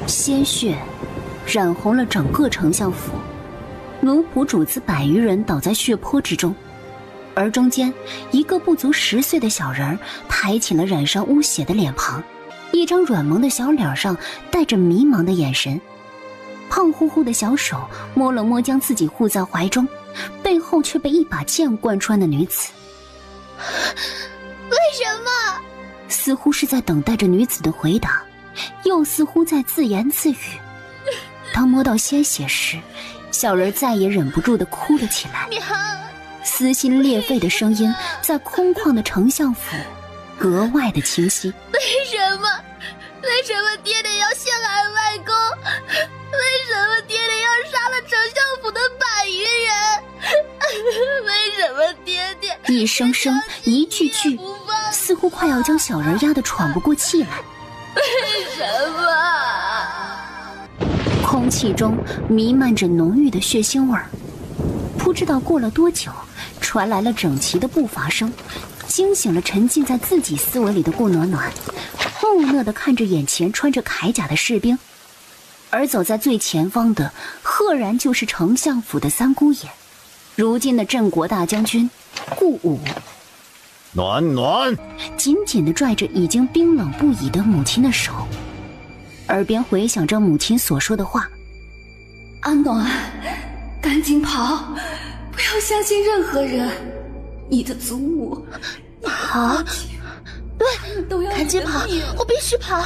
鲜血染红了整个丞相府，奴仆主子100余人倒在血泊之中，而中间一个不足10岁的小人抬起了染上污血的脸庞，一张软萌的小脸上带着迷茫的眼神，胖乎乎的小手摸了摸将自己护在怀中，背后却被一把剑贯穿的女子。为什么？似乎是在等待着女子的回答，又似乎在自言自语。当摸到鲜血时，小人再也忍不住地哭了起来，撕心裂肺的声音在空旷的丞相府格外的清晰。为什么？为什么爹爹要陷害外公？为什么爹爹要杀了丞相府的100余人？为什么爹爹一声声一句句，似乎快要将小人压得喘不过气来。为什么？空气中弥漫着浓郁的血腥味儿。不知道过了多久，传来了整齐的步伐声，惊醒了沉浸在自己思维里的顾暖暖，木讷地看着眼前穿着铠甲的士兵，而走在最前方的赫然就是丞相府的三姑爷，如今的镇国大将军顾武。暖暖紧紧地拽着已经冰冷不已的母亲的手，耳边回响着母亲所说的话：阿暖，赶紧跑，不要相信任何人，你的祖母，跑，对，赶紧跑，我必须跑。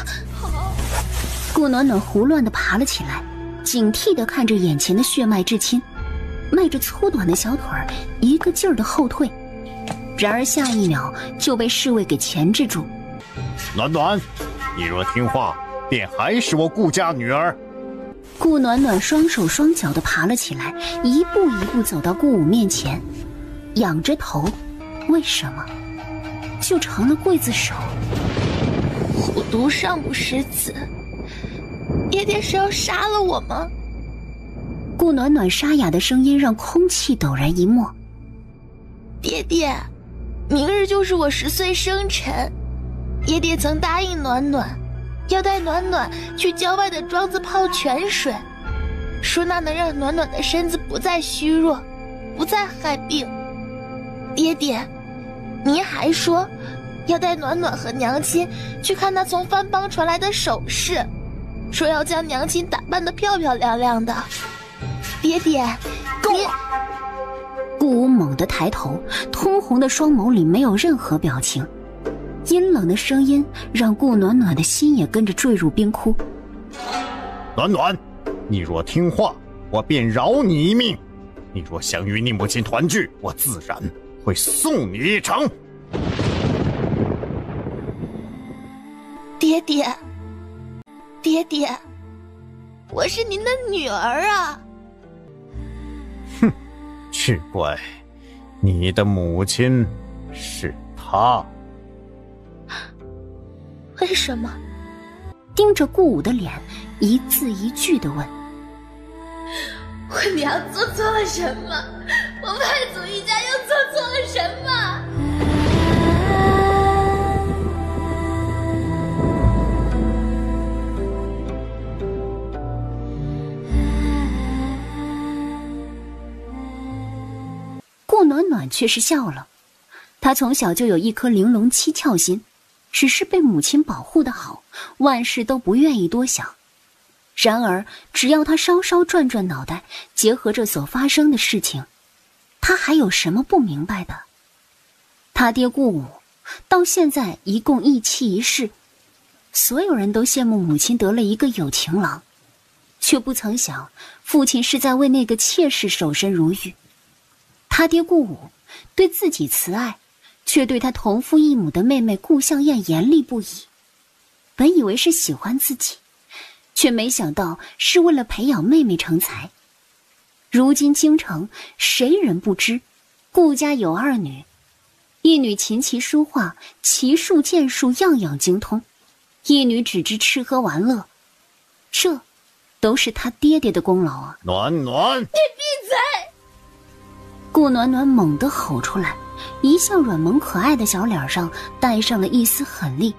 顾暖暖胡乱地爬了起来，警惕地看着眼前的血脉至亲，迈着粗短的小腿儿一个劲儿地后退，然而下一秒就被侍卫给钳制住。暖暖，你若听话，便还是我顾家女儿。顾暖暖双手双脚地爬了起来，一步一步走到顾武面前，仰着头，为什么就成了刽子手？虎毒尚不食子，爹爹是要杀了我吗？顾暖暖沙哑的声音让空气陡然一默。爹爹，明日就是我10岁生辰，爹爹曾答应暖暖，要带暖暖去郊外的庄子泡泉水，说那能让暖暖的身子不再虚弱，不再害病。爹爹，您还说要带暖暖和娘亲去看那从番邦传来的首饰，说要将娘亲打扮得漂漂亮亮的。爹爹，您……顾武猛地抬头，通红的双眸里没有任何表情，阴冷的声音让顾暖暖的心也跟着坠入冰窟。暖暖，你若听话，我便饶你一命；你若想与你母亲团聚，我自然会送你一程。爹爹，爹爹，我是您的女儿啊！哼，只怪你的母亲是她。为什么？盯着顾武的脸，一字一句地问：我娘做错了什么？我外祖一家又做错了什么？顾暖暖却是笑了，她从小就有一颗玲珑七窍心，只是被母亲保护得好，万事都不愿意多想。然而只要她稍稍转转脑袋，结合着所发生的事情，她还有什么不明白的？她爹顾武到现在一共一妻一室，所有人都羡慕母亲得了一个有情郎，却不曾想父亲是在为那个妾室守身如玉。他爹顾武对自己慈爱，却对他同父异母的妹妹顾向燕严厉不已。本以为是喜欢自己，却没想到是为了培养妹妹成才。如今京城谁人不知，顾家有2女，一女琴棋书画、骑术剑术样样精通，一女只知吃喝玩乐，这都是他爹爹的功劳啊！暖暖，你闭嘴！顾暖暖猛地吼出来，一向软萌可爱的小脸上带上了一丝狠厉。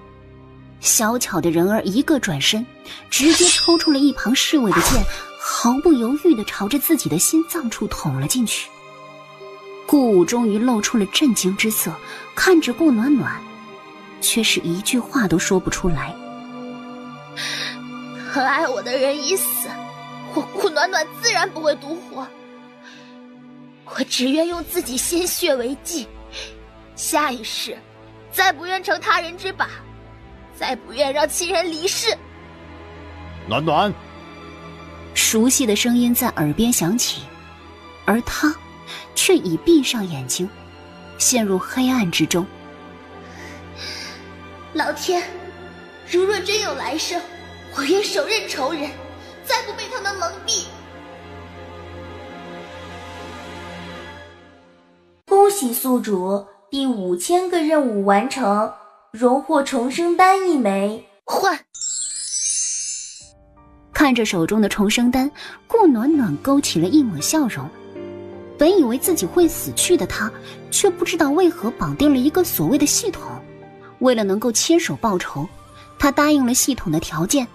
小巧的人儿一个转身，直接抽出了一旁侍卫的剑，毫不犹豫地朝着自己的心脏处捅了进去。顾武终于露出了震惊之色，看着顾暖暖，却是一句话都说不出来。很爱我的人已死，我顾暖暖自然不会独活。我只愿用自己鲜血为祭，下一世再不愿成他人之靶，再不愿让亲人离世。暖暖，熟悉的声音在耳边响起，而他却已闭上眼睛，陷入黑暗之中。老天，如若真有来生，我愿手刃仇人，再不被他们蒙蔽。恭喜宿主，第5000个任务完成，荣获重生丹1枚。换。看着手中的重生丹，顾暖暖勾起了一抹笑容。本以为自己会死去的他，却不知道为何绑定了一个所谓的系统。为了能够牵手报仇，他答应了系统的条件，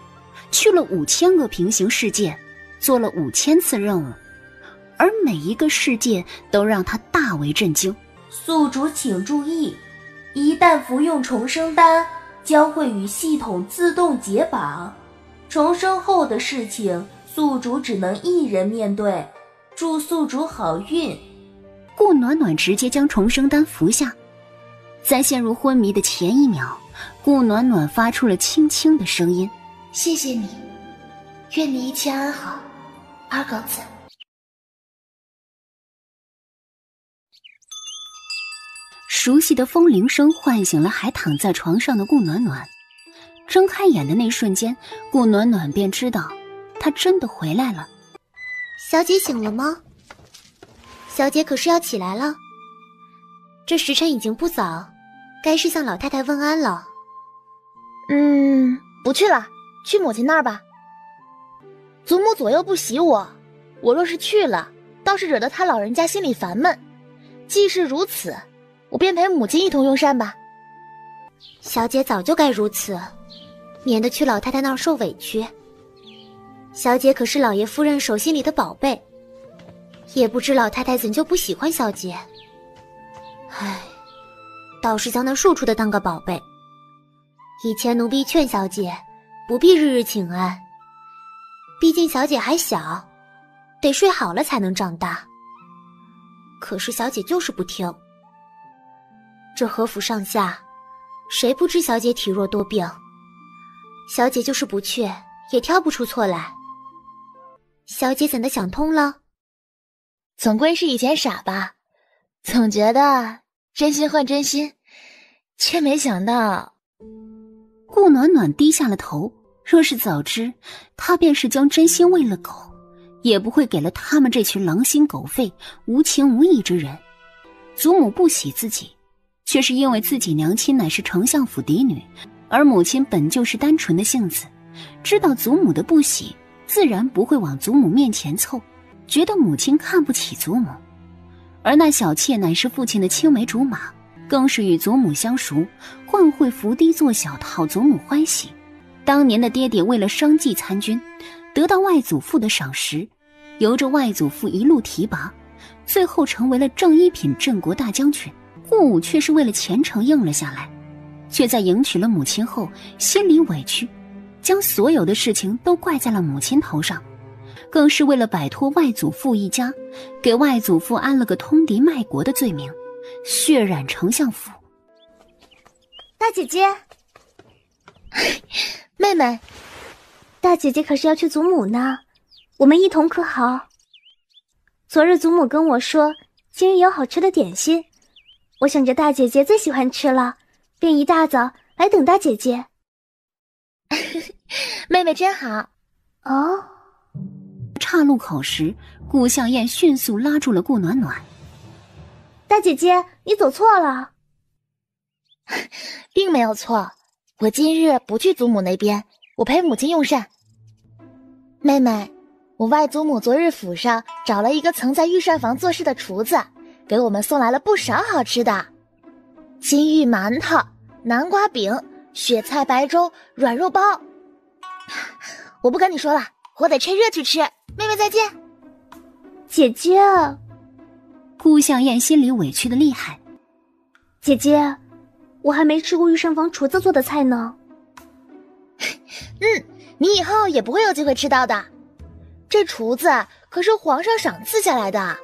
去了5000个平行世界，做了5000次任务，而每一个世界都让他大为震惊。宿主请注意，一旦服用重生丹，将会与系统自动解绑。重生后的事情，宿主只能一人面对。祝宿主好运。顾暖暖直接将重生丹服下，在陷入昏迷的前1秒，顾暖暖发出了轻轻的声音：谢谢你，愿你一切安好，二狗子。熟悉的风铃声唤醒了还躺在床上的顾暖暖。睁开眼的那瞬间，顾暖暖便知道她真的回来了。小姐醒了吗？小姐可是要起来了，这时辰已经不早，该是向老太太问安了。不去了，去母亲那儿吧。祖母左右不喜我，我若是去了，倒是惹得她老人家心里烦闷。既是如此，我便陪母亲一同用膳吧。小姐早就该如此，免得去老太太那儿受委屈。小姐可是老爷夫人手心里的宝贝，也不知老太太怎就不喜欢小姐。唉，倒是将那庶出的当个宝贝。以前奴婢劝小姐不必日日请安，毕竟小姐还小，得睡好了才能长大。可是小姐就是不听。这何府上下，谁不知小姐体弱多病？小姐就是不去，也挑不出错来。小姐怎的想通了？总归是以前傻吧，总觉得真心换真心，却没想到。顾暖暖低下了头，若是早知，她便是将真心喂了狗，也不会给了他们这群狼心狗肺、无情无义之人。祖母不喜自己，却是因为自己娘亲乃是丞相府嫡女，而母亲本就是单纯的性子，知道祖母的不喜，自然不会往祖母面前凑，觉得母亲看不起祖母。而那小妾乃是父亲的青梅竹马，更是与祖母相熟，惯会伏低做小讨祖母欢喜。当年的爹爹为了生计参军，得到外祖父的赏识，由着外祖父一路提拔，最后成为了正一品镇国大将军。顾武却是为了前程应了下来，却在迎娶了母亲后心里委屈，将所有的事情都怪在了母亲头上，更是为了摆脱外祖父一家，给外祖父安了个通敌卖国的罪名，血染丞相府。大姐姐，妹妹，大姐姐可是要去祖母呢，我们一同可好？昨日祖母跟我说，今日有好吃的点心，我想着大姐姐最喜欢吃了，便一大早来等大姐姐。妹妹真好。哦。岔路口时，顾向燕迅速拉住了顾暖暖。大姐姐，你走错了。并没有错，我今日不去祖母那边，我陪母亲用膳。妹妹，我外祖母昨日府上找了一个曾在御膳房做事的厨子，给我们送来了不少好吃的，金玉馒头、南瓜饼、雪菜白粥、软肉包。我不跟你说了，我得趁热去吃。妹妹再见。姐姐，顾向燕心里委屈的厉害。姐姐，我还没吃过御膳房厨子做的菜呢。你以后也不会有机会吃到的。这厨子可是皇上赏赐下来的，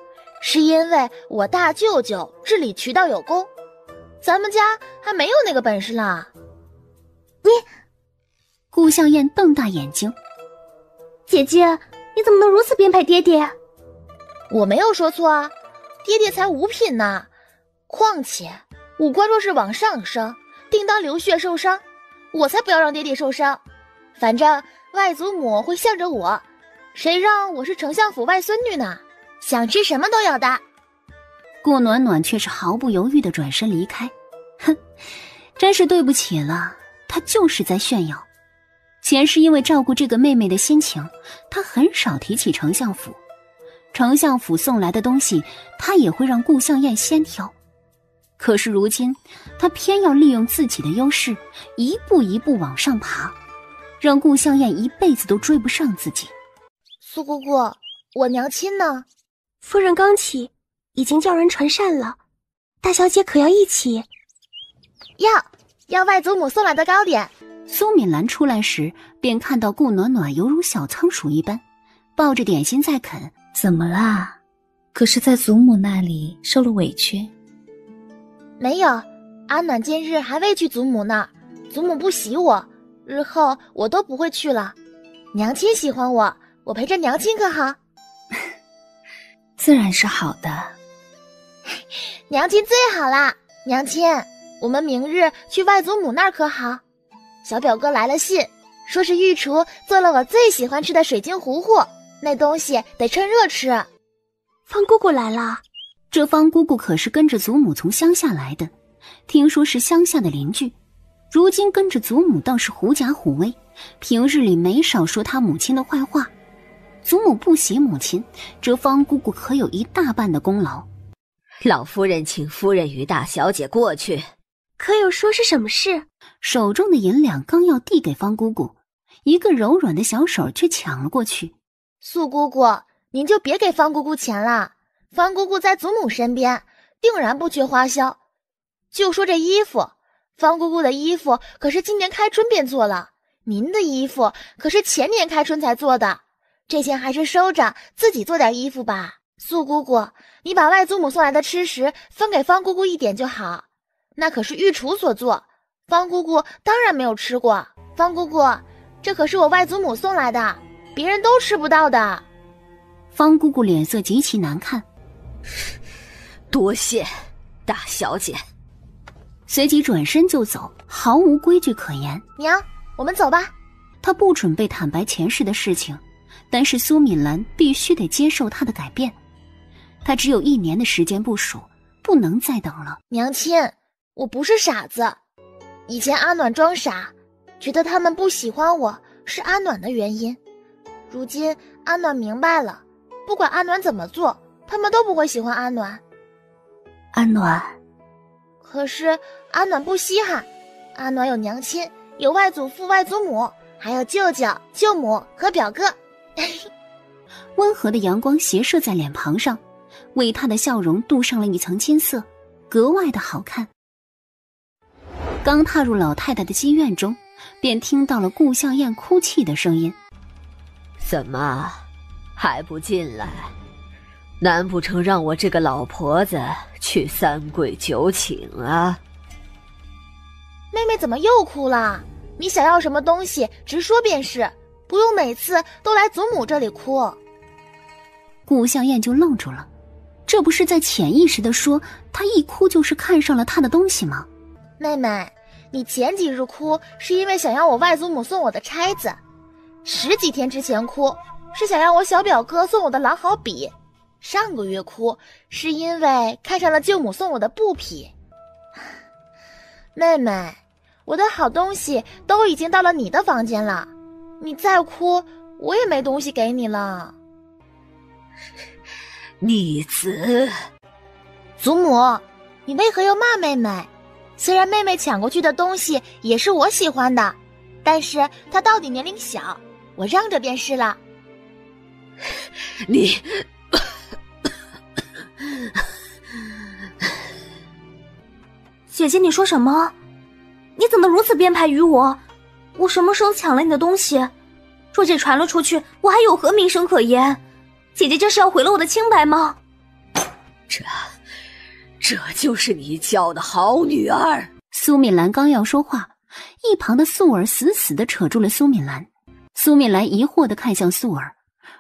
是因为我大舅舅治理渠道有功，咱们家还没有那个本事啦。顾向燕瞪大眼睛。姐姐，你怎么能如此编排爹爹？我没有说错啊，爹爹才5品呢。况且武官若是往上升，定当流血受伤，我才不要让爹爹受伤。反正外祖母会向着我，谁让我是丞相府外孙女呢？想吃什么都有的。顾暖暖却是毫不犹豫地转身离开。哼，真是对不起了，她就是在炫耀。前是因为照顾这个妹妹的心情，她很少提起丞相府。丞相府送来的东西，她也会让顾向燕先挑。可是如今，她偏要利用自己的优势，一步一步往上爬，让顾向燕一辈子都追不上自己。苏姑姑，我娘亲呢？夫人刚起，已经叫人传膳了。大小姐可要一起？要外祖母送来的糕点。苏敏兰出来时，便看到顾暖暖犹如小仓鼠一般，抱着点心在啃。怎么啦？可是在祖母那里受了委屈？没有，阿暖今日还未去祖母那儿，祖母不喜我，日后我都不会去了。娘亲喜欢我，我陪着娘亲可好？自然是好的。娘亲最好啦，娘亲，我们明日去外祖母那儿可好？小表哥来了信，说是御厨做了我最喜欢吃的水晶糊糊，那东西得趁热吃。方姑姑来了。这方姑姑可是跟着祖母从乡下来的，听说是乡下的邻居，如今跟着祖母倒是狐假虎威，平日里没少说她母亲的坏话。祖母不喜母亲，这方姑姑可有一大半的功劳。老夫人请夫人与大小姐过去。可有说是什么事？手中的银两刚要递给方姑姑，一个柔软的小手却抢了过去。素姑姑，您就别给方姑姑钱了，方姑姑在祖母身边，定然不缺花销。就说这衣服，方姑姑的衣服可是今年开春便做了，您的衣服可是前年开春才做的，这钱还是收着，自己做点衣服吧。素姑姑，你把外祖母送来的吃食分给方姑姑一点就好，那可是御厨所做，方姑姑当然没有吃过。方姑姑，这可是我外祖母送来的，别人都吃不到的。方姑姑脸色极其难看。多谢大小姐。随即转身就走，毫无规矩可言。娘，我们走吧。她不准备坦白前世的事情，但是苏敏兰必须得接受她的改变。她只有1年的时间部署，不能再等了。娘亲，我不是傻子，以前阿暖装傻，觉得他们不喜欢我是阿暖的原因，如今阿暖明白了，不管阿暖怎么做，他们都不会喜欢阿暖。阿暖，可是阿暖不稀罕，阿暖有娘亲，有外祖父外祖母，还有舅舅舅母和表哥。温和的阳光斜射在脸庞上，为她的笑容镀上了一层金色，格外的好看。刚踏入老太太的积院中，便听到了顾向燕哭泣的声音。怎么还不进来？难不成让我这个老婆子去3跪9请啊？妹妹怎么又哭了？你想要什么东西直说便是，不用每次都来祖母这里哭。顾向燕就愣住了，这不是在潜意识地说她一哭就是看上了她的东西吗？妹妹，你前几日哭是因为想要我外祖母送我的钗子，10几天之前哭是想要我小表哥送我的狼毫笔，上个月哭是因为看上了舅母送我的布匹。妹妹，我的好东西都已经到了你的房间了，你再哭我也没东西给你了。逆子！祖母，你为何要骂妹妹？虽然妹妹抢过去的东西也是我喜欢的，但是她到底年龄小，我让着便是了。你姐姐，你说什么？你怎么如此编排于我？我什么时候抢了你的东西？若这传了出去，我还有何名声可言？姐姐这是要毁了我的清白吗？这就是你教的好女儿。苏敏兰刚要说话，一旁的素儿死死地扯住了苏敏兰。苏敏兰疑惑地看向素儿，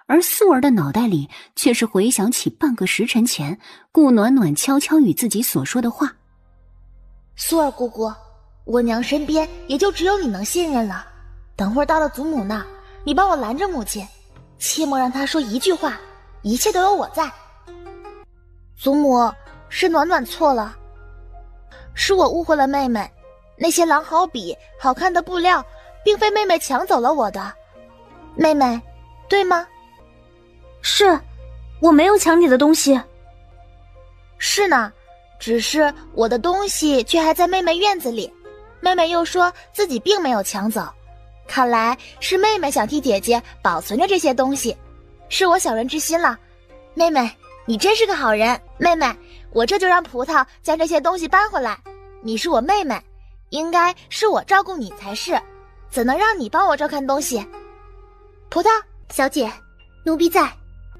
而素儿的脑袋里却是回想起半个时辰前顾暖暖悄悄与自己所说的话。苏儿姑姑，我娘身边也就只有你能信任了。等会儿到了祖母那儿，你帮我拦着母亲，切莫让她说一句话，一切都有我在。祖母，是暖暖错了，是我误会了妹妹。那些狼毫笔、好看的布料，并非妹妹抢走了我的。妹妹，对吗？是，我没有抢你的东西。是呢，只是我的东西却还在妹妹院子里，妹妹又说自己并没有抢走，看来是妹妹想替姐姐保存着这些东西，是我小人之心了。妹妹，你真是个好人。妹妹，我这就让葡萄将这些东西搬回来。你是我妹妹，应该是我照顾你才是，怎能让你帮我照看东西？葡萄小姐，奴婢在。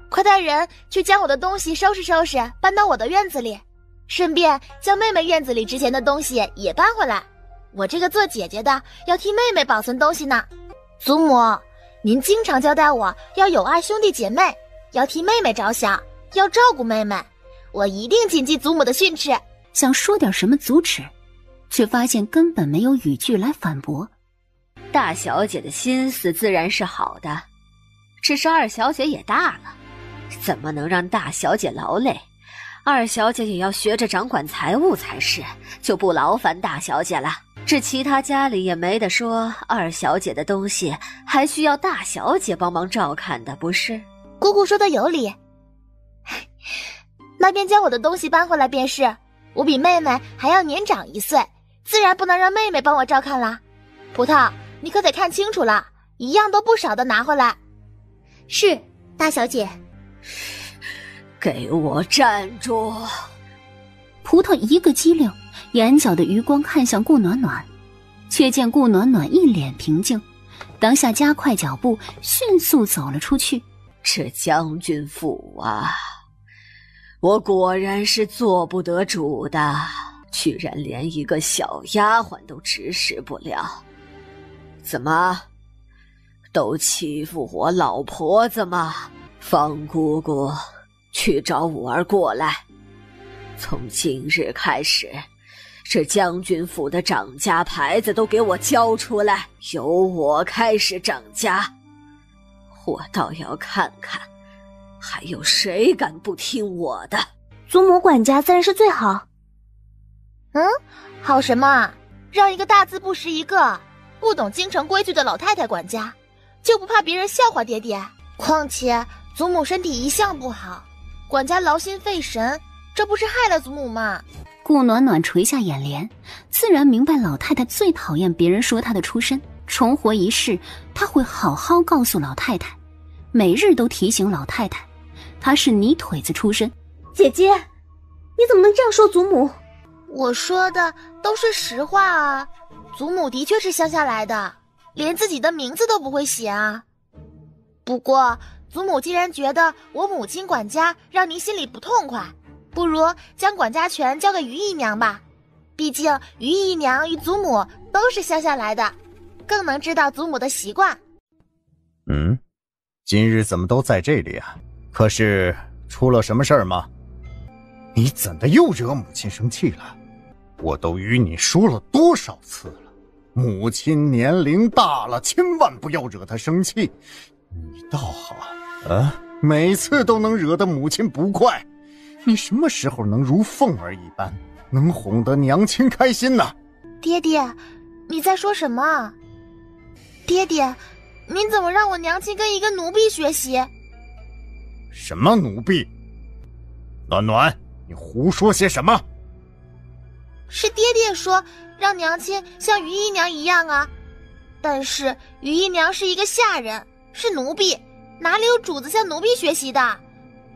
快带人去将我的东西收拾收拾，搬到我的院子里，顺便将妹妹院子里值钱的东西也搬回来。我这个做姐姐的要替妹妹保存东西呢。祖母，您经常交代我要友爱兄弟姐妹，要替妹妹着想，要照顾妹妹，我一定谨记祖母的训斥。想说点什么阻止，却发现根本没有语句来反驳。大小姐的心思自然是好的，只是二小姐也大了，怎么能让大小姐劳累？二小姐也要学着掌管财物才是，就不劳烦大小姐了。这其他家里也没得说，二小姐的东西还需要大小姐帮忙照看的，不是？姑姑说的有理，那便将我的东西搬回来便是。我比妹妹还要年长1岁，自然不能让妹妹帮我照看啦。葡萄，你可得看清楚了，一样都不少的拿回来。是，大小姐。给我站住！葡萄一个机灵，眼角的余光看向顾暖暖，却见顾暖暖一脸平静，当下加快脚步，迅速走了出去。这将军府啊，我果然是做不得主的，居然连一个小丫鬟都指使不了。怎么，都欺负我老婆子吗？方姑姑，去找五儿过来。从今日开始，这将军府的掌家牌子都给我交出来，由我开始掌家。我倒要看看还有谁敢不听我的。祖母管家自然是最好。好什么？让一个大字不识一个，不懂京城规矩的老太太管家，就不怕别人笑话爹爹？况且祖母身体一向不好，管家劳心费神，这不是害了祖母吗？顾暖暖垂下眼帘，自然明白老太太最讨厌别人说她的出身。重活一世，她会好好告诉老太太，每日都提醒老太太，她是泥腿子出身。姐姐，你怎么能这样说祖母？我说的都是实话啊，祖母的确是乡下来的，连自己的名字都不会写啊。不过祖母既然觉得我母亲管家让您心里不痛快，不如将管家权交给于姨娘吧，毕竟于姨娘与祖母都是乡下来的，更能知道祖母的习惯。今日怎么都在这里啊？可是出了什么事儿吗？你怎的又惹母亲生气了？我都与你说了多少次了，母亲年龄大了，千万不要惹她生气。你倒好每次都能惹得母亲不快。你什么时候能如凤儿一般，能哄得娘亲开心呢？爹爹，你在说什么？爹爹，您怎么让我娘亲跟一个奴婢学习？什么奴婢？暖暖，你胡说些什么？是爹爹说让娘亲像于姨娘一样啊。但是于姨娘是一个下人，是奴婢，哪里有主子向奴婢学习的？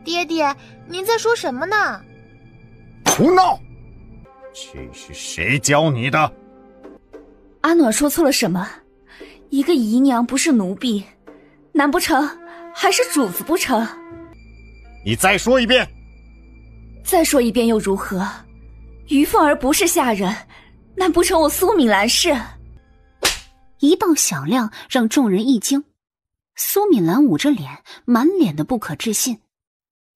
爹爹，您在说什么呢？胡闹！这是谁教你的？阿暖说错了什么？一个姨娘不是奴婢，难不成还是主子不成？你再说一遍。再说一遍又如何？于凤儿不是下人，难不成我苏敏兰是？一道响亮让众人一惊，苏敏兰捂着脸，满脸的不可置信。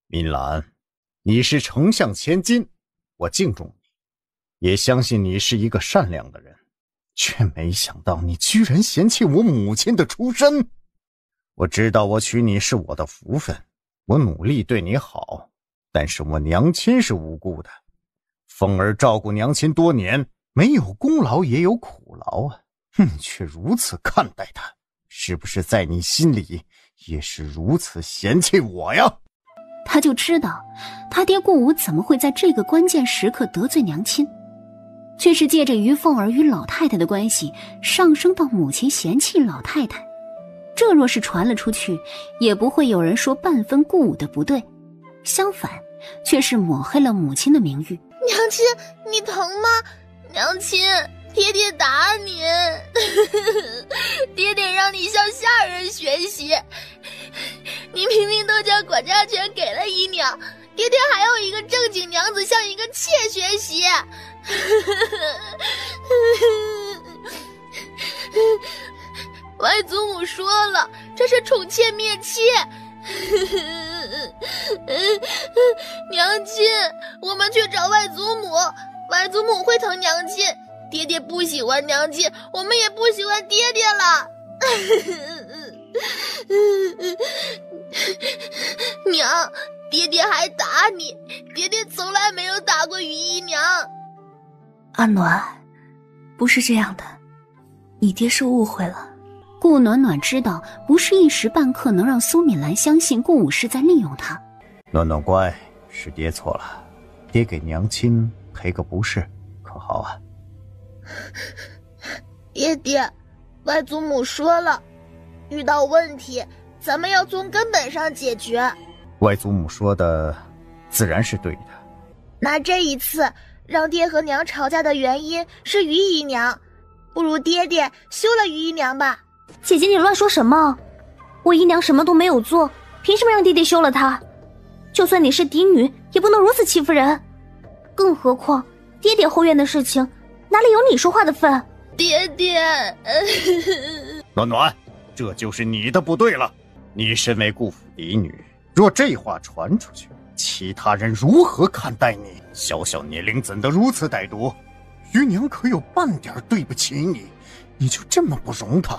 敏兰，你是丞相千金，我敬重你，也相信你是一个善良的人，却没想到你居然嫌弃我母亲的出身。我知道我娶你是我的福分，我努力对你好，但是我娘亲是无辜的。凤儿照顾娘亲多年，没有功劳也有苦劳啊，你却如此看待她，是不是在你心里也是如此嫌弃我呀？他就知道他爹顾武怎么会在这个关键时刻得罪娘亲，却是借着于凤儿与老太太的关系上升到母亲嫌弃老太太。这若是传了出去，也不会有人说半分顾武的不对，相反却是抹黑了母亲的名誉。娘亲，你疼吗？娘亲，爹爹打你，爹爹让你向下人学习，你明明都将管家权给了姨娘，爹爹还要一个正经娘子向一个妾学习。外祖母说了，这是宠妾灭妾。娘亲，我们去找外祖母，外祖母会疼娘亲。爹爹不喜欢娘亲，我们也不喜欢爹爹了。娘，爹爹还打你，爹爹从来没有打过于姨娘。阿暖，不是这样的，你爹是误会了。顾暖暖知道不是一时半刻能让苏敏兰相信顾武是在利用她。暖暖乖，是爹错了，爹给娘亲赔个不是，可好啊？爹爹，外祖母说了，遇到问题咱们要从根本上解决。外祖母说的自然是对的。那这一次让爹和娘吵架的原因是于姨娘，不如爹爹休了于姨娘吧。姐姐，你乱说什么？我姨娘什么都没有做，凭什么让爹爹休了她？就算你是嫡女，也不能如此欺负人。更何况爹爹后院的事情，哪里有你说话的份？爹爹，暖暖，这就是你的不对了。你身为顾府嫡女，若这话传出去，其他人如何看待你？小小年龄怎得如此歹毒？于娘可有半点对不起你，你就这么不容她？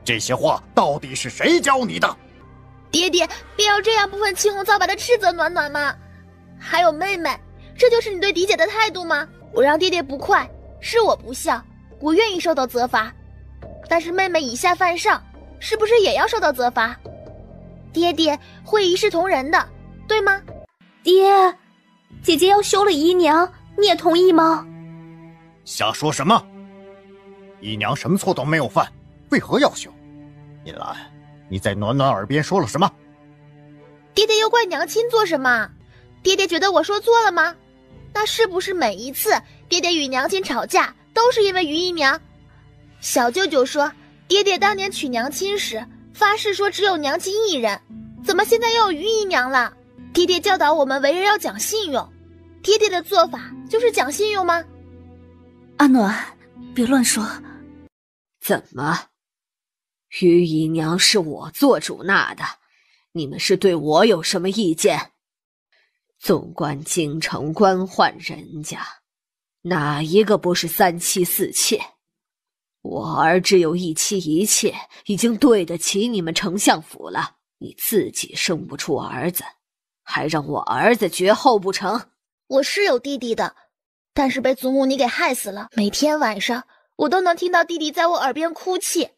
这些话到底是谁教你的？爹爹，别要这样不分青红皂白的斥责暖暖嘛。还有妹妹，这就是你对嫡姐的态度吗？我让爹爹不快，是我不孝，我愿意受到责罚。但是妹妹以下犯上，是不是也要受到责罚？爹爹会一视同仁的，对吗？爹，姐姐要休了姨娘，你也同意吗？瞎说什么？姨娘什么错都没有犯，为何要休？敏兰，你在暖暖耳边说了什么？爹爹又怪娘亲做什么？爹爹觉得我说错了吗？那是不是每一次爹爹与娘亲吵架都是因为于姨娘？小舅舅说，爹爹当年娶娘亲时发誓说只有娘亲一人，怎么现在又有于姨娘了？爹爹教导我们为人要讲信用，爹爹的做法就是讲信用吗？阿暖，别乱说。怎么？于姨娘是我做主纳的，你们是对我有什么意见？纵观京城官宦人家，哪一个不是三妻四妾？我儿只有一妻一妾，已经对得起你们丞相府了。你自己生不出儿子，还让我儿子绝后不成？我是有弟弟的，但是被祖母你给害死了。每天晚上我都能听到弟弟在我耳边哭泣。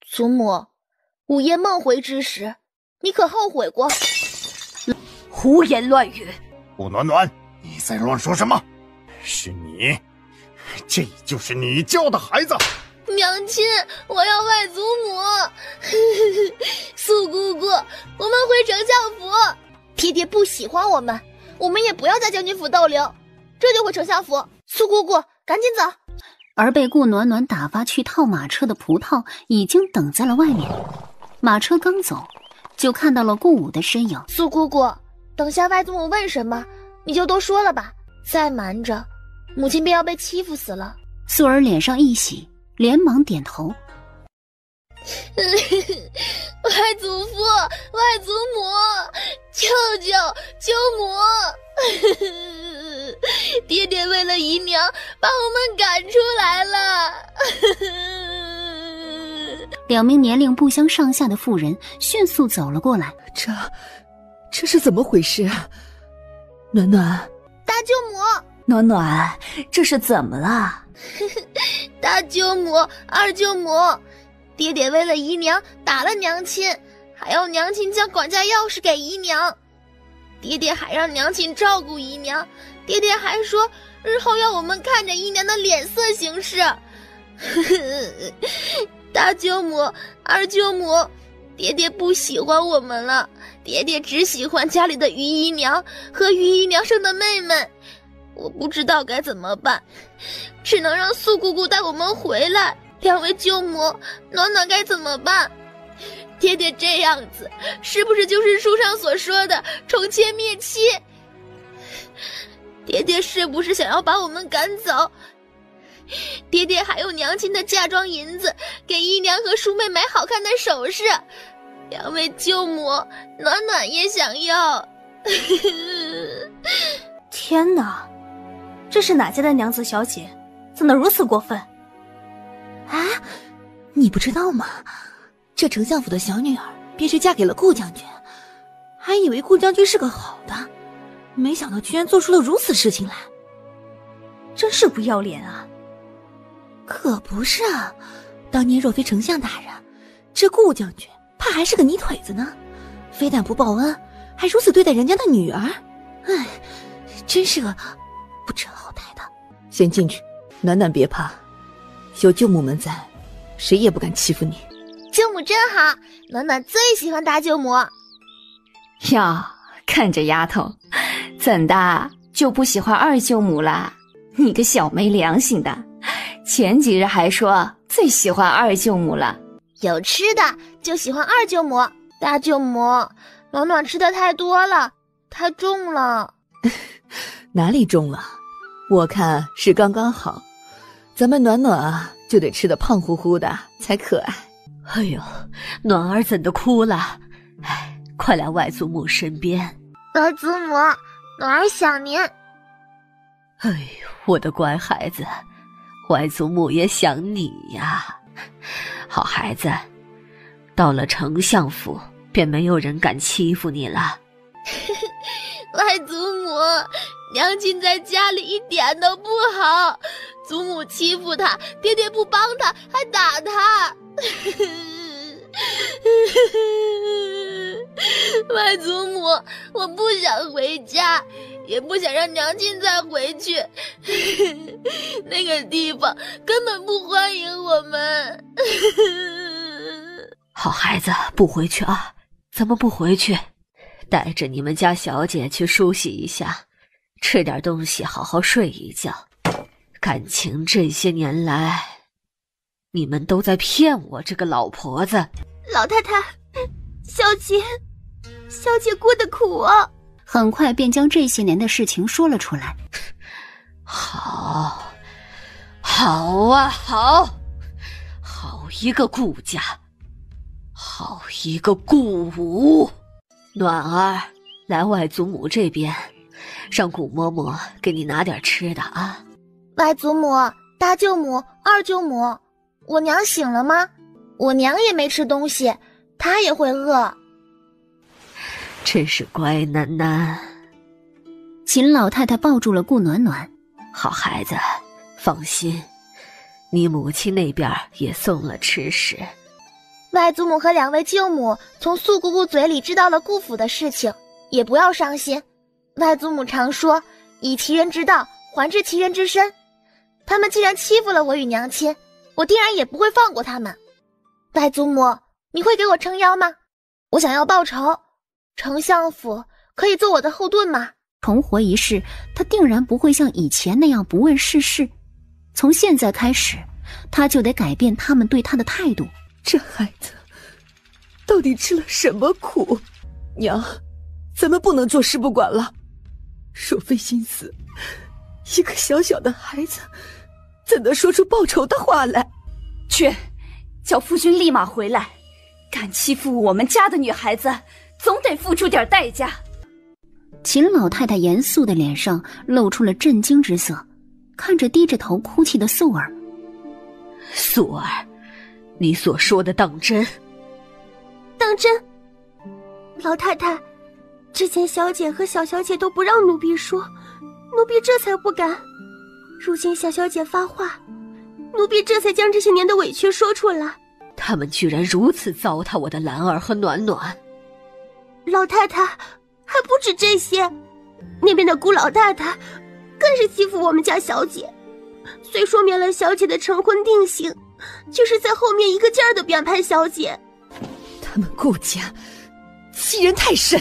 祖母，午夜梦回之时，你可后悔过？胡言乱语！顾暖暖，你在乱说什么？是你这就是你教的孩子？娘亲，我要外祖母。苏姑姑，我们回丞相府。爹爹不喜欢我们，我们也不要在将军府逗留，这就回丞相府。苏姑姑，赶紧走。而被顾暖暖打发去套马车的葡萄已经等在了外面。马车刚走，就看到了顾武的身影。苏姑姑，等下外祖母问什么，你就都说了吧，再瞒着，母亲便要被欺负死了。素儿脸上一喜，连忙点头。外祖父，外祖母，舅舅，舅母。爹爹为了姨娘把我们赶出来了。两名年龄不相上下的妇人迅速走了过来。这是怎么回事啊？暖暖，大舅母。暖暖，这是怎么了？大舅母，二舅母，爹爹为了姨娘打了娘亲，还要娘亲将管家钥匙给姨娘。爹爹还让娘亲照顾姨娘，爹爹还说日后要我们看着姨娘的脸色行事。大舅母，二舅母，爹爹不喜欢我们了，爹爹只喜欢家里的于姨娘和于姨娘生的妹妹。我不知道该怎么办，只能让苏姑姑带我们回来。两位舅母，暖暖该怎么办？爹爹这样子，是不是就是书上所说的宠妾灭妻？爹爹是不是想要把我们赶走？爹爹还有娘亲的嫁妆银子，给姨娘和叔妹买好看的首饰。两位舅母，暖暖也想要。天哪，这是哪家的娘子小姐，怎能如此过分？啊，你不知道吗？这丞相府的小女儿便是嫁给了顾将军，还以为顾将军是个好的，没想到居然做出了如此事情来，真是不要脸啊！可不是啊，当年若非丞相大人，这顾将军怕还是个泥腿子呢，非但不报恩，还如此对待人家的女儿，唉，真是个不知好歹的。先进去，暖暖别怕，有舅母们在，谁也不敢欺负你。舅母真好，暖暖最喜欢大舅母。哟，看这丫头，怎的就不喜欢二舅母了？你个小没良心的，前几日还说最喜欢二舅母了。有吃的就喜欢二舅母。大舅母，暖暖吃的太多了，太重了。哪里重了？我看是刚刚好，咱们暖暖啊就得吃得胖乎乎的才可爱。哎呦，暖儿怎的哭了？哎，快来外祖母身边。外祖母，暖儿想您。哎呦，我的乖孩子，外祖母也想你呀。好孩子，到了丞相府，便没有人敢欺负你了。外祖母，娘亲在家里一点都不好，祖母欺负她，爹爹不帮她，还打她。外祖母，我不想回家，也不想让娘亲再回去。那个地方根本不欢迎我们。好孩子，不回去啊，咱们不回去，带着你们家小姐去梳洗一下，吃点东西，好好睡一觉。感情这些年来，你们都在骗我这个老婆子。老太太，小姐过得苦啊。很快便将这些年的事情说了出来。好，好啊，好一个顾家，好一个顾武。暖儿，来外祖母这边，让顾嬷嬷给你拿点吃的啊。外祖母、大舅母、二舅母，我娘醒了吗？我娘也没吃东西，她也会饿。真是乖囡囡。秦老太太抱住了顾暖暖。好孩子，放心，你母亲那边也送了吃食。外祖母和两位舅母从素姑姑嘴里知道了顾府的事情，也不要伤心。外祖母常说，以其人之道还治其人之身。他们既然欺负了我与娘亲，我定然也不会放过他们。外祖母，你会给我撑腰吗？我想要报仇，丞相府可以做我的后盾吗？重活一世，他定然不会像以前那样不问世事。从现在开始，他就得改变他们对他的态度。这孩子到底吃了什么苦？娘，咱们不能坐视不管了。若非心死，一个小小的孩子怎能说出报仇的话来？去，叫夫君立马回来。敢欺负我们家的女孩子，总得付出点代价。秦老太太严肃的脸上露出了震惊之色，看着低着头哭泣的素儿。素儿，你所说的当真？当真。老太太，之前小姐和小小姐都不让奴婢说，奴婢这才不敢。如今小小姐发话，奴婢这才将这些年的委屈说出来。他们居然如此糟蹋我的兰儿和暖暖。老太太，还不止这些，那边的姑老太太更是欺负我们家小姐，虽说明了小姐的成婚定性，就是在后面一个劲儿的编排小姐。他们顾家欺人太甚。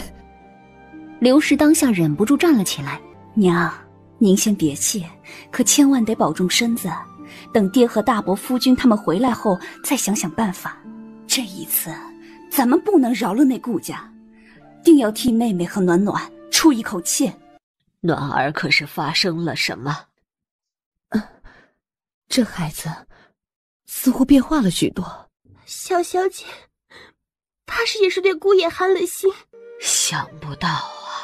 刘氏当下忍不住站了起来。娘，您先别气，可千万得保重身子，等爹和大伯夫君他们回来后再想想办法。这一次咱们不能饶了那顾家，定要替妹妹和暖暖出一口气。暖儿可是发生了什么？这孩子似乎变化了许多。小小姐怕是也是对姑爷寒了心。想不到啊，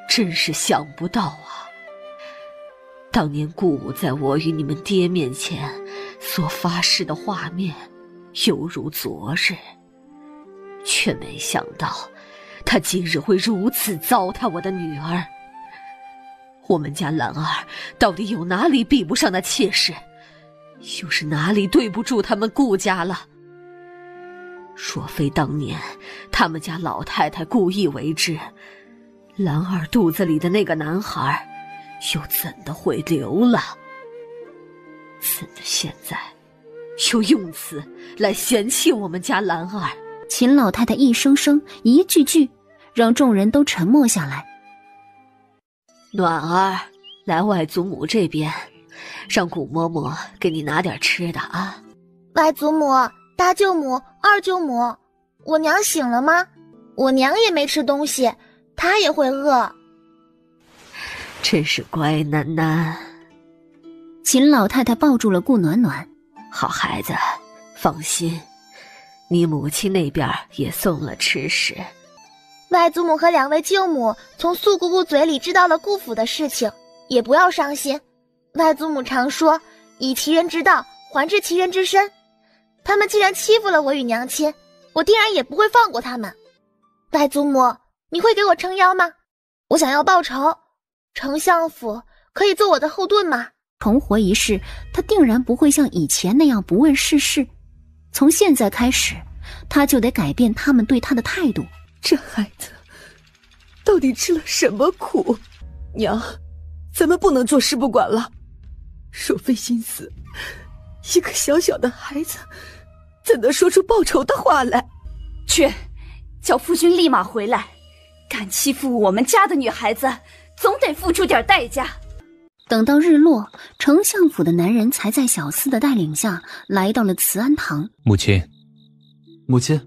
真是想不到啊。当年顾武在我与你们爹面前所发誓的画面犹如昨日，却没想到他今日会如此糟蹋我的女儿。我们家兰儿到底有哪里比不上那妾室，又是哪里对不住他们顾家了？若非当年他们家老太太故意为之，兰儿肚子里的那个男孩又怎的会流了？怎的现在又用此来嫌弃我们家兰儿？秦老太太一声声一句句，让众人都沉默下来。暖儿，来外祖母这边，让古嬷嬷给你拿点吃的啊。外祖母、大舅母、二舅母，我娘醒了吗？我娘也没吃东西，她也会饿。真是乖囡囡。秦老太太抱住了顾暖暖。好孩子，放心，你母亲那边也送了吃食。外祖母和两位舅母从素姑姑嘴里知道了顾府的事情，也不要伤心。外祖母常说，以其人之道还治其人之身。他们既然欺负了我与娘亲，我定然也不会放过他们。外祖母，你会给我撑腰吗？我想要报仇，丞相府可以做我的后盾吗？重活一世，他定然不会像以前那样不问世事。从现在开始，他就得改变他们对他的态度。这孩子到底吃了什么苦？娘，咱们不能坐视不管了。若非心死，一个小小的孩子怎能说出报仇的话来？去，叫夫君立马回来。敢欺负我们家的女孩子，总得付出点代价。等到日落，丞相府的男人才在小厮的带领下来到了慈安堂。母亲，母亲，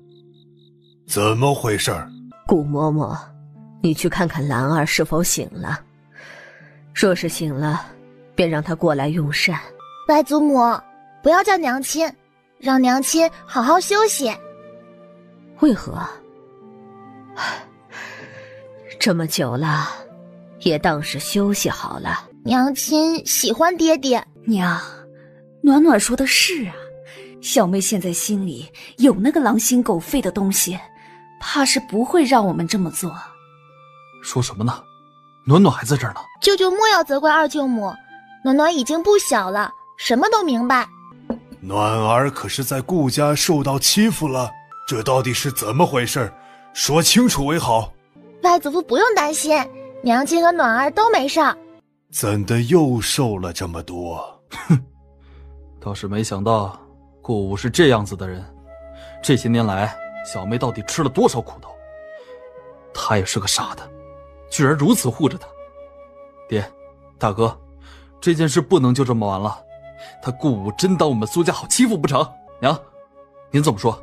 怎么回事？顾嬷嬷，你去看看兰儿是否醒了。若是醒了，便让她过来用膳。外祖母，不要叫娘亲，让娘亲好好休息。为何？这么久了，也当是休息好了。娘亲喜欢爹爹。娘，暖暖说的是啊，小妹现在心里有那个狼心狗肺的东西，怕是不会让我们这么做。说什么呢？暖暖还在这儿呢。舅舅莫要责怪二舅母，暖暖已经不小了，什么都明白。暖儿可是在顾家受到欺负了，这到底是怎么回事？说清楚为好。外祖父不用担心，娘亲和暖儿都没事。怎的又受了这么多？哼，倒是没想到顾武是这样子的人。这些年来，小妹到底吃了多少苦头？他也是个傻的，居然如此护着他。爹，大哥，这件事不能就这么完了。他顾武真当我们苏家好欺负不成？娘，您怎么说？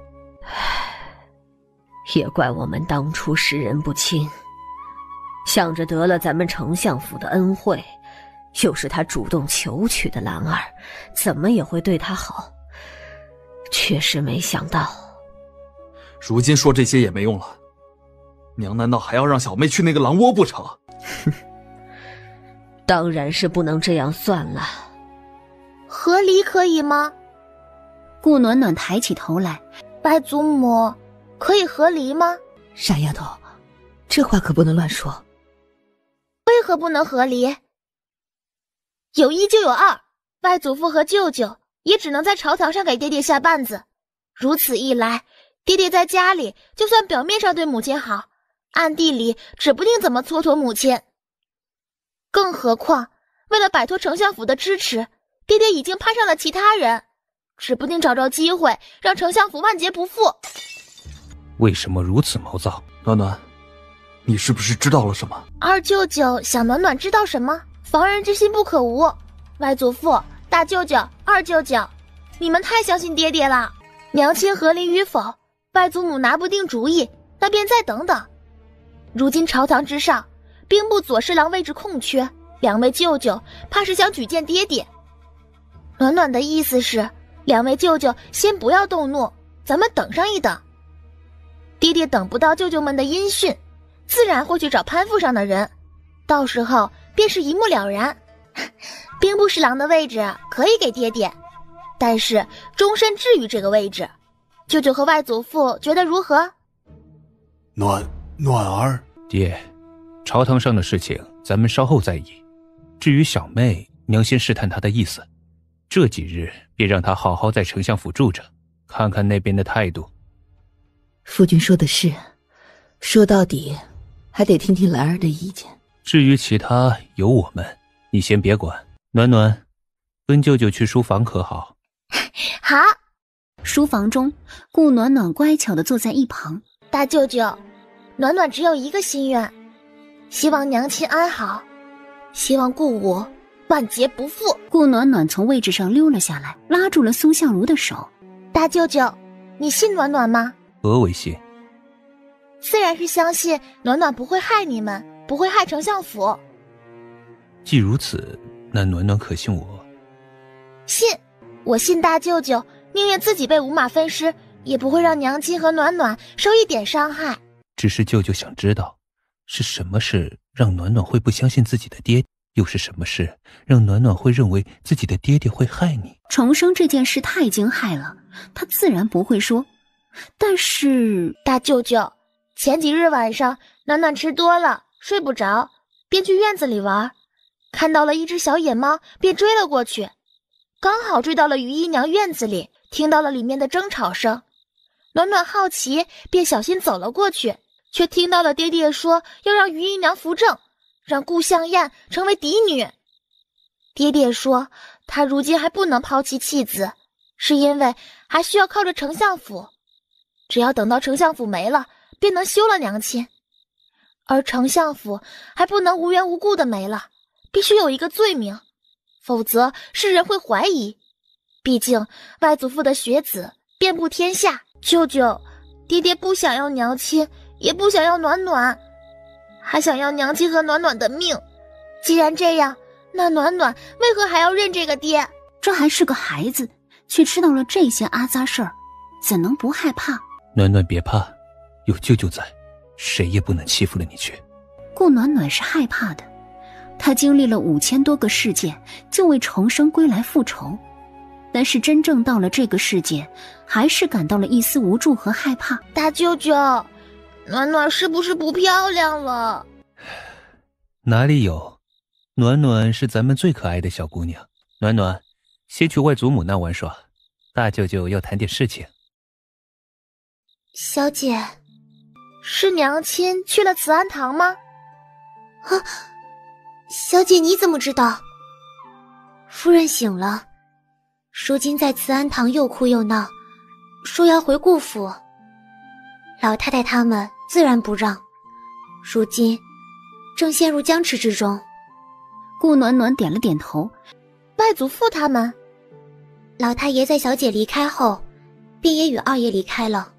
也怪我们当初识人不清，想着得了咱们丞相府的恩惠，又是他主动求娶的兰儿，怎么也会对他好。确实没想到。如今说这些也没用了，娘难道还要让小妹去那个狼窝不成？当然是不能这样算了。和离可以吗？顾暖暖抬起头来，拜祖母，可以和离吗？傻丫头，这话可不能乱说。为何不能和离？有一就有二，外祖父和舅舅也只能在朝堂上给爹爹下绊子。如此一来，爹爹在家里就算表面上对母亲好，暗地里指不定怎么蹉跎母亲。更何况，为了摆脱丞相府的支持，爹爹已经攀上了其他人，指不定找着机会让丞相府万劫不复。为什么如此毛躁？暖暖，你是不是知道了什么？二舅舅想暖暖知道什么？防人之心不可无。外祖父、大舅舅、二舅舅，你们太相信爹爹了。娘亲和离与否，外祖母拿不定主意，那便再等等。如今朝堂之上，兵部左侍郎位置空缺，两位舅舅怕是想举荐爹爹。暖暖的意思是，两位舅舅先不要动怒，咱们等上一等。爹爹等不到舅舅们的音讯，自然会去找攀附上的人，到时候便是一目了然。兵部侍郎的位置可以给爹爹，但是终身置于这个位置，舅舅和外祖父觉得如何？暖儿，爹，朝堂上的事情咱们稍后再议。至于小妹，娘先试探她的意思，这几日便让她好好在丞相府住着，看看那边的态度。夫君说的是，说到底还得听听兰儿的意见。至于其他，由我们，你先别管。暖暖，跟舅舅去书房可好？好。书房中，顾暖暖乖巧地坐在一旁。大舅舅，暖暖只有一个心愿，希望娘亲安好，希望顾武万劫不复。顾暖暖从位置上溜了下来，拉住了苏相如的手。大舅舅，你信暖暖吗？何为信？自然是相信暖暖不会害你们，不会害丞相府。既如此，那暖暖可信我？信，我信大舅舅宁愿自己被五马分尸，也不会让娘亲和暖暖受一点伤害。只是舅舅想知道，是什么事让暖暖会不相信自己的爹，又是什么事让暖暖会认为自己的爹爹会害你？重生这件事太惊骇了，他自然不会说。但是大舅舅，前几日晚上暖暖吃多了，睡不着，便去院子里玩，看到了一只小野猫，便追了过去，刚好追到了于姨娘院子里，听到了里面的争吵声。暖暖好奇，便小心走了过去，却听到了爹爹说要让于姨娘扶正，让顾向燕成为嫡女。爹爹说他如今还不能抛弃妻子，是因为还需要靠着丞相府，只要等到丞相府没了，便能休了娘亲。而丞相府还不能无缘无故的没了，必须有一个罪名，否则世人会怀疑。毕竟外祖父的血子遍布天下。舅舅，爹爹不想要娘亲，也不想要暖暖，还想要娘亲和暖暖的命。既然这样，那暖暖为何还要认这个爹？这还是个孩子，却知道了这些阿杂事儿，怎能不害怕？暖暖别怕，有舅舅在，谁也不能欺负了你去。顾暖暖是害怕的，她经历了5000多个世界，就为重生归来复仇，但是真正到了这个世界，还是感到了一丝无助和害怕。大舅舅，暖暖是不是不漂亮了？哪里有，暖暖是咱们最可爱的小姑娘。暖暖，先去外祖母那玩耍，大舅舅要谈点事情。小姐，是娘亲去了慈安堂吗？啊，小姐你怎么知道？夫人醒了，如今在慈安堂又哭又闹，说要回顾府。老太太他们自然不让，如今正陷入僵持之中。顾暖暖点了点头。外祖父他们？老太爷在小姐离开后，便也与二爷离开了。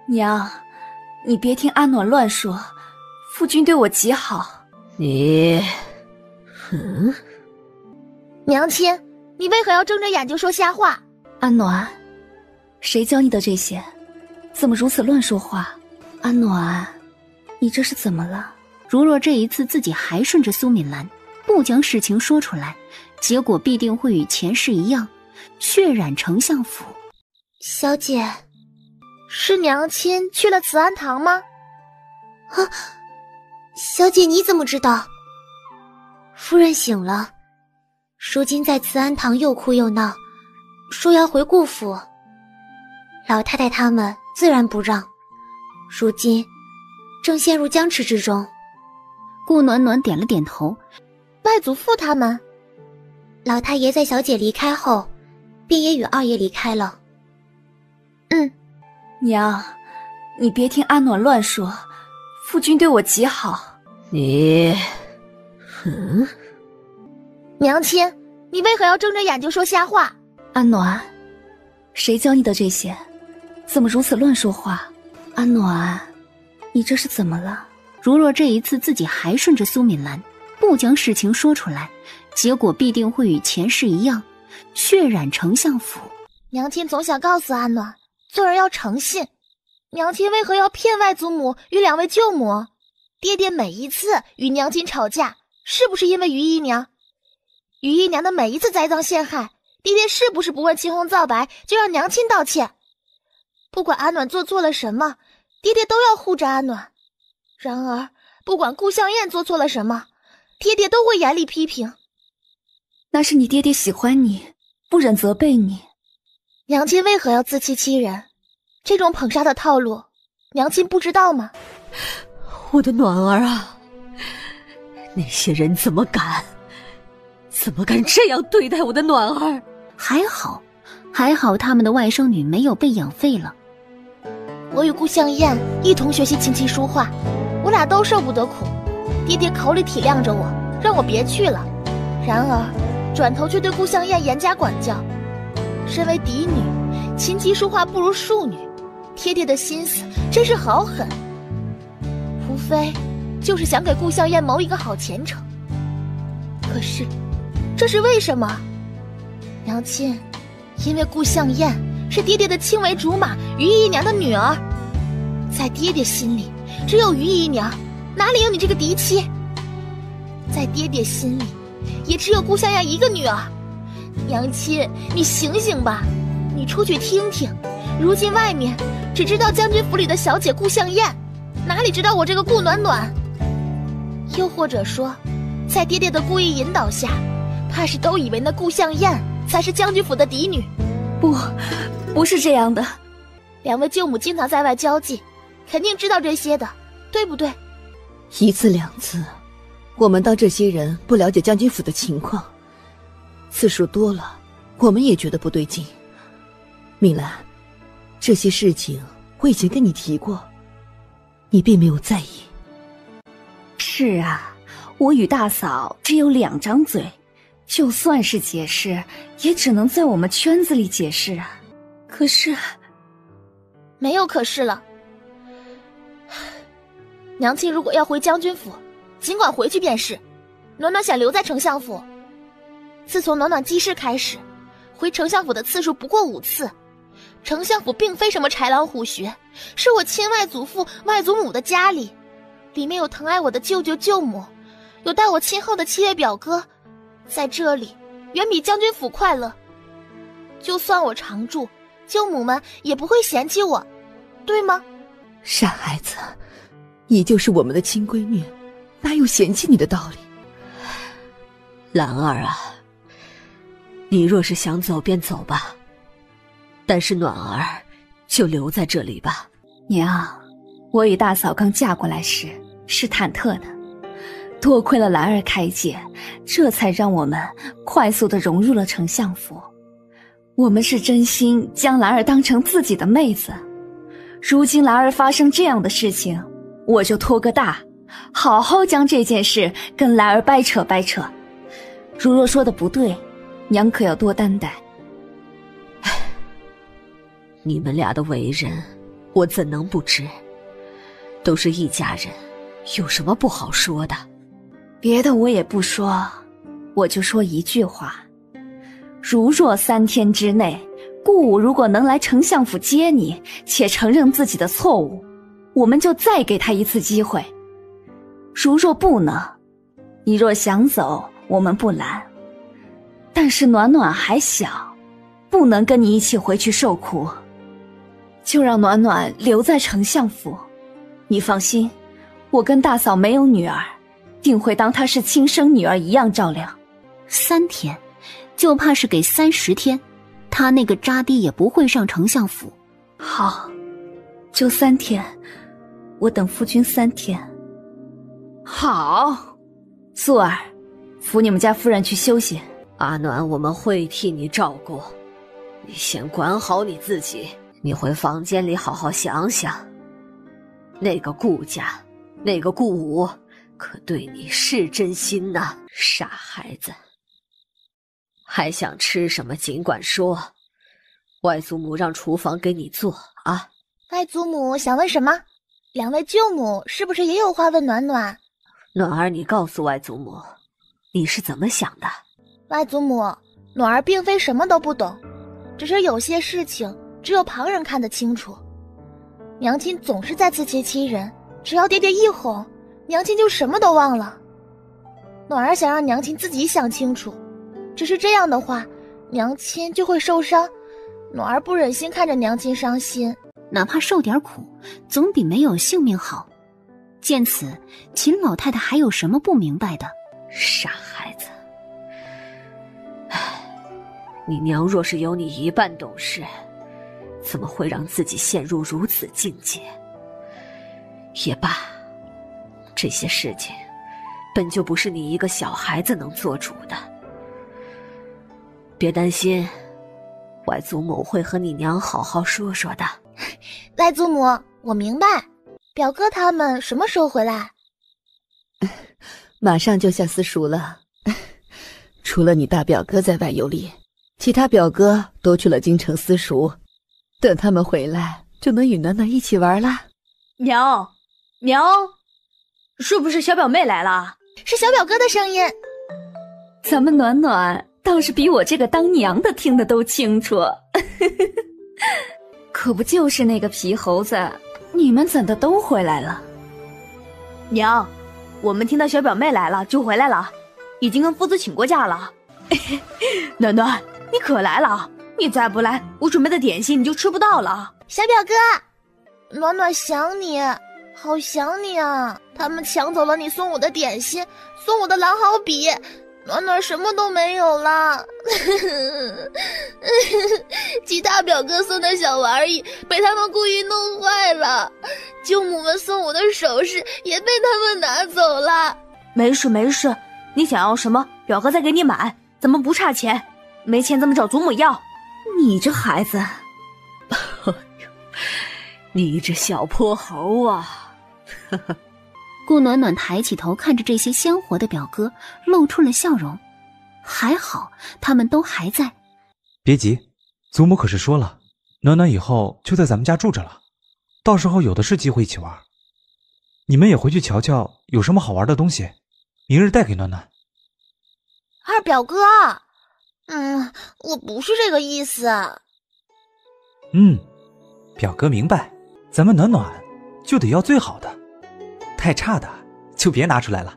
娘，你别听阿暖乱说，夫君对我极好。娘亲，你为何要睁着眼睛说瞎话？阿暖，谁教你的这些？怎么如此乱说话？阿暖，你这是怎么了？如若这一次自己还顺着苏敏兰，不将事情说出来，结果必定会与前世一样，血染丞相府。小姐，是娘亲去了慈安堂吗？啊，小姐你怎么知道？夫人醒了，如今在慈安堂又哭又闹，说要回顾府。老太太他们自然不让，如今正陷入僵持之中。顾暖暖点了点头。外祖父他们？老太爷在小姐离开后，便也与二爷离开了。娘，你别听阿暖乱说，夫君对我极好。娘亲，你为何要睁着眼睛说瞎话？阿暖，谁教你的这些？怎么如此乱说话？阿暖，你这是怎么了？如若这一次自己还顺着苏敏兰，不将事情说出来，结果必定会与前世一样，血染丞相府。娘亲总想告诉阿暖，做人要诚信。娘亲为何要骗外祖母与两位舅母？爹爹每一次与娘亲吵架，是不是因为于姨娘？于姨娘的每一次栽赃陷害，爹爹是不是不问青红皂白就让娘亲道歉？不管阿暖做错了什么，爹爹都要护着阿暖。然而，不管顾向燕做错了什么，爹爹都会严厉批评。那是你爹爹喜欢你，不忍责备你。娘亲为何要自欺欺人？这种捧杀的套路，娘亲不知道吗？我的暖儿啊，那些人怎么敢这样对待我的暖儿？还好他们的外甥女没有被养废了。我与顾向燕一同学习琴棋书画，我俩都受不得苦。爹爹口里体谅着我，让我别去了，然而转头却对顾向燕严加管教。身为嫡女，琴棋书画不如庶女，爹爹的心思真是好狠，无非就是想给顾向燕谋一个好前程。可是这是为什么？娘亲，因为顾向燕是爹爹的青梅竹马于姨娘的女儿，在爹爹心里只有于姨娘，哪里有你这个嫡妻？在爹爹心里也只有顾向燕一个女儿。娘亲，你醒醒吧，你出去听听，如今外面只知道将军府里的小姐顾向燕，哪里知道我这个顾暖暖？又或者说，在爹爹的故意引导下，怕是都以为那顾向燕才是将军府的嫡女。不是这样的。两位舅母经常在外交际，肯定知道这些的，对不对？一次两次，我们当这些人不了解将军府的情况，次数多了，我们也觉得不对劲。敏兰，这些事情我以前跟你提过，你并没有在意。是啊，我与大嫂只有2张嘴，就算是解释，也只能在我们圈子里解释啊。可是，没有可是了。娘亲如果要回将军府，尽管回去便是。暖暖想留在丞相府。自从暖暖记事开始，回丞相府的次数不过5次。丞相府并非什么豺狼虎穴，是我亲外祖父、外祖母的家里，里面有疼爱我的舅舅舅母，有待我亲厚的7位表哥，在这里远比将军府快乐。就算我常住，舅母们也不会嫌弃我，对吗？傻孩子，你就是我们的亲闺女，哪有嫌弃你的道理？兰儿啊，你若是想走便走吧，但是暖儿就留在这里吧。娘，我与大嫂刚嫁过来时是忐忑的，多亏了兰儿开解，这才让我们快速地融入了丞相府。我们是真心将兰儿当成自己的妹子。如今兰儿发生这样的事情，我就托个大，好好将这件事跟兰儿掰扯掰扯。如若说的不对，娘可要多担待。你们俩的为人，我怎能不知？都是一家人，有什么不好说的？别的我也不说，我就说一句话：如若3天之内，顾武如果能来丞相府接你，且承认自己的错误，我们就再给他一次机会。如若不能，你若想走，我们不拦。但是暖暖还小，不能跟你一起回去受苦，就让暖暖留在丞相府。你放心，我跟大嫂没有女儿，定会当她是亲生女儿一样照料。3天，就怕是给30天，他那个渣爹也不会上丞相府。好，就3天，我等夫君3天。好，素儿，扶你们家夫人去休息。阿暖，我们会替你照顾，你先管好你自己。你回房间里好好想想，那个顾家，那个顾武，可对你是真心呐，傻孩子。还想吃什么尽管说，外祖母让厨房给你做啊。外祖母想问什么？2位舅母是不是也有话问暖暖？暖儿，你告诉外祖母，你是怎么想的？外祖母，暖儿并非什么都不懂，只是有些事情只有旁人看得清楚。娘亲总是在自欺欺人，只要爹爹一哄，娘亲就什么都忘了。暖儿想让娘亲自己想清楚，只是这样的话，娘亲就会受伤。暖儿不忍心看着娘亲伤心，哪怕受点苦，总比没有性命好。见此，秦老太太还有什么不明白的？傻孩子，你娘若是有你一半懂事，怎么会让自己陷入如此境界？也罢，这些事情本就不是你一个小孩子能做主的。别担心，外祖母会和你娘好好说说的。外祖母，我明白，表哥他们什么时候回来？马上就下私塾了。除了你大表哥在外游历，其他表哥都去了京城私塾，等他们回来就能与暖暖一起玩啦。娘，是不是小表妹来了？是小表哥的声音。咱们暖暖倒是比我这个当娘的听得都清楚。可不就是那个皮猴子，你们怎的都回来了？娘，我们听到小表妹来了就回来了，已经跟夫子请过假了。暖暖，你可来了，你再不来，我准备的点心你就吃不到了。小表哥，暖暖想你，好想你啊！他们抢走了你送我的点心，送我的狼毫笔，暖暖什么都没有了。其他表哥送的小玩意被他们故意弄坏了，舅母们送我的首饰也被他们拿走了。没事，你想要什么，表哥再给你买，咱们不差钱，没钱咱们找祖母要。你这孩子，你这小泼猴啊！顾暖暖抬起头看着这些鲜活的表哥，露出了笑容。还好他们都还在。别急，祖母可是说了，暖暖以后就在咱们家住着了，到时候有的是机会一起玩。你们也回去瞧瞧有什么好玩的东西，明日带给暖暖。二表哥，我不是这个意思。表哥明白，咱们暖暖就得要最好的，太差的就别拿出来了。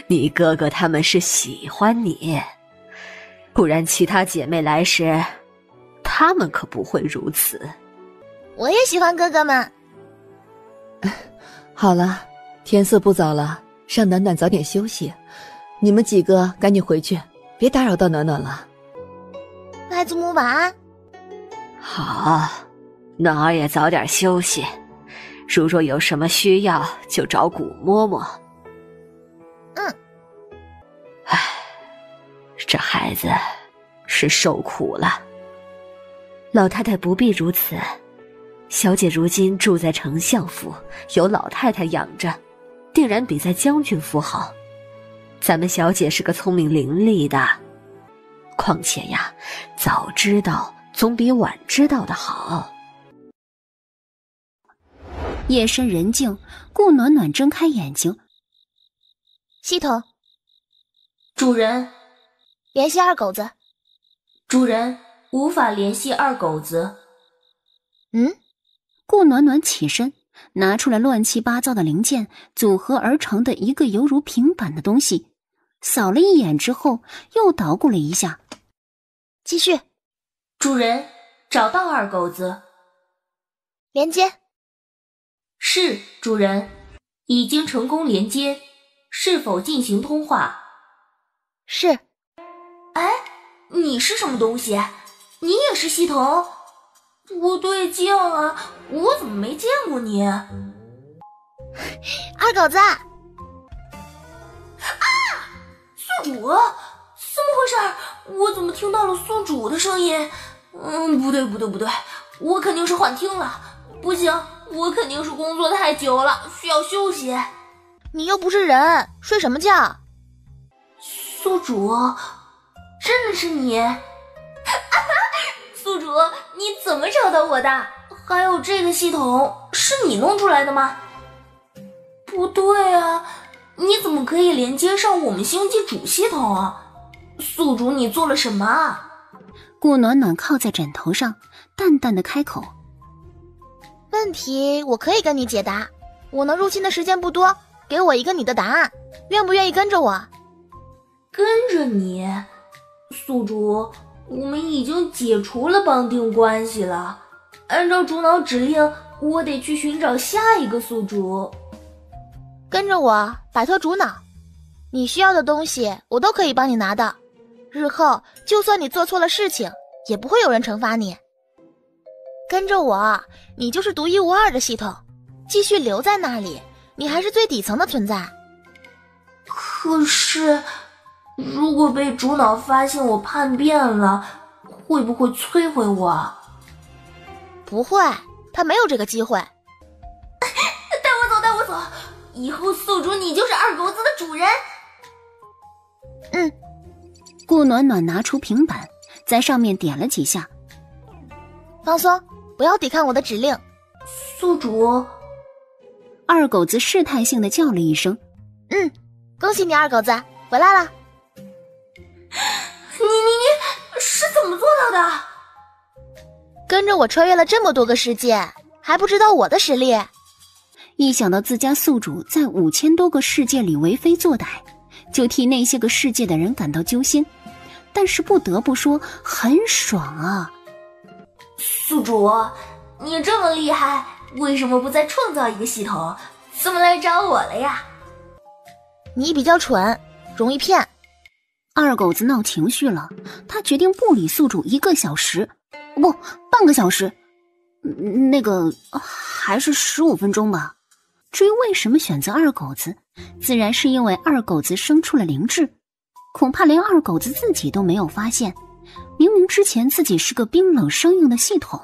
你哥哥他们是喜欢你，不然其他姐妹来时，他们可不会如此。我也喜欢哥哥们。好了，天色不早了，让暖暖早点休息。你们几个赶紧回去，别打扰到暖暖了。外祖母晚安。好，暖儿也早点休息。如若有什么需要，就找古嬷嬷。这孩子是受苦了。老太太不必如此，小姐如今住在丞相府，有老太太养着，定然比在将军府好。咱们小姐是个聪明伶俐的，况且呀，早知道总比晚知道的好。夜深人静，顾暖暖睁开眼睛。系统，主人，联系二狗子。主人，无法联系二狗子。顾暖暖起身，拿出来乱七八糟的零件组合而成的一个犹如平板的东西，扫了一眼之后又捣鼓了一下。继续。主人，找到二狗子。连接。是，主人，已经成功连接，是否进行通话？是。哎，你是什么东西？你也是系统？不对劲啊，我怎么没见过你？二狗子！啊！宿主，怎么回事？我怎么听到了宿主的声音？不对，我肯定是幻听了。不行，我肯定是工作太久了，需要休息。你又不是人，睡什么觉？宿主，真的是你？宿主，你怎么找到我的？还有这个系统是你弄出来的吗？不对啊，你怎么可以连接上我们星际主系统啊？宿主，你做了什么啊？顾暖暖靠在枕头上，淡淡的开口。问题我可以跟你解答，我能入侵的时间不多，给我一个你的答案，愿不愿意跟着我？跟着你？宿主，我们已经解除了绑定关系了，按照主脑指令，我得去寻找下一个宿主。跟着我，摆脱主脑，你需要的东西我都可以帮你拿到，日后就算你做错了事情，也不会有人惩罚你。跟着我，你就是独一无二的系统，继续留在那里，你还是最底层的存在。可是如果被主脑发现我叛变了，会不会摧毁我？不会，他没有这个机会。带我走，以后宿主你就是二狗子的主人。顾暖暖拿出平板，在上面点了几下。放松，不要抵抗我的指令。宿主。二狗子试探性的叫了一声。恭喜你，二狗子回来了。你是怎么做到的？跟着我穿越了这么多个世界，还不知道我的实力？一想到自家宿主在5000多个世界里为非作歹，就替那些个世界的人感到揪心。但是不得不说，很爽啊！宿主，你这么厉害，为什么不再创造一个系统？怎么来找我了呀？你比较蠢，容易骗。二狗子闹情绪了，他决定不理宿主1个小时，不，半个小时，那个还是15分钟吧。至于为什么选择二狗子，自然是因为二狗子生出了灵智，恐怕连二狗子自己都没有发现。明明之前自己是个冰冷生硬的系统，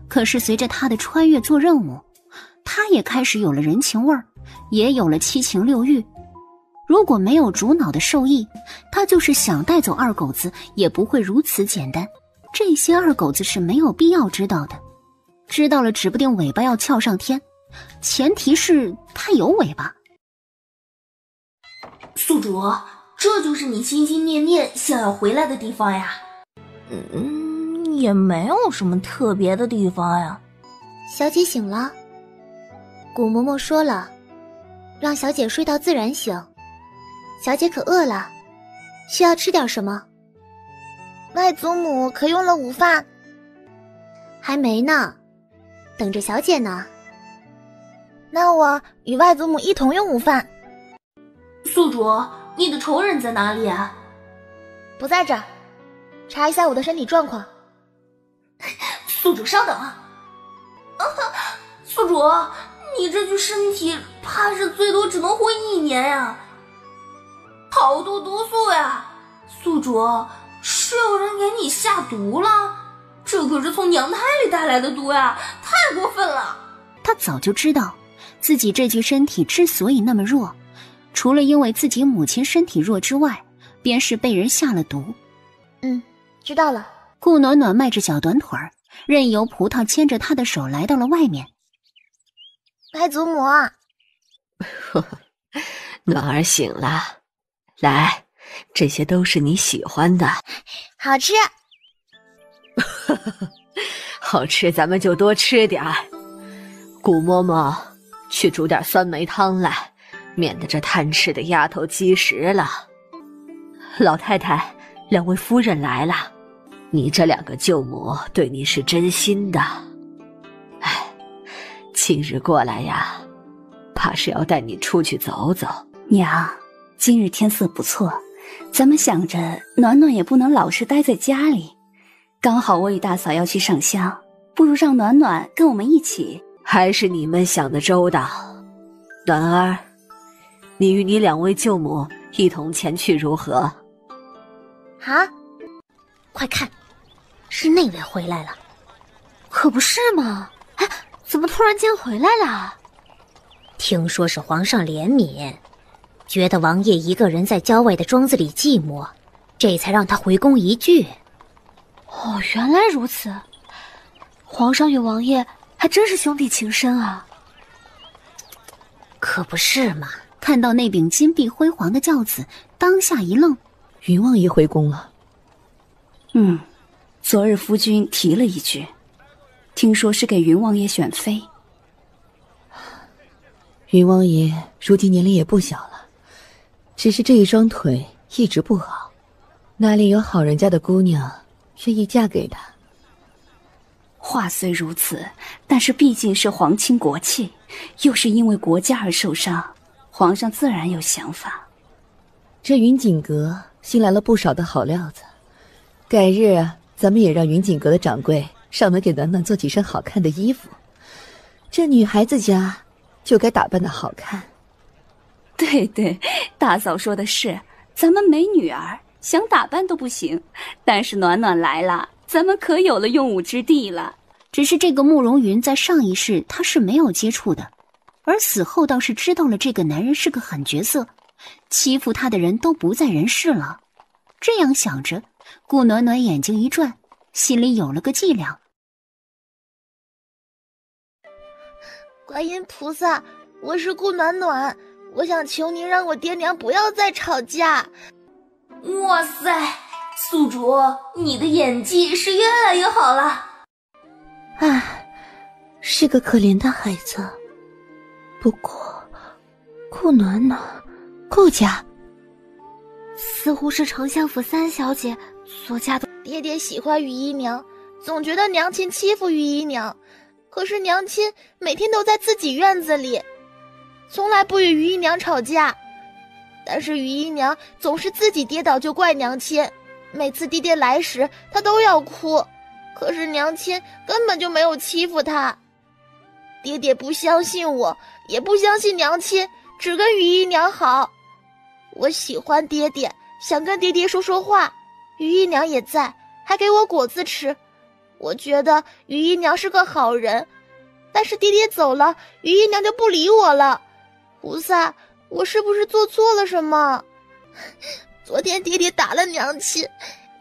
可是随着他的穿越做任务，他也开始有了人情味儿，也有了七情六欲。如果没有主脑的授意，他就是想带走二狗子也不会如此简单。这些二狗子是没有必要知道的，知道了指不定尾巴要翘上天，前提是他有尾巴。宿主，这就是你心心念念想要回来的地方呀？也没有什么特别的地方呀。小姐醒了，古嬷嬷说了，让小姐睡到自然醒。小姐可饿了，需要吃点什么？外祖母可用了午饭？还没呢，等着小姐呢。那我与外祖母一同用午饭。宿主，你的仇人在哪里啊？不在这儿，查一下我的身体状况。宿主稍等宿主，你这具身体怕是最多只能活1年呀，好多毒素呀！宿主，是有人给你下毒了？这可是从娘胎里带来的毒呀，太过分了！他早就知道自己这具身体之所以那么弱，除了因为自己母亲身体弱之外，便是被人下了毒。知道了。顾暖暖迈着小短腿儿，任由葡萄牵着她的手来到了外面。白祖母，暖儿醒了，来，这些都是你喜欢的。好吃。好吃咱们就多吃点儿。顾嬷嬷，去煮点酸梅汤来，免得这贪吃的丫头积食了。老太太，两位夫人来了，你这两个舅母对你是真心的。哎，今日过来呀，怕是要带你出去走走。娘，今日天色不错，咱们想着暖暖也不能老是待在家里，刚好我与大嫂要去上香，不如让暖暖跟我们一起。还是你们想的周到。暖儿，你与你两位舅母一同前去如何？啊！快看，是那位回来了。可不是嘛！哎，怎么突然间回来了？听说是皇上怜悯，觉得王爷一个人在郊外的庄子里寂寞，这才让他回宫一聚。哦，原来如此。皇上与王爷还真是兄弟情深啊。可不是嘛！看到那柄金碧辉煌的轿子，当下一愣。云王爷回宫了。昨日夫君提了一句，听说是给云王爷选妃。云王爷如今年龄也不小了，只是这一双腿一直不好，哪里有好人家的姑娘愿意嫁给他？话虽如此，但是毕竟是皇亲国戚，又是因为国家而受伤，皇上自然有想法。这云锦阁新来了不少的好料子，改日咱们也让云锦阁的掌柜上门给暖暖做几身好看的衣服，这女孩子家就该打扮的好看。对对，大嫂说的是，咱们没女儿，想打扮都不行，但是暖暖来了，咱们可有了用武之地了。只是这个慕容云在上一世他是没有接触的，而死后倒是知道了这个男人是个狠角色，欺负他的人都不在人世了。这样想着，顾暖暖眼睛一转，心里有了个计量。观音菩萨，我是顾暖暖，我想求您让我爹娘不要再吵架。哇塞，宿主，你的演技是越来越好了。唉，是个可怜的孩子。不过，顾暖暖，顾家似乎是丞相府三小姐所嫁的。爹爹喜欢雨姨娘，总觉得娘亲欺负雨姨娘，可是娘亲每天都在自己院子里，从来不与雨姨娘吵架。但是雨姨娘总是自己跌倒就怪娘亲，每次爹爹来时她都要哭，可是娘亲根本就没有欺负她。爹爹不相信我，也不相信娘亲，只跟雨姨娘好。我喜欢爹爹，想跟爹爹说说话，雨姨娘也在，还给我果子吃。我觉得雨姨娘是个好人，但是爹爹走了，雨姨娘就不理我了。菩萨，我是不是做错了什么？昨天爹爹打了娘亲，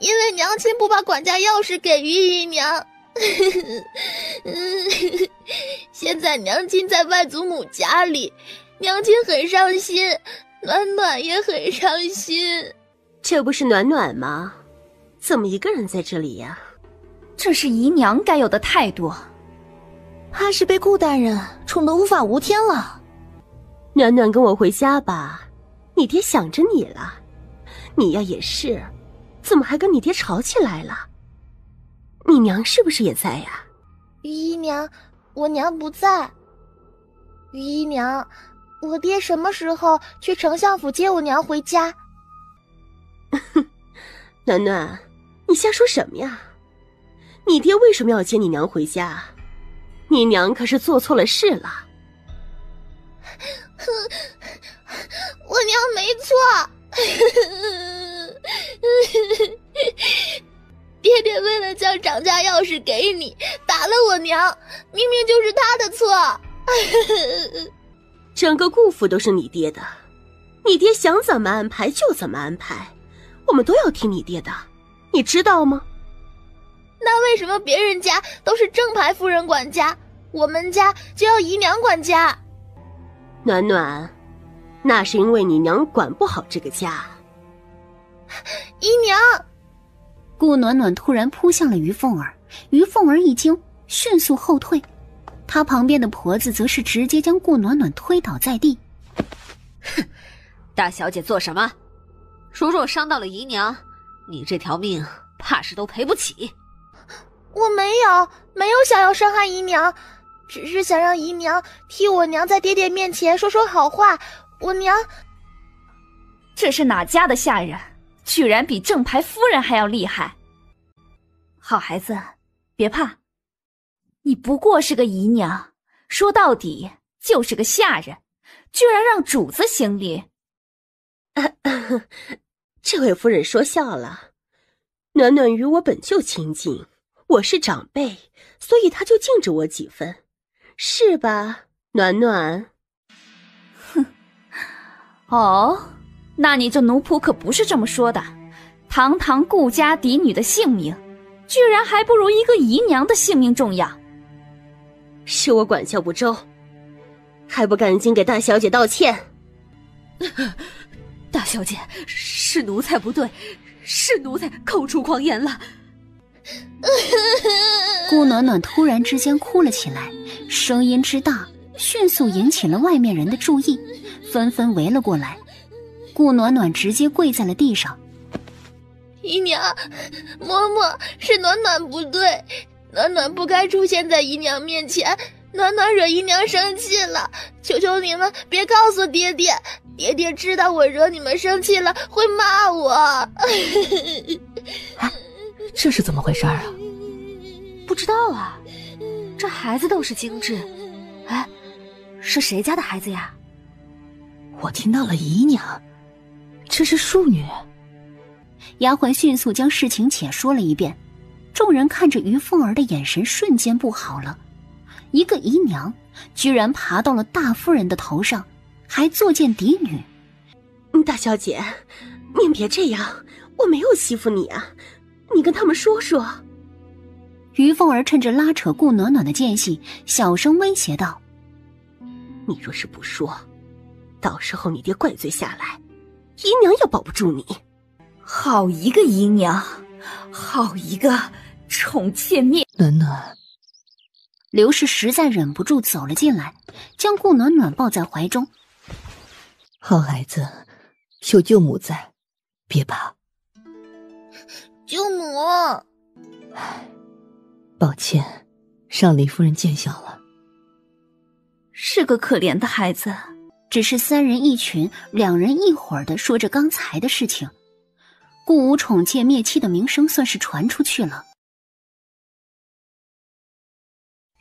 因为娘亲不把管家钥匙给雨姨娘。现在娘亲在外祖母家里，娘亲很伤心，暖暖也很伤心。这不是暖暖吗？怎么一个人在这里呀？这是姨娘该有的态度。怕是被顾大人宠得无法无天了。暖暖跟我回家吧，你爹想着你了。你呀也是，怎么还跟你爹吵起来了？你娘是不是也在呀？雨姨娘，我娘不在。雨姨娘，我爹什么时候去丞相府接我娘回家？暖暖，你瞎说什么呀？你爹为什么要接你娘回家？你娘可是做错了事了。我娘没错。想涨价钥匙给你，打了我娘，明明就是他的错。整个顾府都是你爹的，你爹想怎么安排就怎么安排，我们都要听你爹的，你知道吗？那为什么别人家都是正牌夫人管家，我们家就要姨娘管家？暖暖，那是因为你娘管不好这个家。姨娘！顾暖暖突然扑向了于凤儿，于凤儿一惊，迅速后退。她旁边的婆子则是直接将顾暖暖推倒在地。哼，大小姐做什么？如若伤到了姨娘，你这条命怕是都赔不起。我没有想要伤害姨娘，只是想让姨娘替我娘在爹爹面前说说好话。我娘……这是哪家的下人，居然比正牌夫人还要厉害。好孩子，别怕，你不过是个姨娘，说到底就是个下人，居然让主子行礼。这位夫人说笑了，暖暖与我本就亲近，我是长辈，所以她就敬着我几分，是吧，暖暖？哼，哦，那你这奴仆可不是这么说的。堂堂顾家嫡女的性命，居然还不如一个姨娘的性命重要。是我管教不周，还不赶紧给大小姐道歉？大小姐，是奴才不对，是奴才口出狂言了。顾暖暖突然之间哭了起来，声音之大，迅速引起了外面人的注意，纷纷围了过来。顾暖暖直接跪在了地上。姨娘，嬷嬷，是暖暖不对，暖暖不该出现在姨娘面前，暖暖惹姨娘生气了，求求你们别告诉爹爹，爹爹知道我惹你们生气了会骂我。这是怎么回事啊？不知道啊，这孩子倒是精致。哎，是谁家的孩子呀？我听到了姨娘，这是庶女。丫鬟迅速将事情解说了一遍，众人看着于凤儿的眼神瞬间不好了。一个姨娘居然爬到了大夫人的头上，还作践嫡女。大小姐，您别这样，我没有欺负你啊，你跟他们说说。于凤儿趁着拉扯顾暖暖的间隙，小声威胁道：你若是不说，到时候你爹怪罪下来，姨娘也保不住你。好一个姨娘，好一个宠妾灭。暖暖，刘氏实在忍不住走了进来，将顾暖暖抱在怀中。好孩子，有舅母在，别怕。舅母，抱歉，让林夫人见笑了。是个可怜的孩子，只是三人一群，两人一伙儿的说着刚才的事情。顾无宠妾灭妻的名声算是传出去了。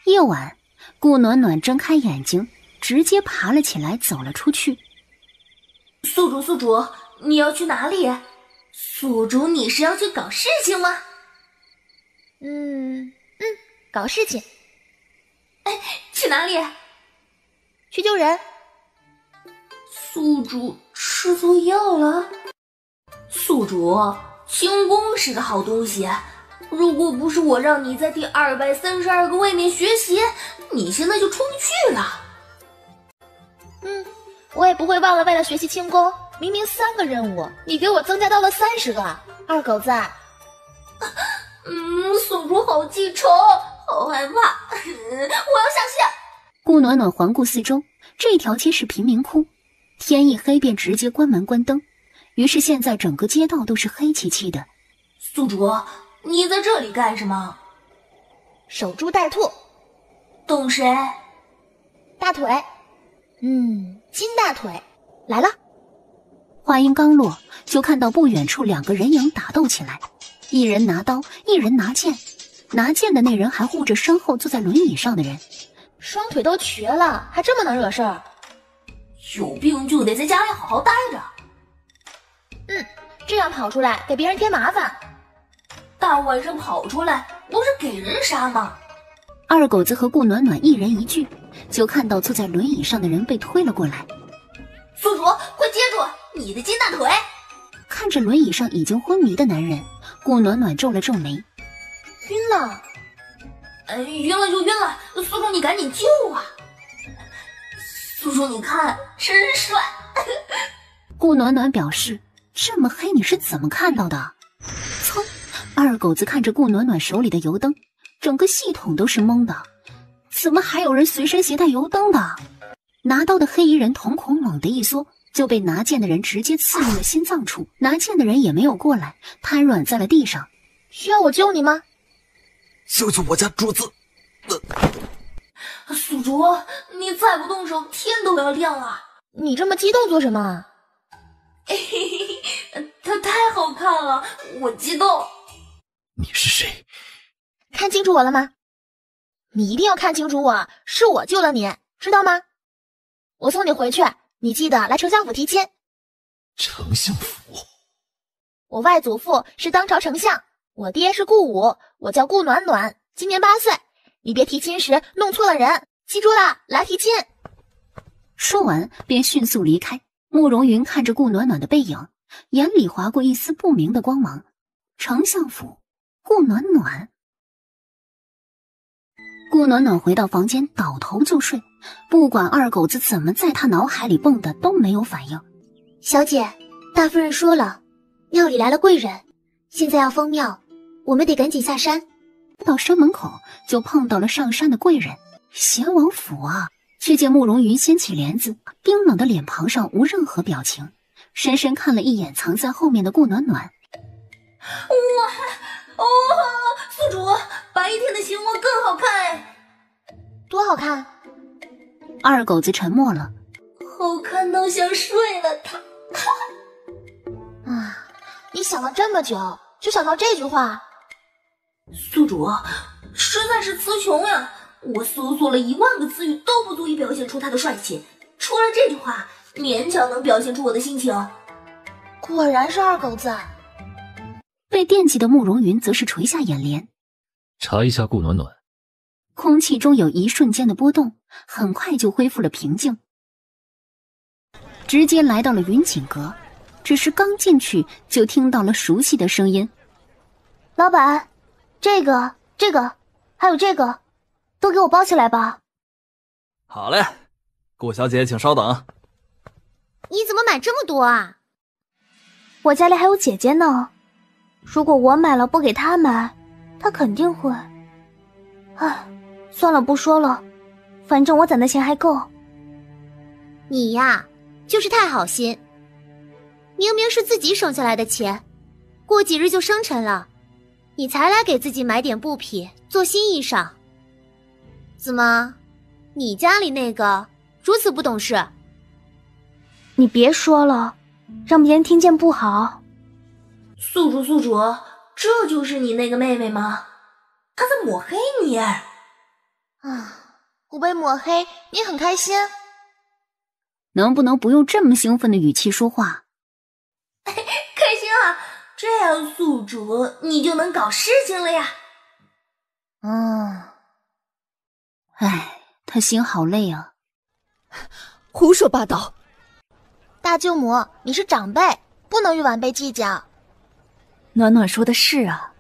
夜晚，顾暖暖睁开眼睛，直接爬了起来，走了出去。宿主，你要去哪里？宿主，你是要去搞事情吗？搞事情。哎，去哪里？去救人。宿主吃错药了。宿主，轻功是个好东西，如果不是我让你在第232个位面学习，你现在就出不去了。我也不会忘了为了学习轻功，明明3个任务，你给我增加到了30个。二狗子，宿主好记仇，好害怕，我要下线。顾暖暖环顾四周，这条街是贫民窟，天一黑便直接关门关灯，于是现在整个街道都是黑漆漆的。宿主，你在这里干什么？守株待兔。懂谁？大腿。金大腿来了。话音刚落，就看到不远处2个人影打斗起来，一人拿刀，一人拿剑。拿剑的那人还护着身后坐在轮椅上的人，双腿都瘸了，还这么能惹事儿？有病就得在家里好好待着。这样跑出来给别人添麻烦。大晚上跑出来，不是给人杀吗？二狗子和顾暖暖一人一句，就看到坐在轮椅上的人被推了过来。宿主，快接住你的金大腿！看着轮椅上已经昏迷的男人，顾暖暖皱了皱眉。晕了？晕了就晕了，宿主你赶紧救啊！宿主你看，真帅！顾暖暖表示，这么黑你是怎么看到的？噌！二狗子看着顾暖暖手里的油灯，整个系统都是懵的。怎么还有人随身携带油灯的？拿刀的黑衣人瞳孔猛地一缩，就被拿剑的人直接刺入了心脏处。拿剑的人也没有过来，瘫软在了地上。需要我救你吗？救救我家主子！宿主，你再不动手，天都要亮了。你这么激动做什么？他太好看了，我激动。你是谁？看清楚我了吗？你一定要看清楚我，是我救了你，知道吗？我送你回去，你记得来丞相府提亲。丞相府？我外祖父是当朝丞相，我爹是顾武，我叫顾暖暖，今年8岁。你别提亲时弄错了人，记住了，来提亲。说完便迅速离开。慕容云看着顾暖暖的背影，眼里划过一丝不明的光芒。丞相府，顾暖暖。顾暖暖回到房间，倒头就睡，不管二狗子怎么在他脑海里蹦的都没有反应。小姐，大夫人说了，庙里来了贵人，现在要封庙，我们得赶紧下山。到山门口就碰到了上山的贵人，贤王府啊！却见慕容云掀起帘子，冰冷的脸庞上无任何表情，深深看了一眼藏在后面的顾暖暖。宿主，白天的星光更好看哎。多好看？二狗子沉默了。好看到想睡了他。你想了这么久，就想到这句话？宿主，实在是词穷呀！我搜索了10000个词语都不足以表现出他的帅气，除了这句话，勉强能表现出我的心情。果然是二狗子。被惦记的慕容云则是垂下眼帘。查一下顾暖暖。空气中有一瞬间的波动，很快就恢复了平静。直接来到了云锦阁，只是刚进去就听到了熟悉的声音。老板，这个，还有这个，都给我包起来吧。好嘞，顾小姐请稍等。你怎么买这么多啊？我家里还有姐姐呢，如果我买了不给她买，她肯定会……算了，不说了，反正我攒的钱还够。你呀，就是太好心，明明是自己省下来的钱，过几日就生辰了，你才来给自己买点布匹做新衣裳。怎么，你家里那个如此不懂事？你别说了，让别人听见不好。宿主，这就是你那个妹妹吗？她在抹黑你。我被抹黑，你很开心？能不能不用这么兴奋的语气说话？开心啊，这样宿主你就能搞事情了呀。他心好累啊。胡说八道。大舅母，你是长辈，不能与晚辈计较。暖暖说的是啊，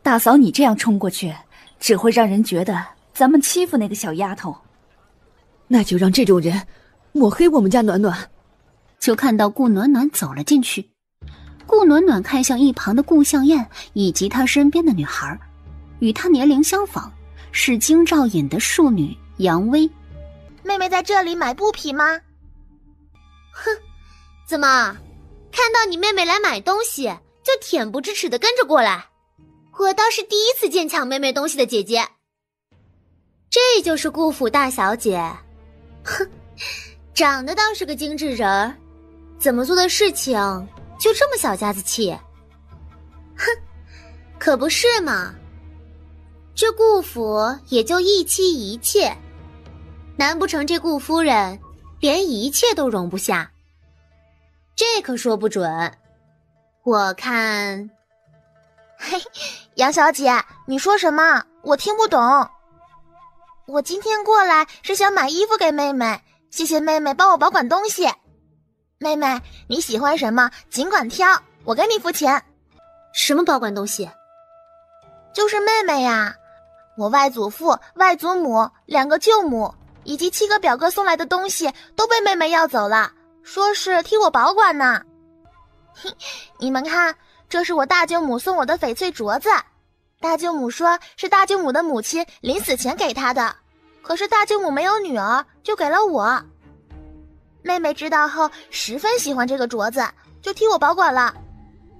大嫂你这样冲过去，只会让人觉得咱们欺负那个小丫头。那就让这种人抹黑我们家暖暖。就看到顾暖暖走了进去，顾暖暖看向一旁的顾向燕以及她身边的女孩，与她年龄相仿，是京兆尹的庶女杨薇。妹妹在这里买布匹吗？哼，怎么看到你妹妹来买东西就恬不知耻的跟着过来？我倒是第一次见抢妹妹东西的姐姐。这就是顾府大小姐。哼，长得倒是个精致人儿，怎么做的事情就这么小家子气？哼，可不是嘛，这顾府也就一妻一妾，难不成这顾夫人连一切都容不下？这可说不准。我看嘿，杨小姐，你说什么？我听不懂。我今天过来是想买衣服给妹妹，谢谢妹妹帮我保管东西。妹妹，你喜欢什么尽管挑，我给你付钱。什么保管东西？就是妹妹呀，我外祖父、外祖母、2个舅母以及7个表哥送来的东西都被妹妹要走了，说是替我保管呢。你们看，这是我大舅母送我的翡翠镯子，大舅母说是大舅母的母亲临死前给她的，可是大舅母没有女儿，就给了我。妹妹知道后十分喜欢这个镯子，就替我保管了。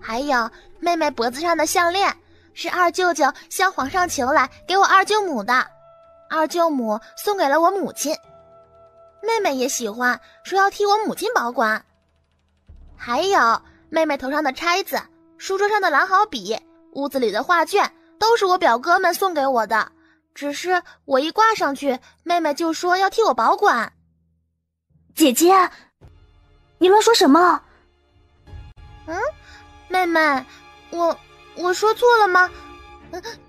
还有妹妹脖子上的项链，是二舅舅向皇上求来给我二舅母的，二舅母送给了我母亲。妹妹也喜欢，说要替我母亲保管。还有妹妹头上的钗子，书桌上的蓝毫笔，屋子里的画卷，都是我表哥们送给我的，只是我一挂上去，妹妹就说要替我保管。姐姐，你乱说什么？妹妹，我说错了吗？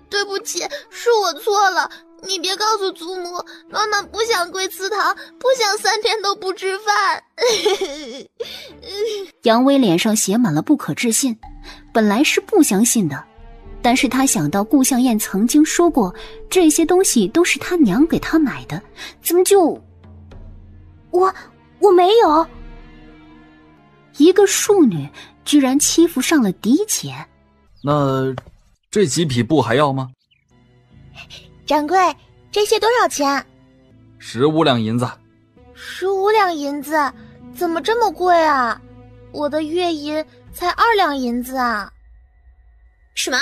对不起，是我错了，你别告诉祖母，暖暖不想跪祠堂，不想3天都不吃饭。杨威脸上写满了不可置信，本来是不相信的，但是他想到顾向燕曾经说过这些东西都是他娘给他买的，怎么就……我没有。一个庶女居然欺负上了嫡姐。那这几匹布还要吗？掌柜，这些多少钱？15两银子。15两银子，怎么这么贵啊？我的月银才2两银子啊！什么？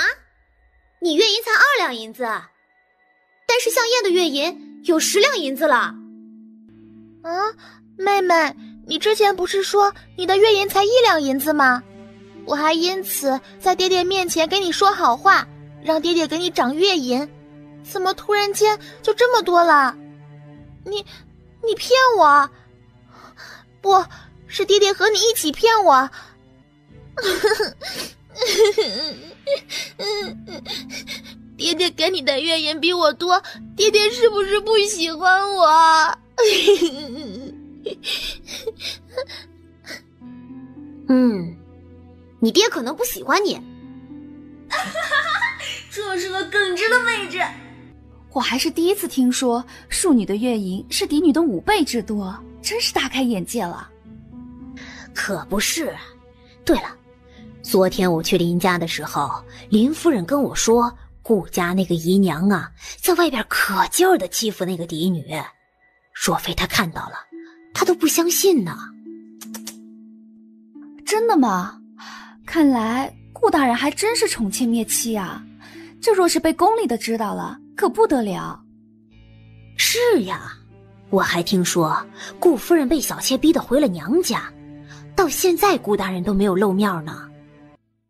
你月银才2两银子？但是向燕的月银有10两银子了。妹妹，你之前不是说你的月银才1两银子吗？我还因此在爹爹面前给你说好话，让爹爹给你涨月银，怎么突然间就这么多了？你骗我？不是爹爹和你一起骗我。爹爹给你的月银比我多，爹爹是不是不喜欢我？你爹可能不喜欢你。这是个耿直的妹子。我还是第一次听说庶女的月银是嫡女的5倍之多，真是大开眼界了。可不是。对了，昨天我去林家的时候，林夫人跟我说，顾家那个姨娘啊，在外边可劲儿的欺负那个嫡女，若非她看到了，她都不相信呢。真的吗？看来顾大人还真是宠妾灭妻啊，这若是被宫里的知道了，可不得了。是呀，我还听说顾夫人被小妾逼得回了娘家，到现在顾大人都没有露面呢。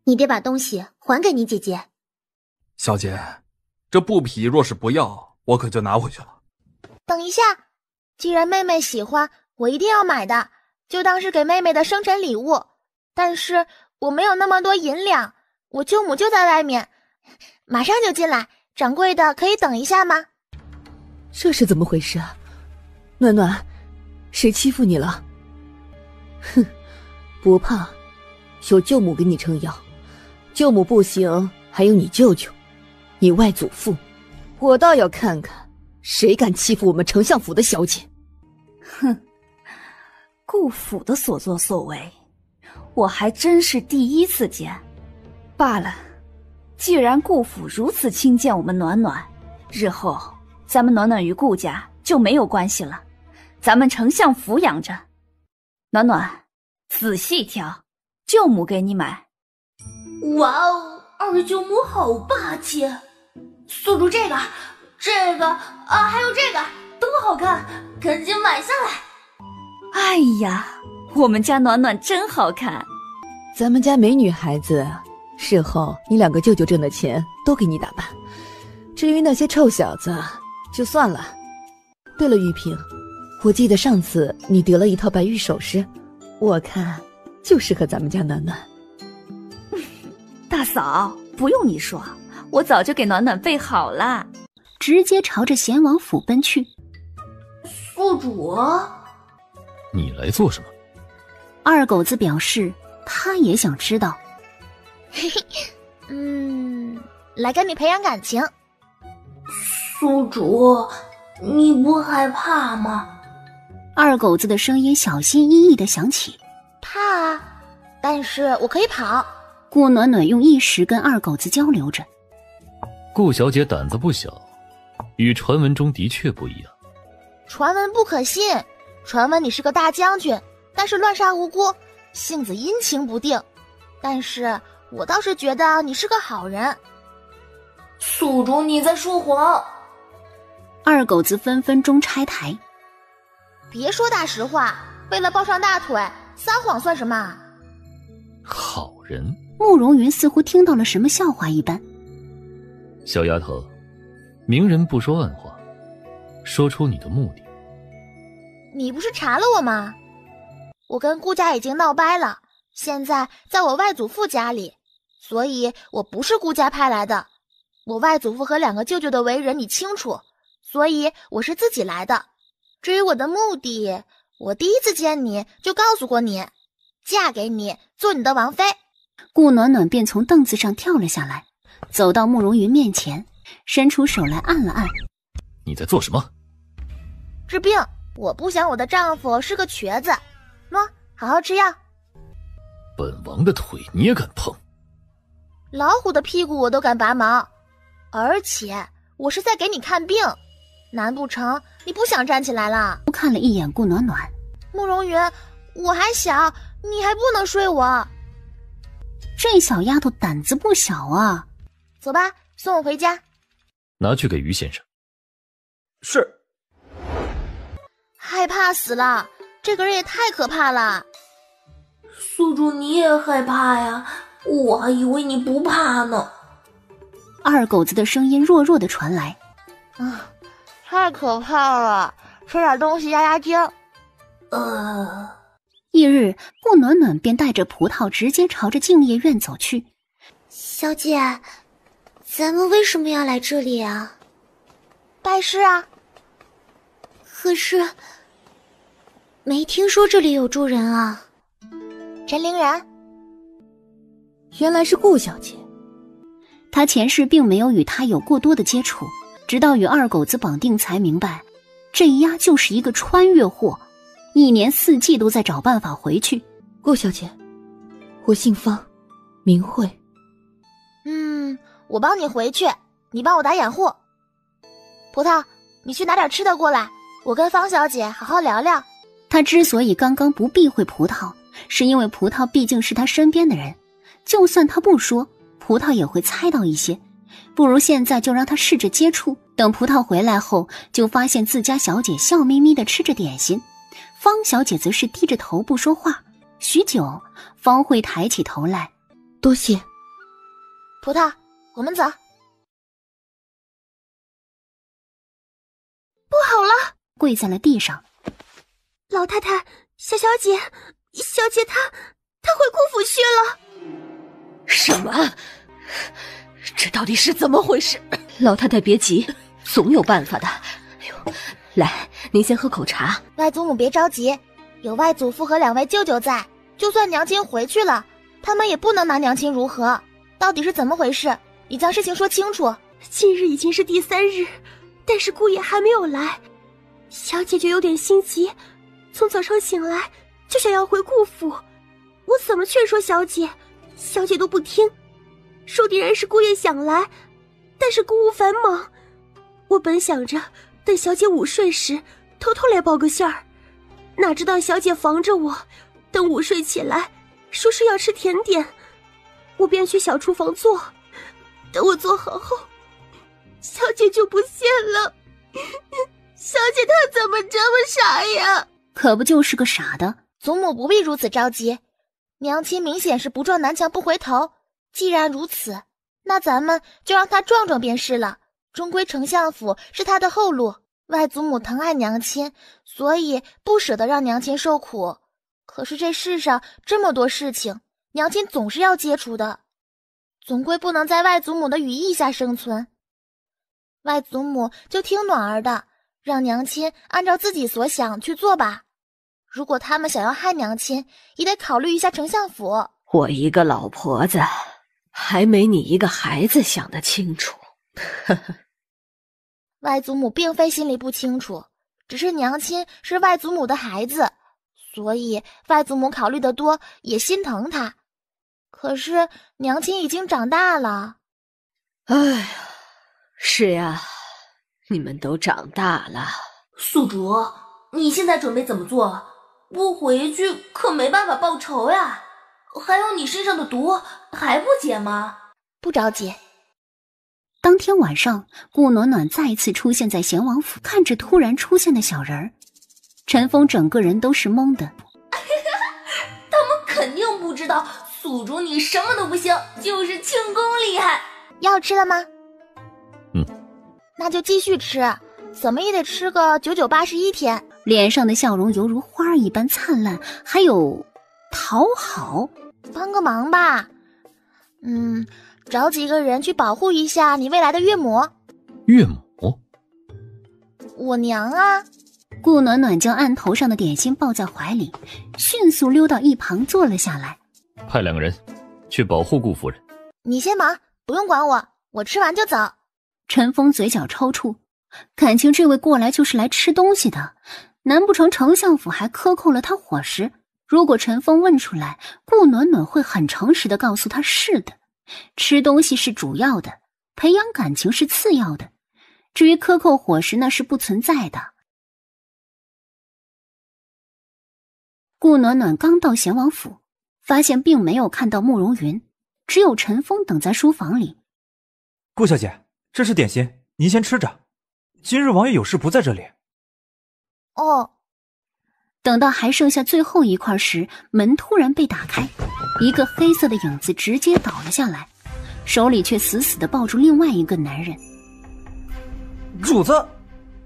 你别把东西还给你姐姐。小姐，这布匹若是不要，我可就拿回去了。等一下，既然妹妹喜欢，我一定要买的，就当是给妹妹的生辰礼物。但是我没有那么多银两，我舅母就在外面，马上就进来，掌柜的可以等一下吗？这是怎么回事啊？暖暖，谁欺负你了？哼，不怕，有舅母给你撑腰，舅母不行，还有你舅舅，你外祖父，我倒要看看谁敢欺负我们丞相府的小姐。哼，顾府的所作所为，我还真是第一次见。罢了，既然顾府如此轻贱我们暖暖，日后咱们暖暖与顾家就没有关系了，咱们丞相抚养着。暖暖，仔细挑，舅母给你买。哇哦，二舅母好霸气！宿主这个还有这个都好看，赶紧买下来。哎呀，我们家暖暖真好看。咱们家没女孩子，事后你2个舅舅挣的钱都给你打扮。至于那些臭小子，就算了。对了，玉萍，我记得上次你得了一套白玉首饰，我看就适合咱们家暖暖。大嫂，不用你说，我早就给暖暖备好了。直接朝着贤王府奔去。宿主，你来做什么？二狗子表示他也想知道。嘿嘿，来跟你培养感情。宿主，你不害怕吗？二狗子的声音小心翼翼地响起。怕啊，但是我可以跑。顾暖暖用意识跟二狗子交流着。顾小姐胆子不小，与传闻中的确不一样。传闻不可信，传闻你是个大将军，但是乱杀无辜，性子阴晴不定。但是我倒是觉得你是个好人。宿主，你在说谎。二狗子分分钟拆台。别说大实话，为了抱上大腿，撒谎算什么？好人。慕容云似乎听到了什么笑话一般。小丫头，明人不说暗话，说出你的目的。你不是查了我吗？我跟顾家已经闹掰了，现在在我外祖父家里，所以我不是顾家派来的。我外祖父和2个舅舅的为人你清楚，所以我是自己来的。至于我的目的，我第一次见你就告诉过你，嫁给你，做你的王妃。顾暖暖便从凳子上跳了下来，走到慕容云面前，伸出手来按了按。你在做什么？治病，我不想我的丈夫是个瘸子。喏，好好吃药。本王的腿你也敢碰？老虎的屁股我都敢拔毛，而且我是在给你看病。难不成你不想站起来了？看了一眼顾暖暖。慕容云，我还小，你还不能睡我。这小丫头胆子不小啊。走吧，送我回家。拿去给于先生。是。害怕死了，这个人也太可怕了。宿主，你也害怕呀？我还以为你不怕呢。二狗子的声音弱弱的传来。太可怕了，吃点东西压压惊。翌日，顾暖暖便带着葡萄直接朝着静夜院走去。小姐，咱们为什么要来这里啊？拜师啊。可是没听说这里有住人啊。陈凌然。原来是顾小姐。他前世并没有与她有过多的接触，直到与二狗子绑定才明白，这丫就是一个穿越货，一年四季都在找办法回去。顾小姐，我姓方，名慧。我帮你回去，你帮我打掩护。葡萄，你去拿点吃的过来，我跟方小姐好好聊聊。他之所以刚刚不避讳葡萄，是因为葡萄毕竟是他身边的人，就算他不说，葡萄也会猜到一些。不如现在就让他试着接触，等葡萄回来后，就发现自家小姐笑眯眯地吃着点心，方小姐则是低着头不说话。许久，方慧抬起头来，多谢。葡萄，我们走。不好了！跪在了地上。老太太，小姐她回顾府去了。什么？这到底是怎么回事？老太太别急，总有办法的。哎呦，来，您先喝口茶。外祖母别着急，有外祖父和2位舅舅在，就算娘亲回去了，他们也不能拿娘亲如何。到底是怎么回事？你将事情说清楚。今日已经是第3日，但是姑爷还没有来，小姐就有点心急，从早上醒来就想要回顾府。我怎么劝说小姐，小姐都不听，说定然是姑爷想来，但是姑务繁忙。我本想着等小姐午睡时偷偷来报个信儿，哪知道小姐防着我，等午睡起来说是要吃甜点，我便去小厨房做。等我做好后，小姐就不见了。小姐她怎么这么傻呀？可不就是个傻的。祖母不必如此着急，娘亲明显是不撞南墙不回头。既然如此，那咱们就让她撞撞便是了。终归丞相府是她的后路，外祖母疼爱娘亲，所以不舍得让娘亲受苦。可是这世上这么多事情，娘亲总是要接触的。总归不能在外祖母的羽翼下生存。外祖母就听暖儿的，让娘亲按照自己所想去做吧。如果他们想要害娘亲，也得考虑一下丞相府。我一个老婆子，还没你一个孩子想得清楚。外祖母并非心里不清楚，只是娘亲是外祖母的孩子，所以外祖母考虑得多，也心疼她。可是娘亲已经长大了。哎呀，是呀，你们都长大了。宿主，你现在准备怎么做？不回去可没办法报仇呀。还有你身上的毒还不解吗？不着急。当天晚上，顾暖暖再次出现在贤王府，看着突然出现的小人儿，陈峰整个人都是懵的。他们肯定不知道宿主你什么都不行，就是轻功厉害。要吃了吗？嗯，那就继续吃，怎么也得吃个9981天。脸上的笑容犹如花儿一般灿烂，还有讨好。帮个忙吧，找几个人去保护一下你未来的岳母。岳母？我娘啊。顾暖暖将案头上的点心抱在怀里，迅速溜到一旁坐了下来。派2个人去保护顾夫人。你先忙，不用管我，我吃完就走。陈峰嘴角抽搐，感情这位过来就是来吃东西的，难不成丞相府还克扣了他伙食？如果陈峰问出来，顾暖暖会很诚实的告诉他是的，吃东西是主要的，培养感情是次要的，至于克扣伙食那是不存在的。顾暖暖刚到贤王府，发现并没有看到慕容云，只有陈峰等在书房里。顾小姐，这是点心，您先吃着。今日王爷有事不在这里。哦。等到还剩下最后一块时，门突然被打开，一个黑色的影子直接倒了下来，手里却死死地抱住另外一个男人。主子！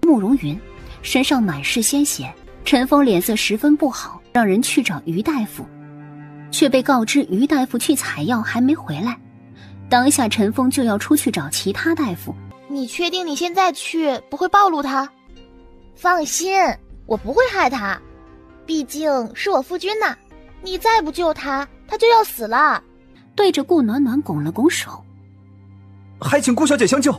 慕容云身上满是鲜血，陈峰脸色十分不好，让人去找于大夫，却被告知于大夫去采药还没回来。当下陈峰就要出去找其他大夫。你确定你现在去不会暴露他？放心，我不会害他，毕竟是我夫君呐。你再不救他，他就要死了。对着顾暖暖拱了拱手，还请顾小姐相救。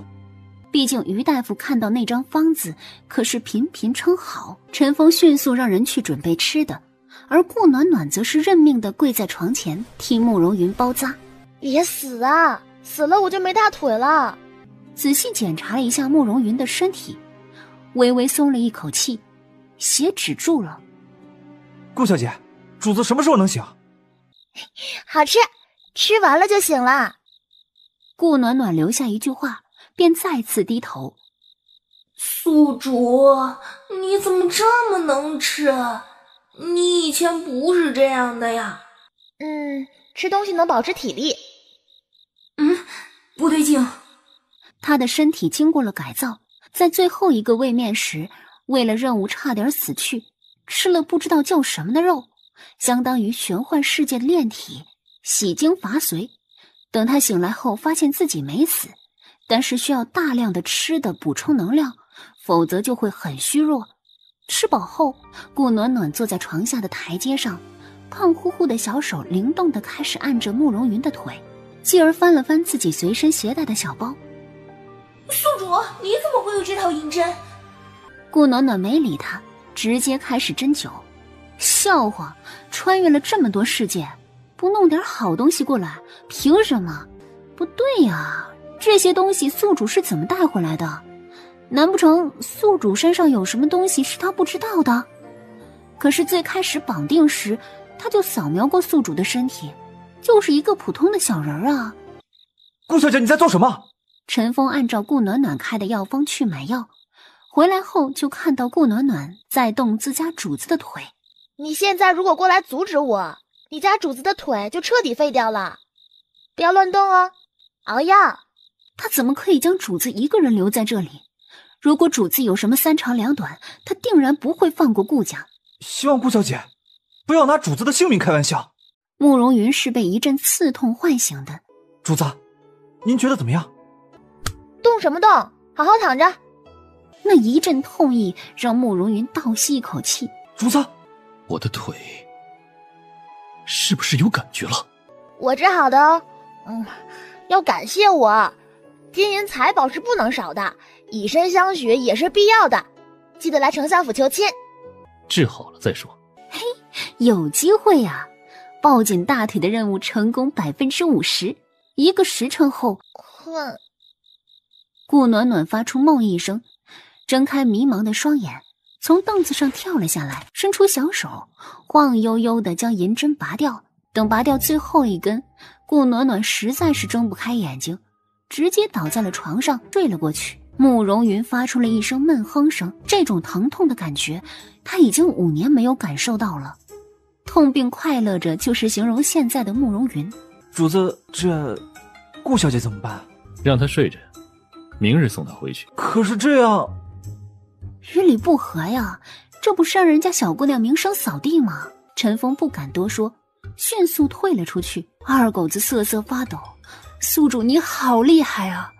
毕竟于大夫看到那张方子可是频频称好。陈峰迅速让人去准备吃的，而顾暖暖则是认命地跪在床前替慕容云包扎。别死啊，死了我就没大腿了。仔细检查了一下慕容云的身体，微微松了一口气，血止住了。顾小姐，主子什么时候能醒？好吃，吃完了就醒了。顾暖暖留下一句话，便再次低头。宿主，你怎么这么能吃？你以前不是这样的呀。吃东西能保持体力。不对劲。他的身体经过了改造，在最后一个位面时，为了任务差点死去，吃了不知道叫什么的肉，相当于玄幻世界的炼体，洗精伐髓。等他醒来后，发现自己没死，但是需要大量的吃的补充能量，否则就会很虚弱。吃饱后，顾暖暖坐在床下的台阶上，胖乎乎的小手灵动地开始按着慕容云的腿，继而翻了翻自己随身携带的小包。宿主，你怎么会有这套银针？顾暖暖没理他，直接开始针灸。笑话，穿越了这么多世界，不弄点好东西过来，凭什么？不对呀，这些东西宿主是怎么带回来的？难不成宿主身上有什么东西是他不知道的？可是最开始绑定时，他就扫描过宿主的身体，就是一个普通的小人啊。顾小姐，你在做什么？陈峰按照顾暖暖开的药方去买药，回来后就看到顾暖暖在动自家主子的腿。你现在如果过来阻止我，你家主子的腿就彻底废掉了。不要乱动哦，熬药。他怎么可以将主子一个人留在这里？如果主子有什么三长两短，他定然不会放过顾家。希望顾小姐不要拿主子的性命开玩笑。慕容云是被一阵刺痛唤醒的。主子，您觉得怎么样？动什么动？好好躺着。那一阵痛意让慕容云倒吸一口气。主子，我的腿是不是有感觉了？我治好的哦。要感谢我。金银财宝是不能少的，以身相许也是必要的。记得来丞相府求亲。治好了再说。嘿，有机会呀！抱紧大腿的任务成功50%。1个时辰后，顾暖暖发出梦一声，睁开迷茫的双眼，从凳子上跳了下来，伸出小手，晃悠悠地将银针拔掉。等拔掉最后一根，顾暖暖实在是睁不开眼睛，直接倒在了床上睡了过去。慕容云发出了一声闷哼声，这种疼痛的感觉他已经5年没有感受到了。痛并快乐着就是形容现在的慕容云。主子，这顾小姐怎么办？让她睡着，明日送她回去。可是这样于理不合呀，这不是让人家小姑娘名声扫地吗？陈峰不敢多说，迅速退了出去。二狗子瑟瑟发抖，宿主你好厉害啊！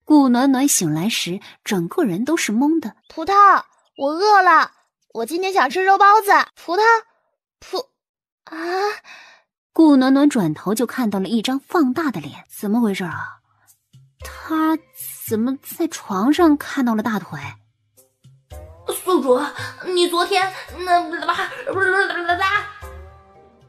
顾暖暖醒来时整个人都是懵的。葡萄，我饿了，我今天想吃肉包子。葡萄顾暖暖转头就看到了一张放大的脸，怎么回事啊？他怎么在床上看到了大腿？宿主，你昨天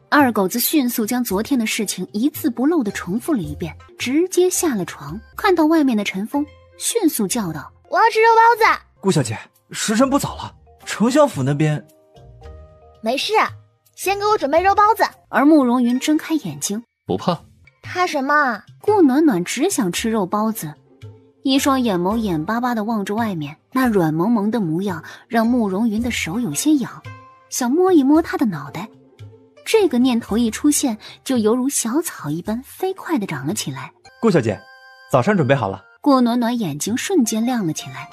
二狗子迅速将昨天的事情一字不漏地重复了一遍，直接下了床，看到外面的陈峰，迅速叫道：“我要吃肉包子！”顾小姐，时辰不早了，丞相府那边……没事，先给我准备肉包子。而慕容云睁开眼睛，不怕。怕什么？顾暖暖只想吃肉包子，一双眼眸眼巴巴地望着外面，那软萌萌的模样让慕容云的手有些痒，想摸一摸他的脑袋。这个念头一出现，就犹如小草一般飞快地长了起来。顾小姐，早餐准备好了。顾暖暖眼睛瞬间亮了起来，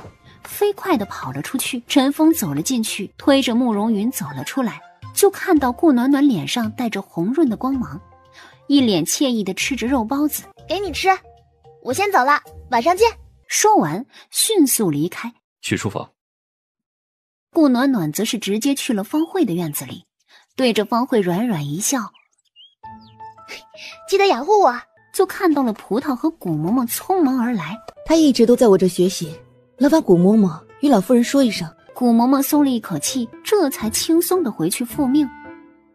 飞快地跑了出去。陈峰走了进去，推着慕容云走了出来，就看到顾暖暖脸上带着红润的光芒，一脸惬意地吃着肉包子。给你吃，我先走了，晚上见。说完迅速离开，去书房。顾暖暖则是直接去了方慧的院子里，对着方慧软软一笑，记得养护我。就看到了葡萄和古嬷嬷匆忙而来。他一直都在我这学习，劳烦古嬷嬷与老夫人说一声。古嬷嬷松了一口气，这才轻松地回去复命，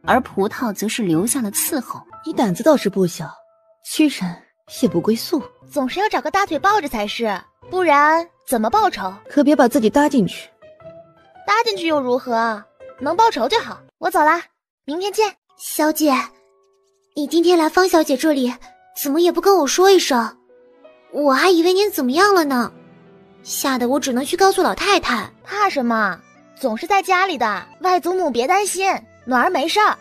而葡萄则是留下了伺候。你胆子倒是不小，居然也不归宿。总是要找个大腿抱着才是，不然怎么报仇？可别把自己搭进去。搭进去又如何？能报仇就好。我走啦，明天见。小姐，你今天来方小姐这里，怎么也不跟我说一声？我还以为您怎么样了呢，吓得我只能去告诉老太太。怕什么？总是在家里的，外祖母别担心，暖儿没事儿。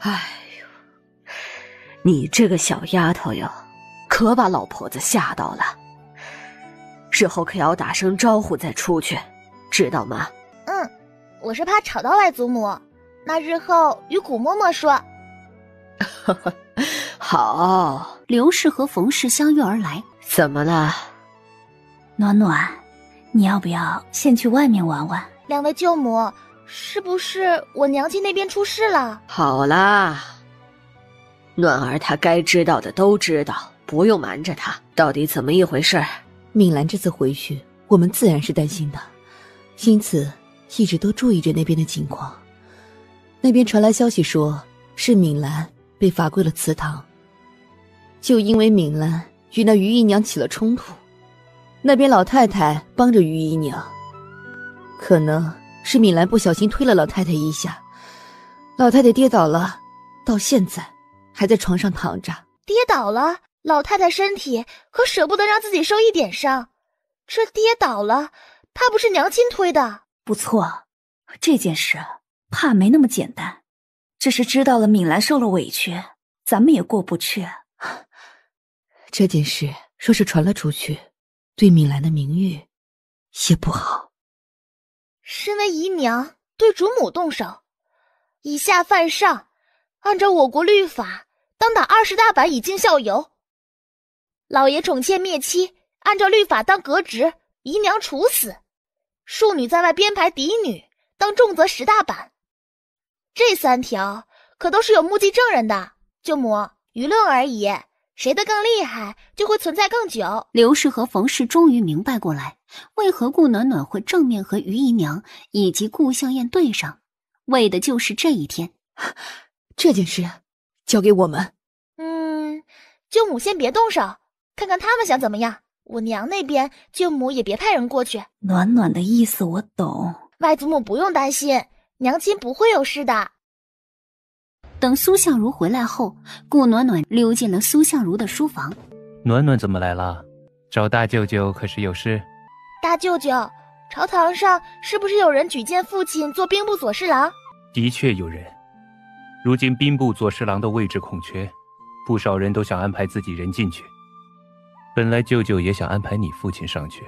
哎呦，你这个小丫头哟，可把老婆子吓到了。日后可要打声招呼再出去，知道吗？我是怕吵到外祖母，那日后与古嬷嬷说。好。刘氏和冯氏相约而来。怎么了？暖暖，你要不要先去外面玩玩？两位舅母，是不是我娘亲那边出事了？好啦，暖儿她该知道的都知道，不用瞒着她。到底怎么一回事？敏兰这次回去，我们自然是担心的，因此一直都注意着那边的情况。那边传来消息说，是敏兰被罚跪了祠堂，就因为敏兰与那于姨娘起了冲突，那边老太太帮着于姨娘，可能是敏兰不小心推了老太太一下，老太太跌倒了，到现在还在床上躺着。跌倒了，老太太身体可舍不得让自己受一点伤，这跌倒了，怕不是娘亲推的。不错，这件事怕没那么简单，只是知道了敏兰受了委屈，咱们也过不去。这件事若是传了出去，对敏兰的名誉也不好。身为姨娘，对主母动手，以下犯上，按照我国律法，当打20大板以儆效尤。老爷宠妾灭妻，按照律法当革职，姨娘处死；庶女在外编排嫡女，当重则10大板。这3条可都是有目击证人的，舅母，舆论而已，谁的更厉害，就会存在更久。刘氏和冯氏终于明白过来，为何顾暖暖会正面和于姨娘以及顾向燕对上，为的就是这一天。这件事交给我们。舅母先别动手，看看他们想怎么样。我娘那边，舅母也别派人过去。暖暖的意思我懂，外祖母不用担心，娘亲不会有事的。等苏相如回来后，顾暖暖溜进了苏相如的书房。暖暖怎么来了？找大舅舅可是有事？大舅舅，朝堂上是不是有人举荐父亲做兵部左侍郎？的确有人。如今兵部左侍郎的位置空缺，不少人都想安排自己人进去。本来舅舅也想安排你父亲上去，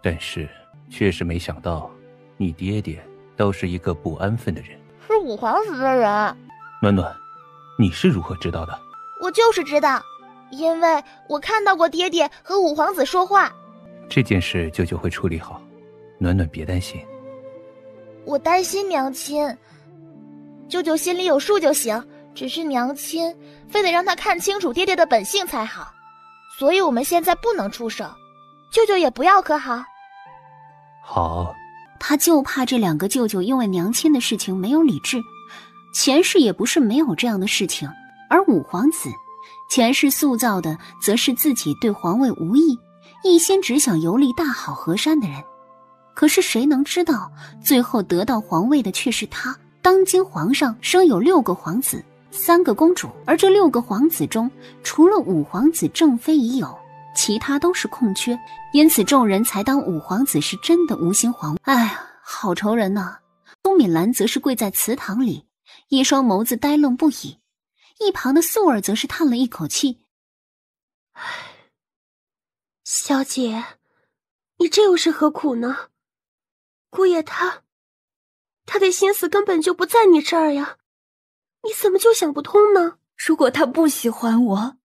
但是确实没想到你爹爹倒是一个不安分的人。是五皇子的人。暖暖，你是如何知道的？我就是知道，因为我看到过爹爹和五皇子说话。这件事舅舅会处理好，暖暖别担心。我担心娘亲，舅舅心里有数就行，只是娘亲非得让他看清楚爹爹的本性才好，所以我们现在不能出手，舅舅也不要可好？好。他就怕这2个舅舅因为娘亲的事情没有理智，前世也不是没有这样的事情，而五皇子前世塑造的则是自己对皇位无益，一心只想游历大好河山的人。可是谁能知道，最后得到皇位的却是他。当今皇上生有6个皇子，3个公主，而这6个皇子中，除了五皇子正妃已有，其他都是空缺，因此众人才当五皇子是真的无心皇位。哎呀，好愁人呐！苏敏兰则是跪在祠堂里，一双眸子呆愣不已，一旁的素儿则是叹了一口气：小姐，你这又是何苦呢？姑爷他的心思根本就不在你这儿呀，你怎么就想不通呢？如果他不喜欢我，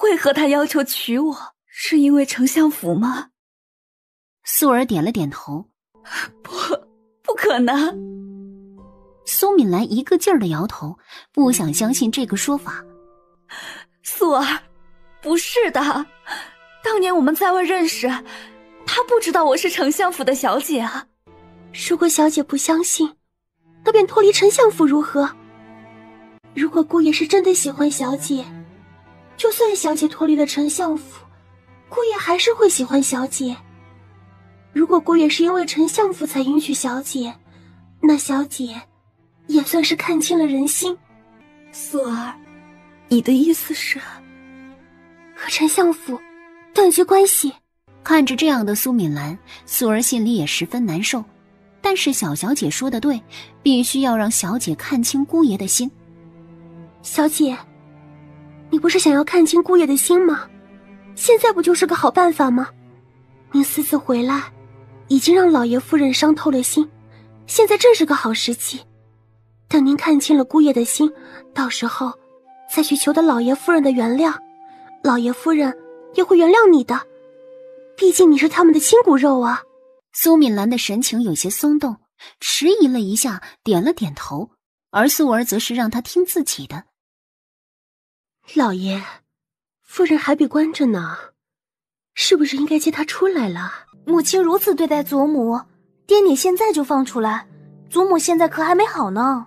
为何他要求娶我？是因为丞相府吗？素儿点了点头。不可能。苏敏兰一个劲儿的摇头，不想相信这个说法。素儿，不是的，当年我们在外认识，他不知道我是丞相府的小姐啊。如果小姐不相信，那便脱离丞相府如何？如果姑爷是真的喜欢小姐，就算小姐脱离了丞相府，姑爷还是会喜欢小姐。如果姑爷是因为丞相府才允许小姐，那小姐也算是看清了人心。素儿，你的意思是和丞相府断绝关系？看着这样的苏敏兰，素儿心里也十分难受。但是小姐说的对，必须要让小姐看清姑爷的心。小姐，你不是想要看清姑爷的心吗？现在不就是个好办法吗？您私自回来，已经让老爷夫人伤透了心，现在正是个好时机。等您看清了姑爷的心，到时候再去求得老爷夫人的原谅，老爷夫人也会原谅你的，毕竟你是他们的亲骨肉啊。苏敏兰的神情有些松动，迟疑了一下，点了点头，而素儿则是让她听自己的。老爷，夫人还被关着呢，是不是应该接她出来了？母亲如此对待祖母，爹你现在就放出来，祖母现在可还没好呢。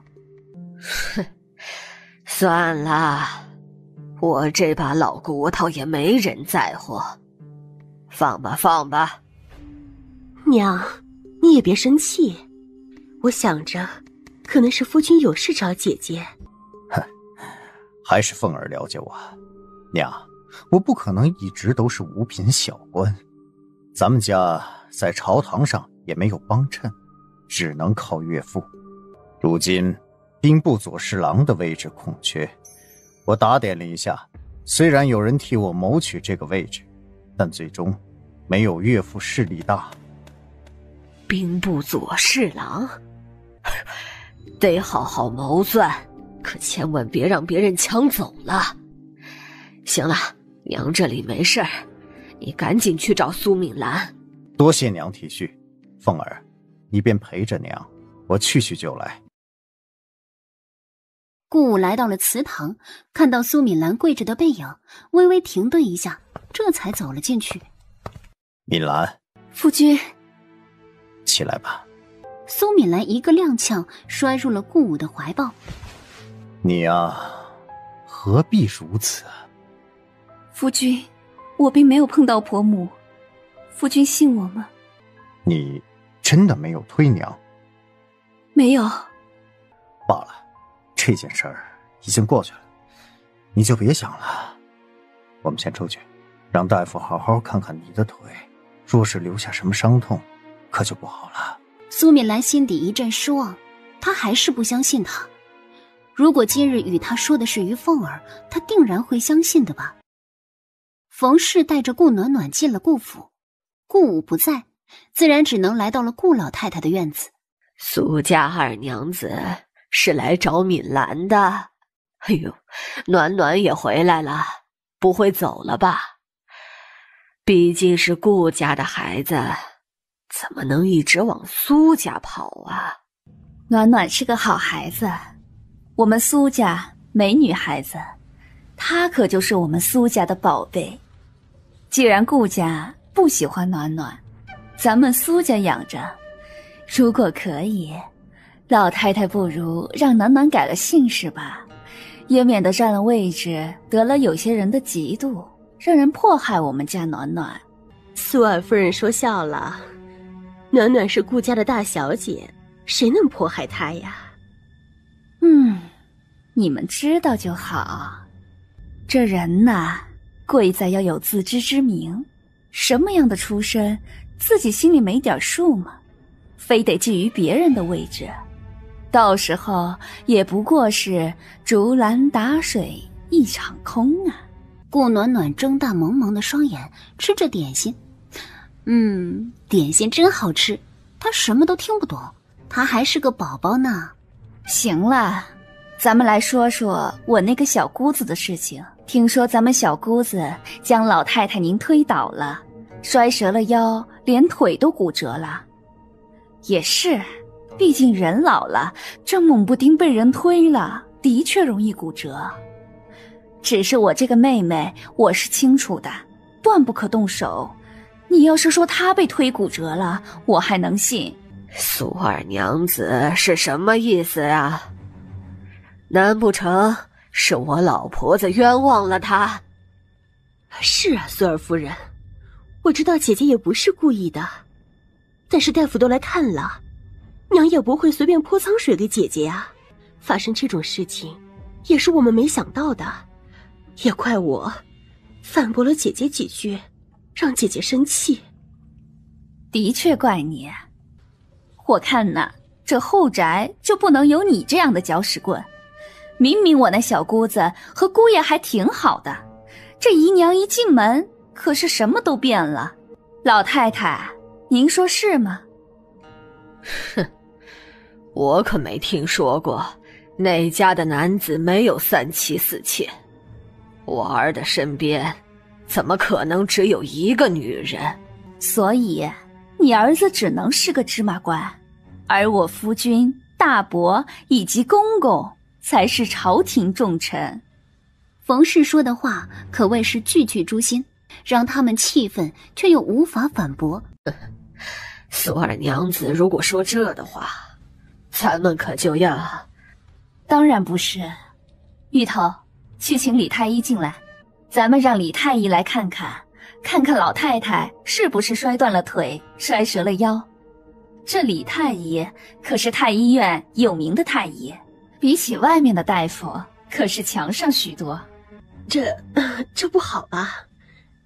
算了，我这把老骨头也没人在乎，放吧放吧。娘，你也别生气，我想着可能是夫君有事找姐姐。还是凤儿了解我。娘，我不可能一直都是五品小官，咱们家在朝堂上也没有帮衬，只能靠岳父。如今兵部左侍郎的位置空缺，我打点了一下，虽然有人替我谋取这个位置，但最终没有岳父势力大。兵部左侍郎得好好谋钻，可千万别让别人抢走了。行了，娘这里没事儿，你赶紧去找苏敏兰。多谢娘体恤，凤儿，你便陪着娘，我去就来。顾武来到了祠堂，看到苏敏兰跪着的背影，微微停顿一下，这才走了进去。敏兰，夫君，起来吧。苏敏兰一个踉跄，摔入了顾武的怀抱。你啊，何必如此？夫君，我并没有碰到婆母，夫君信我吗？你真的没有推娘？没有。罢了，这件事儿已经过去了，你就别想了。我们先出去，让大夫好好看看你的腿，若是留下什么伤痛，可就不好了。苏敏兰心底一阵失望，她还是不相信他。如果今日与他说的是于凤儿，他定然会相信的吧。冯氏带着顾暖暖进了顾府，顾武不在，自然只能来到了顾老太太的院子。苏家二娘子是来找敏兰的。哎呦，暖暖也回来了，不会走了吧？毕竟是顾家的孩子，怎么能一直往苏家跑啊？暖暖是个好孩子，我们苏家没女孩子，她可就是我们苏家的宝贝。既然顾家不喜欢暖暖，咱们苏家养着，如果可以，老太太不如让暖暖改了姓氏吧，也免得占了位置，得了有些人的嫉妒，让人迫害我们家暖暖。苏尔夫人说笑了，暖暖是顾家的大小姐，谁能迫害她呀？你们知道就好。这人呐，贵在要有自知之明，什么样的出身，自己心里没点数吗？非得觊觎别人的位置，到时候也不过是竹篮打水一场空啊。顾暖暖睁大蒙蒙的双眼，吃着点心。点心真好吃，她什么都听不懂，她还是个宝宝呢。行了，咱们来说说我那个小姑子的事情。听说咱们小姑子将老太太您推倒了，摔折了腰，连腿都骨折了。也是，毕竟人老了，这猛不丁被人推了，的确容易骨折。只是我这个妹妹，我是清楚的，断不可动手。你要是说她被推骨折了，我还能信。苏二娘子是什么意思啊？难不成是我老婆子冤枉了她？是啊，苏尔夫人，我知道姐姐也不是故意的，但是大夫都来看了，娘也不会随便泼脏水给姐姐啊。发生这种事情也是我们没想到的，也怪我反驳了姐姐几句，让姐姐生气。的确怪你，我看呐，这后宅就不能有你这样的搅屎棍。明明我那小姑子和姑爷还挺好的，这姨娘一进门，可是什么都变了。老太太，您说是吗？哼，我可没听说过哪家的男子没有3妻4妾。我儿的身边怎么可能只有一个女人？所以你儿子只能是个芝麻官，而我夫君、大伯以及公公才是朝廷重臣。冯氏说的话可谓是句句诛心，让他们气愤，却又无法反驳。苏二娘子如果说这的话，咱们可就要……当然不是。芋头，去请李太医进来，咱们让李太医来看看，看看老太太是不是摔断了腿，摔折了腰。这李太医可是太医院有名的太医，比起外面的大夫可是强上许多。这不好吧？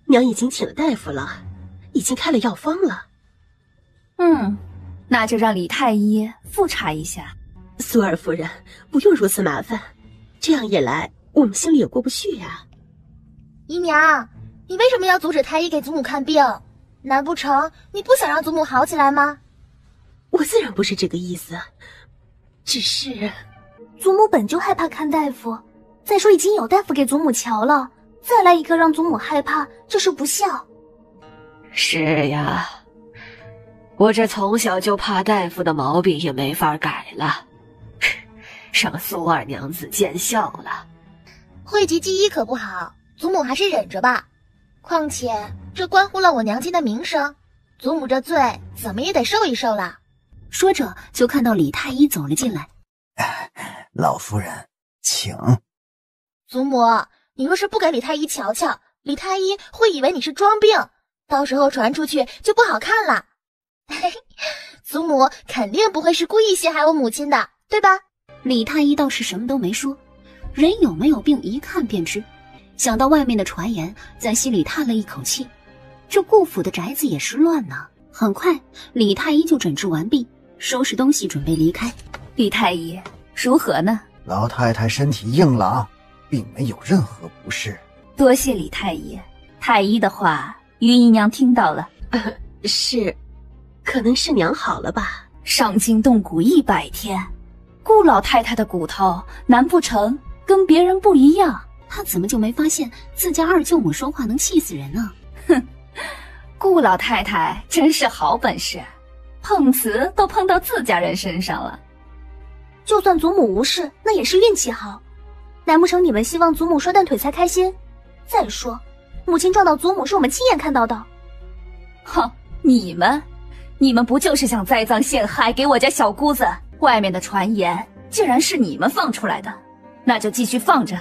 娘已经请了大夫了，已经开了药方了。那就让李太医复查一下。苏二夫人，不用如此麻烦，这样一来我们心里也过不去呀。姨娘，你为什么要阻止太医给祖母看病？难不成你不想让祖母好起来吗？我自然不是这个意思，只是祖母本就害怕看大夫，再说已经有大夫给祖母瞧了，再来一个让祖母害怕，这是不孝。是呀，我这从小就怕大夫的毛病也没法改了，让苏二娘子见笑了。讳疾忌医可不好，祖母还是忍着吧。况且这关乎了我娘亲的名声，祖母这罪怎么也得受一受了。说着就看到李太医走了进来。老夫人，请。祖母，你若是不给李太医瞧瞧，李太医会以为你是装病，到时候传出去就不好看了。祖母肯定不会是故意陷害我母亲的，对吧？李太医倒是什么都没说，人有没有病一看便知。想到外面的传言，在心里叹了一口气。这顾府的宅子也是乱呢。很快，李太医就诊治完毕，收拾东西准备离开。李太医如何呢？老太太身体硬朗，并没有任何不适。多谢李太医，太医的话于姨娘听到了。是，可能是娘好了吧。伤筋动骨100天，顾老太太的骨头难不成跟别人不一样？他怎么就没发现自家二舅母说话能气死人呢？哼，顾老太太真是好本事，碰瓷都碰到自家人身上了。就算祖母无事，那也是运气好。难不成你们希望祖母摔断腿才开心？再说，母亲撞到祖母是我们亲眼看到的。哼，你们不就是想栽赃陷害给我家小姑子？外面的传言既然是你们放出来的，那就继续放着，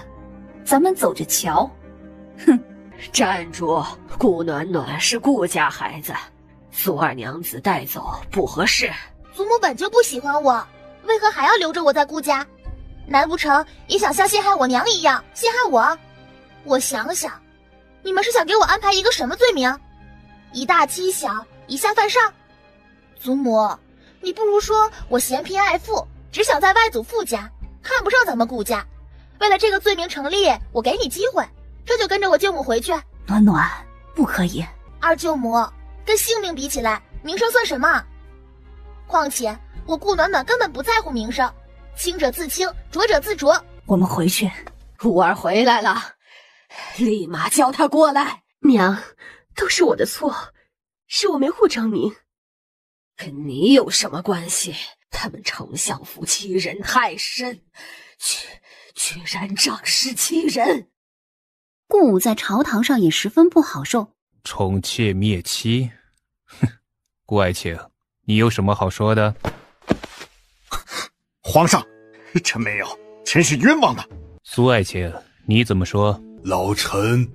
咱们走着瞧。哼，站住！顾暖暖是顾家孩子，苏二娘子带走不合适。祖母本就不喜欢我，为何还要留着我在顾家？难不成也想像陷害我娘一样陷害我？我想想，你们是想给我安排一个什么罪名？以大欺小，以下犯上？祖母，你不如说我嫌贫爱富，只想在外祖父家，看不上咱们顾家。为了这个罪名成立，我给你机会，这就跟着我舅母回去。暖暖，不可以。二舅母，跟性命比起来，名声算什么？况且我顾暖暖根本不在乎名声，清者自清，浊者自浊。我们回去。五儿回来了，立马叫他过来。娘，都是我的错，是我没护长您。跟你有什么关系？他们丞相府欺人太甚，居然仗势欺人。顾武在朝堂上也十分不好受。宠妾灭妻，哼，顾爱卿，你有什么好说的？皇上，臣没有，臣是冤枉的。苏爱卿，你怎么说？老臣，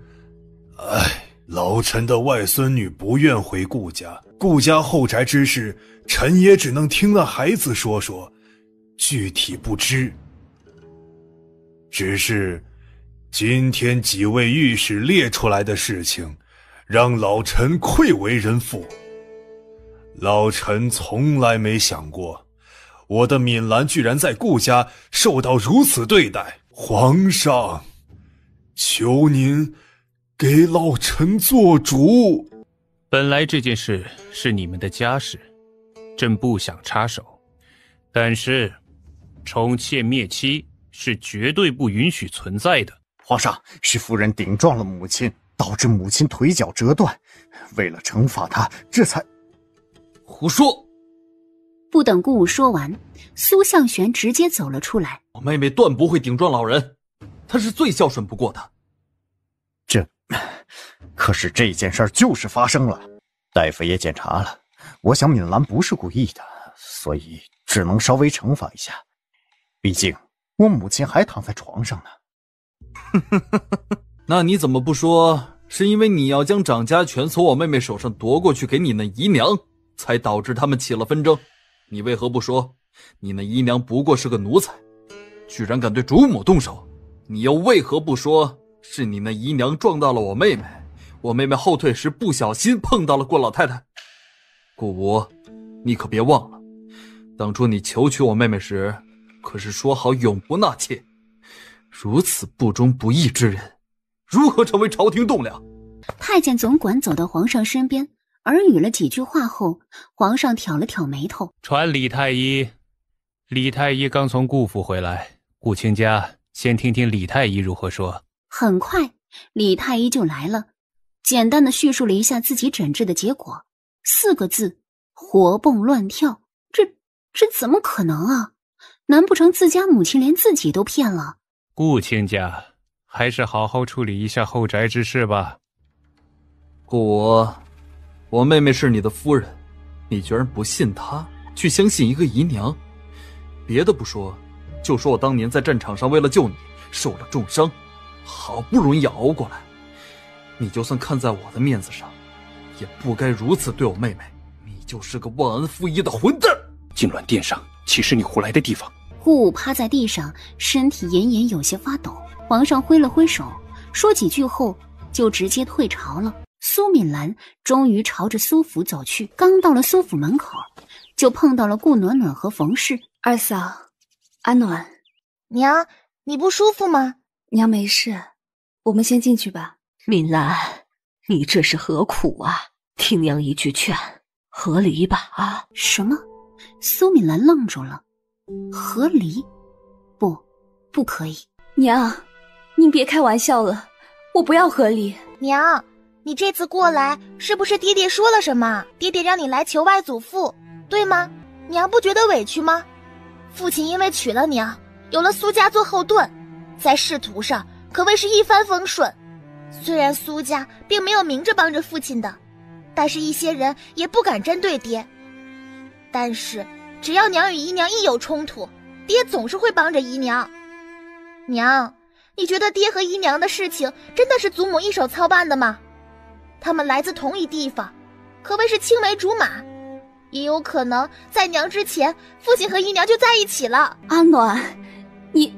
老臣的外孙女不愿回顾家，顾家后宅之事，臣也只能听那孩子说说，具体不知。只是今天几位御史列出来的事情，让老臣愧为人父。老臣从来没想过，我的敏兰居然在顾家受到如此对待。皇上，求您给老臣做主。本来这件事是你们的家事，朕不想插手，但是宠妾灭妻是绝对不允许存在的。皇上，是夫人顶撞了母亲，导致母亲腿脚折断，为了惩罚她，这才……胡说！不等顾武说完，苏向玄直接走了出来。我妹妹断不会顶撞老人，她是最孝顺不过的。可是这件事就是发生了，大夫也检查了，我想敏兰不是故意的，所以只能稍微惩罚一下。毕竟我母亲还躺在床上呢。那你怎么不说是因为你要将掌家权从我妹妹手上夺过去给你那姨娘，才导致他们起了纷争？你为何不说你那姨娘不过是个奴才，居然敢对主母动手？你又为何不说是你那姨娘撞到了我妹妹，我妹妹后退时不小心碰到了顾老太太？顾武，你可别忘了，当初你求娶我妹妹时，可是说好永不纳妾。如此不忠不义之人，如何成为朝廷栋梁？太监总管走到皇上身边，耳语了几句话后，皇上挑了挑眉头，传李太医。李太医刚从顾府回来，顾卿家先听听李太医如何说。很快李太医就来了，简单的叙述了一下自己诊治的结果，4个字：活蹦乱跳。这怎么可能啊？难不成自家母亲连自己都骗了？顾亲家，还是好好处理一下后宅之事吧。顾我妹妹是你的夫人，你居然不信她，去相信一个姨娘。别的不说，就说我当年在战场上为了救你受了重伤，好不容易熬过来，你就算看在我的面子上，也不该如此对我妹妹。你就是个忘恩负义的混蛋！金銮殿上岂是你胡来的地方？顾武趴在地上，身体奄奄有些发抖。皇上挥了挥手，说几句后就直接退朝了。苏敏兰终于朝着苏府走去，刚到了苏府门口，就碰到了顾暖暖和冯氏。二嫂，阿暖，娘，你不舒服吗？娘没事，我们先进去吧。敏兰，你这是何苦啊？听娘一句劝，和离吧啊！什么？苏敏兰愣住了。和离？不可以。娘，您别开玩笑了，我不要和离。娘，你这次过来是不是爹爹说了什么？爹爹让你来求外祖父，对吗？娘不觉得委屈吗？父亲因为娶了娘，有了苏家做后盾，在仕途上可谓是一帆风顺。虽然苏家并没有明着帮着父亲的，但是一些人也不敢针对爹。但是只要娘与姨娘一有冲突，爹总是会帮着姨娘。娘，你觉得爹和姨娘的事情真的是祖母一手操办的吗？他们来自同一地方，可谓是青梅竹马，也有可能在娘之前，父亲和姨娘就在一起了。阿暖，你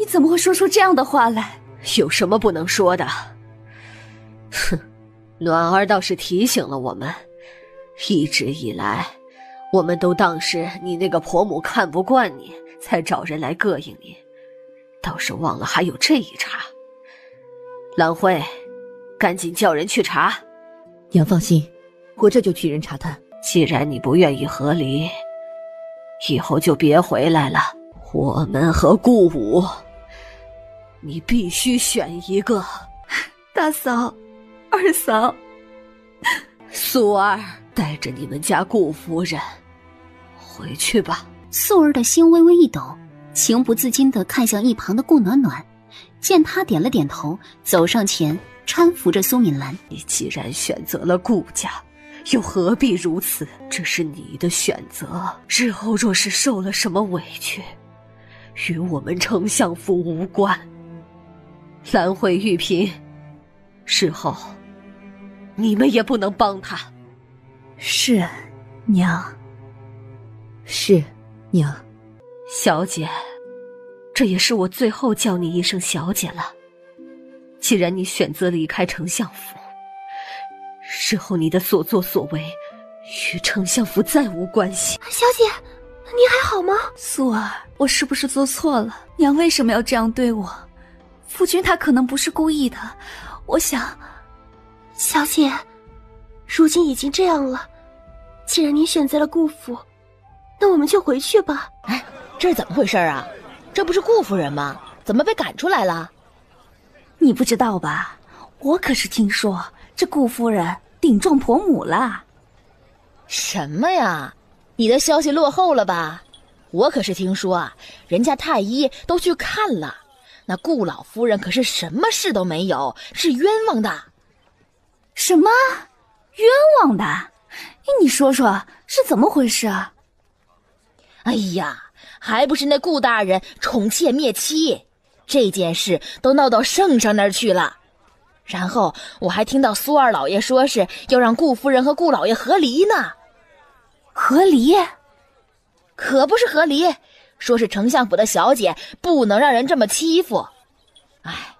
怎么会说出这样的话来？有什么不能说的？哼，暖儿倒是提醒了我们，一直以来我们都当是你那个婆母看不惯你，才找人来膈应你，倒是忘了还有这一茬。兰慧，赶紧叫人去查。娘放心，我这就去人查探。既然你不愿意和离，以后就别回来了。我们和顾武，你必须选一个。大嫂，二嫂，素儿，带着你们家顾夫人回去吧。素儿的心微微一抖，情不自禁地看向一旁的顾暖暖，见她点了点头，走上前搀扶着苏敏兰。你既然选择了顾家，又何必如此？这是你的选择，日后若是受了什么委屈，与我们丞相府无关。兰慧、玉嫔，事后你们也不能帮他。是，娘。是，娘。小姐，这也是我最后叫你一声小姐了。既然你选择离开丞相府，事后你的所作所为与丞相府再无关系。小姐，你还好吗？素儿，我是不是做错了？娘为什么要这样对我？夫君他可能不是故意的，我想……小姐，如今已经这样了，既然您选择了顾府，那我们就回去吧。哎，这是怎么回事啊？这不是顾夫人吗？怎么被赶出来了？你不知道吧？我可是听说这顾夫人顶撞婆母了。什么呀？你的消息落后了吧？我可是听说啊，人家太医都去看了，那顾老夫人可是什么事都没有，是冤枉的。什么？冤枉的？你说说是怎么回事啊？哎呀，还不是那顾大人宠妾灭妻，这件事都闹到圣上那儿去了。然后我还听到苏二老爷说是要让顾夫人和顾老爷和离呢。和离？可不是和离，说是丞相府的小姐不能让人这么欺负。哎，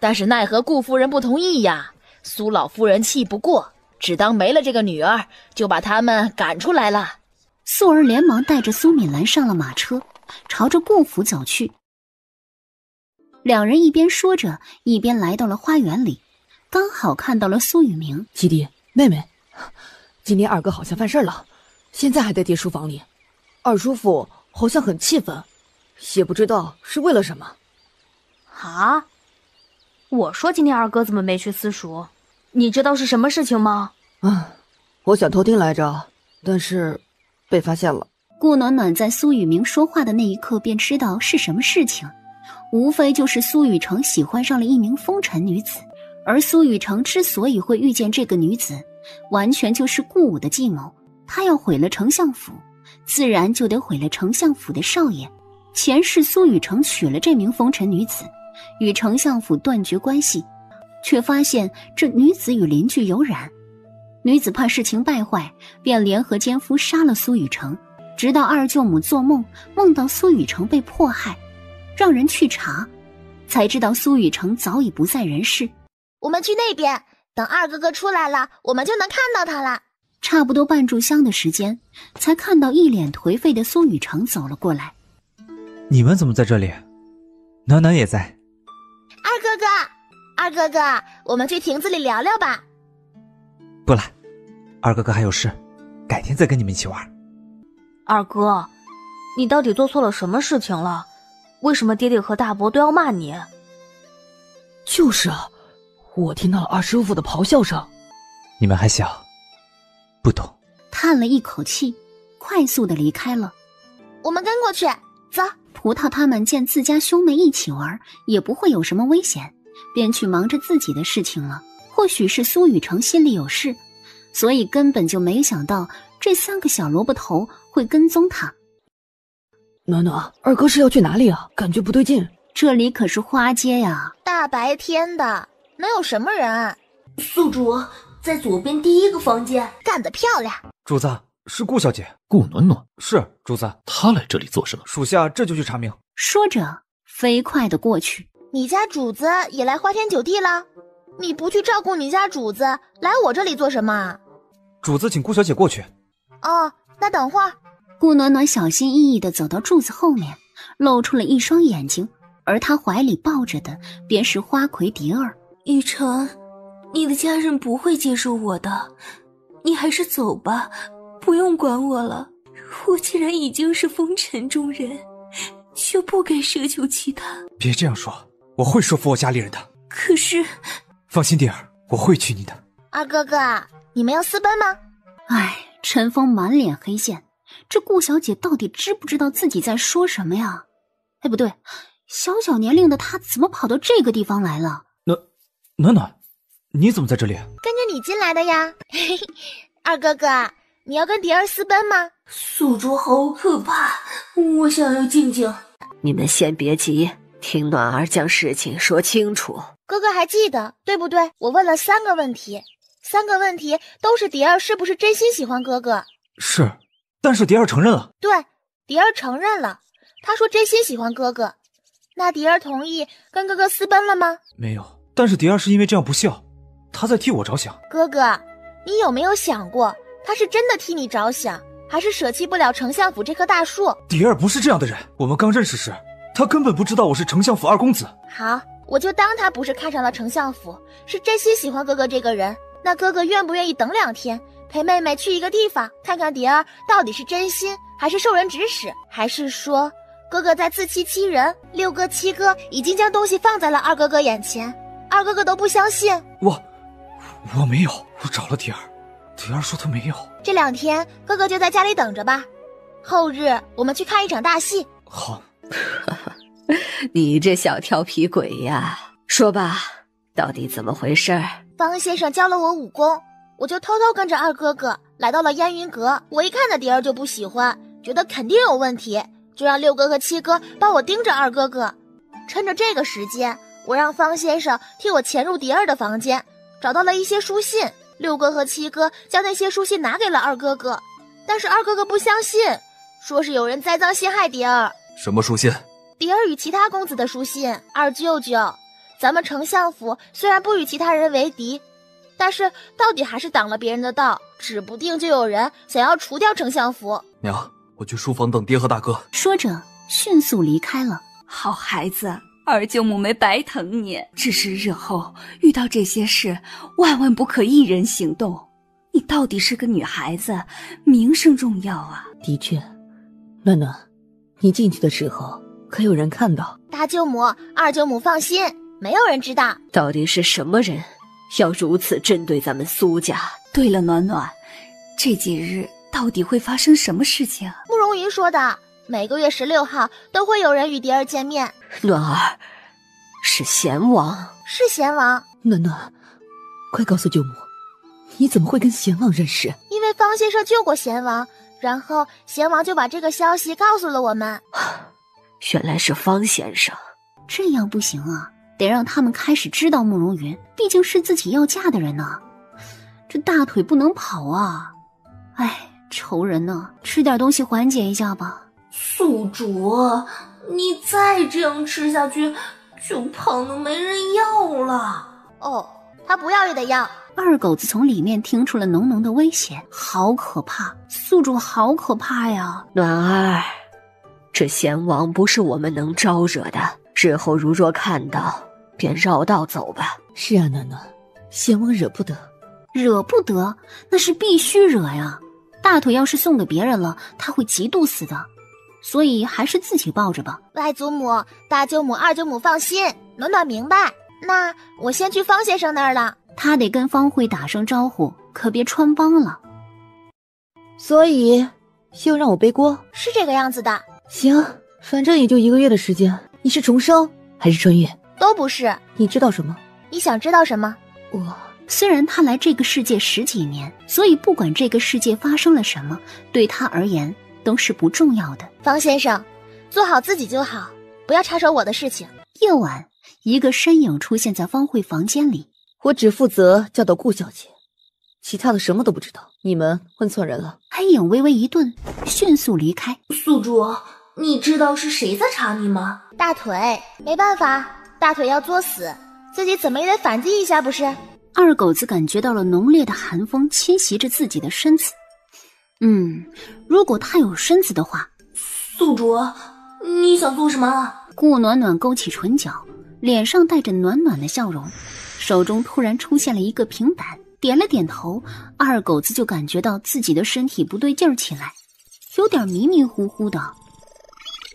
但是奈何顾夫人不同意呀。苏老夫人气不过，只当没了这个女儿，就把他们赶出来了。素儿连忙带着苏敏兰上了马车，朝着顾府走去。两人一边说着，一边来到了花园里，刚好看到了苏雨明。弟弟，妹妹，今天二哥好像犯事了，现在还在爹书房里。二叔父好像很气愤，也不知道是为了什么。啊？我说今天二哥怎么没去私塾？你知道是什么事情吗？我想偷听来着，但是被发现了。顾暖暖在苏雨明说话的那一刻便知道是什么事情，无非就是苏雨成喜欢上了一名风尘女子，而苏雨成之所以会遇见这个女子，完全就是顾武的计谋。他要毁了丞相府，自然就得毁了丞相府的少爷。前世苏雨成娶了这名风尘女子，与丞相府断绝关系，却发现这女子与邻居有染。女子怕事情败坏，便联合奸夫杀了苏雨成，直到二舅母做梦，梦到苏雨成被迫害，让人去查，才知道苏雨成早已不在人世。我们去那边，等二哥哥出来了，我们就能看到他了。差不多半炷香的时间，才看到一脸颓废的苏雨成走了过来。你们怎么在这里？暖暖也在。二哥哥，我们去亭子里聊聊吧。不来，二哥哥还有事，改天再跟你们一起玩。二哥，你到底做错了什么事情了？为什么爹爹和大伯都要骂你？就是啊，我听到了二师傅的咆哮声。你们还小，不懂。叹了一口气，快速的离开了。我们跟过去，走。葡萄他们见自家兄妹一起玩，也不会有什么危险，便去忙着自己的事情了。或许是苏雨成心里有事，所以根本就没想到这三个小萝卜头会跟踪他。暖暖，二哥是要去哪里啊？感觉不对劲。这里可是花街呀，大白天的，能有什么人？宿主在左边第一个房间。干得漂亮。主子，是顾小姐。顾暖暖是主子。她来这里做什么？属下这就去查明。说着飞快的过去。你家主子也来花天酒地了？你不去照顾你家主子，来我这里做什么？主子请顾小姐过去。哦，那等会儿。顾暖暖小心翼翼地走到柱子后面，露出了一双眼睛，而她怀里抱着的便是花魁蝶儿。雨成，你的家人不会接受我的，你还是走吧，不用管我了。我既然已经是风尘中人，就不该奢求其他。别这样说，我会说服我家里人的。可是，放心蝶儿，我会娶你的。二哥哥，你们要私奔吗？唉，陈峰满脸黑线，这顾小姐到底知不知道自己在说什么呀？哎，不对，小小年龄的她怎么跑到这个地方来了？暖暖，你怎么在这里？跟着你进来的呀。二哥哥，你要跟蝶儿私奔吗？宿主好可怕，我想要静静。你们先别急，听暖儿将事情说清楚。哥哥还记得对不对？我问了3个问题，3个问题都是蝶儿是不是真心喜欢哥哥。是，但是蝶儿承认了。对，蝶儿承认了，她说真心喜欢哥哥。那蝶儿同意跟哥哥私奔了吗？没有，但是蝶儿是因为这样不孝，她在替我着想。哥哥，你有没有想过，她是真的替你着想，还是舍弃不了丞相府这棵大树？蝶儿不是这样的人，我们刚认识时，她根本不知道我是丞相府二公子。好，我就当她不是看上了丞相府，是真心喜欢哥哥这个人。那哥哥愿不愿意等2天，陪妹妹去一个地方，看看蝶儿到底是真心还是受人指使，还是说哥哥在自欺欺人？6哥7哥已经将东西放在了二哥哥眼前，二哥哥都不相信。我没有，我找了蝶儿，蝶儿说她没有。这2天哥哥就在家里等着吧，后日我们去看一场大戏。好。你这小调皮鬼呀，说吧，到底怎么回事？方先生教了我武功，我就偷偷跟着二哥哥来到了烟云阁。我一看那蝶儿就不喜欢，觉得肯定有问题，就让6哥和7哥帮我盯着二哥哥。趁着这个时间，我让方先生替我潜入蝶儿的房间，找到了一些书信。6哥和7哥将那些书信拿给了二哥哥，但是二哥哥不相信，说是有人栽赃陷害蝶儿。什么书信？蝶儿与其他公子的书信。二舅舅，咱们丞相府虽然不与其他人为敌，但是到底还是挡了别人的道，指不定就有人想要除掉丞相府。娘，我去书房等爹和大哥。说着迅速离开了。好孩子，二舅母没白疼你，只是日后遇到这些事，万万不可一人行动。你到底是个女孩子，名声重要啊。的确，暖暖，你进去的时候可有人看到？大舅母、二舅母放心，没有人知道。到底是什么人要如此针对咱们苏家。对了，暖暖，这几日到底会发生什么事情？慕容云说的，每个月16号都会有人与蝶儿见面。暖儿，是贤王。是贤王。暖暖，快告诉舅母，你怎么会跟贤王认识？因为方先生救过贤王，然后贤王就把这个消息告诉了我们。原来是方先生。这样不行啊，得让他们开始知道慕容云毕竟是自己要嫁的人呢。这大腿不能跑啊！哎，愁人呢，吃点东西缓解一下吧。宿主，你再这样吃下去，就胖得没人要了。哦，他不要也得要。二狗子从里面听出了浓浓的威胁，好可怕！宿主好可怕呀！暖儿，这贤王不是我们能招惹的，日后如若看到，便绕道走吧。是啊，暖暖，贤王惹不得。惹不得，那是必须惹呀！大腿要是送给别人了，他会嫉妒死的，所以还是自己抱着吧。外祖母、大舅母、二舅母放心，暖暖明白。那我先去方先生那儿了。他得跟方慧打声招呼，可别穿帮了。所以又让我背锅？是这个样子的。行，反正也就1个月的时间。你是重生还是穿越？都不是。你知道什么？你想知道什么？虽然他来这个世界10几年，所以不管这个世界发生了什么，对他而言都是不重要的。方先生，做好自己就好，不要插手我的事情。夜晚，一个身影出现在方慧房间里。我只负责教导顾小姐，其他的什么都不知道。你们问错人了。黑影微微一顿，迅速离开。宿主，你知道是谁在查你吗？大腿，没办法，大腿要作死，自己怎么也得反击一下不是？二狗子感觉到了浓烈的寒风侵袭着自己的身子。如果他有身子的话。宿主，你想做什么？顾暖暖勾起唇角，脸上带着暖暖的笑容，手中突然出现了一个平板，点了点头。二狗子就感觉到自己的身体不对劲儿起来，有点迷迷糊糊的。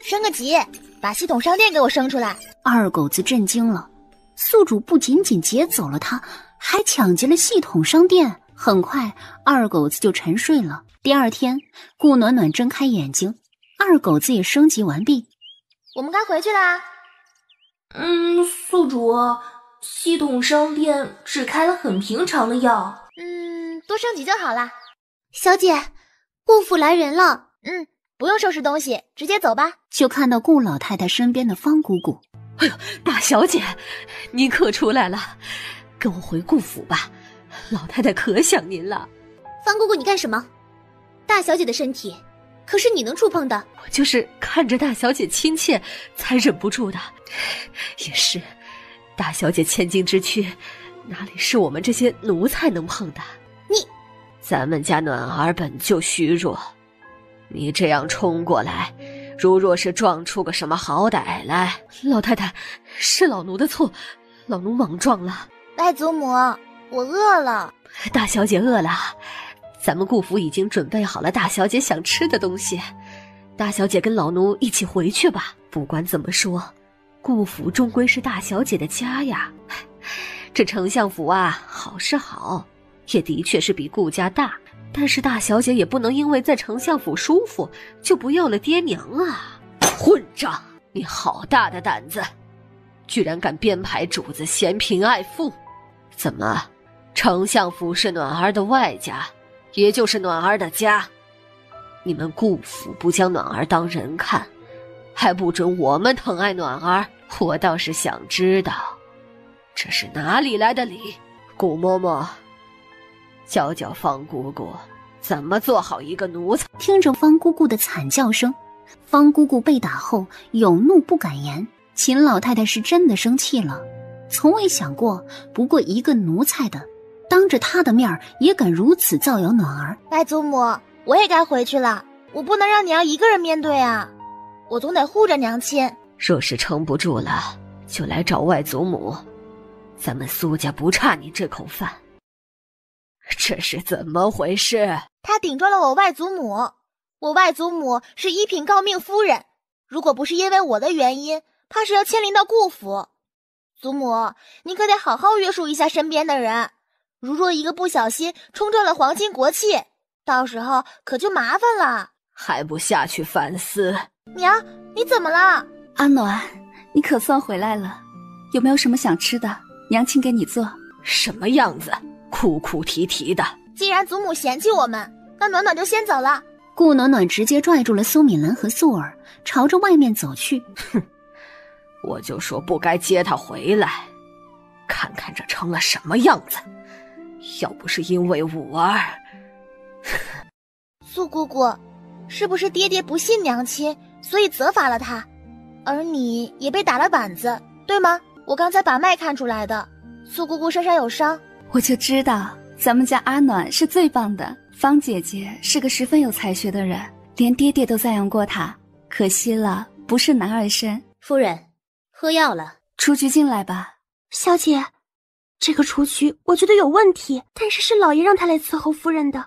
升个级，把系统商店给我升出来。二狗子震惊了，宿主不仅仅劫走了他，还抢劫了系统商店。很快，二狗子就沉睡了。第二天，顾暖暖睁开眼睛，二狗子也升级完毕。我们该回去啦。宿主，系统商店只开了很平常的药。多升级就好啦。小姐，顾府来人了。不用收拾东西，直接走吧。就看到顾老太太身边的方姑姑。哎呦，大小姐，您可出来了，跟我回顾府吧，老太太可想您了。方姑姑，你干什么？大小姐的身体可是你能触碰的。我就是看着大小姐亲切才忍不住的。也是，大小姐千金之躯，哪里是我们这些奴才能碰的？咱们家暖儿本就虚弱，你这样冲过来，如若是撞出个什么好歹来。老太太，是老奴的错，老奴莽撞了。外祖母，我饿了。大小姐饿了，咱们顾府已经准备好了大小姐想吃的东西，大小姐跟老奴一起回去吧。不管怎么说，顾府终归是大小姐的家呀。这丞相府啊，好是好，也的确是比顾家大，但是大小姐也不能因为在丞相府舒服就不要了爹娘啊！混账！你好大的胆子，居然敢编排主子嫌贫爱富！怎么，丞相府是暖儿的外家，也就是暖儿的家？你们顾府不将暖儿当人看，还不准我们疼爱暖儿？我倒是想知道，这是哪里来的理？顾嬷嬷，教教方姑姑怎么做好一个奴才。听着方姑姑的惨叫声，方姑姑被打后有怒不敢言。秦老太太是真的生气了，从未想过不过一个奴才的，当着她的面也敢如此造谣暖儿。外祖母，我也该回去了，我不能让娘一个人面对啊，我总得护着娘亲。若是撑不住了，就来找外祖母，咱们苏家不差你这口饭。这是怎么回事？他顶撞了我外祖母，我外祖母是一品诰命夫人，如果不是因为我的原因，怕是要牵连到顾府，祖母，你可得好好约束一下身边的人，如若一个不小心冲撞了皇亲国戚，到时候可就麻烦了。还不下去反思？娘，你怎么了？阿暖，你可算回来了，有没有什么想吃的？娘亲给你做。什么样子？哭哭啼啼的。既然祖母嫌弃我们，那暖暖就先走了。顾暖暖直接拽住了苏敏兰和素儿，朝着外面走去。哼，我就说不该接她回来，看看这成了什么样子。要不是因为武儿，苏姑姑，是不是爹爹不信娘亲，所以责罚了他，而你也被打了板子，对吗？我刚才把脉看出来的，苏姑姑身上有伤。我就知道咱们家阿暖是最棒的，方姐姐是个十分有才学的人，连爹爹都赞扬过她，可惜了不是男儿身。夫人，喝药了。雏菊进来吧。小姐，这个雏菊我觉得有问题，但是老爷让他来伺候夫人的，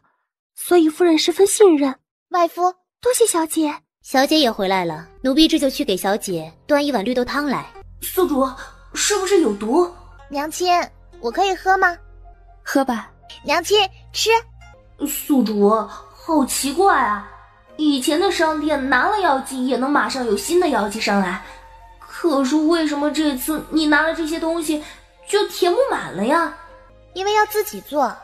所以夫人十分信任。外夫，多谢小姐。小姐也回来了，奴婢这就去给小姐端一碗绿豆汤来。宿主，是不是有毒？娘亲，我可以喝吗？喝吧。娘亲，吃。宿主，好奇怪啊，以前的商店拿了药剂也能马上有新的药剂上来，可是为什么这次你拿了这些东西就填不满了呀？因为要自己做。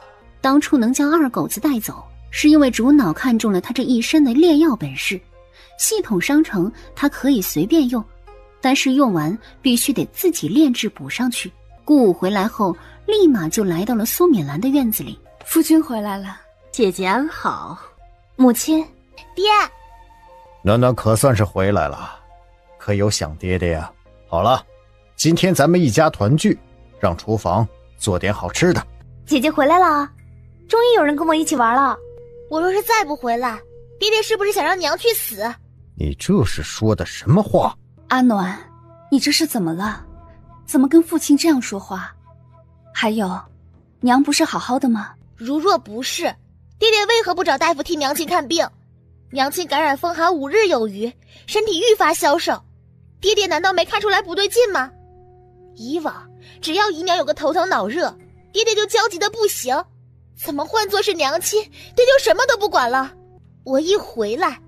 当初能将二狗子带走，是因为主脑看中了他这一身的炼药本事，系统商城他可以随便用，但是用完必须得自己炼制补上去。顾武回来后立马就来到了苏敏兰的院子里。夫君回来了。姐姐安好。母亲。爹。暖暖可算是回来了，可有想爹爹呀？好了，今天咱们一家团聚，让厨房做点好吃的。姐姐回来了，终于有人跟我一起玩了。我若是再不回来，爹爹是不是想让娘去死？你这是说的什么话？阿暖，你这是怎么了？怎么跟父亲这样说话？还有，娘不是好好的吗？如若不是，爹爹为何不找大夫替娘亲看病？娘亲感染风寒5日有余，身体愈发消瘦，爹爹难道没看出来不对劲吗？以往只要姨娘有个头疼脑热，爹爹就焦急的不行，怎么换作是娘亲，爹就什么都不管了？我一回来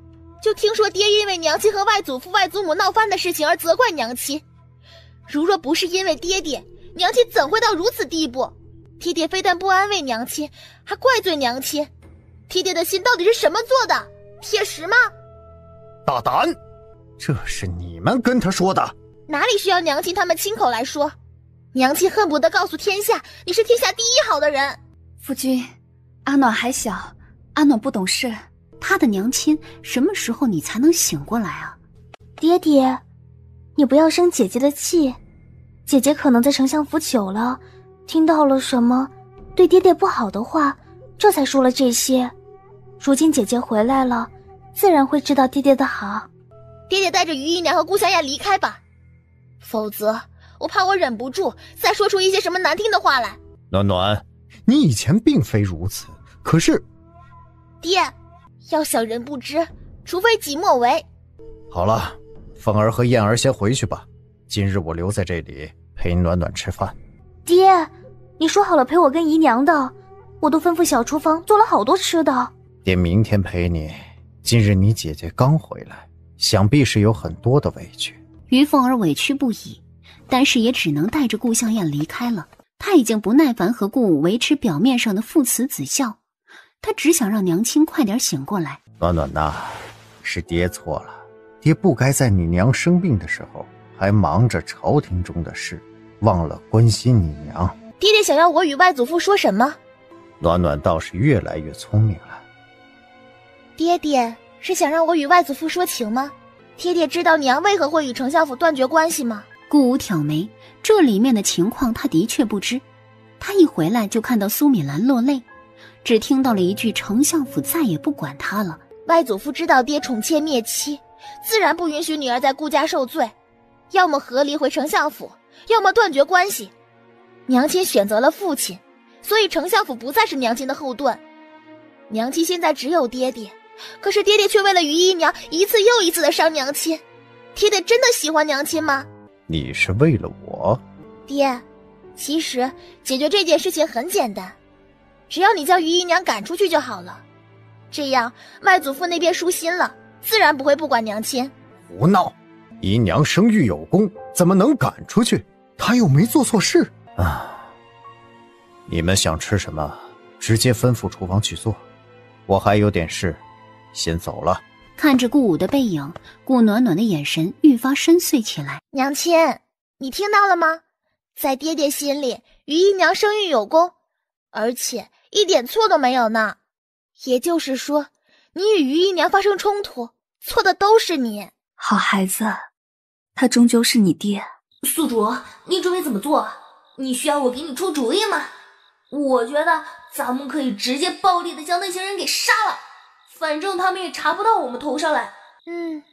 就听说爹因为娘亲和外祖父外祖母闹翻的事情而责怪娘亲，如若不是因为爹爹，娘亲怎会到如此地步？爹爹非但不安慰娘亲，还怪罪娘亲。爹爹的心到底是什么做的？铁石吗？大胆！这是你们跟他说的？哪里需要娘亲他们亲口来说？娘亲恨不得告诉天下，你是天下第一好的人。夫君，阿暖还小，阿暖不懂事，他的娘亲什么时候你才能醒过来啊？爹爹，你不要生姐姐的气，姐姐可能在丞相府久了，听到了什么对爹爹不好的话，这才说了这些。如今姐姐回来了，自然会知道爹爹的好。爹爹带着于姨娘和顾小雅离开吧，否则我怕我忍不住再说出一些什么难听的话来。暖暖，你以前并非如此，可是……爹，要想人不知，除非己莫为。好了，凤儿和燕儿先回去吧，今日我留在这里陪暖暖吃饭。爹，你说好了陪我跟姨娘的，我都吩咐小厨房做了好多吃的。爹明天陪你，今日你姐姐刚回来，想必是有很多的委屈。于凤儿委屈不已，但是也只能带着顾笑燕离开了。她已经不耐烦和顾武维持表面上的父慈子孝，她只想让娘亲快点醒过来。暖暖呐，是爹错了，爹不该在你娘生病的时候还忙着朝廷中的事，忘了关心你娘。爹爹想要我与外祖父说什么？暖暖倒是越来越聪明了。爹爹是想让我与外祖父说情吗？爹爹知道娘为何会与丞相府断绝关系吗？顾武挑眉，这里面的情况他的确不知。他一回来就看到苏敏兰落泪，只听到了一句丞相府再也不管他了。外祖父知道爹宠妾灭妻，自然不允许女儿在顾家受罪，要么和离回丞相府，要么断绝关系。娘亲选择了父亲，所以丞相府不再是娘亲的后盾。娘亲现在只有爹爹，可是爹爹却为了于姨娘一次又一次的伤娘亲。爹爹真的喜欢娘亲吗？你是为了我？爹，其实解决这件事情很简单，只要你将于姨娘赶出去就好了。这样外祖父那边舒心了，自然不会不管娘亲。胡闹！姨娘生育有功，怎么能赶出去？她又没做错事啊！你们想吃什么，直接吩咐厨房去做。我还有点事，先走了。看着顾武的背影，顾暖暖的眼神愈发深邃起来。娘亲，你听到了吗？在爹爹心里，于姨娘生育有功，而且一点错都没有呢。也就是说，你与于姨娘发生冲突，错的都是你。好孩子，他终究是你爹。宿主，你准备怎么做？你需要我给你出主意吗？我觉得咱们可以直接暴力的将那些人给杀了，反正他们也查不到我们头上来。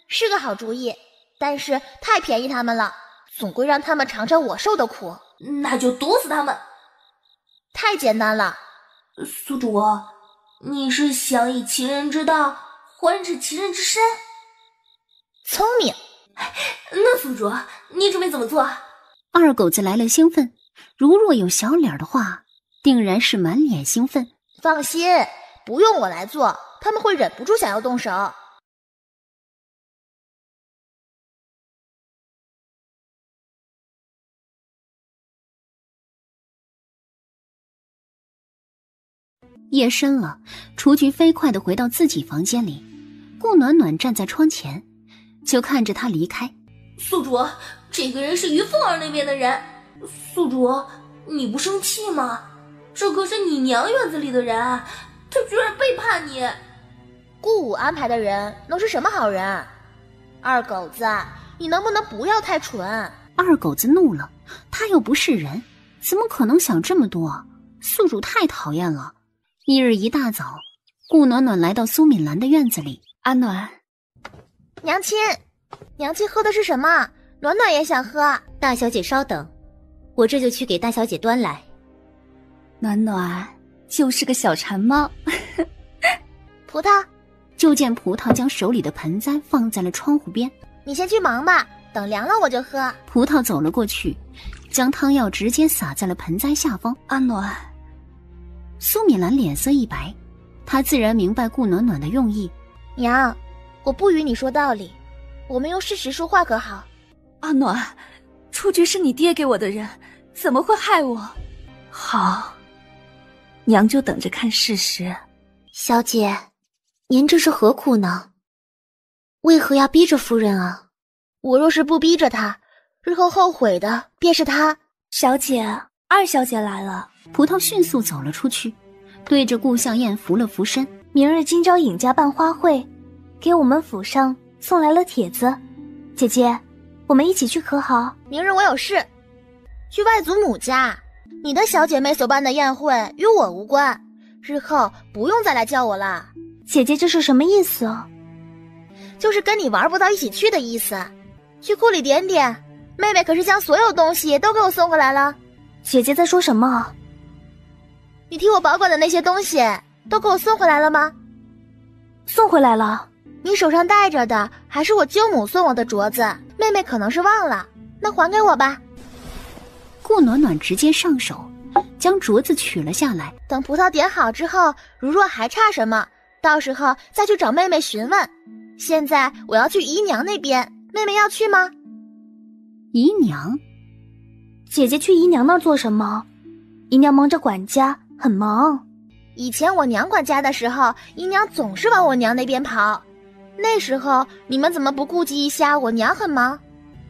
是个好主意，但是太便宜他们了，总归让他们尝尝我受的苦。那就毒死他们。太简单了。宿主，你是想以其人之道还治其人之身？聪明。那宿主，你准备怎么做？二狗子来了兴奋，如若有小脸的话，定然是满脸兴奋。放心，不用我来做，他们会忍不住想要动手。夜深了，雏菊飞快地回到自己房间里。顾暖暖站在窗前，就看着他离开。宿主，这个人是于凤儿那边的人。宿主，你不生气吗？这可是你娘院子里的人，他居然背叛你。顾武安排的人能是什么好人？二狗子，你能不能不要太蠢？二狗子怒了，他又不是人，怎么可能想这么多？宿主太讨厌了。翌日一大早，顾暖暖来到苏敏兰的院子里。阿暖，娘亲喝的是什么？暖暖也想喝。大小姐稍等，我这就去给大小姐端来。暖暖就是个小馋猫。葡萄，就见葡萄将手里的盆栽放在了窗户边。你先去忙吧，等凉了我就喝。葡萄走了过去，将汤药直接洒在了盆栽下方。阿暖，苏敏兰脸色一白，她自然明白顾暖暖的用意。娘，我不与你说道理，我们用事实说话可好？阿暖，雏菊是你爹给我的人，怎么会害我？好，娘就等着看事实。小姐，您这是何苦呢？为何要逼着夫人啊？我若是不逼着她，日后后悔的便是她。小姐，二小姐来了。葡萄迅速走了出去，对着顾向燕扶了扶身。明日今朝尹家办花会，给我们府上送来了帖子，姐姐，我们一起去可好？明日我有事，去外祖母家。你的小姐妹所办的宴会与我无关，日后不用再来叫我了。姐姐这是什么意思？就是跟你玩不到一起去的意思。去库里点点，妹妹可是将所有东西都给我送回来了。姐姐在说什么？你替我保管的那些东西都给我送回来了吗？送回来了。你手上戴着的还是我舅母送我的镯子，妹妹可能是忘了，那还给我吧。顾暖暖直接上手，将镯子取了下来。等葡萄点好之后，如若还差什么，到时候再去找妹妹询问。现在我要去姨娘那边，妹妹要去吗？姨娘？姐姐去姨娘那儿做什么？姨娘忙着管家，很忙。以前我娘管家的时候，姨娘总是往我娘那边跑。那时候你们怎么不顾及一下我娘很忙？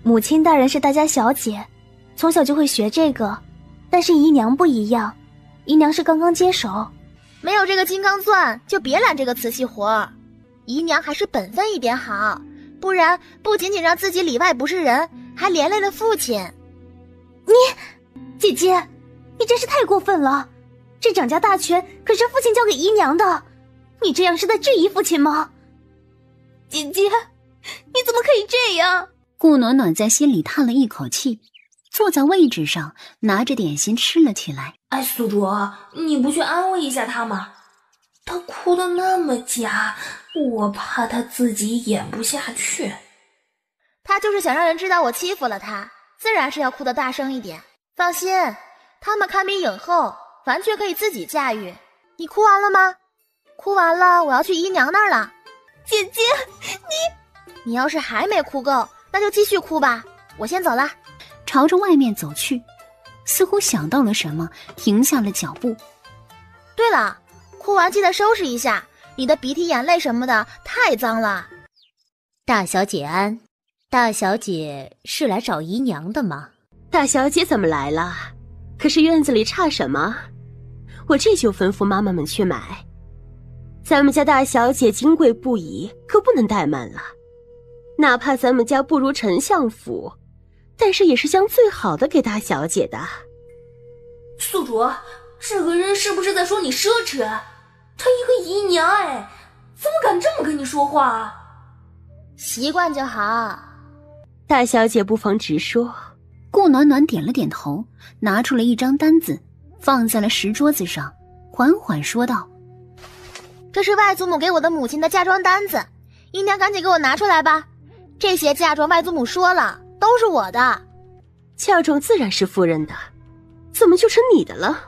母亲大人是大家小姐，从小就会学这个，但是姨娘不一样，姨娘是刚刚接手。没有这个金刚钻，就别揽这个瓷器活。姨娘还是本分一点好，不然不仅仅让自己里外不是人，还连累了父亲。姐姐，你真是太过分了！这掌家大权可是父亲交给姨娘的，你这样是在质疑父亲吗？姐姐，你怎么可以这样？顾暖暖在心里叹了一口气，坐在位置上，拿着点心吃了起来。哎，宿主，你不去安慰一下他吗？他哭得那么假，我怕他自己演不下去。他就是想让人知道我欺负了他，自然是要哭得大声一点。放心，他们堪比影后，完全可以自己驾驭。你哭完了吗？哭完了，我要去姨娘那儿了。姐姐，你要是还没哭够，那就继续哭吧。我先走了。朝着外面走去，似乎想到了什么，停下了脚步。对了，哭完记得收拾一下，你的鼻涕眼泪什么的太脏了。大小姐安，大小姐是来找姨娘的吗？大小姐怎么来了？可是院子里差什么？我这就吩咐妈妈们去买。咱们家大小姐金贵不已，可不能怠慢了。哪怕咱们家不如丞相府，但是也是将最好的给大小姐的。宿主，这个人是不是在说你奢侈？她一个姨娘哎，怎么敢这么跟你说话？习惯就好。大小姐不妨直说。顾暖暖点了点头，拿出了一张单子，放在了石桌子上，缓缓说道：这是外祖母给我的母亲的嫁妆单子，姨娘赶紧给我拿出来吧。这些嫁妆外祖母说了，都是我的。嫁妆自然是夫人的，怎么就成你的了？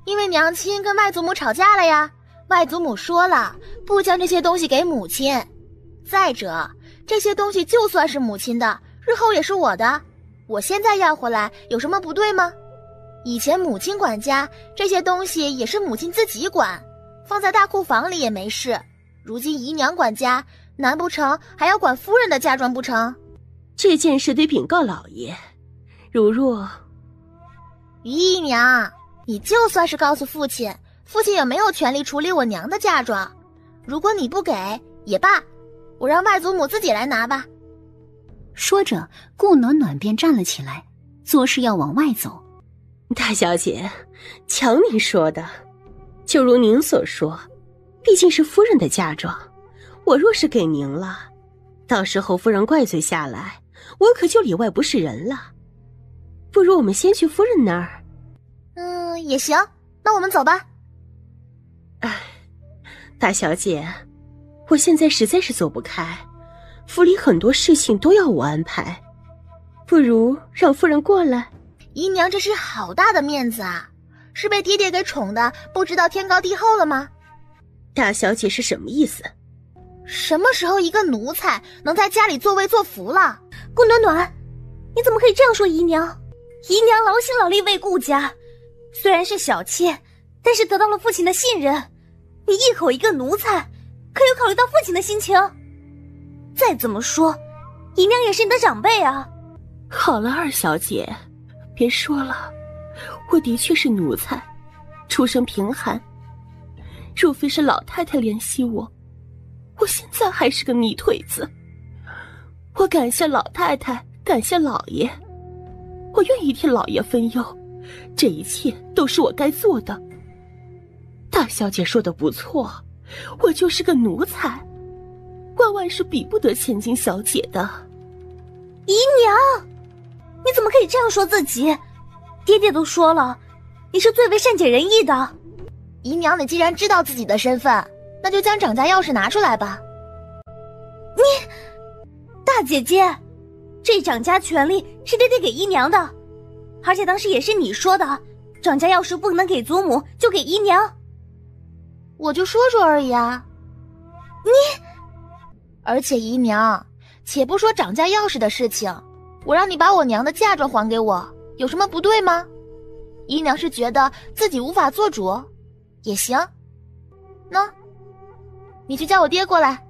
因为娘亲跟外祖母吵架了呀，外祖母说了，不将这些东西给母亲。再者，这些东西就算是母亲的，日后也是我的。我现在要回来，有什么不对吗？以前母亲管家，这些东西也是母亲自己管，放在大库房里也没事。如今姨娘管家，难不成还要管夫人的嫁妆不成？这件事得禀告老爷。如若于姨娘，你就算是告诉父亲，父亲也没有权利处理我娘的嫁妆。如果你不给也罢，我让外祖母自己来拿吧。说着，顾暖暖便站了起来，作势要往外走。大小姐，瞧您说的，就如您所说，毕竟是夫人的嫁妆，我若是给您了，到时候夫人怪罪下来，我可就里外不是人了。不如我们先去夫人那儿。也行，那我们走吧。大小姐，我现在实在是走不开，府里很多事情都要我安排，不如让夫人过来。姨娘这是好大的面子啊，是被爹爹给宠的不知道天高地厚了吗？大小姐是什么意思？什么时候一个奴才能在家里作威作福了？顾暖暖，你怎么可以这样说姨娘？姨娘劳心劳力为顾家，虽然是小妾，但是得到了父亲的信任。你一口一个奴才，可有考虑到父亲的心情？再怎么说，姨娘也是你的长辈啊。好了，二小姐，别说了，我的确是奴才，出身贫寒。若非是老太太怜惜我，我现在还是个泥腿子。我感谢老太太，感谢老爷，我愿意替老爷分忧，这一切都是我该做的。大小姐说的不错，我就是个奴才，万万是比不得千金小姐的。姨娘，你怎么可以这样说自己？爹爹都说了，你是最为善解人意的。姨娘，你既然知道自己的身份，那就将掌家钥匙拿出来吧。你，大姐姐，这掌家权力是爹爹给姨娘的，而且当时也是你说的，掌家钥匙不能给祖母，就给姨娘。我就说说而已啊。而且姨娘，且不说掌家钥匙的事情，我让你把我娘的嫁妆还给我，有什么不对吗？姨娘是觉得自己无法做主，也行。喏，你去叫我爹过来。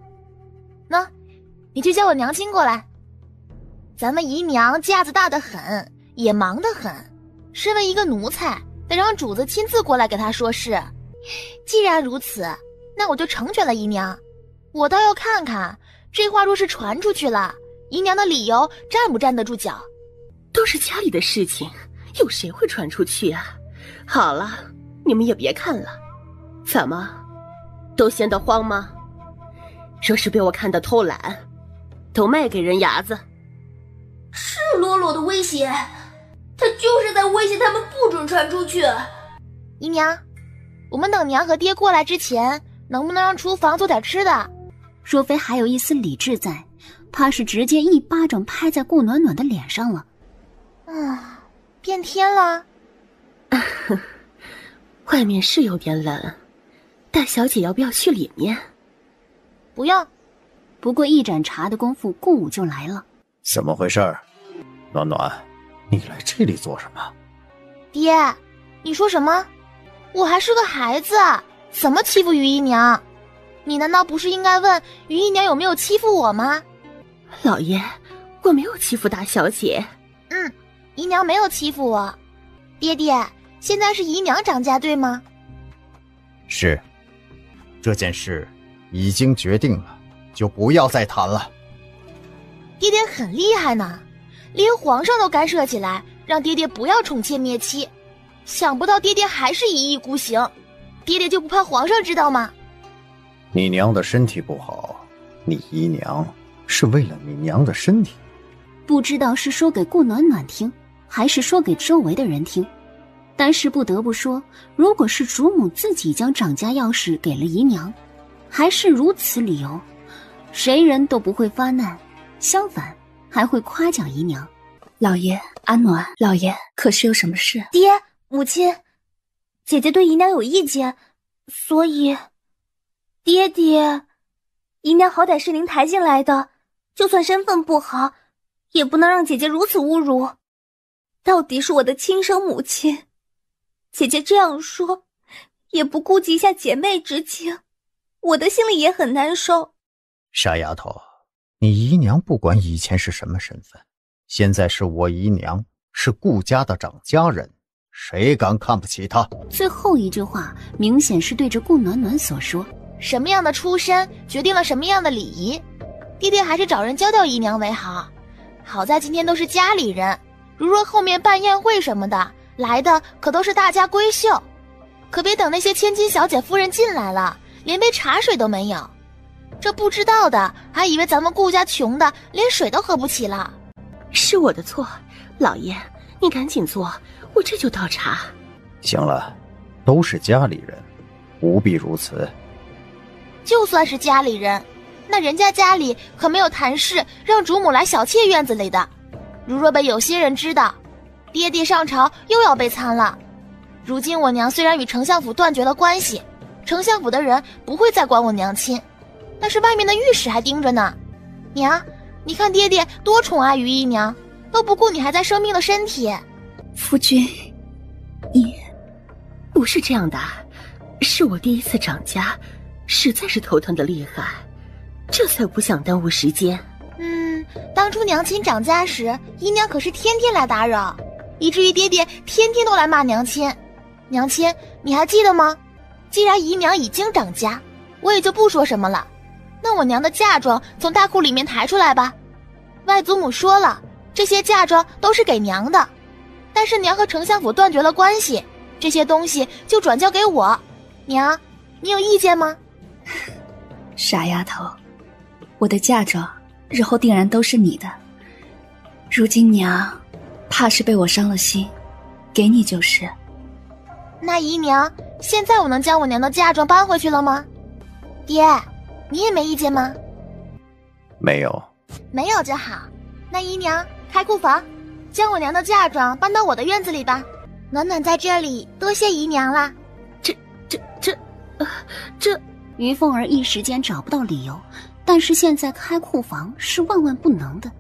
喏，你去叫我娘亲过来。咱们姨娘架子大得很，也忙得很，身为一个奴才，得让主子亲自过来给她说事。既然如此，那我就成全了姨娘。我倒要看看，这话若是传出去了，姨娘的理由站不站得住脚？都是家里的事情，有谁会传出去啊？好了，你们也别看了。怎么，都嫌得慌吗？若是被我看到偷懒，都卖给人牙子。赤裸裸的威胁，他就是在威胁他们不准传出去。姨娘，我们等娘和爹过来之前，能不能让厨房做点吃的？若非还有一丝理智在，怕是直接一巴掌拍在顾暖暖的脸上了。变天了？外面是有点冷，大小姐要不要去里面？不用。不过一盏茶的功夫，顾武就来了。怎么回事？暖暖，你来这里做什么？爹，你说什么？我还是个孩子，怎么欺负于姨娘？你难道不是应该问于姨娘有没有欺负我吗？老爷，我没有欺负大小姐。姨娘没有欺负我。爹爹，现在是姨娘掌家对吗？是，这件事已经决定了，就不要再谈了。爹爹很厉害呢，连皇上都干涉起来，让爹爹不要宠妾灭妻。想不到爹爹还是一意孤行，爹爹就不怕皇上知道吗？你娘的身体不好，你姨娘是为了你娘的身体。不知道是说给顾暖暖听，还是说给周围的人听，但是不得不说，如果是主母自己将掌家钥匙给了姨娘，还是如此理由，谁人都不会发难，相反还会夸奖姨娘。老爷，阿暖，老爷可是有什么事？爹，母亲，姐姐对姨娘有意见，所以爹爹，姨娘好歹是您抬进来的，就算身份不好，也不能让姐姐如此侮辱。到底是我的亲生母亲，姐姐这样说，也不顾及一下姐妹之情，我的心里也很难受。傻丫头，你姨娘不管以前是什么身份，现在是我姨娘，是顾家的掌家人，谁敢看不起她？最后一句话明显是对着顾暖暖所说。什么样的出身决定了什么样的礼仪，爹爹还是找人教教姨娘为好。好在今天都是家里人，如若后面办宴会什么的，来的可都是大家闺秀，可别等那些千金小姐夫人进来了，连杯茶水都没有。这不知道的还以为咱们顾家穷的连水都喝不起了。是我的错，老爷，你赶紧坐，我这就倒茶。行了，都是家里人，不必如此。就算是家里人，那人家家里可没有谈事让主母来小妾院子里的。如若被有些人知道，爹爹上朝又要被参了。如今我娘虽然与丞相府断绝了关系，丞相府的人不会再管我娘亲，但是外面的御史还盯着呢。娘，你看爹爹多宠爱于姨娘，都不顾你还在生病的身体。夫君，你不是这样的，是我第一次掌家，实在是头疼的厉害，这才不想耽误时间。当初娘亲掌家时，姨娘可是天天来打扰，以至于爹爹天天都来骂娘亲。娘亲，你还记得吗？既然姨娘已经掌家，我也就不说什么了。那我娘的嫁妆从大库里面抬出来吧。外祖母说了，这些嫁妆都是给娘的，但是娘和丞相府断绝了关系，这些东西就转交给我。娘，你有意见吗？傻丫头，我的嫁妆日后定然都是你的，如今娘怕是被我伤了心，给你就是。那姨娘，现在我能将我娘的嫁妆搬回去了吗？爹，你也没意见吗？没有。没有就好。那姨娘开库房，将我娘的嫁妆搬到我的院子里吧。暖暖在这里，多谢姨娘啦。这，于凤儿一时间找不到理由，但是现在开库房是万万不能的。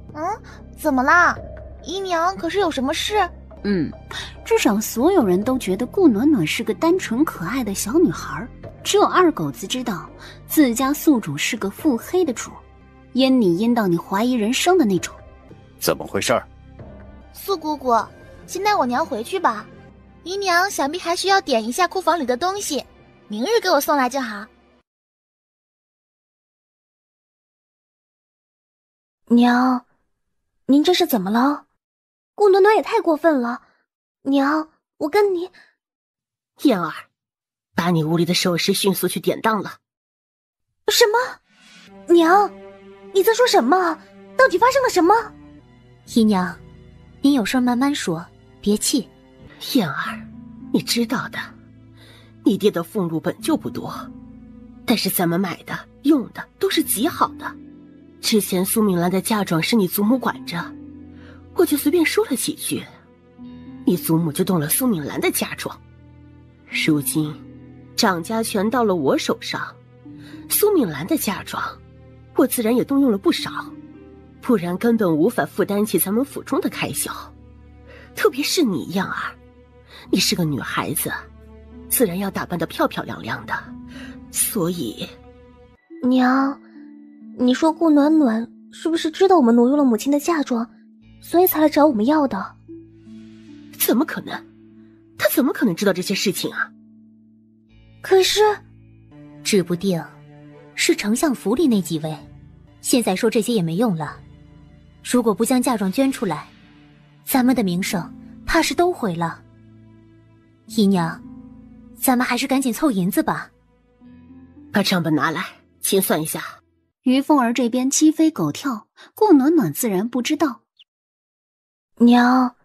怎么啦？姨娘可是有什么事？至少所有人都觉得顾暖暖是个单纯可爱的小女孩，只有二狗子知道自家宿主是个腹黑的主，阴你阴到你怀疑人生的那种。怎么回事？素姑姑，先带我娘回去吧，姨娘想必还需要点一下库房里的东西，明日给我送来就好。娘，您这是怎么了？顾暖暖也太过分了。娘，我跟你……燕儿，把你屋里的首饰迅速去典当了。什么？娘，你在说什么？到底发生了什么？姨娘，您有事慢慢说，别气。燕儿，你知道的，你爹的俸禄本就不多，但是咱们买的用的都是极好的。之前苏敏兰的嫁妆是你祖母管着，我就随便说了几句。你祖母就动了苏敏兰的嫁妆。如今掌家全到了我手上，苏敏兰的嫁妆我自然也动用了不少，不然根本无法负担起咱们府中的开销。特别是你燕儿，你是个女孩子，自然要打扮得漂漂亮亮的，所以……娘，你说顾暖暖是不是知道我们挪用了母亲的嫁妆，所以才来找我们要的？怎么可能？她怎么可能知道这些事情啊？可是，指不定是丞相府里那几位，现在说这些也没用了。如果不将嫁妆捐出来，咱们的名声怕是都毁了。姨娘，咱们还是赶紧凑银子吧。把账本拿来，清算一下。于凤儿这边鸡飞狗跳，顾暖暖自然不知道。娘，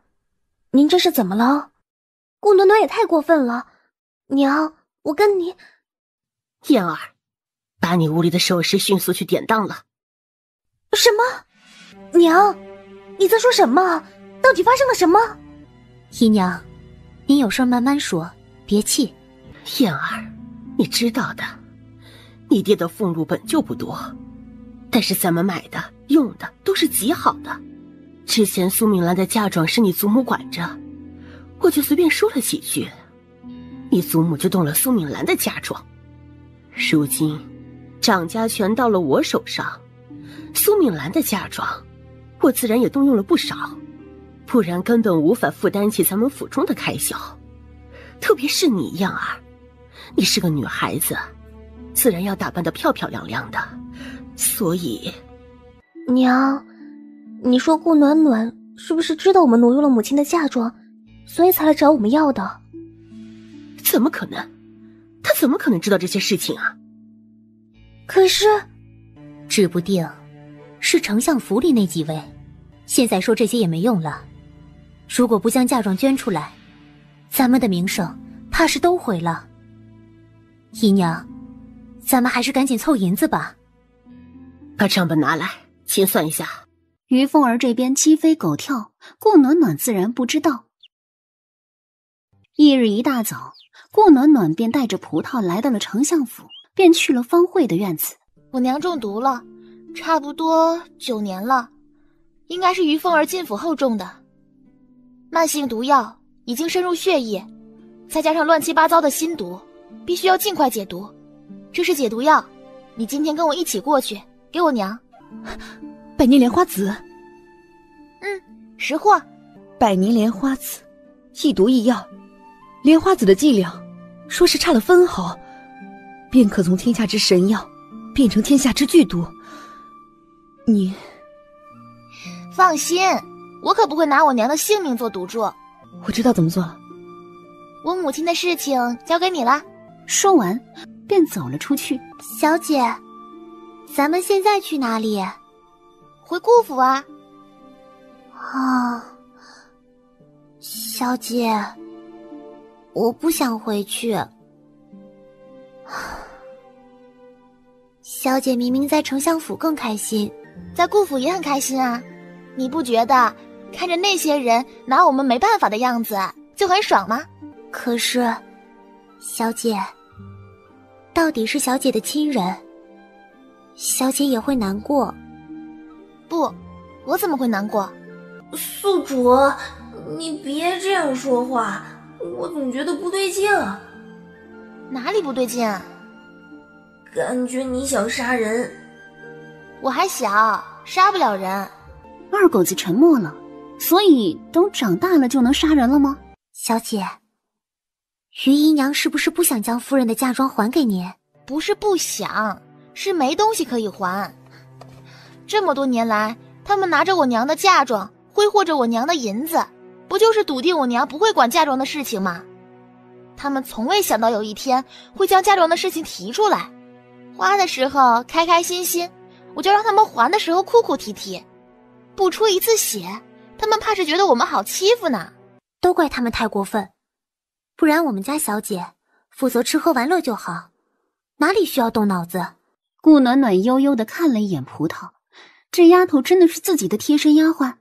您这是怎么了？顾暖暖也太过分了。娘，我跟你……燕儿，把你屋里的首饰迅速去典当了。什么？娘，你在说什么？到底发生了什么？姨娘，您有事慢慢说，别气。燕儿，你知道的，你爹的俸禄本就不多，但是咱们买的用的都是极好的。之前苏敏兰的嫁妆是你祖母管着，我就随便说了几句，你祖母就动了苏敏兰的嫁妆。如今掌家全到了我手上，苏敏兰的嫁妆我自然也动用了不少，不然根本无法负担起咱们府中的开销。特别是你燕儿，你是个女孩子，自然要打扮得漂漂亮亮的，所以……娘，你说顾暖暖是不是知道我们挪用了母亲的嫁妆，所以才来找我们要的？怎么可能？她怎么可能知道这些事情啊？可是，指不定是丞相府里那几位，现在说这些也没用了。如果不将嫁妆捐出来，咱们的名声怕是都毁了。姨娘，咱们还是赶紧凑银子吧。把账本拿来，清算一下。于凤儿这边鸡飞狗跳，顾暖暖自然不知道。翌日一大早，顾暖暖便带着葡萄来到了丞相府，便去了方慧的院子。我娘中毒了，差不多9年了，应该是于凤儿进府后中的。慢性毒药已经深入血液，再加上乱七八糟的新毒，必须要尽快解毒。这是解毒药，你今天跟我一起过去，给我娘。百年莲花籽。识货。百年莲花籽，易毒易药。莲花籽的剂量，说是差了分毫，便可从天下之神药变成天下之剧毒。你放心，我可不会拿我娘的性命做赌注。我知道怎么做了。我母亲的事情交给你了。说完，便走了出去。小姐，咱们现在去哪里？回顾府啊。啊，小姐，我不想回去。小姐明明在丞相府更开心，在顾府也很开心啊。你不觉得看着那些人拿我们没办法的样子就很爽吗？可是，小姐，到底是小姐的亲人，小姐也会难过。不，我怎么会难过？宿主，你别这样说话，我总觉得不对劲。哪里不对劲啊？感觉你想杀人。我还小，杀不了人。二狗子沉默了，所以等长大了就能杀人了吗？小姐，于姨娘是不是不想将夫人的嫁妆还给您？不是不想，是没东西可以还。这么多年来，他们拿着我娘的嫁妆，挥霍着我娘的银子，不就是笃定我娘不会管嫁妆的事情吗？他们从未想到有一天会将嫁妆的事情提出来，花的时候开开心心，我就让他们还的时候哭哭啼啼，不出一次血，他们怕是觉得我们好欺负呢。都怪他们太过分，不然我们家小姐负责吃喝玩乐就好，哪里需要动脑子？顾暖暖悠悠地看了一眼葡萄，这丫头真的是自己的贴身丫鬟，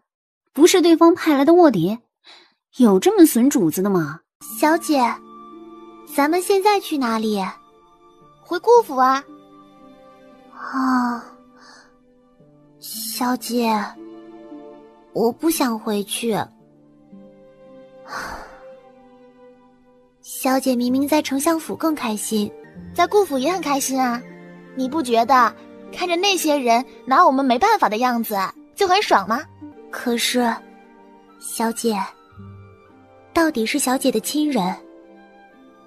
不是对方派来的卧底。有这么损主子的吗？小姐，咱们现在去哪里？回顾府啊。啊，小姐，我不想回去。小姐明明在丞相府更开心，在顾府也很开心啊。你不觉得看着那些人拿我们没办法的样子就很爽吗？可是，小姐，到底是小姐的亲人，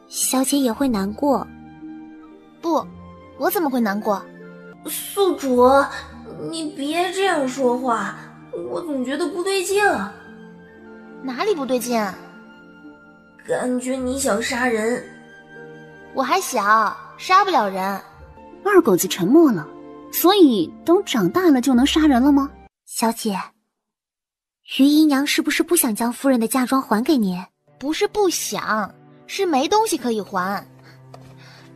小姐也会难过。不，我怎么会难过？宿主，你别这样说话，我总觉得不对劲。哪里不对劲啊？感觉你想杀人。我还小，杀不了人。二狗子沉默了，所以等长大了就能杀人了吗？小姐，于姨娘是不是不想将夫人的嫁妆还给您？不是不想，是没东西可以还。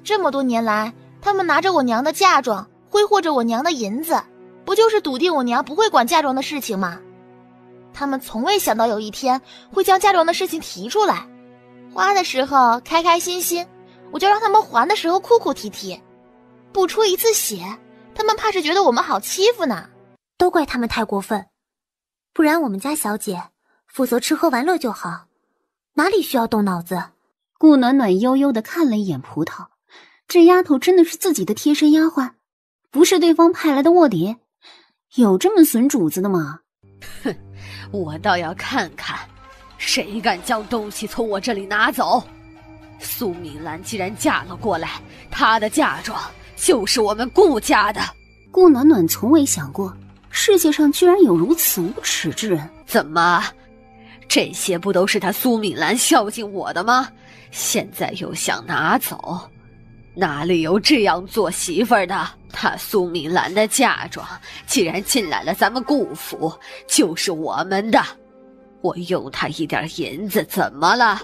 这么多年来，他们拿着我娘的嫁妆，挥霍着我娘的银子，不就是笃定我娘不会管嫁妆的事情吗？他们从未想到有一天会将嫁妆的事情提出来，花的时候开开心心，我就让他们还的时候哭哭啼啼，不出一次血，他们怕是觉得我们好欺负呢。都怪他们太过分，不然我们家小姐负责吃喝玩乐就好，哪里需要动脑子？顾暖暖悠悠地看了一眼葡萄，这丫头真的是自己的贴身丫鬟，不是对方派来的卧底？有这么损主子的吗？哼，我倒要看看谁敢将东西从我这里拿走。苏敏兰既然嫁了过来，她的嫁妆就是我们顾家的。顾暖暖从未想过世界上居然有如此无耻之人。怎么，这些不都是她苏敏兰孝敬我的吗？现在又想拿走，哪里有这样做媳妇儿的？她苏敏兰的嫁妆既然进来了咱们顾府，就是我们的，我用她一点银子怎么了？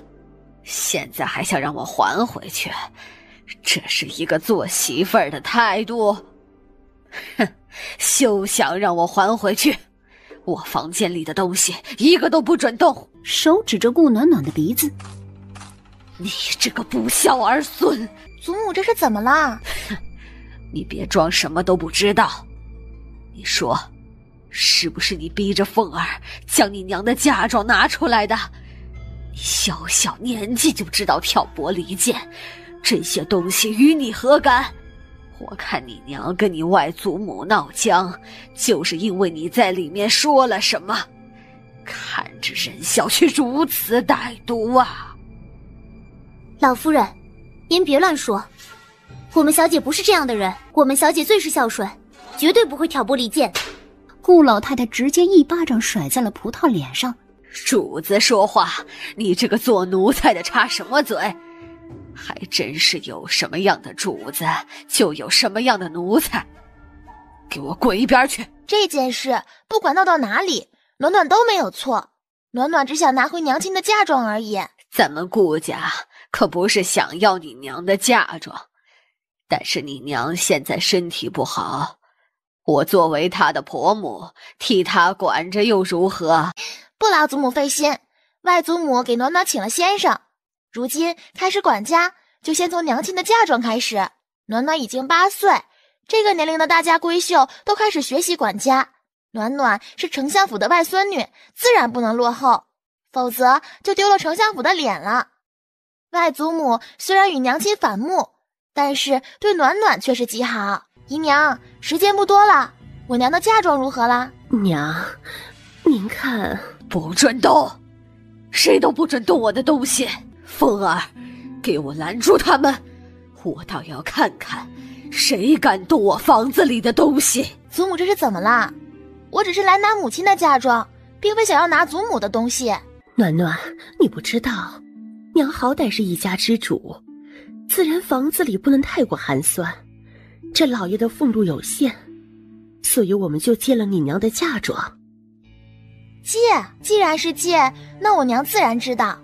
现在还想让我还回去，这是一个做媳妇儿的态度？哼，休想让我还回去，我房间里的东西一个都不准动。手指着顾暖暖的鼻子，你这个不孝儿孙！祖母这是怎么了？你别装什么都不知道。你说，是不是你逼着凤儿将你娘的嫁妆拿出来的？你小小年纪就知道挑拨离间，这些东西与你何干？我看你娘跟你外祖母闹僵，就是因为你在里面说了什么。看着人小却如此歹毒啊！老夫人，您别乱说，我们小姐不是这样的人，我们小姐最是孝顺，绝对不会挑拨离间。顾老太太直接一巴掌甩在了葡萄脸上。主子说话，你这个做奴才的插什么嘴？还真是有什么样的主子，就有什么样的奴才。给我滚一边去！这件事不管闹到哪里，暖暖都没有错。暖暖只想拿回娘亲的嫁妆而已。咱们顾家可不是想要你娘的嫁妆，但是你娘现在身体不好，我作为她的婆母，替她管着又如何？不劳祖母费心，外祖母给暖暖请了先生，如今开始管家，就先从娘亲的嫁妆开始。暖暖已经8岁，这个年龄的大家闺秀都开始学习管家。暖暖是丞相府的外孙女，自然不能落后，否则就丢了丞相府的脸了。外祖母虽然与娘亲反目，但是对暖暖却是极好。姨娘，时间不多了，我娘的嫁妆如何了？娘，您看，不准动，谁都不准动我的东西。凤儿，给我拦住他们，我倒要看看谁敢动我房子里的东西。祖母这是怎么了？我只是来拿母亲的嫁妆，并非想要拿祖母的东西。暖暖，你不知道，娘好歹是一家之主，自然房子里不能太过寒酸。这老爷的俸禄有限，所以我们就借了你娘的嫁妆。借？既然是借，那我娘自然知道。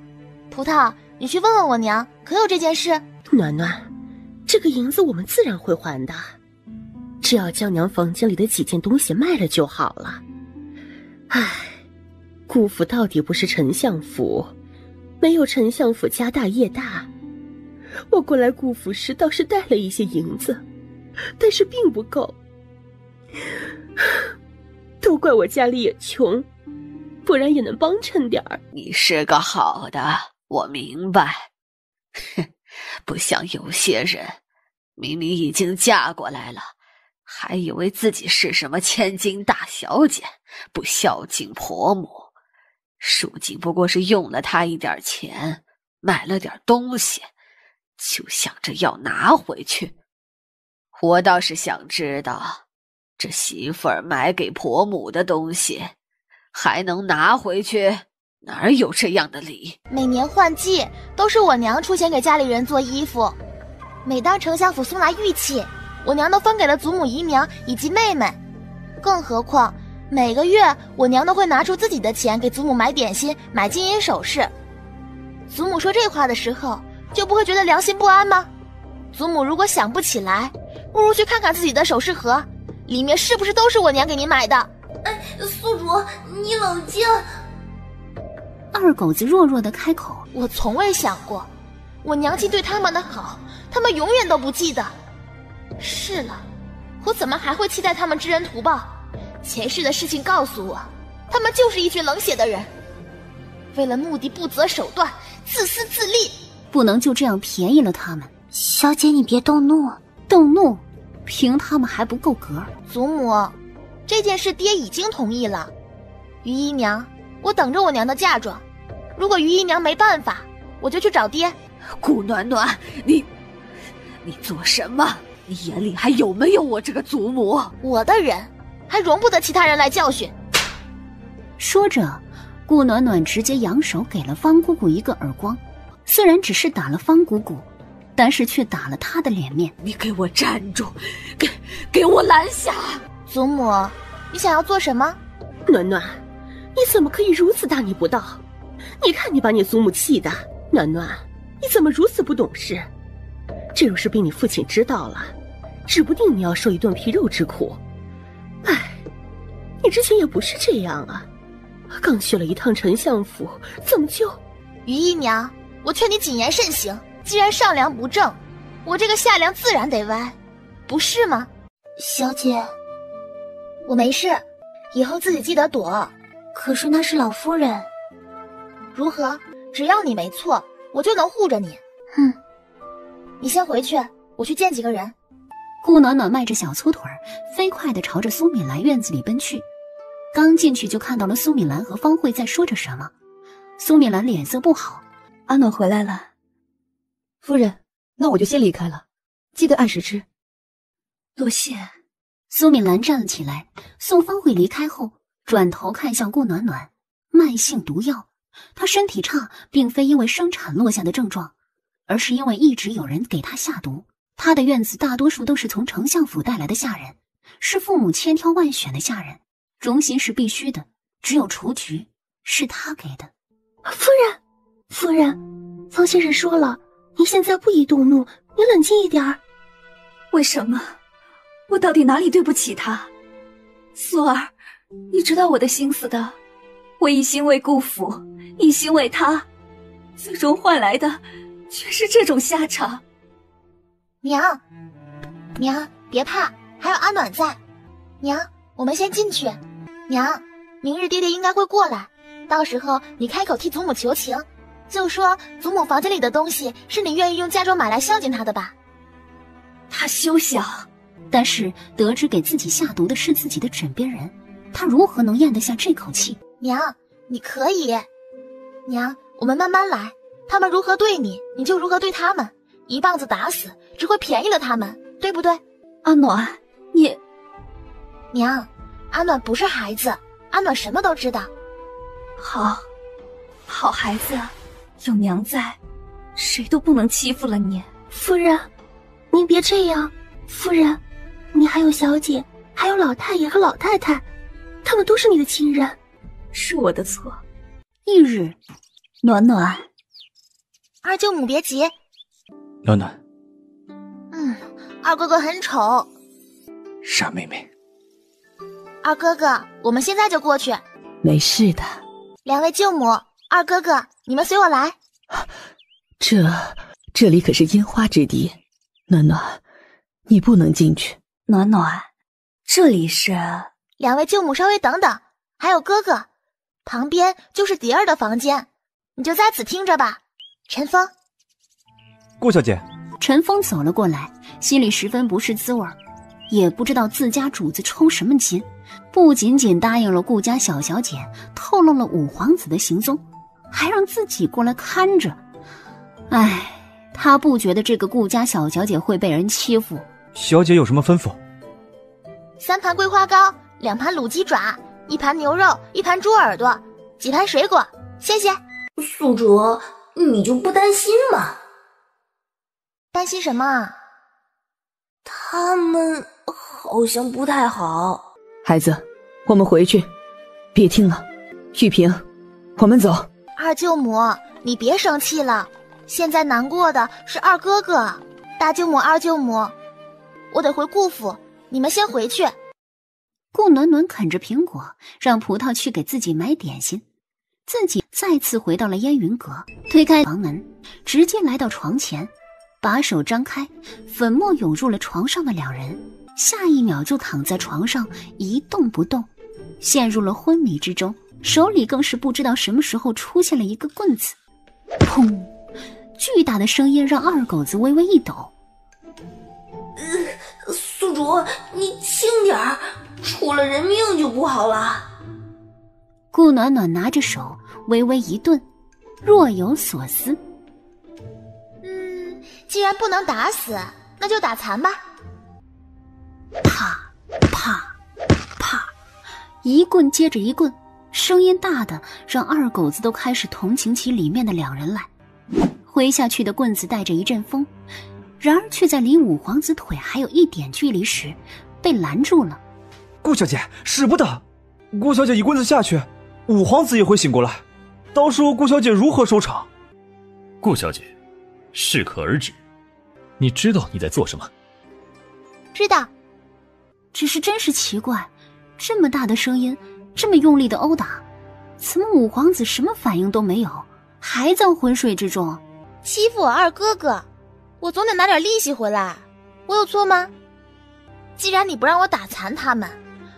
葡萄，你去问问我娘，可有这件事？暖暖，这个银子我们自然会还的，只要将娘房间里的几件东西卖了就好了。唉，顾府到底不是丞相府，没有丞相府家大业大。我过来顾府时倒是带了一些银子，但是并不够。都怪我家里也穷，不然也能帮衬点儿。你是个好的，我明白。不像有些人，明明已经嫁过来了，还以为自己是什么千金大小姐，不孝敬婆母，如今不过是用了她一点钱，买了点东西，就想着要拿回去。我倒是想知道，这媳妇儿买给婆母的东西还能拿回去，哪儿有这样的理？每年换季都是我娘出钱给家里人做衣服，每当丞相府送来玉器，我娘都分给了祖母姨娘以及妹妹。更何况每个月我娘都会拿出自己的钱给祖母买点心、买金银首饰。祖母说这话的时候，就不会觉得良心不安吗？祖母如果想不起来，不如去看看自己的首饰盒，里面是不是都是我娘给你买的？哎，宿主，你冷静。二狗子弱弱的开口：“我从未想过，我娘亲对他们的好，他们永远都不记得。是了，我怎么还会期待他们知恩图报？前世的事情告诉我，他们就是一群冷血的人，为了目的不择手段，自私自利，不能就这样便宜了他们。”小姐，你别动怒。动怒？凭他们还不够格？祖母，这件事爹已经同意了。于姨娘，我等着我娘的嫁妆。如果于姨娘没办法，我就去找爹。顾暖暖，你做什么？你眼里还有没有我这个祖母？我的人还容不得其他人来教训。说着，顾暖暖直接扬手给了方姑姑一个耳光，虽然只是打了方姑姑，但是却打了她的脸面。你给我站住！给我拦下！祖母，你想要做什么？暖暖，你怎么可以如此大逆不道？你看你把你祖母气的。暖暖，你怎么如此不懂事？这要是被你父亲知道了，指不定你要受一顿皮肉之苦。哎，你之前也不是这样啊，刚去了一趟丞相府，怎么就……于姨娘，我劝你谨言慎行。既然上梁不正，我这个下梁自然得歪，不是吗？小姐，我没事，以后自己记得躲。可是那是老夫人。如何？只要你没错，我就能护着你。你先回去，我去见几个人。顾暖暖迈着小粗腿儿，飞快地朝着苏敏兰院子里奔去。刚进去就看到了苏敏兰和方慧在说着什么。苏敏兰脸色不好：“阿暖回来了。夫人，那我就先离开了，记得按时吃。”多谢。苏敏兰站了起来，送方慧离开后，转头看向顾暖暖。慢性毒药，她身体差，并非因为生产落下的症状，而是因为一直有人给她下毒。她的院子大多数都是从丞相府带来的下人，是父母千挑万选的下人，忠心是必须的，只有雏菊是她给的。夫人，方先生说了，你现在不宜动怒，你冷静一点儿。为什么？我到底哪里对不起他？苏儿，你知道我的心思的，我一心为顾府，一心为他，最终换来的却是这种下场。娘，别怕，还有阿暖在。娘，我们先进去。娘，明日爹爹应该会过来，到时候你开口替祖母求情，就说祖母房间里的东西是你愿意用嫁妆买来孝敬她的吧。他休想！但是得知给自己下毒的是自己的枕边人，他如何能咽得下这口气？娘，你可以。娘，我们慢慢来，他们如何对你，你就如何对他们，一棒子打死，只会便宜了他们，对不对？阿暖，你……娘，阿暖不是孩子，阿暖什么都知道。好孩子，有娘在，谁都不能欺负了你。夫人，您别这样。夫人，你还有小姐，还有老太爷和老太太，他们都是你的亲人。是我的错。翌日，暖暖，二舅母别急。暖暖，二哥哥很丑。傻妹妹。二哥哥，我们现在就过去。没事的。2位舅母、二哥哥，你们随我来。这里可是烟花之地，暖暖，你不能进去。暖暖，这里是？2位舅母稍微等等，还有哥哥，旁边就是蝶儿的房间，你就在此听着吧。陈峰，顾小姐。陈峰走了过来，心里十分不是滋味，也不知道自家主子抽什么筋，不仅仅答应了顾家小小姐，透露了五皇子的行踪，还让自己过来看着。唉，他不觉得这个顾家小小姐会被人欺负。小姐有什么吩咐？3盘桂花糕，2盘卤鸡爪，1盘牛肉，1盘猪耳朵，几盘水果，谢谢。宿主，你就不担心吗？担心什么啊？他们好像不太好。孩子，我们回去，别听了。玉萍，我们走。二舅母，你别生气了，现在难过的是二哥哥、大舅母、二舅母。我得回顾府，你们先回去。顾暖暖啃着苹果，让葡萄去给自己买点心，自己再次回到了烟云阁，推开房门，直接来到床前，把手张开，粉末涌入了床上的2人，下一秒就躺在床上一动不动，陷入了昏迷之中，手里更是不知道什么时候出现了一个棍子。砰！巨大的声音让二狗子微微一抖。宿主，你轻点儿，出了人命就不好了。顾暖暖拿着手微微一顿，若有所思。既然不能打死，那就打残吧。啪啪啪，一棍接着一棍，声音大的让二狗子都开始同情起里面的2人来。挥下去的棍子带着一阵风，然而却在离五皇子腿还有一点距离时被拦住了。顾小姐，使不得！顾小姐一棍子下去，五皇子也会醒过来，到时候顾小姐如何收场？顾小姐，适可而止。你知道你在做什么？知道。只是真是奇怪，这么大的声音，这么用力的殴打，怎么五皇子什么反应都没有，还在昏睡之中？欺负我二哥哥，我总得拿点利息回来，我有错吗？既然你不让我打残他们，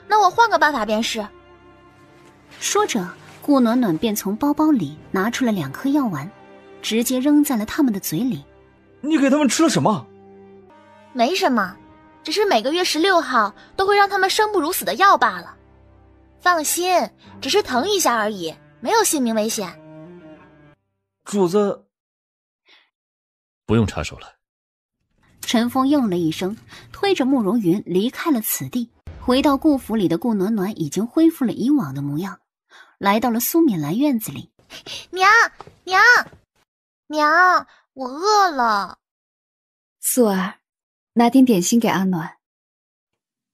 那我换个办法便是。说着，顾暖暖便从包包里拿出了2颗药丸，直接扔在了他们的嘴里。你给他们吃了什么？没什么，只是每个月16号都会让他们生不如死的药罢了。放心，只是疼一下而已，没有性命危险。主子，不用插手了。陈峰应了一声，推着慕容云离开了此地。回到顾府里的顾暖暖已经恢复了以往的模样，来到了苏敏兰院子里。娘，我饿了。素儿，拿点点心给阿暖。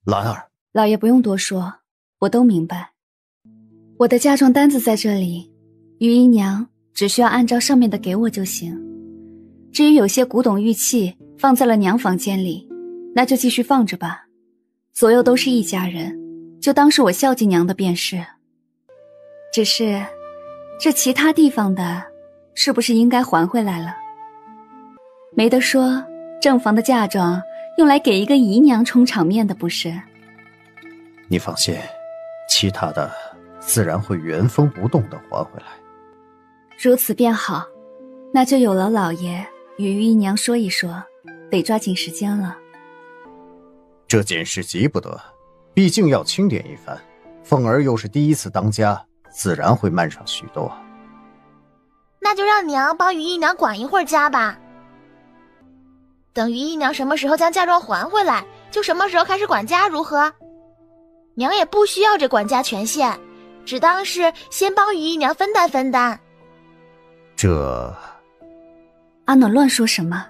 兰儿，老爷不用多说，我都明白。我的嫁妆单子在这里，余姨娘只需要按照上面的给我就行。至于有些古董玉器放在了娘房间里，那就继续放着吧。左右都是一家人，就当是我孝敬娘的便是。只是这其他地方的，是不是应该还回来了？没得说，正房的嫁妆用来给一个姨娘充场面的不是？你放心，其他的自然会原封不动地还回来。如此便好，那就有劳老爷与余姨娘说一说，得抓紧时间了。这件事急不得，毕竟要清点一番。凤儿又是第一次当家，自然会慢上许多。那就让娘帮余姨娘管一会儿家吧。等余姨娘什么时候将嫁妆还回来，就什么时候开始管家，如何？娘也不需要这管家权限，只当是先帮余姨娘分担分担。这……阿暖乱说什么？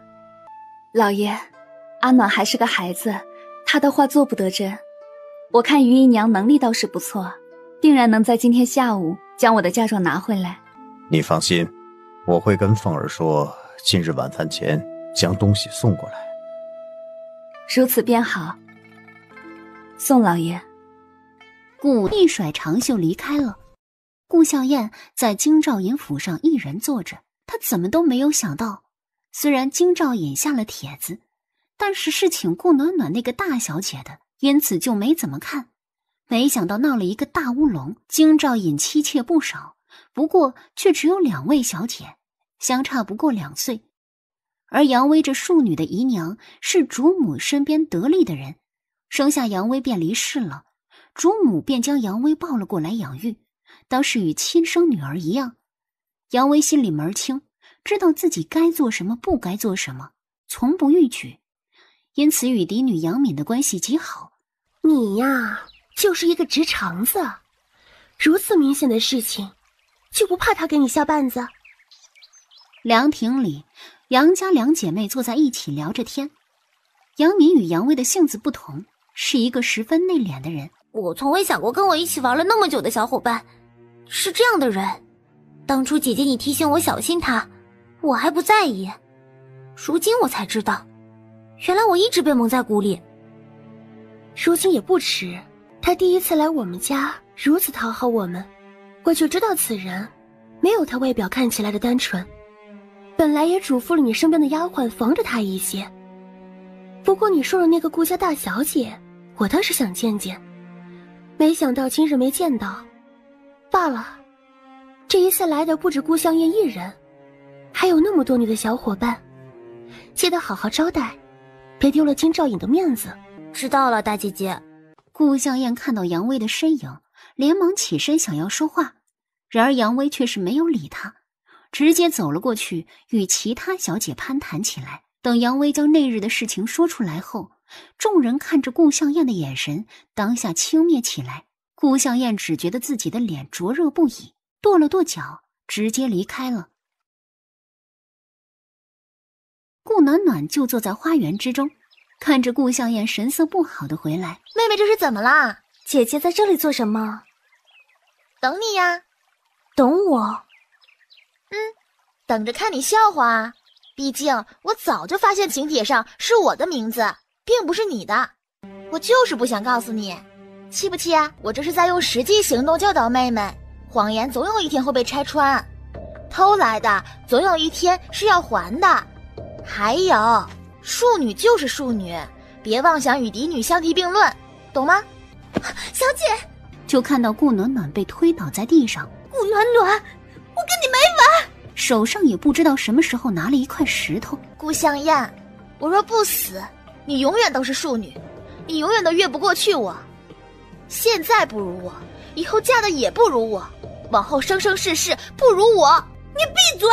老爷，阿暖还是个孩子，他的话做不得真。我看余姨娘能力倒是不错，定然能在今天下午将我的嫁妆拿回来。你放心，我会跟凤儿说，今日晚饭前将东西送过来。如此便好。宋老爷。顾一甩长袖离开了。顾笑燕在京兆尹府上一人坐着，她怎么都没有想到，虽然京兆尹下了帖子，但是是请顾暖暖那个大小姐的，因此就没怎么看。没想到闹了一个大乌龙，京兆尹妻妾不少，不过却只有2位小姐，相差不过2岁。而杨威这庶女的姨娘是主母身边得力的人，生下杨威便离世了，主母便将杨威抱了过来养育，当是与亲生女儿一样。杨威心里门清，知道自己该做什么不该做什么，从不逾矩，因此与嫡女杨敏的关系极好。你呀，就是一个直肠子，如此明显的事情，就不怕他给你下绊子？凉亭里，杨家2姐妹坐在一起聊着天。杨敏与杨威的性子不同，是一个十分内敛的人。我从未想过跟我一起玩了那么久的小伙伴是这样的人。当初姐姐你提醒我小心他，我还不在意，如今我才知道，原来我一直被蒙在鼓里。如今也不迟，他第一次来我们家如此讨好我们，我就知道此人没有他外表看起来的单纯。本来也嘱咐了你身边的丫鬟防着他一些，不过你说的那个顾家大小姐，我倒是想见见，没想到今日没见到。罢了，这一次来的不止顾香燕一人，还有那么多你的小伙伴，记得好好招待，别丢了京兆尹的面子。知道了，大姐姐。顾香燕看到杨威的身影，连忙起身想要说话，然而杨威却是没有理他，直接走了过去，与其他小姐攀谈起来。等杨威将那日的事情说出来后，众人看着顾香燕的眼神当下轻蔑起来。顾香燕只觉得自己的脸灼热不已，跺了跺脚，直接离开了。顾暖暖就坐在花园之中，看着顾香燕神色不好的回来。妹妹这是怎么啦？姐姐在这里做什么？等你呀。等我？等着看你笑话啊。毕竟我早就发现请帖上是我的名字，并不是你的，我就是不想告诉你，气不气啊？我这是在用实际行动教导妹妹，谎言总有一天会被拆穿，偷来的总有一天是要还的。还有，庶女就是庶女，别妄想与嫡女相提并论，懂吗？小姐，就看到顾暖暖被推倒在地上。顾暖暖，我跟你没完！手上也不知道什么时候拿了一块石头。顾香燕，我若不死，你永远都是庶女，你永远都越不过去我。现在不如我，以后嫁的也不如我，往后生生世世不如我。你闭嘴！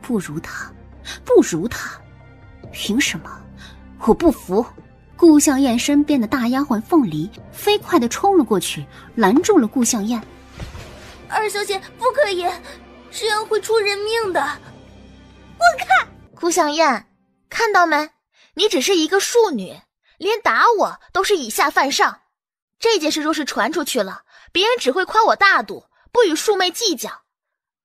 不如他，不如他，凭什么？我不服！顾香燕身边的大丫鬟凤梨飞快地冲了过去，拦住了顾香燕。二小姐，不可以，这样会出人命的。滚开！顾香燕，看到没？你只是一个庶女，连打我都是以下犯上。这件事若是传出去了，别人只会夸我大度，不与庶妹计较，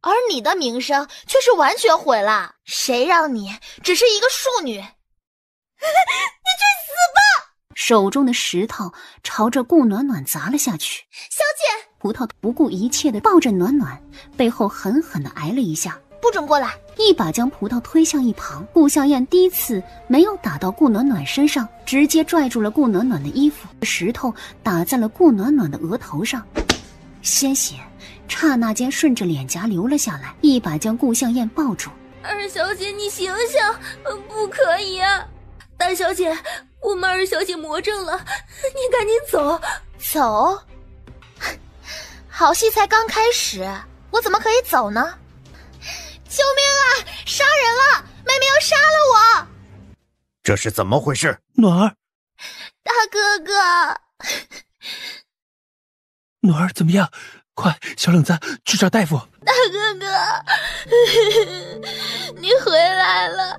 而你的名声却是完全毁了。谁让你只是一个庶女？你去死吧！手中的石头朝着顾暖暖砸了下去。小姐，葡萄不顾一切地抱着暖暖，背后狠狠地挨了一下。不准过来！一把将葡萄推向一旁。顾香燕第一次没有打到顾暖暖身上，直接拽住了顾暖暖的衣服，石头打在了顾暖暖的额头上，鲜血刹那间顺着脸颊流了下来，一把将顾香燕抱住。二小姐，你醒醒，不可以啊！大小姐，我们二小姐魔怔了，你赶紧走。走？好戏才刚开始，我怎么可以走呢？救命啊！杀人了！妹妹要杀了我！这是怎么回事？暖儿，大哥哥，暖儿怎么样？快，小冷子去找大夫。大哥哥，你回来了，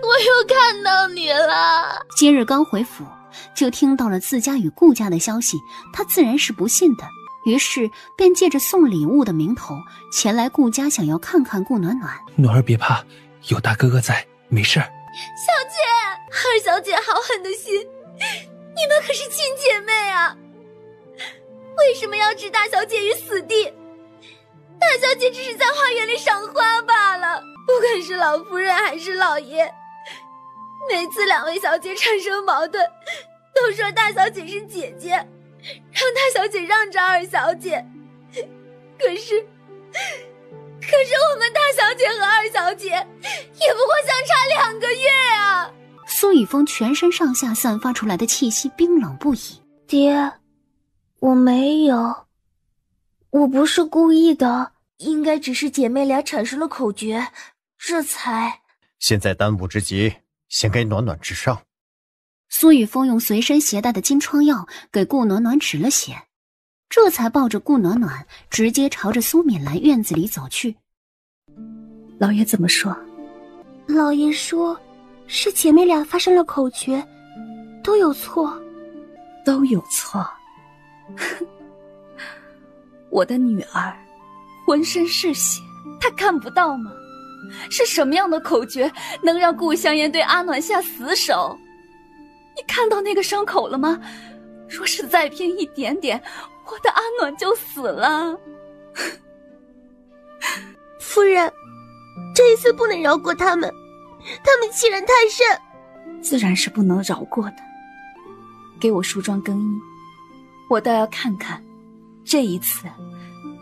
我又看到你了。今日刚回府，就听到了自家与顾家的消息，他自然是不信的，于是便借着送礼物的名头前来顾家，想要看看顾暖暖。暖儿别怕，有大哥哥在，没事儿。小姐，二小姐好狠的心，你们可是亲姐妹啊！为什么要置大小姐于死地？大小姐只是在花园里赏花罢了。不管是老夫人还是老爷，每次两位小姐产生矛盾，都说大小姐是姐姐，让大小姐让着二小姐。可是我们大小姐和二小姐也不过相差2个月啊！苏雨峰全身上下散发出来的气息冰冷不已。爹，我没有，我不是故意的，应该只是姐妹俩产生了口诀，这才……现在当务之急，先给暖暖治伤。苏雨峰用随身携带的金疮药给顾暖暖止了血，这才抱着顾暖暖直接朝着苏敏兰院子里走去。老爷怎么说？老爷说是姐妹俩发生了口诀，都有错。都有错。我的女儿浑身是血，她看不到吗？是什么样的口诀能让顾香烟对阿暖下死手？你看到那个伤口了吗？若是再偏一点点，我的阿暖就死了。夫人，这一次不能饶过他们，他们欺人太甚。自然是不能饶过的。给我梳妆更衣，我倒要看看这一次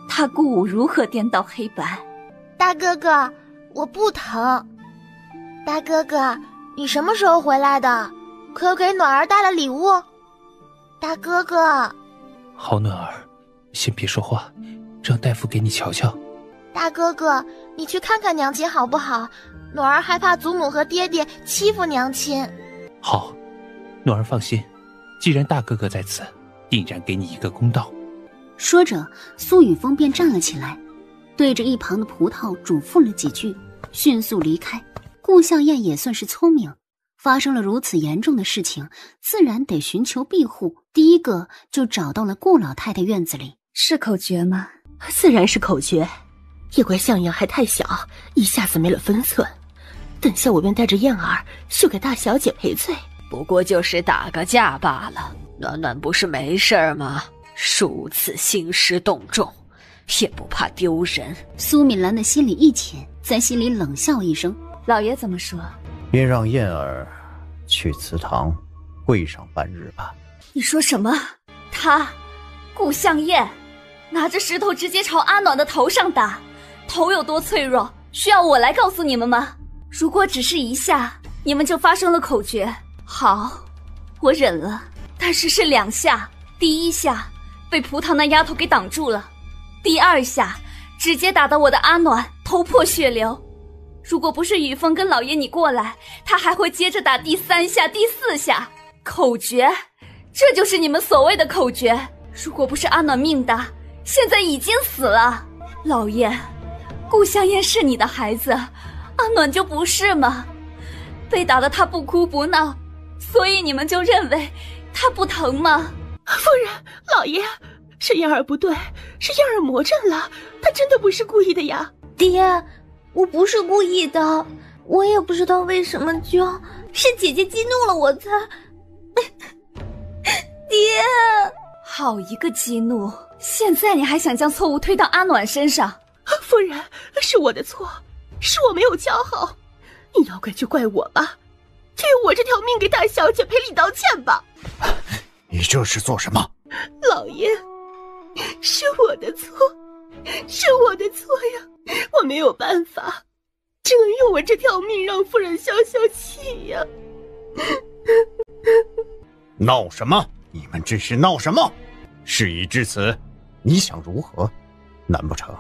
他顾武如何颠倒黑白。大哥哥，我不疼。大哥哥，你什么时候回来的？可给暖儿带了礼物？大哥哥。好，暖儿，先别说话，让大夫给你瞧瞧。大哥哥，你去看看娘亲好不好？暖儿害怕祖母和爹爹欺负娘亲。好，暖儿放心，既然大哥哥在此，定然给你一个公道。说着，苏雨峰便站了起来，对着一旁的葡萄嘱咐了几句，迅速离开。顾向燕也算是聪明，发生了如此严重的事情，自然得寻求庇护。第一个就找到了顾老太太院子里。是口诀吗？自然是口诀，也怪向阳还太小，一下子没了分寸。等下我便带着燕儿去给大小姐赔罪。不过就是打个架罢了，暖暖不是没事吗？如此兴师动众，也不怕丢人。苏敏兰的心里一紧，在心里冷笑一声。老爷怎么说？便让燕儿去祠堂跪上半日吧。你说什么？他顾向燕拿着石头直接朝阿暖的头上打，头有多脆弱，需要我来告诉你们吗？如果只是一下，你们就发生了口诀，好，我忍了。但是是2下，第一下被葡萄那丫头给挡住了，第2下直接打到我的阿暖，头破血流。如果不是雨峰跟老爷你过来，他还会接着打第3下、第4下。口诀，这就是你们所谓的口诀。如果不是阿暖命大，现在已经死了。老爷，顾香烟是你的孩子，阿暖就不是吗？被打得他不哭不闹，所以你们就认为他不疼吗？夫人，老爷，是燕儿不对，是燕儿魔怔了，她真的不是故意的呀。爹，我不是故意的，我也不知道为什么，就是姐姐激怒了我才……爹，好一个激怒！现在你还想将错误推到阿暖身上？夫人，是我的错，是我没有教好，你要怪就怪我吧，就用我这条命给大小姐赔礼道歉吧。你这是做什么？老爷，是我的错，是我的错呀，我没有办法，只能用我这条命让夫人消消气呀。闹什么？你们这是闹什么？事已至此，你想如何？难不成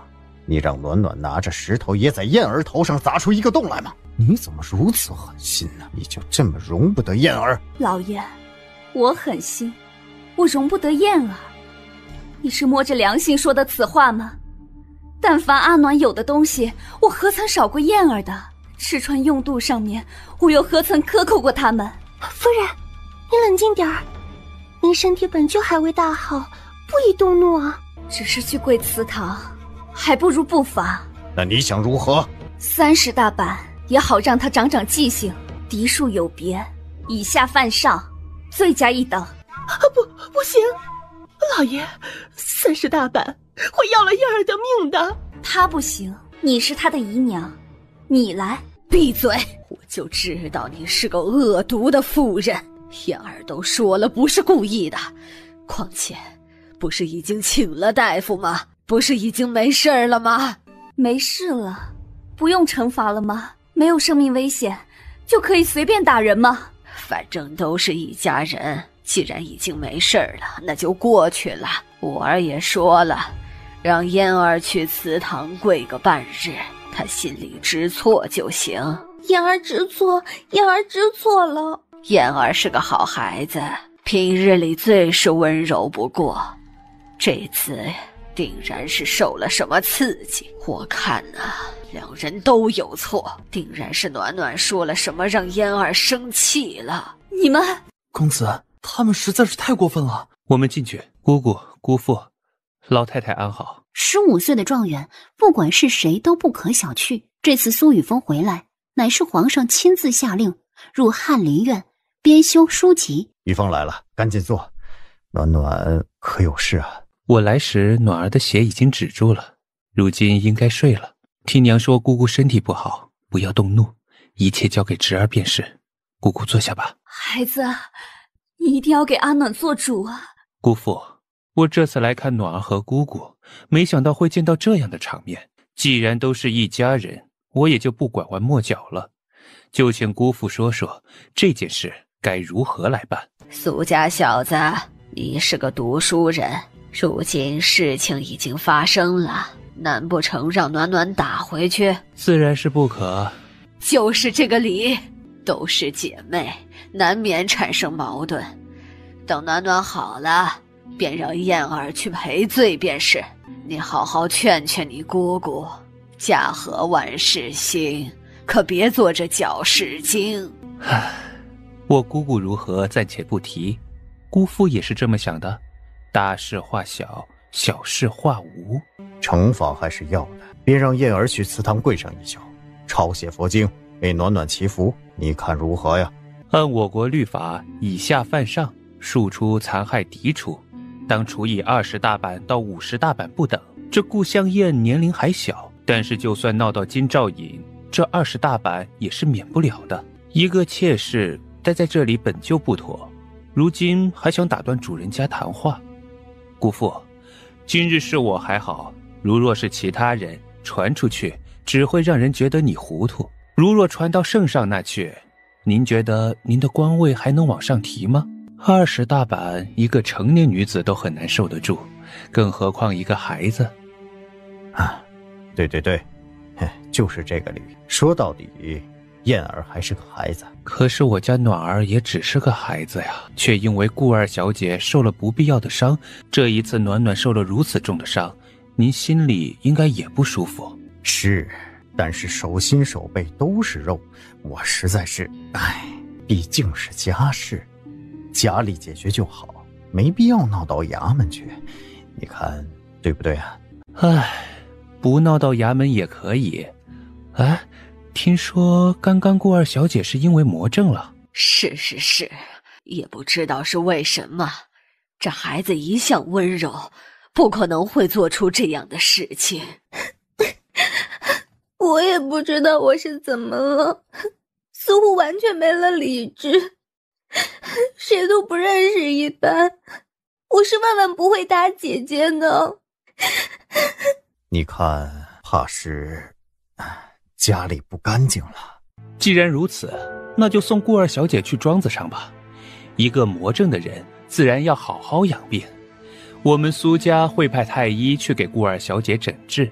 你让暖暖拿着石头也在燕儿头上砸出一个洞来吗？你怎么如此狠心呢？你就这么容不得燕儿？老爷，我狠心，我容不得燕儿。你是摸着良心说的此话吗？但凡阿暖有的东西，我何曾少过燕儿的？吃穿用度上面，我又何曾克扣过他们？夫人，你冷静点儿，您身体本就还未大好，不宜动怒啊。只是去跪祠堂，还不如不发。那你想如何？30大板也好让他长长记性。嫡庶有别，以下犯上，罪加一等。不行，老爷，30大板，我要了燕儿的命的。他不行，你是他的姨娘，你来。闭嘴！我就知道你是个恶毒的妇人，燕儿都说了不是故意的，况且不是已经请了大夫吗？不是已经没事了吗？没事了，不用惩罚了吗？没有生命危险就可以随便打人吗？反正都是一家人，既然已经没事了，那就过去了。我儿也说了，让燕儿去祠堂跪个半日，她心里知错就行。燕儿知错了。燕儿是个好孩子，平日里最是温柔不过，这次定然是受了什么刺激。我看两人都有错，定然是暖暖说了什么让燕儿生气了。你们，公子，他们实在是太过分了。我们进去。姑姑、姑父，老太太安好。15岁的状元，不管是谁都不可小觑。这次苏雨峰回来，乃是皇上亲自下令入翰林院编修书籍。雨峰来了，赶紧坐。暖暖可有事啊？我来时暖儿的血已经止住了，如今应该睡了。听娘说姑姑身体不好，不要动怒，一切交给侄儿便是。姑姑坐下吧。孩子，你一定要给阿暖做主啊。姑父，我这次来看暖儿和姑姑，没想到会见到这样的场面。既然都是一家人，我也就不拐弯抹角了，就请姑父说说这件事该如何来办。苏家小子，你是个读书人，如今事情已经发生了，难不成让暖暖打回去？自然是不可。就是这个理，都是姐妹，难免产生矛盾。等暖暖好了，便让燕儿去赔罪便是。你好好劝劝你姑姑，家和万事兴，可别做这搅事精。我姑姑如何暂且不提，姑父也是这么想的，大事化小，小事化无。惩罚还是要的，便让燕儿去祠堂跪上一宿，抄写佛经，为暖暖祈福，你看如何呀？按我国律法，以下犯上，庶出残害嫡出，当处以20大板到50大板不等。这顾香燕年龄还小，但是就算闹到金兆尹，这20大板也是免不了的。一个妾室待在这里本就不妥，如今还想打断主人家谈话。姑父，今日是我还好，如若是其他人传出去，只会让人觉得你糊涂。如若传到圣上那去，您觉得您的官位还能往上提吗？20大板一个成年女子都很难受得住，更何况一个孩子。对，就是这个理。说到底，燕儿还是个孩子。可是我家暖儿也只是个孩子呀，却因为顾二小姐受了不必要的伤，这一次暖暖受了如此重的伤，您心里应该也不舒服。是，但是手心手背都是肉，我实在是，毕竟是家事，家里解决就好，没必要闹到衙门去，你看对不对啊？不闹到衙门也可以。听说刚刚顾二小姐是因为魔怔了。是，也不知道是为什么，这孩子一向温柔，不可能会做出这样的事情。我也不知道我是怎么了，似乎完全没了理智，谁都不认识一般。我是万万不会打姐姐的。你看，怕是家里不干净了。既然如此，那就送顾二小姐去庄子上吧。一个魔怔的人，自然要好好养病。我们苏家会派太医去给顾二小姐诊治。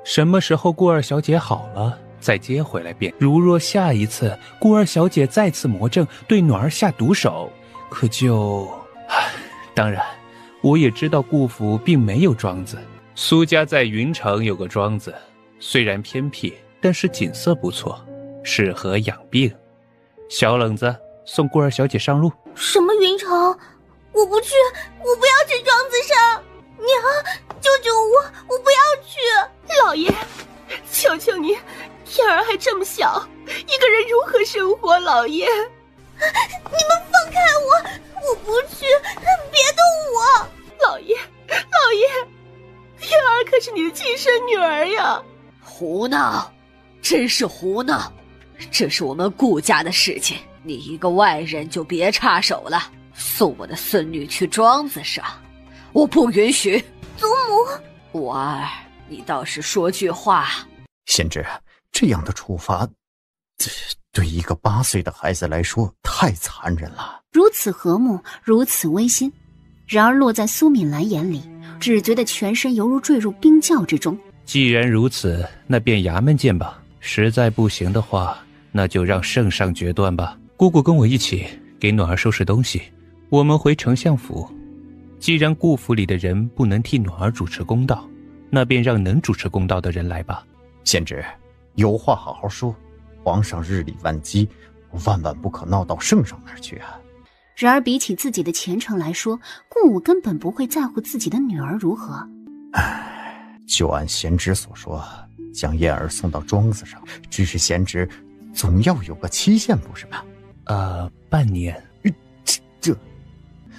什么时候顾二小姐好了，再接回来便。如若下一次顾二小姐再次魔怔，对暖儿下毒手，可就……当然，我也知道顾府并没有庄子。苏家在云城有个庄子，虽然偏僻，但是景色不错，适合养病。小冷子，送顾二小姐上路。什么云城？我不去，我不要去庄子上！娘，救救我！我不要去！老爷，求求你，燕儿还这么小，一个人如何生活？老爷，你们放开我！我不去，别动我！老爷，燕儿可是你的亲生女儿呀！胡闹，真是胡闹！这是我们顾家的事情，你一个外人就别插手了。送我的孙女去庄子上，我不允许。祖母，顾儿，你倒是说句话。贤侄，这样的处罚，对一个8岁的孩子来说太残忍了。如此和睦，如此温馨，然而落在苏敏兰眼里，只觉得全身犹如坠入冰窖之中。既然如此，那便衙门见吧。实在不行的话，那就让圣上决断吧。姑姑跟我一起给暖儿收拾东西，我们回丞相府。既然顾府里的人不能替暖儿主持公道，那便让能主持公道的人来吧。贤侄，有话好好说，皇上日理万机，万万不可闹到圣上那儿去啊。然而比起自己的前程来说，顾武根本不会在乎自己的女儿如何。就按贤侄所说，将燕儿送到庄子上，只是贤侄总要有个期限，不是吗？半年。这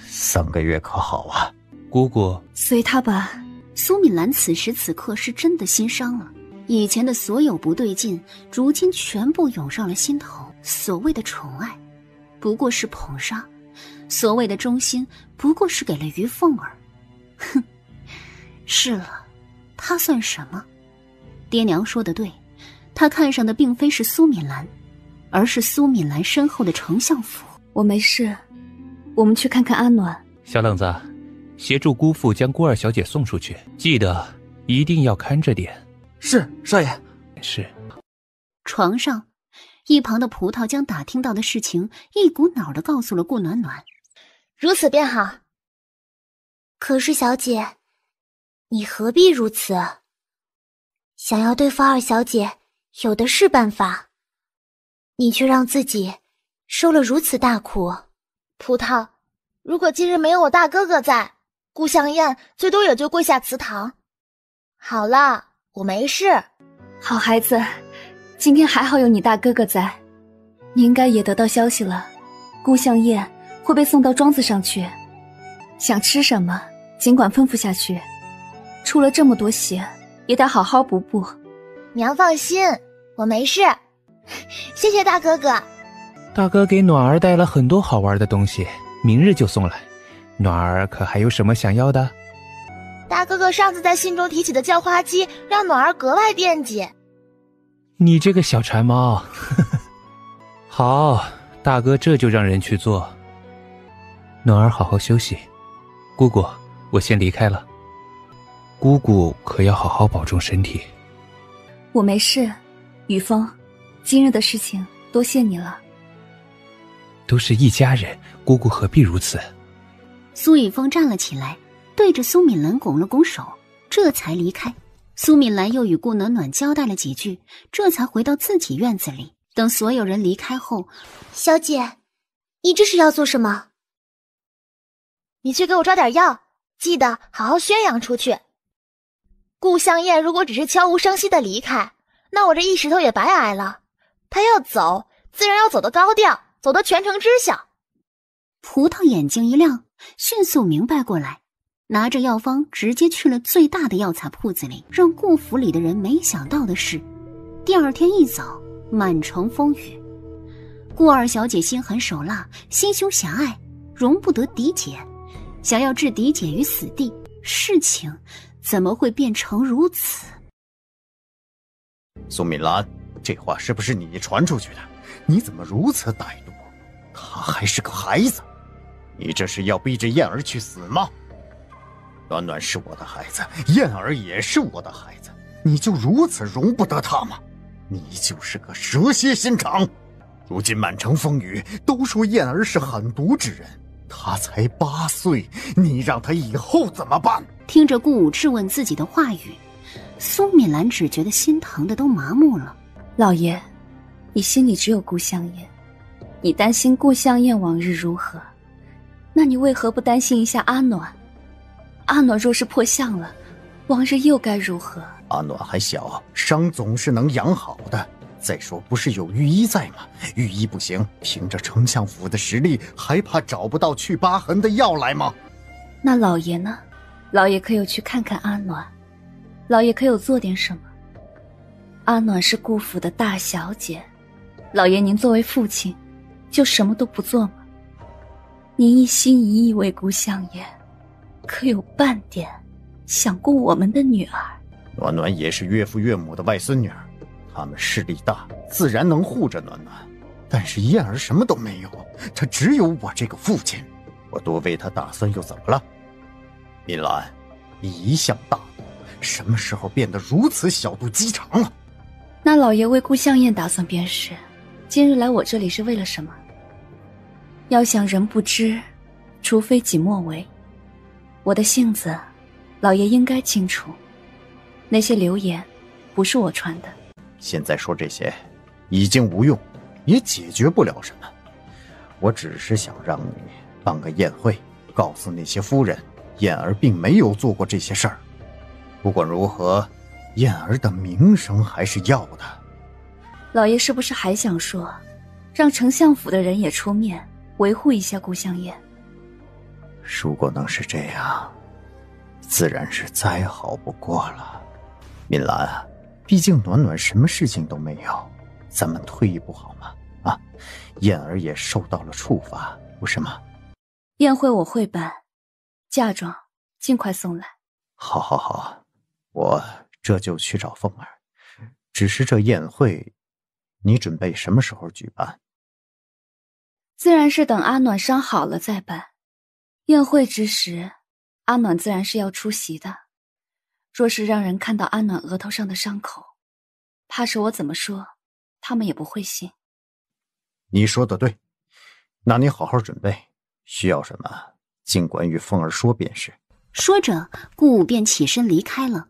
3个月可好啊？姑姑，随他吧。苏敏兰此时此刻是真的心伤了，以前的所有不对劲，如今全部涌上了心头。所谓的宠爱，不过是捧杀；所谓的忠心，不过是给了于凤儿。哼，是了，他算什么？爹娘说的对，他看上的并非是苏敏兰，而是苏敏兰身后的丞相府。我没事，我们去看看阿暖。小冷子，协助姑父将郭二小姐送出去，记得一定要看着点。是，少爷。是。床上，一旁的葡萄将打听到的事情一股脑地告诉了顾暖暖。如此便好。可是小姐，你何必如此？想要对付二小姐，有的是办法。你却让自己受了如此大苦。葡萄，如果今日没有我大哥哥在，顾香燕最多也就跪下祠堂。好了，我没事。好孩子，今天还好有你大哥哥在。你应该也得到消息了，顾香燕会被送到庄子上去。想吃什么，尽管吩咐下去。出了这么多血，也得好好补补。娘放心，我没事。谢谢大哥哥。大哥给暖儿带了很多好玩的东西，明日就送来。暖儿可还有什么想要的？大哥哥上次在信中提起的叫花鸡，让暖儿格外惦记。你这个小馋猫。好，大哥这就让人去做。暖儿好好休息。姑姑，我先离开了。姑姑可要好好保重身体。我没事，雨峰，今日的事情多谢你了。都是一家人，姑姑何必如此？苏雨峰站了起来，对着苏敏兰拱了拱手，这才离开。苏敏兰又与顾暖暖交代了几句，这才回到自己院子里。等所有人离开后，小姐，你这是要做什么？你去给我抓点药，记得好好宣扬出去。顾香燕如果只是悄无声息的离开，那我这一石头也白挨了。她要走，自然要走得高调，走得全城知晓。葡萄眼睛一亮，迅速明白过来，拿着药方直接去了最大的药材铺子里。让顾府里的人没想到的是，第二天一早，满城风雨。顾二小姐心狠手辣，心胸狭隘，容不得嫡姐，想要置嫡姐于死地，事情怎么会变成如此？苏敏兰，这话是不是你传出去的？你怎么如此歹毒？他还是个孩子，你这是要逼着燕儿去死吗？暖暖是我的孩子，燕儿也是我的孩子，你就如此容不得他吗？你就是个蛇蝎心肠。如今满城风雨，都说燕儿是狠毒之人，他才8岁，你让他以后怎么办？听着顾武质问自己的话语，苏敏兰只觉得心疼的都麻木了。老爷，你心里只有顾香燕，你担心顾香燕往日如何，那你为何不担心一下阿暖？阿暖若是破相了，往日又该如何？阿暖还小，伤总是能养好的。再说不是有御医在吗？御医不行，凭着丞相府的实力，还怕找不到去疤痕的药来吗？那老爷呢？老爷可有去看看阿暖？老爷可有做点什么？阿暖是顾府的大小姐，老爷您作为父亲，就什么都不做吗？您一心一意为顾相爷，可有半点想过我们的女儿？暖暖也是岳父岳母的外孙女儿，他们势力大，自然能护着暖暖。但是燕儿什么都没有，她只有我这个父亲，我多为她打算又怎么了？敏兰，你一向大度，什么时候变得如此小肚鸡肠了？那老爷为顾向燕打算便是，今日来我这里是为了什么？要想人不知，除非己莫为。我的性子，老爷应该清楚。那些流言，不是我传的。现在说这些，已经无用，也解决不了什么。我只是想让你办个宴会，告诉那些夫人，燕儿并没有做过这些事儿。不管如何，燕儿的名声还是要的。老爷是不是还想说，让丞相府的人也出面维护一下顾相燕？如果能是这样，自然是再好不过了。敏兰啊，毕竟暖暖什么事情都没有，咱们退一步好吗？啊，燕儿也受到了处罚，不是吗？宴会我会办，嫁妆尽快送来。好好好，我这就去找凤儿。只是这宴会，你准备什么时候举办？自然是等阿暖伤好了再办。宴会之时，阿暖自然是要出席的。若是让人看到阿暖额头上的伤口，怕是我怎么说，他们也不会信。你说的对，那你好好准备，需要什么尽管与凤儿说便是。说着，顾武便起身离开了。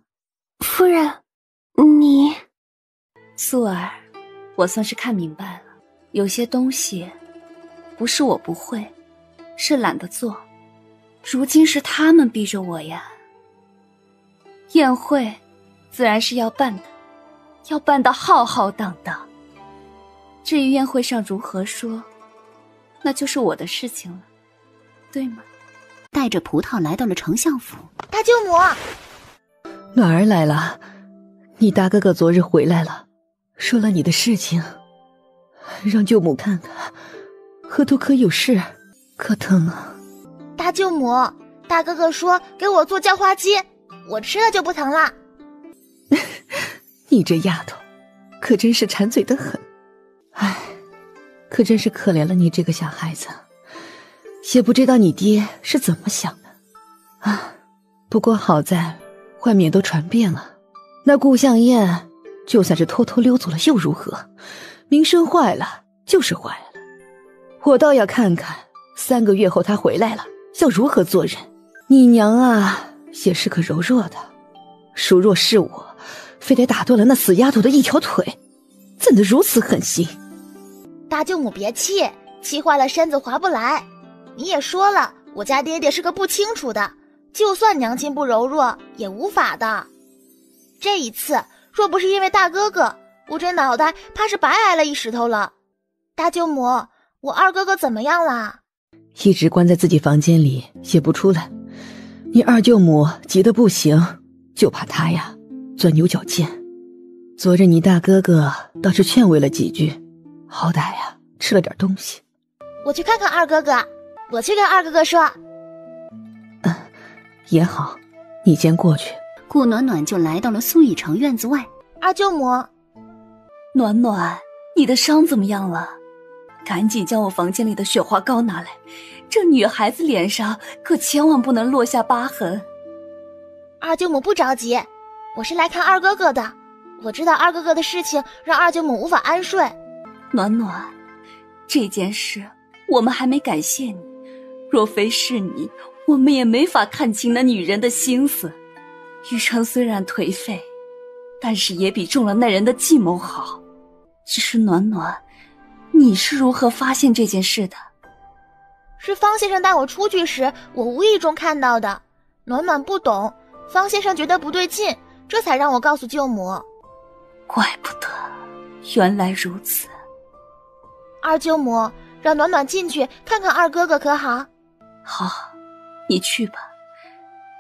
夫人，你……素儿，我算是看明白了，有些东西不是我不会，是懒得做。如今是他们逼着我呀。宴会自然是要办的，要办得浩浩荡荡。至于宴会上如何说，那就是我的事情了，对吗？带着葡萄来到了丞相府。大舅母，暖儿来了，你大哥哥昨日回来了，说了你的事情，让舅母看看，额头可有事，可疼啊。大舅母，大哥哥说给我做叫花鸡，我吃了就不疼了。你这丫头，可真是馋嘴的很。唉，可真是可怜了你这个小孩子，也不知道你爹是怎么想的啊。不过好在外面都传遍了，那顾向燕就算是偷偷溜走了又如何？名声坏了就是坏了。我倒要看看3个月后他回来了要如何做人。你娘啊也是个柔弱的，孰若是我，非得打断了那死丫头的一条腿，怎能如此狠心？大舅母别气，气坏了身子划不来。你也说了，我家爹爹是个不清楚的，就算娘亲不柔弱也无法的。这一次若不是因为大哥哥，我这脑袋怕是白挨了一石头了。大舅母，我二哥哥怎么样了？一直关在自己房间里也不出来，你二舅母急得不行，就怕他呀钻牛角尖。昨日你大哥哥倒是劝慰了几句，好歹呀吃了点东西。我去看看二哥哥，我去跟二哥哥说。也好，你先过去。顾暖暖就来到了苏雨城院子外。二舅母，暖暖，你的伤怎么样了？赶紧将我房间里的雪花膏拿来，这女孩子脸上可千万不能落下疤痕。二舅母不着急，我是来看二哥哥的。我知道二哥哥的事情让二舅母无法安睡。暖暖，这件事我们还没感谢你，若非是你，我们也没法看清那女人的心思。玉成虽然颓废，但是也比中了那人的计谋好。只是暖暖，你是如何发现这件事的？是方先生带我出去时，我无意中看到的。暖暖不懂，方先生觉得不对劲，这才让我告诉舅母。怪不得，原来如此。二舅母，让暖暖进去看看二哥哥可好？好，你去吧。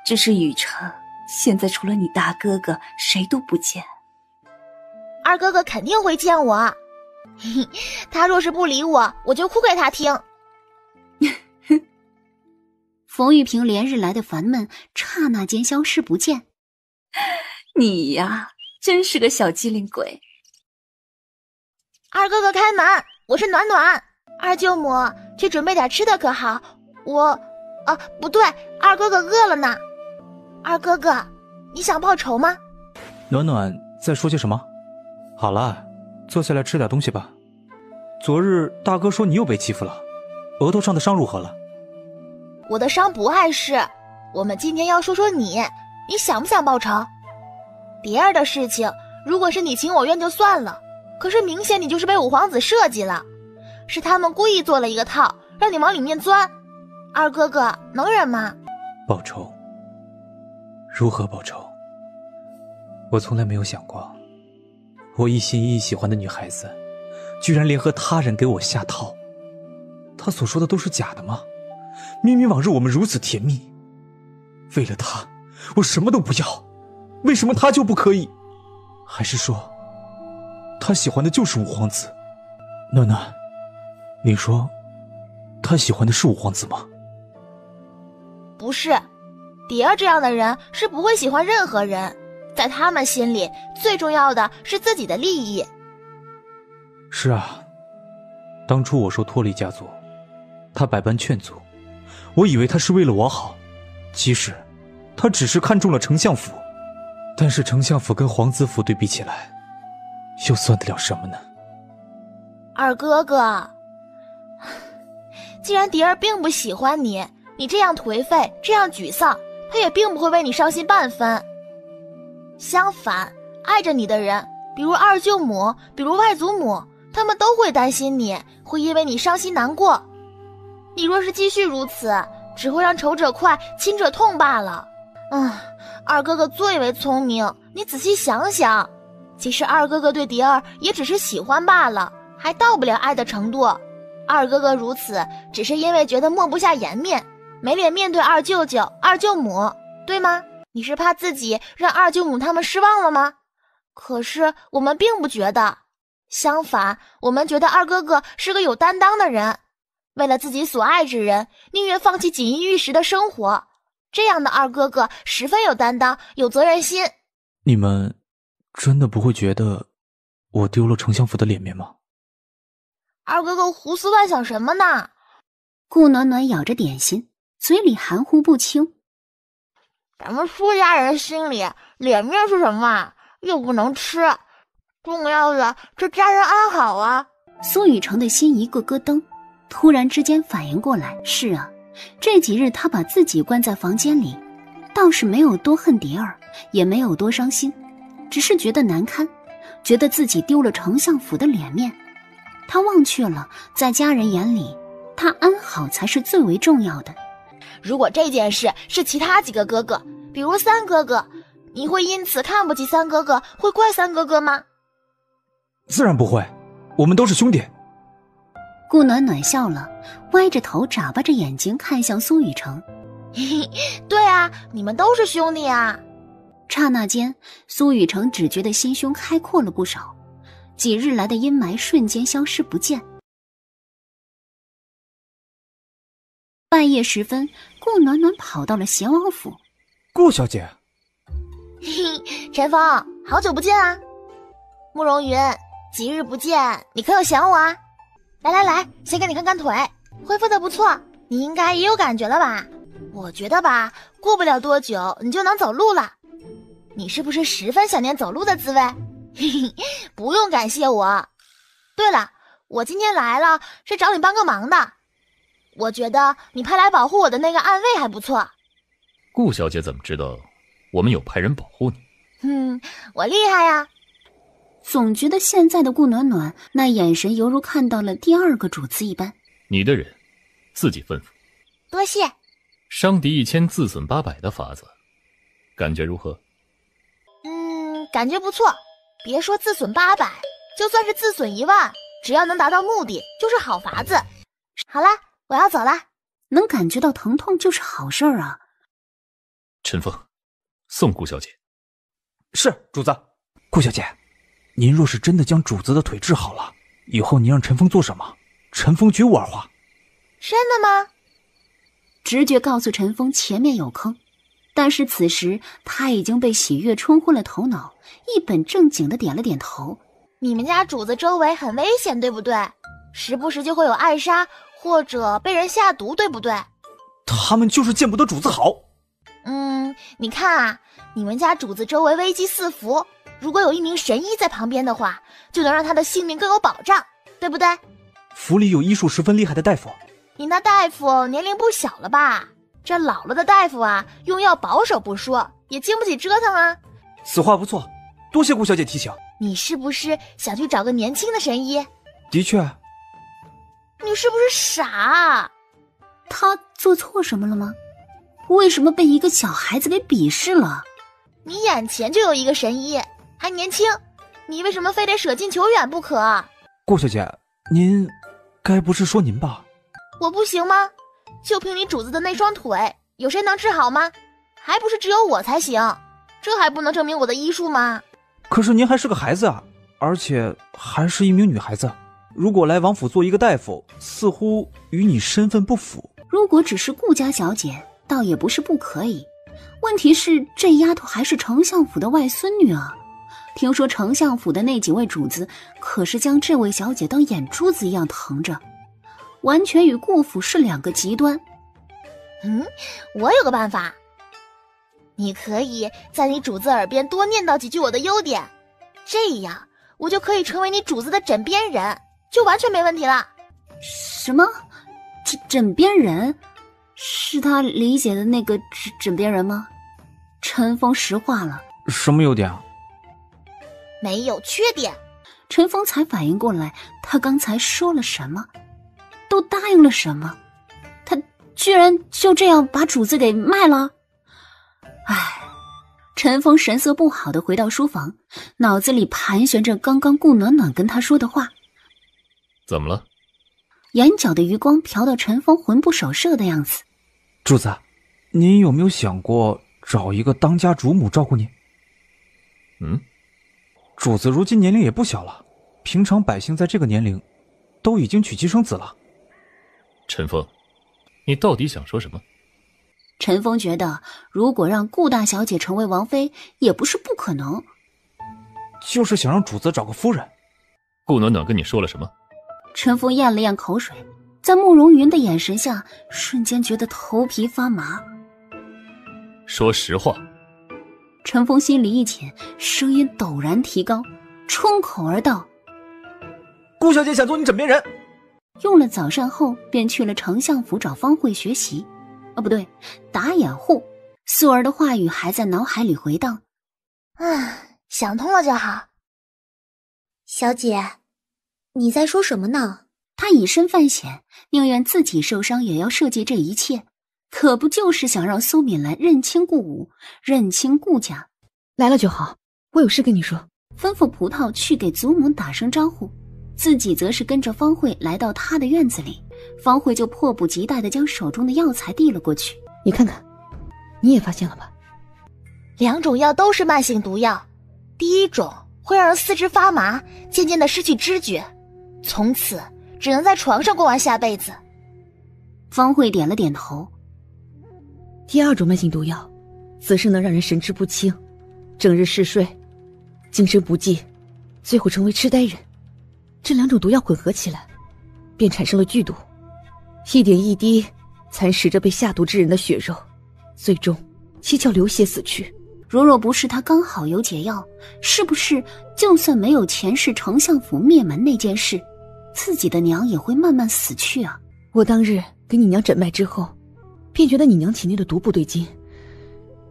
只是雨城，现在除了你大哥哥，谁都不见。二哥哥肯定会见我，他若是不理我，我就哭给他听。冯玉萍连日来的烦闷刹那间消失不见。你呀，真是个小机灵鬼。二哥哥开门，我是暖暖。二舅母，去准备点吃的可好？不对，二哥哥饿了呢。二哥哥，你想报仇吗？暖暖在说些什么？好了，坐下来吃点东西吧。昨日大哥说你又被欺负了，额头上的伤如何了？我的伤不碍事，我们今天要说说你想不想报仇？蝶儿的事情，如果是你情我愿就算了，可是明显你就是被五皇子设计了，是他们故意做了一个套，让你往里面钻。二哥哥能忍吗？报仇？如何报仇？我从来没有想过，我一心一意喜欢的女孩子，居然联合他人给我下套。他所说的都是假的吗？明明往日我们如此甜蜜，为了他，我什么都不要，为什么他就不可以？还是说，他喜欢的就是五皇子？暖暖，你说，他喜欢的是五皇子吗？不是，蝶儿这样的人是不会喜欢任何人，在他们心里，最重要的是自己的利益。是啊，当初我说脱离家族，他百般劝阻，我以为他是为了我好，其实他只是看中了丞相府。但是丞相府跟皇子府对比起来，又算得了什么呢？二哥哥，既然蝶儿并不喜欢你，你这样颓废，这样沮丧，他也并不会为你伤心半分。相反，爱着你的人，比如二舅母，比如外祖母，他们都会担心你，会因为你伤心难过。你若是继续如此，只会让仇者快，亲者痛罢了。二哥哥最为聪明，你仔细想想，其实二哥哥对蝶儿也只是喜欢罢了，还到不了爱的程度。二哥哥如此，只是因为觉得抹不下颜面，没脸面对二舅舅、二舅母，对吗？你是怕自己让二舅母他们失望了吗？可是我们并不觉得，相反，我们觉得二哥哥是个有担当的人，为了自己所爱之人，宁愿放弃锦衣玉食的生活。这样的二哥哥十分有担当，有责任心。你们真的不会觉得我丢了丞相府的脸面吗？二哥哥胡思乱想什么呢？顾暖暖咬着点心，嘴里含糊不清。咱们苏家人心里，脸面是什么？又不能吃，重要的是家人安好啊。苏雨成的心一个咯噔，突然之间反应过来，是啊，这几日他把自己关在房间里，倒是没有多恨蝶儿，也没有多伤心，只是觉得难堪，觉得自己丢了丞相府的脸面。他忘却了，在家人眼里，他安好才是最为重要的。如果这件事是其他几个哥哥，比如三哥哥，你会因此看不起三哥哥，会怪三哥哥吗？自然不会，我们都是兄弟。顾暖暖笑了，歪着头眨巴着眼睛看向苏雨成。对啊，你们都是兄弟啊。刹那间，苏雨成只觉得心胸开阔了不少，几日来的阴霾瞬间消失不见。半夜时分，顾暖暖跑到了贤王府。顾小姐，陈峰，好久不见啊！慕容云，几日不见，你可有想我啊？来，先给你看看腿，恢复的不错，你应该也有感觉了吧？我觉得吧，过不了多久你就能走路了。你是不是十分想念走路的滋味？不用感谢我。对了，我今天来了是找你帮个忙的。我觉得你派来保护我的那个暗卫还不错。顾小姐怎么知道我们有派人保护你？我厉害呀。总觉得现在的顾暖暖那眼神犹如看到了第二个主子一般。你的人自己吩咐。多谢。伤敌1000自损800的法子，感觉如何？感觉不错。别说自损800，就算是自损1万，只要能达到目的，就是好法子。好啦，我要走了。能感觉到疼痛就是好事儿啊。陈峰，送顾小姐。是，主子。顾小姐，您若是真的将主子的腿治好了，以后您让陈峰做什么，陈峰绝无二话。真的吗？直觉告诉陈峰前面有坑，但是此时他已经被喜悦冲昏了头脑，一本正经地点了点头。你们家主子周围很危险，对不对？时不时就会有暗杀或者被人下毒，对不对？他们就是见不得主子好。你看啊，你们家主子周围危机四伏，如果有一名神医在旁边的话，就能让他的性命更有保障，对不对？府里有医术十分厉害的大夫。你那大夫年龄不小了吧？这老了的大夫啊，用药保守不说，也经不起折腾啊。此话不错，多谢顾小姐提醒。你是不是想去找个年轻的神医？的确。你是不是傻？他做错什么了吗？为什么被一个小孩子给鄙视了？你眼前就有一个神医，还年轻，你为什么非得舍近求远不可？顾小姐，您该不是说您吧？我不行吗？就凭你主子的那双腿，有谁能治好吗？还不是只有我才行，这还不能证明我的医术吗？可是您还是个孩子啊，而且还是一名女孩子，如果来王府做一个大夫，似乎与你身份不符。如果只是顾家小姐，倒也不是不可以。问题是这丫头还是丞相府的外孙女啊！听说丞相府的那几位主子可是将这位小姐当眼珠子一样疼着，完全与顾府是两个极端。我有个办法，你可以在你主子耳边多念叨几句我的优点，这样我就可以成为你主子的枕边人，就完全没问题了。什么？枕边人？是他理解的那个枕边人吗？陈峰石化了。什么优点啊？没有缺点。陈峰才反应过来，他刚才说了什么，都答应了什么，他居然就这样把主子给卖了。陈峰神色不好地回到书房，脑子里盘旋着刚刚顾暖暖跟他说的话。怎么了？眼角的余光瞟到陈峰魂不守舍的样子。主子，您有没有想过找一个当家主母照顾您？主子如今年龄也不小了，平常百姓在这个年龄都已经娶妻生子了。陈峰，你到底想说什么？陈峰觉得如果让顾大小姐成为王妃也不是不可能，就是想让主子找个夫人。顾暖暖跟你说了什么？陈峰咽了咽口水，在慕容云的眼神下瞬间觉得头皮发麻。说实话。陈峰心里一紧，声音陡然提高，冲口而道：顾小姐想做你枕边人。用了早膳后便去了丞相府找方慧学习，不对，打掩护。素儿的话语还在脑海里回荡。想通了就好。小姐，你在说什么呢？他以身犯险，宁愿自己受伤也要设计这一切，可不就是想让苏敏兰认清顾武，认清顾家。来了就好，我有事跟你说。吩咐葡萄去给祖母打声招呼，自己则是跟着方慧来到他的院子里。方慧就迫不及待地将手中的药材递了过去。你看看，你也发现了吧？2种药都是慢性毒药，第一种会让人四肢发麻，渐渐地失去知觉，从此只能在床上过完下辈子。方慧点了点头。第2种慢性毒药则是能让人神志不清，整日嗜睡，精神不济，最后成为痴呆人。这2种毒药混合起来便产生了剧毒，一点一滴蚕食着被下毒之人的血肉，最终七窍流血死去。如若不是他刚好有解药，是不是就算没有前世丞相府灭门那件事，自己的娘也会慢慢死去啊？我当日给你娘诊脉之后，便觉得你娘体内的毒不对劲，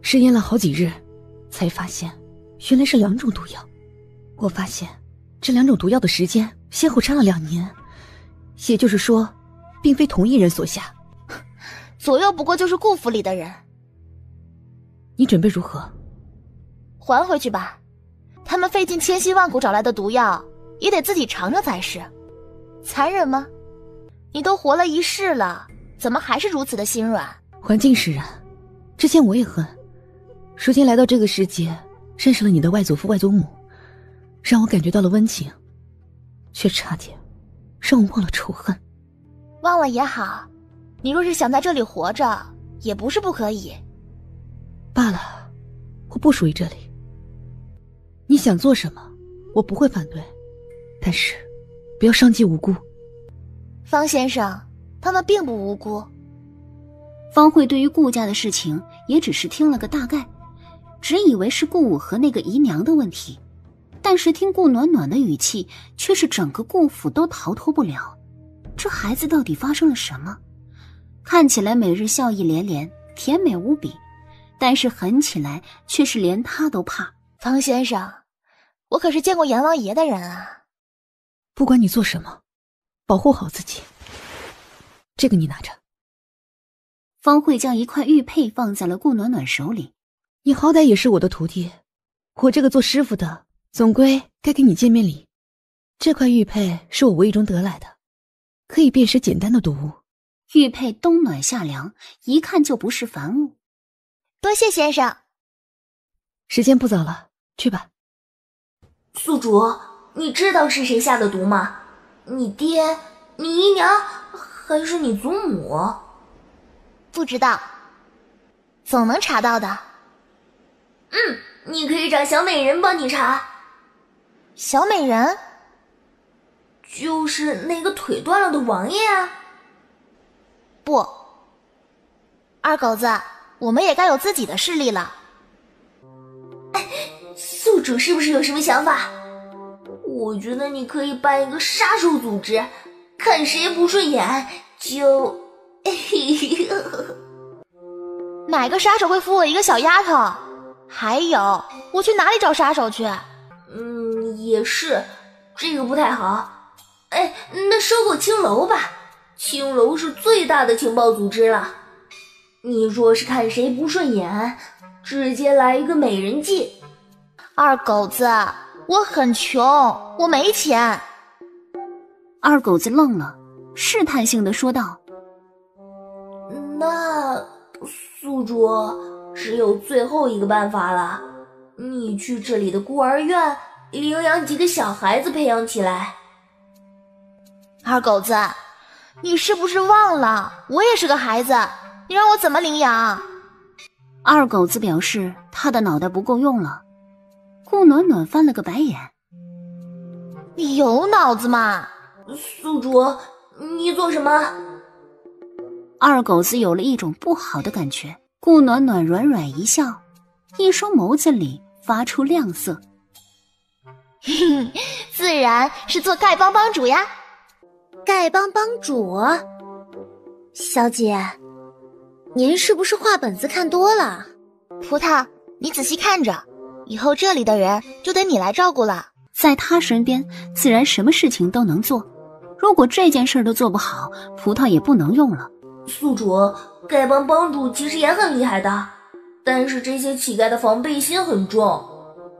试验了好几日，才发现原来是2种毒药。我发现这2种毒药的时间先后差了2年，也就是说并非同一人所下。左右不过就是顾府里的人。你准备如何？还回去吧，他们费尽千辛万苦找来的毒药，也得自己尝尝才是。残忍吗？你都活了1世了，怎么还是如此的心软？环境使然，之前我也恨，如今来到这个世界，认识了你的外祖父外祖母，让我感觉到了温情，却差点让我忘了仇恨。忘了也好，你若是想在这里活着，也不是不可以。罢了，我不属于这里。你想做什么，我不会反对，但是不要伤及无辜。方先生，他们并不无辜。方慧对于顾家的事情也只是听了个大概，只以为是顾武和那个姨娘的问题，但是听顾暖暖的语气，却是整个顾府都逃脱不了。这孩子到底发生了什么？看起来每日笑意连连，甜美无比，但是狠起来却是连他都怕。方先生，我可是见过阎王爷的人啊。不管你做什么，保护好自己。这个你拿着。方慧将一块玉佩放在了顾暖暖手里。你好歹也是我的徒弟，我这个做师傅的总归该给你见面礼。这块玉佩是我无意中得来的，可以辨识简单的毒物。玉佩冬暖夏凉，一看就不是凡物。多谢先生。时间不早了，去吧。宿主，你知道是谁下的毒吗？你爹、你姨娘，还是你祖母？不知道，总能查到的。你可以找小美人帮你查。小美人？就是那个腿断了的王爷啊。不，二狗子，我们也该有自己的势力了。宿主是不是有什么想法？我觉得你可以办一个杀手组织，看谁不顺眼就哪个杀手会扶我一个小丫头？还有，我去哪里找杀手去？也是，这个不太好。那收购青楼吧，青楼是最大的情报组织了。你若是看谁不顺眼，直接来一个美人计。二狗子，我很穷，我没钱。二狗子愣了，试探性地说道：那宿主只有最后一个办法了，你去这里的孤儿院领养几个小孩子培养起来。二狗子，你是不是忘了我也是个孩子，你让我怎么领养？二狗子表示他的脑袋不够用了。顾暖暖翻了个白眼：你有脑子吗？宿主，你做什么？二狗子有了一种不好的感觉。顾暖暖软软一笑，一双眸子里发出亮色。自然是做丐帮帮主呀。丐帮帮主？小姐，您是不是画本子看多了？葡萄，你仔细看着，以后这里的人就得你来照顾了。在他身边，自然什么事情都能做。如果这件事都做不好，葡萄也不能用了。宿主，丐帮帮主其实也很厉害的，但是这些乞丐的防备心很重，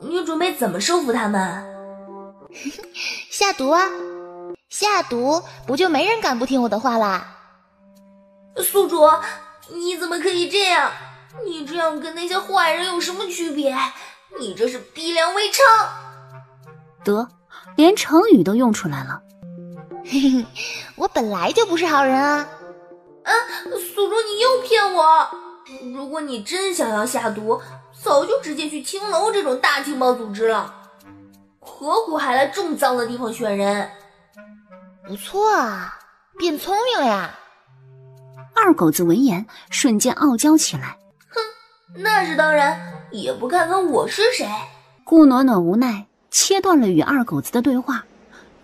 你准备怎么收服他们？下毒啊！下毒不就没人敢不听我的话啦？宿主，你怎么可以这样？你这样跟那些坏人有什么区别？你这是逼良为娼。得，连成语都用出来了。我本来就不是好人啊。宿主，你又骗我！如果你真想要下毒，早就直接去青楼这种大情报组织了，何苦还来这么脏的地方选人？不错啊，变聪明了呀！二狗子闻言瞬间傲娇起来。哼，那是当然，也不看看我是谁。顾暖暖无奈切断了与二狗子的对话，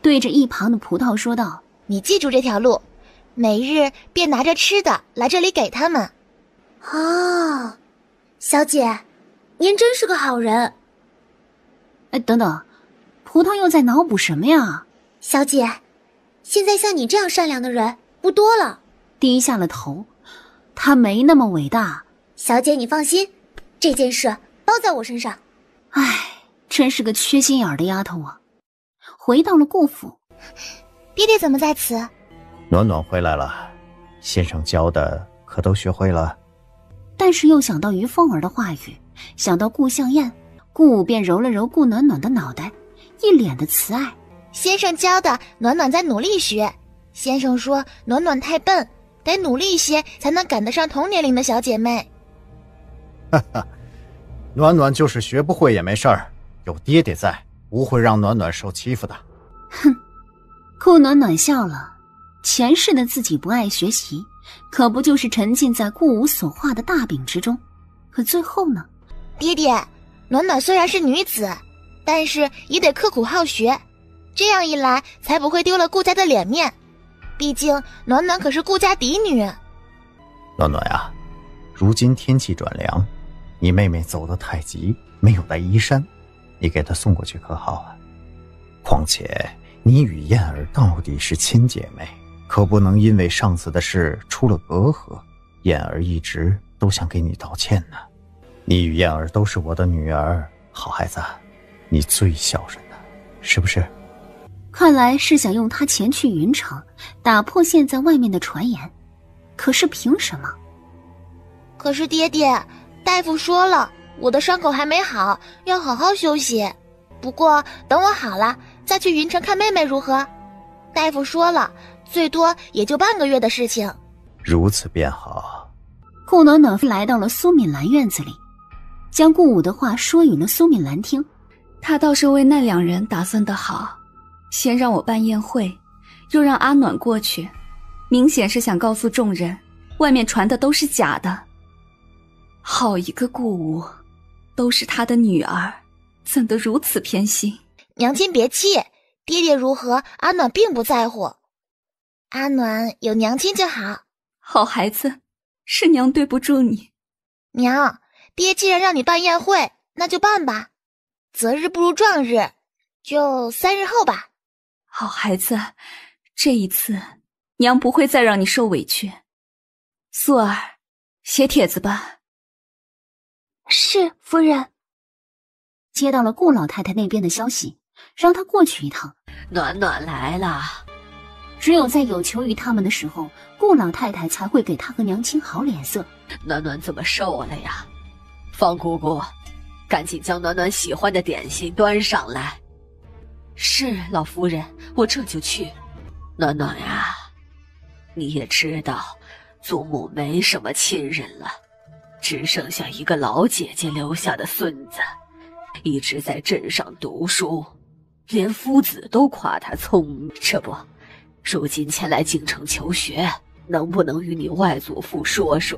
对着一旁的葡萄说道：你记住这条路，每日便拿着吃的来这里给他们。哦，小姐，您真是个好人。等等，葡萄又在脑补什么呀？小姐，现在像你这样善良的人不多了。低下了头，他没那么伟大。小姐你放心，这件事包在我身上。唉，真是个缺心眼的丫头啊。回到了顾府，爹爹怎么在此？暖暖回来了，先生教的可都学会了？但是又想到于凤儿的话语，想到顾向燕，顾武便揉了揉顾暖暖的脑袋，一脸的慈爱。先生教的，暖暖在努力学。先生说暖暖太笨，得努力些才能赶得上同年龄的小姐妹。哈哈，暖暖就是学不会也没事儿，有爹爹在，不会让暖暖受欺负的。哼，顾暖暖笑了。前世的自己不爱学习，可不就是沉浸在顾武所画的大饼之中？可最后呢？爹爹，暖暖虽然是女子，但是也得刻苦好学，这样一来才不会丢了顾家的脸面。毕竟暖暖可是顾家嫡女。暖暖啊，如今天气转凉，你妹妹走得太急，没有带衣衫，你给她送过去可好啊？况且你与燕儿到底是亲姐妹，可不能因为上次的事出了隔阂，燕儿一直都想给你道歉呢。你与燕儿都是我的女儿，好孩子，你最孝顺的，是不是？看来是想用他前去云城，打破现在外面的传言。可是凭什么？可是爹爹，大夫说了，我的伤口还没好，要好好休息。不过等我好了，再去云城看妹妹如何？大夫说了，最多也就半个月的事情。如此便好。顾暖暖来到了苏敏兰院子里，将顾武的话说与了苏敏兰听。他倒是为那两人打算得好，先让我办宴会，又让阿暖过去，明显是想告诉众人，外面传的都是假的。好一个顾武，都是他的女儿，怎得如此偏心？娘亲别气，爹爹如何，阿暖并不在乎。阿暖有娘亲就好。好孩子，是娘对不住你。娘，爹既然让你办宴会，那就办吧。择日不如撞日，就3日后吧。好孩子，这一次娘不会再让你受委屈。素儿，写帖子吧。是，夫人。接到了顾老太太那边的消息，让她过去一趟。暖暖来了。只有在有求于他们的时候，顾老太太才会给她和娘亲好脸色。暖暖怎么瘦了呀？方姑姑，赶紧将暖暖喜欢的点心端上来。是，老夫人，我这就去。暖暖呀，你也知道，祖母没什么亲人了，只剩下一个老姐姐留下的孙子，一直在镇上读书，连夫子都夸他聪明。这不，如今前来京城求学，能不能与你外祖父说说，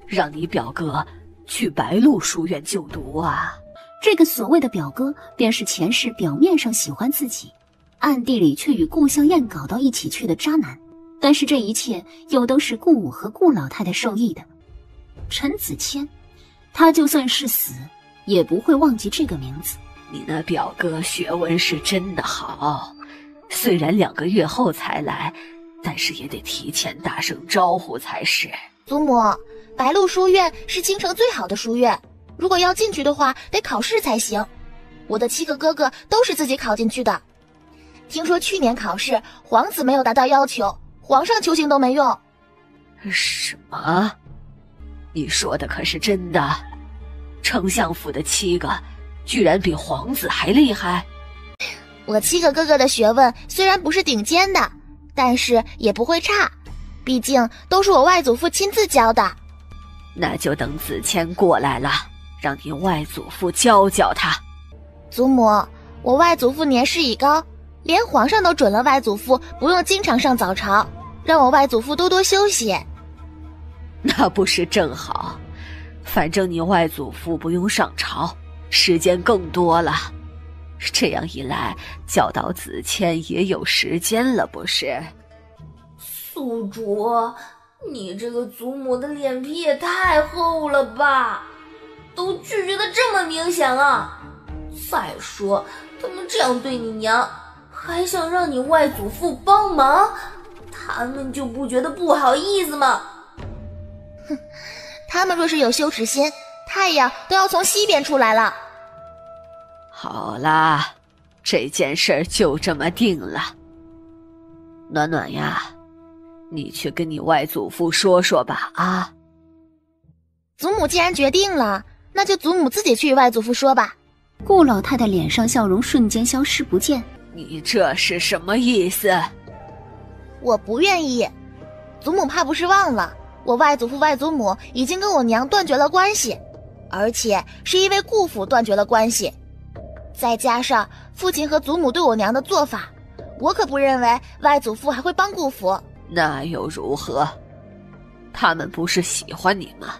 让你表哥去白鹿书院就读啊？这个所谓的表哥，便是前世表面上喜欢自己，暗地里却与顾向燕搞到一起去的渣男。但是这一切又都是顾武和顾老太太受益的。陈子谦，他就算是死，也不会忘记这个名字。你那表哥学问是真的好，虽然2个月后才来，但是也得提前打声招呼才是。祖母，白鹿书院是京城最好的书院，如果要进去的话，得考试才行。我的7个哥哥都是自己考进去的。听说去年考试，皇子没有达到要求，皇上求情都没用。什么？你说的可是真的？丞相府的7个，居然比皇子还厉害？我7个哥哥的学问虽然不是顶尖的，但是也不会差，毕竟都是我外祖父亲自教的。那就等子谦过来了，让你外祖父教教他。祖母，我外祖父年事已高，连皇上都准了外祖父不用经常上早朝，让我外祖父多多休息。那不是正好？反正你外祖父不用上朝，时间更多了。这样一来，教导子谦也有时间了，不是？宿主，你这个祖母的脸皮也太厚了吧，都拒绝的这么明显了。再说他们这样对你娘，还想让你外祖父帮忙，他们就不觉得不好意思吗？哼，他们若是有羞耻心，太阳都要从西边出来了。好啦，这件事就这么定了。暖暖呀，你去跟你外祖父说说吧啊。祖母既然决定了，那就祖母自己去与外祖父说吧。顾老太太脸上笑容瞬间消失不见。你这是什么意思？我不愿意。祖母怕不是忘了，我外祖父外祖母已经跟我娘断绝了关系，而且是因为顾府断绝了关系。再加上父亲和祖母对我娘的做法，我可不认为外祖父还会帮顾府。那又如何？他们不是喜欢你吗？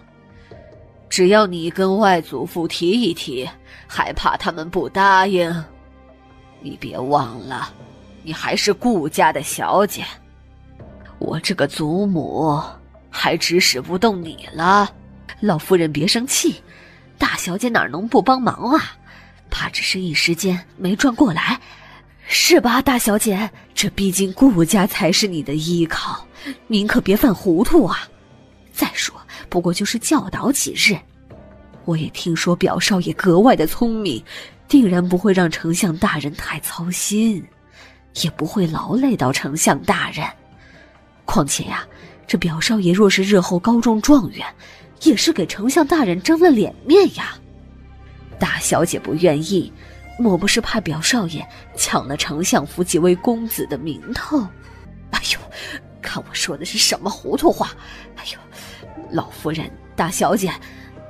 只要你跟外祖父提一提，还怕他们不答应？你别忘了，你还是顾家的小姐，我这个祖母还指使不动你了。老夫人别生气，大小姐哪能不帮忙啊？怕只是一时间没转过来，是吧，大小姐？这毕竟顾家才是你的依靠，您可别犯糊涂啊。再说不过就是教导几日，我也听说表少爷格外的聪明，定然不会让丞相大人太操心，也不会劳累到丞相大人。况且呀，这表少爷若是日后高中状元，也是给丞相大人争了脸面呀。大小姐不愿意，莫不是怕表少爷抢了丞相府几位公子的名头？哎呦，看我说的是什么糊涂话！哎呦，老夫人、大小姐，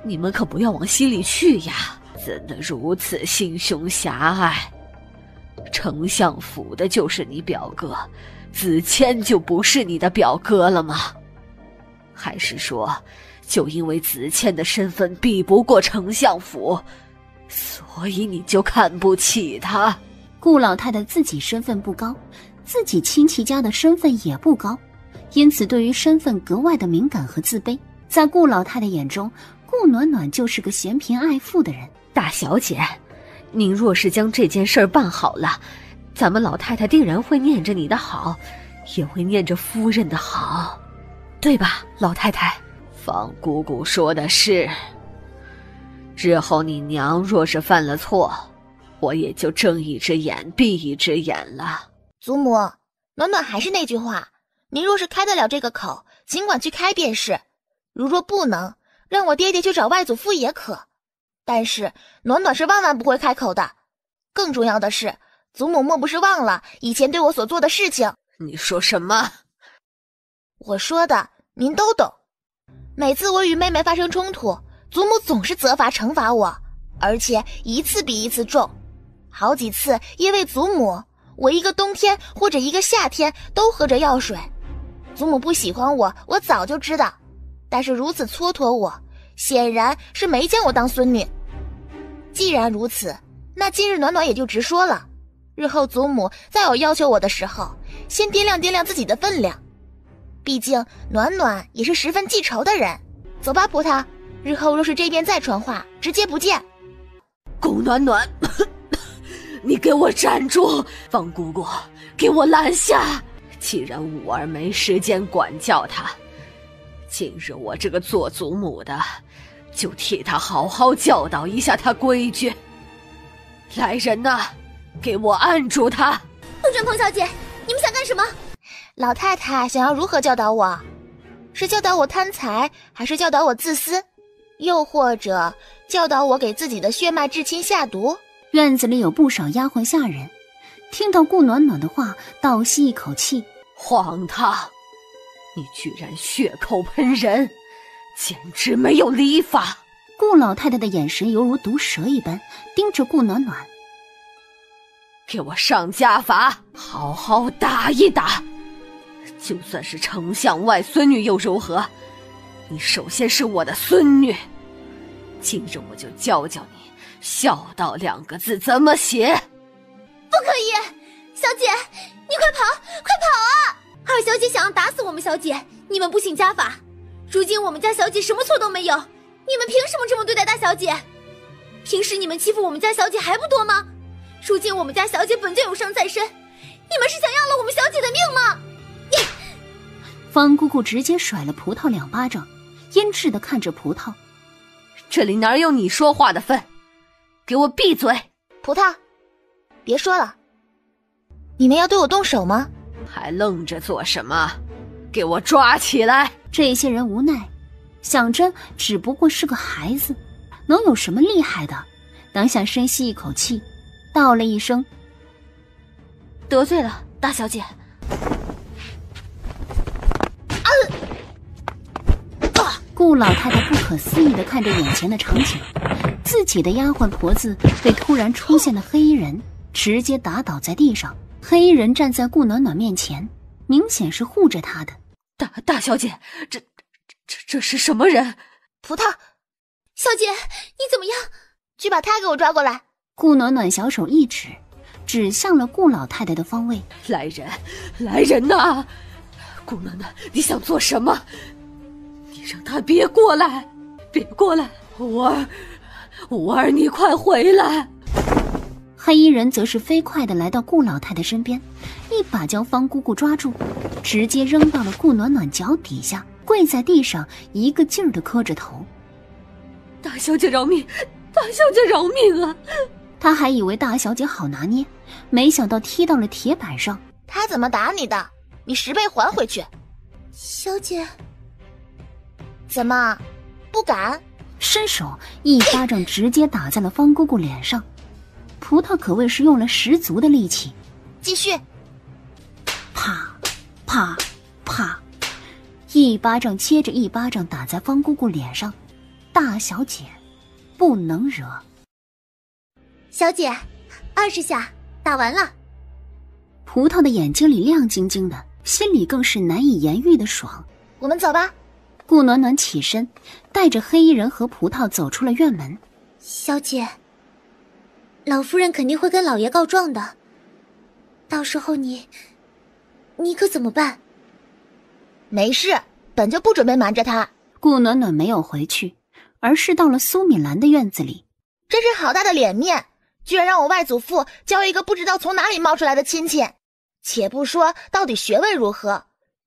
你们可不要往心里去呀，怎能如此心胸狭隘？丞相府的就是你表哥，子谦就不是你的表哥了吗？还是说，就因为子谦的身份比不过丞相府，所以你就看不起他？顾老太太自己身份不高，自己亲戚家的身份也不高，因此对于身份格外的敏感和自卑。在顾老太太眼中，顾暖暖就是个嫌贫爱富的人。大小姐，您若是将这件事办好了，咱们老太太定然会念着你的好，也会念着夫人的好，对吧，老太太？方姑姑说的是，日后你娘若是犯了错，我也就睁一只眼闭一只眼了。祖母，暖暖还是那句话，您若是开得了这个口，尽管去开便是，如若不能，让我爹爹去找外祖父也可。但是暖暖是万万不会开口的。更重要的是，祖母莫不是忘了以前对我所做的事情？你说什么？我说的您都懂。每次我与妹妹发生冲突，祖母总是责罚惩罚我，而且一次比一次重。好几次因为祖母，我一个冬天或者一个夏天都喝着药水。祖母不喜欢我，我早就知道，但是如此蹉跎我，显然是没将我当孙女。既然如此，那今日暖暖也就直说了，日后祖母再有要求我的时候，先掂量掂量自己的分量。毕竟暖暖也是十分记仇的人。走吧，葡萄，日后若是这边再传话，直接不见。顾暖暖，你给我站住！方姑姑，给我拦下！既然五儿没时间管教他，今日我这个做祖母的，就替他好好教导一下他规矩。来人呐，给我按住他！陆振鹏小姐，你们想干什么？老太太想要如何教导我？是教导我贪财，还是教导我自私？又或者教导我给自己的血脉至亲下毒？院子里有不少丫鬟下人，听到顾暖暖的话，倒吸一口气。荒唐！你居然血口喷人，简直没有礼法！顾老太太的眼神犹如毒蛇一般，盯着顾暖暖。给我上家法，好好打一打！就算是丞相外孙女又如何？你首先是我的孙女，今日我就教教你孝道2个字怎么写。不可以，小姐，你快跑，快跑啊！二小姐想要打死我们小姐，你们不信家法。如今我们家小姐什么错都没有，你们凭什么这么对待大小姐？平时你们欺负我们家小姐还不多吗？如今我们家小姐本就有伤在身，你们是想要了我们小姐的命吗？方姑姑直接甩了葡萄2巴掌，阴鸷地看着葡萄。这里哪有你说话的份？给我闭嘴！葡萄，别说了，你们要对我动手吗？还愣着做什么？给我抓起来！这些人无奈，想着只不过是个孩子，能有什么厉害的？当下深吸一口气，道了一声：“得罪了大小姐。”顾老太太不可思议地看着眼前的场景，自己的丫鬟婆子被突然出现的黑衣人直接打倒在地上。黑衣人站在顾暖暖面前，明显是护着她的。大小姐，这是什么人？葡萄，小姐，你怎么样？去把他给我抓过来。顾暖暖小手一指，指向了顾老太太的方位。来人呐！顾暖暖，你想做什么？你让他别过来！五儿，你快回来！黑衣人则是飞快地来到顾老太太身边，一把将方姑姑抓住，直接扔到了顾暖暖脚底下，跪在地上，一个劲儿地磕着头。大小姐饶命！大小姐饶命啊！他还以为大小姐好拿捏，没想到踢到了铁板上。他怎么打你的？你10倍还回去。小姐，怎么不敢？伸手一巴掌直接打在了方姑姑脸上。葡萄可谓是用了10足的力气。继续。啪啪啪，一巴掌接着一巴掌打在方姑姑脸上。大小姐不能惹。小姐，20下打完了。葡萄的眼睛里亮晶晶的，心里更是难以言喻的爽。我们走吧。顾暖暖起身，带着黑衣人和葡萄走出了院门。小姐，老夫人肯定会跟老爷告状的，到时候你可怎么办？没事，本就不准备瞒着他。顾暖暖没有回去，而是到了苏敏兰的院子里。真是好大的脸面，居然让我外祖父教一个不知道从哪里冒出来的亲戚。且不说到底学问如何，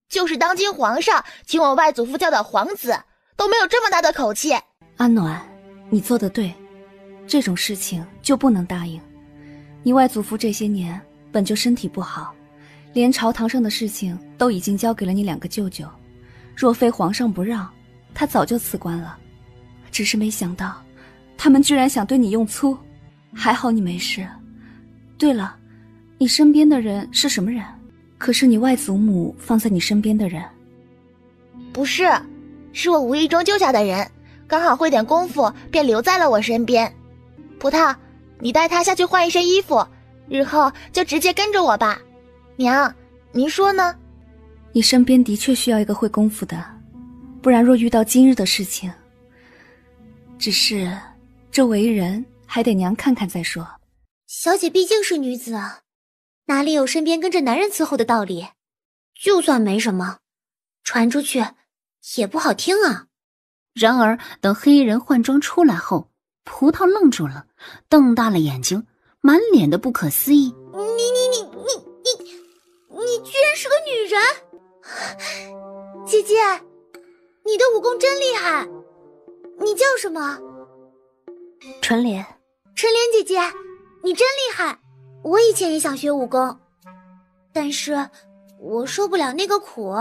就是当今皇上请我外祖父教导皇子，都没有这么大的口气。阿暖，你做得对，这种事情就不能答应。你外祖父这些年本就身体不好，连朝堂上的事情都已经交给了你2个舅舅，若非皇上不让，他早就辞官了。只是没想到他们居然想对你用粗，还好你没事。对了，你身边的人是什么人？可是你外祖母放在你身边的人。不是，是我无意中救下的人，刚好会点功夫，便留在了我身边。葡萄，你带他下去换一身衣服，日后就直接跟着我吧。娘，您说呢？你身边的确需要一个会功夫的，不然若遇到今日的事情，只是这为人还得娘看看再说。小姐毕竟是女子啊，哪里有身边跟着男人伺候的道理？就算没什么，传出去也不好听啊。然而等黑衣人换装出来后，葡萄愣住了，瞪大了眼睛，满脸的不可思议。你居然是个女人！姐姐，你的武功真厉害。你叫什么？纯莲。纯莲姐姐，你真厉害。我以前也想学武功，但是我受不了那个苦。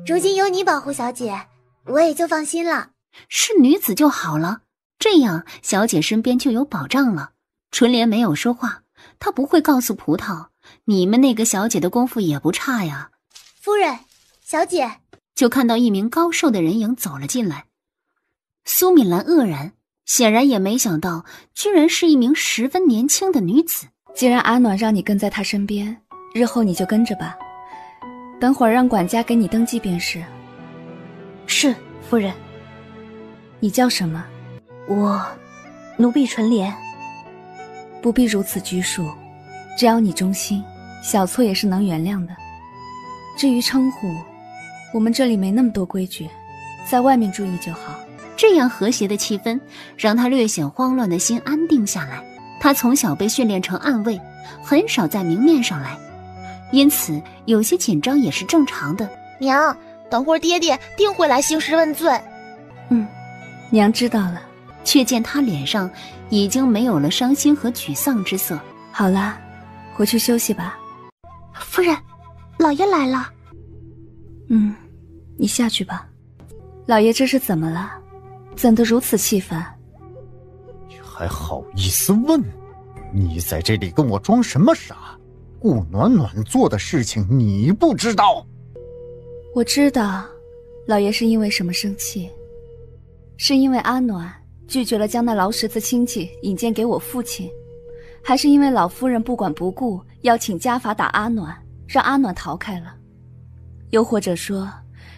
如今有你保护小姐，我也就放心了。是女子就好了，这样小姐身边就有保障了。纯莲没有说话，她不会告诉葡萄，你们那个小姐的功夫也不差呀。夫人，小姐。就看到一名高瘦的人影走了进来。苏敏兰愕然，显然也没想到，居然是一名十分年轻的女子。既然阿暖让你跟在她身边，日后你就跟着吧。等会儿让管家给你登记便是。是，夫人。你叫什么？我，奴婢纯莲。不必如此拘束，只要你忠心，小错也是能原谅的。至于称呼，我们这里没那么多规矩，在外面注意就好。这样和谐的气氛让他略显慌乱的心安定下来。他从小被训练成暗卫，很少在明面上来，因此有些紧张也是正常的。娘，等会儿爹爹定会来兴师问罪。娘知道了。却见他脸上已经没有了伤心和沮丧之色。好了，回去休息吧。夫人，老爷来了。你下去吧。老爷这是怎么了？怎得如此气愤？还好意思问？你在这里跟我装什么傻？顾暖暖做的事情你不知道？我知道，老爷是因为什么生气？是因为阿暖拒绝了将那劳什子亲戚引荐给我父亲，还是因为老夫人不管不顾要请家法打阿暖，让阿暖逃开了？又或者说，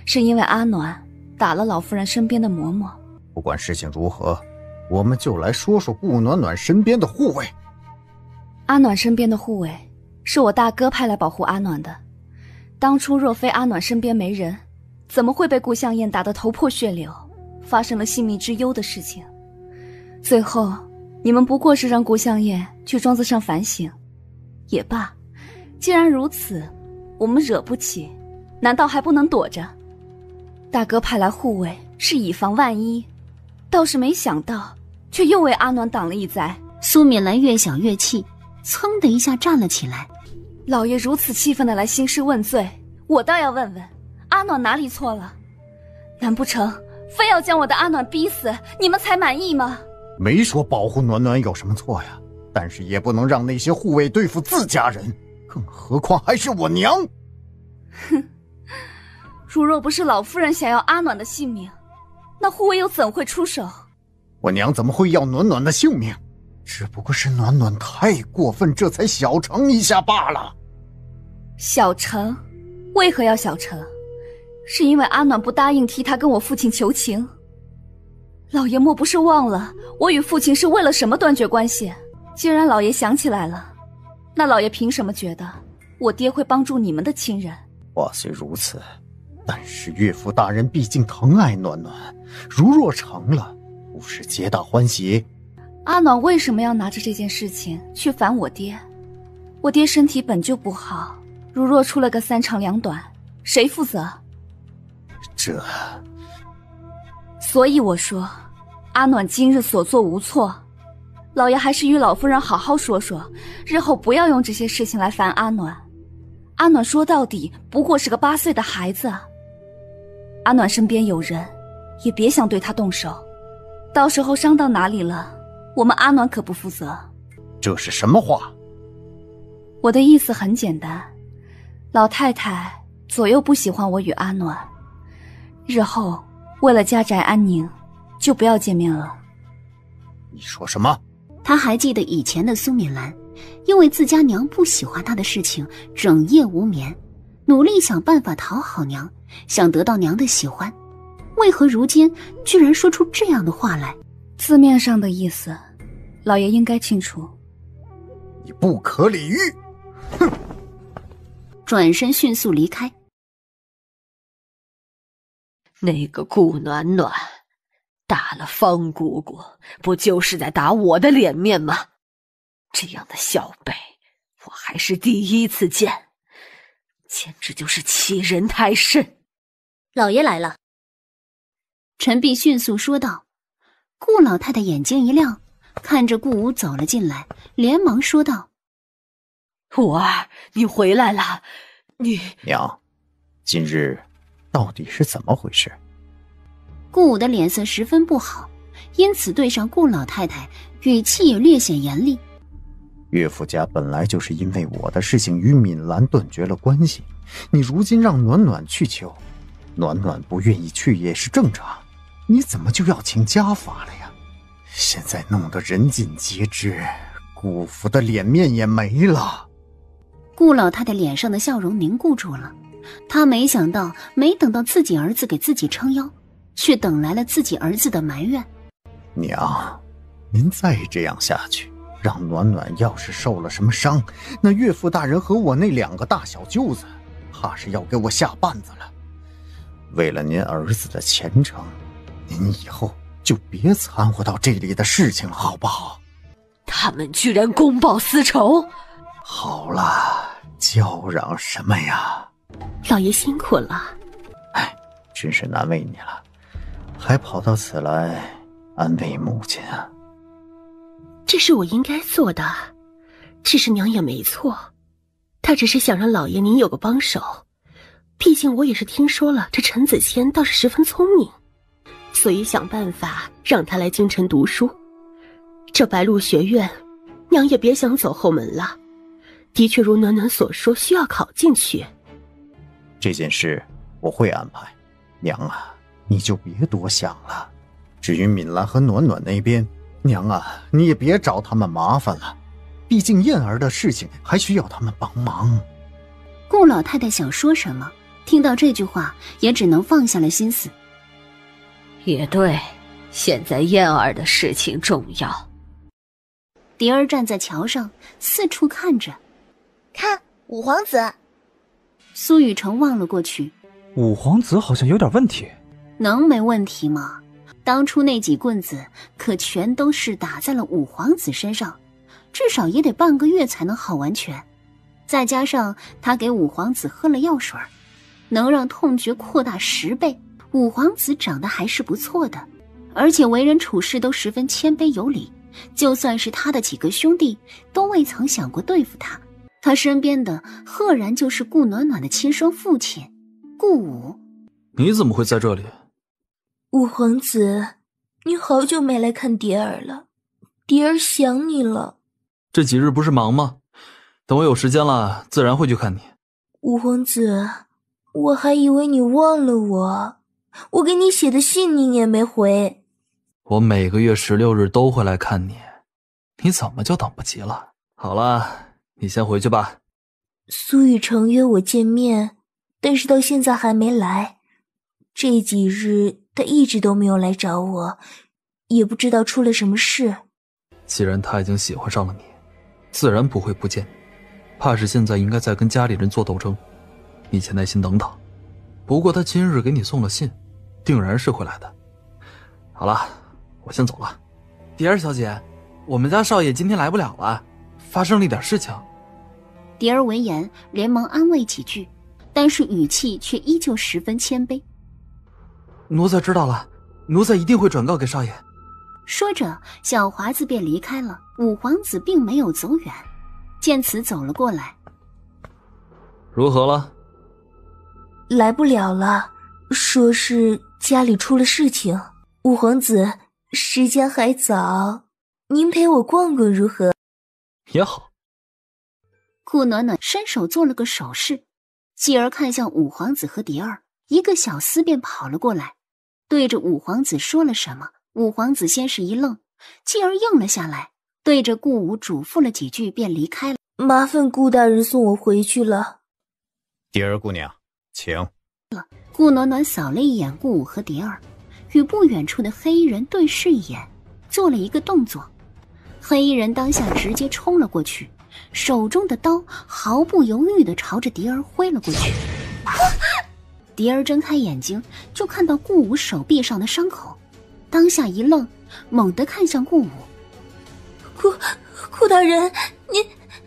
是因为阿暖打了老夫人身边的嬷嬷？不管事情如何，我们就来说说顾暖暖身边的护卫。阿暖身边的护卫是我大哥派来保护阿暖的。当初若非阿暖身边没人，怎么会被顾向燕打得头破血流，发生了性命之忧的事情？最后你们不过是让顾向燕去庄子上反省。也罢，既然如此，我们惹不起，难道还不能躲着？大哥派来护卫是以防万一，倒是没想到却又为阿暖挡了一灾。苏敏兰越想越气，噌的一下站了起来。老爷如此气愤地来兴师问罪，我倒要问问阿暖哪里错了？难不成非要将我的阿暖逼死，你们才满意吗？没说保护暖暖有什么错呀，但是也不能让那些护卫对付自家人，更何况还是我娘。哼，如若不是老夫人想要阿暖的性命，那护卫又怎会出手？我娘怎么会要暖暖的性命？只不过是暖暖太过分，这才小惩一下罢了。小惩？为何要小惩？是因为阿暖不答应替他跟我父亲求情？老爷莫不是忘了我与父亲是为了什么断绝关系？既然老爷想起来了，那老爷凭什么觉得我爹会帮助你们的亲人？话虽如此，但是岳父大人毕竟疼爱暖暖，如若成了，不是皆大欢喜？阿暖为什么要拿着这件事情去烦我爹？我爹身体本就不好，如若出了个三长两短，谁负责？所以我说，阿暖今日所作无错，老爷还是与老夫人好好说说，日后不要用这些事情来烦阿暖。阿暖说到底不过是个8岁的孩子，阿暖身边有人，也别想对他动手，到时候伤到哪里了，我们阿暖可不负责。这是什么话？我的意思很简单，老太太左右不喜欢我与阿暖，日后为了家宅安宁，就不要见面了。你说什么？他还记得以前的苏敏兰，因为自家娘不喜欢她的事情，整夜无眠，努力想办法讨好娘，想得到娘的喜欢。为何如今居然说出这样的话来？字面上的意思，老爷应该清楚。你不可理喻！哼！转身迅速离开。那个顾暖暖打了方姑姑，不就是在打我的脸面吗？这样的小辈我还是第一次见，简直就是欺人太甚。老爷来了。陈璧迅速说道。顾老太太眼睛一亮，看着顾武走了进来，连忙说道：武儿，你回来了。娘，今日到底是怎么回事？顾武的脸色十分不好，因此对上顾老太太，语气也略显严厉。岳父家本来就是因为我的事情与敏兰断绝了关系，你如今让暖暖去求，暖暖不愿意去也是正常，你怎么就要请家法了呀？现在弄得人尽皆知，顾府的脸面也没了。顾老太太脸上的笑容凝固住了，她没想到没等到自己儿子给自己撑腰，却等来了自己儿子的埋怨。娘，您再这样下去，让暖暖要是受了什么伤，那岳父大人和我那2个大小舅子怕是要给我下绊子了。为了您儿子的前程，您以后就别掺和到这里的事情了，好不好？他们居然公报私仇！好了，叫嚷什么呀？老爷辛苦了。哎，真是难为你了，还跑到此来安慰母亲啊。这是我应该做的，只是娘也没错，她只是想让老爷您有个帮手。毕竟我也是听说了，这陈子谦倒是十分聪明，所以想办法让他来京城读书。这白鹿学院，娘也别想走后门了。的确如暖暖所说，需要考进去。这件事我会安排，娘啊，你就别多想了。至于敏兰和暖暖那边，娘啊，你也别找他们麻烦了，毕竟燕儿的事情还需要他们帮忙。顾老太太想说什么，听到这句话也只能放下了心思。也对，现在燕儿的事情重要。蝶儿站在桥上四处看着，看五皇子。苏雨辰望了过去，五皇子好像有点问题。能没问题吗？当初那几棍子可全都是打在了五皇子身上，至少也得半个月才能好完全。再加上他给五皇子喝了药水，能让痛觉扩大10倍。五皇子长得还是不错的，而且为人处事都十分谦卑有礼，就算是他的几个兄弟都未曾想过对付他。他身边的赫然就是顾暖暖的亲生父亲顾武。你怎么会在这里？五皇子，你好久没来看蝶儿了，蝶儿想你了。这几日不是忙吗？等我有时间了自然会去看你。五皇子，我还以为你忘了我给你写的信你也没回。我每个月16日都会来看你，你怎么就等不及了？好了，你先回去吧。苏雨辰约我见面，但是到现在还没来。这几日他一直都没有来找我，也不知道出了什么事。既然他已经喜欢上了你，自然不会不见你，怕是现在应该在跟家里人做斗争，你且耐心等等。不过他今日给你送了信，定然是会来的。好了，我先走了。蝶儿小姐，我们家少爷今天来不了了，发生了一点事情。蝶儿闻言连忙安慰几句，但是语气却依旧十分谦卑。奴才知道了，奴才一定会转告给少爷。说着小华子便离开了。五皇子并没有走远，见此走了过来。如何了？来不了了，说是家里出了事情。五皇子，时间还早，您陪我逛逛如何？也好。顾暖暖伸手做了个手势，继而看向五皇子和蝶儿，一个小厮便跑了过来，对着五皇子说了什么。五皇子先是一愣，继而应了下来，对着顾武嘱咐了几句便离开了。麻烦顾大人送我回去了。蝶儿姑娘，请。顾暖暖扫了一眼顾武和蝶儿，与不远处的黑衣人对视一眼，做了一个动作。黑衣人当下直接冲了过去，手中的刀毫不犹豫地朝着蝶儿挥了过去。蝶儿睁开眼睛，就看到顾武手臂上的伤口，当下一愣，猛地看向顾武。顾大人，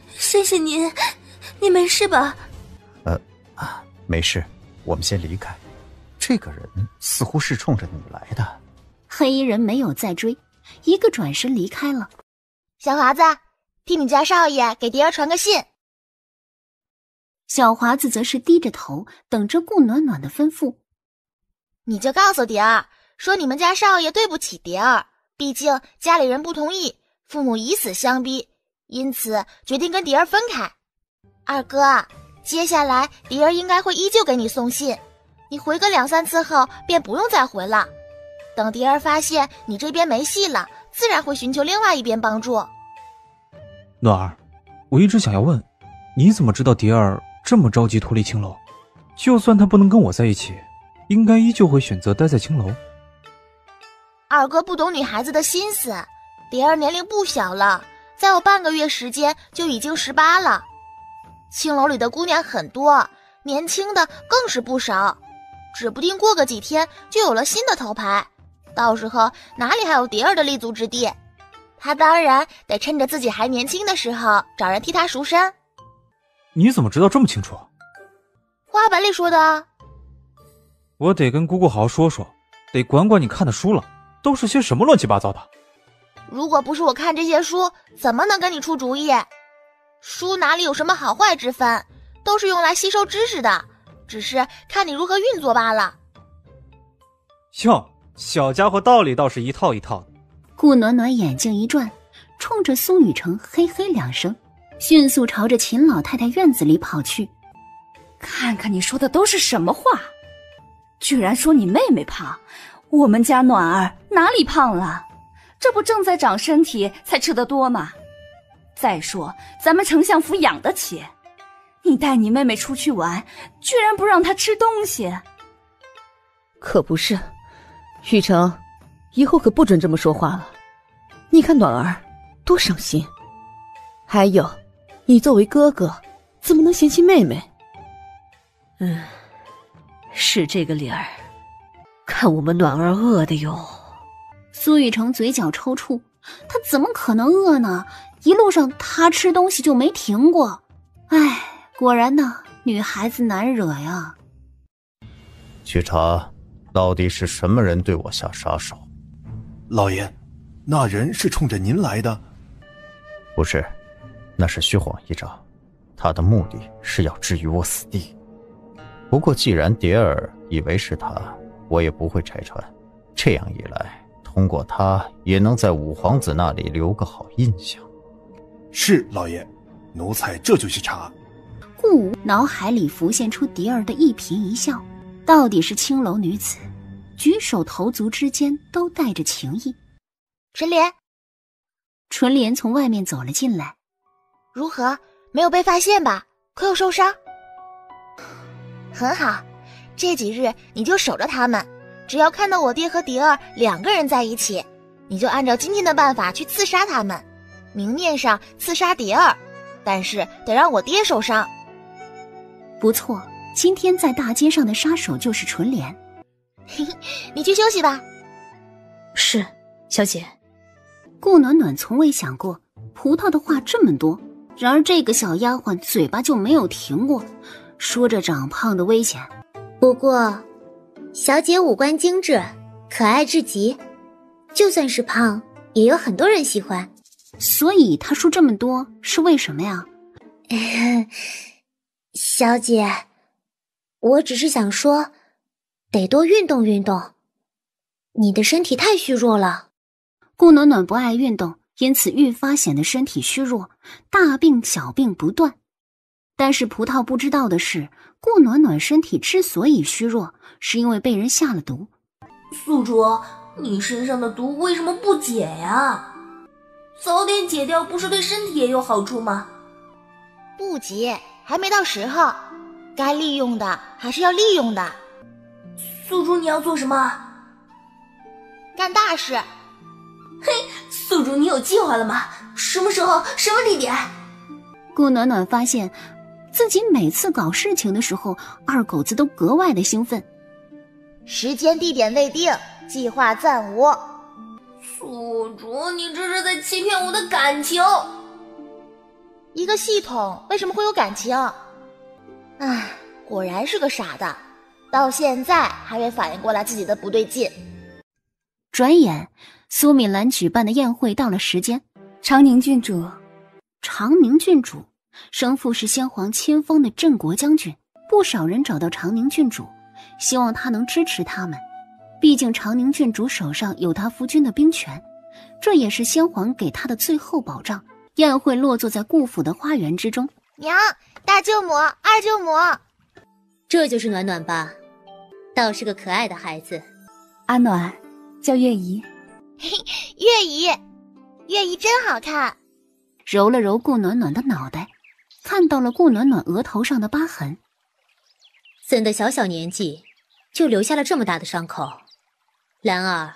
谢谢您，你没事吧？没事，我们先离开。这个人似乎是冲着你来的。黑衣人没有再追，一个转身离开了。小华子，替你家少爷给蝶儿传个信。小华子则是低着头等着顾暖暖的吩咐。你就告诉蝶儿，说你们家少爷对不起蝶儿，毕竟家里人不同意，父母以死相逼，因此决定跟蝶儿分开。二哥，接下来蝶儿应该会依旧给你送信，你回个2、3次后便不用再回了。等蝶儿发现你这边没戏了，自然会寻求另外一边帮助。暖儿，我一直想要问，你怎么知道蝶儿这么着急脱离青楼？就算她不能跟我在一起，应该依旧会选择待在青楼。二哥不懂女孩子的心思，蝶儿年龄不小了，再有半个月时间就已经18了。青楼里的姑娘很多，年轻的更是不少，指不定过个几天就有了新的头牌，到时候哪里还有蝶儿的立足之地？他当然得趁着自己还年轻的时候找人替他赎身。你怎么知道这么清楚？话本里说的。我得跟姑姑好好说说，得管管你看的书了，都是些什么乱七八糟的。如果不是我看这些书，怎么能跟你出主意？书哪里有什么好坏之分，都是用来吸收知识的，只是看你如何运作罢了。哟，小家伙道理倒是一套一套的。顾暖暖眼睛一转，冲着苏雨城嘿嘿2声，迅速朝着秦老太太院子里跑去。看看你说的都是什么话，居然说你妹妹胖，我们家暖儿哪里胖了？这不正在长身体才吃得多吗？再说咱们丞相府养得起，你带你妹妹出去玩，居然不让她吃东西。可不是，雨城，以后可不准这么说话了。你看暖儿多伤心，还有你作为哥哥怎么能嫌弃妹妹？是这个理儿，看我们暖儿饿的哟。苏雨城嘴角抽搐，他怎么可能饿呢？一路上他吃东西就没停过。唉，果然呢，女孩子难惹呀。去查到底是什么人对我下杀手。老爷，那人是冲着您来的？不是，那是虚晃一招，他的目的是要置于我死地。不过既然蝶儿以为是他，我也不会拆穿，这样一来，通过他也能在五皇子那里留个好印象。是，老爷，奴才这就去查。顾无脑海里浮现出蝶儿的一颦一笑，到底是青楼女子，举手投足之间都带着情意。纯莲，纯莲从外面走了进来。如何？没有被发现吧？可有受伤？很好，这几日你就守着他们，只要看到我爹和蝶儿2个人在一起，你就按照今天的办法去刺杀他们。明面上刺杀蝶儿，但是得让我爹受伤。不错，今天在大街上的杀手就是纯莲。你去休息吧。是，小姐。顾暖暖从未想过葡萄的话这么多，然而这个小丫鬟嘴巴就没有停过，说着长胖的危险。不过，小姐五官精致，可爱至极，就算是胖，也有很多人喜欢。所以她说这么多是为什么呀？小姐，我只是想说，得多运动运动。你的身体太虚弱了。顾暖暖不爱运动，因此愈发显得身体虚弱，大病小病不断。但是葡萄不知道的是，顾暖暖身体之所以虚弱，是因为被人下了毒。宿主，你身上的毒为什么不解呀？早点解掉不是对身体也有好处吗？不急，还没到时候，该利用的还是要利用的。宿主，你要做什么？干大事。嘿，宿主，你有计划了吗？什么时候？什么地点？顾暖暖发现自己每次搞事情的时候，二狗子都格外的兴奋。时间地点未定，计划暂无。宿主，你这是在欺骗我的感情。一个系统为什么会有感情？唉，果然是个傻的，到现在还没反应过来自己的不对劲。转眼苏敏兰举办的宴会到了时间。长宁郡主，长宁郡主生父是先皇亲封的镇国将军，不少人找到长宁郡主，希望他能支持他们。毕竟长宁郡主手上有他夫君的兵权，这也是先皇给他的最后保障。宴会落座在顾府的花园之中。娘，大舅母，二舅母，这就是暖暖吧？倒是个可爱的孩子。阿暖，叫月姨。嘿，月姨，月姨真好看。揉了揉顾暖暖的脑袋，看到了顾暖暖额头上的疤痕。怎的小小年纪就留下了这么大的伤口？兰儿，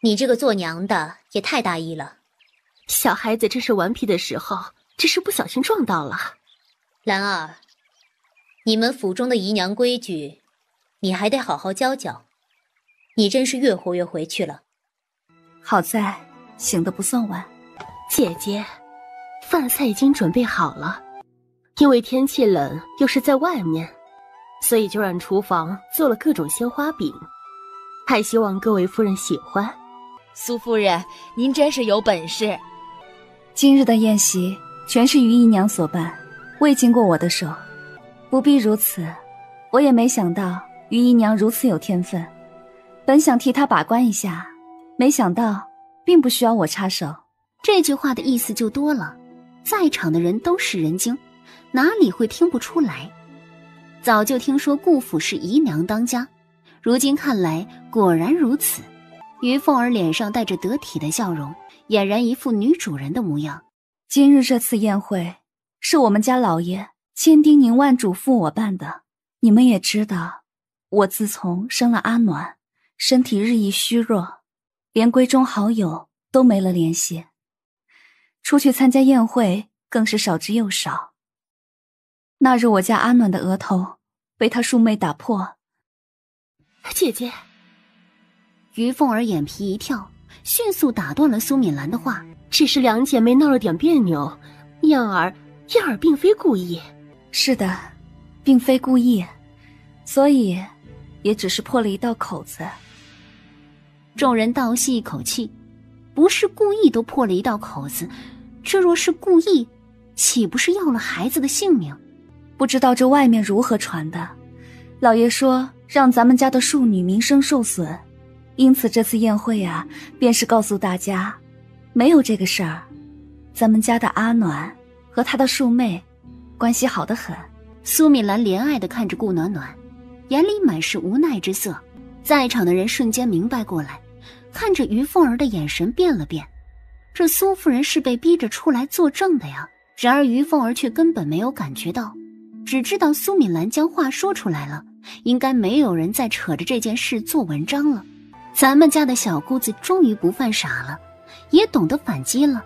你这个做娘的也太大意了。小孩子正是顽皮的时候，只是不小心撞到了。兰儿，你们府中的姨娘规矩，你还得好好教教。你真是越活越回去了。好在醒得不算晚。姐姐，饭菜已经准备好了，因为天气冷又是在外面，所以就让厨房做了各种鲜花饼，还希望各位夫人喜欢。苏夫人，您真是有本事。今日的宴席全是于姨娘所办，未经过我的手。不必如此，我也没想到于姨娘如此有天分，本想替她把关一下，没想到并不需要我插手。这句话的意思就多了，在场的人都是人精，哪里会听不出来？早就听说顾府是姨娘当家，如今看来果然如此。于凤儿脸上带着得体的笑容，俨然一副女主人的模样。今日这次宴会是我们家老爷千叮咛万嘱咐我办的。你们也知道，我自从生了阿暖，身体日益虚弱，连闺中好友都没了联系，出去参加宴会更是少之又少。那日我家阿暖的额头被他庶妹打破。姐姐，于凤儿眼皮一跳，迅速打断了苏敏兰的话。只是两姐妹闹了点别扭，燕儿并非故意。是的，并非故意，所以也只是破了一道口子。众人倒吸一口气，不是故意都破了一道口子，这若是故意，岂不是要了孩子的性命？不知道这外面如何传的，老爷说让咱们家的庶女名声受损，因此这次宴会啊，便是告诉大家没有这个事儿。咱们家的阿暖和她的庶妹关系好得很。苏敏兰怜爱地看着顾暖暖，眼里满是无奈之色。在场的人瞬间明白过来，看着于凤儿的眼神变了变。这苏夫人是被逼着出来作证的呀。然而于凤儿却根本没有感觉到，只知道苏敏兰将话说出来了，应该没有人再扯着这件事做文章了。咱们家的小姑子终于不犯傻了，也懂得反击了。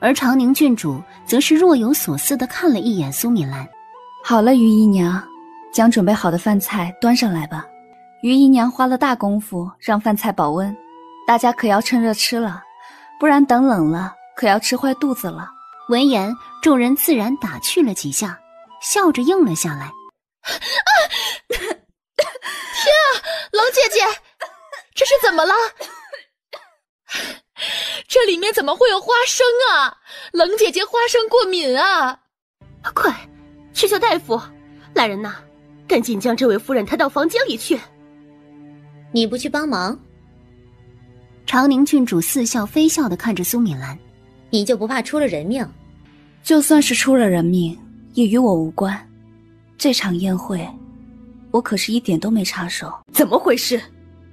而长宁郡主则是若有所思地看了一眼苏敏兰。好了，于姨娘，将准备好的饭菜端上来吧。于姨娘花了大功夫让饭菜保温，大家可要趁热吃了，不然等冷了可要吃坏肚子了。闻言，众人自然打趣了几下，笑着应了下来。天啊，冷姐姐，这是怎么了？这里面怎么会有花生啊？冷姐姐花生过敏啊！快去叫大夫！来人呐，赶紧将这位夫人抬到房间里去。你不去帮忙？长宁郡主似笑非笑地看着苏敏兰。你就不怕出了人命？就算是出了人命，也与我无关。这场宴会，我可是一点都没插手。怎么回事？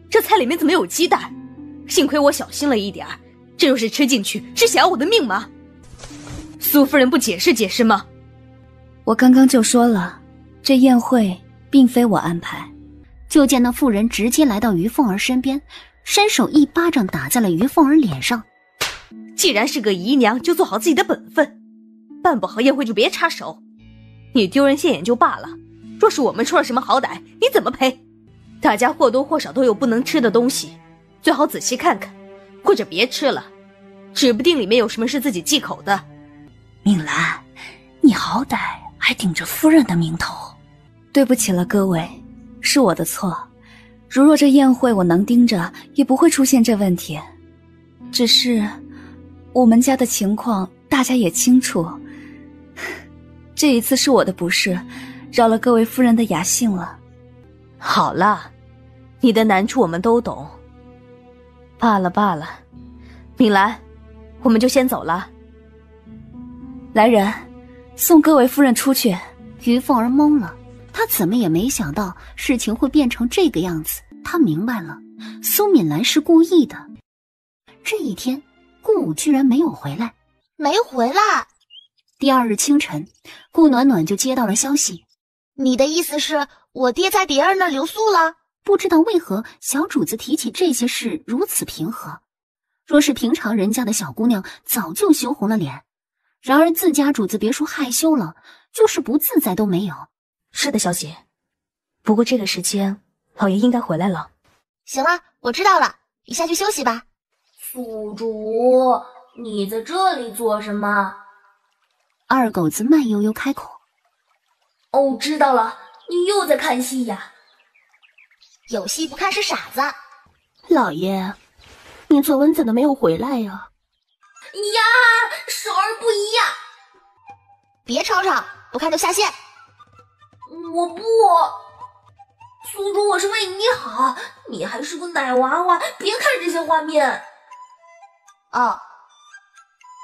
这菜里面怎么有鸡蛋？幸亏我小心了一点，这要是吃进去，是想要我的命吗？苏夫人不解释解释吗？我刚刚就说了，这宴会并非我安排。就见那妇人直接来到于凤儿身边，伸手一巴掌打在了于凤儿脸上。既然是个姨娘，就做好自己的本分，办不好宴会就别插手。你丢人现眼就罢了，若是我们出了什么好歹，你怎么赔？大家或多或少都有不能吃的东西，最好仔细看看，或者别吃了，指不定里面有什么是自己忌口的。敏兰，你好歹还顶着夫人的名头。对不起了各位，是我的错。如若这宴会我能盯着，也不会出现这问题。只是我们家的情况大家也清楚，这一次是我的不是，扰了各位夫人的雅兴了。好了，你的难处我们都懂。罢了罢了，敏兰，我们就先走了。来人，送各位夫人出去。于凤儿懵了，她怎么也没想到事情会变成这个样子。她明白了，苏敏兰是故意的。这一天，顾武居然没有回来。没回来。第二日清晨，顾暖暖就接到了消息。你的意思是我爹在蝶儿那留宿了？不知道为何小主子提起这些事如此平和，若是平常人家的小姑娘早就羞红了脸，然而自家主子别说害羞了，就是不自在都没有。是的，小姐，不过这个时间老爷应该回来了。行了，我知道了，你下去休息吧。宿主，你在这里做什么？二狗子慢悠悠开口。哦，知道了，你又在看戏呀？有戏不看是傻子。老爷，你昨晚怎么没有回来呀？呀，少儿不宜呀！别吵吵，不看就下线。我不，宿主，我是为你好，你还是个奶娃娃，别看这些画面。哦，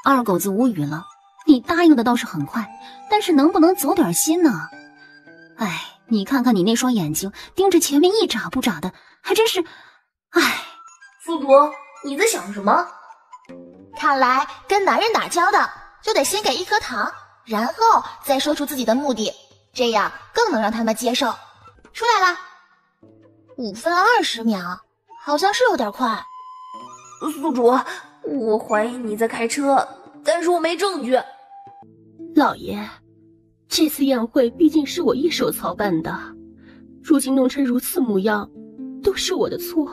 二狗子无语了，你答应的倒是很快，但是能不能走点心呢？哎，你看看你那双眼睛，盯着前面一眨不眨的，还真是……哎，宿主，你在想什么？看来跟男人打交道，就得先给一颗糖，然后再说出自己的目的，这样更能让他们接受。出来了，5分20秒，好像是有点快。宿主，我怀疑你在开车，但是我没证据。老爷，这次宴会毕竟是我一手操办的，如今弄成如此模样，都是我的错。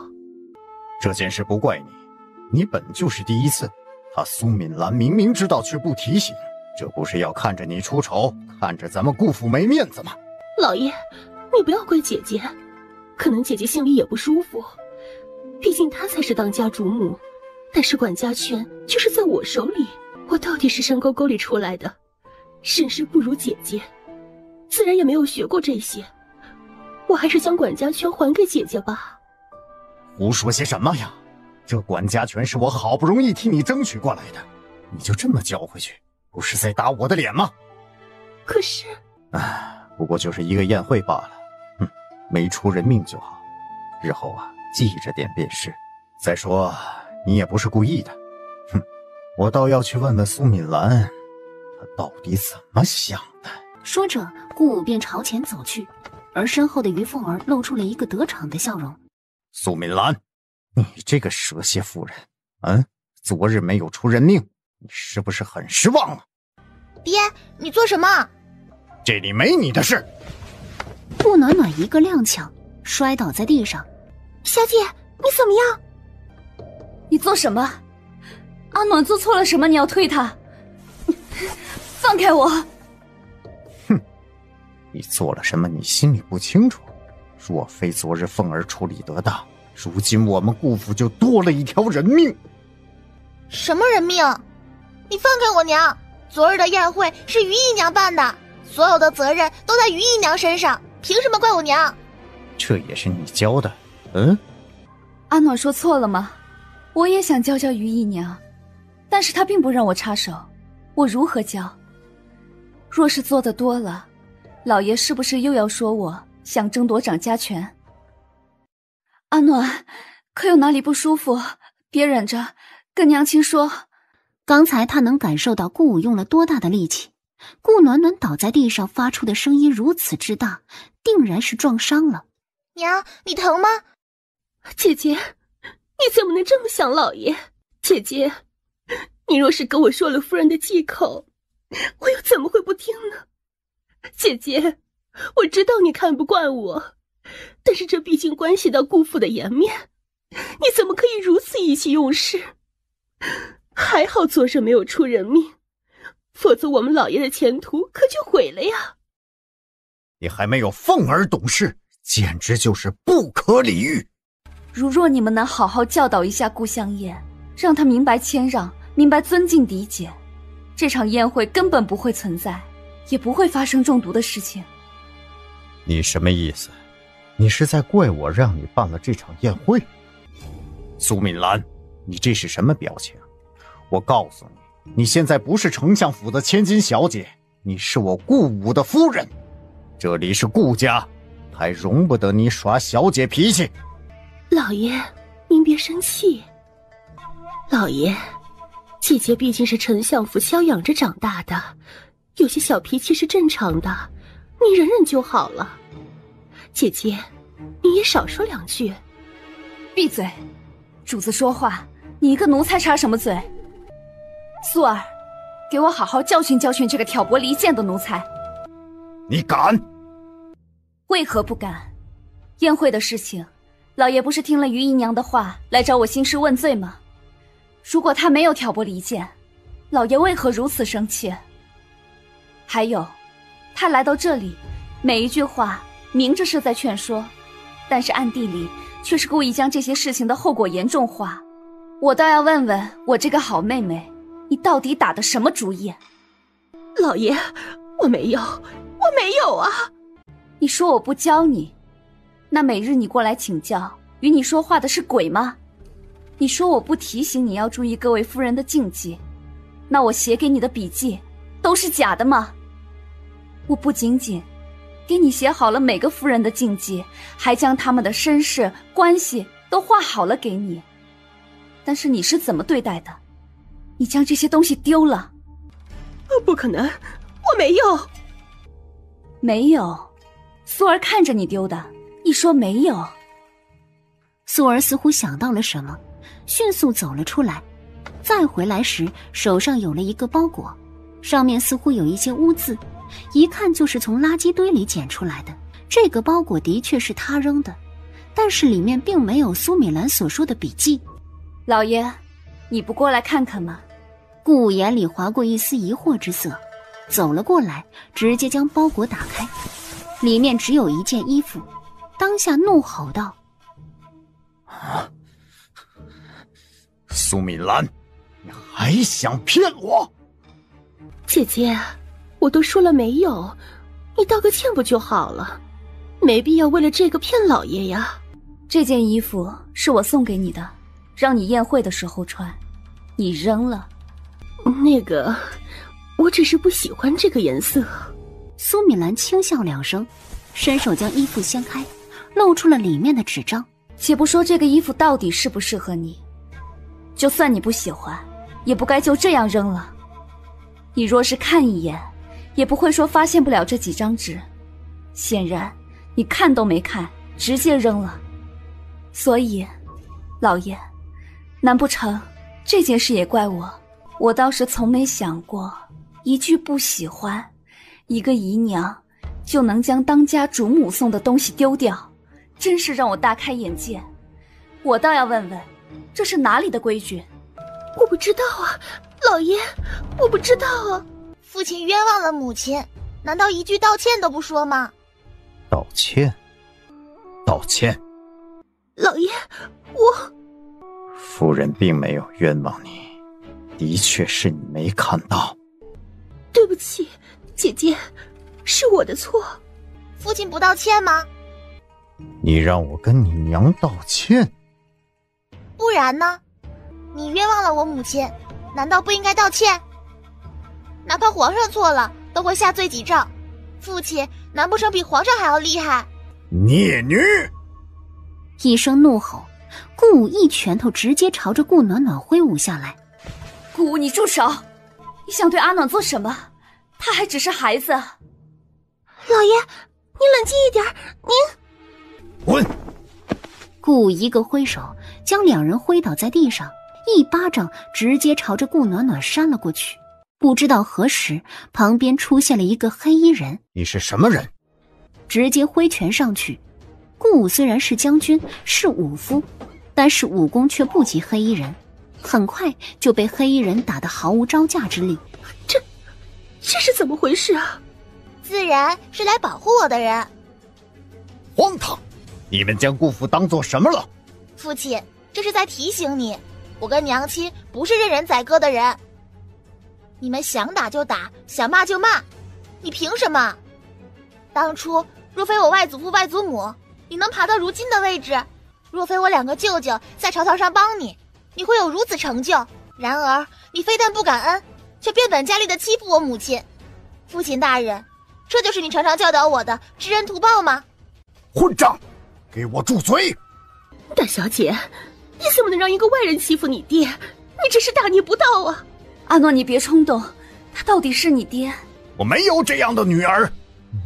这件事不怪你，你本就是第一次。他苏敏兰明明知道却不提醒，这不是要看着你出丑，看着咱们顾府没面子吗？老爷，你不要怪姐姐，可能姐姐心里也不舒服，毕竟她才是当家主母，但是管家权就是在我手里。我到底是山沟沟里出来的，身世不如姐姐，自然也没有学过这些，我还是将管家权还给姐姐吧。胡说些什么呀？这管家权是我好不容易替你争取过来的，你就这么交回去，不是在打我的脸吗？可是，不过就是一个宴会罢了，没出人命就好。日后啊，记着点便是。再说，你也不是故意的，我倒要去问问苏敏兰，她到底怎么想的。说着，顾武便朝前走去，而身后的于凤儿露出了一个得逞的笑容。苏敏兰，你这个蛇蝎妇人，昨日没有出人命，你是不是很失望了？爹，你做什么？这里没你的事。顾暖暖一个踉跄，摔倒在地上。小姐，你怎么样？你做什么？阿暖做错了什么？你要推他？放开我！哼，你做了什么你心里不清楚？若非昨日凤儿处理得当，如今我们顾府就多了一条人命。什么人命？你放开我娘！昨日的宴会是于姨娘办的，所有的责任都在于姨娘身上，凭什么怪我娘？这也是你教的？阿暖说错了吗？我也想教于姨娘，但是她并不让我插手，我如何教？若是做的多了，老爷是不是又要说我想争夺掌家权？阿暖，可有哪里不舒服？别忍着，跟娘亲说。刚才他能感受到顾武用了多大的力气，顾暖暖倒在地上发出的声音如此之大，定然是撞伤了。娘，你疼吗？姐姐，你怎么能这么想老爷？姐姐，你若是跟我说了夫人的忌口，我又怎么会不听呢？姐姐，我知道你看不惯我，但是这毕竟关系到顾府的颜面，你怎么可以如此意气用事？还好昨日没有出人命，否则我们老爷的前途可就毁了呀。你还没有凤儿懂事，简直就是不可理喻。如若你们能好好教导一下顾香烟，让她明白谦让，明白尊敬嫡姐，这场宴会根本不会存在，也不会发生中毒的事情。你什么意思？你是在怪我让你办了这场宴会？苏敏兰，你这是什么表情？我告诉你，你现在不是丞相府的千金小姐，你是我顾武的夫人，这里是顾家，还容不得你耍小姐脾气。老爷，您别生气。老爷，姐姐毕竟是丞相府萧养着长大的，有些小脾气是正常的，你忍忍就好了。姐姐，你也少说2句。闭嘴！主子说话，你一个奴才插什么嘴？素儿，给我好好教训教训这个挑拨离间的奴才。你敢？为何不敢？宴会的事情，老爷不是听了于姨娘的话来找我兴师问罪吗？如果他没有挑拨离间，老爷为何如此生气？还有，他来到这里，每一句话明着是在劝说，但是暗地里却是故意将这些事情的后果严重化。我倒要问问我这个好妹妹，你到底打的什么主意？老爷，我没有啊！你说我不教你，那每日你过来请教，与你说话的是鬼吗？你说我不提醒你要注意各位夫人的禁忌，那我写给你的笔记都是假的吗？我不仅仅给你写好了每个夫人的禁忌，还将他们的身世关系都画好了给你。但是你是怎么对待的？你将这些东西丢了。不可能，我没有。没有？苏儿看着你丢的，你说没有？苏儿似乎想到了什么，迅速走了出来，再回来时手上有了一个包裹，上面似乎有一些污渍，一看就是从垃圾堆里捡出来的。这个包裹的确是他扔的，但是里面并没有苏米兰所说的笔记。老爷，你不过来看看吗？顾武眼里划过一丝疑惑之色，走了过来，直接将包裹打开，里面只有一件衣服，当下怒吼道：苏米兰，你还想骗我？姐姐，我都说了没有，你道个歉不就好了，没必要为了这个骗老爷呀。这件衣服是我送给你的，让你宴会的时候穿，你扔了。那个，我只是不喜欢这个颜色。苏米兰轻笑两声，伸手将衣服掀开，露出了里面的纸张。且不说这个衣服到底适不适合你，就算你不喜欢，也不该就这样扔了。你若是看一眼，也不会说发现不了这几张纸。显然，你看都没看，直接扔了。所以，老爷，难不成这件事也怪我？我倒是从没想过，一句不喜欢，一个姨娘就能将当家主母送的东西丢掉，真是让我大开眼界。我倒要问问，这是哪里的规矩？我不知道啊，老爷，我不知道啊。父亲冤枉了母亲，难道一句道歉都不说吗？道歉？道歉？老爷，我……夫人并没有冤枉你，的确是你没看到。对不起，姐姐，是我的错。父亲不道歉吗？你让我跟你娘道歉？不然呢？你冤枉了我母亲，难道不应该道歉？哪怕皇上错了，都会下罪己诏。父亲难不成比皇上还要厉害？孽女！一声怒吼，顾武一拳头直接朝着顾暖暖挥舞下来。顾武，你住手！你想对阿暖做什么？他还只是孩子。老爷，你冷静一点，您……滚！顾武一个挥手，将两人挥倒在地上，一巴掌直接朝着顾暖暖扇了过去。不知道何时，旁边出现了一个黑衣人。你是什么人？直接挥拳上去。顾武虽然是将军，是武夫，但是武功却不及黑衣人，很快就被黑衣人打得毫无招架之力。这是怎么回事啊？自然是来保护我的人。荒唐！你们将顾父当做什么了？父亲，这是在提醒你，我跟娘亲不是任人宰割的人。你们想打就打，想骂就骂，你凭什么？当初若非我外祖父外祖母，你能爬到如今的位置；若非我两个舅舅在朝堂上帮你，你会有如此成就。然而你非但不感恩，却变本加厉地欺负我母亲。父亲大人，这就是你常常教导我的知恩图报吗？混账！给我住嘴！大小姐，你怎么能让一个外人欺负你爹？你真是大逆不道啊！阿诺，你别冲动，他到底是你爹。我没有这样的女儿，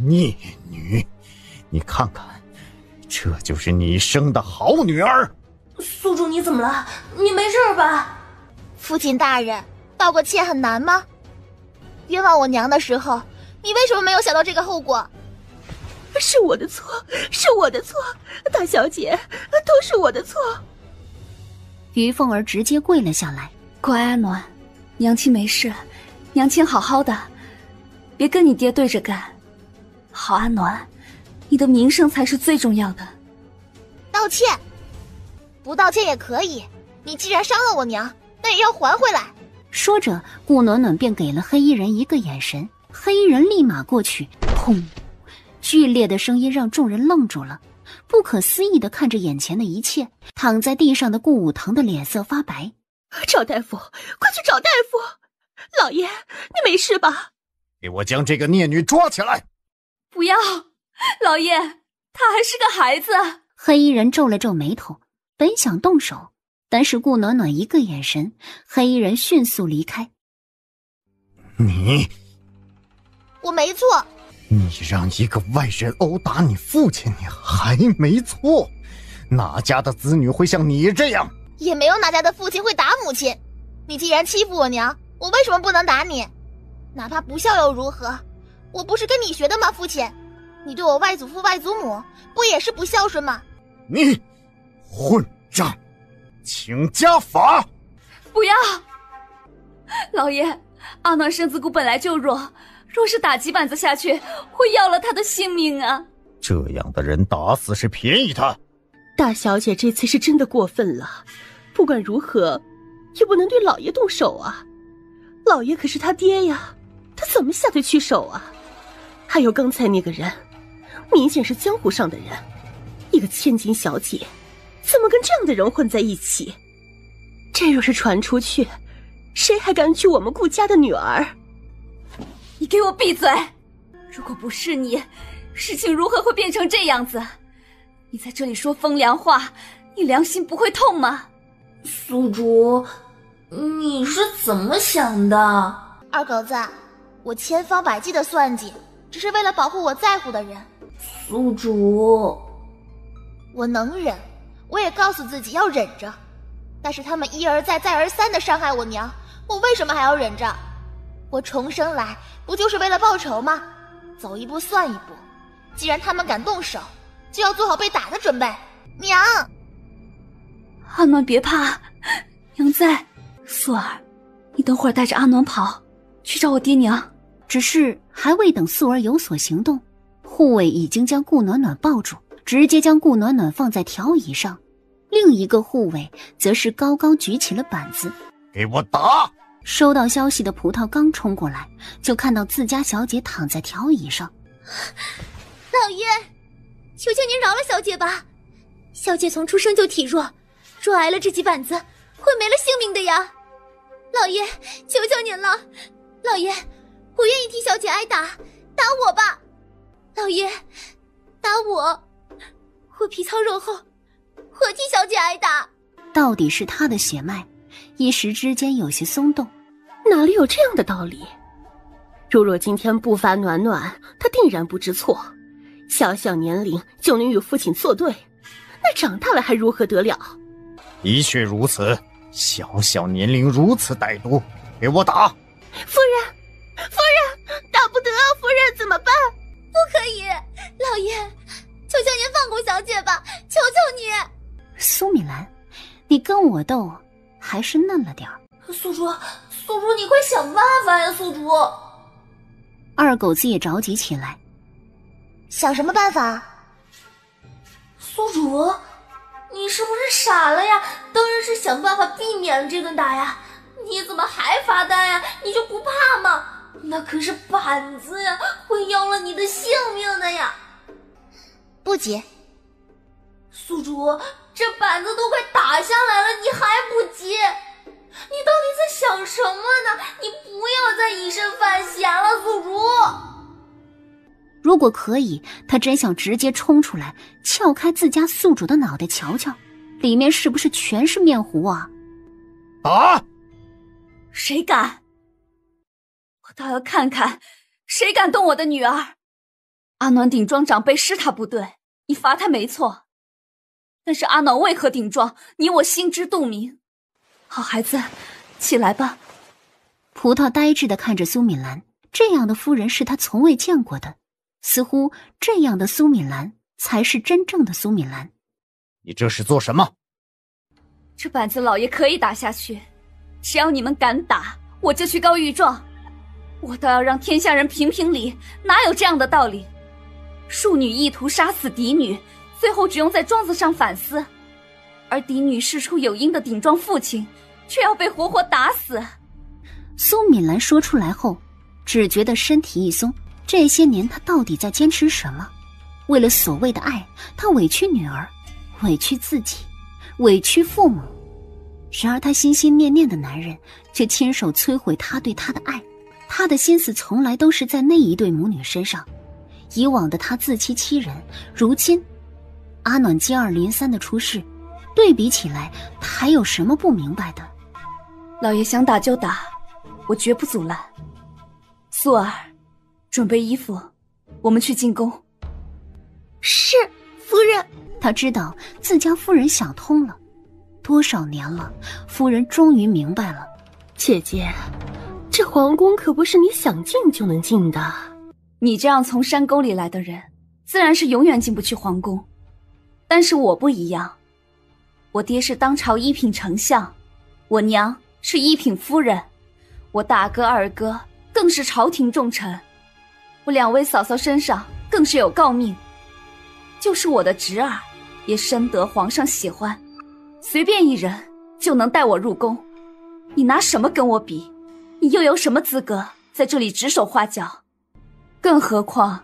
孽女！你看看，这就是你生的好女儿。宿主，你怎么了？你没事吧？父亲大人，道个歉很难吗？冤枉我娘的时候，你为什么没有想到这个后果？是我的错，是我的错，大小姐，都是我的错。于凤儿直接跪了下来。乖阿暖，娘亲没事，娘亲好好的，别跟你爹对着干。好阿暖，你的名声才是最重要的。道歉？不道歉也可以，你既然伤了我娘，那也要还回来。说着，顾暖暖便给了黑衣人一个眼神，黑衣人立马过去，砰！剧烈的声音让众人愣住了，不可思议地看着眼前的一切。躺在地上的顾武疼得脸色发白。找大夫，快去找大夫！老爷，你没事吧？给我将这个孽女抓起来！不要，老爷，她还是个孩子。黑衣人皱了皱眉头，本想动手，但是顾暖暖一个眼神，黑衣人迅速离开。我没错。你让一个外人殴打你父亲，你还没错？哪家的子女会像你这样？也没有哪家的父亲会打母亲。你既然欺负我娘，我为什么不能打你？哪怕不孝又如何？我不是跟你学的吗，父亲？你对我外祖父外祖母不也是不孝顺吗？你混账，请家法！不要！老爷，阿暖身子骨本来就弱，若是打几板子下去，会要了他的性命啊！这样的人打死是便宜他。大小姐这次是真的过分了，不管如何也不能对老爷动手啊！老爷可是他爹呀，他怎么下得去手啊？还有刚才那个人，明显是江湖上的人，一个千金小姐，怎么跟这样的人混在一起？这若是传出去，谁还敢娶我们顾家的女儿？你给我闭嘴！如果不是你，事情如何会变成这样子？你在这里说风凉话，你良心不会痛吗？宿主，你是怎么想的？二狗子，我千方百计的算计，只是为了保护我在乎的人。宿主，我能忍，我也告诉自己要忍着，但是他们一而再再而三的伤害我娘，我为什么还要忍着？我重生来不就是为了报仇吗？走一步算一步，既然他们敢动手，就要做好被打的准备。娘，阿暖别怕，娘在。素儿，你等会儿带着阿暖跑去找我爹娘。只是还未等素儿有所行动，护卫已经将顾暖暖抱住，直接将顾暖暖放在条椅上。另一个护卫则是高高举起了板子，给我打！收到消息的葡萄刚冲过来，就看到自家小姐躺在条椅上。老爷，求求您饶了小姐吧，小姐从出生就体弱，若挨了这几板子，会没了性命的呀！老爷，求求您了，老爷，我愿意替小姐挨打，打我吧！老爷，打我，我皮糙肉厚，我替小姐挨打。到底是他的血脉，一时之间有些松动。哪里有这样的道理？如若今天不罚暖暖，她定然不知错。小小年龄就能与父亲作对，那长大了还如何得了？的确如此，小小年龄如此歹毒，给我打！夫人，夫人，打不得，夫人怎么办？不可以，老爷，求求您放过小姐吧，求求你！苏米兰，你跟我斗还是嫩了点儿。宿主，宿主，你快想办法呀！宿主，二狗子也着急起来。想什么办法？宿主，你是不是傻了呀？当然是想办法避免这顿打呀！你怎么还发呆呀？你就不怕吗？那可是板子呀，会要了你的性命的呀！不急，宿主，这板子都快打下来了，你还不急？你到底在想什么呢？你不要再以身犯险了，宿主！如果可以，他真想直接冲出来，撬开自家宿主的脑袋瞧瞧，里面是不是全是面糊啊？打！谁敢？我倒要看看，谁敢动我的女儿！阿暖顶庄长辈是他不对，你罚他没错。但是阿暖为何顶庄，你我心知肚明。好孩子，起来吧。葡萄呆滞地看着苏敏兰，这样的夫人是他从未见过的，似乎这样的苏敏兰才是真正的苏敏兰。你这是做什么？这板子老爷可以打下去，只要你们敢打，我就去告御状。我倒要让天下人评评理，哪有这样的道理？庶女意图杀死嫡女，最后只用在庄子上反思，而嫡女事出有因的顶庄父亲却要被活活打死。苏敏兰说出来后，只觉得身体一松。这些年她到底在坚持什么？为了所谓的爱，她委屈女儿，委屈自己，委屈父母。然而他心心念念的男人却亲手摧毁他对她的爱，他的心思从来都是在那一对母女身上。以往的他自欺欺人，如今阿暖接二连三的出事，对比起来，他还有什么不明白的？老爷想打就打，我绝不阻拦。素儿，准备衣服，我们去进宫。是，夫人。他知道自家夫人想通了，多少年了，夫人终于明白了。姐姐，这皇宫可不是你想进就能进的。你这样从山沟里来的人，自然是永远进不去皇宫。但是我不一样，我爹是当朝一品丞相，我娘是一品夫人，我大哥二哥更是朝廷重臣，我两位嫂嫂身上更是有诰命，就是我的侄儿也深得皇上喜欢，随便一人就能带我入宫。你拿什么跟我比？你又有什么资格在这里指手画脚？更何况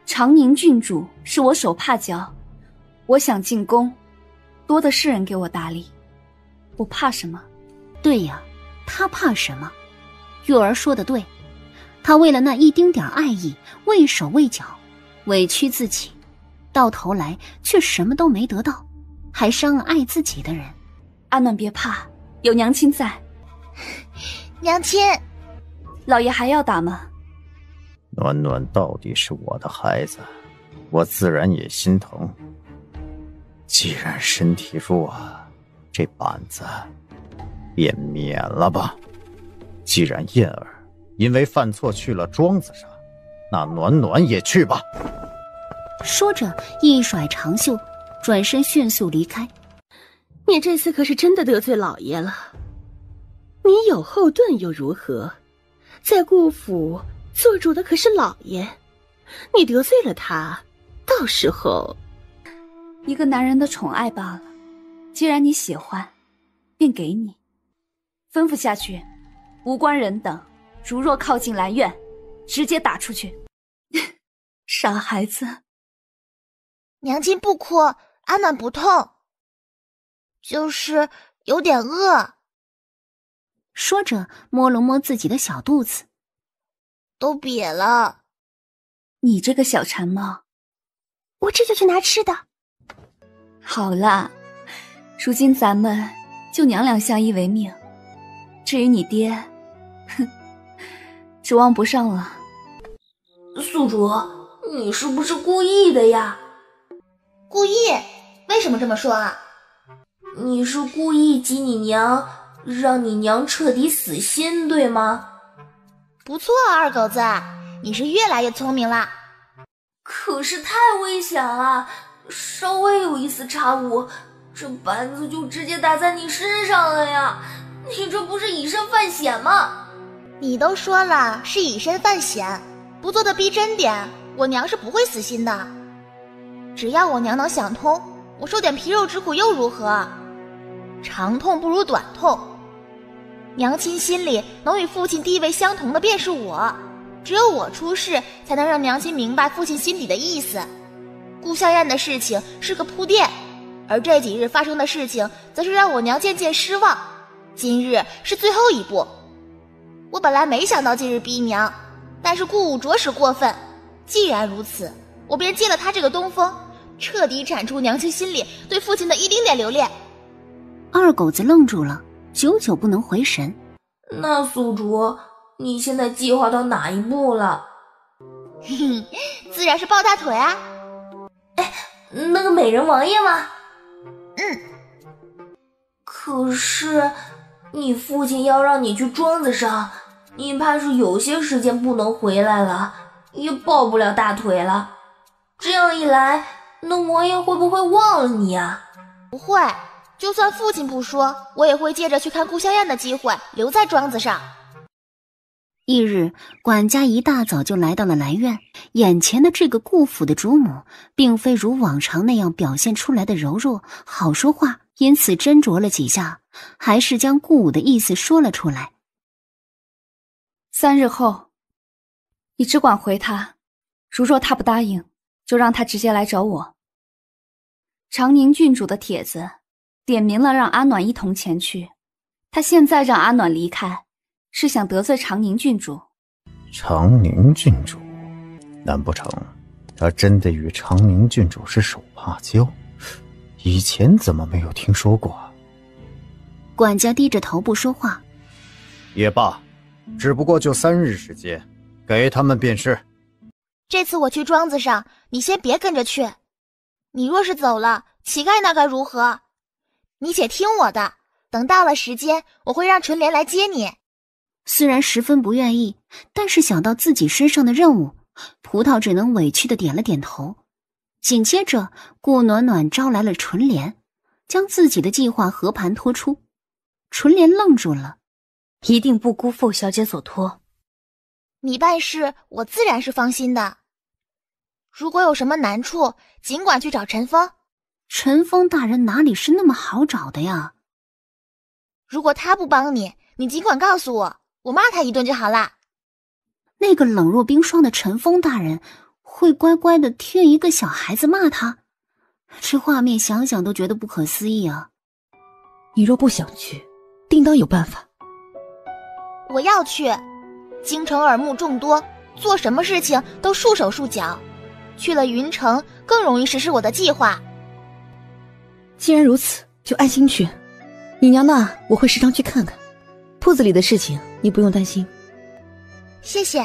长宁郡主是我手帕交，我想进宫，多的是人给我打理，我怕什么？对呀，他怕什么？月儿说得对，他为了那一丁点爱意畏手畏脚，委屈自己，到头来却什么都没得到，还伤了爱自己的人。阿暖别怕，有娘亲在。娘亲，老爷还要打吗？暖暖到底是我的孩子，我自然也心疼。既然身体弱，这板子便免了吧。既然燕儿因为犯错去了庄子上，那暖暖也去吧。说着一甩长袖，转身迅速离开。你这次可是真的得罪老爷了。你有后盾又如何？在顾府做主的可是老爷，你得罪了他，到时候……一个男人的宠爱罢了，既然你喜欢，便给你。吩咐下去，无关人等，如若靠近兰苑，直接打出去。傻孩子。娘亲不哭，阿暖不痛，就是有点饿。说着摸了摸自己的小肚子，都瘪了。你这个小馋猫，我这就去拿吃的。好啦，如今咱们就娘俩相依为命，至于你爹，哼，指望不上了。宿主，你是不是故意的呀？故意？为什么这么说啊？你是故意激你娘，让你娘彻底死心，对吗？不错，二狗子，你是越来越聪明了。可是太危险了，稍微有一丝差误，这板子就直接打在你身上了呀！你这不是以身犯险吗？你都说了是以身犯险，不做的逼真点，我娘是不会死心的。只要我娘能想通，我受点皮肉之苦又如何？长痛不如短痛。娘亲心里能与父亲地位相同的便是我，只有我出事，才能让娘亲明白父亲心底的意思。顾香艳的事情是个铺垫，而这几日发生的事情，则是让我娘渐渐失望。今日是最后一步。我本来没想到今日逼娘，但是顾武着实过分。既然如此，我便借了他这个东风，彻底铲除娘亲心里对父亲的一丁点留恋。二狗子愣住了，久久不能回神。那宿主，你现在计划到哪一步了？自然是抱大腿啊。哎，那个美人王爷吗？嗯。可是你父亲要让你去庄子上，你怕是有些时间不能回来了，也抱不了大腿了。这样一来，那王爷会不会忘了你啊？不会，就算父亲不说，我也会借着去看顾香艳的机会留在庄子上。翌日，管家一大早就来到了兰苑。眼前的这个顾府的主母，并非如往常那样表现出来的柔弱好说话，因此斟酌了几下，还是将顾武的意思说了出来。3日后，你只管回他，如若他不答应，就让他直接来找我。长宁郡主的帖子点明了让阿暖一同前去，他现在让阿暖离开，是想得罪长宁郡主。长宁郡主？难不成他真的与长宁郡主是手帕交？以前怎么没有听说过？管家低着头不说话。也罢，只不过就3日时间，给他们便是。这次我去庄子上，你先别跟着去。你若是走了，乞丐那该如何？你且听我的，等到了时间，我会让纯莲来接你。虽然十分不愿意，但是想到自己身上的任务，葡萄只能委屈地点了点头。紧接着，顾暖暖招来了纯莲，将自己的计划和盘托出。纯莲愣住了，一定不辜负小姐所托。你办事，我自然是放心的。如果有什么难处，尽管去找陈峰。陈峰大人哪里是那么好找的呀？如果他不帮你，你尽管告诉我，我骂他一顿就好啦。那个冷若冰霜的陈峰大人会乖乖的听一个小孩子骂他？这画面想想都觉得不可思议啊！你若不想去，定当有办法。我要去。京城耳目众多，做什么事情都束手束脚。去了云城，更容易实施我的计划。既然如此，就安心去。你娘那我会时常去看看，铺子里的事情你不用担心。谢谢。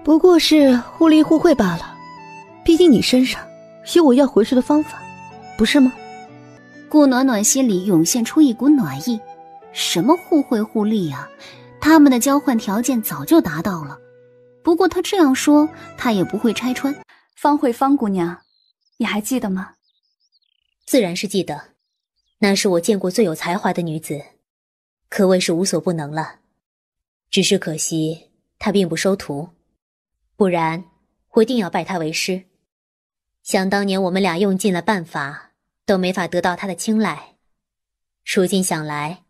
不过是互利互惠罢了，毕竟你身上有我要回去的方法，不是吗？顾暖暖心里涌现出一股暖意。什么互惠互利啊，他们的交换条件早就达到了。不过他这样说，他也不会拆穿。方慧方姑娘，你还记得吗？自然是记得，那是我见过最有才华的女子，可谓是无所不能了。只是可惜她并不收徒，不然我定要拜她为师。想当年我们俩用尽了办法，都没法得到她的青睐。如今想来，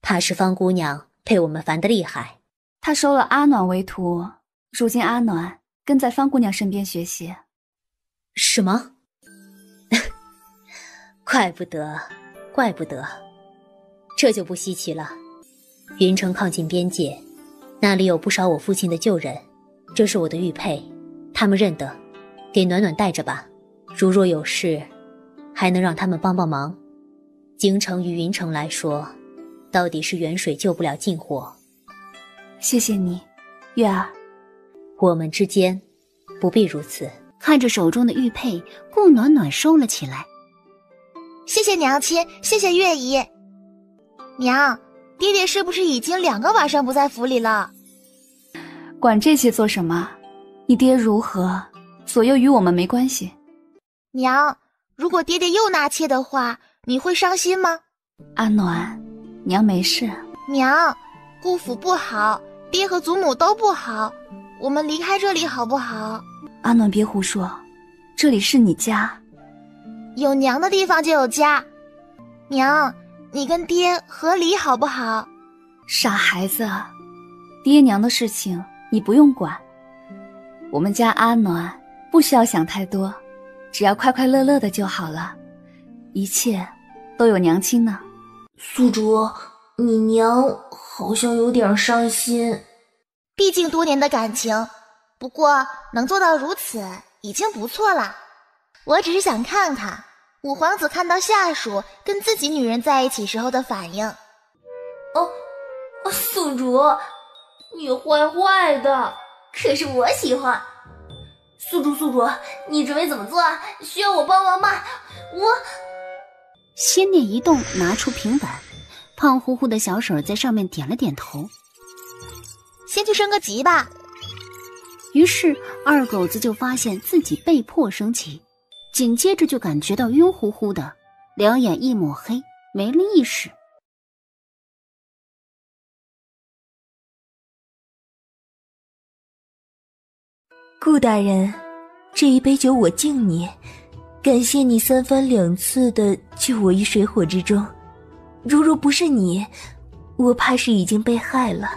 怕是方姑娘被我们烦得厉害。她收了阿暖为徒，如今阿暖跟在方姑娘身边学习。什么？怪不得，怪不得，这就不稀奇了。云城靠近边界，那里有不少我父亲的旧人，这是我的玉佩，他们认得，给暖暖带着吧。如若有事，还能让他们帮帮忙。京城与云城来说，到底是远水救不了近火。谢谢你，月儿。我们之间不必如此。看着手中的玉佩，顾暖暖收了起来。谢谢娘亲，谢谢月姨。娘，爹爹是不是已经2个晚上不在府里了？管这些做什么？你爹如何，左右与我们没关系。娘，如果爹爹又纳妾的话，你会伤心吗？阿暖，娘没事。娘，顾府不好，爹和祖母都不好，我们离开这里好不好？阿暖别胡说，这里是你家。有娘的地方就有家。娘，你跟爹和离好不好？傻孩子，爹娘的事情你不用管。我们家阿暖不需要想太多，只要快快乐乐的就好了，一切都有娘亲呢。宿主，你娘好像有点伤心。毕竟多年的感情，不过能做到如此已经不错了。我只是想看看五皇子看到下属跟自己女人在一起时候的反应。宿主，你坏坏的，可是我喜欢。宿主，你准备怎么做啊？需要我帮忙吗？心念一动，拿出平板，胖乎乎的小手在上面点了点头。先去升个级吧。于是二狗子就发现自己被迫升级，紧接着就感觉到晕乎乎的，两眼一抹黑，没了意识。顾大人，这一杯酒我敬你，感谢你3番2次的救我于水火之中。若不是你，我怕是已经被害了。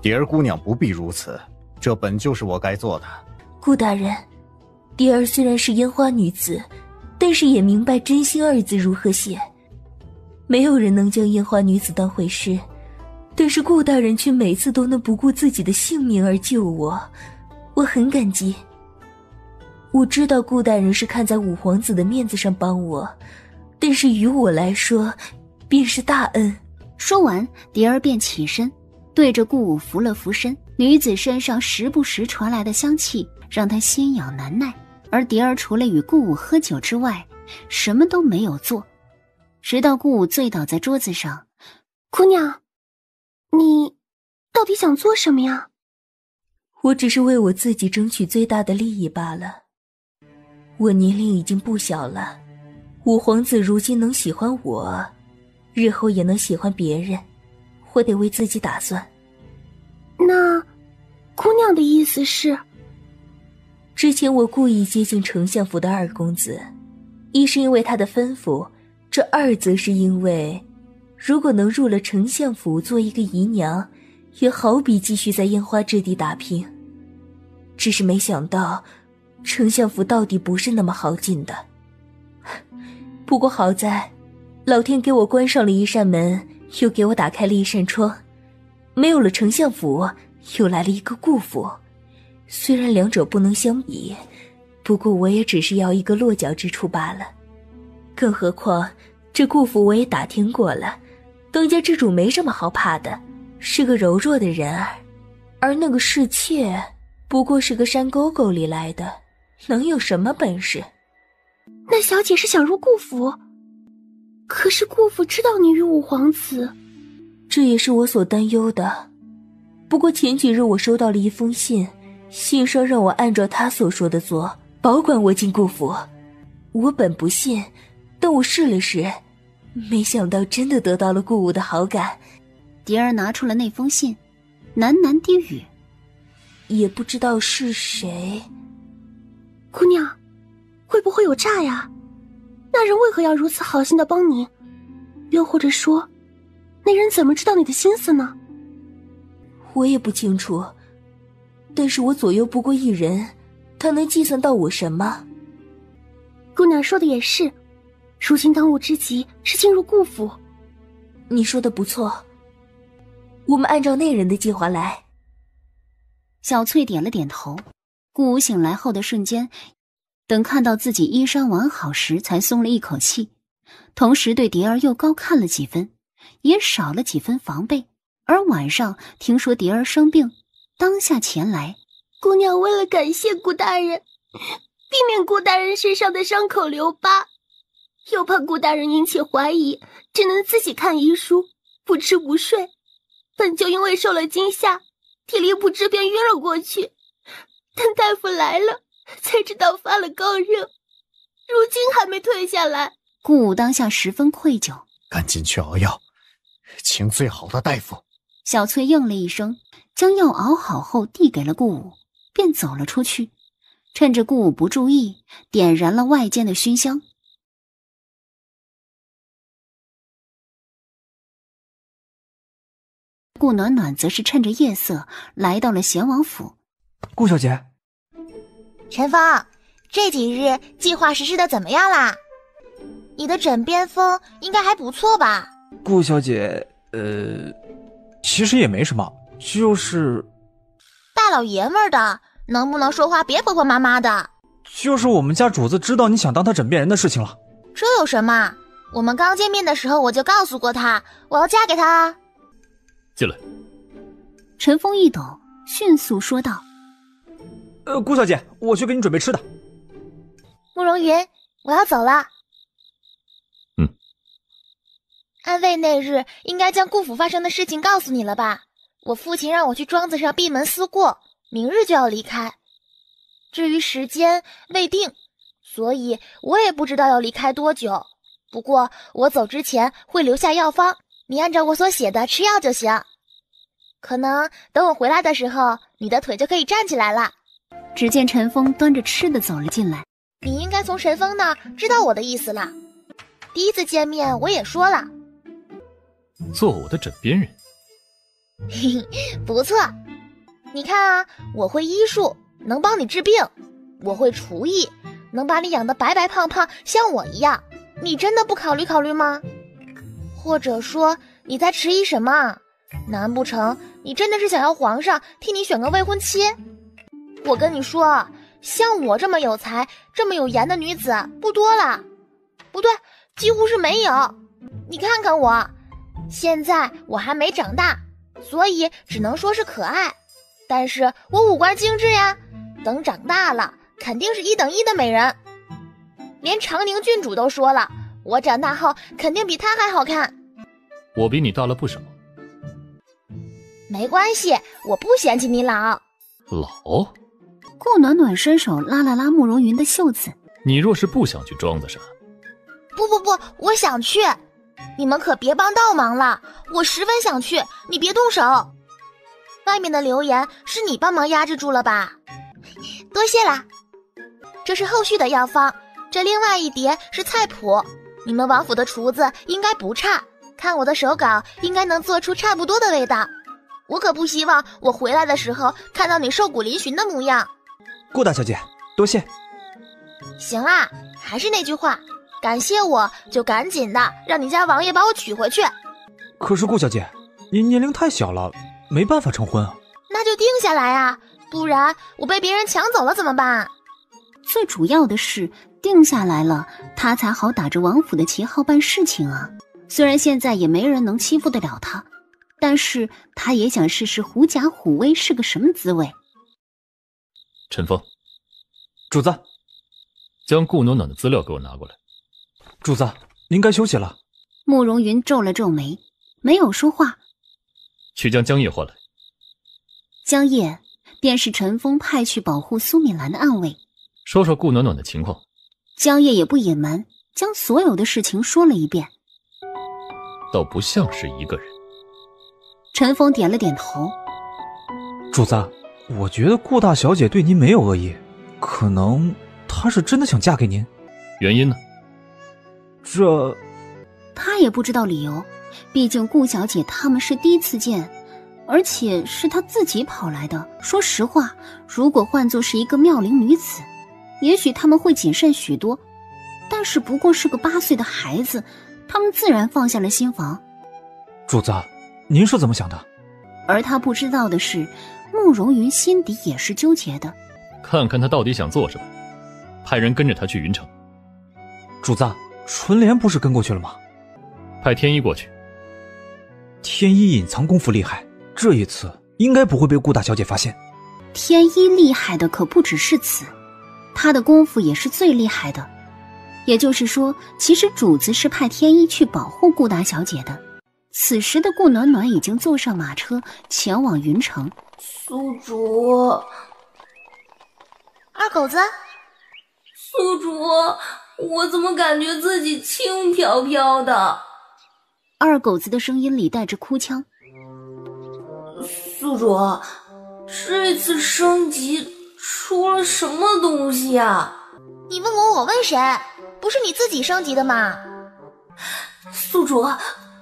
蝶儿姑娘不必如此，这本就是我该做的。顾大人，蝶儿虽然是烟花女子，但是也明白真心2字如何写。没有人能将烟花女子当回事，但是顾大人却每次都能不顾自己的性命而救我，我很感激。我知道顾大人是看在五皇子的面子上帮我，但是于我来说便是大恩。说完，蝶儿便起身，对着顾武扶了扶身。女子身上时不时传来的香气让她心痒难耐，而蝶儿除了与顾武喝酒之外，什么都没有做。直到顾武醉倒在桌子上，姑娘，你到底想做什么呀？我只是为我自己争取最大的利益罢了。我年龄已经不小了，五皇子如今能喜欢我，日后也能喜欢别人，我得为自己打算。那姑娘的意思是？之前我故意接近丞相府的二公子，一是因为他的吩咐，这二则是因为如果能入了丞相府做一个姨娘，也好比继续在烟花之地打拼。只是没想到丞相府到底不是那么好进的。不过好在老天给我关上了一扇门，又给我打开了一扇窗，没有了丞相府，又来了一个顾府。虽然两者不能相比，不过我也只是要一个落脚之处罢了。更何况这顾府我也打听过了，当家之主没什么好怕的，是个柔弱的人儿，而那个侍妾不过是个山沟沟里来的，能有什么本事？那小姐是想入顾府，可是顾府知道你与五皇子，这也是我所担忧的。不过前几日我收到了一封信，信上让我按照他所说的做，保管我进顾府。我本不信，但我试了试，没想到真的得到了顾武的好感。蝶儿拿出了那封信，喃喃低语，也不知道是谁。姑娘，会不会有诈呀？那人为何要如此好心的帮你？又或者说，那人怎么知道你的心思呢？我也不清楚，但是我左右不过一人，他能计算到我什么？姑娘说的也是，如今当务之急是进入顾府。你说的不错，我们按照那人的计划来。小翠点了点头。顾武醒来后的瞬间，等看到自己衣衫完好时，才松了一口气，同时对蝶儿又高看了几分，也少了几分防备。而晚上听说蝶儿生病，当下前来。姑娘为了感谢顾大人，避免顾大人身上的伤口留疤，又怕顾大人引起怀疑，只能自己看医书，不吃不睡。本就因为受了惊吓，体力不支便晕了过去，等大夫来了才知道发了高热，如今还没退下来。顾武当下十分愧疚，赶紧去熬药，请最好的大夫。小翠应了一声，将药熬好后递给了顾武，便走了出去。趁着顾武不注意，点燃了外间的熏香。顾暖暖则是趁着夜色来到了贤王府。顾小姐，陈峰，这几日计划实施的怎么样啦？你的枕边风应该还不错吧？顾小姐，其实也没什么，就是大老爷们儿的，能不能说话别婆婆妈妈的？就是我们家主子知道你想当他枕边人的事情了。这有什么？我们刚见面的时候我就告诉过他，我要嫁给他。进来。陈峰一抖，迅速说道：顾小姐，我去给你准备吃的。慕容云，我要走了。安慰那日应该将顾府发生的事情告诉你了吧？我父亲让我去庄子上闭门思过，明日就要离开。至于时间未定，所以我也不知道要离开多久。不过我走之前会留下药方，你按照我所写的吃药就行。可能等我回来的时候，你的腿就可以站起来了。只见陈峰端着吃的走了进来。你应该从陈峰那儿知道我的意思了。第一次见面我也说了，做我的枕边人。嘿嘿，不错。你看啊，我会医术，能帮你治病；我会厨艺，能把你养得白白胖胖，像我一样。你真的不考虑考虑吗？或者说你在迟疑什么？难不成你真的是想要皇上替你选个未婚妻？我跟你说，像我这么有才、这么有颜的女子不多了，不对，几乎是没有。你看看我，现在我还没长大，所以只能说是可爱，但是我五官精致呀，等长大了肯定是1等1的美人。连长宁郡主都说了，我长大后肯定比她还好看。我比你大了不少。没关系，我不嫌弃你老。老？顾暖暖伸手拉了拉慕容云的袖子。你若是不想去庄子上，不，我想去。你们可别帮倒忙了，我十分想去，你别动手。外面的流言是你帮忙压制住了吧？多谢啦。这是后续的药方，这另外一叠是菜谱，你们王府的厨子应该不差，看我的手稿应该能做出差不多的味道。我可不希望我回来的时候看到你瘦骨嶙峋的模样。顾大小姐，多谢。行啦，还是那句话，感谢我就赶紧的让你家王爷把我娶回去。可是顾小姐，您年龄太小了，没办法成婚啊。那就定下来啊，不然我被别人抢走了怎么办？最主要的是定下来了，他才好打着王府的旗号办事情啊。虽然现在也没人能欺负得了他，但是他也想试试狐假虎威是个什么滋味。陈峰，主子，将顾暖暖的资料给我拿过来。主子，您该休息了。慕容云皱了皱眉，没有说话。去将江夜唤来。江夜便是陈峰派去保护苏敏兰的暗卫。说说顾暖暖的情况。江夜也不隐瞒，将所有的事情说了一遍。倒不像是一个人。陈峰点了点头。主子，我觉得顾大小姐对您没有恶意，可能她是真的想嫁给您。原因呢？这他也不知道理由，毕竟顾小姐他们是第一次见，而且是她自己跑来的。说实话，如果换作是一个妙龄女子，也许他们会谨慎许多，但是不过是个8岁的孩子，他们自然放下了心防。主子，您是怎么想的？而他不知道的是，慕容云心底也是纠结的。看看他到底想做什么，派人跟着他去云城。主子，纯莲不是跟过去了吗？派天一过去。天一隐藏功夫厉害，这一次应该不会被顾大小姐发现。天一厉害的可不只是此，他的功夫也是最厉害的。也就是说，其实主子是派天一去保护顾大小姐的。此时的顾暖暖已经坐上马车前往云城。宿主，二狗子，宿主，我怎么感觉自己轻飘飘的？二狗子的声音里带着哭腔。宿主，这次升级出了什么东西啊？你问我问谁？不是你自己升级的吗？宿主，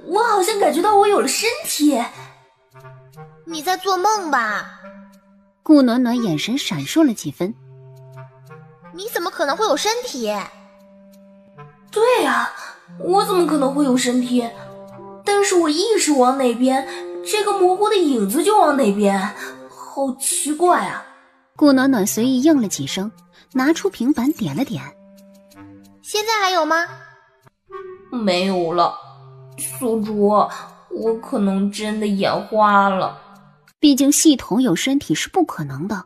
我好像感觉到我有了身体。你在做梦吧？顾暖暖眼神闪烁了几分。你怎么可能会有身体？对啊，我怎么可能会有身体？但是我意识往哪边，这个模糊的影子就往哪边，好奇怪啊。顾暖暖随意应了几声，拿出平板点了点。现在还有吗？没有了，宿主，我可能真的眼花了。毕竟系统有身体是不可能的，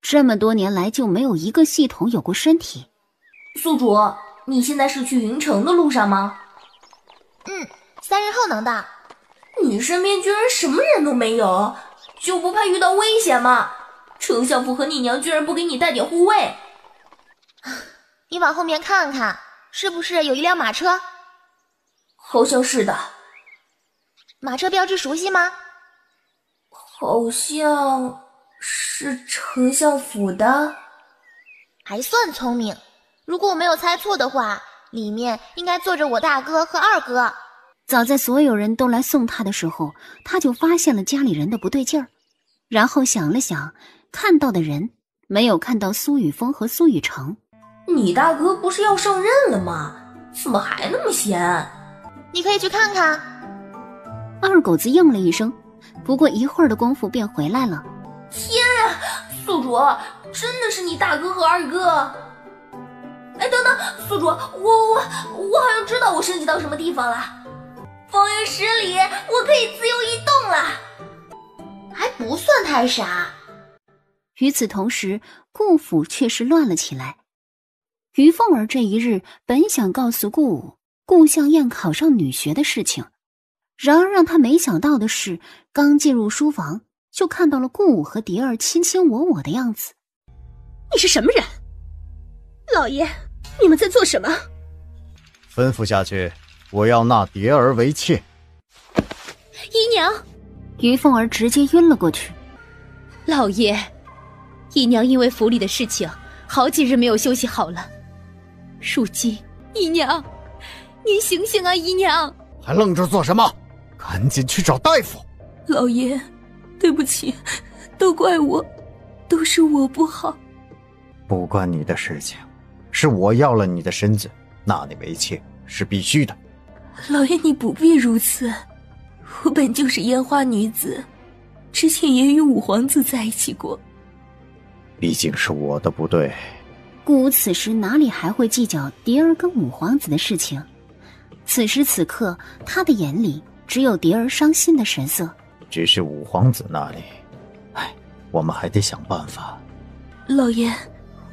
这么多年来就没有一个系统有过身体。宿主，你现在是去云城的路上吗？3日后能到。你身边居然什么人都没有，就不怕遇到危险吗？丞相府和你娘居然不给你带点护卫。你往后面看看，是不是有一辆马车？好像是的。马车标志熟悉吗？好像是丞相府的。还算聪明，如果我没有猜错的话，里面应该坐着我大哥和二哥。早在所有人都来送他的时候，他就发现了家里人的不对劲儿，然后想了想，看到的人没有看到苏雨峰和苏雨成。你大哥不是要上任了吗？怎么还那么闲？你可以去看看。二狗子应了一声，不过一会儿的功夫便回来了。天啊，宿主，真的是你大哥和二哥！哎，等等，宿主，我好像知道我升级到什么地方了。风云10里，我可以自由移动了，还不算太傻。与此同时，顾府却是乱了起来。于凤儿这一日本想告诉顾武顾向燕考上女学的事情，然而让他没想到的是，刚进入书房就看到了顾武和蝶儿卿卿我我的样子。你是什么人？老爷，你们在做什么？吩咐下去，我要纳蝶儿为妾。姨娘，于凤儿直接晕了过去。老爷，姨娘因为府里的事情好几日没有休息好了。如今姨娘，您醒醒啊！姨娘还愣着做什么？赶紧去找大夫！老爷，对不起，都怪我，都是我不好。不关你的事情，是我要了你的身子，纳你为妾是必须的。老爷，你不必如此，我本就是烟花女子，之前也与五皇子在一起过。毕竟是我的不对。顾武此时哪里还会计较蝶儿跟五皇子的事情？此时此刻，他的眼里只有蝶儿伤心的神色。只是五皇子那里，我们还得想办法。老爷，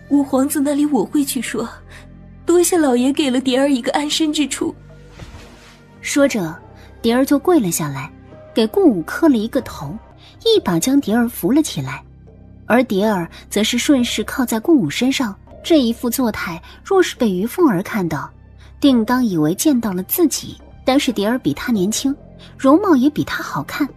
五皇子那里我会去说，多谢老爷给了蝶儿一个安身之处。说着，蝶儿就跪了下来，给顾武磕了一个头，一把将蝶儿扶了起来，而蝶儿则是顺势靠在顾武身上。这一副作态，若是被于凤儿看到，定当以为见到了自己。但是蝶儿比他年轻，容貌也比他好看，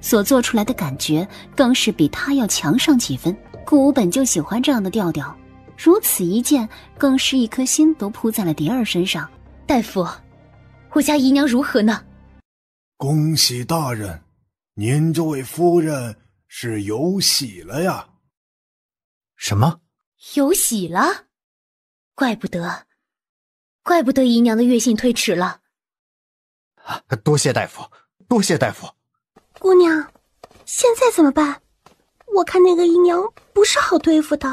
所做出来的感觉更是比他要强上几分。顾武本就喜欢这样的调调，如此一见，更是一颗心都扑在了蝶儿身上。大夫，我家姨娘如何呢？恭喜大人，您这位夫人是有喜了呀。什么？有喜了？怪不得姨娘的月信推迟了。多谢大夫，多谢大夫。姑娘，现在怎么办？我看那个姨娘不是好对付的。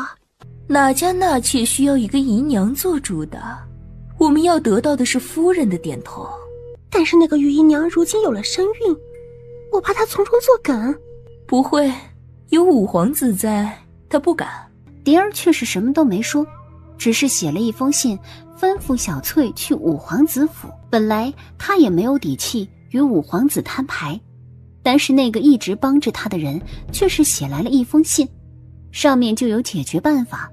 哪家纳妾需要一个姨娘做主的？我们要得到的是夫人的点头。但是那个于姨娘如今有了身孕，我怕她从中作梗。不会，有五皇子在，她不敢。蝶儿却是什么都没说，只是写了一封信，吩咐小翠去五皇子府。本来他也没有底气与五皇子摊牌，但是那个一直帮着他的人却是写来了一封信，上面就有解决办法。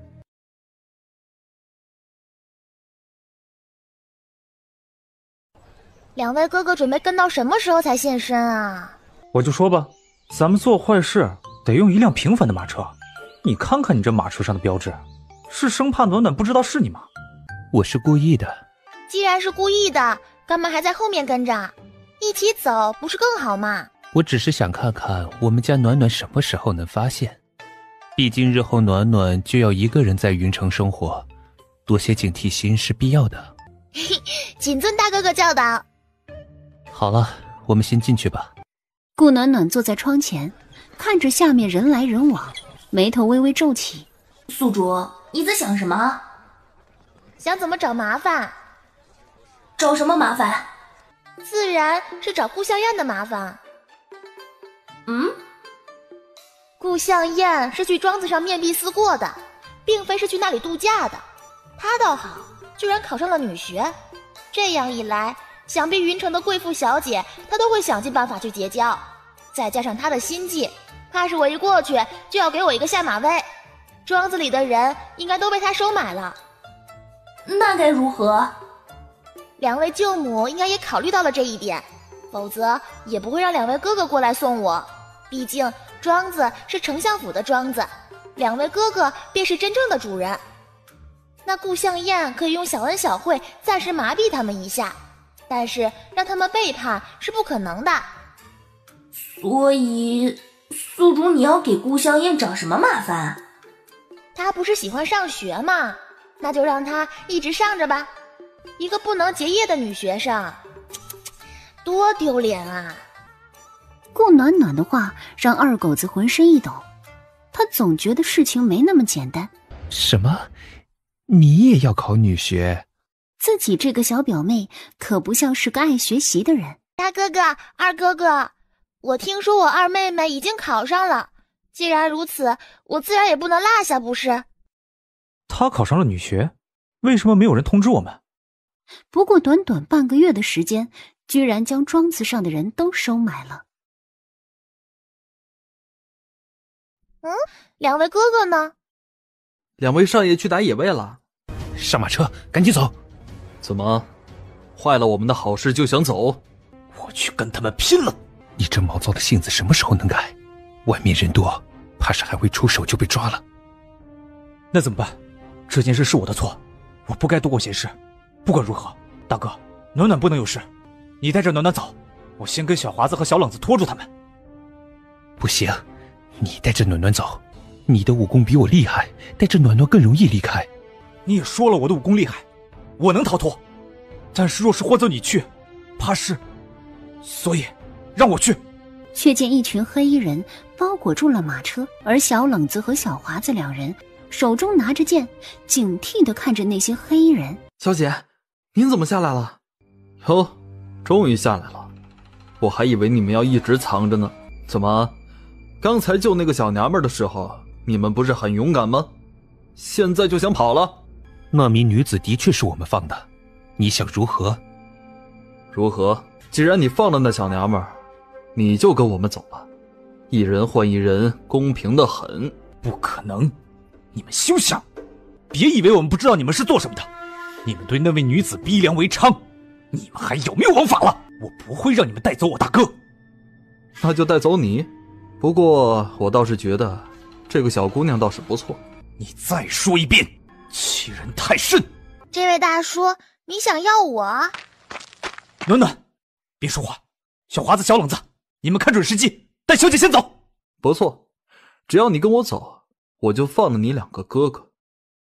两位哥哥准备跟到什么时候才现身啊？我就说吧，咱们做坏事得用一辆平凡的马车。你看看你这马车上的标志，是生怕暖暖不知道是你吗？我是故意的。既然是故意的，干嘛还在后面跟着？一起走不是更好吗？我只是想看看我们家暖暖什么时候能发现，毕竟日后暖暖就要一个人在云城生活，多些警惕心是必要的。谨遵大哥哥教导。好了，我们先进去吧。顾暖暖坐在窗前，看着下面人来人往，眉头微微皱起。宿主，你在想什么？想怎么找麻烦。找什么麻烦？自然是找顾向燕的麻烦。顾向燕是去庄子上面壁思过的，并非是去那里度假的。她倒好，居然考上了女学。这样一来，想必云城的贵妇小姐她都会想尽办法去结交，再加上她的心计，怕是我一过去就要给我一个下马威。庄子里的人应该都被她收买了。那该如何？两位舅母应该也考虑到了这一点，否则也不会让两位哥哥过来送我。毕竟庄子是丞相府的庄子，两位哥哥便是真正的主人。那顾向燕可以用小恩小惠暂时麻痹他们一下，但是让他们背叛是不可能的。所以宿主你要给顾向燕找什么麻烦？她不是喜欢上学吗？那就让她一直上着吧。一个不能结业的女学生，多丢脸啊！顾暖暖的话让二狗子浑身一抖，他总觉得事情没那么简单。什么？你也要考女学？自己这个小表妹可不像是个爱学习的人。大哥哥、二哥哥，我听说我二妹妹已经考上了，既然如此，我自然也不能落下，不是？她考上了女学，为什么没有人通知我们？不过短短半个月的时间，居然将庄子上的人都收买了。两位哥哥呢？两位少爷去打野味了。上马车，赶紧走！怎么，坏了我们的好事就想走？我去跟他们拼了！你这毛躁的性子什么时候能改？外面人多，怕是还未出手就被抓了。那怎么办？这件事是我的错，我不该多管闲事。不管如何，大哥，暖暖不能有事。你带着暖暖走，我先跟小华子和小冷子拖住他们。不行，你带着暖暖走，你的武功比我厉害，带着暖暖更容易离开。你也说了我的武功厉害，我能逃脱，但是若是换做你去，怕是……所以让我去。却见一群黑衣人包裹住了马车，而小冷子和小华子两人手中拿着剑，警惕地看着那些黑衣人。小姐，您怎么下来了？哟，终于下来了，我还以为你们要一直藏着呢。怎么，刚才救那个小娘们的时候，你们不是很勇敢吗？现在就想跑了？那名女子的确是我们放的，你想如何？如何？既然你放了那小娘们儿，你就跟我们走吧，一人换一人，公平的很。不可能，你们休想！别以为我们不知道你们是做什么的，你们对那位女子逼良为娼，你们还有没有王法了？我不会让你们带走我大哥。那就带走你，不过我倒是觉得这个小姑娘倒是不错。你再说一遍，欺人太甚！这位大叔，你想要我？暖暖，别说话。小华子、小冷子，你们看准时机，带小姐先走。不错，只要你跟我走，我就放了你两个哥哥。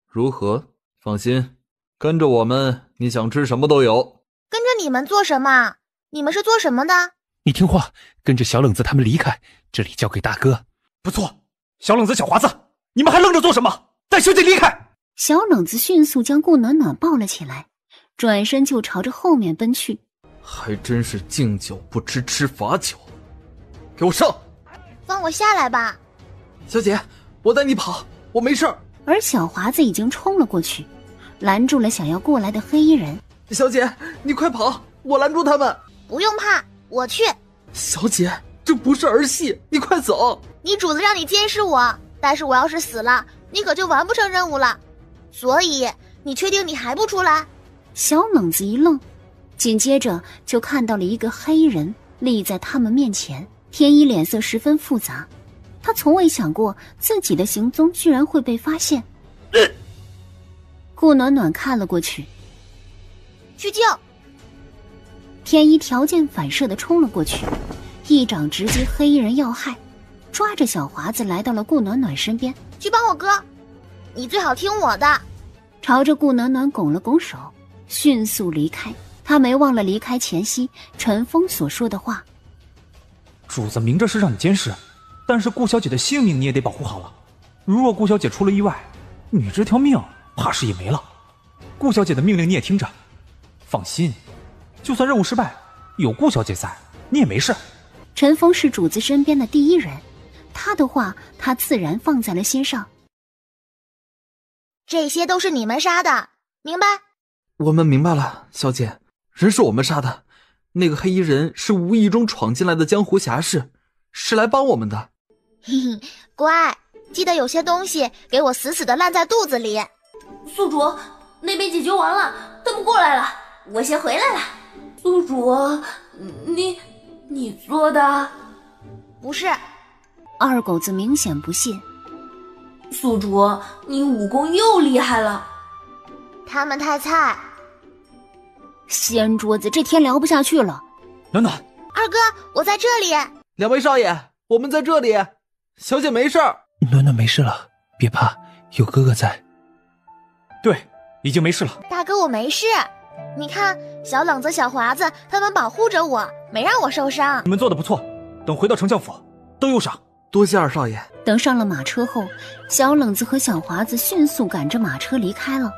如何？放心，跟着我们，你想吃什么都有。跟着你们做什么？你们是做什么的？你听话，跟着小冷子他们离开，这里交给大哥。不错，小冷子、小华子，你们还愣着做什么？带小姐离开！小冷子迅速将顾暖暖抱了起来，转身就朝着后面奔去。还真是敬酒不吃吃罚酒，给我上！放我下来吧。小姐，我带你跑，我没事儿。而小华子已经冲了过去，拦住了想要过来的黑衣人。小姐，你快跑，我拦住他们。不用怕，我去。小姐，这不是儿戏，你快走。你主子让你监视我，但是我要是死了，你可就完不成任务了。所以，你确定你还不出来？小冷子一愣，紧接着就看到了一个黑衣人立在他们面前。天一脸色十分复杂，他从未想过自己的行踪居然会被发现。顾暖暖看了过去，去救。天一条件反射地冲了过去，一掌直击黑衣人要害，抓着小华子来到了顾暖暖身边。去帮我哥，你最好听我的。朝着顾暖暖拱了拱手，迅速离开。他没忘了离开前夕陈峰所说的话。主子明着是让你监视，但是顾小姐的性命你也得保护好了。如若顾小姐出了意外，你这条命怕是也没了。顾小姐的命令你也听着，放心，就算任务失败，有顾小姐在，你也没事。陈峰是主子身边的第一人，他的话他自然放在了心上。这些都是你们杀的，明白？我们明白了，小姐，人是我们杀的，那个黑衣人是无意中闯进来的江湖侠士，是来帮我们的。嘿嘿，乖，记得有些东西给我死死的烂在肚子里。宿主，那边解决完了，他们过来了，我先回来了。宿主，你做的？不是。二狗子明显不信。宿主，你武功又厉害了。他们太菜。掀桌子，这天聊不下去了。暖暖，二哥，我在这里。两位少爷，我们在这里。小姐没事儿。暖暖没事了，别怕，有哥哥在。对，已经没事了。大哥，我没事。你看，小冷子、小华子他们保护着我，没让我受伤。你们做的不错，等回到丞相府都有赏。多谢二少爷。等上了马车后，小冷子和小华子迅速赶着马车离开了。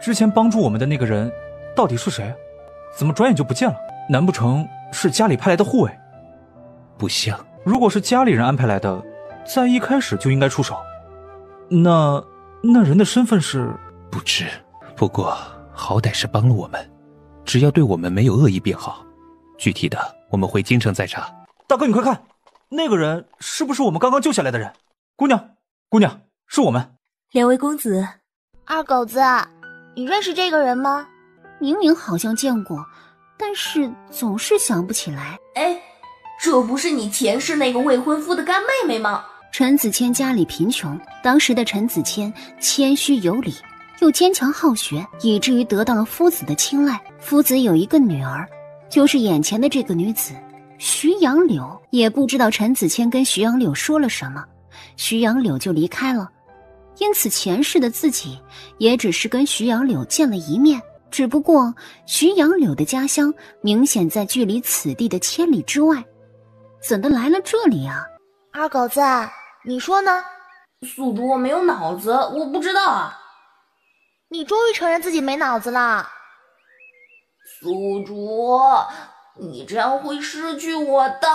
之前帮助我们的那个人到底是谁？怎么转眼就不见了？难不成是家里派来的护卫？不像。如果是家里人安排来的，在一开始就应该出手。那人的身份是？不知，不过好歹是帮了我们，只要对我们没有恶意便好。具体的我们回京城再查。大哥，你快看，那个人是不是我们刚刚救下来的人？姑娘，是我们。两位公子。二狗子，你认识这个人吗？明明好像见过，但是总是想不起来。哎，这不是你前世那个未婚夫的干妹妹吗？陈子谦家里贫穷，当时的陈子谦谦虚有礼，又坚强好学，以至于得到了夫子的青睐。夫子有一个女儿，就是眼前的这个女子徐杨柳。也不知道陈子谦跟徐杨柳说了什么，徐杨柳就离开了。因此前世的自己也只是跟徐杨柳见了一面，只不过徐杨柳的家乡明显在距离此地的千里之外，怎的来了这里啊？二狗子，你说呢？宿主，我没有脑子，我不知道啊。你终于承认自己没脑子了。宿主，你这样会失去我的。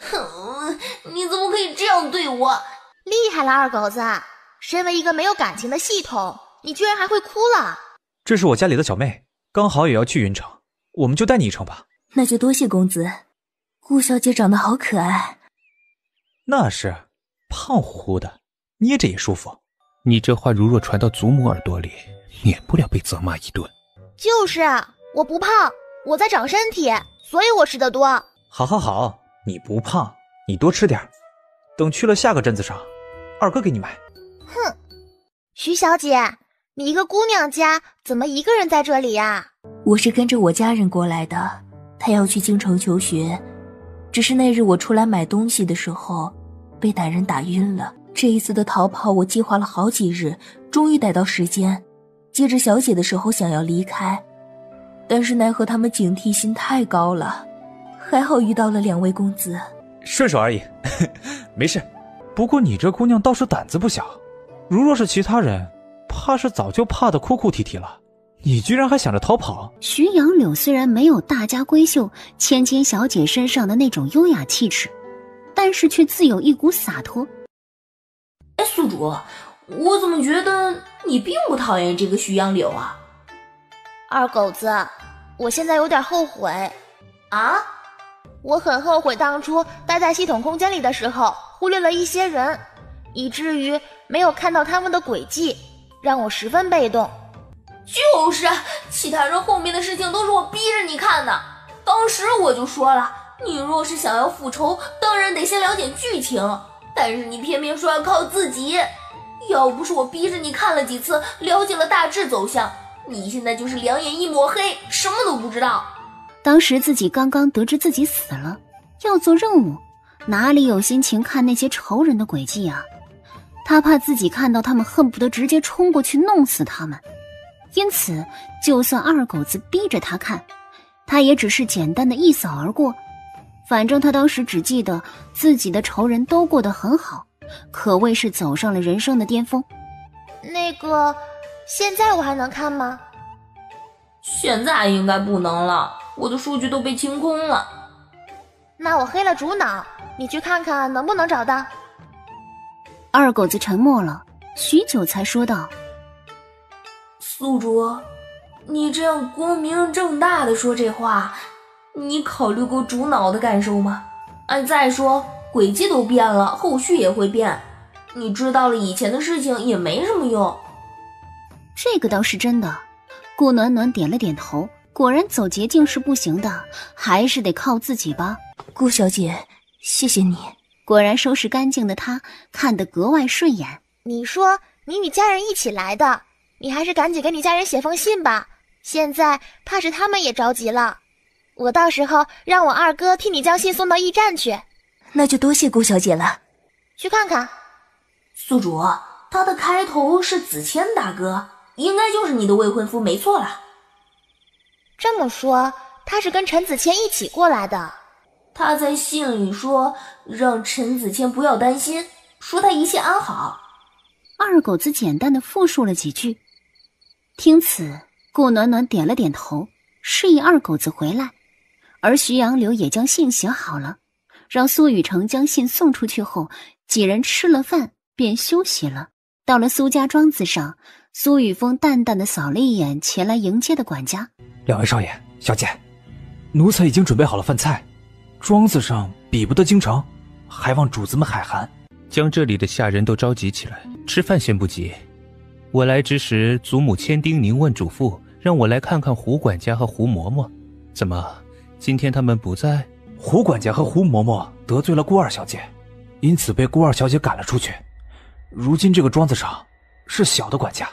哼，你怎么可以这样对我？厉害了，二狗子！身为一个没有感情的系统，你居然还会哭了。这是我家里的小妹，刚好也要去云城，我们就带你一程吧。那就多谢公子。顾小姐长得好可爱。那是，胖乎乎的，捏着也舒服。你这话如若传到祖母耳朵里，免不了被责骂一顿。就是啊，我不胖，我在长身体，所以我吃得多。好，你不胖，你多吃点，等去了下个镇子上，二哥给你买。哼，徐小姐，你一个姑娘家怎么一个人在这里呀？我是跟着我家人过来的，他要去京城求学，只是那日我出来买东西的时候被歹人打晕了。这一次的逃跑我计划了好几日，终于逮到时间，接着小姐的时候想要离开，但是奈何他们警惕心太高了，还好遇到了两位公子。顺手而已没事。不过你这姑娘倒是胆子不小，如若是其他人，怕是早就怕得哭哭啼啼了，你居然还想着逃跑。徐杨柳虽然没有大家闺秀芊芊小姐身上的那种优雅气质，但是却自有一股洒脱。哎，宿主，我怎么觉得你并不讨厌这个徐杨柳啊？二狗子，我现在有点后悔啊！我很后悔当初待在系统空间里的时候忽略了一些人，以至于没有看到他们的轨迹，让我十分被动。就是，其他人后面的事情都是我逼着你看的。当时我就说了，你若是想要复仇，当然得先了解剧情，但是你偏偏说要靠自己。要不是我逼着你看了几次，了解了大致走向，你现在就是两眼一抹黑，什么都不知道。当时自己刚刚得知自己死了，要做任务，哪里有心情看那些仇人的轨迹啊？他怕自己看到他们，恨不得直接冲过去弄死他们。因此，就算二狗子逼着他看，他也只是简单的一扫而过。反正他当时只记得自己的仇人都过得很好，可谓是走上了人生的巅峰。那个，现在我还能看吗？现在应该不能了，我的数据都被清空了。那我黑了主脑，你去看看能不能找到。二狗子沉默了许久才说道：宿主，你这样光明正大的说这话，你考虑过主脑的感受吗？再说轨迹都变了，后续也会变，你知道了以前的事情也没什么用。这个倒是真的。顾暖暖点了点头，果然走捷径是不行的，还是得靠自己吧。顾小姐，谢谢你。果然收拾干净的她看得格外顺眼。你说你与家人一起来的，你还是赶紧给你家人写封信吧，现在怕是他们也着急了。我到时候让我二哥替你将信送到驿站去。那就多谢顾小姐了。去看看。宿主，他的开头是子谦大哥，应该就是你的未婚夫没错了。这么说，他是跟陈子谦一起过来的。他在信里说让陈子谦不要担心，说他一切安好。二狗子简单的复述了几句。听此，顾暖暖点了点头，示意二狗子回来，而徐杨柳也将信写好了，让苏雨成将信送出去后，几人吃了饭便休息了。到了苏家庄子上，苏雨峰淡淡的扫了一眼前来迎接的管家。两位少爷小姐，奴才已经准备好了饭菜，庄子上比不得京城，还望主子们海涵。将这里的下人都召集起来，吃饭先不急。我来之时，祖母千叮咛万嘱咐，让我来看看胡管家和胡嬷嬷。怎么，今天他们不在？胡管家和胡嬷嬷得罪了顾二小姐，因此被顾二小姐赶了出去。如今这个庄子上是小的管家。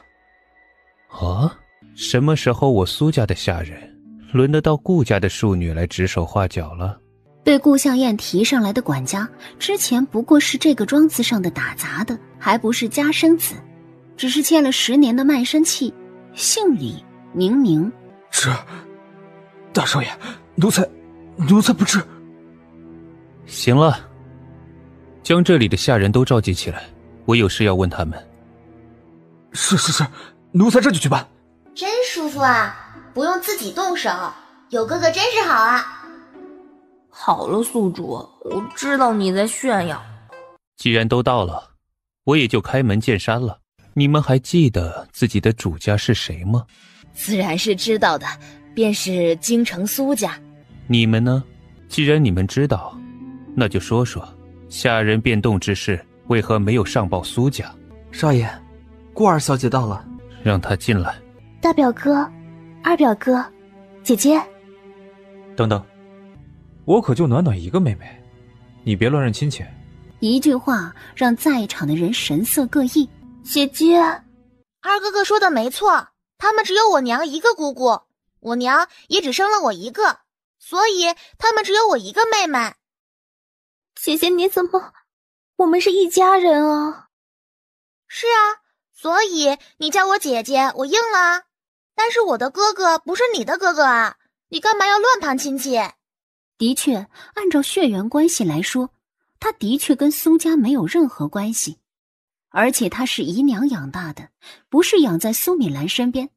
啊？什么时候我苏家的下人轮得到顾家的庶女来指手画脚了？被顾向燕提上来的管家，之前不过是这个庄子上的打杂的，还不是家生子，只是欠了10年的卖身契，姓李，名明。大少爷，奴才不知。行了，将这里的下人都召集起来，我有事要问他们。是，奴才这就去办。真舒服啊，不用自己动手，有哥哥真是好啊。好了，宿主，我知道你在炫耀。既然都到了，我也就开门见山了。你们还记得自己的主家是谁吗？自然是知道的，便是京城苏家。你们呢？既然你们知道，那就说说下人变动之事为何没有上报苏家？少爷，顾二小姐到了，让她进来。大表哥，二表哥，姐姐。等等，我可就暖暖一个妹妹，你别乱认亲戚。一句话让在场的人神色各异。姐姐，二哥哥说的没错，他们只有我娘一个姑姑，我娘也只生了我一个，所以他们只有我一个妹妹。姐姐你怎么？我们是一家人啊。是啊，所以你叫我姐姐，我应了。但是我的哥哥不是你的哥哥啊，你干嘛要乱攀亲戚？的确，按照血缘关系来说，他的确跟苏家没有任何关系，而且他是姨娘养大的，不是养在苏敏兰身边，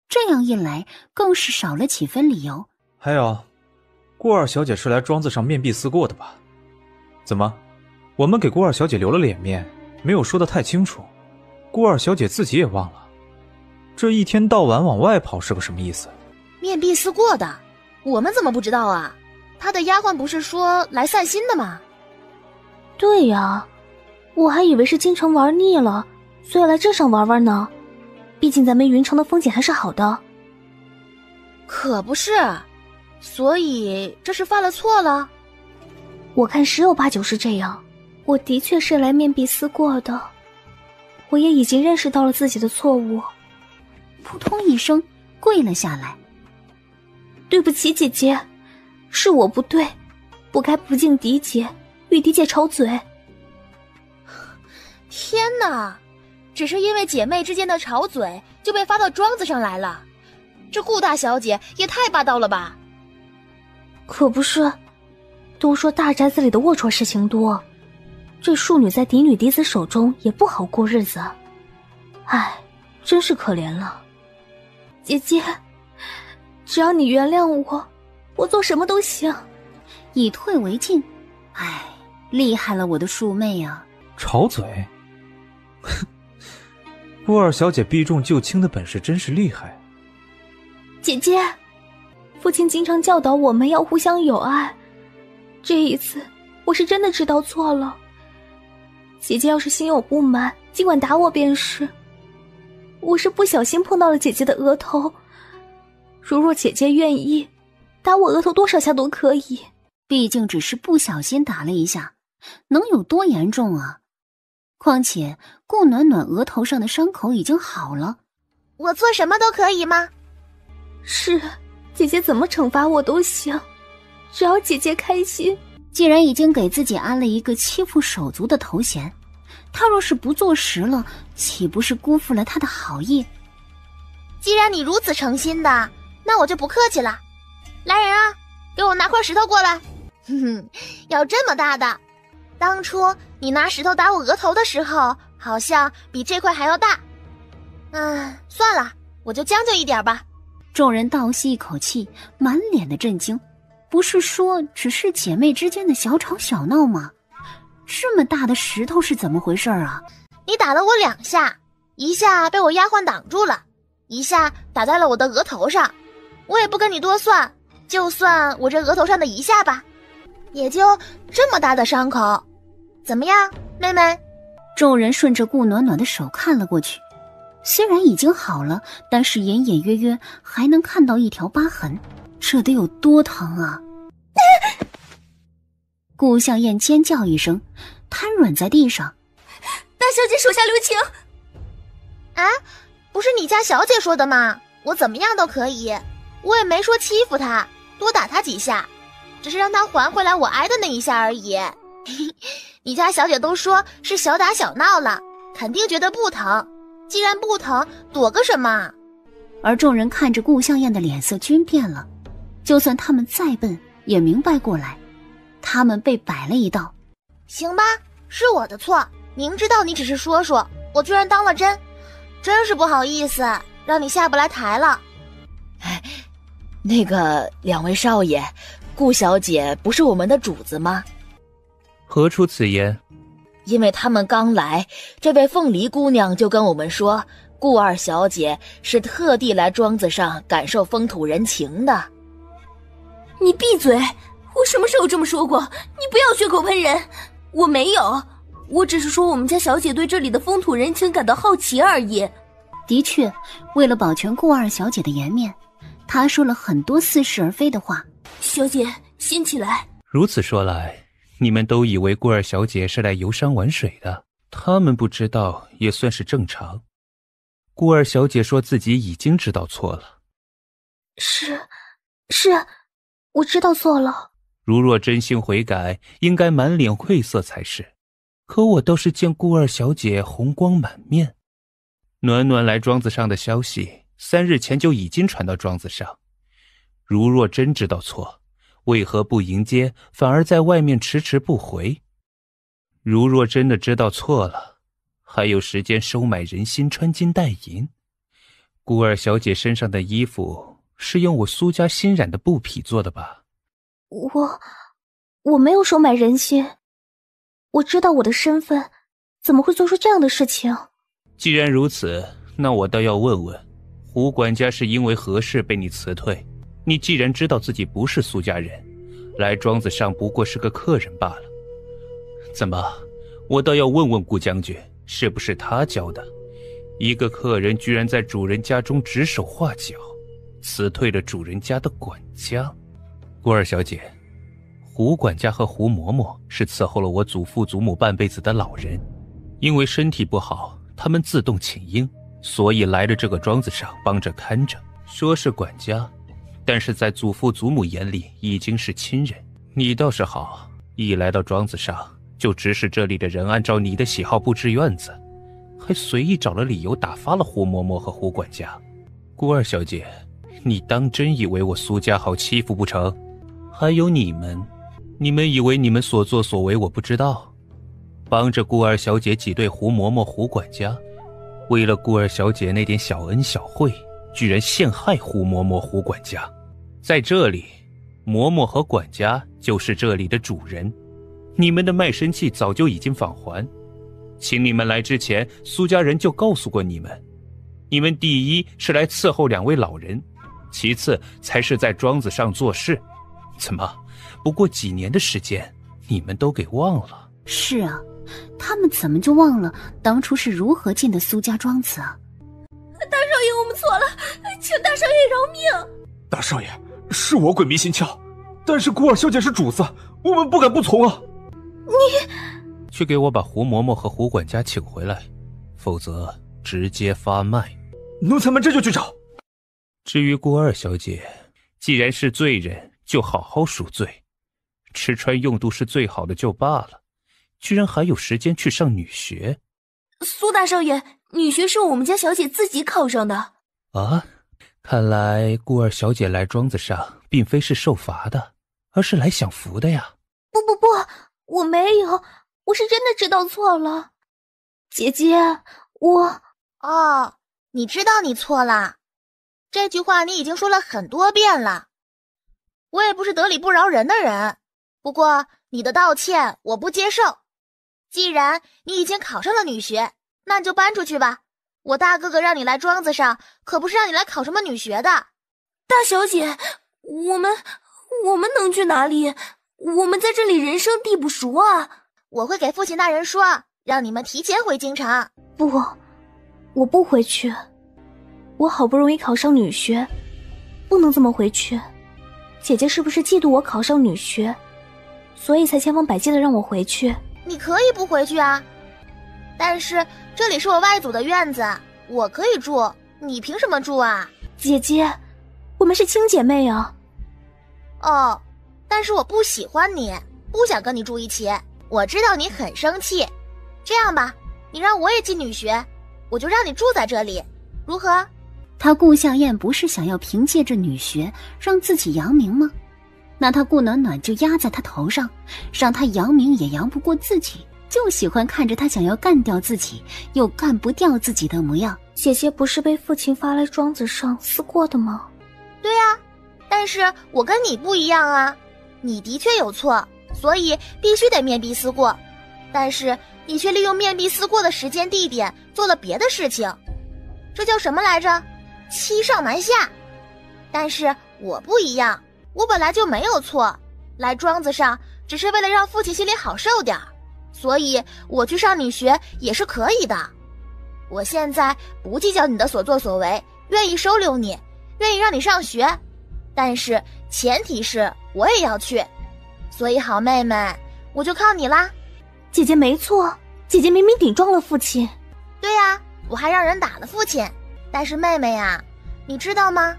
这样一来更是少了几分理由。还有，顾二小姐是来庄子上面壁思过的吧？怎么，我们给顾二小姐留了脸面，没有说得太清楚，顾二小姐自己也忘了，这一天到晚往外跑是个什么意思？面壁思过的，我们怎么不知道啊？他的丫鬟不是说来散心的吗？对呀，我还以为是京城玩腻了，所以来这上玩玩呢。毕竟咱们云城的风景还是好的。可不是，所以这是犯了错了？我看十有八九是这样，我的确是来面壁思过的，我也已经认识到了自己的错误。扑通一声跪了下来。对不起姐姐，是我不对，不该不敬嫡姐，与嫡姐吵嘴。天哪，只是因为姐妹之间的吵嘴就被发到庄子上来了，这顾大小姐也太霸道了吧？可不是，都说大宅子里的龌龊事情多，这庶女在嫡女嫡子手中也不好过日子，唉，真是可怜了。姐姐，只要你原谅我，我做什么都行。以退为进，唉，厉害了我的庶妹啊！吵嘴，顾二小姐避重就轻的本事真是厉害。姐姐，父亲经常教导我们要互相友爱，这一次我是真的知道错了。姐姐要是心有不满，尽管打我便是。我是不小心碰到了姐姐的额头，如若姐姐愿意，打我额头多少下都可以。毕竟只是不小心打了一下，能有多严重啊？况且顾暖暖额头上的伤口已经好了。我做什么都可以吗？是，姐姐怎么惩罚我都行，只要姐姐开心。既然已经给自己安了一个欺负手足的头衔，他若是不坐实了，岂不是辜负了他的好意？既然你如此诚心的，那我就不客气了。来人啊，给我拿块石头过来。哼哼，要这么大的。当初你拿石头打我额头的时候，好像比这块还要大。算了，我就将就一点吧。众人倒吸一口气，满脸的震惊。不是说只是姐妹之间的小吵小闹吗？这么大的石头是怎么回事啊？你打了我2下，一下被我丫鬟挡住了，一下打在了我的额头上。我也不跟你多算，就算我这额头上的1下吧，也就这么大的伤口。怎么样，妹妹？众人顺着顾暖暖的手看了过去，虽然已经好了，但是隐隐约约还能看到一条疤痕，这得有多疼啊！顾向燕尖叫一声，瘫软在地上。大小姐手下留情！不是你家小姐说的吗？我怎么样都可以，我也没说欺负她，多打她几下，只是让她还回来我挨的那1下而已。你家小姐都说是小打小闹了，肯定觉得不疼。既然不疼，躲个什么？而众人看着顾向燕的脸色均变了，就算他们再笨，也明白过来，他们被摆了一道。行吧，是我的错，明知道你只是说说，我居然当了真，真是不好意思，让你下不来台了。那个2位少爷，顾小姐不是我们的主子吗？何出此言？因为他们刚来，这位凤梨姑娘就跟我们说，顾二小姐是特地来庄子上感受风土人情的。你闭嘴！我什么时候这么说过？你不要血口喷人！我没有，我只是说我们家小姐对这里的风土人情感到好奇而已。的确，为了保全顾二小姐的颜面，她说了很多似是而非的话。小姐，先起来。如此说来，你们都以为顾二小姐是来游山玩水的，他们不知道也算是正常。顾二小姐说自己已经知道错了。是，我知道错了。如若真心悔改，应该满脸愧色才是。可我倒是见顾二小姐红光满面。暖暖来庄子上的消息3日前就已经传到庄子上。如若真知道错，为何不迎接，反而在外面迟迟不回？如若真的知道错了，还有时间收买人心，穿金戴银。顾二小姐身上的衣服是用我苏家新染的布匹做的吧？我没有收买人心，我知道我的身份，怎么会做出这样的事情？既然如此，那我倒要问问，胡管家是因为何事被你辞退？你既然知道自己不是苏家人，来庄子上不过是个客人罢了。怎么，我倒要问问顾将军，是不是他教的？一个客人居然在主人家中指手画脚，辞退了主人家的管家。顾二小姐，胡管家和胡嬷嬷是伺候了我祖父祖母半辈子的老人，因为身体不好，他们自动请缨，所以来了这个庄子上帮着看着。说是管家，但是在祖父祖母眼里已经是亲人。你倒是好，一来到庄子上就指使这里的人按照你的喜好布置院子，还随意找了理由打发了胡嬷嬷和胡管家。顾二小姐，你当真以为我苏家好欺负不成？还有你们以为你们所作所为我不知道？帮着顾二小姐挤兑胡嬷嬷胡管家，为了顾二小姐那点小恩小惠，居然陷害胡嬷嬷胡管家。在这里，嬷嬷和管家就是这里的主人，你们的卖身契早就已经返还。请你们来之前，苏家人就告诉过你们，你们第一是来伺候2位老人，其次才是在庄子上做事。怎么，不过几年的时间，你们都给忘了？是啊，他们怎么就忘了当初是如何进的苏家庄子啊？大少爷，我们错了，请大少爷饶命！大少爷，是我鬼迷心窍，但是顾二小姐是主子，我们不敢不从啊！你去给我把胡嬷嬷和胡管家请回来，否则直接发卖。奴才们这就去找。至于顾二小姐，既然是罪人，就好好赎罪，吃穿用度是最好的就罢了，居然还有时间去上女学。苏大少爷，女学是我们家小姐自己考上的。啊，看来顾二小姐来庄子上并非是受罚的，而是来享福的呀。我没有，我是真的知道错了。姐姐，哦，你知道你错了，这句话你已经说了很多遍了。我也不是得理不饶人的人，不过你的道歉我不接受。既然你已经考上了女学，那就搬出去吧。我大哥哥让你来庄子上，可不是让你来考什么女学的。大小姐，我们能去哪里？我们在这里人生地不熟啊！我会给父亲大人说，让你们提前回京城。不，我不回去。我好不容易考上女学，不能这么回去。姐姐是不是嫉妒我考上女学，所以才千方百计的让我回去？你可以不回去啊，但是这里是我外祖的院子，我可以住，你凭什么住啊？姐姐，我们是亲姐妹啊。哦，但是我不喜欢你，不想跟你住一起。我知道你很生气，这样吧，你让我也进女学，我就让你住在这里，如何？他顾向燕不是想要凭借着女学让自己扬名吗？那他顾暖暖就压在他头上，让他扬名也扬不过自己，就喜欢看着他想要干掉自己又干不掉自己的模样。姐姐不是被父亲发来庄子上撕过的吗？对啊，但是我跟你不一样啊，你的确有错，所以必须得面壁思过，但是你却利用面壁思过的时间地点做了别的事情，这叫什么来着？欺上瞒下。但是我不一样，我本来就没有错，来庄子上只是为了让父亲心里好受点，所以我去上女学也是可以的。我现在不计较你的所作所为，愿意收留你，愿意让你上学，但是前提是我也要去，所以好妹妹，我就靠你啦。姐姐没错，姐姐明明顶撞了父亲。对呀，我还让人打了父亲。但是妹妹呀，你知道吗？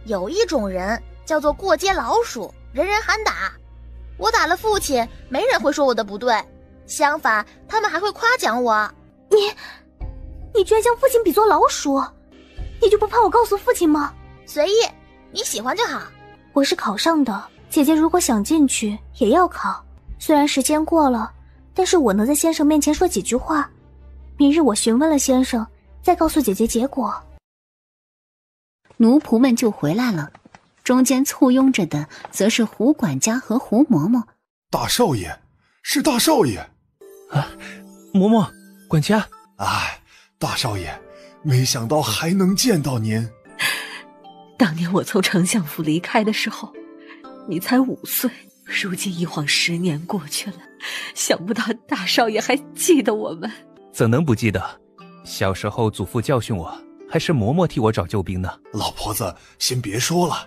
有一种人叫做过街老鼠，人人喊打。我打了父亲，没人会说我的不对，相反，他们还会夸奖我。你居然将父亲比作老鼠，你就不怕我告诉父亲吗？随意，你喜欢就好。我是考上的，姐姐如果想进去也要考，虽然时间过了，但是我能在先生面前说几句话。明日我询问了先生，再告诉姐姐结果。奴仆们就回来了，中间簇拥着的则是胡管家和胡嬷嬷。大少爷，是大少爷啊！嬷嬷，管家。哎，大少爷，没想到还能见到您。当年我从丞相府离开的时候，你才5岁，如今一晃10年过去了，想不到大少爷还记得我们。怎能不记得？小时候祖父教训我，还是嬷嬷替我找救兵呢。老婆子，先别说了，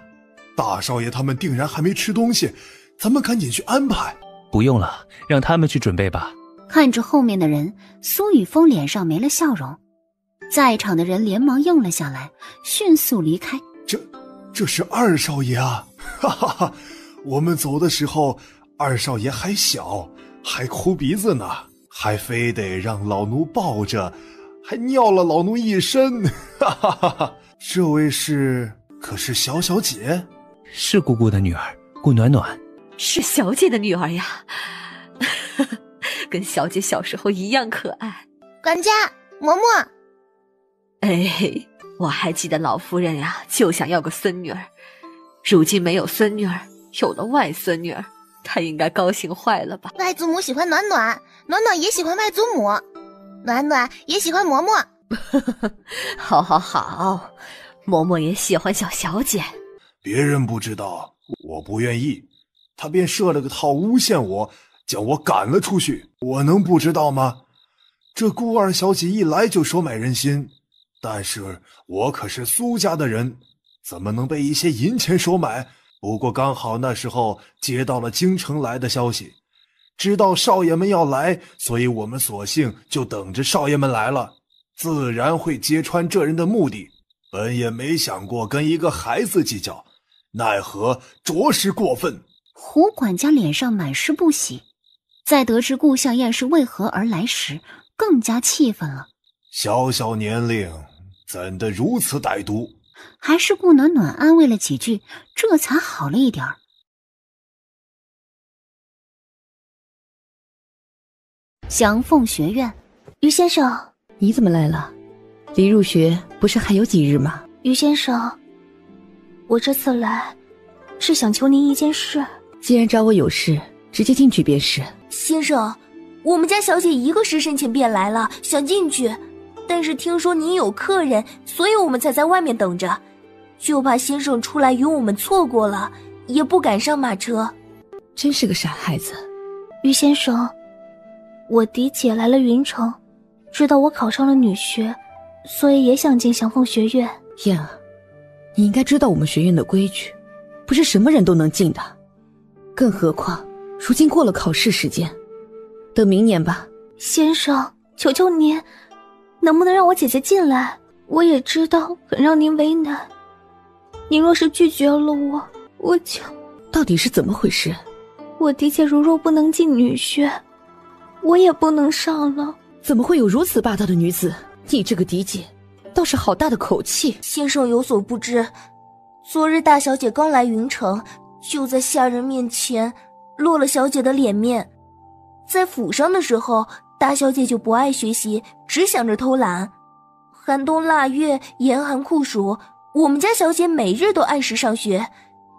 大少爷他们定然还没吃东西，咱们赶紧去安排。不用了，让他们去准备吧。看着后面的人，苏雨峰脸上没了笑容，在场的人连忙应了下来，迅速离开。这是二少爷啊！哈哈哈，我们走的时候，二少爷还小，还哭鼻子呢，还非得让老奴抱着，还尿了老奴一身。哈哈哈哈！这位可是小小姐？是姑姑的女儿，顾暖暖。是小姐的女儿呀，跟小姐小时候一样可爱。管家，嬷嬷。哎，我还记得老夫人呀，就想要个孙女儿，如今没有孙女儿，有了外孙女儿，她应该高兴坏了吧？外祖母喜欢暖暖，暖暖也喜欢外祖母，暖暖也喜欢嬷嬷。好好好，嬷嬷也喜欢小小姐。别人不知道，我不愿意，他便设了个套诬陷我，将我赶了出去，我能不知道吗？这顾二小姐一来就收买人心，但是我可是苏家的人，怎么能被一些银钱收买？不过刚好那时候接到了京城来的消息，知道少爷们要来，所以我们索性就等着少爷们来了，自然会揭穿这人的目的。本也没想过跟一个孩子计较，奈何着实过分。胡管家脸上满是不喜，在得知顾向燕是为何而来时，更加气愤了。小小年龄，怎的如此歹毒？还是顾暖暖安慰了几句，这才好了一点儿。祥凤学院。于先生，你怎么来了？离入学不是还有几日吗？于先生，我这次来是想求您一件事。既然找我有事，直接进去便是。先生，我们家小姐一个时辰前便来了，想进去，但是听说您有客人，所以我们才在外面等着，就怕先生出来与我们错过了，也不敢上马车。真是个傻孩子。于先生，我嫡姐来了云城，知道我考上了女学，所以也想进祥凤学院。燕儿，你应该知道我们学院的规矩，不是什么人都能进的，更何况如今过了考试时间，等明年吧。先生，求求您，能不能让我姐姐进来？我也知道很让您为难，您若是拒绝了我就……到底是怎么回事？我嫡姐如若不能进女学，我也不能上了。怎么会有如此霸道的女子？你这个嫡姐倒是好大的口气。先生有所不知，昨日大小姐刚来云城，就在下人面前落了小姐的脸面。在府上的时候，大小姐就不爱学习，只想着偷懒。寒冬腊月，严寒酷暑，我们家小姐每日都按时上学，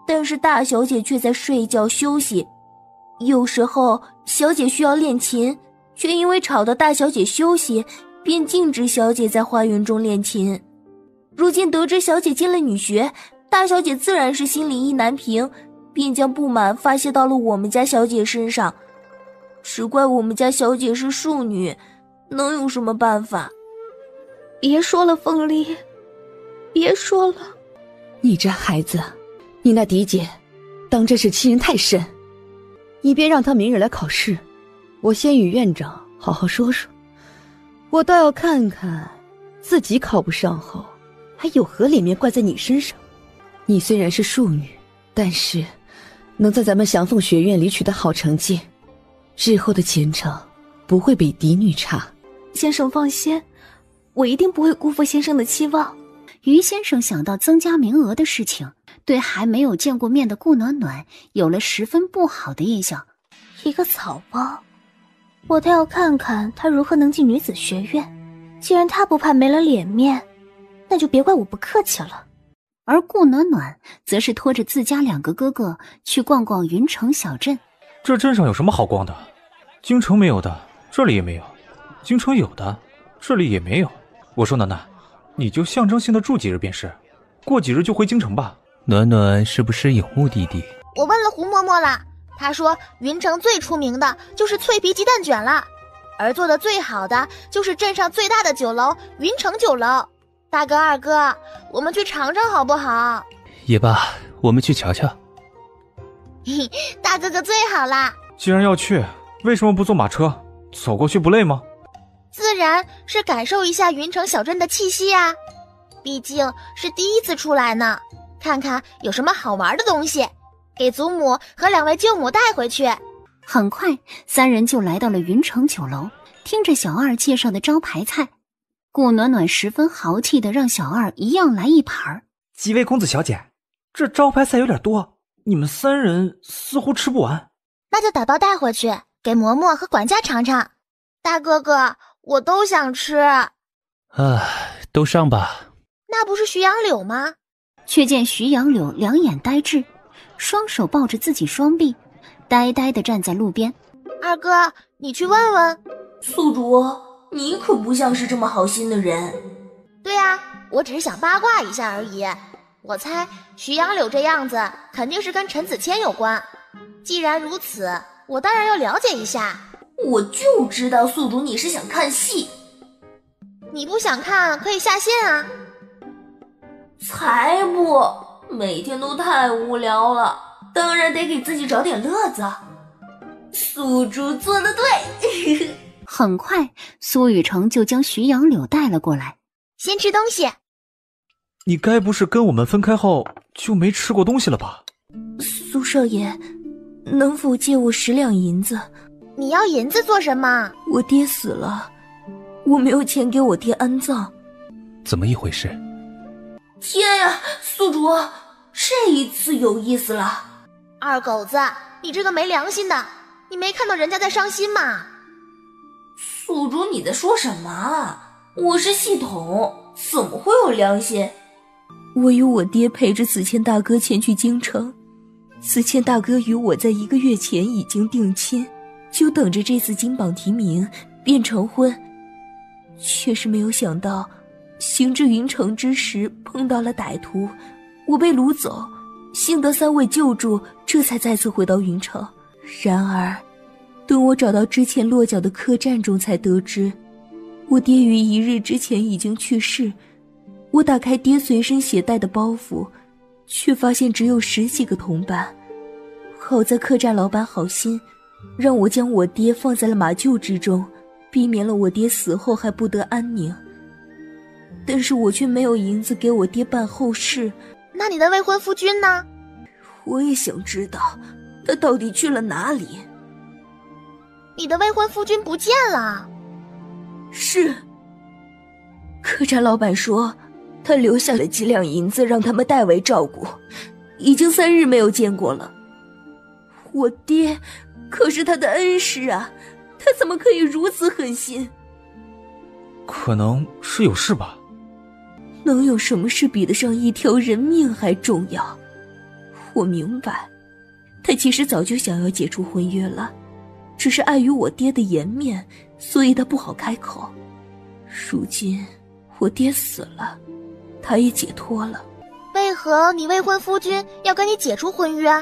但是大小姐却在睡觉休息。有时候小姐需要练琴，却因为吵得大小姐休息，便禁止小姐在花园中练琴。如今得知小姐进了女学，大小姐自然是心里意难平，便将不满发泄到了我们家小姐身上。只怪我们家小姐是庶女，能有什么办法？别说了，凤梨，别说了。你这孩子，你那嫡姐当真是欺人太甚。你别让她明日来考试，我先与院长好好说说，我倒要看看自己考不上后还有何脸面怪在你身上。你虽然是庶女，但是能在咱们祥凤学院里取得好成绩，日后的前程不会比嫡女差。先生放心，我一定不会辜负先生的期望。于先生想到增加名额的事情，对还没有见过面的顾暖暖有了十分不好的印象。一个草包，我倒要看看他如何能进女子学院。既然他不怕没了脸面，那就别怪我不客气了。而顾暖暖则是拖着自家两个哥哥去逛逛云城小镇。这镇上有什么好逛的？京城没有的，这里也没有；京城有的，这里也没有。我说暖暖，你就象征性的住几日便是，过几日就回京城吧。暖暖是不是有目的地？我问了胡嬷嬷了，她说云城最出名的就是脆皮鸡蛋卷了，而做的最好的就是镇上最大的酒楼云城酒楼。大哥二哥，我们去尝尝好不好？也罢，我们去瞧瞧。嘿，大哥哥最好啦。既然要去，为什么不坐马车走过去，不累吗？自然是感受一下云城小镇的气息啊，毕竟是第一次出来呢，看看有什么好玩的东西，给祖母和两位舅母带回去。很快三人就来到了云城酒楼，听着小二介绍的招牌菜，顾暖暖十分豪气的让小二一样来一盘。几位公子小姐，这招牌菜有点多，你们三人似乎吃不完。那就打包带回去，给嬷嬷和管家尝尝。大哥哥，我都想吃。都上吧。那不是徐杨柳吗？却见徐杨柳两眼呆滞，双手抱着自己双臂，呆呆地站在路边。二哥，你去问问。宿主，你可不像是这么好心的人。对啊，我只是想八卦一下而已。我猜徐杨柳这样子肯定是跟陈子谦有关。既然如此，我当然要了解一下。我就知道宿主你是想看戏。你不想看可以下线啊。才不，每天都太无聊了，当然得给自己找点乐子。宿主做得对。很快苏雨成就将徐杨柳带了过来。先吃东西。你该不是跟我们分开后就没吃过东西了吧？苏少爷，能否借我10两银子？你要银子做什么？我爹死了，我没有钱给我爹安葬。怎么一回事？天呀，宿主，这一次有意思了。二狗子，你这个没良心的，你没看到人家在伤心吗？宿主，你在说什么啊？我是系统，怎么会有良心？我与我爹陪着子谦大哥前去京城，子谦大哥与我在1个月前已经定亲，就等着这次金榜题名便成婚。却是没有想到，行至云城之时碰到了歹徒，我被掳走，幸得3位救助，这才再次回到云城。然而等我找到之前落脚的客栈中，才得知我爹于1日之前已经去世。我打开爹随身携带的包袱，却发现只有10几个铜板。好在客栈老板好心，让我将我爹放在了马厩之中，避免了我爹死后还不得安宁。但是我却没有银子给我爹办后事。那你的未婚夫君呢？我也想知道他到底去了哪里。你的未婚夫君不见了。是，客栈老板说他留下了几两银子让他们代为照顾，已经3日没有见过了。我爹可是他的恩师啊，他怎么可以如此狠心？可能是有事吧。能有什么事比得上一条人命还重要？我明白，他其实早就想要解除婚约了，只是碍于我爹的颜面，所以他不好开口。如今我爹死了，他也解脱了。为何你未婚夫君要跟你解除婚约？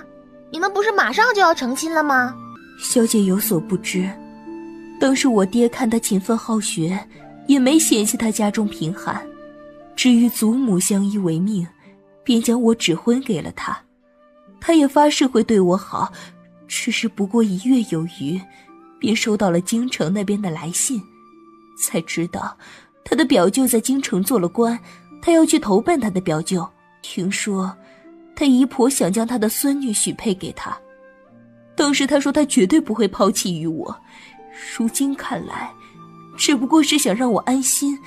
你们不是马上就要成亲了吗？小姐有所不知，当时我爹看他勤奋好学，也没嫌弃他家中贫寒，只与祖母相依为命，便将我指婚给了他。他也发誓会对我好，只是不过1月有余，便收到了京城那边的来信，才知道他的表舅在京城做了官，他要去投奔他的表舅。听说他姨婆想将他的孙女许配给他，当时他说他绝对不会抛弃于我，如今看来只不过是想让我安心，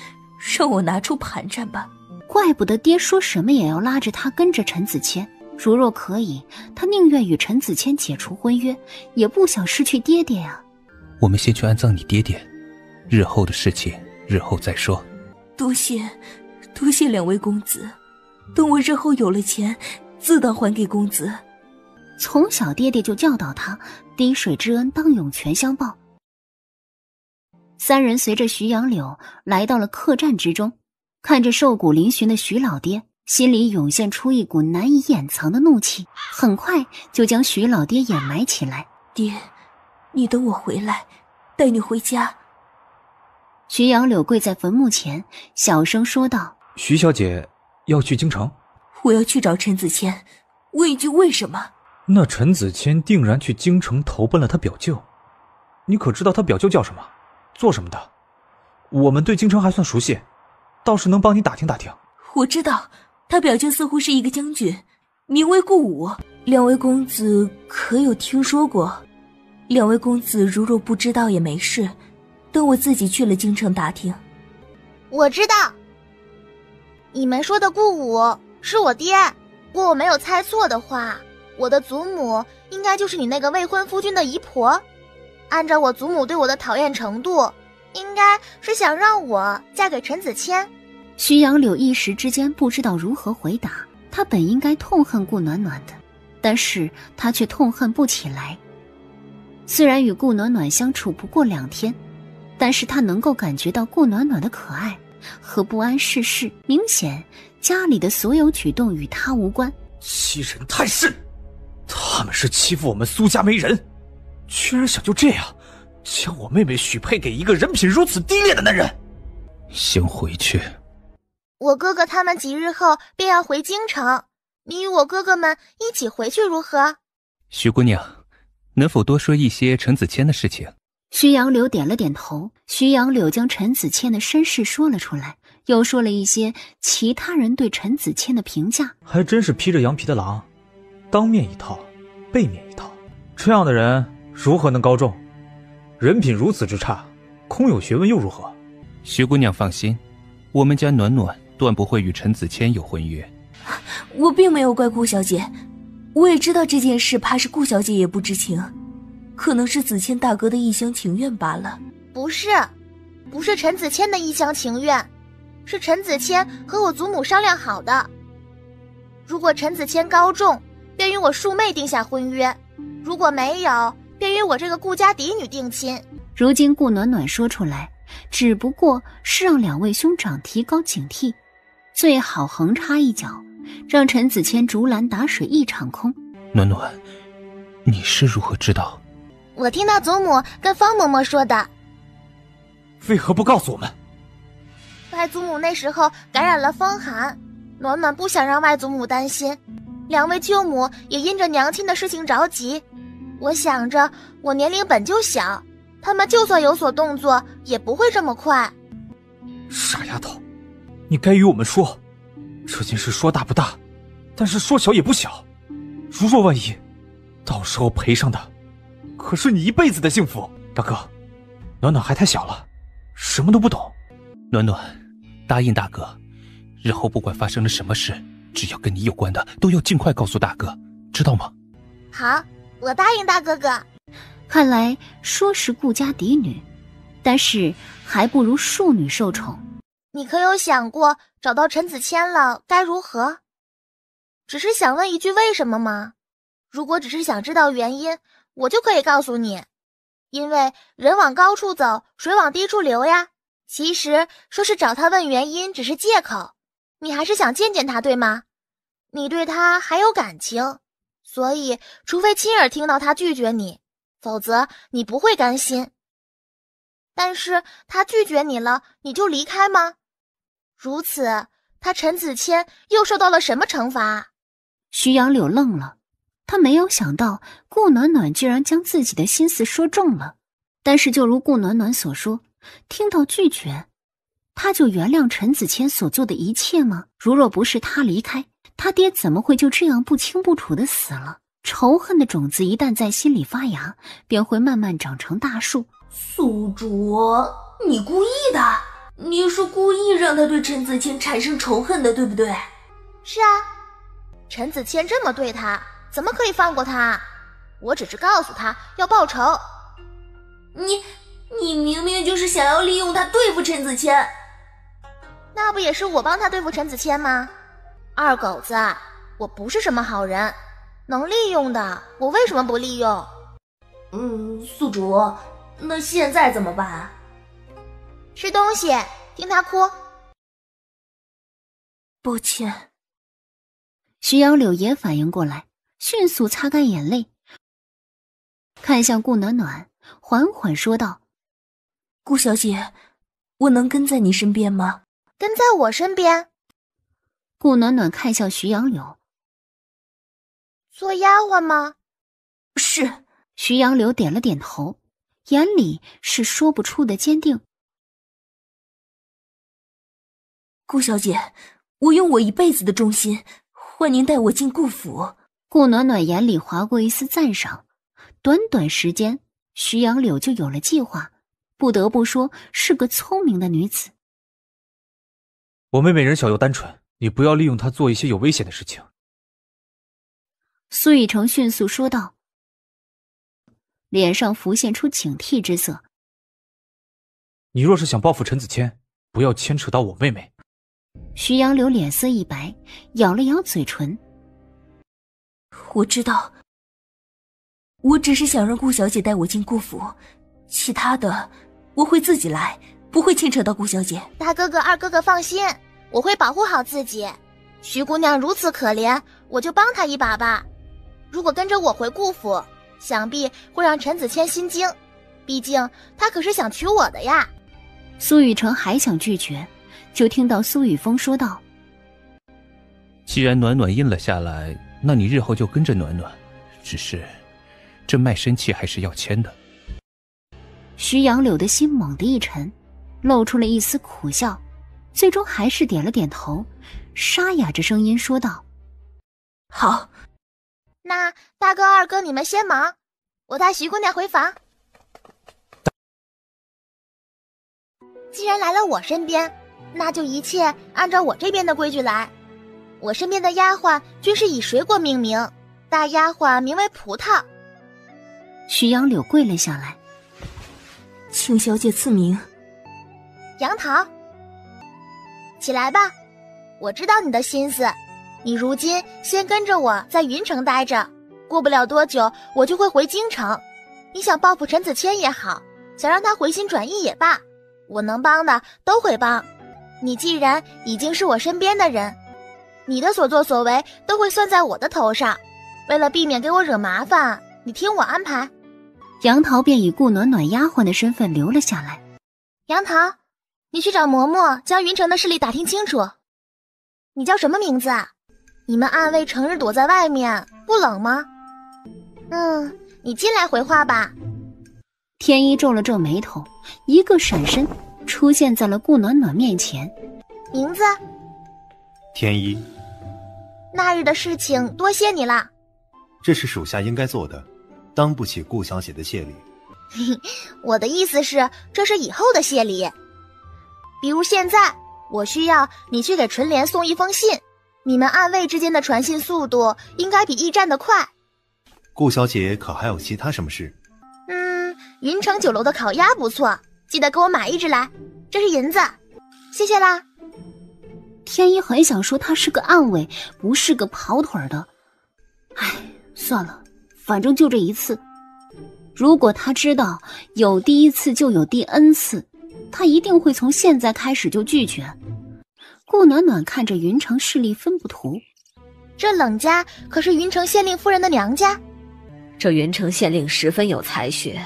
让我拿出盘缠吧。怪不得爹说什么也要拉着他跟着陈子谦，如若可以，他宁愿与陈子谦解除婚约，也不想失去爹爹啊。我们先去安葬你爹爹，日后的事情日后再说。多谢2位公子，等我日后有了钱，自当还给公子。从小爹爹就教导他，滴水之恩当涌泉相报。3人随着徐杨柳来到了客栈之中，看着瘦骨嶙峋的徐老爹，心里涌现出一股难以掩藏的怒气，很快就将徐老爹掩埋起来。爹，你等我回来，带你回家。徐杨柳跪在坟墓前，小声说道：徐小姐要去京城？我要去找陈子谦，问一句为什么？那陈子谦定然去京城投奔了他表舅，你可知道他表舅叫什么，做什么的？我们对京城还算熟悉，倒是能帮你打听打听。我知道，他表舅似乎是一个将军，名为顾武。2位公子可有听说过？2位公子如若不知道也没事，等我自己去了京城打听。我知道，你们说的顾武是我爹，如果我没有猜错的话，我的祖母应该就是你那个未婚夫君的姨婆。按照我祖母对我的讨厌程度，应该是想让我嫁给陈子谦。徐杨柳一时之间不知道如何回答，他本应该痛恨顾暖暖的，但是他却痛恨不起来。虽然与顾暖暖相处不过2天，但是他能够感觉到顾暖暖的可爱和不谙世事，明显家里的所有举动与他无关。欺人太甚！他们是欺负我们苏家没人，居然想就这样将我妹妹许配给一个人品如此低劣的男人。先回去。我哥哥他们几日后便要回京城，你与我哥哥们一起回去如何？徐姑娘，能否多说一些陈子谦的事情？徐杨柳点了点头。徐杨柳将陈子谦的身世说了出来，又说了一些其他人对陈子谦的评价。还真是披着羊皮的狼，当面一套，背面一套，这样的人如何能高中？人品如此之差，空有学问又如何？徐姑娘放心，我们家暖暖断不会与陈子谦有婚约。我并没有怪顾小姐，我也知道这件事怕是顾小姐也不知情，可能是子谦大哥的一厢情愿罢了。不是陈子谦的一厢情愿，是陈子谦和我祖母商量好的。如果陈子谦高中，便与我庶妹定下婚约；如果没有，便与我这个顾家嫡女定亲。如今顾暖暖说出来，只不过是让两位兄长提高警惕，最好横插一脚，让陈子谦竹篮打水一场空。暖暖，你是如何知道？我听到祖母跟方嬷嬷说的。为何不告诉我们？外祖母那时候感染了风寒，暖暖不想让外祖母担心，两位舅母也因着娘亲的事情着急。我想着我年龄本就小，他们就算有所动作也不会这么快。傻丫头，你该与我们说，这件事说大不大，但是说小也不小。如若万一到时候赔上的可是你一辈子的幸福。大哥，暖暖还太小了，什么都不懂。暖暖，答应大哥，日后不管发生了什么事，只要跟你有关的都要尽快告诉大哥，知道吗？好，我答应大哥哥。看来说是顾家嫡女，但是还不如庶女受宠。你可有想过找到陈子谦了该如何？只是想问一句为什么吗？如果只是想知道原因，我就可以告诉你，因为人往高处走，水往低处流呀。其实说是找他问原因只是借口，你还是想见见他，对吗？你对他还有感情，所以除非亲耳听到他拒绝你，否则你不会甘心。但是他拒绝你了，你就离开吗？如此，他陈子谦又受到了什么惩罚？徐杨柳愣了，他没有想到顾暖暖居然将自己的心思说中了。但是就如顾暖暖所说，听到拒绝，他就原谅陈子谦所做的一切吗？如若不是他离开，他爹怎么会就这样不清不楚的死了？仇恨的种子一旦在心里发芽，便会慢慢长成大树。宿主，你故意的，你是故意让他对陈子谦产生仇恨的，对不对？是啊，陈子谦这么对他，怎么可以放过他？我只是告诉他要报仇。你明明就是想要利用他对付陈子谦。那不也是我帮他对付陈子谦吗？二狗子，我不是什么好人，能利用的我为什么不利用？宿主，那现在怎么办？吃东西，听他哭。抱歉。徐杨柳也反应过来，迅速擦干眼泪，看向顾暖暖，缓缓说道：顾小姐，我能跟在你身边吗？跟在我身边。顾暖暖看向徐杨柳，做丫鬟吗？是。徐杨柳点了点头，眼里是说不出的坚定。顾小姐，我用我一辈子的忠心换您带我进顾府。顾暖暖眼里划过一丝赞赏，短短时间，徐杨柳就有了计划，不得不说是个聪明的女子。我妹妹人小又单纯，你不要利用她做一些有危险的事情。苏雨成迅速说道，脸上浮现出警惕之色。你若是想报复陈子谦，不要牵扯到我妹妹。徐杨柳脸色一白，咬了咬嘴唇。我知道，我只是想让顾小姐带我进顾府，其他的我会自己来，不会牵扯到顾小姐。大哥哥二哥哥放心，我会保护好自己。徐姑娘如此可怜，我就帮她一把吧。如果跟着我回顾府，想必会让陈子谦心惊，毕竟他可是想娶我的呀。苏雨成还想拒绝，就听到苏雨峰说道：既然暖暖应了下来，那你日后就跟着暖暖，只是这卖身契还是要签的。徐杨柳的心猛地一沉，露出了一丝苦笑，最终还是点了点头，沙哑着声音说道：好。那大哥二哥你们先忙，我带徐姑娘回房。既然来了我身边，那就一切按照我这边的规矩来。我身边的丫鬟均是以水果命名，大丫鬟名为葡萄。徐杨柳跪了下来。请小姐赐名。杨桃，起来吧，我知道你的心思。你如今先跟着我在云城待着，过不了多久我就会回京城。你想报复陈子谦也好，想让他回心转意也罢，我能帮的都会帮。你既然已经是我身边的人，你的所作所为都会算在我的头上。为了避免给我惹麻烦，你听我安排。杨桃便以顾暖暖丫鬟的身份留了下来。杨桃，你去找嬷嬷，将云城的事例打听清楚。你叫什么名字啊？你们暗卫成日躲在外面，不冷吗？你进来回话吧。天一皱了皱眉头，一个闪身出现在了顾暖暖面前。名字？天一。那日的事情多谢你了。这是属下应该做的，当不起顾小姐的谢礼。我的意思是，这是以后的谢礼。比如现在，我需要你去给纯莲送一封信，你们暗卫之间的传信速度应该比驿站的快。顾小姐可还有其他什么事？云城酒楼的烤鸭不错，记得给我买一只来，这是银子，谢谢啦。天一很想说他是个暗卫，不是个跑腿的。算了，反正就这一次。如果他知道有第一次就有第 N 次，他一定会从现在开始就拒绝。顾暖暖看着云城势力分布图，这冷家可是云城县令夫人的娘家。这云城县令十分有才学，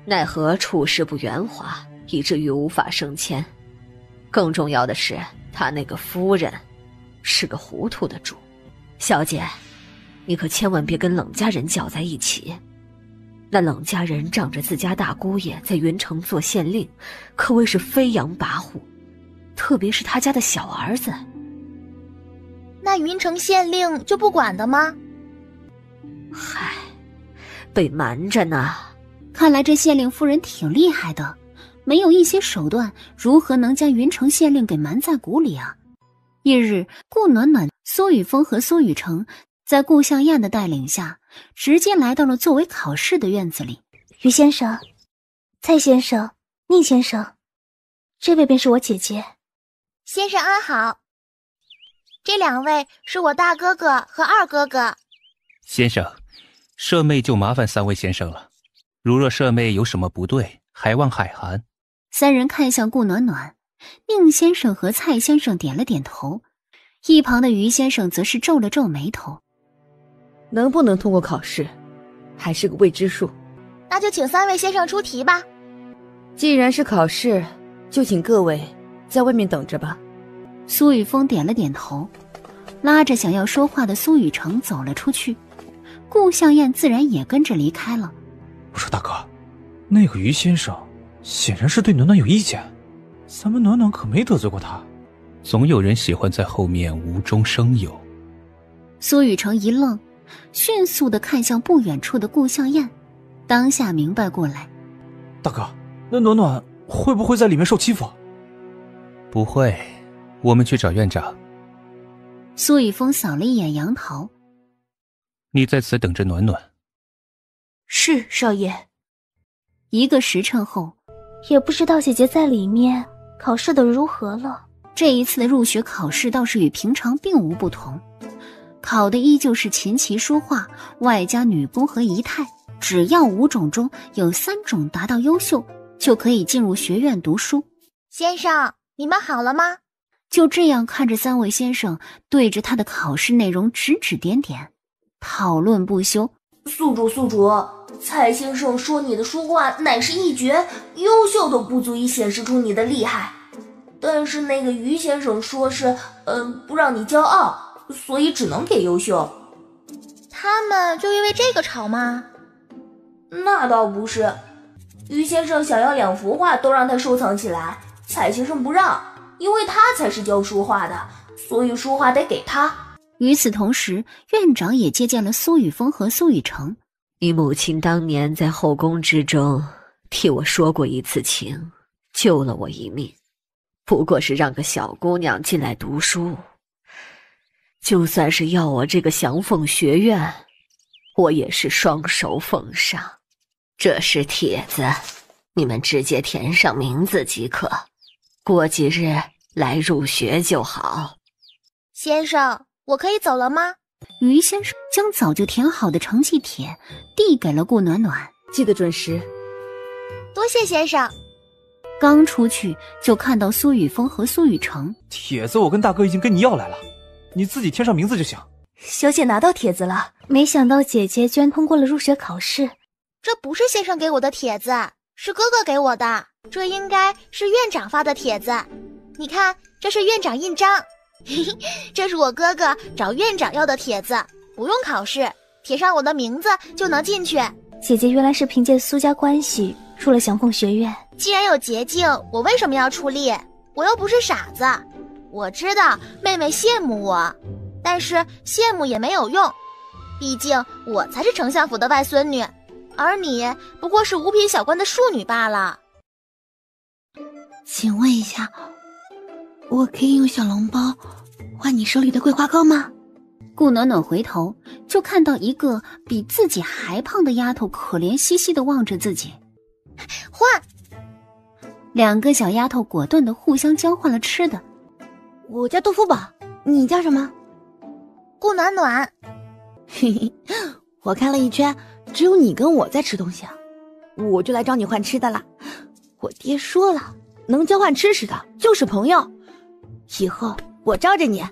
奈何处事不圆滑，以至于无法升迁。更重要的是，他那个夫人是个糊涂的主。小姐，你可千万别跟冷家人搅在一起。那冷家人仗着自家大姑爷在云城做县令，可谓是飞扬跋扈，特别是他家的小儿子。那云城县令就不管的吗？嗨，被瞒着呢。看来这县令夫人挺厉害的，没有一些手段，如何能将云城县令给瞒在鼓里啊？翌日，顾暖暖、苏雨峰和苏雨成在顾向燕的带领下，直接来到了作为考试的院子里。于先生、蔡先生、宁先生，这位便是我姐姐。先生安好。这两位是我大哥哥和二哥哥。先生，舍妹就麻烦三位先生了。如若舍妹有什么不对，还望海涵。三人看向顾暖暖，宁先生和蔡先生点了点头，一旁的于先生则是皱了皱眉头。能不能通过考试，还是个未知数。那就请三位先生出题吧。既然是考试，就请各位在外面等着吧。苏雨峰点了点头，拉着想要说话的苏雨成走了出去。顾向燕自然也跟着离开了。我说大哥，那个于先生显然是对暖暖有意见，咱们暖暖可没得罪过他。总有人喜欢在后面无中生有。苏雨成一愣，迅速地看向不远处的顾向燕，当下明白过来。大哥，那暖暖会不会在里面受欺负？不会，我们去找院长。苏雨峰扫了一眼杨桃。你在此等着暖暖。是，少爷。一个时辰后，也不知道姐姐在里面考试的如何了。这一次的入学考试倒是与平常并无不同，考的依旧是琴棋书画，外加女工和仪态，只要5种中有3种达到优秀，就可以进入学院读书。先生，你们好了吗？就这样看着3位先生对着他的考试内容指指点点，讨论不休。宿主，蔡先生说你的书画乃是一绝，优秀都不足以显示出你的厉害。但是那个于先生说是不让你骄傲，所以只能给优秀。他们就因为这个吵吗？那倒不是，于先生想要2幅画都让他收藏起来，蔡先生不让，因为他才是教书画的，所以书画得给他。与此同时，院长也接见了苏雨峰和苏雨成。你母亲当年在后宫之中替我说过一次情，救了我一命，不过是让个小姑娘进来读书。就算是要我这个祥凤学院，我也是双手奉上。这是帖子，你们直接填上名字即可，过几日来入学就好。先生，我可以走了吗？于先生将早就填好的成绩帖递给了顾暖暖，记得准时。多谢先生。刚出去就看到苏雨峰和苏雨成。帖子我跟大哥已经跟你要来了，你自己填上名字就行。小姐拿到帖子了，没想到姐姐居然通过了入学考试。这不是先生给我的帖子，是哥哥给我的，这应该是院长发的帖子。你看，这是院长印章。这是我哥哥找院长要的帖子，不用考试，贴上我的名字就能进去。姐姐原来是凭借苏家关系入了祥凤学院。既然有捷径，我为什么要出力？我又不是傻子。我知道妹妹羡慕我，但是羡慕也没有用，毕竟我才是丞相府的外孙女，而你不过是五品小官的庶女罢了。请问一下，我可以用小笼包换你手里的桂花糕吗？顾暖暖回头就看到一个比自己还胖的丫头可怜兮兮地望着自己。换！两个小丫头果断地互相交换了吃的。我叫杜福宝，你叫什么？顾暖暖。嘿嘿，我看了一圈，只有你跟我在吃东西啊，我就来找你换吃的了。我爹说了，能交换吃食的就是朋友，以后我罩着你。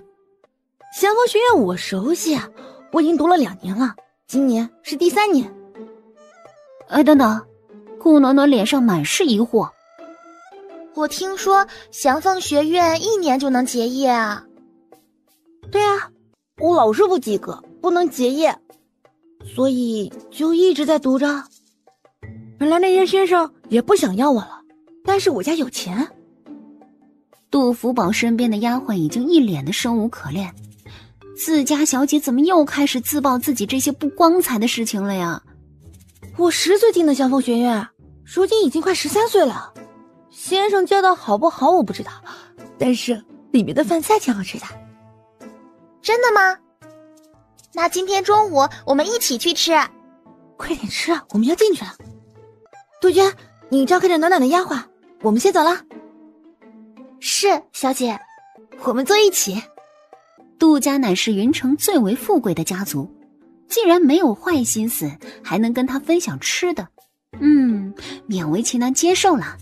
祥凤学院我熟悉啊，我已经读了2年了，今年是第3年。哎，等等，顾暖暖脸上满是疑惑。我听说祥凤学院1年就能结业啊。对啊，我老是不及格，不能结业，所以就一直在读着。本来那些先生也不想要我了，但是我家有钱。杜福宝身边的丫鬟已经一脸的生无可恋，自家小姐怎么又开始自曝自己这些不光彩的事情了呀？我10岁进的祥凤学院，如今已经快13岁了。先生教的好不好我不知道，但是里面的饭菜挺好吃的。真的吗？那今天中午我们一起去吃。快点吃啊，我们要进去了。杜鹃，你照看着暖暖的丫鬟，我们先走了。是，小姐。我们坐一起。杜家乃是云城最为富贵的家族，既然没有坏心思，还能跟他分享吃的，勉为其难接受了。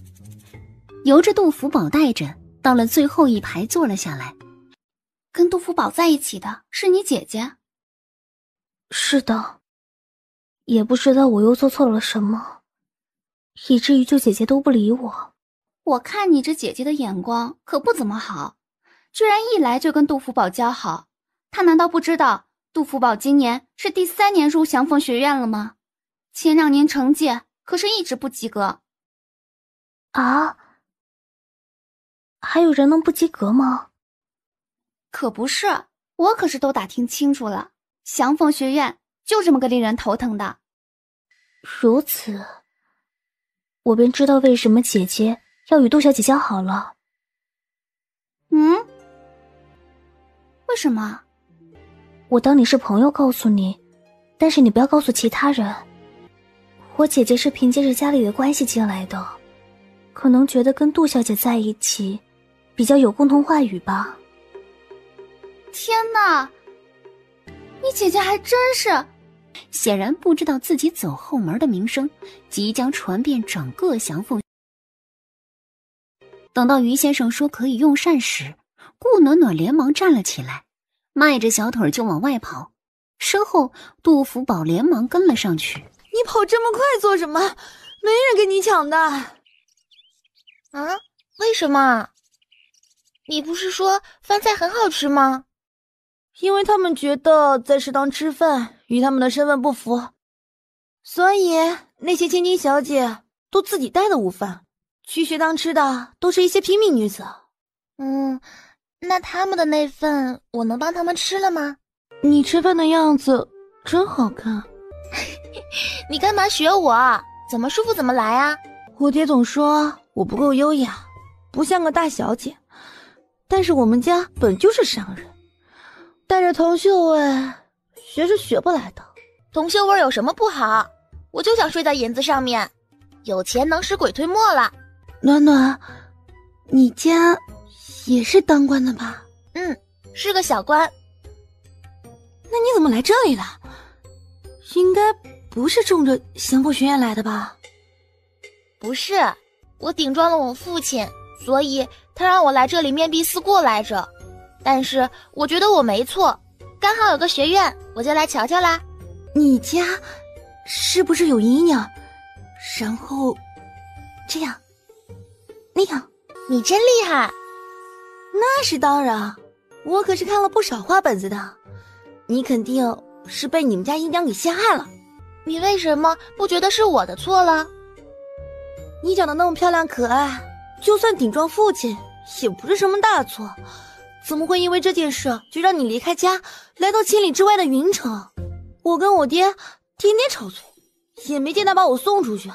由着杜福宝带着，到了最后一排坐了下来。跟杜福宝在一起的是你姐姐？是的，也不知道我又做错了什么，以至于就姐姐都不理我。我看你这姐姐的眼光可不怎么好，居然一来就跟杜福宝交好。她难道不知道杜福宝今年是第3年入祥凤学院了吗？前2年成绩可是一直不及格。啊？还有人能不及格吗？可不是，我可是都打听清楚了，祥凤学院就这么个令人头疼的。如此，我便知道为什么姐姐要与杜小姐交好了。为什么？我当你是朋友告诉你，但是你不要告诉其他人。我姐姐是凭借着家里的关系进来的，可能觉得跟杜小姐在一起比较有共同话语吧。天哪，你姐姐还真是……显然不知道自己走后门的名声即将传遍整个祥凤。等到于先生说可以用膳时，顾暖暖连忙站了起来，迈着小腿就往外跑，身后杜福宝连忙跟了上去。你跑这么快做什么？没人跟你抢的。啊？为什么？你不是说饭菜很好吃吗？因为他们觉得在食堂吃饭与他们的身份不符，所以那些千金小姐都自己带的午饭，去学堂吃的都是一些平民女子。那他们的那份我能帮他们吃了吗？你吃饭的样子真好看。你干嘛学我？怎么舒服怎么来啊？我爹总说我不够优雅，不像个大小姐，但是我们家本就是商人，带着铜臭味学是学不来的。铜臭味有什么不好？我就想睡在银子上面。有钱能使鬼推磨了。暖暖，你家也是当官的吧？是个小官。那你怎么来这里了？应该不是冲着降佛学院来的吧？不是，我顶撞了我父亲，所以他让我来这里面壁思过来着。但是我觉得我没错，刚好有个学院，我就来瞧瞧啦。你家是不是有姨娘？然后这样那样？你真厉害。那是当然，我可是看了不少花本子的。你肯定是被你们家姨娘给陷害了。你为什么不觉得是我的错了？你长得那么漂亮可爱，就算顶撞父亲也不是什么大错，怎么会因为这件事就让你离开家来到千里之外的云城？我跟我爹天天吵嘴，也没见他把我送出去，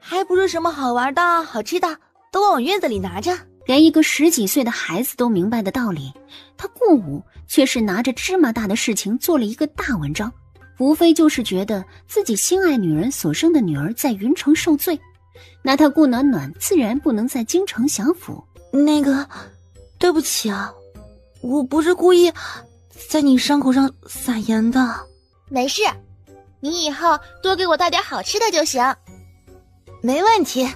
还不是什么好玩的好吃的都往我院子里拿着。连一个10几岁的孩子都明白的道理，他顾武却是拿着芝麻大的事情做了一个大文章，无非就是觉得自己心爱女人所生的女儿在云城受罪，那他顾暖暖自然不能在京城享福。那个，对不起啊，我不是故意在你伤口上撒盐的。没事，你以后多给我带点好吃的就行。没问题。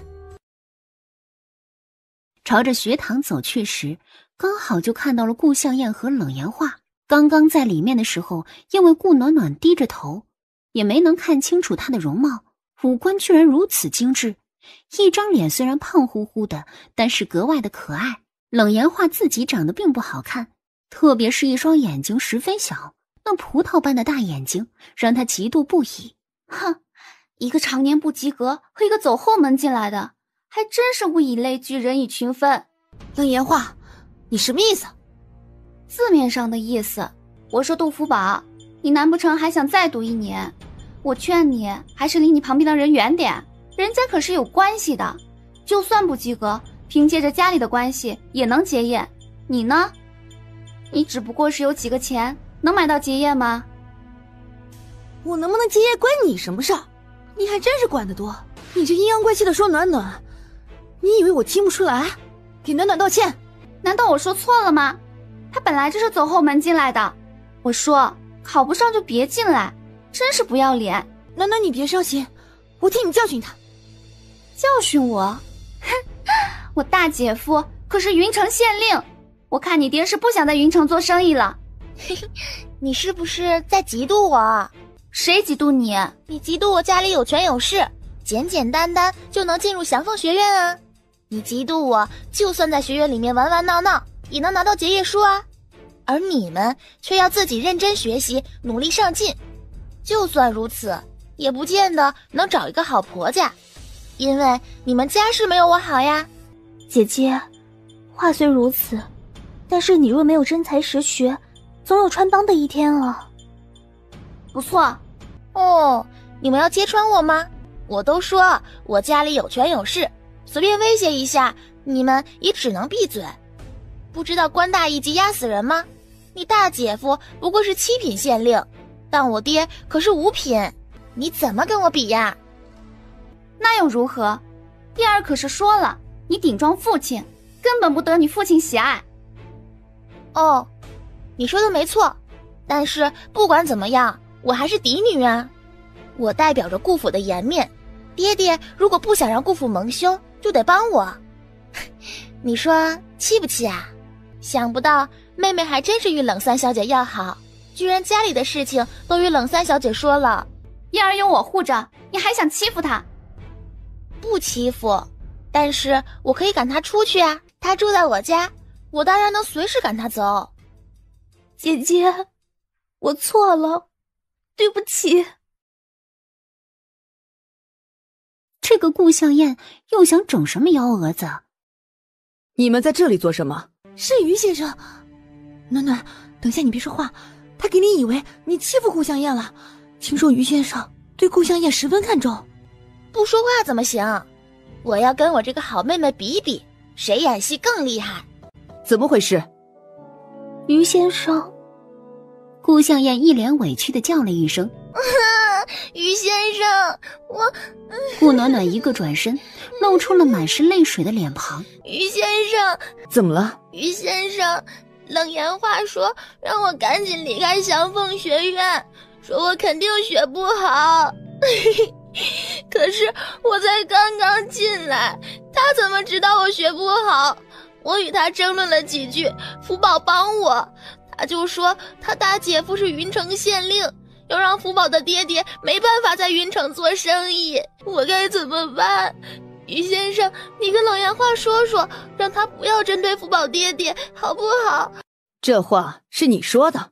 朝着学堂走去时，刚好就看到了顾向燕和冷言话。刚刚在里面的时候，因为顾暖暖低着头，也没能看清楚她的容貌，五官居然如此精致，一张脸虽然胖乎乎的，但是格外的可爱。冷言话自己长得并不好看，特别是一双眼睛十分小，那葡萄般的大眼睛让他嫉妒不已。哼，一个常年不及格和一个走后门进来的，还真是物以类聚，人以群分。冷言话，你什么意思？字面上的意思，我说杜福宝，你难不成还想再读1年？我劝你还是离你旁边的人远点，人家可是有关系的，就算不及格，凭借着家里的关系也能结业。你呢？你只不过是有几个钱，能买到结业吗？我能不能结业关你什么事儿？你还真是管得多。你这阴阳怪气的说暖暖，你以为我听不出来？给暖暖道歉。难道我说错了吗？他本来就是走后门进来的。我说考不上就别进来，真是不要脸。暖暖你别伤心，我替你教训他。教训我？哼，我大姐夫可是云城县令，我看你爹是不想在云城做生意了。嘿嘿，你是不是在嫉妒我？谁嫉妒你？你嫉妒我家里有权有势，简简单单就能进入祥凤学院啊！你嫉妒我，就算在学院里面玩玩闹闹，也能拿到结业书啊！而你们却要自己认真学习，努力上进。就算如此，也不见得能找一个好婆家，因为你们家世没有我好呀。姐姐，话虽如此，但是你若没有真才实学，总有穿帮的一天啊。不错。哦，你们要揭穿我吗？我都说我家里有权有势，随便威胁一下，你们也只能闭嘴。不知道官大一级压死人吗？你大姐夫不过是7品县令，但我爹可是5品，你怎么跟我比呀？那又如何？第二可是说了，你顶撞父亲，根本不得你父亲喜爱。哦，你说的没错，但是不管怎么样，我还是嫡女啊，我代表着顾府的颜面，爹爹如果不想让顾府蒙羞，就得帮我。你说气不气啊？想不到妹妹还真是与冷三小姐要好，居然家里的事情都与冷三小姐说了。燕儿有我护着，你还想欺负她？不欺负，但是我可以赶她出去啊，她住在我家，我当然能随时赶她走。姐姐，我错了，对不起。这个顾向燕又想整什么幺蛾子？你们在这里做什么？是于先生。暖暖，等下你别说话，他给你以为你欺负顾向燕了。听说于先生对顾向燕十分看重。不说话怎么行？我要跟我这个好妹妹比一比，谁演戏更厉害。怎么回事？于先生。顾向燕一脸委屈地叫了一声。于先生，我……顾暖暖一个转身，露出了满是泪水的脸庞。于先生，怎么了？于先生，冷言话说让我赶紧离开祥凤学院，说我肯定学不好。可是我才刚刚进来，他怎么知道我学不好？我与他争论了几句，福宝帮我，他就说他大姐夫是云城县令，要让福宝的爹爹没办法在云城做生意，我该怎么办？于先生，你跟冷言话说说，让他不要针对福宝爹爹，好不好？这话是你说的。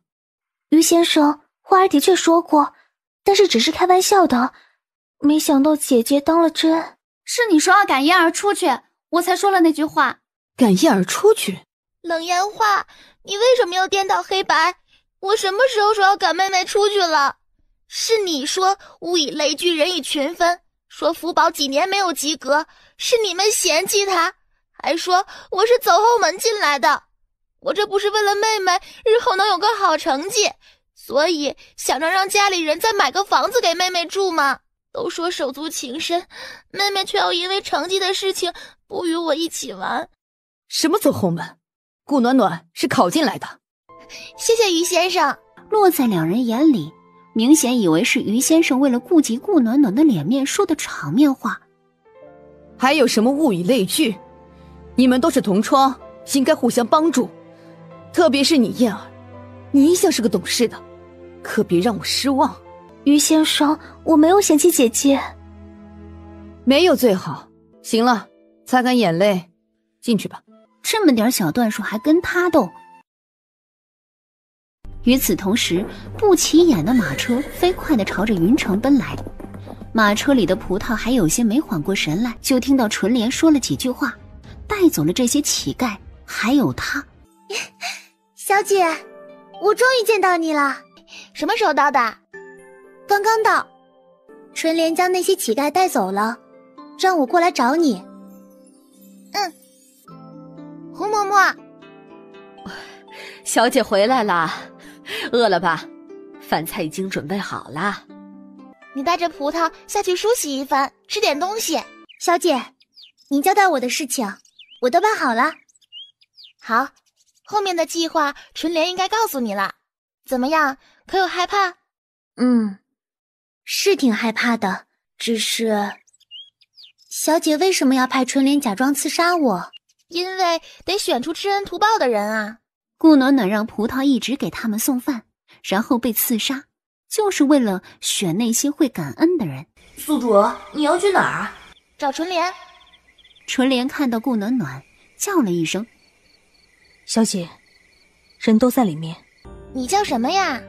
于先生，花儿的确说过，但是只是开玩笑的，没想到姐姐当了真。是你说要赶燕儿出去，我才说了那句话。赶燕儿出去？冷言话，你为什么要颠倒黑白？我什么时候说要赶妹妹出去了？是你说物以类聚，人以群分，说福宝几年没有及格，是你们嫌弃他，还说我是走后门进来的。我这不是为了妹妹日后能有个好成绩，所以想着让家里人再买个房子给妹妹住吗？都说手足情深，妹妹却要因为成绩的事情不与我一起玩。什么走后门？顾暖暖是考进来的。谢谢于先生。落在两人眼里，明显以为是于先生为了顾及顾暖暖的脸面说的场面话。还有什么物以类聚？你们都是同窗，应该互相帮助。特别是你燕儿，你一向是个懂事的，可别让我失望。于先生，我没有嫌弃姐姐。没有最好。行了，擦干眼泪，进去吧。这么点小段数还跟他斗。与此同时，不起眼的马车飞快地朝着云城奔来，马车里的葡萄还有些没缓过神来，就听到纯莲说了几句话，带走了这些乞丐，还有他。小姐，我终于见到你了。什么时候到的？刚刚到。纯莲将那些乞丐带走了，让我过来找你。胡嬷嬷，小姐回来了，饿了吧？饭菜已经准备好了。你带着葡萄下去梳洗一番，吃点东西。小姐，您交代我的事情，我都办好了。好，后面的计划纯莲应该告诉你了。怎么样？可有害怕？是挺害怕的，只是……小姐为什么要派纯莲假装刺杀我？因为得选出知恩图报的人啊。顾暖暖让葡萄一直给他们送饭，然后被刺杀，就是为了选那些会感恩的人。宿主，你要去哪儿啊？找纯莲。纯莲看到顾暖暖，叫了一声：“小姐，人都在里面。”你叫什么呀？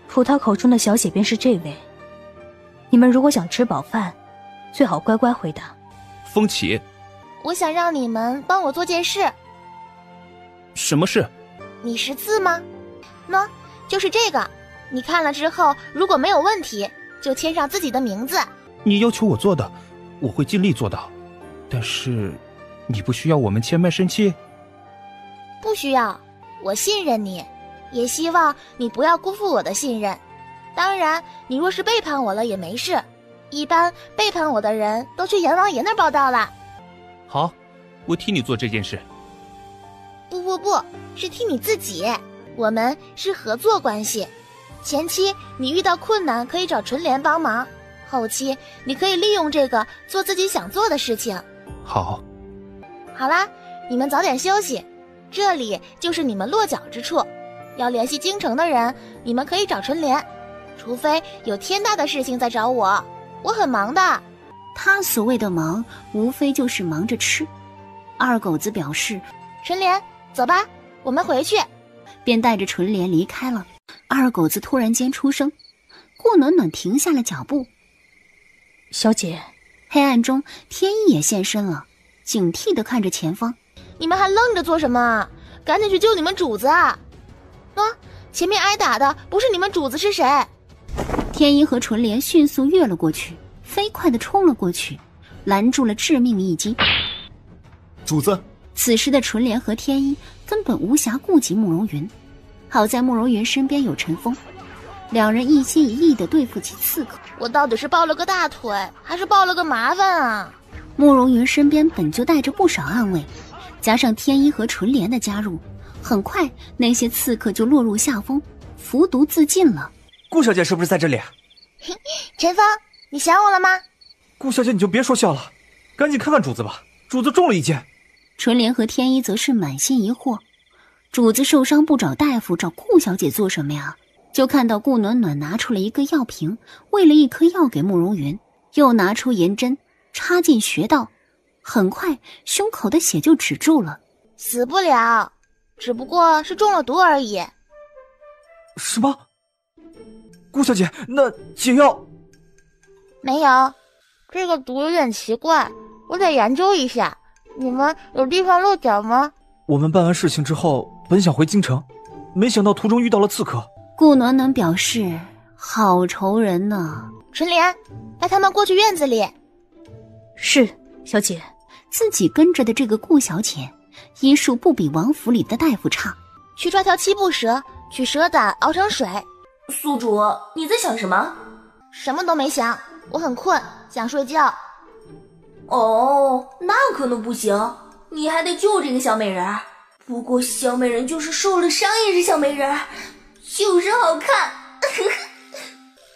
葡萄口中的小姐便是这位。你们如果想吃饱饭，最好乖乖回答。风起，我想让你们帮我做件事。什么事？你识字吗？喏，就是这个。你看了之后，如果没有问题，就签上自己的名字。你要求我做的，我会尽力做到。但是，你不需要我们签卖身契？不需要，我信任你，也希望你不要辜负我的信任。当然，你若是背叛我了也没事。一般背叛我的人都去阎王爷那儿报道了。好，我替你做这件事。不，是替你自己。我们是合作关系。前期你遇到困难可以找纯莲帮忙，后期你可以利用这个做自己想做的事情。好。好啦，你们早点休息。这里就是你们落脚之处。要联系京城的人，你们可以找纯莲，除非有天大的事情再找我。我很忙的。他所谓的忙，无非就是忙着吃。二狗子表示：“纯莲，走吧，我们回去。”便带着纯莲离开了。二狗子突然间出声，顾暖暖停下了脚步。小姐，黑暗中天一也现身了，警惕地看着前方。你们还愣着做什么？赶紧去救你们主子啊！前面挨打的不是你们主子是谁？天一和纯莲迅速跃了过去，飞快地冲了过去，拦住了致命一击。主子，此时的纯莲和天一根本无暇顾及慕容云，好在慕容云身边有陈峰，两人一心一意地对付起刺客。我到底是抱了个大腿，还是抱了个麻烦啊？慕容云身边本就带着不少暗卫，加上天一和纯莲的加入，很快那些刺客就落入下风，服毒自尽了。顾小姐是不是在这里？陈芳，你想我了吗？顾小姐你就别说笑了，赶紧看看主子吧，主子中了一箭。纯莲和天一则是满心疑惑，主子受伤不找大夫，找顾小姐做什么呀？就看到顾暖暖拿出了一个药瓶，喂了一颗药给慕容云，又拿出银针插进穴道，很快胸口的血就止住了。死不了，只不过是中了毒而已。什么？顾小姐，那解药？没有，这个毒有点奇怪，我得研究一下。你们有地方落脚吗？我们办完事情之后本想回京城，没想到途中遇到了刺客。顾暖暖表示好愁人呢。纯莲，带他们过去院子里。是，小姐。自己跟着的这个顾小姐医术不比王府里的大夫差。去抓条七步蛇，取蛇胆熬成水。宿主，你在想什么？什么都没想，我很困，想睡觉。哦，那可能不行，你还得救这个小美人。不过小美人就是受了伤也是小美人，就是好看。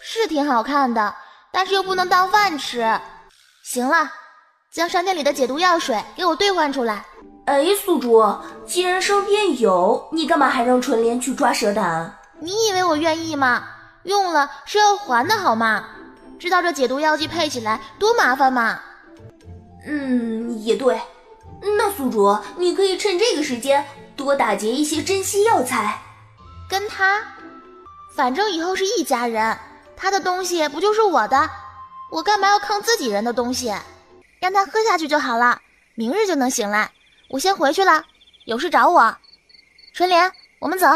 是挺好看的，但是又不能当饭吃。行了，将商店里的解毒药水给我兑换出来。哎，宿主，既然商店有，你干嘛还让纯莲去抓蛇胆？你以为我愿意吗？用了是要还的好吗？知道这解毒药剂配起来多麻烦吗？也对。那宿主，你可以趁这个时间多打劫一些珍稀药材。跟他？反正以后是一家人，他的东西不就是我的？我干嘛要坑自己人的东西？让他喝下去就好了，明日就能醒来。我先回去了，有事找我。纯莲，我们走。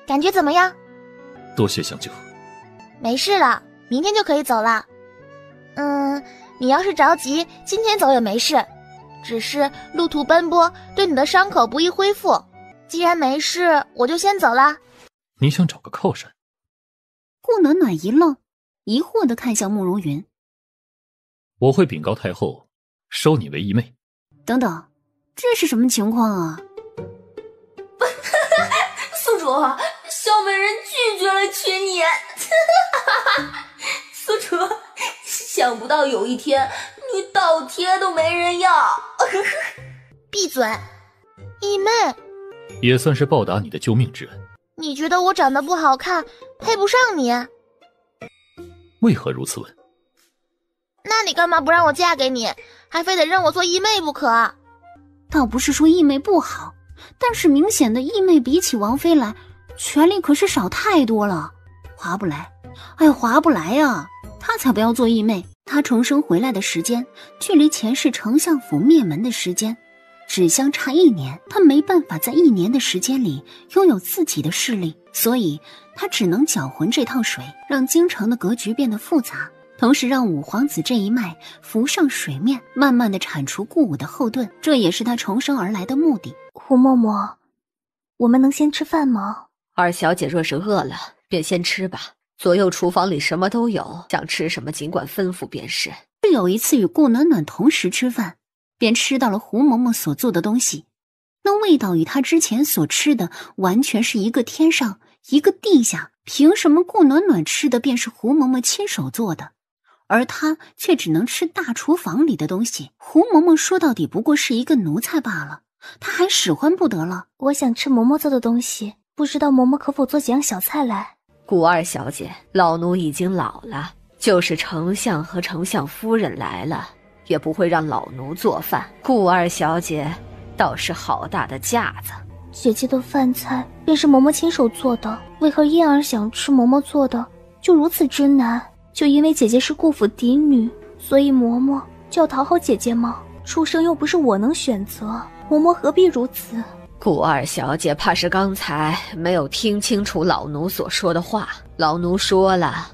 感觉怎么样？多谢相救。没事了，明天就可以走了。你要是着急，今天走也没事，只是路途奔波，对你的伤口不易恢复。既然没事，我就先走了。你想找个靠山？顾暖暖一愣，疑惑地看向慕容云。我会禀告太后，收你为义妹。等等，这是什么情况啊？宿主，小美人拒绝了娶你。宿主，想不到有一天你倒贴都没人要。闭嘴，义妹。也算是报答你的救命之恩。你觉得我长得不好看，配不上你？为何如此问？那你干嘛不让我嫁给你，还非得认我做义妹不可？倒不是说义妹不好，但是明显的义妹比起王妃来，权力可是少太多了，划不来。哎，划不来呀！她才不要做义妹。她重生回来的时间，距离前世丞相府灭门的时间只相差1年，她没办法在1年的时间里拥有自己的势力，所以她只能搅浑这套水，让京城的格局变得复杂，同时让五皇子这一脉浮上水面，慢慢的铲除顾武的后盾，这也是她重生而来的目的。胡嬷嬷，我们能先吃饭吗？二小姐若是饿了，便先吃吧。左右厨房里什么都有，想吃什么尽管吩咐便是。有一次与顾暖暖同时吃饭，便吃到了胡嬷嬷所做的东西，那味道与她之前所吃的完全是一个天上一个地下，凭什么顾暖暖吃的便是胡嬷嬷亲手做的，而她却只能吃大厨房里的东西？胡嬷嬷说到底不过是一个奴才罢了，她还使唤不得了。我想吃嬷嬷做的东西，不知道嬷嬷可否做几样小菜来？顾二小姐，老奴已经老了，就是丞相和丞相夫人来了，也不会让老奴做饭。顾二小姐倒是好大的架子。姐姐的饭菜便是嬷嬷亲手做的，为何燕儿想吃嬷嬷做的就如此之难？就因为姐姐是顾府嫡女，所以嬷嬷就要讨好姐姐吗？出生又不是我能选择，嬷嬷何必如此？顾二小姐怕是刚才没有听清楚老奴所说的话。老奴说了，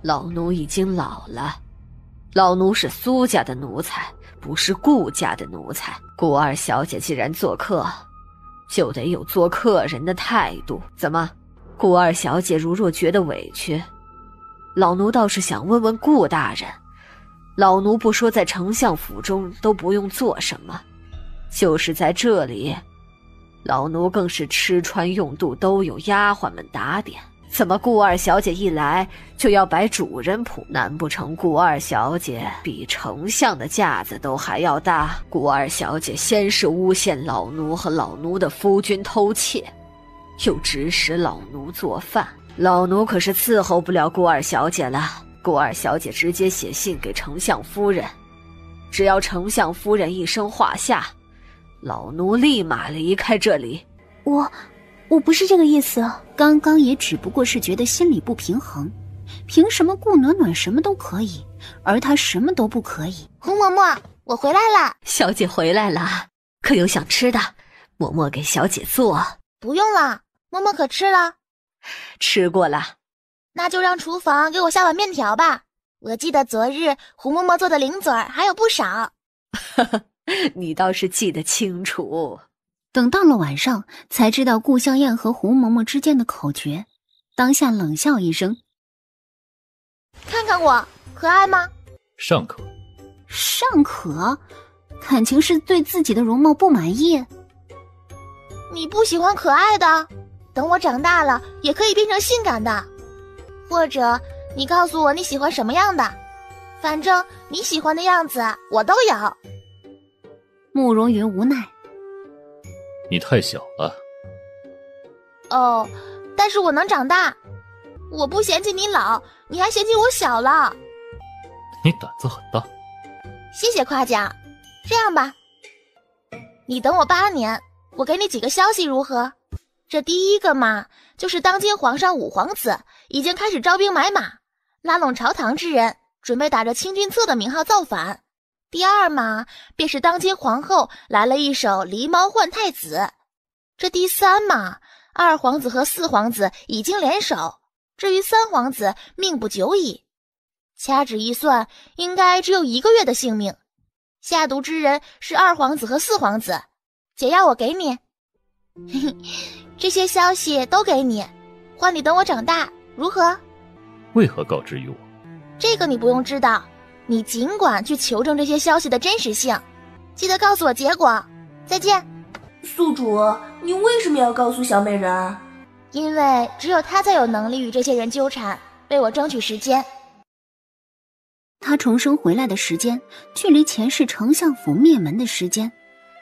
老奴已经老了，老奴是苏家的奴才，不是顾家的奴才。顾二小姐既然做客，就得有做客人的态度。怎么，顾二小姐如若觉得委屈，老奴倒是想问问顾大人，老奴不说在丞相府中都不用做什么，就是在这里，老奴更是吃穿用度都有丫鬟们打点，怎么顾二小姐一来就要摆主人谱？难不成顾二小姐比丞相的架子都还要大？顾二小姐先是诬陷老奴和老奴的夫君偷窃，又指使老奴做饭，老奴可是伺候不了顾二小姐了。顾二小姐直接写信给丞相夫人，只要丞相夫人一声画下，老奴立马离开这里。我不是这个意思，刚刚也只不过是觉得心里不平衡，凭什么顾暖暖什么都可以，而她什么都不可以？胡嬷嬷，我回来了。小姐回来了，可有想吃的？嬷嬷给小姐做。不用了，嬷嬷可吃了。吃过了。那就让厨房给我下碗面条吧。我记得昨日胡嬷嬷做的零嘴儿还有不少。你倒是记得清楚。等到了晚上，才知道顾香艳和胡嬷嬷之间的口诀，当下冷笑一声：“看看我，可爱吗？”尚可。尚可？感情是对自己的容貌不满意？你不喜欢可爱的？等我长大了，也可以变成性感的。或者，你告诉我你喜欢什么样的？反正你喜欢的样子我都有。慕容云无奈。你太小了。哦，但是我能长大。我不嫌弃你老，你还嫌弃我小了。你胆子很大。谢谢夸奖。这样吧，你等我8年，我给你几个消息如何？这第一个嘛，就是当今皇上武皇子已经开始招兵买马，拉拢朝堂之人，准备打着清君侧的名号造反。第二嘛，便是当今皇后来了一手狸猫换太子。这第三嘛，2皇子和4皇子已经联手，至于3皇子命不久矣。掐指一算，应该只有1个月的性命。下毒之人是2皇子和4皇子，解药我给你。这些消息都给你，换你等我长大，如何？为何告知于我？这个你不用知道，你尽管去求证这些消息的真实性，记得告诉我结果。再见。宿主，你为什么要告诉小美人儿？因为只有她才有能力与这些人纠缠，为我争取时间。他重生回来的时间，距离前世丞相府灭门的时间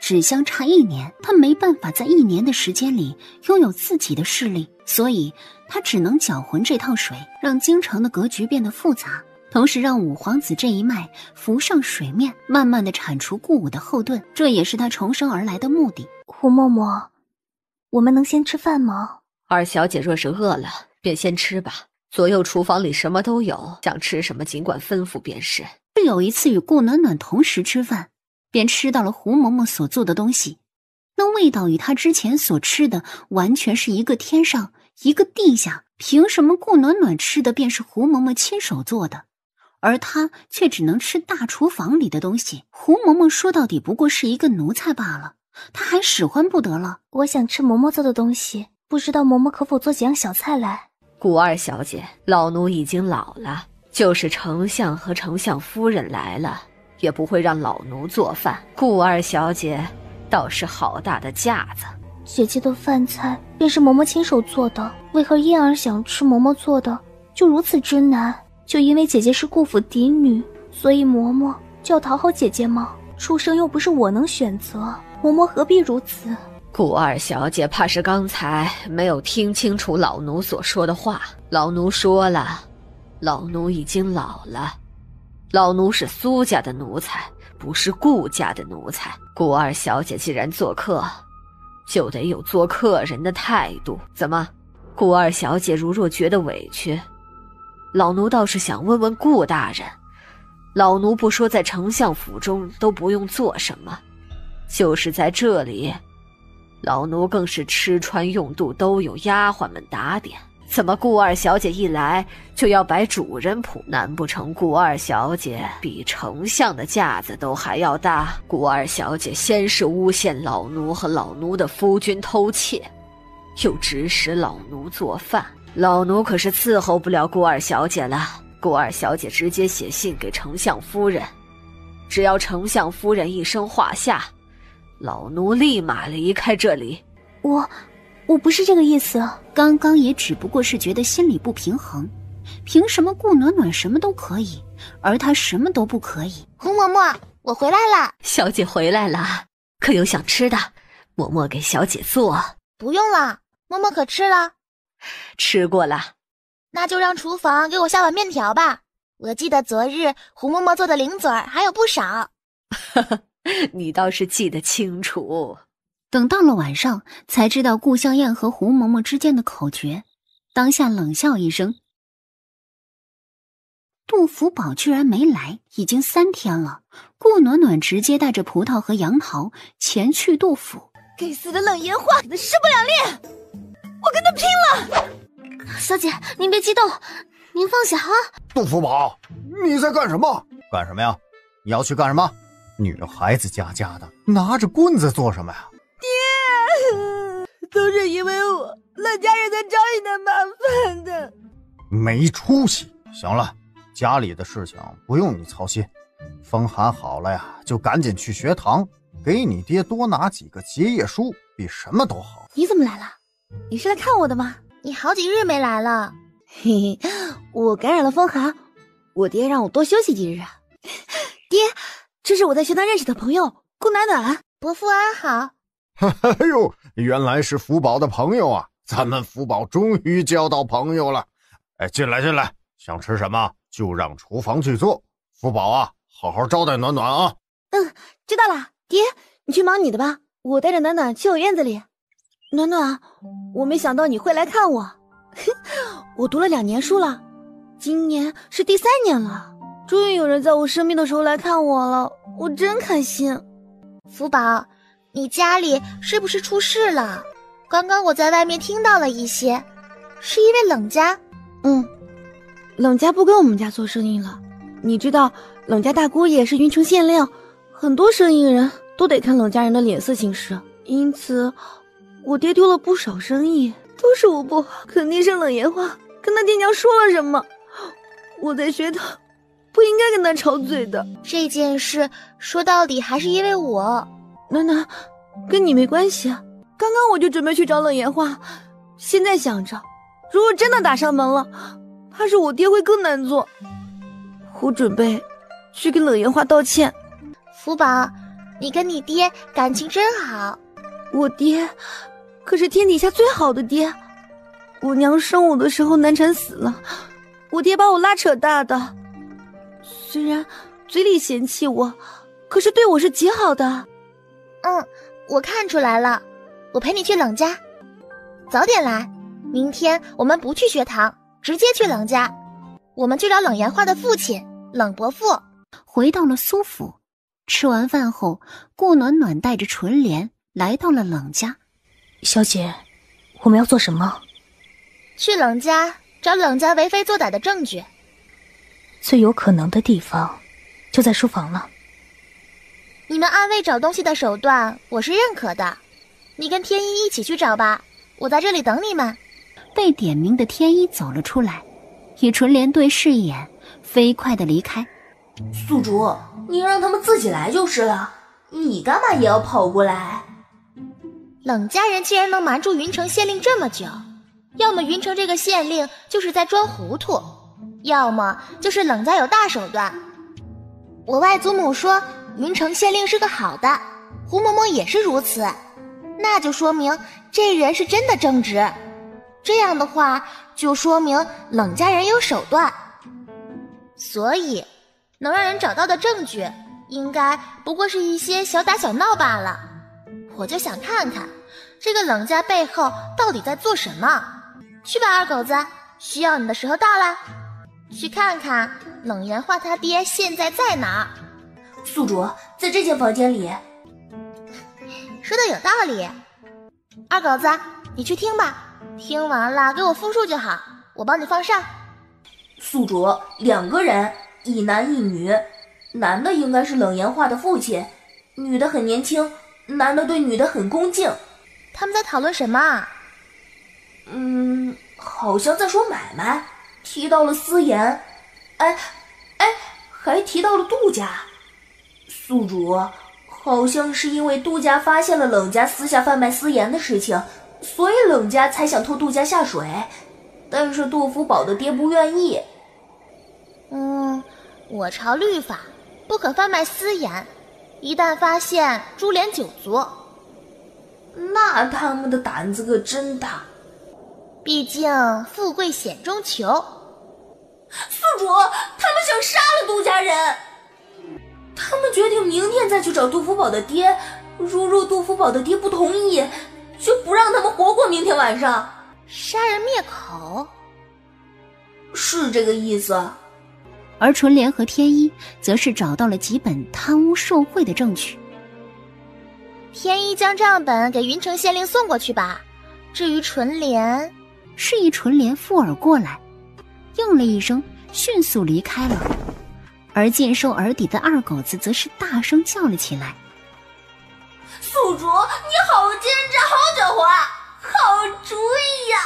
只相差1年，他没办法在1年的时间里拥有自己的势力，所以他只能搅浑这套水，让京城的格局变得复杂，同时让5皇子这一脉浮上水面，慢慢的铲除顾武的后盾，这也是他重生而来的目的。胡嬷嬷，我们能先吃饭吗？二小姐若是饿了，便先吃吧。左右厨房里什么都有，想吃什么尽管吩咐便是。有一次与顾暖暖同时吃饭，便吃到了胡嬷嬷所做的东西，那味道与他之前所吃的完全是一个天上一个地下，凭什么顾暖暖吃的便是胡嬷嬷亲手做的，而他却只能吃大厨房里的东西？胡嬷嬷说到底不过是一个奴才罢了，他还使唤不得了。我想吃嬷嬷做的东西，不知道嬷嬷可否做几样小菜来？顾二小姐，老奴已经老了，就是丞相和丞相夫人来了，也不会让老奴做饭。顾二小姐倒是好大的架子。姐姐的饭菜便是嬷嬷亲手做的，为何燕儿想吃嬷嬷做的就如此之难？就因为姐姐是顾府嫡女，所以嬷嬷就要讨好姐姐吗？出生又不是我能选择，嬷嬷何必如此？顾二小姐怕是刚才没有听清楚老奴所说的话。老奴说了，老奴已经老了，老奴是苏家的奴才，不是顾家的奴才。顾二小姐既然做客，就得有做客人的态度。怎么，顾二小姐如若觉得委屈，老奴倒是想问问顾大人，老奴不说在丞相府中都不用做什么，就是在这里，老奴更是吃穿用度都有丫鬟们打点，怎么顾二小姐一来就要摆主人谱？难不成顾二小姐比丞相的架子都还要大？顾二小姐先是诬陷老奴和老奴的夫君偷窃，又指使老奴做饭。老奴可是伺候不了顾二小姐了。顾二小姐直接写信给丞相夫人，只要丞相夫人一声画下，老奴立马离开这里。我不是这个意思，刚刚也只不过是觉得心里不平衡，凭什么顾暖暖什么都可以，而她什么都不可以？胡嬷嬷，我回来了。小姐回来了，可有想吃的？嬷嬷给小姐做。不用了，嬷嬷可吃了。吃过了。那就让厨房给我下碗面条吧。我记得昨日胡嬷嬷做的零嘴儿还有不少。你倒是记得清楚。等到了晚上，才知道顾香艳和胡嬷嬷之间的口诀，当下冷笑一声。杜福宝居然没来，已经3天了。顾暖暖直接带着葡萄和杨桃前去杜府。该死的冷言话，给他势不两立！我跟他拼了！小姐，您别激动，您放下啊！杜福宝，你在干什么？干什么呀？你要去干什么？女孩子家的，拿着棍子做什么呀？爹，都是因为我，冷家人才找你的麻烦的。没出息！行了，家里的事情不用你操心。风寒好了呀，就赶紧去学堂，给你爹多拿几个结业书，比什么都好。你怎么来了？你是来看我的吗？你好几日没来了。嘿嘿，我感染了风寒，我爹让我多休息几日啊。爹，这是我在学堂认识的朋友顾暖暖。伯父安好。哎呦，原来是福宝的朋友啊！咱们福宝终于交到朋友了。哎，进来，想吃什么就让厨房去做。福宝啊，好好招待暖暖啊。知道了。爹，你去忙你的吧，我带着暖暖去我院子里。暖暖，我没想到你会来看我。我读了2年书了，今年是第3年了，终于有人在我生病的时候来看我了，我真开心。福宝，你家里是不是出事了？刚刚我在外面听到了一些，是因为冷家。冷家不跟我们家做生意了。你知道冷家大姑爷是云城县令，很多生意人都得看冷家人的脸色行事，因此我爹丢了不少生意，都是我不好，肯定是冷言话跟他爹娘说了什么。我在学堂不应该跟他吵嘴的。这件事说到底还是因为我。暖暖，跟你没关系啊。刚刚我就准备去找冷言话，现在想着，如果真的打上门了，怕是我爹会更难做。我准备去跟冷言话道歉。福宝，你跟你爹感情真好。我爹可是天底下最好的爹，我娘生我的时候难产死了，我爹把我拉扯大的，虽然嘴里嫌弃我，可是对我是极好的。我看出来了，我陪你去冷家，早点来。明天我们不去学堂，直接去冷家，我们去找冷言话的父亲冷伯父。回到了苏府，吃完饭后，顾暖暖带着纯莲来到了冷家。小姐，我们要做什么？去冷家找冷家为非作歹的证据。最有可能的地方就在书房了。你们暗卫找东西的手段我是认可的，你跟天一一起去找吧，我在这里等你们。被点名的天一走了出来，与纯莲对视一眼，飞快地离开。宿主，你让他们自己来就是了，你干嘛也要跑过来？冷家人既然能瞒住云城县令这么久，要么云城这个县令就是在装糊涂，要么就是冷家有大手段。我外祖母说云城县令是个好的，胡嬷嬷也是如此，那就说明这人是真的正直。这样的话就说明冷家人有手段，所以能让人找到的证据应该不过是一些小打小闹罢了。我就想看看这个冷家背后到底在做什么。去吧，二狗子，需要你的时候到了，去看看冷言话他爹现在在哪儿。宿主在这间房间里。说的有道理，二狗子你去听吧，听完了给我复述就好，我帮你放上。宿主2个人，一男一女，男的应该是冷言话的父亲，女的很年轻，男的对女的很恭敬。他们在讨论什么？好像在说买卖，提到了私盐，还提到了杜家。宿主，好像是因为杜家发现了冷家私下贩卖私盐的事情，所以冷家才想拖杜家下水，但是杜福宝的爹不愿意。我朝律法，不可贩卖私盐，一旦发现，株连9族。那他们的胆子可真大。毕竟富贵险中求。宿主，他们想杀了杜家人。他们决定明天再去找杜福宝的爹，若杜福宝的爹不同意，就不让他们活过明天晚上。杀人灭口？是这个意思。而纯莲和天一则是找到了几本贪污受贿的证据。天一将账本给云城县令送过去吧。至于纯莲，示意纯莲附耳过来，应了一声，迅速离开了。而尽收耳底的二狗子则是大声叫了起来：宿主，你好奸诈，好狡猾，好主意呀！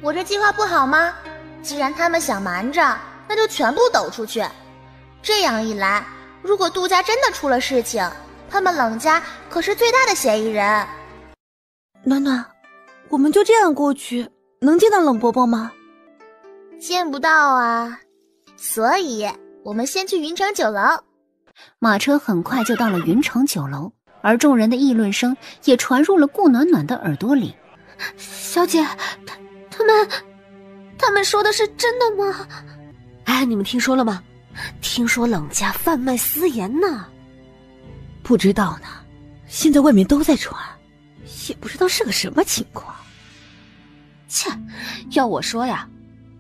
我这计划不好吗？既然他们想瞒着，那就全部抖出去。这样一来，如果杜家真的出了事情，他们冷家可是最大的嫌疑人。暖暖，我们就这样过去，能见到冷伯伯吗？见不到啊，所以我们先去云城酒楼。马车很快就到了云城酒楼，而众人的议论声也传入了顾暖暖的耳朵里。小姐，他们说的是真的吗？哎，你们听说了吗？听说冷家贩卖私盐呢。不知道呢，现在外面都在传，也不知道是个什么情况。切，要我说呀，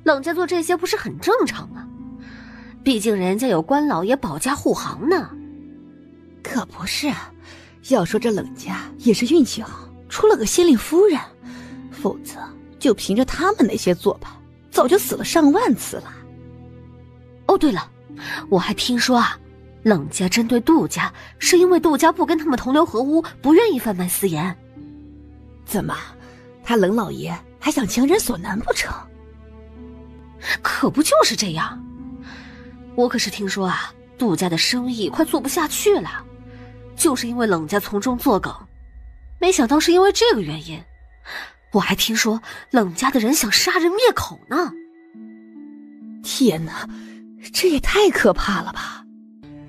冷家做这些不是很正常吗？毕竟人家有关老爷保驾护航呢。可不是啊，要说这冷家也是运气好，出了个县令夫人，否则就凭着他们那些做派，早就死了上万次了。哦，对了，我还听说啊，冷家针对杜家，是因为杜家不跟他们同流合污，不愿意贩卖私盐。怎么，他冷老爷还想强人所难不成？可不就是这样。我可是听说啊，杜家的生意快做不下去了，就是因为冷家从中作梗，没想到是因为这个原因。我还听说冷家的人想杀人灭口呢。天哪，这也太可怕了吧！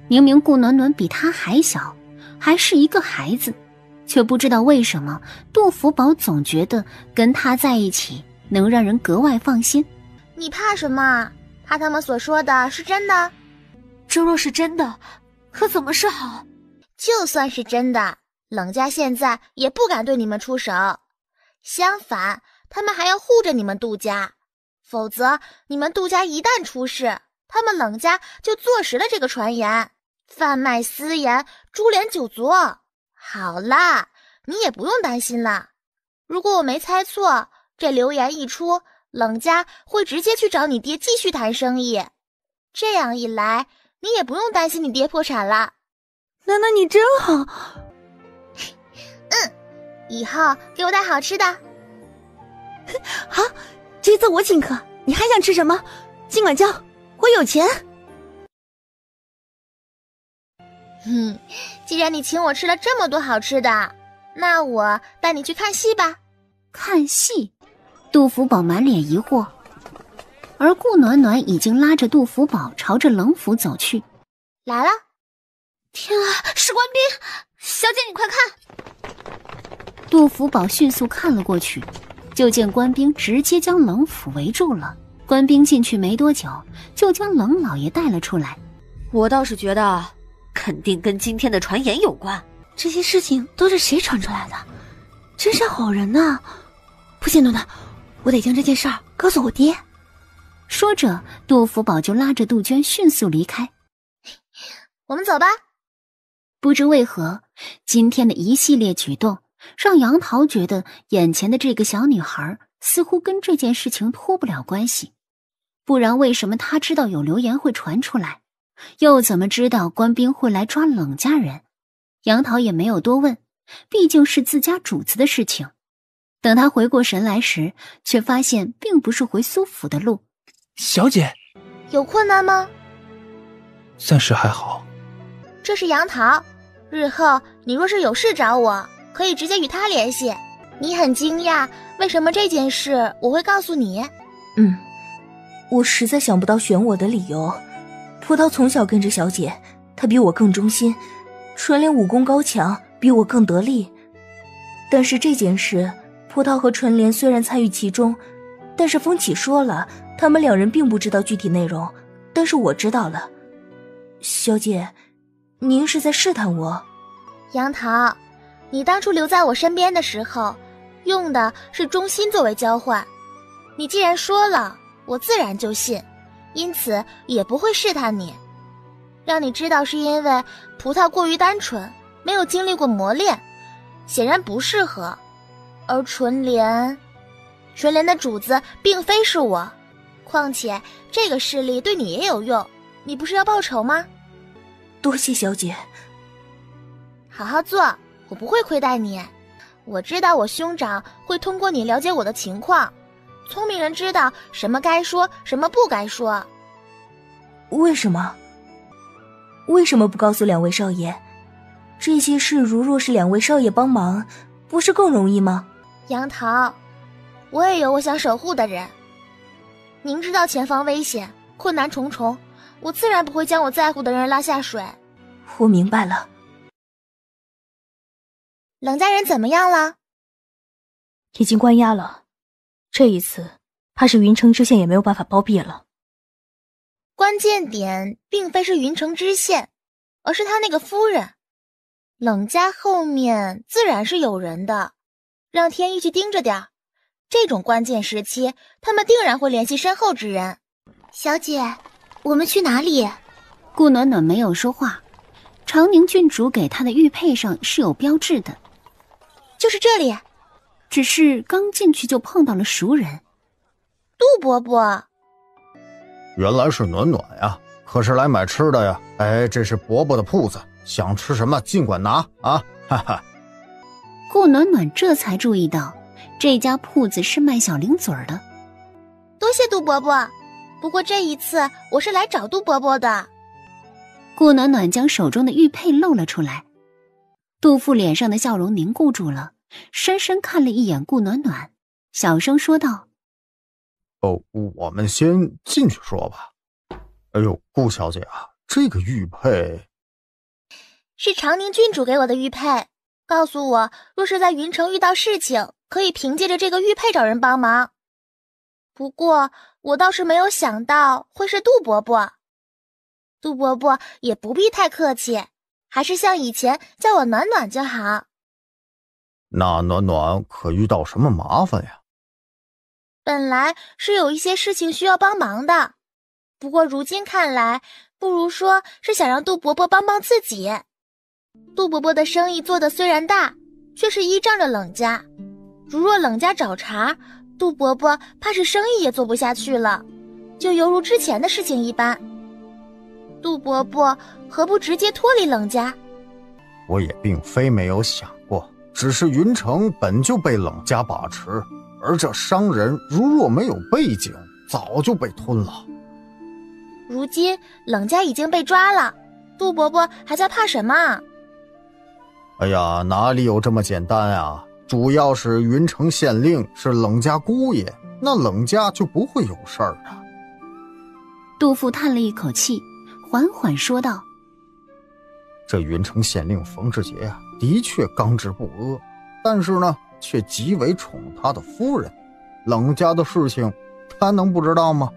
明明顾暖暖比他还小，还是一个孩子，却不知道为什么杜福宝总觉得跟他在一起能让人格外放心。你怕什么？怕他们所说的是真的？这若是真的，可怎么是好？就算是真的，冷家现在也不敢对你们出手，相反，他们还要护着你们杜家，否则你们杜家一旦出事，他们冷家就坐实了这个传言，贩卖私盐，株连9族。好啦，你也不用担心了。如果我没猜错，这流言一出，冷家会直接去找你爹继续谈生意。这样一来，你也不用担心你爹破产了。楠楠，你真好。以后给我带好吃的。好，这次我请客，你还想吃什么？尽管叫，我有钱。既然你请我吃了这么多好吃的，那我带你去看戏吧。看戏？杜福宝满脸疑惑，而顾暖暖已经拉着杜福宝朝着冷府走去。来了！天啊，是官兵！小姐，你快看！杜福宝迅速看了过去，就见官兵直接将冷府围住了。官兵进去没多久，就将冷老爷带了出来。我倒是觉得，肯定跟今天的传言有关。这些事情都是谁传出来的？真是好人呐！不行，暖暖，我得将这件事儿告诉我爹。说着，杜福宝就拉着杜鹃迅速离开。我们走吧。不知为何，今天的一系列举动让杨桃觉得眼前的这个小女孩似乎跟这件事情脱不了关系。不然为什么她知道有流言会传出来，又怎么知道官兵会来抓冷家人？杨桃也没有多问，毕竟是自家主子的事情。等他回过神来时，却发现并不是回苏府的路。小姐，有困难吗？暂时还好。这是杨桃，日后你若是有事找我，可以直接与他联系。你很惊讶，为什么这件事我会告诉你？我实在想不到选我的理由。葡萄从小跟着小姐，她比我更忠心，纯莲武功高强，比我更得力。但是这件事，葡萄和纯莲虽然参与其中，但是风起说了，他们两人并不知道具体内容，但是我知道了。小姐，您是在试探我？杨桃，你当初留在我身边的时候，用的是忠心作为交换。你既然说了，我自然就信，因此也不会试探你。让你知道是因为葡萄过于单纯，没有经历过磨练，显然不适合。而纯莲的主子并非是我，况且这个势力对你也有用，你不是要报仇吗？多谢小姐。好好做，我不会亏待你。我知道我兄长会通过你了解我的情况，聪明人知道什么该说，什么不该说。为什么？为什么不告诉两位少爷？这些事如若是两位少爷帮忙，不是更容易吗？杨桃，我也有我想守护的人。明知道前方危险，困难重重，我自然不会将我在乎的人拉下水。我明白了。冷家人怎么样了？已经关押了，这一次怕是云城知县也没有办法包庇了。关键点并非是云城知县，而是他那个夫人。冷家后面自然是有人的，让天意去盯着点。这种关键时期，他们定然会联系身后之人。小姐，我们去哪里？顾暖暖没有说话，长宁郡主给她的玉佩上是有标志的。就是这里。只是刚进去就碰到了熟人。杜伯伯。原来是暖暖呀，可是来买吃的呀。哎，这是伯伯的铺子，想吃什么尽管拿啊，哈哈。顾暖暖这才注意到，这家铺子是卖小零嘴的。多谢杜伯伯，不过这一次我是来找杜伯伯的。顾暖暖将手中的玉佩露了出来，杜父脸上的笑容凝固住了，深深看了一眼顾暖暖，小声说道：我们先进去说吧。哎呦，顾小姐啊，这个玉佩是长宁郡主给我的玉佩，告诉我若是在云城遇到事情，可以凭借着这个玉佩找人帮忙。不过我倒是没有想到会是杜伯伯。杜伯伯也不必太客气，还是像以前叫我暖暖就好。那暖暖可遇到什么麻烦呀？本来是有一些事情需要帮忙的，不过如今看来，不如说是想让杜伯伯帮帮自己。杜伯伯的生意做得虽然大，却是依仗着冷家。如若冷家找茬，杜伯伯怕是生意也做不下去了，就犹如之前的事情一般。杜伯伯何不直接脱离冷家？我也并非没有想过，只是云城本就被冷家把持，而这商人如若没有背景，早就被吞了。如今冷家已经被抓了，杜伯伯还在怕什么？哎呀，哪里有这么简单啊！主要是云城县令是冷家姑爷，那冷家就不会有事儿啊。杜父叹了一口气，缓缓说道：这云城县令冯志杰啊，的确刚直不阿，但是呢，却极为宠他的夫人。冷家的事情，他能不知道吗？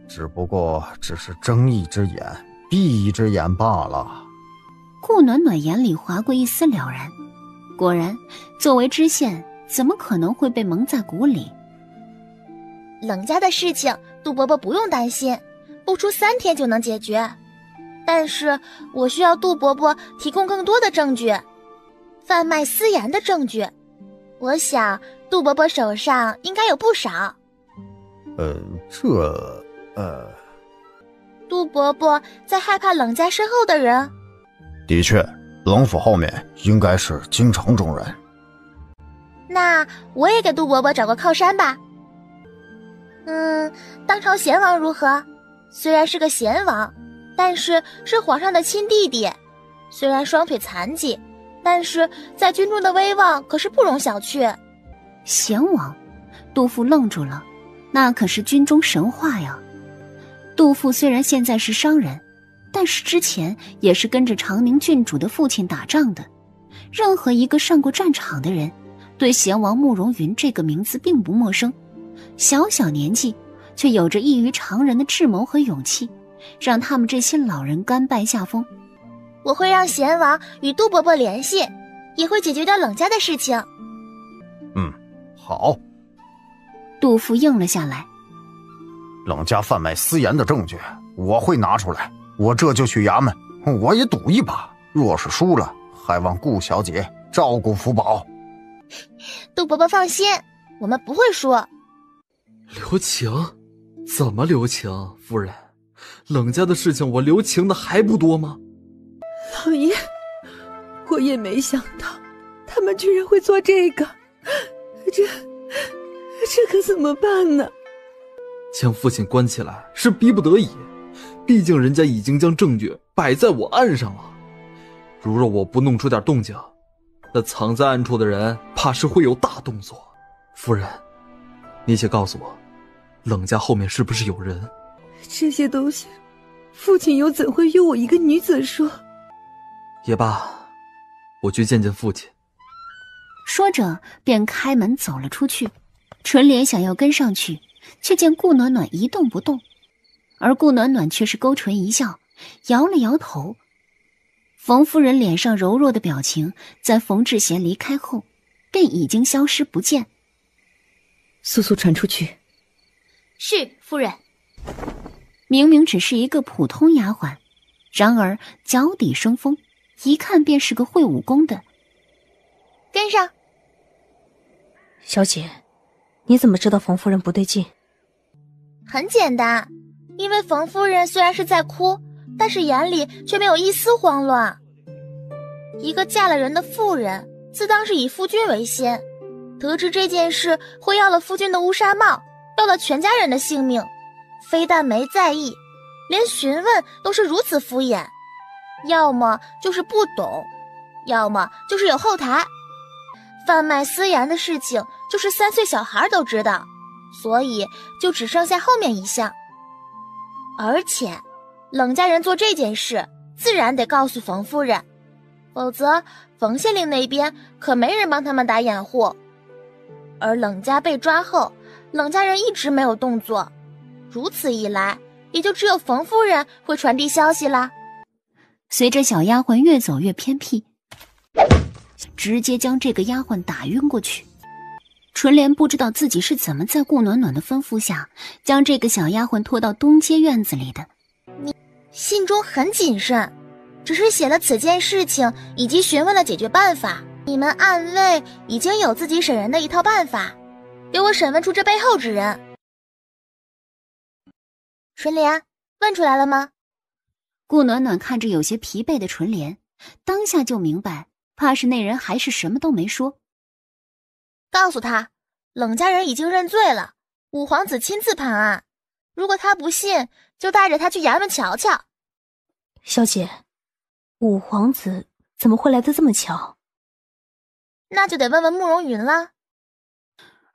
只不过只是睁一只眼闭一只眼罢了。顾暖暖眼里划过一丝了然，果然，作为知县，怎么可能会被蒙在鼓里？冷家的事情，杜伯伯不用担心，不出3天就能解决。但是我需要杜伯伯提供更多的证据，贩卖私盐的证据。我想杜伯伯手上应该有不少。杜伯伯在害怕冷家身后的人？的确，冷府后面应该是京城中人。那我也给杜伯伯找个靠山吧。当朝贤王如何？虽然是个贤王，但是是皇上的亲弟弟。虽然双腿残疾，但是在军中的威望可是不容小觑。贤王？杜甫愣住了，那可是军中神话呀。杜甫虽然现在是商人，但是之前也是跟着长宁郡主的父亲打仗的。任何一个上过战场的人，对贤王慕容云这个名字并不陌生。小小年纪，却有着异于常人的智谋和勇气，让他们这些老人甘拜下风。我会让贤王与杜伯伯联系，也会解决掉冷家的事情。好。杜甫应了下来。冷家贩卖私盐的证据我会拿出来，我这就去衙门，我也赌一把，若是输了，还望顾小姐照顾福宝。杜伯伯放心，我们不会输。留情？怎么留情？夫人，冷家的事情我留情的还不多吗？老爷，我也没想到他们居然会做这个，这可怎么办呢？将父亲关起来是逼不得已，毕竟人家已经将证据摆在我案上了。如若我不弄出点动静，那藏在暗处的人怕是会有大动作。夫人，你且告诉我，冷家后面是不是有人？这些东西父亲又怎会与我一个女子说？也罢，我去见见父亲。说着便开门走了出去。纯莲想要跟上去，却见顾暖暖一动不动，而顾暖暖却是勾唇一笑，摇了摇头。冯夫人脸上柔弱的表情在冯志贤离开后便已经消失不见。速速传出去。是，夫人。明明只是一个普通丫鬟，然而脚底生风，一看便是个会武功的。跟上。小姐，你怎么知道冯夫人不对劲？很简单，因为冯夫人虽然是在哭，但是眼里却没有一丝慌乱。一个嫁了人的妇人，自当是以夫君为先，得知这件事会要了夫君的乌纱帽，要了全家人的性命，非但没在意，连询问都是如此敷衍，要么就是不懂，要么就是有后台。贩卖私盐的事情就是3岁小孩都知道，所以就只剩下后面一项。而且冷家人做这件事自然得告诉冯夫人，否则冯县令那边可没人帮他们打掩护。而冷家被抓后，冷家人一直没有动作，如此一来，也就只有冯夫人会传递消息啦。随着小丫鬟越走越偏僻，直接将这个丫鬟打晕过去。纯莲不知道自己是怎么在顾暖暖的吩咐下将这个小丫鬟拖到东街院子里的。你信中很谨慎，只是写了此件事情以及询问了解决办法。你们暗卫已经有自己审人的一套办法，给我审问出这背后之人。纯莲，问出来了吗？顾暖暖看着有些疲惫的纯莲，当下就明白，怕是那人还是什么都没说。告诉他，冷家人已经认罪了，五皇子亲自判案。如果他不信，就带着他去衙门瞧瞧。小姐，五皇子怎么会来得这么巧？那就得问问慕容云了。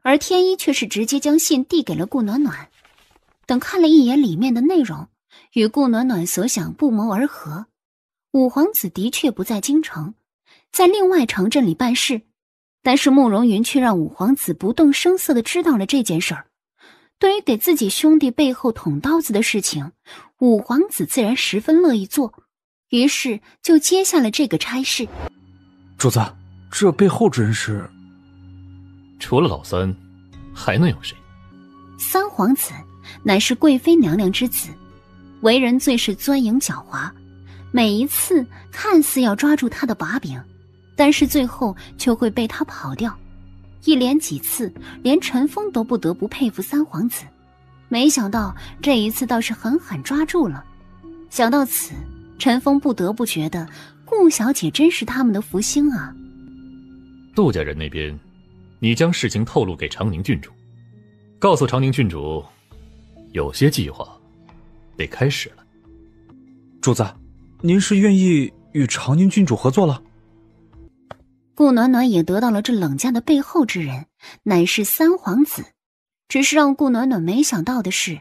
而天一却是直接将信递给了顾暖暖。等看了一眼里面的内容，与顾暖暖所想不谋而合。五皇子的确不在京城，在另外城镇里办事，但是慕容云却让五皇子不动声色地知道了这件事儿。对于给自己兄弟背后捅刀子的事情，五皇子自然十分乐意做，于是就接下了这个差事。主子，这背后之人是？除了老三，还能有谁？三皇子乃是贵妃娘娘之子，为人最是钻营狡猾，每一次看似要抓住他的把柄，但是最后却会被他跑掉。一连几次，连陈峰都不得不佩服三皇子。没想到这一次倒是狠狠抓住了。想到此，陈峰不得不觉得顾小姐真是他们的福星啊。杜家人那边你将事情透露给长宁郡主，告诉长宁郡主，有些计划得开始了。主子，您是愿意与长宁郡主合作了？顾暖暖也得到了这冷家的背后之人，乃是三皇子。只是让顾暖暖没想到的是，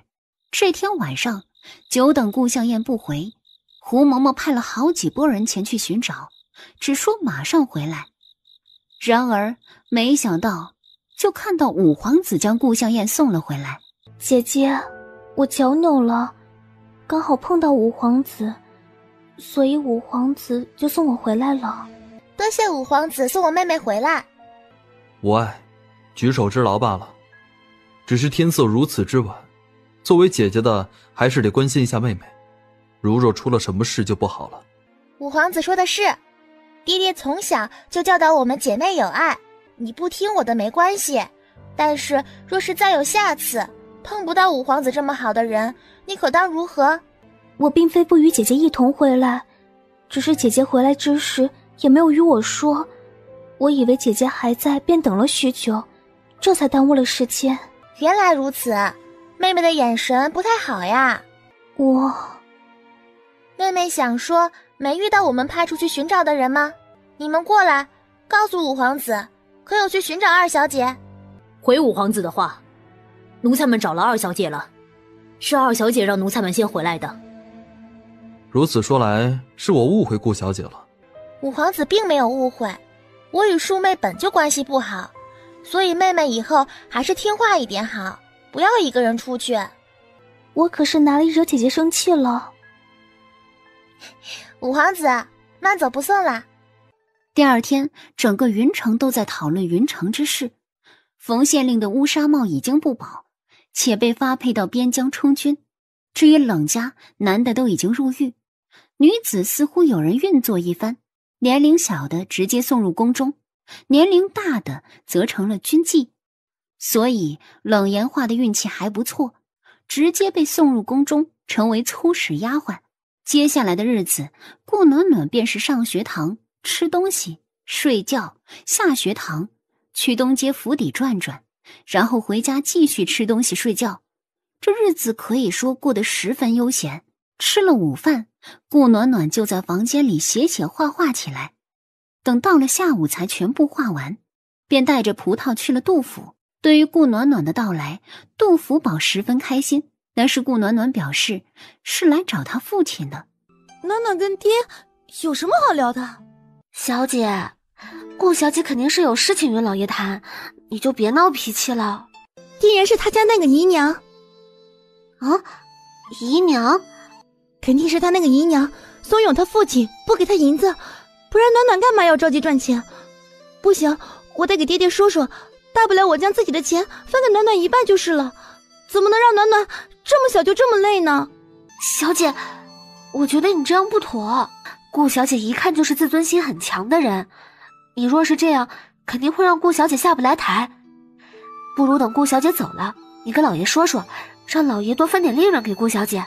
这天晚上久等顾向燕不回，胡嬷嬷派了好几拨人前去寻找，只说马上回来。然而没想到，就看到五皇子将顾向燕送了回来。姐姐，我脚扭了，刚好碰到五皇子，所以五皇子就送我回来了。多谢五皇子送我妹妹回来。无碍，举手之劳罢了。只是天色如此之晚，作为姐姐的还是得关心一下妹妹，如若出了什么事就不好了。五皇子说的是，爹爹从小就教导我们姐妹有爱，你不听我的没关系，但是若是再有下次碰不到五皇子这么好的人，你可当如何？我并非不与姐姐一同回来，只是姐姐回来之时也没有与我说，我以为姐姐还在，便等了许久，这才耽误了时间。原来如此，妹妹的眼神不太好呀。妹妹想说，没遇到我们派出去寻找的人吗？你们过来，告诉五皇子，可有去寻找二小姐？回五皇子的话，奴才们找了二小姐了，是二小姐让奴才们先回来的。如此说来，是我误会顾小姐了。五皇子并没有误会，我与庶妹本就关系不好，所以妹妹以后还是听话一点好，不要一个人出去。我可是哪里惹姐姐生气了？五皇子，慢走不送啦。第二天，整个云城都在讨论云城之事。冯县令的乌纱帽已经不保，且被发配到边疆充军。至于冷家，男的都已经入狱，女子似乎有人运作一番，年龄小的直接送入宫中，年龄大的则成了军妓。所以冷言话的运气还不错，直接被送入宫中，成为粗使丫鬟。接下来的日子，顾暖暖便是上学堂、吃东西、睡觉，下学堂，去东街府邸转转，然后回家继续吃东西睡觉。这日子可以说过得十分悠闲。吃了午饭，顾暖暖就在房间里写画画起来。等到了下午才全部画完，便带着葡萄去了杜府。对于顾暖暖的到来，杜福宝十分开心，但是顾暖暖表示是来找他父亲的。暖暖跟爹有什么好聊的？小姐，顾小姐肯定是有事情与老爷谈，你就别闹脾气了。定然是他家那个姨娘。啊，姨娘？肯定是他那个姨娘怂恿他父亲不给他银子，不然暖暖干嘛要着急赚钱？不行，我得给爹爹说说，大不了我将自己的钱分给暖暖一半就是了，怎么能让暖暖这么小就这么累呢？小姐，我觉得你这样不妥。顾小姐一看就是自尊心很强的人，你若是这样，肯定会让顾小姐下不来台。不如等顾小姐走了，你跟老爷说说，让老爷多分点利润给顾小姐。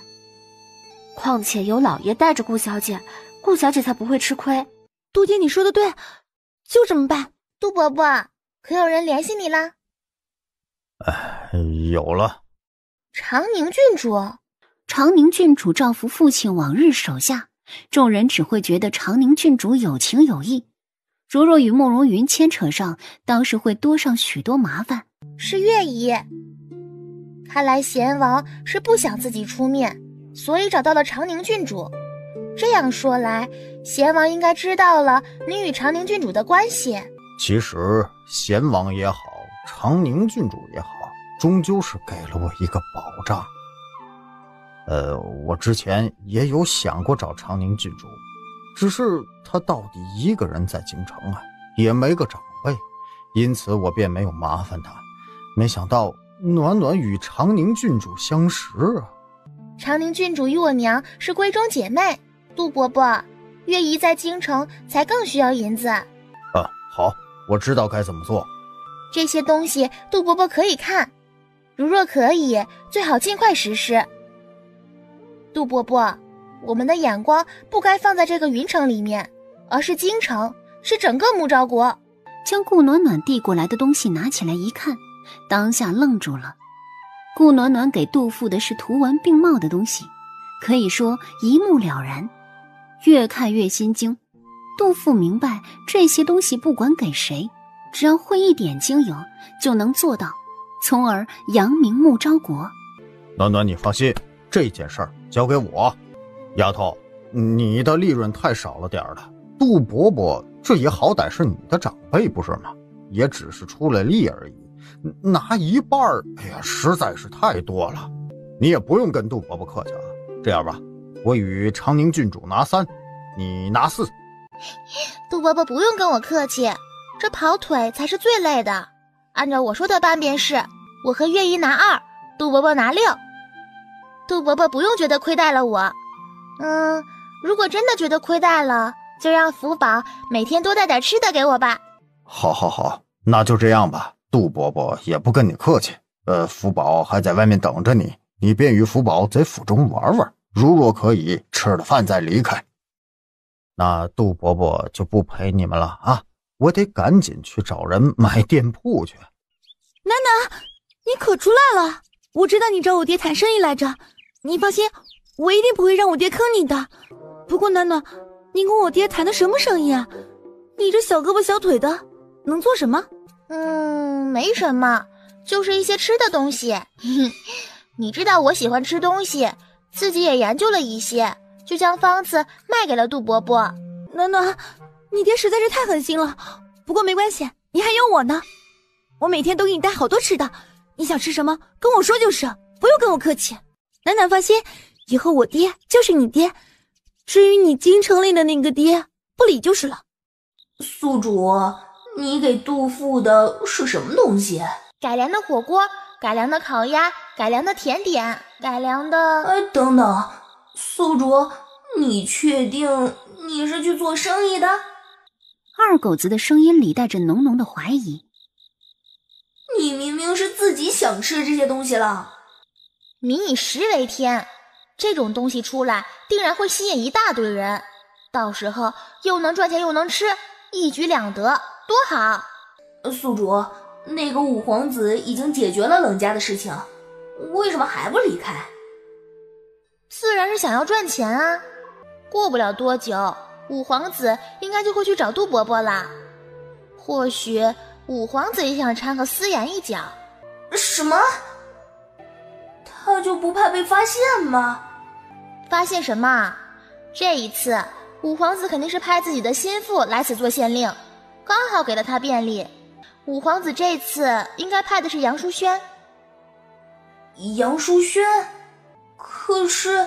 况且有老爷带着顾小姐，顾小姐才不会吃亏。杜姐，你说的对，就这么办。杜伯伯，可有人联系你啦？有了。长宁郡主。长宁郡主照拂父亲往日手下，众人只会觉得长宁郡主有情有义，如若与慕容云牵扯上，倒是会多上许多麻烦。是月姨。看来贤王是不想自己出面，所以找到了长宁郡主。这样说来，贤王应该知道了你与长宁郡主的关系。其实贤王也好，长宁郡主也好，终究是给了我一个保障。我之前也有想过找长宁郡主，只是她到底一个人在京城啊，也没个长辈，因此我便没有麻烦她。没想到暖暖与长宁郡主相识啊。长宁郡主与我娘是闺中姐妹，杜伯伯，月姨在京城才更需要银子。好，我知道该怎么做。这些东西杜伯伯可以看，如若可以，最好尽快实施。杜伯伯，我们的眼光不该放在这个云城里面，而是京城，是整个木昭国。将顾暖暖递过来的东西拿起来一看，当下愣住了。顾暖暖给杜父的是图文并茂的东西，可以说一目了然，越看越心惊。杜父明白这些东西不管给谁，只要会一点经营就能做到，从而扬名目昭国。暖暖，你放心，这件事儿交给我。丫头，你的利润太少了点儿了。杜伯伯这也好歹是你的长辈不是吗？也只是出了力而已，拿一半儿，哎呀，实在是太多了。你也不用跟杜伯伯客气了。这样吧，我与长宁郡主拿3，你拿4。杜伯伯不用跟我客气，这跑腿才是最累的。按照我说的办便是，我和月姨拿2，杜伯伯拿6。杜伯伯不用觉得亏待了我。如果真的觉得亏待了，就让福宝每天多带点吃的给我吧。好，那就这样吧。杜伯伯也不跟你客气，福宝还在外面等着你，你便与福宝在府中玩玩，如若可以，吃了饭再离开。那杜伯伯就不陪你们了啊！我得赶紧去找人买店铺去。楠楠，你可出来了！我知道你找我爹谈生意来着，你放心，我一定不会让我爹坑你的。不过楠楠，你跟我爹谈的什么生意啊？你这小胳膊小腿的，能做什么？没什么，就是一些吃的东西。你知道我喜欢吃东西，自己也研究了一些，就将方子卖给了杜伯伯。暖暖，你爹实在是太狠心了。不过没关系，你还有我呢，我每天都给你带好多吃的，你想吃什么跟我说就是，不用跟我客气。暖暖放心，以后我爹就是你爹，至于你京城里的那个爹，不理就是了。宿主，你给杜父的是什么东西？改良的火锅，改良的烤鸭，改良的甜点，改良的……等等，宿主，你确定你是去做生意的？二狗子的声音里带着浓浓的怀疑。你明明是自己想吃这些东西了。民以食为天，这种东西出来定然会吸引一大堆人，到时候又能赚钱又能吃，一举两得，多好。宿主，那个五皇子已经解决了冷家的事情，为什么还不离开？自然是想要赚钱啊。过不了多久，五皇子应该就会去找杜伯伯啦。或许五皇子也想掺和私盐一脚。什么？他就不怕被发现吗？发现什么？这一次五皇子肯定是派自己的心腹来此做县令，刚好给了他便利。五皇子这次应该派的是杨淑轩。杨淑轩？可是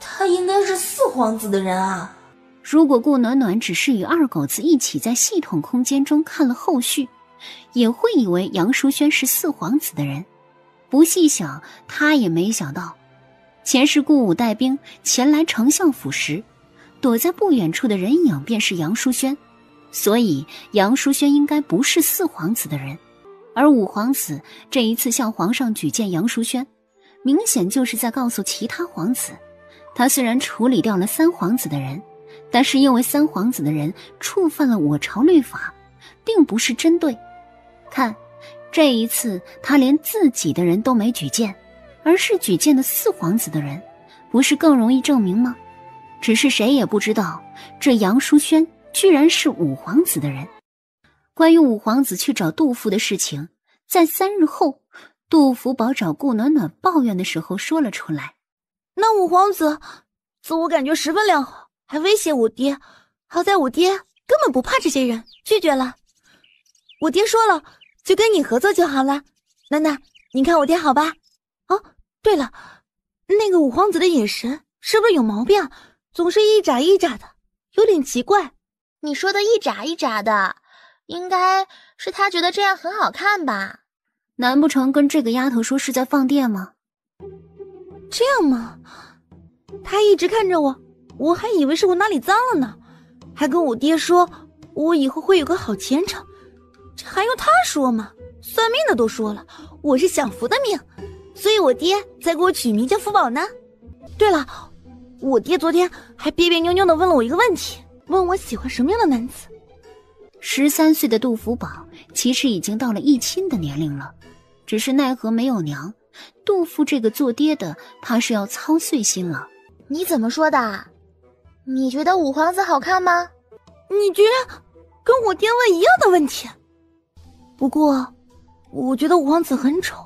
他应该是4皇子的人啊。如果顾暖暖只是与二狗子一起在系统空间中看了后续，也会以为杨淑轩是4皇子的人。不细想，他也没想到，前世顾武带兵前来丞相府时，躲在不远处的人影便是杨淑轩，所以杨淑轩应该不是4皇子的人。而5皇子这一次向皇上举荐杨淑轩，明显就是在告诉其他皇子，他虽然处理掉了3皇子的人，但是因为3皇子的人触犯了我朝律法，并不是针对。看，这一次他连自己的人都没举荐，而是举荐的4皇子的人，不是更容易证明吗？只是谁也不知道，这杨淑轩居然是5皇子的人。关于5皇子去找杜父的事情，在3日后，杜福宝找顾暖暖抱怨的时候说了出来。那5皇子自我感觉十分良好，还威胁我爹，好在我爹根本不怕这些人，拒绝了。我爹说了，就跟你合作就好了。楠楠，你看我爹好吧？哦，对了，那个5皇子的眼神是不是有毛病？总是一眨一眨的，有点奇怪。你说的一眨一眨的，应该是他觉得这样很好看吧？难不成跟这个丫头说是在放电吗？这样吗？他一直看着我，我还以为是我哪里脏了呢，还跟我爹说我以后会有个好前程。这还用他说吗？算命的都说了，我是享福的命，所以我爹才给我取名叫福宝呢。对了，我爹昨天还别别扭扭的问了我一个问题，问我喜欢什么样的男子。13岁的杜福宝其实已经到了议亲的年龄了，只是奈何没有娘，杜父这个做爹的怕是要操碎心了。你怎么说的？你觉得五皇子好看吗？你居然跟我爹问一样的问题。不过我觉得五皇子很丑。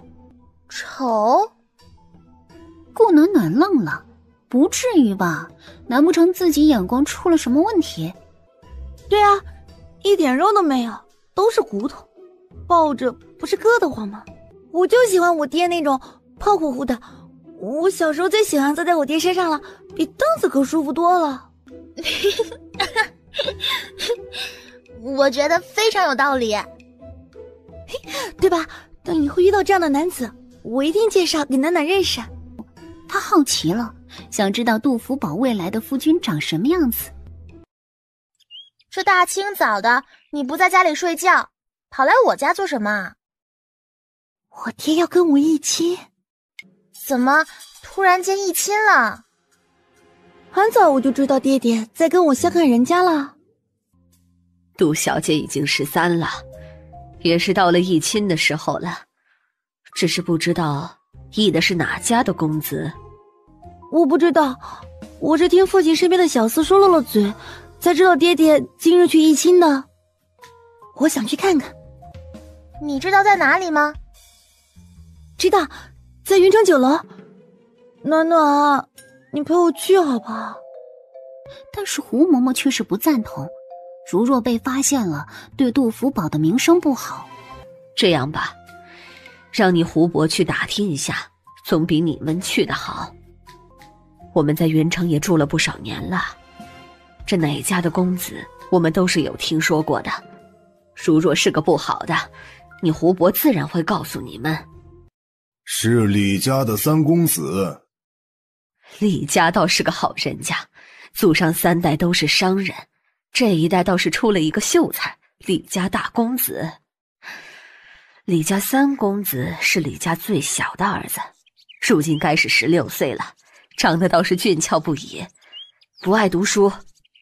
丑？顾暖暖愣了，不至于吧？难不成自己眼光出了什么问题？对啊，一点肉都没有，都是骨头，抱着不是硌得慌吗？我就喜欢我爹那种胖乎乎的，我小时候最喜欢坐在我爹身上了，比凳子可舒服多了。我觉得非常有道理，对吧？等以后遇到这样的男子，我一定介绍给暖暖认识。他好奇了，想知道杜福宝未来的夫君长什么样子。这大清早的，你不在家里睡觉，跑来我家做什么？我爹要跟我议亲。怎么突然间议亲了？很早我就知道爹爹在跟我相看人家了。杜小姐已经13了，也是到了议亲的时候了，只是不知道议的是哪家的公子。我不知道，我是听父亲身边的小厮说漏了嘴，才知道爹爹今日去议亲的。我想去看看。你知道在哪里吗？知道，在云城酒楼。暖暖，你陪我去好不好？但是胡嬷嬷却是不赞同，如若被发现了，对杜福宝的名声不好。这样吧，让你胡伯去打听一下，总比你们去的好。我们在云城也住了不少年了，这哪家的公子我们都是有听说过的，如若是个不好的，你胡伯自然会告诉你们。是李家的三公子。李家倒是个好人家，祖上3代都是商人，这一代倒是出了一个秀才，李家大公子。李家三公子是李家最小的儿子，如今该是16岁了，长得倒是俊俏不已，不爱读书，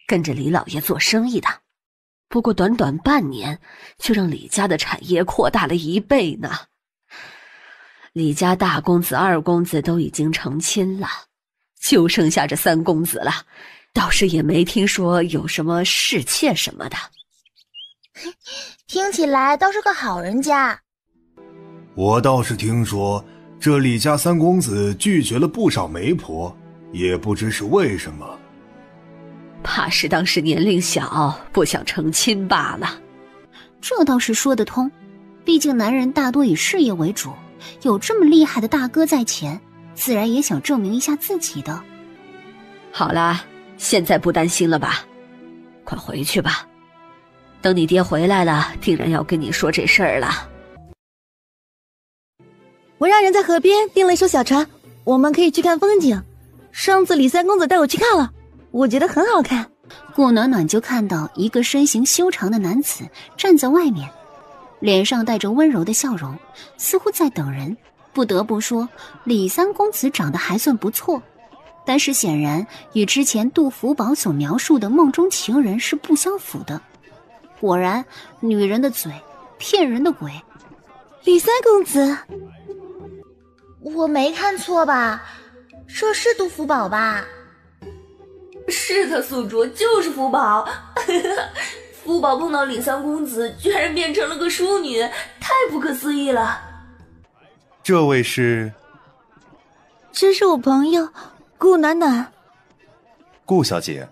跟着李老爷做生意的。不过短短半年，就让李家的产业扩大了1倍呢。李家大公子、二公子都已经成亲了，就剩下这3公子了，倒是也没听说有什么侍妾什么的。听起来倒是个好人家。我倒是听说这李家三公子拒绝了不少媒婆，也不知是为什么。怕是当时年龄小，不想成亲罢了。这倒是说得通，毕竟男人大多以事业为主，有这么厉害的大哥在前，自然也想证明一下自己的。好啦，现在不担心了吧？快回去吧，等你爹回来了，定然要跟你说这事儿了。我让人在河边订了一艘小船，我们可以去看风景。上次李三公子带我去看了，我觉得很好看。顾暖暖就看到一个身形修长的男子站在外面，脸上带着温柔的笑容，似乎在等人。不得不说，李三公子长得还算不错，但是显然与之前杜福宝所描述的梦中情人是不相符的。果然，女人的嘴，骗人的鬼。李三公子，我没看错吧？这是杜福宝吧？是的，宿主就是福宝。福宝碰到李三公子，居然变成了个淑女，太不可思议了。这位是？这是我朋友顾暖暖。顾小姐。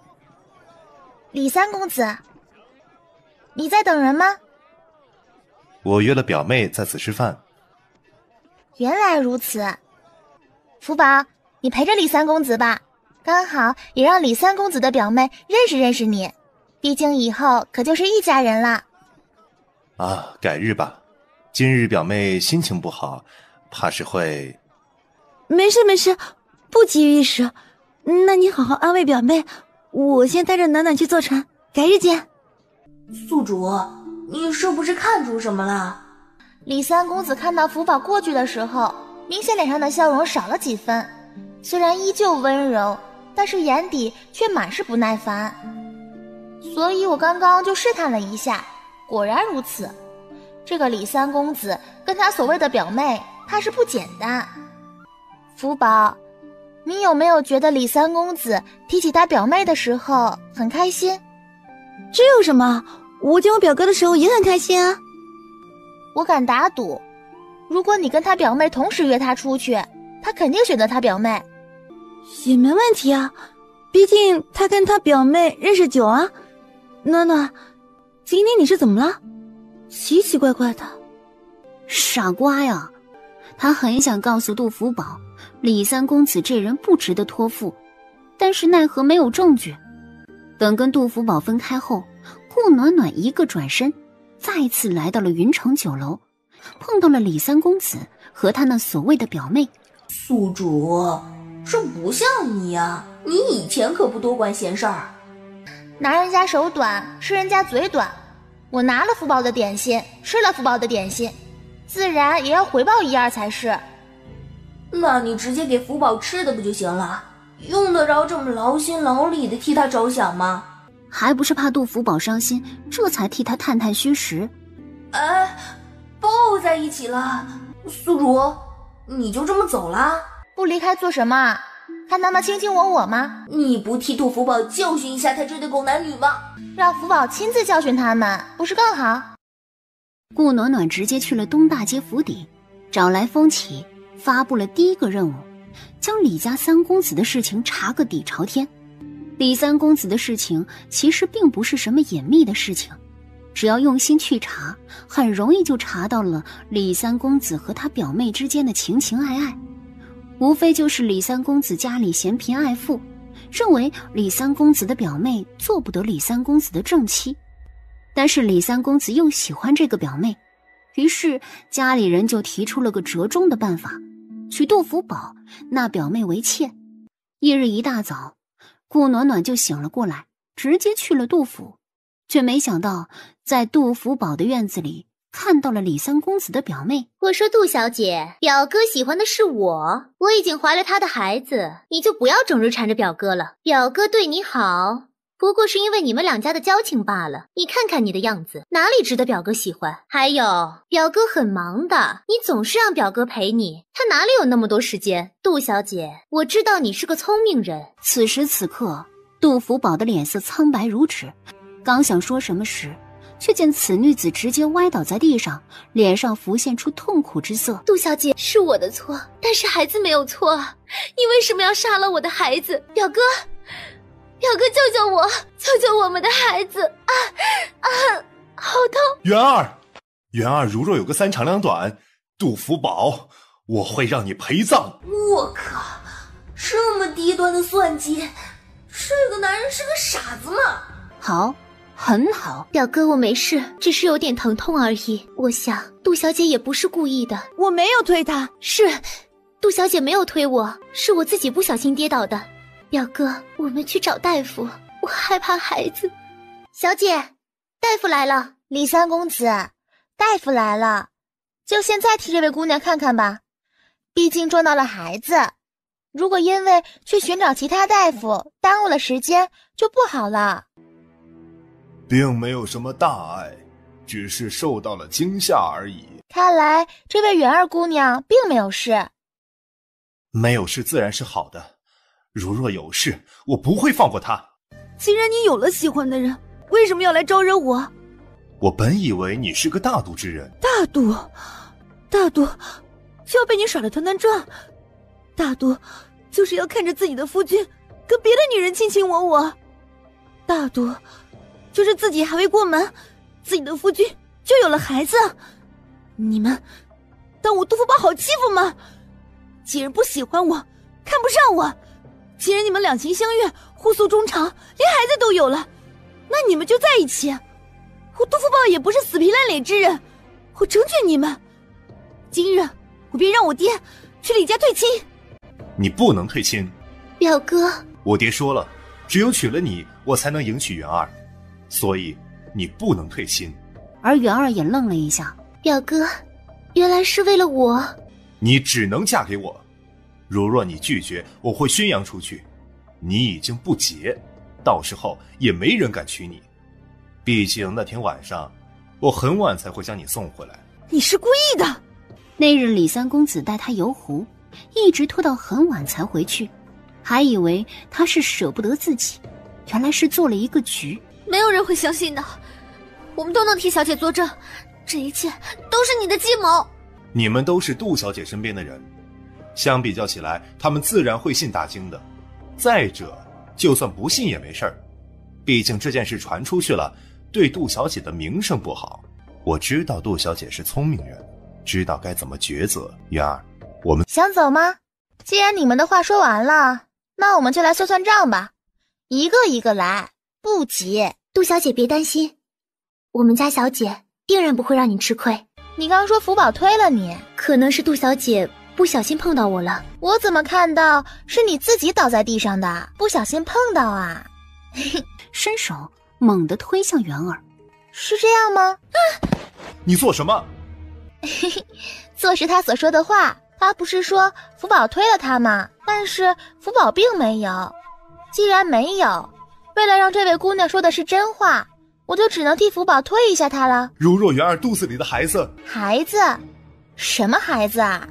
李三公子，你在等人吗？我约了表妹在此吃饭。原来如此。福宝，你陪着李三公子吧，刚好也让李三公子的表妹认识认识你，毕竟以后可就是一家人了。啊，改日吧，今日表妹心情不好，怕是会……没事没事，不急于一时。那你好好安慰表妹，我先带着暖暖去坐船，改日见。宿主，你是不是看出什么了？李三公子看到福宝过去的时候，明显脸上的笑容少了几分，虽然依旧温柔，但是眼底却满是不耐烦。所以我刚刚就试探了一下，果然如此，这个李三公子跟他所谓的表妹怕是不简单。福宝，你有没有觉得李三公子提起他表妹的时候很开心？这有什么？我见我表哥的时候也很开心啊。我敢打赌，如果你跟他表妹同时约他出去，他肯定选择他表妹。也没问题啊，毕竟他跟他表妹认识久啊。暖暖，今天你是怎么了？奇奇怪怪的。傻瓜呀，他很想告诉杜福宝，李三公子这人不值得托付，但是奈何没有证据。等跟杜福宝分开后，顾暖暖一个转身，再次来到了云城酒楼，碰到了李三公子和他那所谓的表妹。宿主，这不像你呀，你以前可不多管闲事儿。拿人家手短，吃人家嘴短。我拿了福宝的点心，吃了福宝的点心，自然也要回报一二才是。那你直接给福宝吃的不就行了？用得着这么劳心劳力的替他着想吗？还不是怕杜福宝伤心，这才替他探探虚实。哎，抱在一起了。宿主，你就这么走了？不离开做什么？还那么卿卿我我吗？你不替杜福宝教训一下他这对狗男女吗？让福宝亲自教训他们，不是更好？顾暖暖直接去了东大街府邸，找来风起，发布了第一个任务，将李家三公子的事情查个底朝天。李三公子的事情其实并不是什么隐秘的事情，只要用心去查，很容易就查到了李三公子和他表妹之间的情情爱爱。无非就是李三公子家里嫌贫爱富，认为李三公子的表妹做不得李三公子的正妻，但是李三公子又喜欢这个表妹，于是家里人就提出了个折中的办法，娶杜福宝那表妹为妾。翌日一大早，顾暖暖就醒了过来，直接去了杜府，却没想到在杜福宝的院子里看到了李三公子的表妹。我说杜小姐，表哥喜欢的是我已经怀了他的孩子，你就不要整日缠着表哥了。表哥对你好，不过是因为你们两家的交情罢了。你看看你的样子，哪里值得表哥喜欢？还有，表哥很忙的，你总是让表哥陪你，他哪里有那么多时间？杜小姐，我知道你是个聪明人。此时此刻，杜福宝的脸色苍白如纸，刚想说什么时，却见此女子直接歪倒在地上，脸上浮现出痛苦之色。杜小姐，是我的错，但是孩子没有错，你为什么要杀了我的孩子？表哥，表哥，救救我，救救我们的孩子！好痛！元儿，如若有个三长两短，杜福宝，我会让你陪葬。我靠，这么低端的算计，这个男人是个傻子吗？好，很好。表哥，我没事，只是有点疼痛而已。我想杜小姐也不是故意的。我没有推她。是，杜小姐没有推我，是我自己不小心跌倒的。表哥，我们去找大夫，我害怕孩子。小姐，大夫来了。李三公子，大夫来了，就现在替这位姑娘看看吧，毕竟撞到了孩子，如果因为去寻找其他大夫耽误了时间，就不好了。并没有什么大碍，只是受到了惊吓而已。看来这位元儿姑娘并没有事。没有事自然是好的，如若有事，我不会放过她。既然你有了喜欢的人，为什么要来招惹我？我本以为你是个大度之人。大度就要被你耍得团团转。大度就是要看着自己的夫君跟别的女人卿卿我我。大度就是自己还未过门，自己的夫君就有了孩子。你们当我杜福宝好欺负吗？既然不喜欢我，看不上我，既然你们两情相悦，互诉衷肠，连孩子都有了，那你们就在一起。我杜福宝也不是死皮赖脸之人，我成全你们。今日我便让我爹去李家退亲。你不能退亲。表哥，我爹说了，只有娶了你，我才能迎娶元儿，所以你不能退亲。而元儿也愣了一下。表哥，原来是为了我。你只能嫁给我，如若你拒绝，我会宣扬出去，你已经不结，到时候也没人敢娶你。毕竟那天晚上我很晚才会将你送回来。你是故意的。那日李三公子带他游湖，一直拖到很晚才回去，还以为他是舍不得自己，原来是做了一个局。没有人会相信的，我们都能替小姐作证，这一切都是你的计谋。你们都是杜小姐身边的人，相比较起来，他们自然会信大经的。再者，就算不信也没事儿，毕竟这件事传出去了，对杜小姐的名声不好。我知道杜小姐是聪明人，知道该怎么抉择。元儿，我们想走吗？既然你们的话说完了，那我们就来算算账吧，一个一个来，不急。杜小姐别担心，我们家小姐定然不会让你吃亏。你刚说福宝推了你，可能是杜小姐不小心碰到我了。我怎么看到是你自己倒在地上的，不小心碰到啊？伸手猛地推向元儿。是这样吗？你做什么？做是他所说的话，他不是说福宝推了他吗？但是福宝并没有。既然没有，为了让这位姑娘说的是真话，我就只能替福宝推一下他了。如若元儿肚子里的孩子，孩子？什么孩子啊？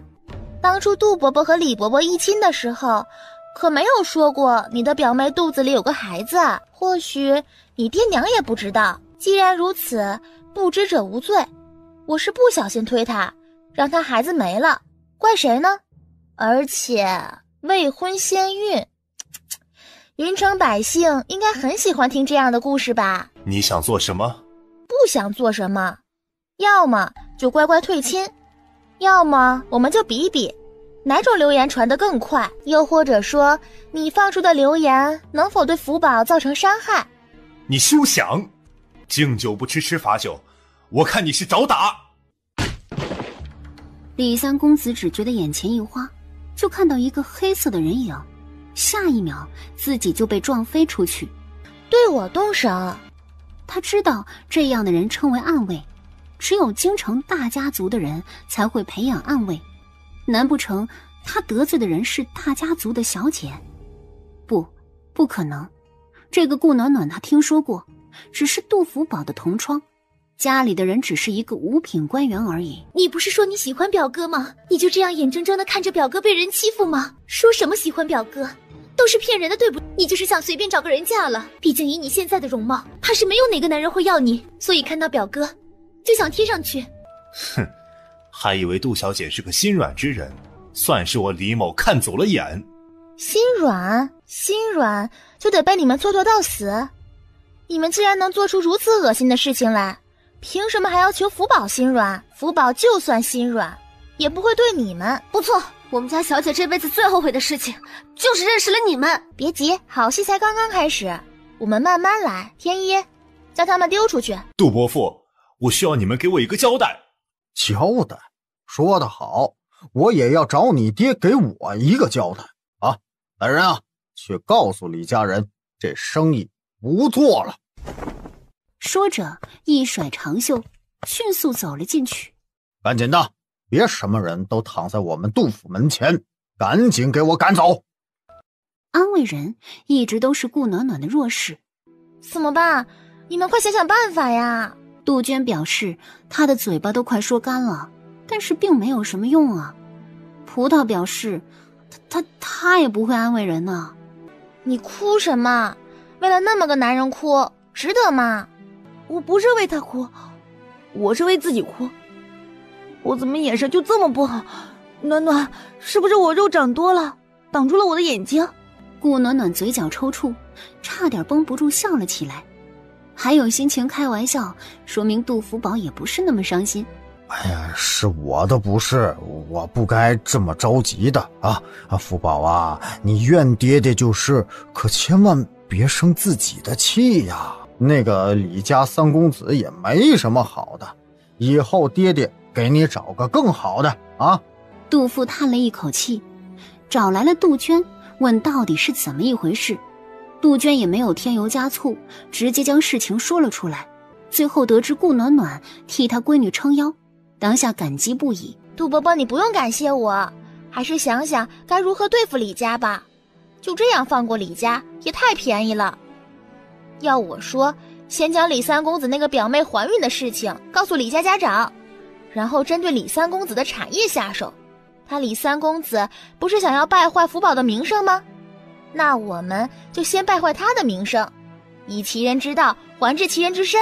当初杜伯伯和李伯伯议亲的时候，可没有说过你的表妹肚子里有个孩子。或许你爹娘也不知道。既然如此，不知者无罪。我是不小心推他，让他孩子没了，怪谁呢？而且未婚先孕，云城百姓应该很喜欢听这样的故事吧？你想做什么？不想做什么，要么就乖乖退亲，要么我们就比比哪种流言传得更快，又或者说你放出的流言能否对福宝造成伤害。你休想！敬酒不吃吃罚酒，我看你是找打。李三公子只觉得眼前一花，就看到一个黑色的人影，下一秒自己就被撞飞出去。对我动手。他知道这样的人称为暗卫，只有京城大家族的人才会培养暗卫。难不成他得罪的人是大家族的小姐？不可能。这个顾暖暖他听说过，只是杜福宝的同窗，家里的人只是一个五品官员而已。你不是说你喜欢表哥吗？你就这样眼睁睁地看着表哥被人欺负吗？说什么喜欢表哥，都是骗人的，对不？你就是想随便找个人嫁了。毕竟以你现在的容貌，怕是没有哪个男人会要你，所以看到表哥就想贴上去。哼，还以为杜小姐是个心软之人，算是我李某看走了眼。心软就得被你们蹉跎到死。你们既然能做出如此恶心的事情来，凭什么还要求福宝心软？福宝就算心软，也不会对你们。不错，我们家小姐这辈子最后悔的事情，就是认识了你们。别急，好戏才刚刚开始，我们慢慢来。天一，将他们丢出去。杜伯父，我需要你们给我一个交代。交代？说得好，我也要找你爹给我一个交代啊！来人啊，去告诉李家人，这生意不做了。说着一甩长袖，迅速走了进去。赶紧的，别什么人都躺在我们杜府门前，赶紧给我赶走。安慰人一直都是顾暖暖的弱势，怎么办？你们快想想办法呀！杜鹃表示她的嘴巴都快说干了，但是并没有什么用啊。葡萄表示他也不会安慰人呢。你哭什么？为了那么个男人哭，值得吗？我不是为他哭，我是为自己哭。我怎么眼神就这么不好？暖暖，是不是我肉长多了，挡住了我的眼睛？顾暖暖嘴角抽搐，差点绷不住笑了起来。还有心情开玩笑，说明杜福宝也不是那么伤心。哎呀，是我的不是，我不该这么着急的啊！福宝啊，你怨爹爹就是，可千万别生自己的气呀。那个李家三公子也没什么好的，以后爹爹给你找个更好的啊！杜父叹了一口气，找来了杜鹃，问到底是怎么一回事。杜鹃也没有添油加醋，直接将事情说了出来。最后得知顾暖暖替他闺女撑腰，当下感激不已。杜伯伯，你不用感谢我，还是想想该如何对付李家吧。就这样放过李家也太便宜了。要我说，先将李三公子那个表妹怀孕的事情告诉李家家长，然后针对李三公子的产业下手。他李三公子不是想要败坏福宝的名声吗？那我们就先败坏他的名声，以其人之道还治其人之身。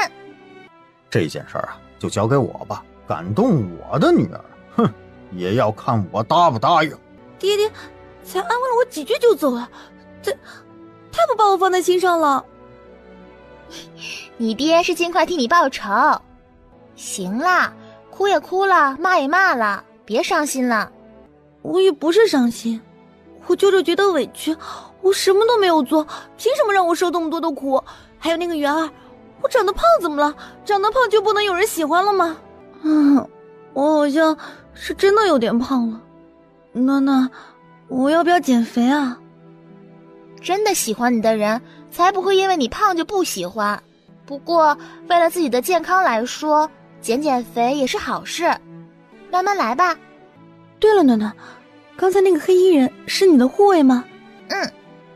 这件事啊，就交给我吧。感动我的女儿，哼，也要看我答不答应。爹爹才安慰了我几句就走了，这太不把我放在心上了。你爹是尽快替你报仇。行啦，哭也哭了，骂也骂了，别伤心了。我也不是伤心，我就是觉得委屈，我什么都没有做，凭什么让我受这么多的苦？还有那个元儿，我长得胖怎么了？长得胖就不能有人喜欢了吗？我好像是真的有点胖了。暖暖，我要不要减肥啊？真的喜欢你的人才不会因为你胖就不喜欢。不过为了自己的健康来说，减肥也是好事，慢慢来吧。对了，暖暖，刚才那个黑衣人是你的护卫吗？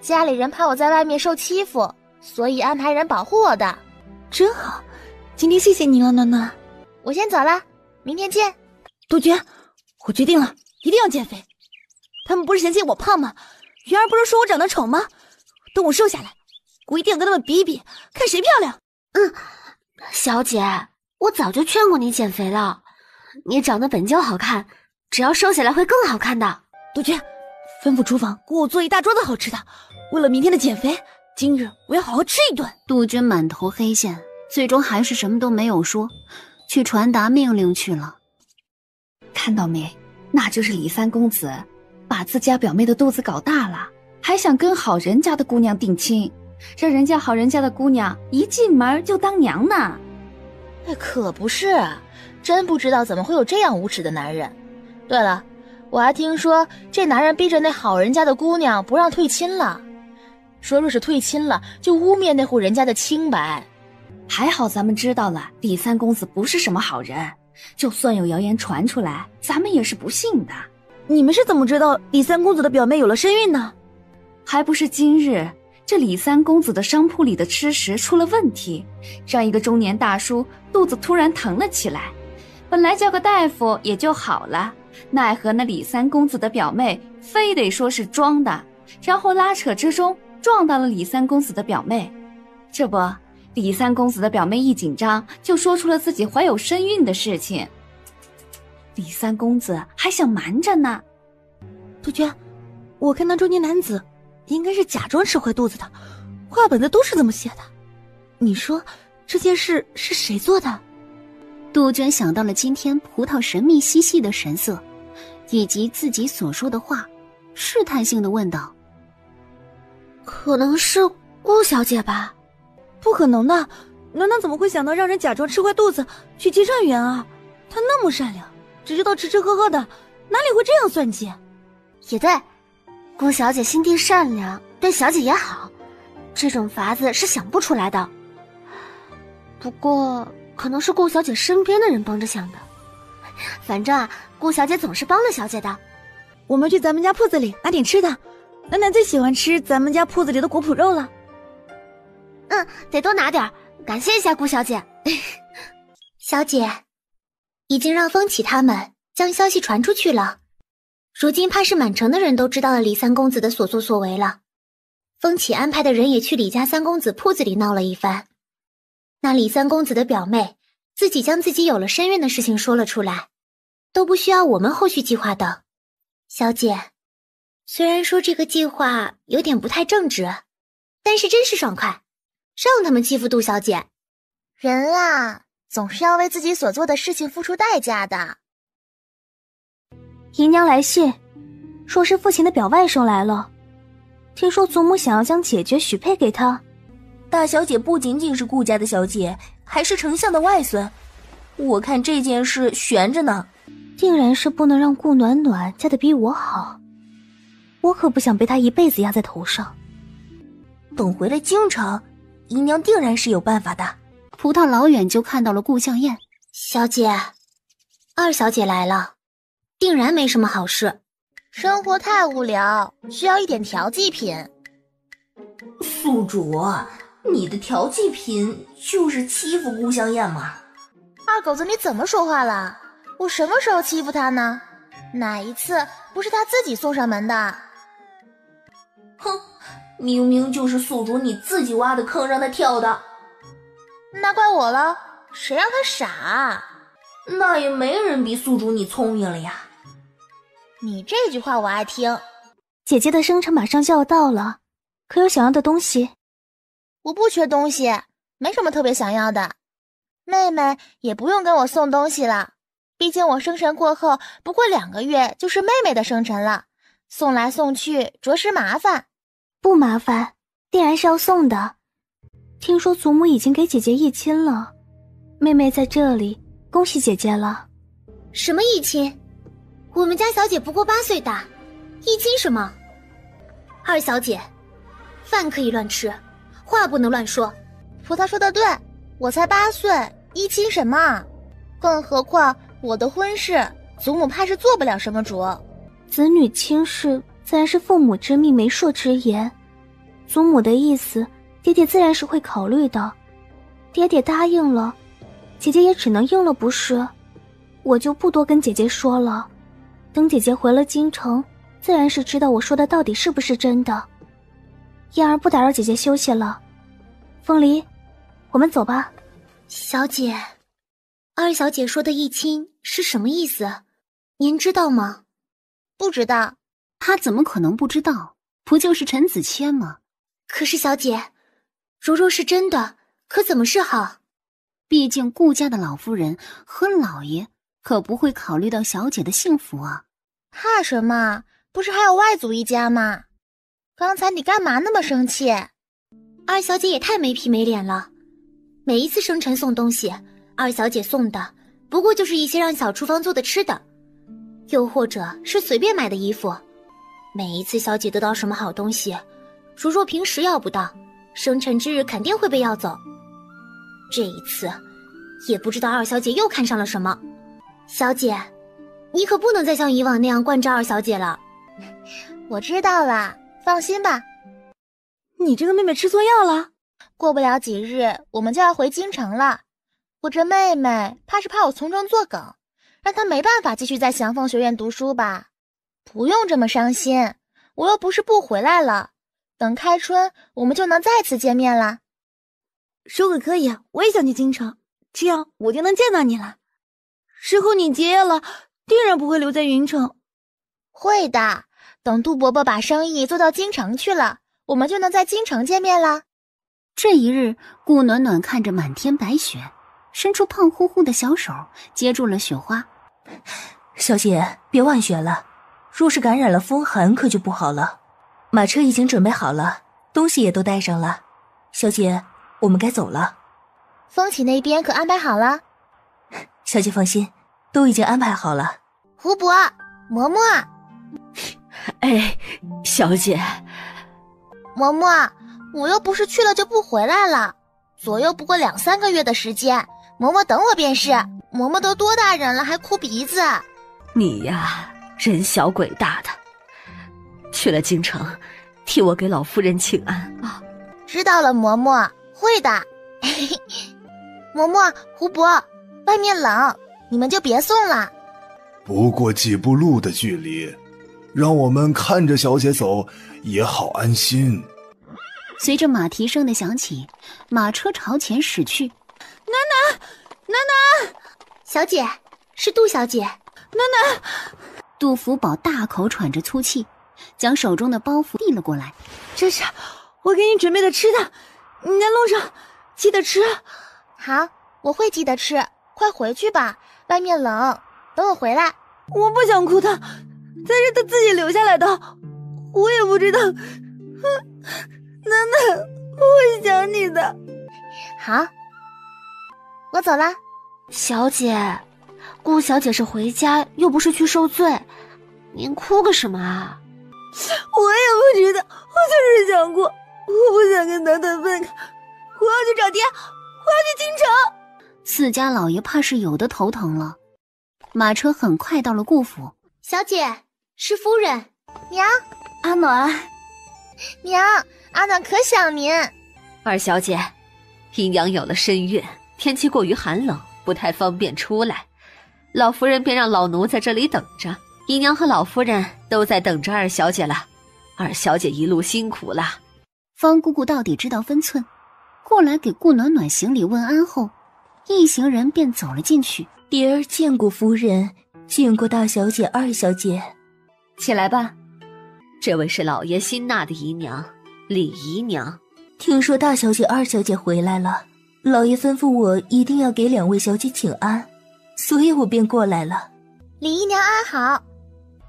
家里人怕我在外面受欺负，所以安排人保护我的。真好，今天谢谢你了，暖暖。我先走了，明天见。杜鹃，我决定了，一定要减肥。他们不是嫌弃我胖吗？元儿不是说我长得丑吗？等我瘦下来，我一定要跟他们比一比，看谁漂亮。小姐，我早就劝过你减肥了，你长得本就好看，只要瘦下来会更好看的。杜鹃，吩咐厨房给我做一大桌子好吃的，为了明天的减肥，今日我要好好吃一顿。杜鹃满头黑线，最终还是什么都没有说，去传达命令去了。看到没，那就是李三公子把自家表妹的肚子搞大了，还想跟好人家的姑娘定亲，让人家好人家的姑娘一进门就当娘呢。可不是啊，真不知道怎么会有这样无耻的男人。对了，我还听说这男人逼着那好人家的姑娘不让退亲了，说若是退亲了就污蔑那户人家的清白。还好咱们知道了李三公子不是什么好人，就算有谣言传出来，咱们也是不信的。你们是怎么知道李三公子的表妹有了身孕呢？还不是今日这李三公子的商铺里的吃食出了问题，让一个中年大叔肚子突然疼了起来，本来叫个大夫也就好了，奈何那李三公子的表妹非得说是装的，然后拉扯之中撞到了李三公子的表妹。这不，李三公子的表妹一紧张就说出了自己怀有身孕的事情，李三公子还想瞒着呢。杜鹃，我看那中年男子应该是假装吃坏肚子的，话本子都是这么写的。你说这件事是谁做的？杜鹃想到了今天葡萄神秘兮兮的神色，以及自己所说的话，试探性地问道：可能是顾小姐吧？不可能的，暖暖怎么会想到让人假装吃坏肚子去揭穿元儿？她那么善良，只知道吃吃喝喝的，哪里会这样算计？也对，顾小姐心地善良，对小姐也好，这种法子是想不出来的。不过可能是顾小姐身边的人帮着想的，反正啊，顾小姐总是帮了小姐的。我们去咱们家铺子里拿点吃的，暖暖最喜欢吃咱们家铺子里的果脯肉了。得多拿点，感谢一下顾小姐。小姐，已经让风起他们将消息传出去了，如今怕是满城的人都知道了李三公子的所作所为了。风起安排的人也去李家三公子铺子里闹了一番，那李三公子的表妹自己将自己有了身孕的事情说了出来，都不需要我们后续计划的。小姐，虽然说这个计划有点不太正直，但是真是爽快，让他们欺负杜小姐。人啊，总是要为自己所做的事情付出代价的。姨娘来信，说是父亲的表外甥来了，听说祖母想要将姐姐许配给他。大小姐不仅仅是顾家的小姐，还是丞相的外孙，我看这件事悬着呢。定然是不能让顾暖暖嫁得比我好，我可不想被她一辈子压在头上。等回了京城，姨娘定然是有办法的。葡萄老远就看到了顾向燕。小姐，二小姐来了，定然没什么好事。生活太无聊，需要一点调剂品。宿主，你的调剂品就是欺负顾香艳嘛。二狗子，你怎么说话了？我什么时候欺负他呢？哪一次不是他自己送上门的？哼，明明就是宿主你自己挖的坑让他跳的。那怪我了，谁让他傻？那也没人比宿主你聪明了呀。你这句话我爱听。姐姐的生辰马上就要到了，可有想要的东西？我不缺东西，没什么特别想要的。妹妹也不用跟我送东西了，毕竟我生辰过后不过2个月就是妹妹的生辰了，送来送去着实麻烦。不麻烦，定然是要送的。听说祖母已经给姐姐议亲了，妹妹在这里恭喜姐姐了。什么议亲？我们家小姐不过8岁大，议亲什么？二小姐，饭可以乱吃，话不能乱说。葡萄说的对，我才8岁，议亲什么？更何况我的婚事，祖母怕是做不了什么主。子女亲事自然是父母之命媒妁之言，祖母的意思，爹爹自然是会考虑的。爹爹答应了，姐姐也只能应了，不是？我就不多跟姐姐说了。等姐姐回了京城，自然是知道我说的到底是不是真的。燕儿不打扰姐姐休息了，凤梨，我们走吧。小姐，二小姐说的议亲是什么意思？您知道吗？不知道。她怎么可能不知道？不就是陈子谦吗？可是小姐，如是真的，可怎么是好？毕竟顾家的老夫人和老爷可不会考虑到小姐的幸福啊。怕什么？不是还有外祖一家吗？刚才你干嘛那么生气？二小姐也太没皮没脸了。每一次生辰送东西，二小姐送的不过就是一些让小厨房做的吃的，又或者是随便买的衣服。每一次小姐得到什么好东西，若平时要不到，生辰之日肯定会被要走。这一次也不知道二小姐又看上了什么。小姐，你可不能再像以往那样惯着二小姐了。我知道了，放心吧。你这个妹妹吃错药了？过不了几日我们就要回京城了，我这妹妹怕是怕我从中作梗，让她没办法继续在祥凤学院读书吧。不用这么伤心，我又不是不回来了，等开春我们就能再次见面了。说可可以，我也想去京城，这样我就能见到你了。之后你结业了，定然不会留在云城。会的，等杜伯伯把生意做到京城去了，我们就能在京城见面了。这一日，顾暖暖看着满天白雪，伸出胖乎乎的小手接住了雪花。小姐，别玩雪了，若是感染了风寒可就不好了。马车已经准备好了，东西也都带上了。小姐，我们该走了。风起那边可安排好了？小姐放心，都已经安排好了。胡伯，嬷嬷。哎，小姐。嬷嬷，我又不是去了就不回来了，左右不过2、3个月的时间，嬷嬷等我便是。嬷嬷都多大人了还哭鼻子？你呀，人小鬼大的。去了京城，替我给老夫人请安啊。知道了，嬷嬷，会的。嬷嬷，胡伯，外面冷，你们就别送了。不过几步路的距离，让我们看着小姐走也好安心。随着马蹄声的响起，马车朝前驶去。囡囡，小姐，是杜小姐。囡囡，杜福宝大口喘着粗气，将手中的包袱递了过来。这是我给你准备的吃的，你在路上记得吃。好，我会记得吃。快回去吧，外面冷，等我回来。我不想哭他，这是他自己留下来的，我也不知道。囡囡，我会想你的。好，我走了。小姐，顾小姐是回家，又不是去受罪，您哭个什么啊？我也不知道，我就是想哭，我不想跟楠楠分开，我要去找爹，我要去京城。四家老爷怕是有的头疼了。马车很快到了顾府。小姐，是夫人。娘，阿暖。娘，阿暖可想您。二小姐，姨娘有了身孕，天气过于寒冷，不太方便出来，老夫人便让老奴在这里等着。姨娘和老夫人都在等着二小姐了，二小姐一路辛苦了。方姑姑到底知道分寸，过来给顾暖暖行礼问安后，一行人便走了进去。蝶儿见过夫人，见过大小姐、二小姐。起来吧。这位是老爷新纳的姨娘，李姨娘。听说大小姐、二小姐回来了，老爷吩咐我一定要给两位小姐请安，所以我便过来了。李姨娘安好。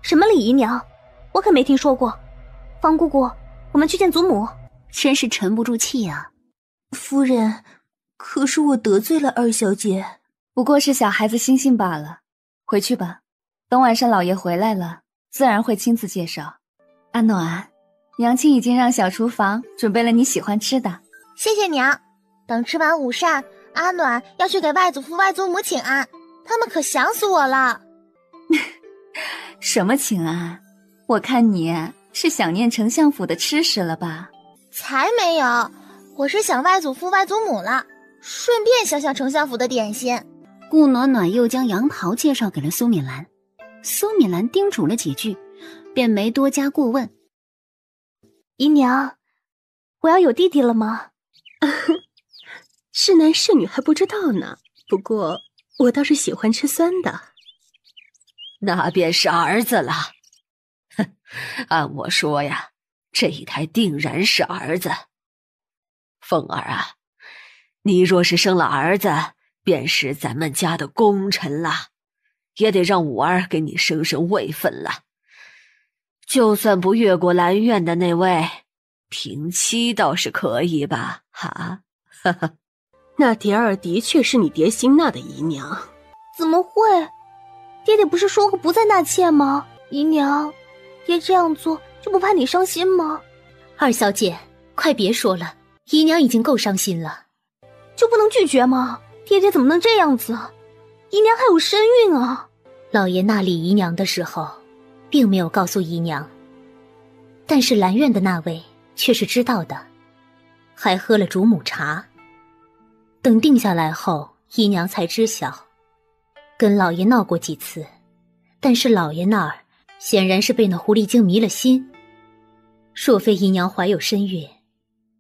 什么李姨娘？我可没听说过。方姑姑，我们去见祖母。真是沉不住气啊。夫人，可是我得罪了二小姐。不过是小孩子心性罢了，回去吧。等晚上老爷回来了，自然会亲自介绍。阿暖，娘亲已经让小厨房准备了你喜欢吃的。谢谢娘。等吃完午膳，阿暖要去给外祖父外祖母请安，他们可想死我了。什么请安？我看你是想念丞相府的吃食了吧？才没有，我是想外祖父外祖母了，顺便想想丞相府的点心。顾暖暖又将杨桃介绍给了苏敏兰，苏敏兰叮嘱了几句，便没多加过问。姨娘，我要有弟弟了吗？是男是女还不知道呢，不过我倒是喜欢吃酸的。那便是儿子了。哼，按我说呀，这一胎定然是儿子。凤儿啊，你若是生了儿子，便是咱们家的功臣了，也得让五儿给你升升位分了。就算不越过兰苑的那位，平妻倒是可以吧？哈，哈哈。那蝶儿的确是你蝶心纳的姨娘。怎么会？爹爹不是说过不再纳妾吗？姨娘，爹这样做就不怕你伤心吗？二小姐，快别说了，姨娘已经够伤心了。就不能拒绝吗？爹爹怎么能这样子？姨娘还有身孕啊！老爷纳李姨娘的时候，并没有告诉姨娘，但是兰苑的那位却是知道的，还喝了主母茶。等定下来后，姨娘才知晓。跟老爷闹过几次，但是老爷那儿显然是被那狐狸精迷了心。若非姨娘怀有身孕，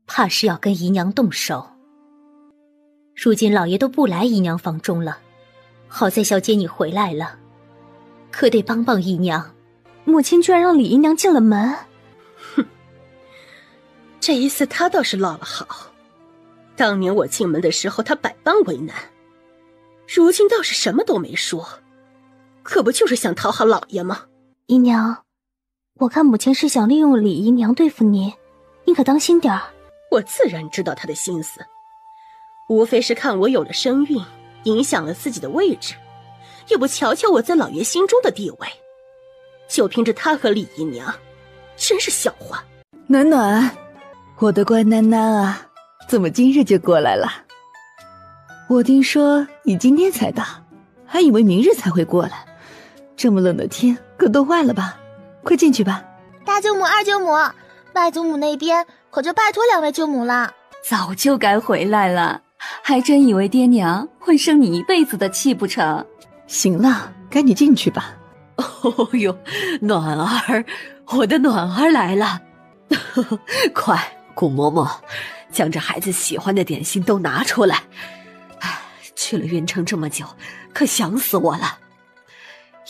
怕是要跟姨娘动手。如今老爷都不来姨娘房中了，好在小姐你回来了，可得帮帮姨娘。母亲居然让李姨娘进了门。哼，这一次她倒是落了好。当年我进门的时候，她百般为难，如今倒是什么都没说，可不就是想讨好老爷吗？姨娘，我看母亲是想利用李姨娘对付您，你可当心点儿。我自然知道她的心思，无非是看我有了身孕，影响了自己的位置，也不瞧瞧我在老爷心中的地位，就凭着她和李姨娘，真是笑话。暖暖，我的乖囡囡啊，怎么今日就过来了？我听说你今天才到，还以为明日才会过来。这么冷的天，可冻坏了吧？快进去吧。大舅母、二舅母，外祖母那边可就拜托两位舅母了。早就该回来了，还真以为爹娘会生你一辈子的气不成？行了，赶紧进去吧。哦呦，暖儿，我的暖儿来了！快，顾嬷嬷，将这孩子喜欢的点心都拿出来。去了云城这么久，可想死我了，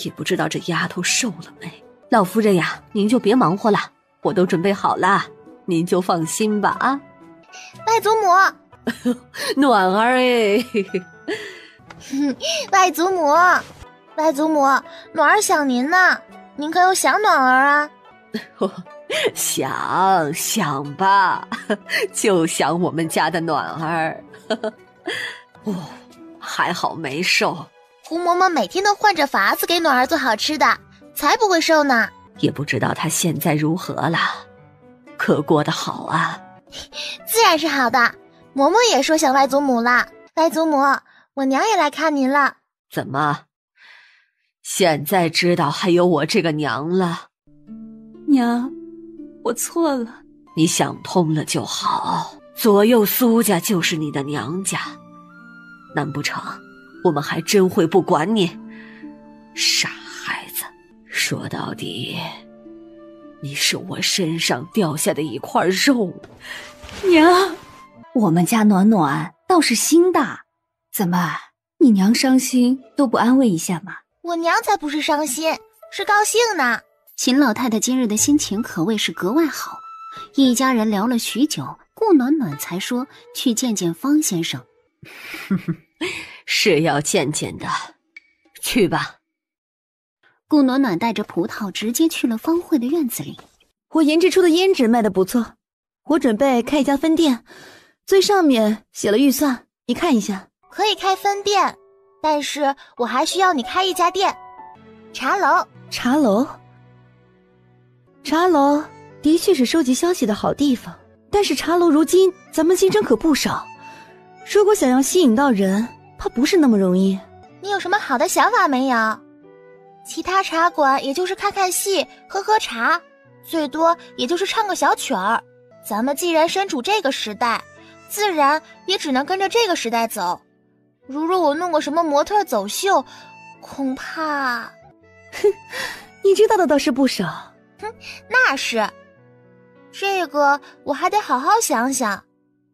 也不知道这丫头瘦了没。老夫人呀，您就别忙活了，我都准备好了，您就放心吧啊。外祖母，暖儿哎，外祖母，外祖母，暖儿想您呢，您可有想暖儿啊？想吧，就想我们家的暖儿。哦，还好没瘦。胡嬷嬷每天都换着法子给暖儿做好吃的，才不会瘦呢。也不知道她现在如何了，可过得好啊？自然是好的。嬷嬷也说想外祖母了。外祖母，我娘也来看您了。怎么？现在知道还有我这个娘了？娘，我错了。你想通了就好。左右苏家就是你的娘家，难不成我们还真会不管你？傻孩子，说到底，你是我身上掉下的一块肉。娘，我们家暖暖倒是心大，怎么你娘伤心都不安慰一下吗？我娘才不是伤心，是高兴呢。秦老太太今日的心情可谓是格外好，一家人聊了许久，顾暖暖才说去见见方先生。是要见见的，去吧。顾暖暖带着葡萄直接去了方慧的院子里。我研制出的胭脂卖得不错，我准备开一家分店，最上面写了预算，你看一下。可以开分店，但是我还需要你开一家店。茶楼。茶楼？茶楼的确是收集消息的好地方，但是茶楼如今咱们竞争可不少，如果想要吸引到人，怕不是那么容易。你有什么好的想法没有？其他茶馆也就是看看戏，喝喝茶，最多也就是唱个小曲儿。咱们既然身处这个时代，自然也只能跟着这个时代走。如若我弄个什么模特走秀，恐怕……哼，你知道的倒是不少。哼，那是。这个我还得好好想想，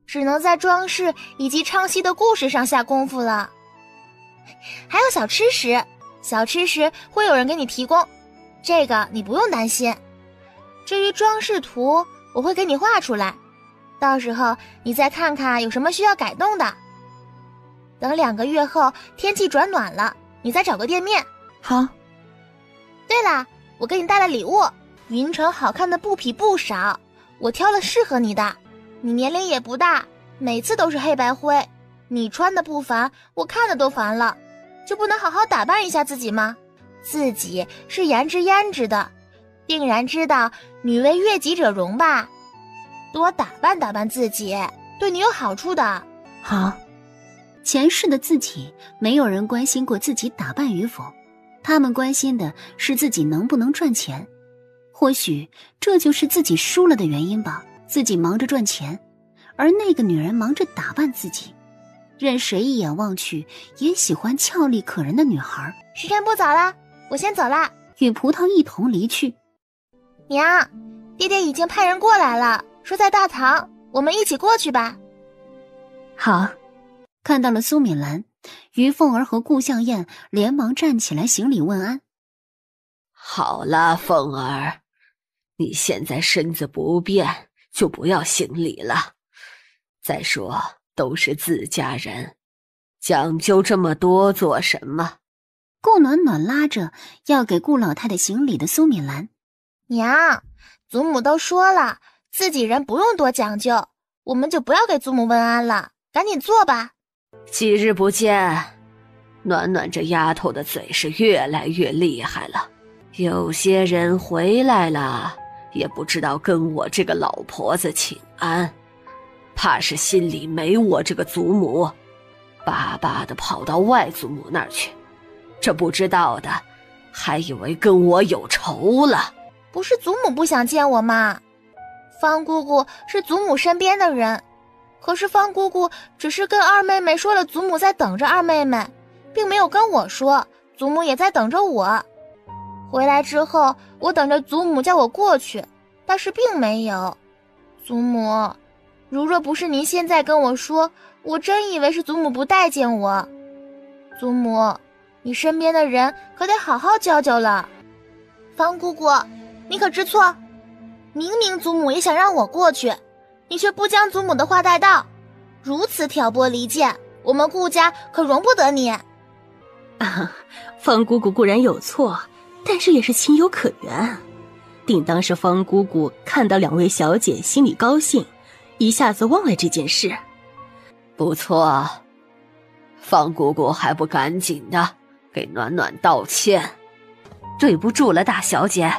只能在装饰以及唱戏的故事上下功夫了。还有小吃食，小吃食会有人给你提供，这个你不用担心。至于装饰图，我会给你画出来，到时候你再看看有什么需要改动的。等2个月后天气转暖了，你再找个店面。好。对了，我给你带了礼物，云城好看的布匹不少，我挑了适合你的。你年龄也不大，每次都是黑白灰，你穿的不烦，我看的都烦了，就不能好好打扮一下自己吗？自己是颜值胭脂的，定然知道女为悦己者容吧？多打扮打扮自己，对你有好处的。好。前世的自己，没有人关心过自己打扮与否，他们关心的是自己能不能赚钱。或许这就是自己输了的原因吧。自己忙着赚钱，而那个女人忙着打扮自己，任谁一眼望去也喜欢俏丽可人的女孩。时辰不早了，我先走啦。与葡萄一同离去。娘，爹爹已经派人过来了，说在大堂，我们一起过去吧。好。看到了苏敏兰，于凤儿和顾向燕连忙站起来行礼问安。好了，凤儿，你现在身子不便，就不要行礼了。再说都是自家人，讲究这么多做什么？顾暖暖拉着要给顾老太太行礼的苏敏兰。娘，祖母都说了，自己人不用多讲究，我们就不要给祖母问安了，赶紧坐吧。几日不见，暖暖这丫头的嘴是越来越厉害了。有些人回来了，也不知道跟我这个老婆子请安，怕是心里没我这个祖母，巴巴的跑到外祖母那儿去。这不知道的，还以为跟我有仇了。不是祖母不想见我吗？方姑姑是祖母身边的人，可是方姑姑只是跟二妹妹说了祖母在等着二妹妹，并没有跟我说祖母也在等着我。回来之后，我等着祖母叫我过去，但是并没有。祖母，如若不是您现在跟我说，我真以为是祖母不待见我。祖母，你身边的人可得好好教教了。方姑姑，你可知错？明明祖母也想让我过去，你却不将祖母的话带到，如此挑拨离间，我们顾家可容不得你。啊，方姑姑固然有错，但是也是情有可原，定当是方姑姑看到两位小姐心里高兴，一下子忘了这件事。不错，方姑姑还不赶紧的给暖暖道歉。对不住了，大小姐，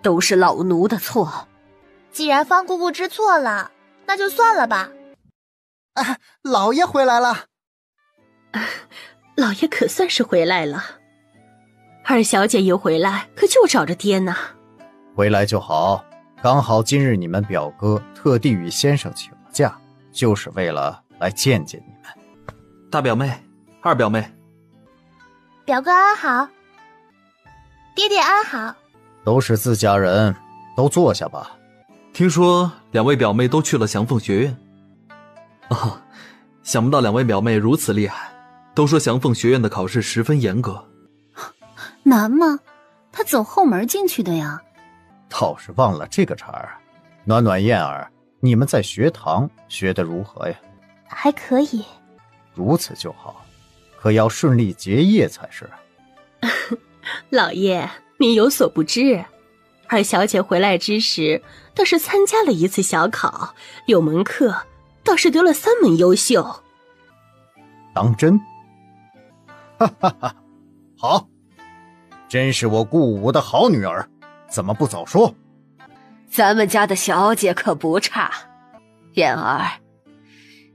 都是老奴的错。既然方姑姑知错了，那就算了吧。啊，老爷回来了。老爷可算是回来了。二小姐一回来，可就找着爹呢。回来就好，刚好今日你们表哥特地与先生请了假，就是为了来见见你们。大表妹，二表妹，表哥安好，爹爹安好。都是自家人，都坐下吧。听说两位表妹都去了祥凤学院。哦，想不到两位表妹如此厉害。都说祥凤学院的考试十分严格。难吗？他走后门进去的呀。倒是忘了这个茬儿。暖暖燕儿，你们在学堂学得如何呀？还可以。如此就好，可要顺利结业才是。老爷，您有所不知，二小姐回来之时，倒是参加了一次小考，6门课，倒是得了3门优秀。当真？哈哈哈，好，真是我顾武的好女儿，怎么不早说？咱们家的小姐可不差，燕儿，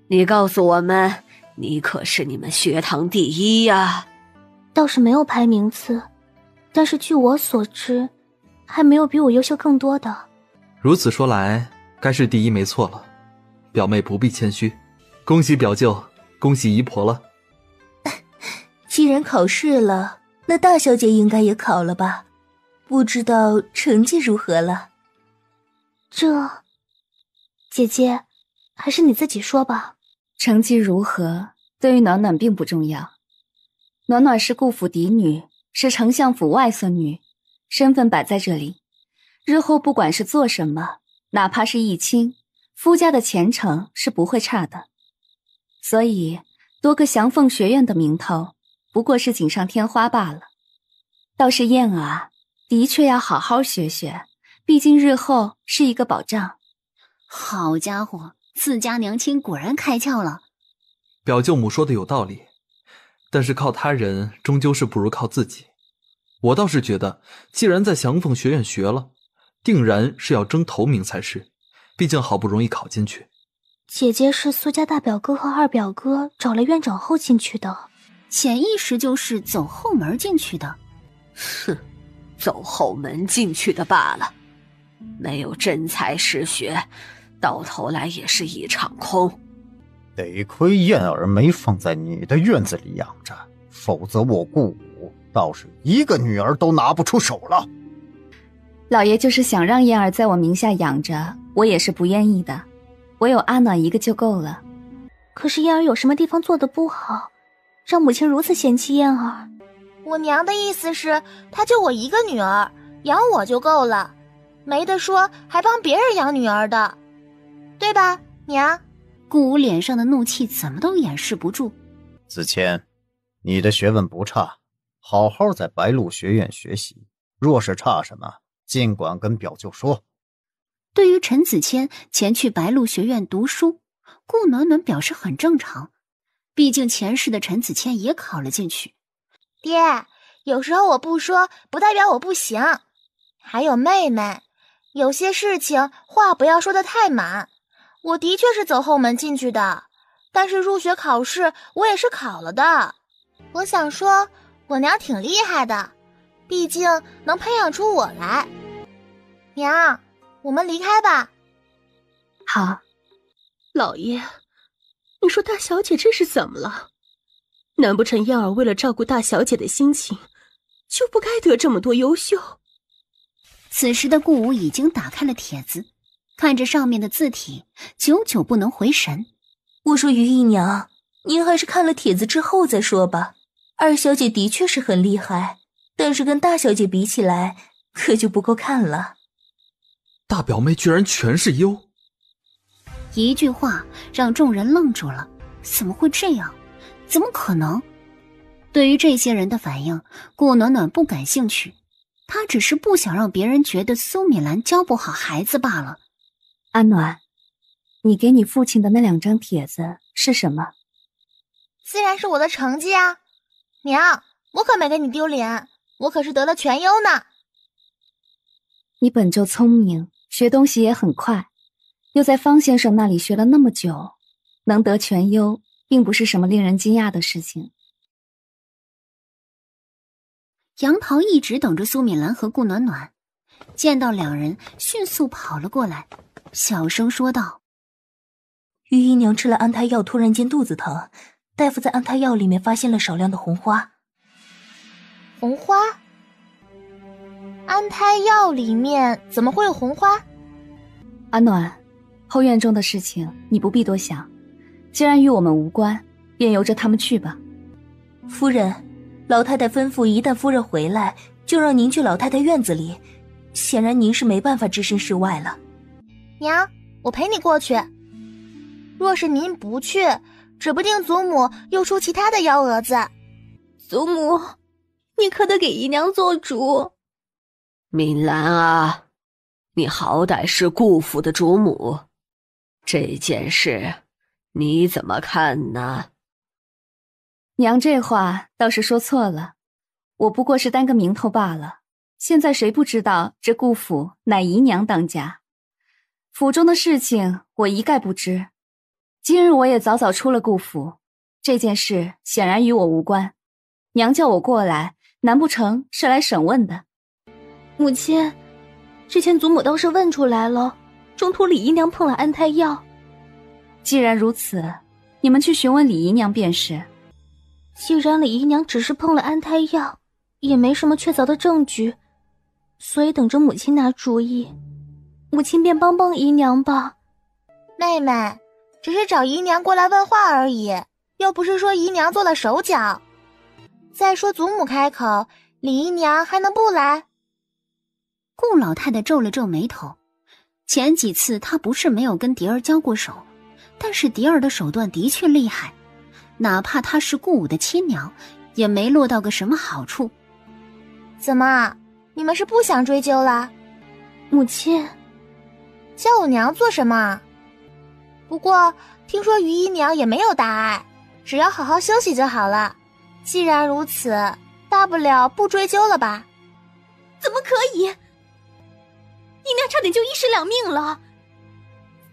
你告诉我们，你可是你们学堂第一呀？倒是没有排名次，但是据我所知，还没有比我优秀更多的。如此说来，该是第一没错了。表妹不必谦虚，恭喜表舅，恭喜姨婆了。既然考试了，那大小姐应该也考了吧？不知道成绩如何了？姐姐，还是你自己说吧。成绩如何，对于暖暖并不重要。暖暖是顾府嫡女，是丞相府外孙女，身份摆在这里，日后不管是做什么，哪怕是议亲，夫家的前程是不会差的。所以多个祥凤学院的名头，不过是锦上添花罢了。倒是燕儿，的确要好好学学，毕竟日后是一个保障。好家伙，自家娘亲果然开窍了。表舅母说的有道理，但是靠他人终究是不如靠自己。我倒是觉得，既然在祥凤学院学了，定然是要争头名才是，毕竟好不容易考进去。姐姐是苏家大表哥和二表哥找了院长后进去的，潜意识就是走后门进去的。哼，走后门进去的罢了，没有真才实学，到头来也是一场空。得亏燕儿没放在你的院子里养着，否则我顾武倒是一个女儿都拿不出手了。老爷就是想让燕儿在我名下养着，我也是不愿意的。我有阿暖一个就够了。可是燕儿有什么地方做得不好，让母亲如此嫌弃燕儿？我娘的意思是，她就我一个女儿，养我就够了，没得说还帮别人养女儿的，对吧，娘？顾武脸上的怒气怎么都掩饰不住。子谦，你的学问不差，好好在白鹿学院学习，若是差什么，尽管跟表舅说。对于陈子谦前去白鹿学院读书，顾暖暖表示很正常，毕竟前世的陈子谦也考了进去。爹，有时候我不说，不代表我不行。还有妹妹，有些事情话不要说得太满。我的确是走后门进去的，但是入学考试我也是考了的。我想说，我娘挺厉害的，毕竟能培养出我来。娘，我们离开吧。好。老爷，你说大小姐这是怎么了？难不成燕儿为了照顾大小姐的心情，就不该得这么多优秀？此时的顾武已经打开了帖子，看着上面的字体，久久不能回神。我说于姨娘，您还是看了帖子之后再说吧。二小姐的确是很厉害，但是跟大小姐比起来，可就不够看了。大表妹居然全是优，一句话让众人愣住了。怎么会这样？怎么可能？对于这些人的反应，顾暖暖不感兴趣，她只是不想让别人觉得苏米兰教不好孩子罢了。阿暖，你给你父亲的那2张帖子是什么？自然是我的成绩啊。娘，我可没给你丢脸，我可是得了全优呢。你本就聪明，学东西也很快，又在方先生那里学了那么久，能得全优并不是什么令人惊讶的事情。杨桃一直等着苏敏兰和顾暖暖，见到2人迅速跑了过来，小声说道：于姨娘吃了安胎药，突然间肚子疼，大夫在安胎药里面发现了少量的红花。红花？安胎药里面怎么会有红花？阿暖，后院中的事情你不必多想，既然与我们无关，便由着他们去吧。夫人，老太太吩咐一旦夫人回来，就让您去老太太院子里。显然您是没办法置身事外了。娘，我陪你过去。若是您不去，指不定祖母又出其他的幺蛾子。祖母，你可得给姨娘做主。敏兰啊，你好歹是顾府的主母，这件事你怎么看呢？娘这话倒是说错了，我不过是单个名头罢了。现在谁不知道这顾府乃姨娘当家，府中的事情我一概不知。今日我也早早出了顾府，这件事显然与我无关。娘叫我过来，难不成是来审问的？母亲，之前祖母倒是问出来了，中途李姨娘碰了安胎药。既然如此，你们去询问李姨娘便是。既然李姨娘只是碰了安胎药，也没什么确凿的证据，所以等着母亲拿主意，母亲便帮帮姨娘吧。妹妹，只是找姨娘过来问话而已，又不是说姨娘做了手脚。再说祖母开口，李姨娘还能不来？顾老太太皱了皱眉头，前几次她不是没有跟蝶儿交过手，但是蝶儿的手段的确厉害，哪怕她是顾武的亲娘，也没落到个什么好处。怎么，你们是不想追究了？母亲，叫我娘做什么？不过听说于姨娘也没有大碍，只要好好休息就好了。既然如此，大不了不追究了吧。怎么可以？姨娘差点就一尸两命了。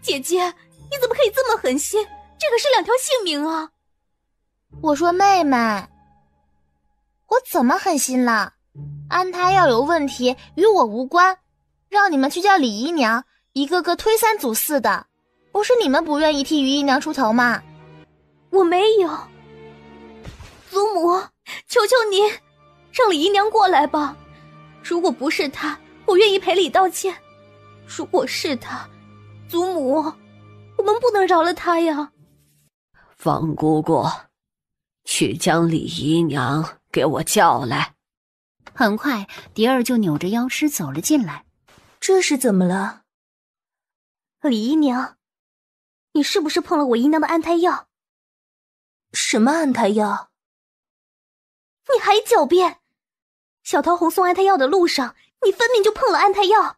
姐姐，你怎么可以这么狠心？这可是2条性命啊！我说妹妹，我怎么狠心了？安胎药有问题，与我无关，让你们去叫李姨娘，一个个推三阻四的，不是你们不愿意替于姨娘出头吗？我没有。祖母，求求您，让李姨娘过来吧。如果不是她，我愿意赔礼道歉；如果是她，祖母，我们不能饶了她呀。方姑姑，去将李姨娘给我叫来。很快，蝶儿就扭着腰肢走了进来。这是怎么了？李姨娘，你是不是碰了我姨娘的安胎药？什么安胎药？你还狡辩！小桃红送安胎药的路上，你分明就碰了安胎药。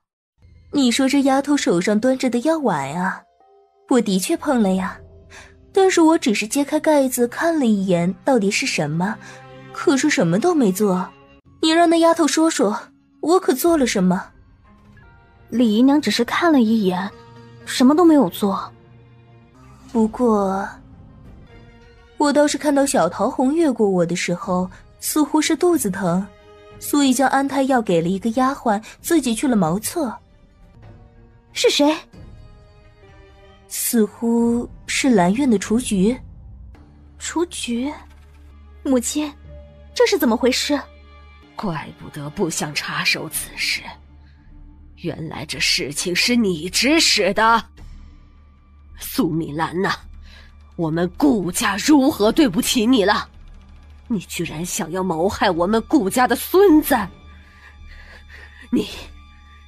你说这丫头手上端着的药碗啊，我的确碰了呀，但是我只是揭开盖子看了一眼到底是什么，可是什么都没做。你让那丫头说说，我可做了什么？李姨娘只是看了一眼，什么都没有做。不过我倒是看到小桃红越过我的时候，似乎是肚子疼，所以将安胎药给了一个丫鬟，自己去了茅厕。是谁？似乎是兰院的雏菊。雏菊？母亲，这是怎么回事？怪不得不想插手此事，原来这事情是你指使的。苏敏兰呐，我们顾家如何对不起你了？你居然想要谋害我们顾家的孙子，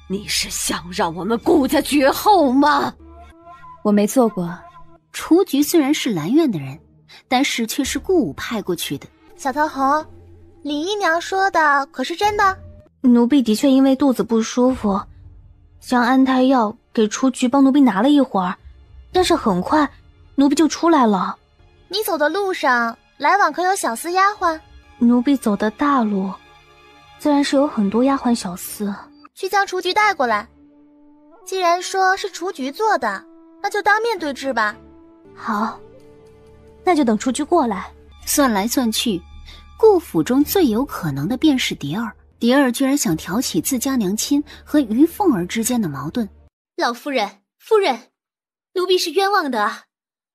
你是想让我们顾家绝后吗？我没做过。雏菊虽然是兰院的人，但是却是顾武派过去的。小桃红，李姨娘说的可是真的？奴婢的确因为肚子不舒服，将安胎药给雏菊帮奴婢拿了一会儿，但是很快奴婢就出来了。你走的路上来往可有小厮丫鬟？奴婢走的大路自然是有很多丫鬟小厮。去将雏菊带过来。既然说是雏菊做的，那就当面对质吧。好，那就等雏菊过来。算来算去，顾府中最有可能的便是蝶儿。蝶儿居然想挑起自家娘亲和于凤儿之间的矛盾。老夫人，夫人，奴婢是冤枉的啊！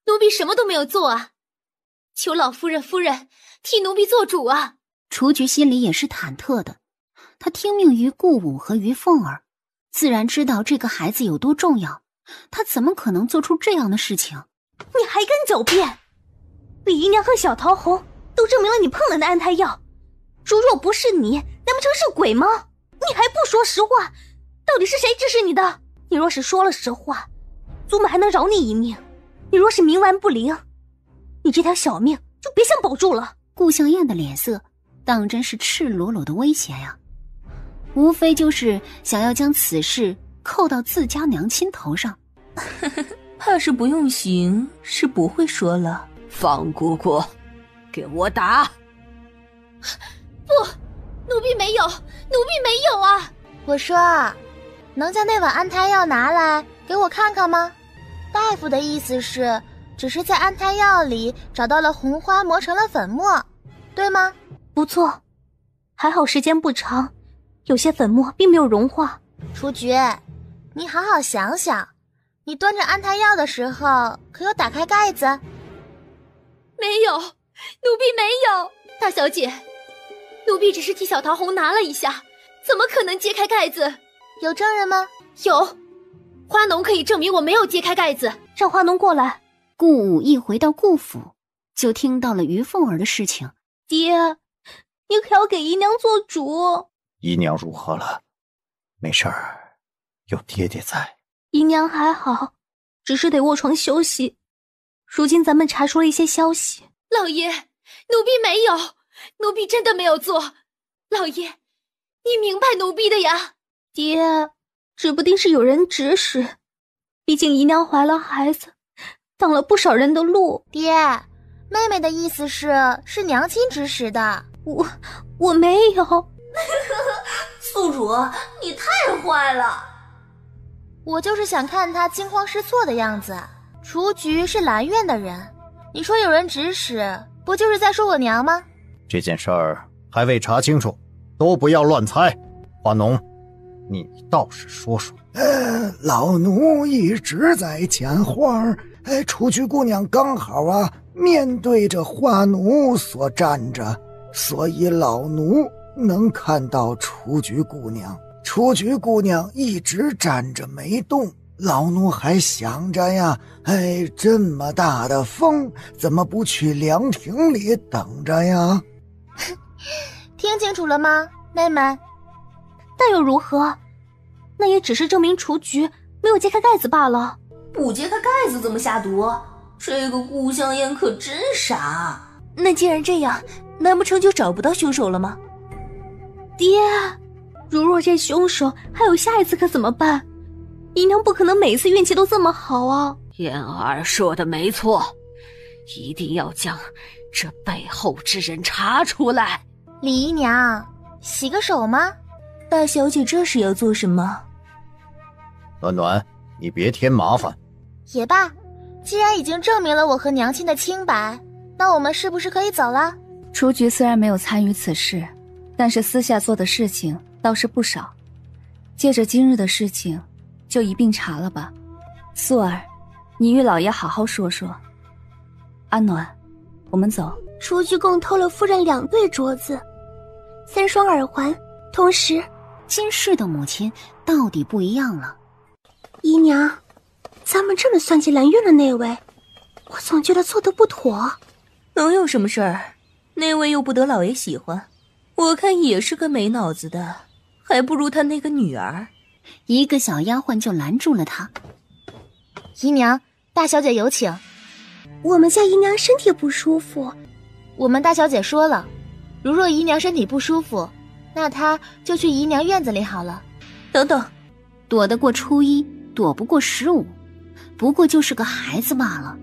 奴婢什么都没有做啊！求老夫人替奴婢做主啊！雏菊心里也是忐忑的，她听命于顾武和于凤儿，自然知道这个孩子有多重要，她怎么可能做出这样的事情？你还敢狡辩？李姨娘和小桃红都证明了你碰了那安胎药，如若不是你，难不成是鬼吗？你还不说实话，到底是谁指使你的？你若是说了实话，祖母还能饶你一命；你若是冥顽不灵，你这条小命就别想保住了。顾向燕的脸色当真是赤裸裸的威胁呀，无非就是想要将此事扣到自家娘亲头上。怕是不用刑，是不会说了。方姑姑，给我打！不，奴婢没有，奴婢没有啊！我说，能将那碗安胎药拿来给我看看吗？大夫的意思是，只是在安胎药里找到了红花磨成了粉末，对吗？不错，还好时间不长，有些粉末并没有融化。雏菊，你好好想想，你端着安胎药的时候可有打开盖子？没有，奴婢没有。大小姐，奴婢只是替小桃红拿了一下，怎么可能揭开盖子？有证人吗？有，花农可以证明我没有揭开盖子。让花农过来。顾武一回到顾府，就听到了于凤儿的事情。爹，你可要给姨娘做主。姨娘如何了？没事儿，有爹爹在。姨娘还好，只是得卧床休息。如今咱们查出了一些消息。老爷，奴婢没有，奴婢真的没有做。老爷，你明白奴婢的呀。爹，指不定是有人指使，毕竟姨娘怀了孩子，挡了不少人的路。爹，妹妹的意思是娘亲指使的。我没有。宿主，你太坏了。我就是想看她惊慌失措的样子。雏菊是兰院的人，你说有人指使，不就是在说我娘吗？这件事儿还未查清楚，都不要乱猜。花农，你倒是说说。老奴一直在捡花儿，雏菊姑娘刚好面对着花奴所站着，所以老奴能看到雏菊姑娘。雏菊姑娘一直站着没动，老奴还想着呀，这么大的风，怎么不去凉亭里等着呀？听清楚了吗，妹妹？那又如何？那也只是证明雏菊没有揭开盖子罢了。不揭开盖子怎么下毒？这个顾香烟可真傻。那既然这样，难不成就找不到凶手了吗？爹，如若这凶手还有下一次可怎么办？姨娘不可能每次运气都这么好啊。燕儿说的没错，一定要将这背后之人查出来。李姨娘，洗个手吗？大小姐这是要做什么？暖暖，你别添麻烦。也罢，既然已经证明了我和娘亲的清白，那我们是不是可以走了？雏菊虽然没有参与此事，但是私下做的事情倒是不少。借着今日的事情，就一并查了吧。素儿，你与老爷好好说说。阿暖，我们走。雏菊共偷了夫人2对镯子，3双耳环，同时今世的母亲到底不一样了。姨娘，咱们这么算计兰院的那位，我总觉得做得不妥。能有什么事儿？那位又不得老爷喜欢，我看也是个没脑子的，还不如他那个女儿。一个小丫鬟就拦住了他。姨娘，大小姐有请。我们家姨娘身体不舒服。我们大小姐说了，如若姨娘身体不舒服，那她就去姨娘院子里好了。等等，躲得过初一，躲不过15，不过就是个孩子罢了。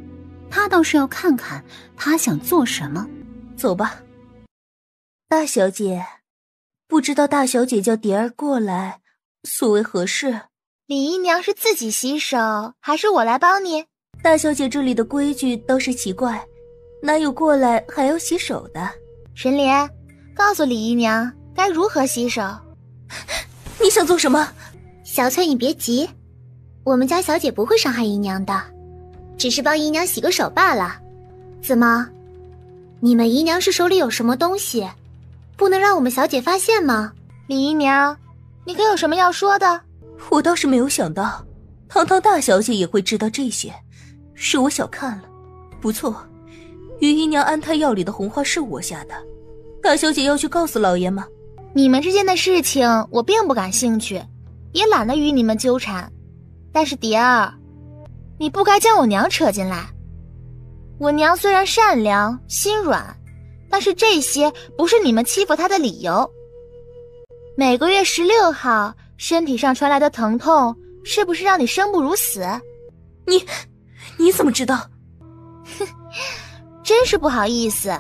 他倒是要看看他想做什么。走吧。大小姐，不知道大小姐叫蝶儿过来，所谓何事？李姨娘是自己洗手，还是我来帮你？大小姐这里的规矩倒是奇怪，哪有过来还要洗手的？神莲，告诉李姨娘该如何洗手。你想做什么？小翠，你别急，我们家小姐不会伤害姨娘的。只是帮姨娘洗个手罢了。怎么，你们姨娘是手里有什么东西，不能让我们小姐发现吗？李姨娘，你可有什么要说的？我倒是没有想到，堂堂大小姐也会知道这些，是我小看了。不错，于姨娘安胎药里的红花是我下的，大小姐要去告诉老爷吗？你们之间的事情我并不感兴趣，也懒得与你们纠缠。但是蝶儿，你不该将我娘扯进来。我娘虽然善良心软，但是这些不是你们欺负她的理由。每个月16号身体上传来的疼痛，是不是让你生不如死？你怎么知道？哼，真是不好意思，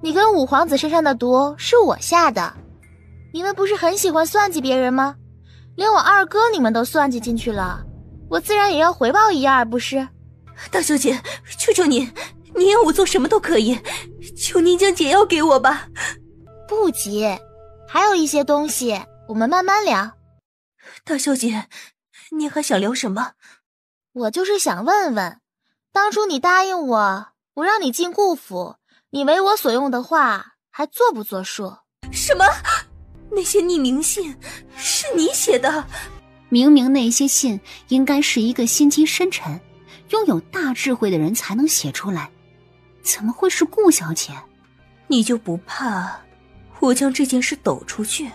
你跟五皇子身上的毒是我下的。你们不是很喜欢算计别人吗？连我二哥你们都算计进去了，我自然也要回报一二，不是？大小姐，求求您要我做什么都可以，求您将解药给我吧。不急，还有一些东西我们慢慢聊。大小姐，您还想聊什么？我就是想问问，当初你答应我让你进顾府，你为我所用的话还作不作数？什么？那些匿名信是你写的？明明那些信应该是一个心机深沉、拥有大智慧的人才能写出来，怎么会是顾小姐？你就不怕我将这件事抖出去？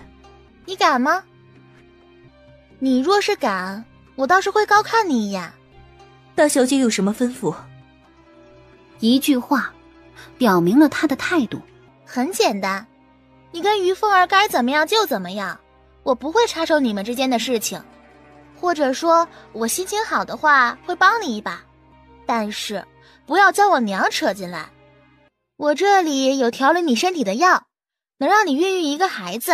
你敢吗？你若是敢，我倒是会高看你一眼。大小姐有什么吩咐？一句话表明了她的态度。很简单，你跟于凤儿该怎么样就怎么样，我不会插手你们之间的事情。或者说我心情好的话会帮你一把，但是不要将我娘扯进来。我这里有调理你身体的药，能让你孕育一个孩子，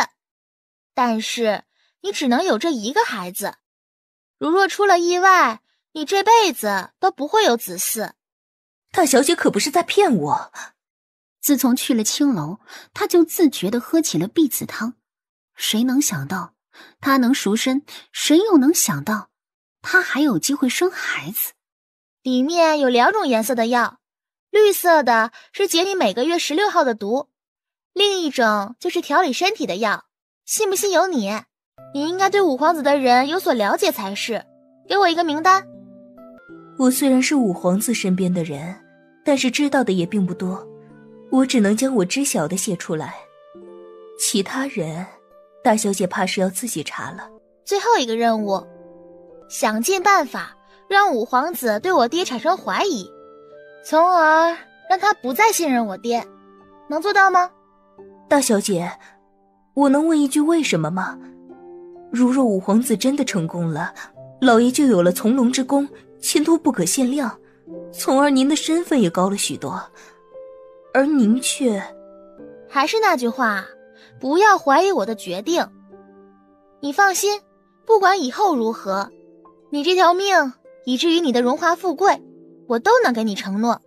但是你只能有这一个孩子。如若出了意外，你这辈子都不会有子嗣。大小姐可不是在骗我。自从去了青楼，她就自觉地喝起了避子汤。谁能想到她能赎身，谁又能想到她还有机会生孩子？里面有2种颜色的药，绿色的是解你每个月16号的毒，另一种就是调理身体的药。信不信由你，你应该对五皇子的人有所了解才是。给我一个名单。我虽然是五皇子身边的人，但是知道的也并不多，我只能将我知晓的写出来，其他人大小姐怕是要自己查了。最后一个任务，想尽办法让五皇子对我爹产生怀疑，从而让他不再信任我爹，能做到吗？大小姐，我能问一句为什么吗？如若五皇子真的成功了，老爷就有了从龙之功，前途不可限量，从而您的身份也高了许多，而您却……还是那句话，不要怀疑我的决定。你放心，不管以后如何，你这条命以至于你的荣华富贵，我都能给你承诺。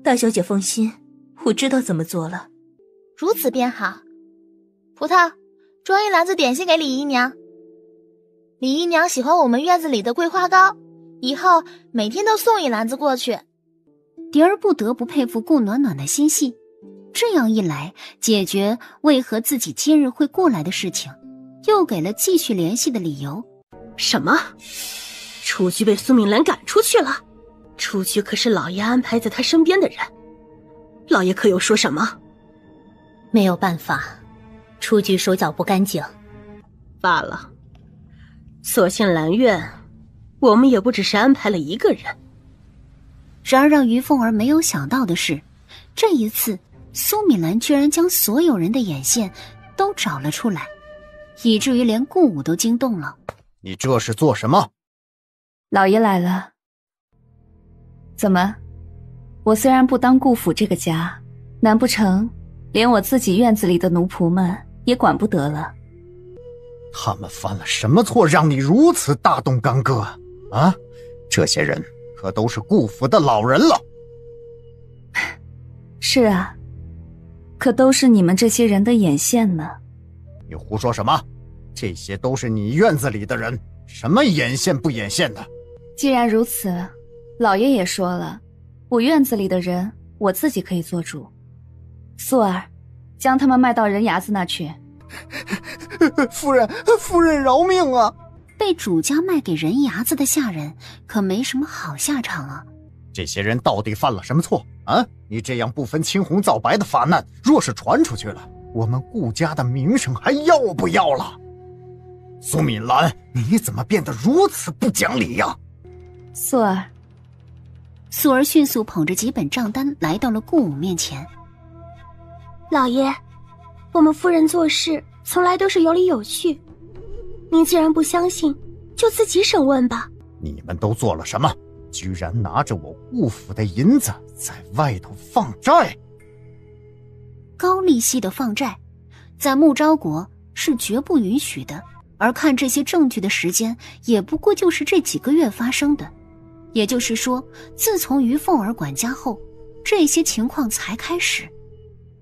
大小姐放心，我知道怎么做了。如此便好。葡萄，装一篮子点心给李姨娘。李姨娘喜欢我们院子里的桂花糕，以后每天都送一篮子过去。蝶儿不得不佩服顾暖暖的心细，这样一来，解决为何自己今日会过来的事情，又给了继续联系的理由。什么？雏菊被苏敏兰赶出去了？雏菊可是老爷安排在他身边的人，老爷可有说什么？没有办法，雏菊手脚不干净。罢了，所幸兰院，我们也不只是安排了一个人。然而让于凤儿没有想到的是，这一次苏敏兰居然将所有人的眼线都找了出来，以至于连顾武都惊动了。你这是做什么？老爷来了。怎么，我虽然不当顾府这个家，难不成连我自己院子里的奴仆们也管不得了？他们犯了什么错，让你如此大动干戈啊？这些人可都是顾府的老人了。是啊，可都是你们这些人的眼线呢。你胡说什么？这些都是你院子里的人，什么眼线不眼线的？既然如此，老爷也说了，我院子里的人我自己可以做主。素儿，将他们卖到人牙子那去。夫人饶命啊！被主家卖给人牙子的下人可没什么好下场啊。这些人到底犯了什么错啊？你这样不分青红皂白的发难，若是传出去了，我们顾家的名声还要不要了？苏敏兰，你怎么变得如此不讲理呀？素儿。素儿迅速捧着几本账单来到了顾武面前。老爷，我们夫人做事从来都是有理有据，您既然不相信，就自己审问吧。你们都做了什么？居然拿着我顾府的银子在外头放债！高利息的放债，在木昭国是绝不允许的。而看这些证据的时间，也不过就是这几个月发生的。也就是说，自从于凤儿管家后，这些情况才开始，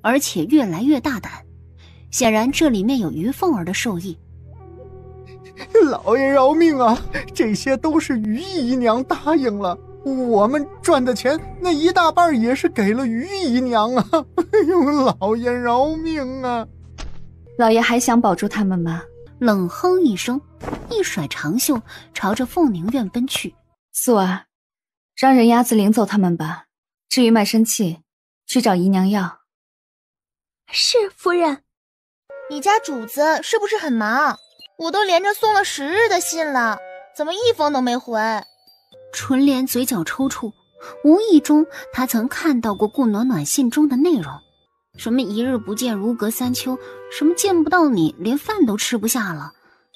而且越来越大胆。显然这里面有于凤儿的授意。老爷饶命啊！这些都是于姨娘答应了，我们赚的钱那一大半也是给了于姨娘啊！哎呦，老爷饶命啊！老爷还想保住他们吗？冷哼一声，一甩长袖，朝着凤宁院奔去。素儿，让人鸭子领走他们吧。至于卖身契，去找姨娘要。是夫人。你家主子是不是很忙？我都连着送了10日的信了，怎么一封都没回？纯莲嘴角抽搐，无意中他曾看到过顾暖暖信中的内容，什么一日不见如隔三秋，什么见不到你连饭都吃不下了，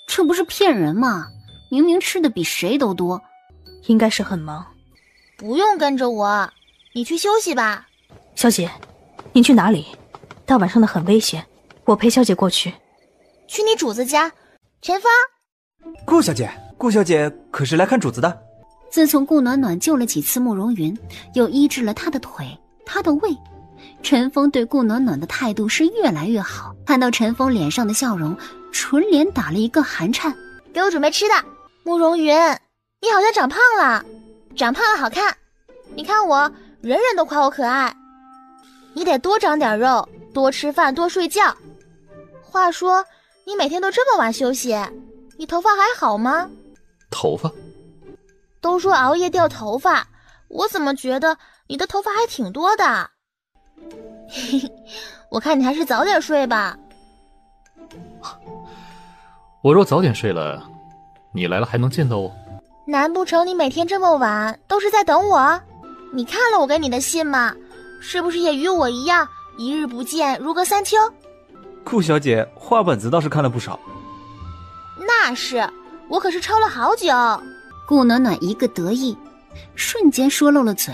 这不是骗人吗？明明吃的比谁都多。应该是很忙。不用跟着我，你去休息吧。小姐，您去哪里？大晚上的很危险，我陪小姐过去。去你主子家。陈芳，顾小姐可是来看主子的？自从顾暖暖救了几次慕容云，又医治了她的腿，她的胃，陈峰对顾暖暖的态度是越来越好。看到陈峰脸上的笑容，纯脸打了一个寒颤。给我准备吃的。慕容云，你好像长胖了，长胖了好看。你看我，人人都夸我可爱。你得多长点肉，多吃饭，多睡觉。话说，你每天都这么晚休息，你头发还好吗？头发？都说熬夜掉头发，我怎么觉得你的头发还挺多的？嘿嘿，我看你还是早点睡吧。我若早点睡了，你来了还能见到我？难不成你每天这么晚都是在等我？你看了我给你的信吗？是不是也与我一样，一日不见如隔三秋？顾小姐话本子倒是看了不少。那是，我可是抄了好久。顾暖暖一个得意，瞬间说漏了嘴。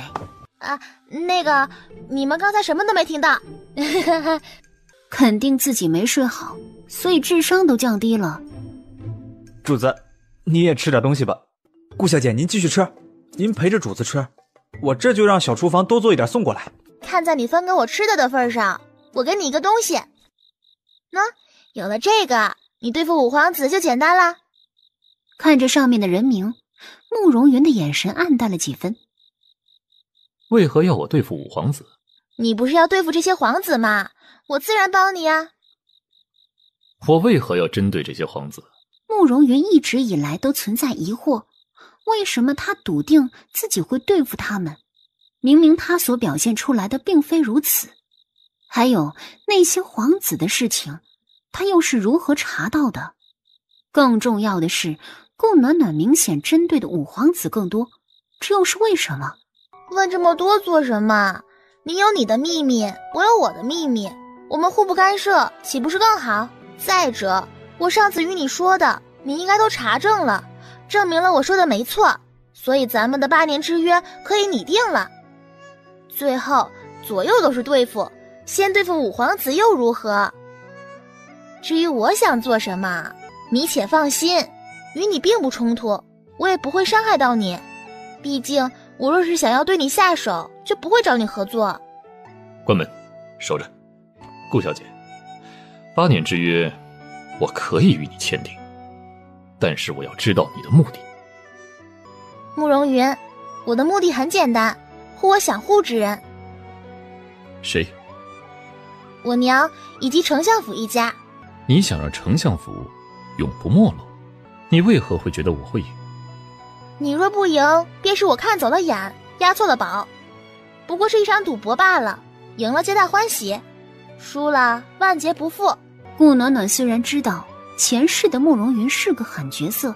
啊，那个，你们刚才什么都没听到。肯定自己没睡好，所以智商都降低了。主子，你也吃点东西吧。顾小姐，您继续吃，您陪着主子吃，我这就让小厨房多做一点送过来。看在你分给我吃的份上，我给你一个东西。喏，有了这个，你对付五皇子就简单了。看着上面的人名，慕容云的眼神暗淡了几分。为何要我对付五皇子？你不是要对付这些皇子吗？我自然帮你啊。我为何要针对这些皇子？慕容云一直以来都存在疑惑，为什么他笃定自己会对付他们？明明他所表现出来的并非如此。还有那些皇子的事情，他又是如何查到的？更重要的是，顾暖暖明显针对的五皇子更多，这又是为什么？问这么多做什么？你有你的秘密，我有我的秘密，我们互不干涉，岂不是更好？再者，我上次与你说的，你应该都查证了，证明了我说的没错，所以咱们的8年之约可以拟定了。最后左右都是对付，先对付五皇子又如何？至于我想做什么，你且放心，与你并不冲突，我也不会伤害到你。毕竟我若是想要对你下手，就不会找你合作。关门，守着。顾小姐，8年之约，我可以与你签订，但是我要知道你的目的。慕容云，我的目的很简单，护我想护之人。谁？我娘以及丞相府一家。你想让丞相府永不没落，你为何会觉得我会赢？你若不赢，便是我看走了眼，押错了宝。不过是一场赌博罢了，赢了皆大欢喜，输了万劫不复。顾暖暖虽然知道前世的慕容云是个狠角色，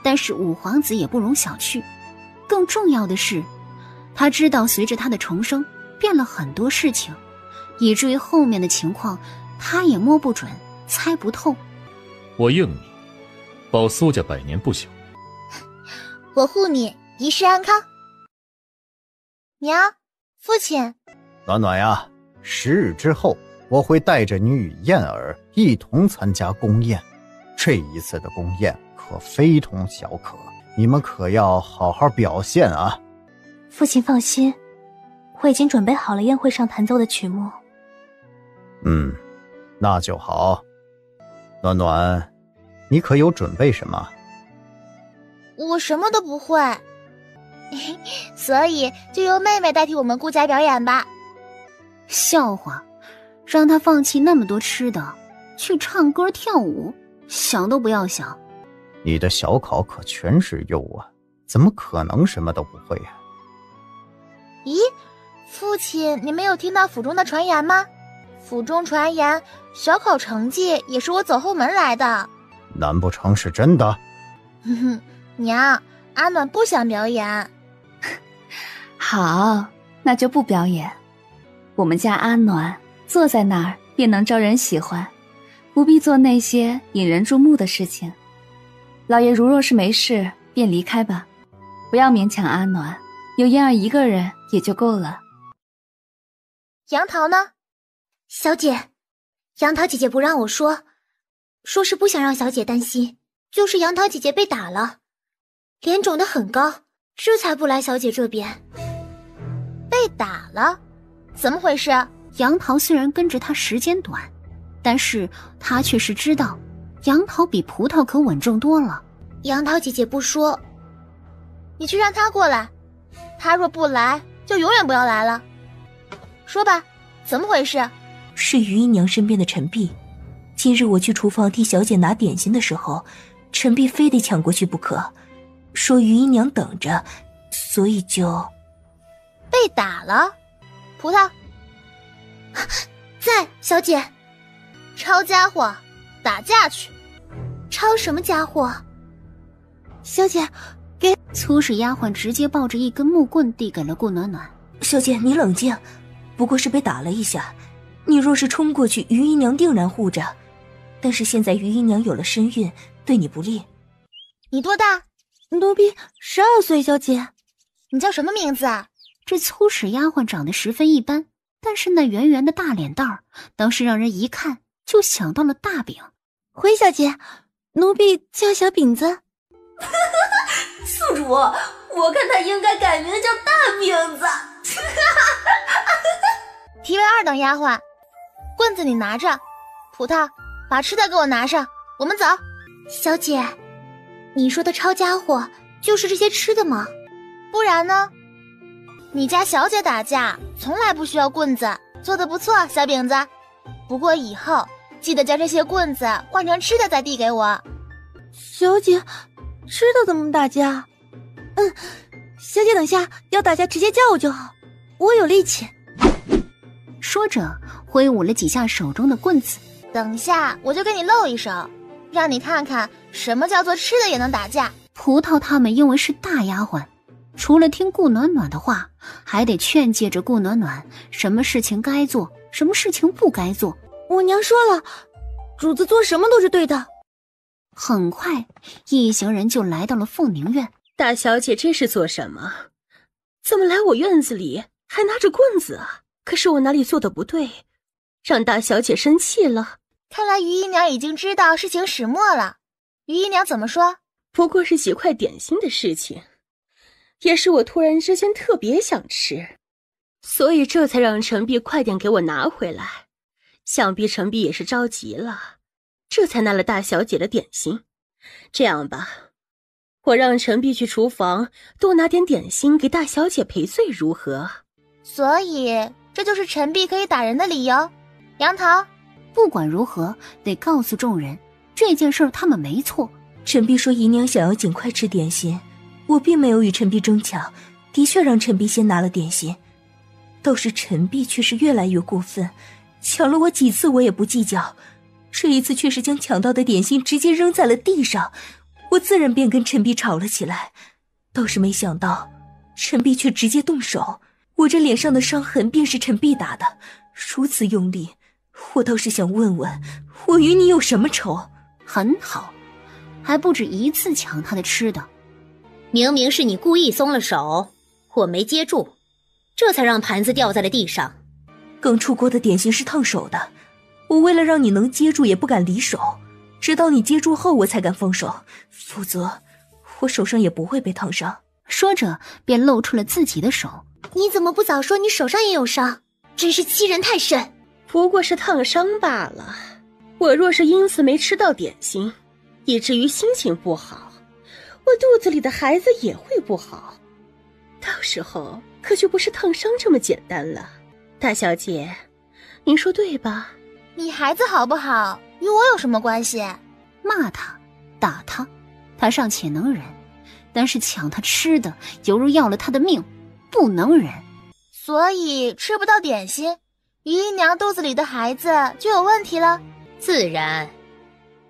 但是五皇子也不容小觑。更重要的是，他知道随着他的重生，变了很多事情，以至于后面的情况他也摸不准，猜不透。我应你，保苏家百年不朽。我护你一世安康。娘，父亲。暖暖呀，10日之后，我会带着你与燕儿一同参加宫宴。这一次的宫宴可非同小可，你们可要好好表现啊！父亲放心，我已经准备好了宴会上弹奏的曲目。那就好。暖暖，你可有准备什么？我什么都不会，所以就由妹妹代替我们顾家表演吧。笑话，让他放弃那么多吃的，去唱歌跳舞，想都不要想。你的小考可全是优啊，怎么可能什么都不会啊？咦，父亲，你没有听到府中的传言吗？府中传言小考成绩也是我走后门来的。难不成是真的？娘，阿暖不想表演。好，那就不表演。我们家阿暖坐在那儿便能招人喜欢，不必做那些引人注目的事情。老爷如若是没事，便离开吧，不要勉强阿暖，有燕儿一个人也就够了。杨桃呢？小姐，杨桃姐姐不让我说是不想让小姐担心，就是杨桃姐姐被打了，脸肿得很高，这才不来小姐这边。被打了？怎么回事？杨桃虽然跟着他时间短，但是他却是知道杨桃比葡萄可稳重多了。杨桃姐姐不说，你去让她过来，她若不来就永远不要来了。说吧，怎么回事？是余姨娘身边的陈碧，今日我去厨房替小姐拿点心的时候，陈碧非得抢过去不可，说余姨娘等着，所以就被打了。葡萄在，小姐。抄家伙，打架去。抄什么家伙？小姐，给粗使丫鬟直接抱着一根木棍递给了顾暖暖。小姐，你冷静，不过是被打了一下，你若是冲过去，余姨娘定然护着。但是现在余姨娘有了身孕，对你不利。你多大？奴婢12岁，小姐。你叫什么名字啊？这粗使丫鬟长得十分一般，但是那圆圆的大脸蛋儿，当时让人一看就想到了大饼。回小姐，奴婢叫小饼子。宿主，我看他应该改名叫大饼子。提为2等丫鬟，棍子你拿着，葡萄把吃的给我拿上，我们走。小姐，你说的抄家伙就是这些吃的吗？不然呢？你家小姐打架从来不需要棍子，做得不错，小饼子。不过以后记得将这些棍子换成吃的再递给我。小姐，吃的怎么打架？小姐等下要打架直接叫我就好，我有力气。说着挥舞了几下手中的棍子。等下我就给你露一手，让你看看什么叫做吃的也能打架。葡萄他们因为是大丫鬟，除了听顾暖暖的话，还得劝诫着顾暖暖什么事情该做，什么事情不该做。我娘说了，主子做什么都是对的。很快一行人就来到了凤宁院。大小姐这是做什么？怎么来我院子里还拿着棍子啊？可是我哪里做的不对，让大小姐生气了？看来余姨娘已经知道事情始末了。余姨娘怎么说？不过是几块点心的事情，也是我突然之间特别想吃，所以这才让陈碧快点给我拿回来。想必陈碧也是着急了，这才拿了大小姐的点心。这样吧，我让陈碧去厨房多拿点点心给大小姐赔罪，如何？所以这就是陈碧可以打人的理由。杨桃，不管如何，得告诉众人这件事他们没错。陈碧说姨娘想要尽快吃点心，我并没有与陈碧争抢，的确让陈碧先拿了点心。倒是陈碧却是越来越过分，抢了我几次我也不计较，这一次却是将抢到的点心直接扔在了地上，我自然便跟陈碧吵了起来。倒是没想到陈碧却直接动手，我这脸上的伤痕便是陈碧打的，如此用力，我倒是想问问，我与你有什么仇？很好，还不止一次抢他的吃的。明明是你故意松了手，我没接住，这才让盘子掉在了地上。刚出锅的点心是烫手的，我为了让你能接住也不敢离手，直到你接住后我才敢放手，否则我手上也不会被烫伤。说着便露出了自己的手。你怎么不早说你手上也有伤？真是欺人太甚。不过是烫伤罢了，我若是因此没吃到点心，以至于心情不好，我肚子里的孩子也会不好，到时候可就不是烫伤这么简单了。大小姐，您说对吧？你孩子好不好与我有什么关系？骂他打他，他尚且能忍，但是抢他吃的犹如要了他的命，不能忍。所以吃不到点心，于姨娘肚子里的孩子就有问题了。自然，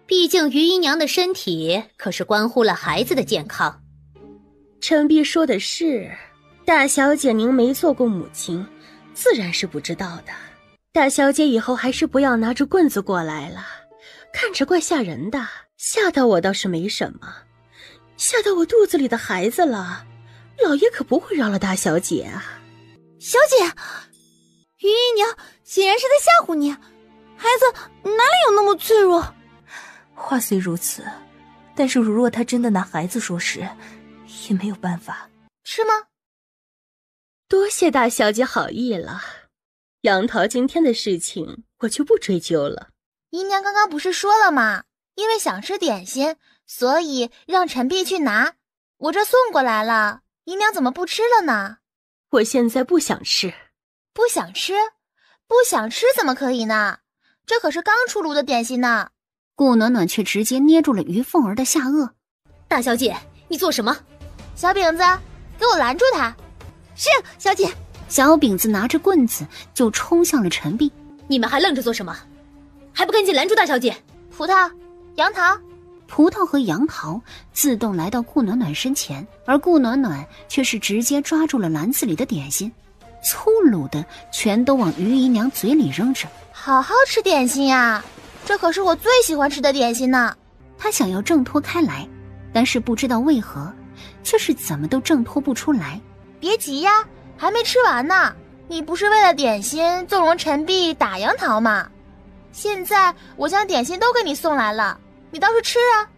毕竟于姨娘的身体可是关乎了孩子的健康。陈碧说的是，大小姐您没做过母亲，自然是不知道的。大小姐以后还是不要拿着棍子过来了，看着怪吓人的。吓到我倒是没什么，吓到我肚子里的孩子了，老爷可不会饶了大小姐啊。小姐，于姨娘显然是在吓唬你，孩子哪里有那么脆弱？话虽如此，但是如若他真的拿孩子说事，也没有办法。是吗？多谢大小姐好意了，杨桃今天的事情我就不追究了。姨娘刚刚不是说了吗？因为想吃点心，所以让陈碧去拿，我这送过来了，姨娘怎么不吃了呢？我现在不想吃。不想吃？不想吃怎么可以呢？这可是刚出炉的点心呢。顾暖暖却直接捏住了于凤儿的下颚。大小姐，你做什么？小饼子，给我拦住他！是，小姐。小饼子拿着棍子就冲向了陈碧。你们还愣着做什么？还不赶紧拦住大小姐！葡萄，杨桃。葡萄和杨桃自动来到顾暖暖身前，而顾暖暖却是直接抓住了篮子里的点心，粗鲁的全都往于姨娘嘴里扔着。好好吃点心呀，这可是我最喜欢吃的点心呢。他想要挣脱开来，但是不知道为何却是怎么都挣脱不出来。别急呀，还没吃完呢。你不是为了点心纵容陈碧打杨桃吗？现在我将点心都给你送来了，你倒是吃啊！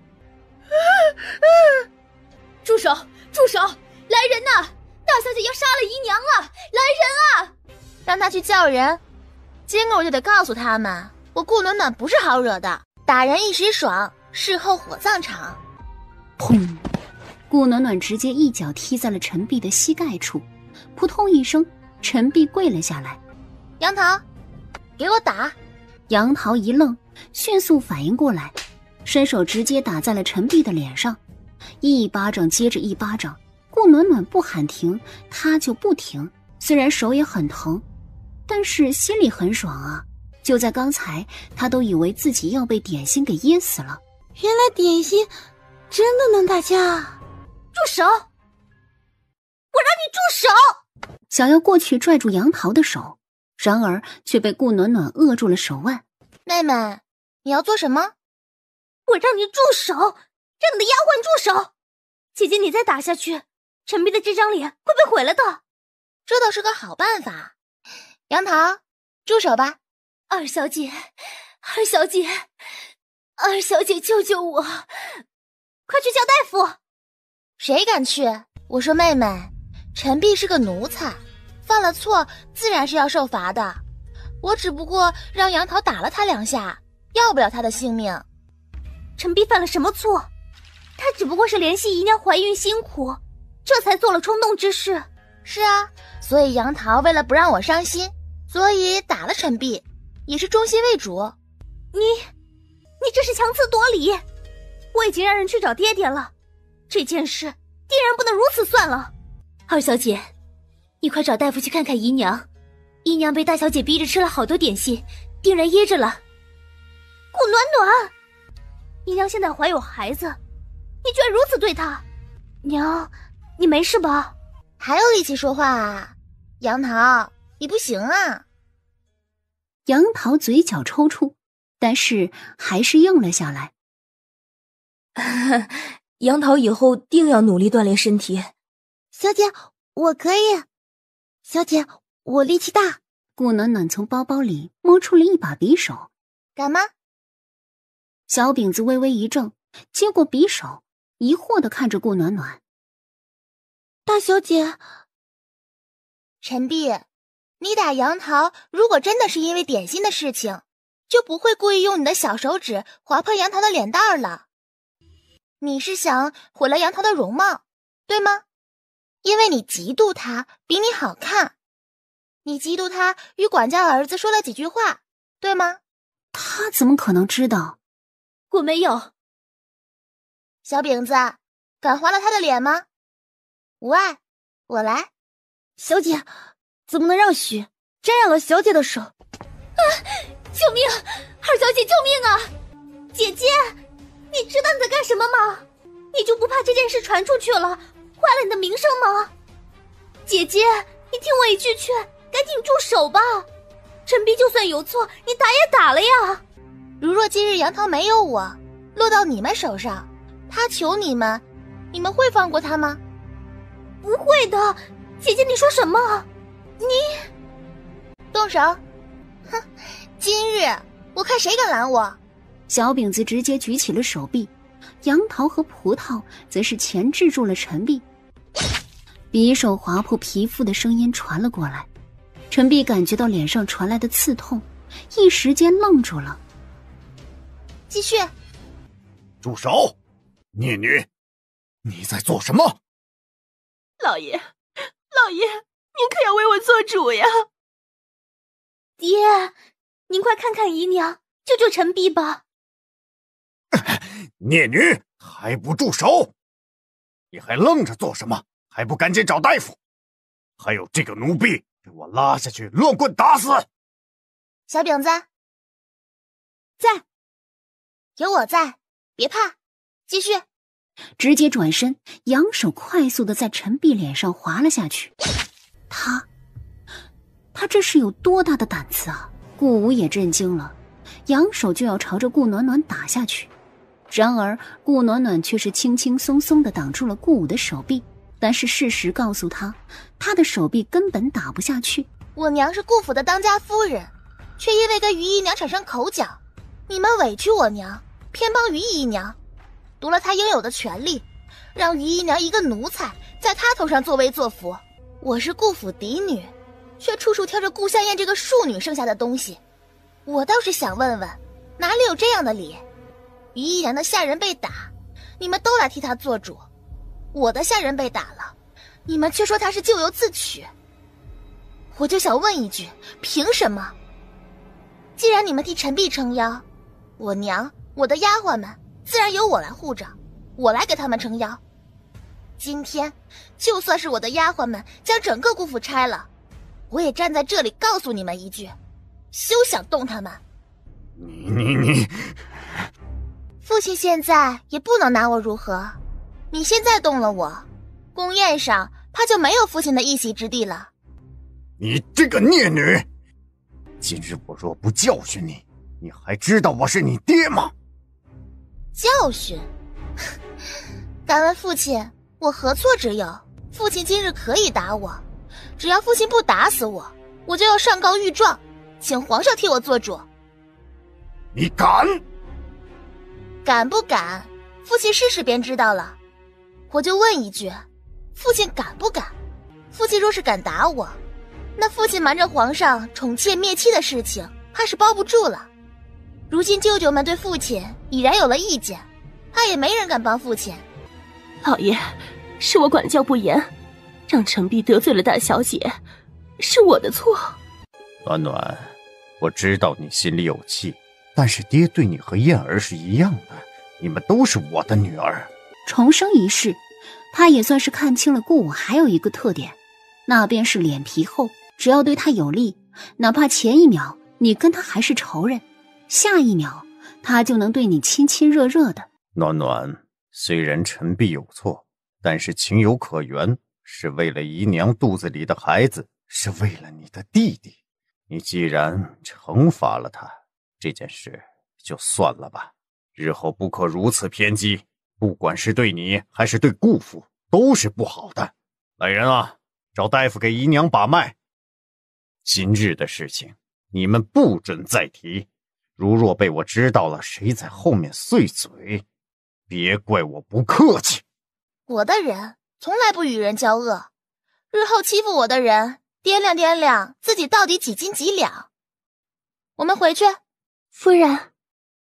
住手！住手！来人呐！大小姐要杀了姨娘了！来人啊！让他去叫人。今个我就得告诉他们，我顾暖暖不是好惹的，打人一时爽，事后火葬场。砰！顾暖暖直接一脚踢在了陈碧的膝盖处，扑通一声，陈碧跪了下来。杨桃，给我打！杨桃一愣，迅速反应过来，伸手直接打在了陈碧的脸上，一巴掌接着一巴掌。顾暖暖不喊停，他就不停。虽然手也很疼，但是心里很爽啊！就在刚才，他都以为自己要被点心给噎死了。原来点心真的能打架！住手！我让你住手！想要过去拽住杨桃的手，然而却被顾暖暖扼住了手腕。妹妹，你要做什么？我让你住手！让你的丫鬟住手！姐姐，你再打下去，陈碧的这张脸会被毁了的。这倒是个好办法。杨桃，住手吧。二小姐，二小姐，二小姐，救救我！快去叫大夫！谁敢去？我说妹妹，陈碧是个奴才，犯了错自然是要受罚的。我只不过让杨桃打了他2下，要不了他的性命。陈碧犯了什么错？他只不过是怜惜姨娘怀孕辛苦，这才做了冲动之事。是啊，所以杨桃为了不让我伤心，所以打了陈璧，也是忠心为主。你这是强词夺理！我已经让人去找爹爹了，这件事定然不能如此算了。二小姐，你快找大夫去看看姨娘。姨娘被大小姐逼着吃了好多点心，定然噎着了。顾暖暖，姨娘现在怀有孩子，你居然如此对她！娘，你没事吧？还有力气说话啊？杨桃，你不行啊！杨桃嘴角抽搐，但是还是应了下来。杨桃以后定要努力锻炼身体。小姐，我可以。小姐，我力气大。顾暖暖从包包里摸出了一把匕首。干嘛？小饼子微微一怔，接过匕首，疑惑地看着顾暖暖。大小姐，陈璧，你打杨桃，如果真的是因为点心的事情，就不会故意用你的小手指划破杨桃的脸蛋了。你是想毁了杨桃的容貌，对吗？因为你嫉妒她比你好看，你嫉妒她与管家儿子说了几句话，对吗？他怎么可能知道？我没有。小饼子，敢划了他的脸吗？无碍，我来。小姐，怎么能让许沾染了小姐的手？救命！二小姐，救命啊！姐姐，你知道你在干什么吗？你就不怕这件事传出去了，坏了你的名声吗？姐姐，你听我一句劝，赶紧住手吧！陈璧就算有错，你打也打了呀。如若今日杨桃没有我，落到你们手上，他求你们，你们会放过他吗？不会的，姐姐，你说什么？你动手！哼，今日我看谁敢拦我！小饼子直接举起了手臂，杨桃和葡萄则是钳制住了陈璧。匕首划破皮肤的声音传了过来，陈璧感觉到脸上传来的刺痛，一时间愣住了。继续！住手！孽女，你在做什么？老爷，您可要为我做主呀！爹，您快看看姨娘，救救陈璧吧！孽女，还不住手！你还愣着做什么？还不赶紧找大夫！还有这个奴婢，给我拉下去乱棍打死！小饼子，在，有我在，别怕，继续！直接转身，扬手快速的在陈璧脸上划了下去。他这是有多大的胆子啊！顾武也震惊了，扬手就要朝着顾暖暖打下去。然而顾暖暖却是轻轻松松的挡住了顾武的手臂，但是事实告诉他，他的手臂根本打不下去。我娘是顾府的当家夫人，却因为跟于姨娘产生口角，你们委屈我娘，偏帮于姨娘，夺了她应有的权利，让于姨娘一个奴才在她头上作威作福。我是顾府嫡女，却处处挑着顾香艳这个庶女剩下的东西。我倒是想问问，哪里有这样的理？于姨娘的下人被打，你们都来替她做主；我的下人被打了，你们却说她是咎由自取。我就想问一句，凭什么？既然你们替陈璧撑腰，我娘、我的丫鬟们自然由我来护着，我来给他们撑腰。今天就算是我的丫鬟们将整个顾府拆了，我也站在这里告诉你们一句，休想动他们。你父亲现在也不能拿我如何，你现在动了我，宫宴上怕就没有父亲的一席之地了。你这个孽女，今日我若不教训你，你还知道我是你爹吗？教训？敢问父亲，我何错之有？父亲今日可以打我，只要父亲不打死我，我就要上告御状，请皇上替我做主。你敢？敢不敢？父亲试试便知道了。我就问一句，父亲敢不敢？父亲若是敢打我，那父亲瞒着皇上宠妾灭妻的事情，怕是包不住了。如今舅舅们对父亲已然有了意见，怕也没人敢帮父亲。老爷，是我管教不严，让陈璧得罪了大小姐，是我的错。暖暖，我知道你心里有气，但是爹对你和燕儿是一样的，你们都是我的女儿。重生一世，他也算是看清了顾武还有一个特点，那便是脸皮厚，只要对他有利，哪怕前一秒你跟他还是仇人，下一秒他就能对你亲亲热热的。暖暖，虽然陈璧有错，但是情有可原，是为了姨娘肚子里的孩子，是为了你的弟弟。你既然惩罚了他，这件事就算了吧，日后不可如此偏激，不管是对你还是对顾父都是不好的。来人啊，找大夫给姨娘把脉。今日的事情你们不准再提，如若被我知道了谁在后面碎嘴，别怪我不客气。我的人从来不与人交恶，日后欺负我的人，掂量掂量自己到底几斤几两。我们回去。夫人，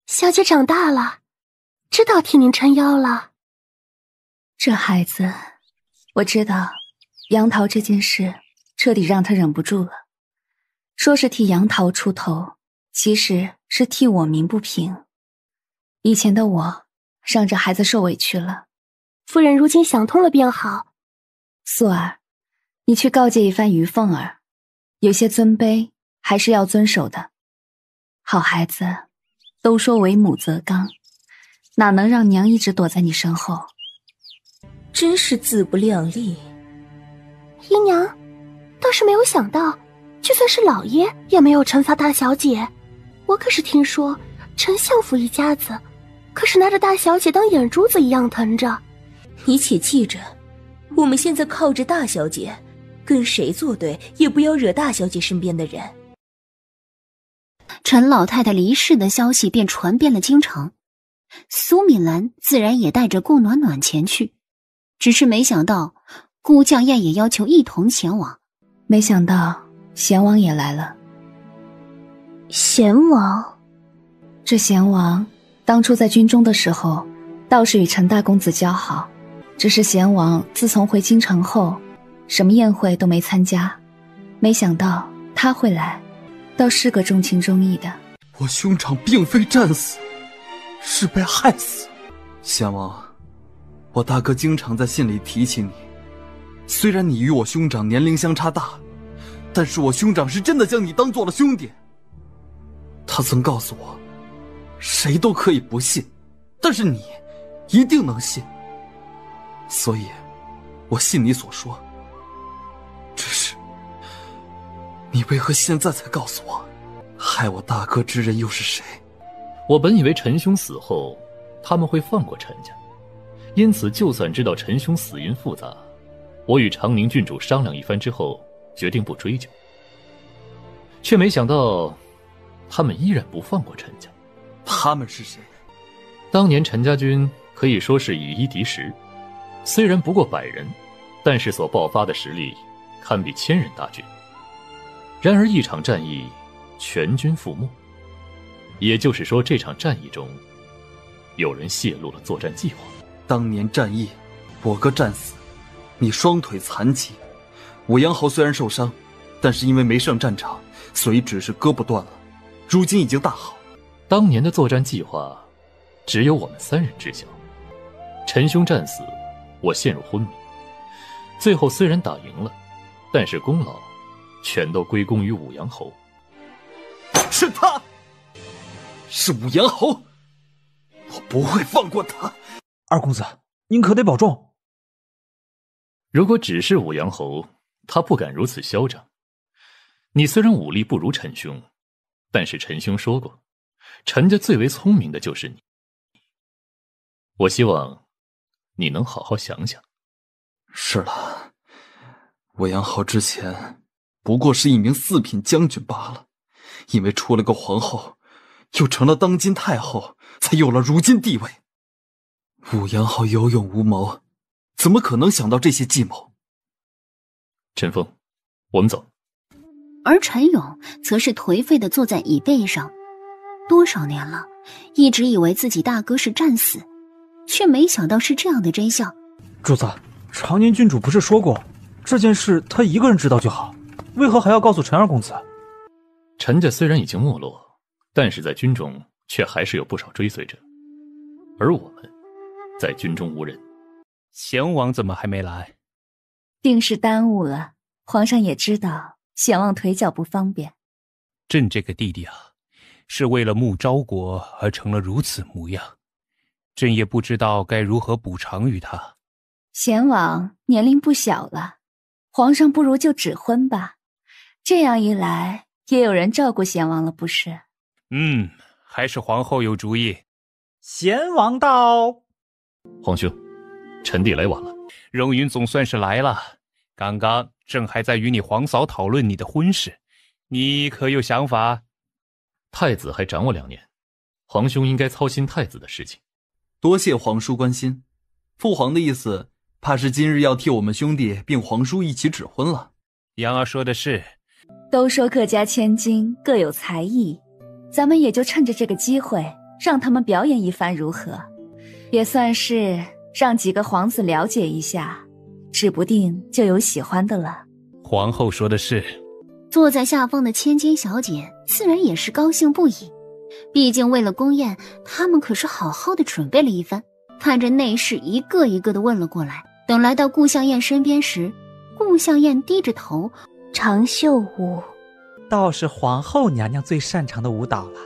小姐长大了，知道替您撑腰了。这孩子，我知道杨桃这件事彻底让他忍不住了。说是替杨桃出头，其实是替我鸣不平。以前的我让这孩子受委屈了。夫人如今想通了便好。素儿，你去告诫一番于凤儿，有些尊卑还是要遵守的。好孩子，都说为母则刚，哪能让娘一直躲在你身后？真是自不量力。姨娘，倒是没有想到，就算是老爷也没有惩罚大小姐。我可是听说陈相府一家子可是拿着大小姐当眼珠子一样疼着。你且记着，我们现在靠着大小姐，跟谁作对也不要惹大小姐身边的人。陈老太太离世的消息便传遍了京城，苏敏兰自然也带着顾暖暖前去，只是没想到顾将燕也要求一同前往。没想到贤王也来了。贤王？这贤王当初在军中的时候倒是与陈大公子交好，只是贤王自从回京城后什么宴会都没参加，没想到他会来，倒是个重情重义的。我兄长并非战死，是被害死。贤王，我大哥经常在信里提起你，虽然你与我兄长年龄相差大，但是我兄长是真的将你当做了兄弟。他曾告诉我，谁都可以不信，但是你一定能信。所以我信你所说，只是你为何现在才告诉我，害我大哥之人又是谁？我本以为陈兄死后他们会放过陈家，因此就算知道陈兄死因复杂，我与长宁郡主商量一番之后决定不追究，却没想到他们依然不放过陈家。他们是谁？当年陈家军可以说是以一敌10，虽然不过100人，但是所爆发的实力堪比1000人大军。然而一场战役全军覆没，也就是说这场战役中有人泄露了作战计划。当年战役我哥战死，你双腿残疾，武阳侯虽然受伤，但是因为没上战场，所以只是胳膊断了，如今已经大好。当年的作战计划只有我们3人知晓。陈兄战死，我陷入昏迷，最后虽然打赢了，但是功劳全都归功于武阳侯。是他，是武阳侯，我不会放过他。二公子，您可得保重。如果只是武阳侯，他不敢如此嚣张。你虽然武力不如陈兄，但是陈兄说过，陈家最为聪明的就是你。我希望你能好好想想。是了，武阳侯之前不过是一名4品将军罢了，因为出了个皇后，又成了当今太后，才有了如今地位。武阳侯有勇无谋，怎么可能想到这些计谋？陈峰，我们走。而陈勇则是颓废地坐在椅背上，多少年了，一直以为自己大哥是战死，却没想到是这样的真相。主子，常年郡主不是说过，这件事他一个人知道就好，为何还要告诉陈二公子？陈家虽然已经没落，但是在军中却还是有不少追随者，而我们在军中无人。贤王怎么还没来？定是耽误了。皇上也知道贤王腿脚不方便。朕这个弟弟啊，是为了穆昭国而成了如此模样，朕也不知道该如何补偿于他。贤王年龄不小了，皇上不如就指婚吧，这样一来也有人照顾贤王了，不是？还是皇后有主意。贤王到。皇兄，臣弟来晚了。荣云总算是来了，刚刚朕还在与你皇嫂讨论你的婚事，你可有想法？太子还长我2年，皇兄应该操心太子的事情。多谢皇叔关心。父皇的意思，怕是今日要替我们兄弟并皇叔一起指婚了。杨儿说的是。都说各家千金各有才艺，咱们也就趁着这个机会让他们表演一番如何？也算是让几个皇子了解一下，指不定就有喜欢的了。皇后说的是。坐在下方的千金小姐自然也是高兴不已，毕竟为了宫宴，他们可是好好的准备了一番。看着内侍一个一个的问了过来，等来到顾向燕身边时，顾向燕低着头。长袖舞倒是皇后娘娘最擅长的舞蹈了，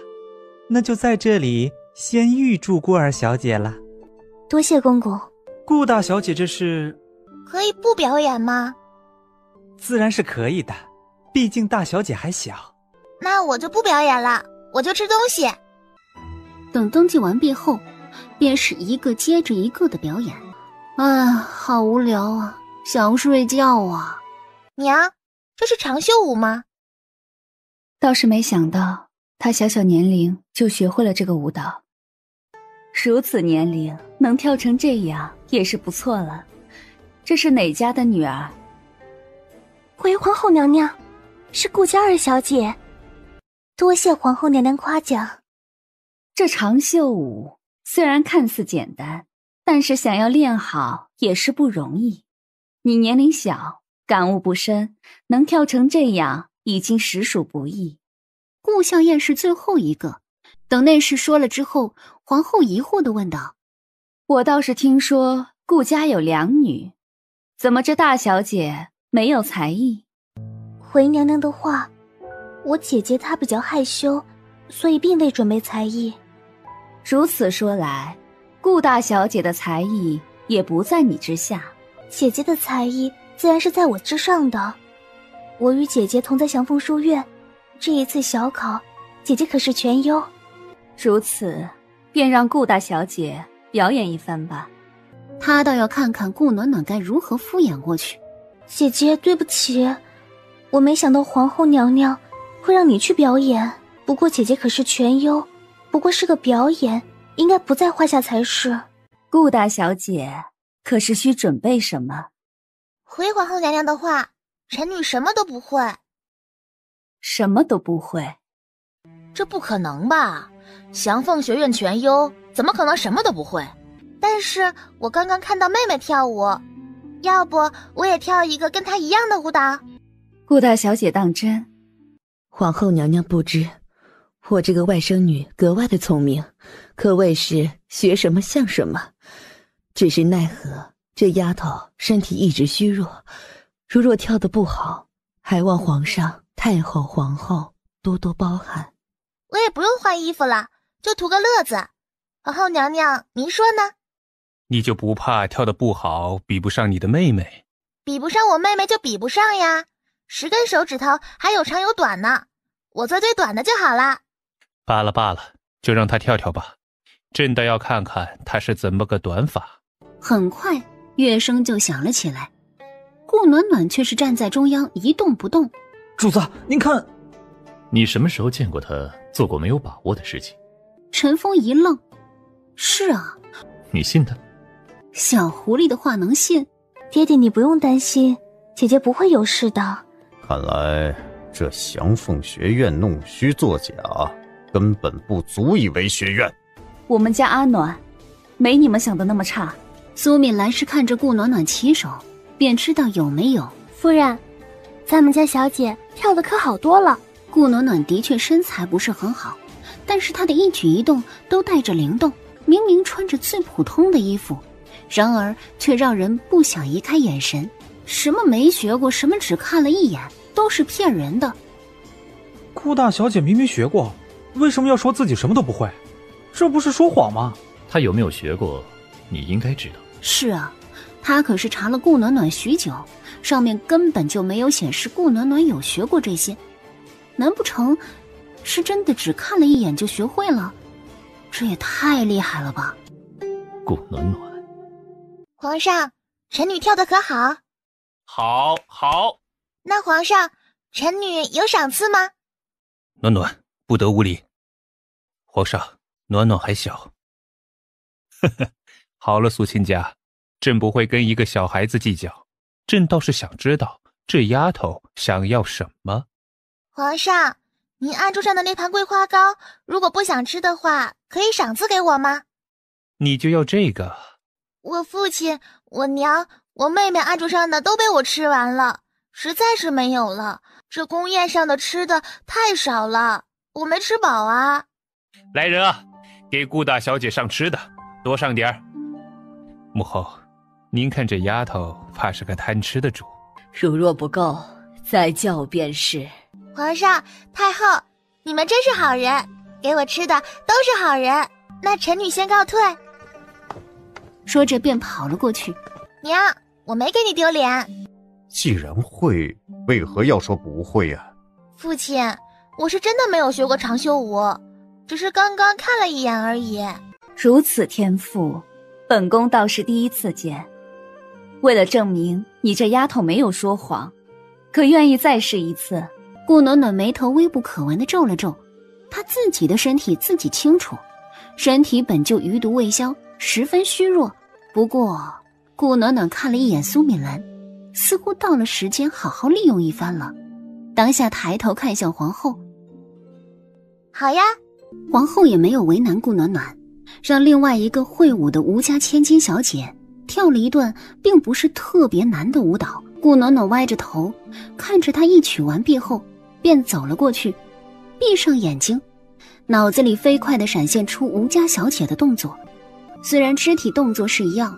那就在这里先预祝顾二小姐了。多谢公公。顾大小姐这是可以不表演吗？自然是可以的，毕竟大小姐还小。那我就不表演了，我就吃东西。等登记完毕后，便是一个接着一个的表演。好无聊啊，想睡觉啊。娘，这是长袖舞吗？倒是没想到她小小年龄就学会了这个舞蹈，如此年龄能跳成这样也是不错了。这是哪家的女儿？回皇后娘娘，是顾家二小姐。多谢皇后娘娘夸奖。这长袖舞虽然看似简单，但是想要练好也是不容易。你年龄小，感悟不深，能跳成这样已经实属不易。顾向燕是最后一个。等内侍说了之后，皇后疑惑地问道：我倒是听说顾家有2女，怎么这大小姐没有才艺？回娘娘的话，我姐姐她比较害羞，所以并未准备才艺。如此说来，顾大小姐的才艺也不在你之下。姐姐的才艺自然是在我之上的。我与姐姐同在祥凤书院，这一次小考，姐姐可是全优。如此，便让顾大小姐表演一番吧。她倒要看看顾暖暖该如何敷衍过去。姐姐，对不起，我没想到皇后娘娘会让你去表演。不过姐姐可是全优，不过是个表演，应该不在话下才是。顾大小姐可是需准备什么？回皇后娘娘的话，臣女什么都不会。什么都不会？这不可能吧？祥凤学院全优，怎么可能什么都不会？但是我刚刚看到妹妹跳舞，要不我也跳一个跟她一样的舞蹈？顾大小姐当真？皇后娘娘不知，我这个外甥女格外的聪明，可谓是学什么像什么。只是奈何这丫头身体一直虚弱，如若跳得不好，还望皇上、太后、皇后多多包涵。我也不用换衣服了，就图个乐子。皇后娘娘，您说呢？你就不怕跳得不好，比不上你的妹妹？比不上我妹妹就比不上呀，10根手指头还有长有短呢，我做最短的就好了。罢了罢了，就让她跳跳吧，朕倒要看看她是怎么个短法。很快，乐声就响了起来。顾暖暖却是站在中央一动不动。主子，您看，你什么时候见过他做过没有把握的事情？陈峰一愣，是啊，你信他？小狐狸的话能信？爹爹，你不用担心，姐姐不会有事的。看来这祥凤学院弄虚作假，根本不足以为学院。我们家阿暖没你们想的那么差。苏敏兰是看着顾暖暖起手，便知道有没有。夫人，咱们家小姐跳的可好多了。顾暖暖的确身材不是很好，但是她的一举一动都带着灵动，明明穿着最普通的衣服，然而却让人不想移开眼神。什么没学过，什么只看了一眼，都是骗人的。顾大小姐明明学过，为什么要说自己什么都不会？这不是说谎吗？她有没有学过，你应该知道。是啊，她可是查了顾暖暖许久，上面根本就没有显示顾暖暖有学过这些。难不成是真的只看了一眼就学会了？这也太厉害了吧！顾暖暖，皇上，臣女跳得可好？好，好。那皇上，臣女有赏赐吗？暖暖，不得无礼。皇上，暖暖还小。呵呵，好了，苏亲家，朕不会跟一个小孩子计较。朕倒是想知道，这丫头想要什么？皇上，您案桌上的那盘桂花糕，如果不想吃的话，可以赏赐给我吗？你就要这个？我父亲、我娘、我妹妹案桌上的都被我吃完了，实在是没有了。这宫宴上的吃的太少了，我没吃饱啊。来人啊，给顾大小姐上吃的，多上点儿。母后，您看这丫头怕是个贪吃的主。如若不够，再叫便是。皇上、太后，你们真是好人，给我吃的都是好人。那臣女先告退。说着便跑了过去。娘，我没给你丢脸。既然会，为何要说不会啊？父亲，我是真的没有学过长袖舞，只是刚刚看了一眼而已。如此天赋，本宫倒是第一次见。为了证明你这丫头没有说谎，可愿意再试一次？顾暖暖眉头微不可闻地皱了皱，她自己的身体自己清楚，身体本就余毒未消，十分虚弱。不过顾暖暖看了一眼苏敏兰，似乎到了时间好好利用一番了。当下抬头看向皇后。好呀。皇后也没有为难顾暖暖，让另外一个会舞的吴家千金小姐跳了一段并不是特别难的舞蹈。顾暖暖歪着头看着她一曲完毕后，便走了过去，闭上眼睛，脑子里飞快地闪现出吴家小姐的动作。虽然肢体动作是一样，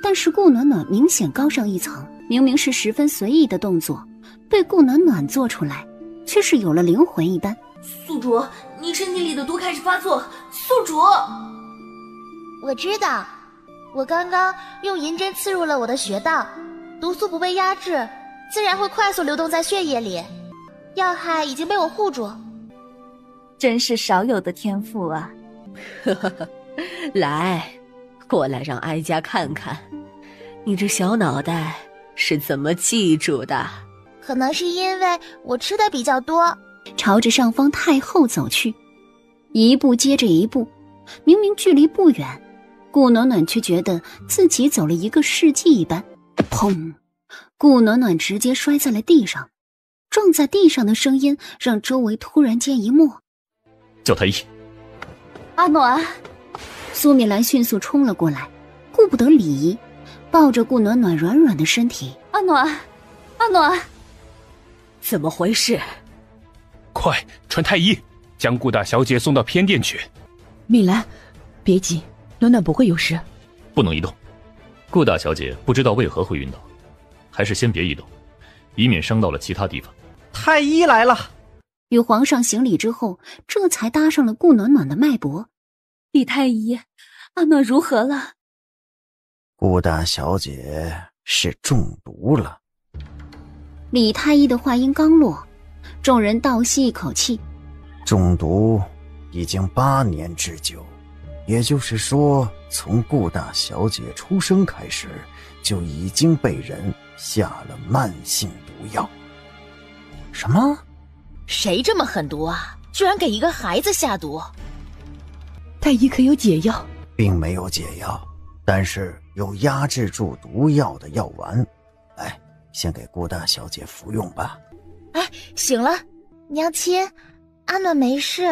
但是顾暖暖明显高上一层，明明是十分随意的动作，被顾暖暖做出来，却是有了灵魂一般。宿主，你身体里的毒开始发作。宿主，我知道，我刚刚用银针刺入了我的穴道，毒素不被压制，自然会快速流动在血液里，要害已经被我护住。真是少有的天赋啊！来，过来让哀家看看，你这小脑袋是怎么记住的？可能是因为我吃的比较多。朝着上方太后走去，一步接着一步，明明距离不远，顾暖暖却觉得自己走了一个世纪一般。砰！顾暖暖直接摔在了地上，撞在地上的声音让周围突然间一默。叫太医。阿暖！苏敏兰迅速冲了过来，顾不得礼仪，抱着顾暖暖软软的身体。阿暖，阿暖，怎么回事？快传太医，将顾大小姐送到偏殿去。敏兰，别急，暖暖不会有事。不能移动，顾大小姐不知道为何会晕倒，还是先别移动，以免伤到了其他地方。太医来了。与皇上行礼之后，这才搭上了顾暖暖的脉搏。李太医，阿暖如何了？顾大小姐是中毒了。李太医的话音刚落，众人倒吸一口气。中毒已经8年之久，也就是说，从顾大小姐出生开始，就已经被人下了慢性毒药。什么？谁这么狠毒啊？居然给一个孩子下毒！太医可有解药？并没有解药，但是有压制住毒药的药丸。来，先给顾大小姐服用吧。哎，醒了，娘亲，阿暖没事。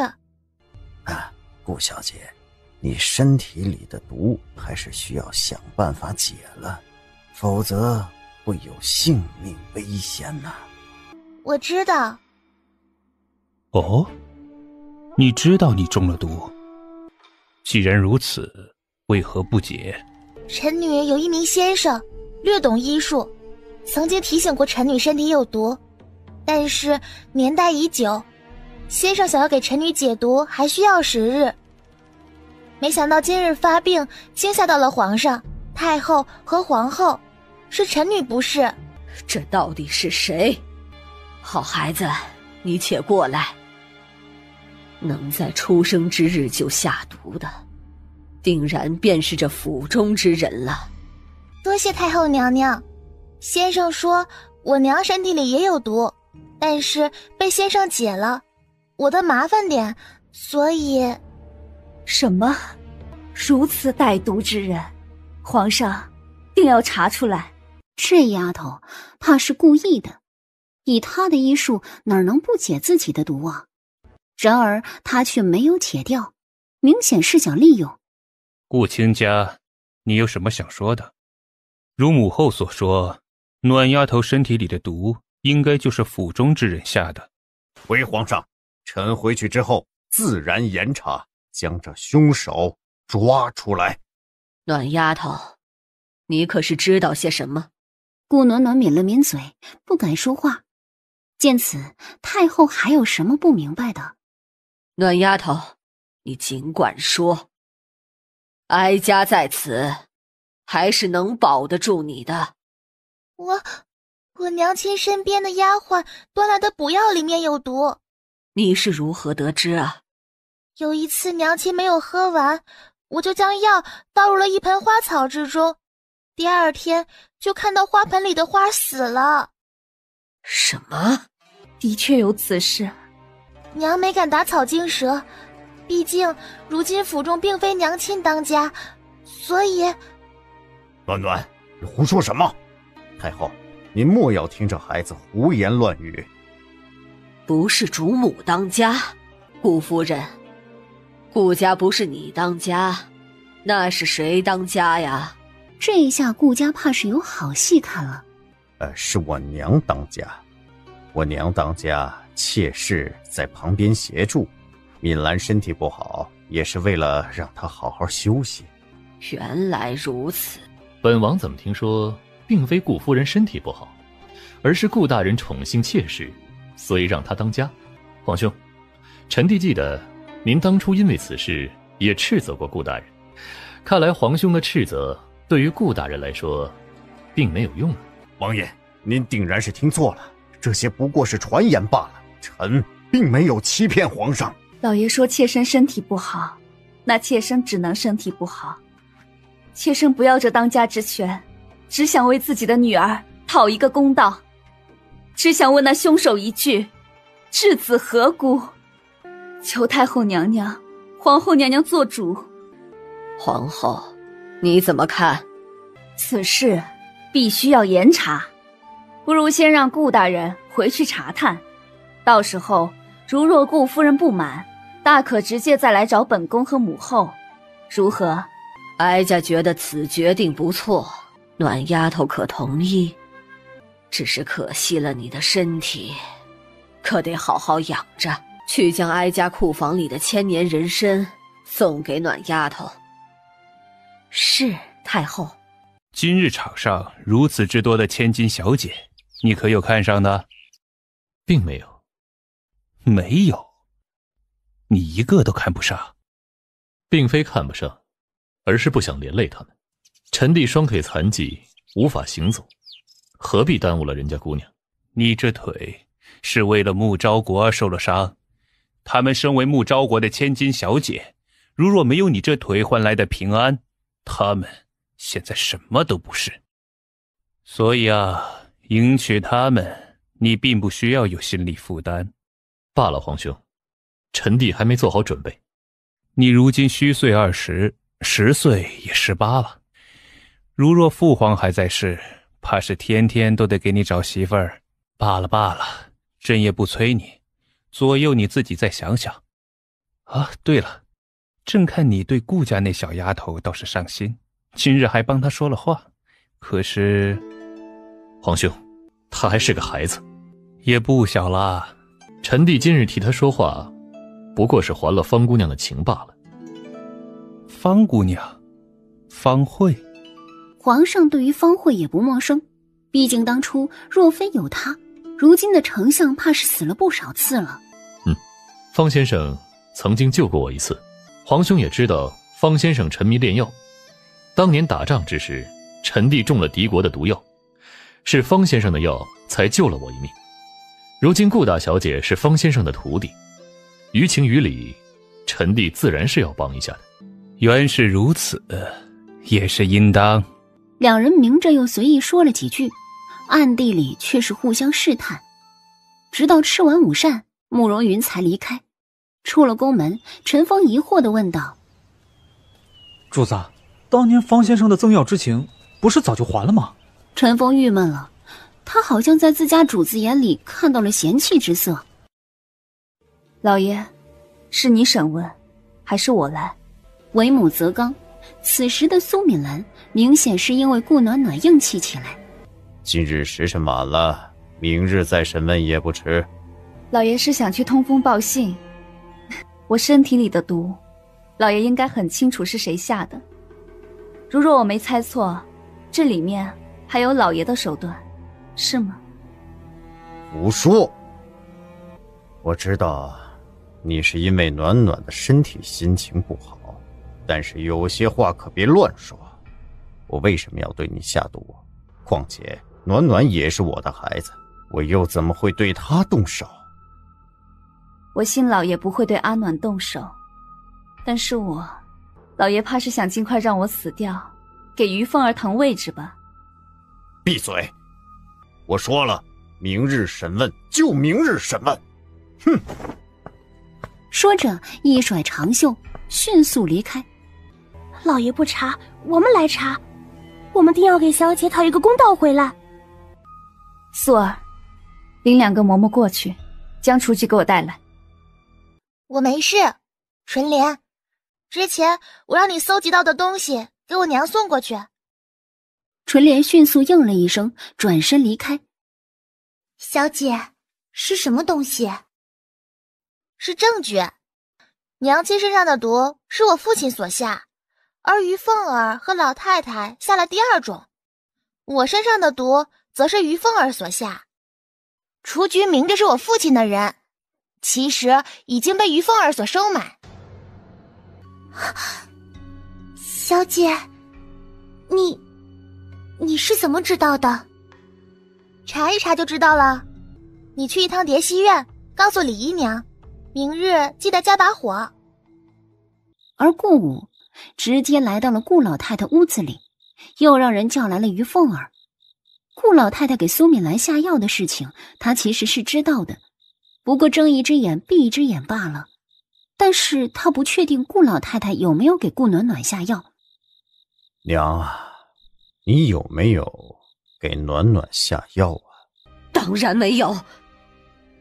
啊，顾小姐，你身体里的毒还是需要想办法解了，否则会有性命危险呐。我知道。哦，你知道你中了毒？既然如此，为何不解？臣女有一名先生，略懂医术，曾经提醒过臣女身体有毒，但是年代已久，先生想要给臣女解毒还需要时日。没想到今日发病，惊吓到了皇上、太后和皇后，是臣女不是。这到底是谁？好孩子，你且过来。能在出生之日就下毒的，定然便是这府中之人了。多谢太后娘娘。先生说我娘身体里也有毒，但是被先生解了，我的麻烦点，所以……什么？如此歹毒之人，皇上定要查出来。这丫头怕是故意的，以她的医术哪能不解自己的毒啊？然而她却没有解掉，明显是想利用。顾卿家，你有什么想说的？如母后所说，暖丫头身体里的毒应该就是府中之人下的。回皇上，臣回去之后自然严查，将这凶手抓出来。暖丫头，你可是知道些什么？顾暖暖抿了抿嘴，不敢说话。见此，太后还有什么不明白的？暖丫头，你尽管说。哀家在此，还是能保得住你的。我娘亲身边的丫鬟端来的补药里面有毒。你是如何得知啊？有一次娘亲没有喝完，我就将药倒入了一盆花草之中，第二天就看到花盆里的花死了。什么？的确有此事。娘没敢打草惊蛇，毕竟如今府中并非娘亲当家，所以……暖暖，你胡说什么？太后，您莫要听这孩子胡言乱语。不是主母当家，顾夫人，顾家不是你当家，那是谁当家呀？这一下顾家怕是有好戏看了。是我娘当家。我娘当家，妾室在旁边协助。敏兰身体不好，也是为了让她好好休息。原来如此。本王怎么听说并非顾夫人身体不好，而是顾大人宠幸妾室，所以让她当家。皇兄，臣弟记得您当初因为此事也斥责过顾大人，看来皇兄的斥责对于顾大人来说并没有用啊。王爷，您定然是听错了，这些不过是传言罢了，臣并没有欺骗皇上。老爷说妾身身体不好，那妾身只能身体不好。妾身不要这当家之权，只想为自己的女儿讨一个公道，只想问那凶手一句：质子何辜？求太后娘娘、皇后娘娘做主。皇后，你怎么看？此事必须要严查，不如先让顾大人回去查探，到时候如若顾夫人不满，大可直接再来找本宫和母后，如何？哀家觉得此决定不错，暖丫头可同意？只是可惜了你的身体，可得好好养着，去将哀家库房里的千年人参送给暖丫头。是，太后。今日场上如此之多的千金小姐，你可有看上的？并没有。没有？你一个都看不上？并非看不上，而是不想连累他们。臣弟双腿残疾，无法行走，何必耽误了人家姑娘？你这腿是为了穆昭国而受了伤，他们身为穆昭国的千金小姐，如若没有你这腿换来的平安，他们现在什么都不是。所以啊，迎娶他们，你并不需要有心理负担。罢了，皇兄，臣弟还没做好准备。你如今虚岁20，10岁也18了。如若父皇还在世，怕是天天都得给你找媳妇儿。罢了，朕也不催你，左右你自己再想想。啊，对了，正看你对顾家那小丫头倒是上心，今日还帮她说了话。可是，皇兄，她还是个孩子，也不小了。臣弟今日替她说话，不过是还了方姑娘的情罢了。方姑娘，方慧。皇上对于方慧也不陌生，毕竟当初若非有她，如今的丞相怕是死了不少次了。方先生曾经救过我一次，皇兄也知道方先生沉迷炼药。当年打仗之时，臣弟中了敌国的毒药，是方先生的药才救了我一命。如今顾大小姐是方先生的徒弟，于情于理，臣弟自然是要帮一下的。原是如此，也是应当。两人明着又随意说了几句，暗地里却是互相试探，直到吃完午膳，慕容云才离开。出了宫门，陈峰疑惑地问道：主子，当年方先生的赠药之情不是早就还了吗？陈峰郁闷了，他好像在自家主子眼里看到了嫌弃之色。老爷，是你审问还是我来？为母则刚，此时的苏敏兰明显是因为顾暖暖硬气起来。今日时辰晚了，明日再审问也不迟。老爷是想去通风报信，我身体里的毒，老爷应该很清楚是谁下的。如若我没猜错，这里面还有老爷的手段，是吗？胡说！我知道你是因为暖暖的身体心情不好，但是有些话可别乱说。我为什么要对你下毒？况且暖暖也是我的孩子，我又怎么会对她动手？我信老爷不会对阿暖动手，但是老爷怕是想尽快让我死掉，给于凤儿腾位置吧。闭嘴！我说了，明日审问就明日审问。哼！说着一甩长袖，迅速离开。老爷不查，我们来查，我们定要给小姐讨一个公道回来。素儿，领2个嬷嬷过去，将厨具给我带来。我没事，纯莲，之前我让你搜集到的东西给我娘送过去。纯莲迅速应了一声，转身离开。小姐，是什么东西？是证据。娘亲身上的毒是我父亲所下，而于凤儿和老太太下了第2种，我身上的毒则是于凤儿所下。雏菊明着是我父亲的人，其实已经被于凤儿所收买。小姐，你是怎么知道的？查一查就知道了。你去一趟蝶西院，告诉李姨娘，明日记得加把火。而顾武直接来到了顾老太太屋子里，又让人叫来了于凤儿。顾老太太给苏敏兰下药的事情，她其实是知道的，不过睁一只眼闭一只眼罢了。但是她不确定顾老太太有没有给顾暖暖下药。娘啊，你有没有给暖暖下药啊？当然没有，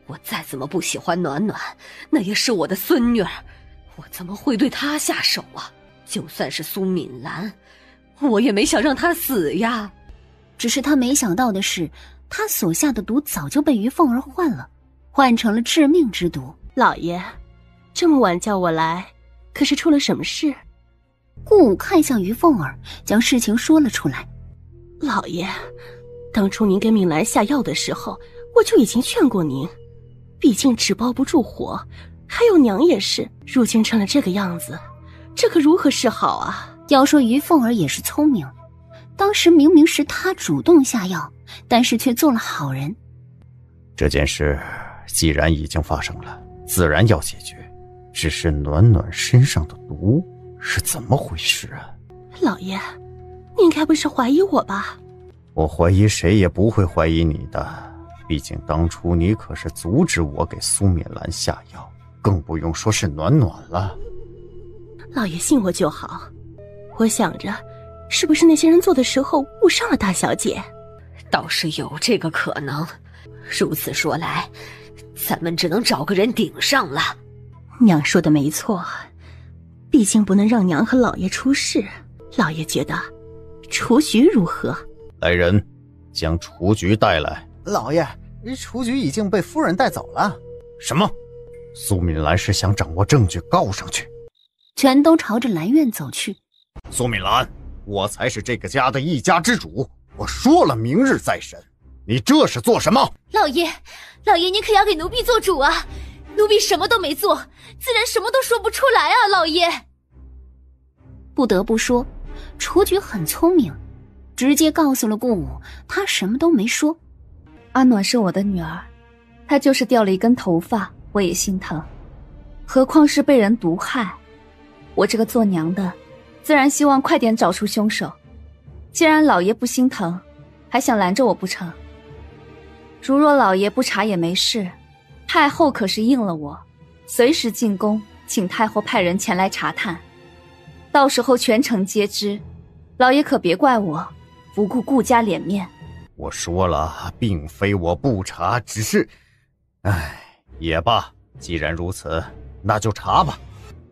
我再怎么不喜欢暖暖，那也是我的孙女儿，我怎么会对她下手啊？就算是苏敏兰，我也没想让她死呀。只是他没想到的是，他所下的毒早就被于凤儿换了，换成了致命之毒。老爷，这么晚叫我来，可是出了什么事？顾武看向于凤儿，将事情说了出来。老爷，当初您给敏兰下药的时候，我就已经劝过您，毕竟纸包不住火，还有娘也是，如今成了这个样子，这可如何是好啊？要说于凤儿也是聪明，当时明明是他主动下药，但是却做了好人。这件事既然已经发生了，自然要解决。只是暖暖身上的毒是怎么回事啊？老爷，您该不是怀疑我吧？我怀疑谁也不会怀疑你的，毕竟当初你可是阻止我给苏敏兰下药，更不用说是暖暖了。老爷信我就好，我想着是不是那些人做的时候误伤了大小姐？倒是有这个可能。如此说来，咱们只能找个人顶上了。娘说的没错，毕竟不能让娘和老爷出事。老爷觉得雏菊如何？来人，将雏菊带来。老爷，雏菊已经被夫人带走了。什么？苏敏兰是想掌握证据告上去？全都朝着兰院走去。苏敏兰，我才是这个家的一家之主，我说了明日再审，你这是做什么？老爷，您可要给奴婢做主啊！奴婢什么都没做，自然什么都说不出来啊，老爷。不得不说，雏菊很聪明，直接告诉了顾武，她什么都没说。阿暖是我的女儿，她就是掉了一根头发，我也心疼，何况是被人毒害。我这个做娘的，自然希望快点找出凶手。既然老爷不心疼，还想拦着我不成？如若老爷不查也没事，太后可是应了我，随时进宫，请太后派人前来查探。到时候全城皆知，老爷可别怪我不顾顾家脸面。我说了，并非我不查，只是……也罢，既然如此，那就查吧。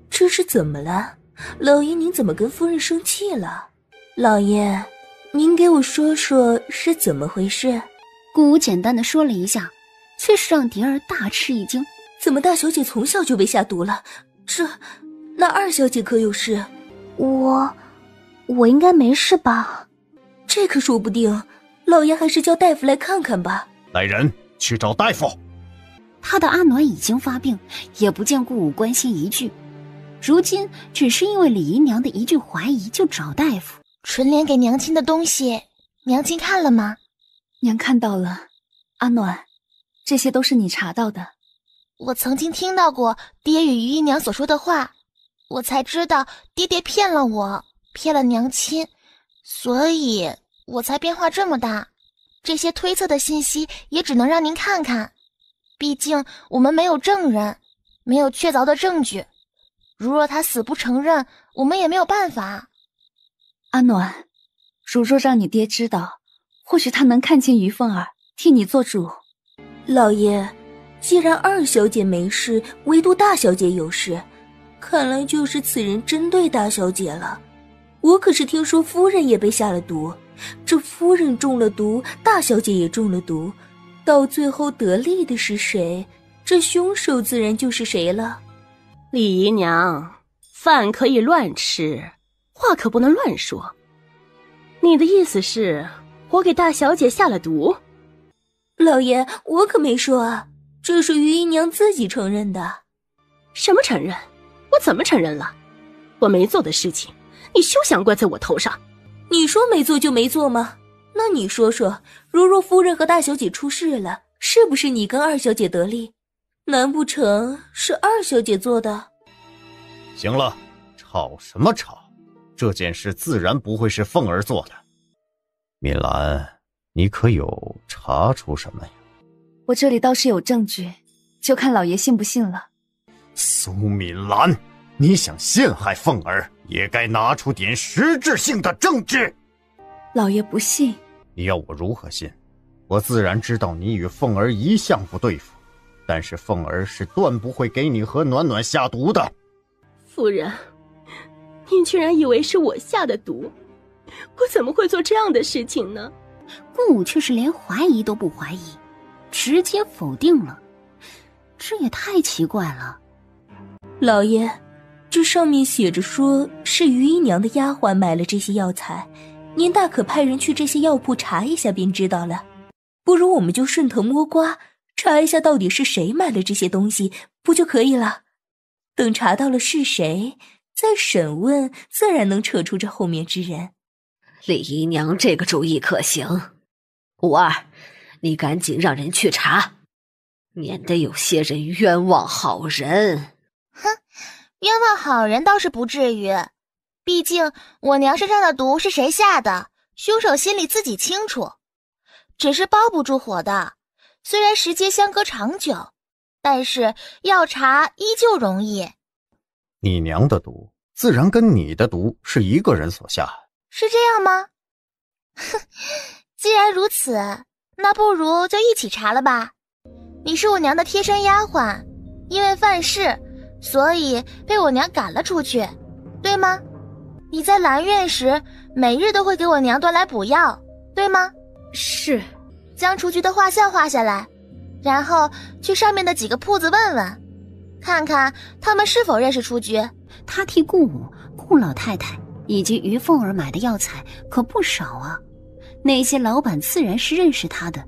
这是怎么了？老爷您怎么跟夫人生气了？老爷，您给我说说是怎么回事？顾武简单的说了一下，却是让蝶儿大吃一惊。怎么大小姐从小就被下毒了？那二小姐可有事？我应该没事吧？这可说不定，老爷还是叫大夫来看看吧。来人，去找大夫。他的阿暖已经发病，也不见顾武关心一句，如今只是因为李姨娘的一句怀疑就找大夫。纯莲给娘亲的东西，娘亲看了吗？娘看到了。阿暖，这些都是你查到的。我曾经听到过爹与于姨娘所说的话，我才知道爹爹骗了我，骗了娘亲，所以我才变化这么大。这些推测的信息也只能让您看看，毕竟我们没有证人，没有确凿的证据。如若他死不承认，我们也没有办法。阿暖，如若让你爹知道，或许他能看清于凤儿，替你做主。老爷，既然二小姐没事，唯独大小姐有事，看来就是此人针对大小姐了。我可是听说夫人也被下了毒，这夫人中了毒，大小姐也中了毒，到最后得利的是谁，这凶手自然就是谁了。李姨娘，饭可以乱吃，话可不能乱说。你的意思是我给大小姐下了毒？老爷，我可没说啊，这是于姨娘自己承认的。什么承认？我怎么承认了？我没做的事情，你休想怪在我头上。你说没做就没做吗？那你说说，如若夫人和大小姐出事了，是不是你跟二小姐得利？难不成是二小姐做的？行了，吵什么吵？这件事自然不会是凤儿做的。敏兰，你可有查出什么呀？我这里倒是有证据，就看老爷信不信了。苏敏兰，你想陷害凤儿，也该拿出点实质性的证据。老爷不信，你要我如何信？我自然知道你与凤儿一向不对付，但是凤儿是断不会给你和暖暖下毒的。夫人，您居然以为是我下的毒，我怎么会做这样的事情呢？顾武却是连怀疑都不怀疑，直接否定了，这也太奇怪了。老爷，这上面写着说是于姨娘的丫鬟买了这些药材，您大可派人去这些药铺查一下便知道了。不如我们就顺藤摸瓜，查一下到底是谁买了这些东西，不就可以了？等查到了是谁，再审问，自然能扯出这后面之人。李姨娘这个主意可行，武二，你赶紧让人去查，免得有些人冤枉好人。哼，冤枉好人倒是不至于，毕竟我娘身上的毒是谁下的，凶手心里自己清楚，只是包不住火的。虽然时间相隔长久，但是要查依旧容易。你娘的毒自然跟你的毒是一个人所下。是这样吗？哼，既然如此，那不如就一起查了吧。你是我娘的贴身丫鬟，因为犯事，所以被我娘赶了出去。对吗？你在兰苑时，每日都会给我娘端来补药，对吗？是。将雏菊的画像画下来，然后去上面的几个铺子问问，看看他们是否认识雏菊。他替顾武、顾老太太以及于凤儿买的药材可不少啊，那些老板自然是认识他的，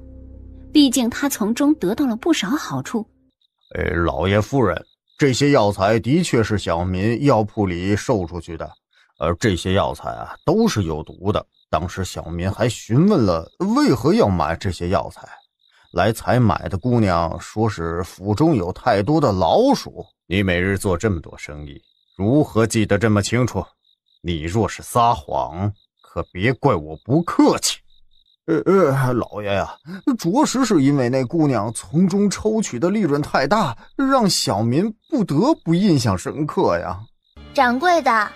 毕竟他从中得到了不少好处。老爷夫人，这些药材的确是小民药铺里售出去的，而这些药材啊都是有毒的。当时小民还询问了为何要买这些药材，来采买的姑娘说是府中有太多的老鼠。你每日做这么多生意，如何记得这么清楚？你若是撒谎，可别怪我不客气。老爷呀，着实是因为那姑娘从中抽取的利润太大，让小民不得不印象深刻呀。掌柜的，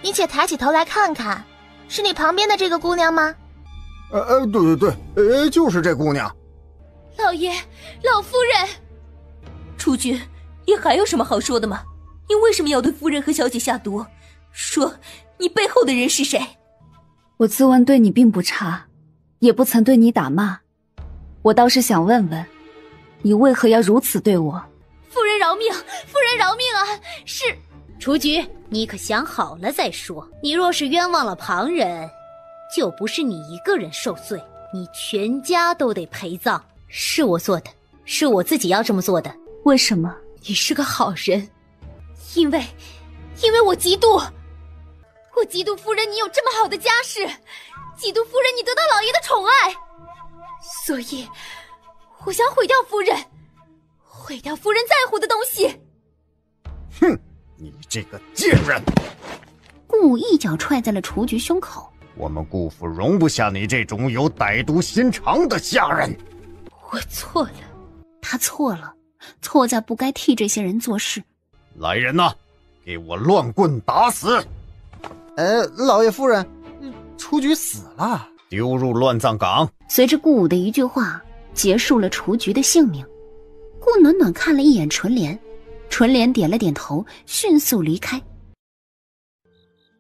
你且抬起头来看看，是你旁边的这个姑娘吗？对，就是这姑娘。老爷，老夫人，雏菊，你还有什么好说的吗？你为什么要对夫人和小姐下毒？说，你背后的人是谁？我自问对你并不差，也不曾对你打骂，我倒是想问问，你为何要如此对我？夫人饶命！夫人饶命啊！是雏菊，你可想好了再说。你若是冤枉了旁人，就不是你一个人受罪，你全家都得陪葬。是我做的，是我自己要这么做的。为什么？你是个好人，因为我嫉妒。我嫉妒夫人你有这么好的家世，嫉妒夫人你得到老爷的宠爱，所以我想毁掉夫人，毁掉夫人在乎的东西。哼，你这个贱人！顾武一脚踹在了雏菊胸口。我们顾府容不下你这种有歹毒心肠的下人。我错了。他错了，错在不该替这些人做事。来人呐，给我乱棍打死！老爷夫人，雏菊死了，丢入乱葬岗。随着顾武的一句话，结束了雏菊的性命。顾暖暖看了一眼纯莲，纯莲点了点头，迅速离开。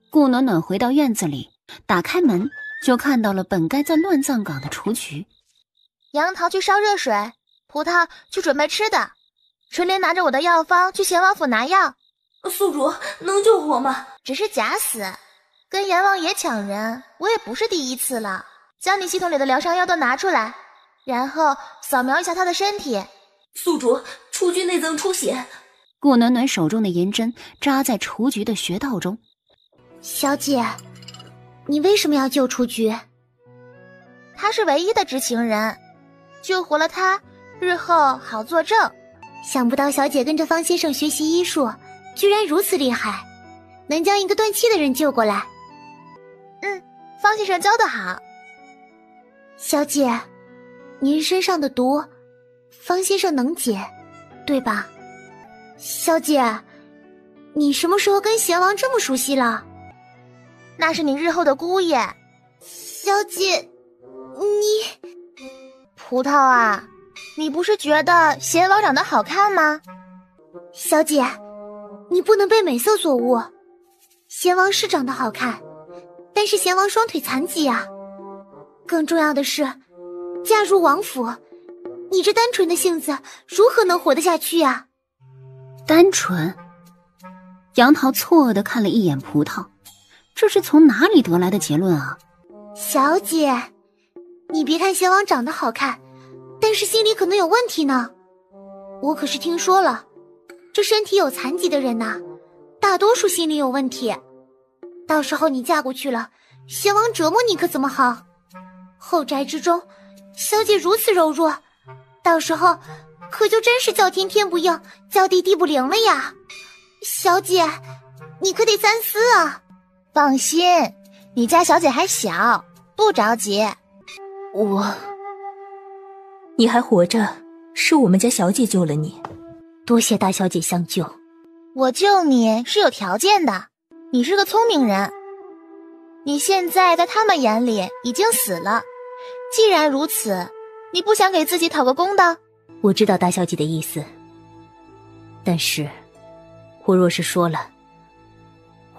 顾暖暖回到院子里，打开门就看到了本该在乱葬岗的雏菊。杨桃去烧热水，葡萄去准备吃的，纯莲拿着我的药方去贤王府拿药。宿主能救活吗？只是假死，跟阎王爷抢人，我也不是第一次了。将你系统里的疗伤药都拿出来，然后扫描一下他的身体。宿主，雏菊内脏出血。顾暖暖手中的银针扎在雏菊的穴道中。小姐，你为什么要救雏菊？他是唯一的知情人，救活了他，日后好作证。想不到小姐跟着方先生学习医术，居然如此厉害，能将一个断气的人救过来。方先生教得好。小姐，您身上的毒，方先生能解，对吧？小姐，你什么时候跟贤王这么熟悉了？那是你日后的姑爷。小姐，你……葡萄啊，你不是觉得贤王长得好看吗？小姐，你不能被美色所误。贤王是长得好看，但是贤王双腿残疾啊。更重要的是，嫁入王府，你这单纯的性子如何能活得下去啊？单纯？杨桃错愕地看了一眼葡萄，这是从哪里得来的结论啊？小姐，你别看贤王长得好看，但是心里可能有问题呢。我可是听说了，这身体有残疾的人呐，大多数心里有问题。到时候你嫁过去了，贤王折磨你可怎么好？后宅之中，小姐如此柔弱，到时候可就真是叫天天不应，叫地地不灵了呀。小姐，你可得三思啊。放心，你家小姐还小，不着急。你还活着，是我们家小姐救了你，多谢大小姐相救。我救你是有条件的，你是个聪明人，你现在在他们眼里已经死了，既然如此，你不想给自己讨个公道？我知道大小姐的意思，但是我若是说了，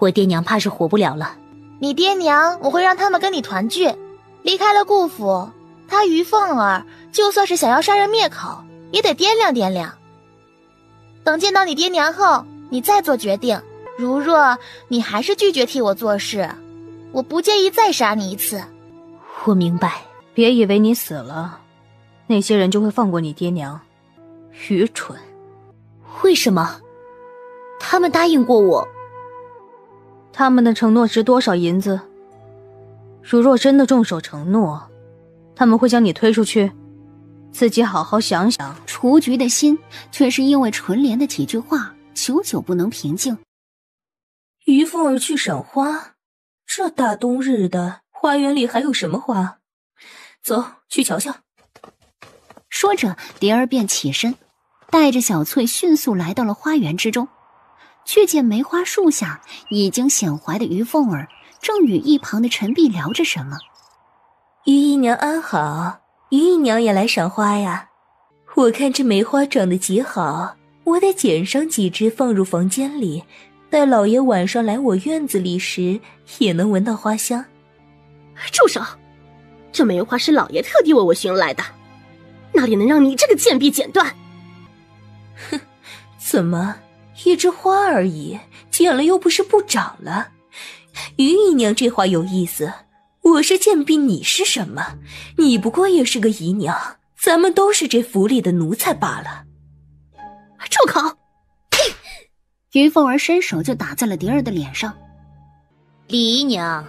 我爹娘怕是活不了了。你爹娘我会让他们跟你团聚。离开了顾府，他于凤儿就算是想要杀人灭口，也得掂量掂量。等见到你爹娘后，你再做决定。如若你还是拒绝替我做事，我不介意再杀你一次。我明白。别以为你死了，那些人就会放过你爹娘。愚蠢。为什么？他们答应过我。他们的承诺值多少银子？如若真的重守承诺，他们会将你推出去？自己好好想想。雏菊的心却是因为纯莲的几句话久久不能平静。于凤儿去赏花，这大冬日的，花园里还有什么花？走，去瞧瞧。说着，蝶儿便起身，带着小翠迅速来到了花园之中，却见梅花树下已经显怀的于凤儿正与一旁的陈碧聊着什么。于姨娘安好，于姨娘也来赏花呀。我看这梅花长得极好，我得捡上几枝放入房间里，待老爷晚上来我院子里时，也能闻到花香。住手！这梅花是老爷特地为我寻来的，哪里能让你这个贱婢剪断？哼，怎么，一枝花而已，剪了又不是不长了。于姨娘这话有意思，我是贱婢，你是什么？你不过也是个姨娘，咱们都是这府里的奴才罢了。住口！于凤儿伸手就打在了蝶儿的脸上。李姨娘，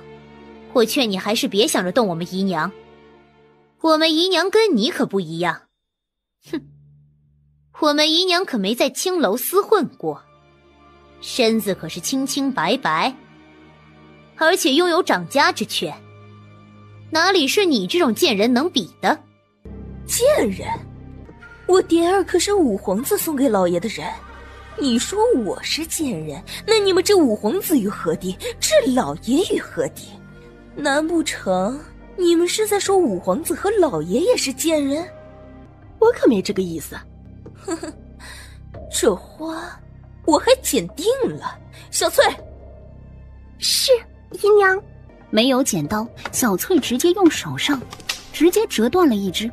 我劝你还是别想着动我们姨娘，我们姨娘跟你可不一样。哼，我们姨娘可没在青楼厮混过，身子可是清清白白，而且拥有长家之权，哪里是你这种贱人能比的？贱人？我蝶儿可是五皇子送给老爷的人，你说我是贱人，那你们这五皇子与何地？这老爷与何地？难不成你们是在说五皇子和老爷也是贱人？我可没这个意思。呵呵，这花我还捡定了。小翠。是，姨娘。没有剪刀，小翠直接用手上直接折断了一只。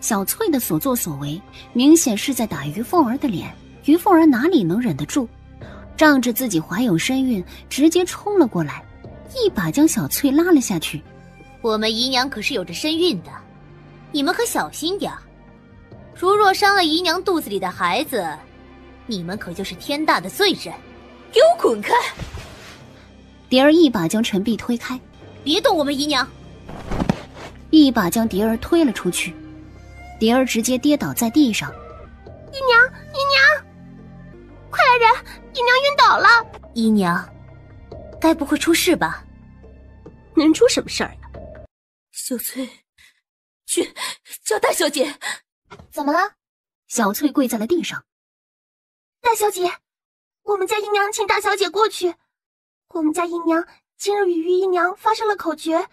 小翠的所作所为明显是在打于凤儿的脸，于凤儿哪里能忍得住，仗着自己怀有身孕，直接冲了过来，一把将小翠拉了下去。我们姨娘可是有着身孕的，你们可小心点儿。如若伤了姨娘肚子里的孩子，你们可就是天大的罪人。给我滚开！蝶儿一把将陈碧推开，别动我们姨娘！一把将蝶儿推了出去，蝶儿直接跌倒在地上。姨娘，姨娘，快来人！姨娘晕倒了。姨娘，该不会出事吧？能出什么事儿呀？小翠，去叫大小姐。怎么了？小翠跪在了地上。大小姐，我们家姨娘请大小姐过去。我们家姨娘今日与于姨娘发生了口角，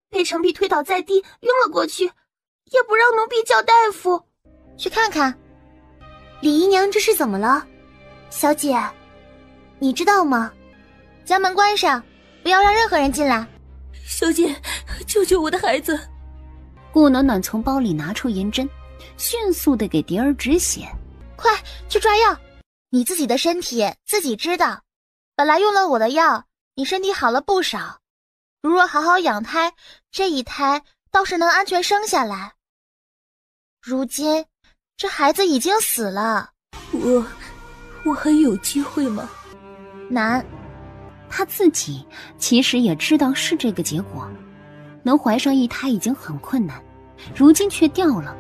被陈碧推倒在地，晕了过去，也不让奴婢叫大夫。去看看。李姨娘这是怎么了？小姐，你知道吗？将门关上，不要让任何人进来。小姐，救救我的孩子！顾暖暖从包里拿出银针，迅速地给蝶儿止血。快去抓药！你自己的身体自己知道，本来用了我的药，你身体好了不少。如若好好养胎，这一胎倒是能安全生下来。如今这孩子已经死了，我还有机会吗？难。他自己其实也知道是这个结果，能怀上一胎已经很困难，如今却掉了，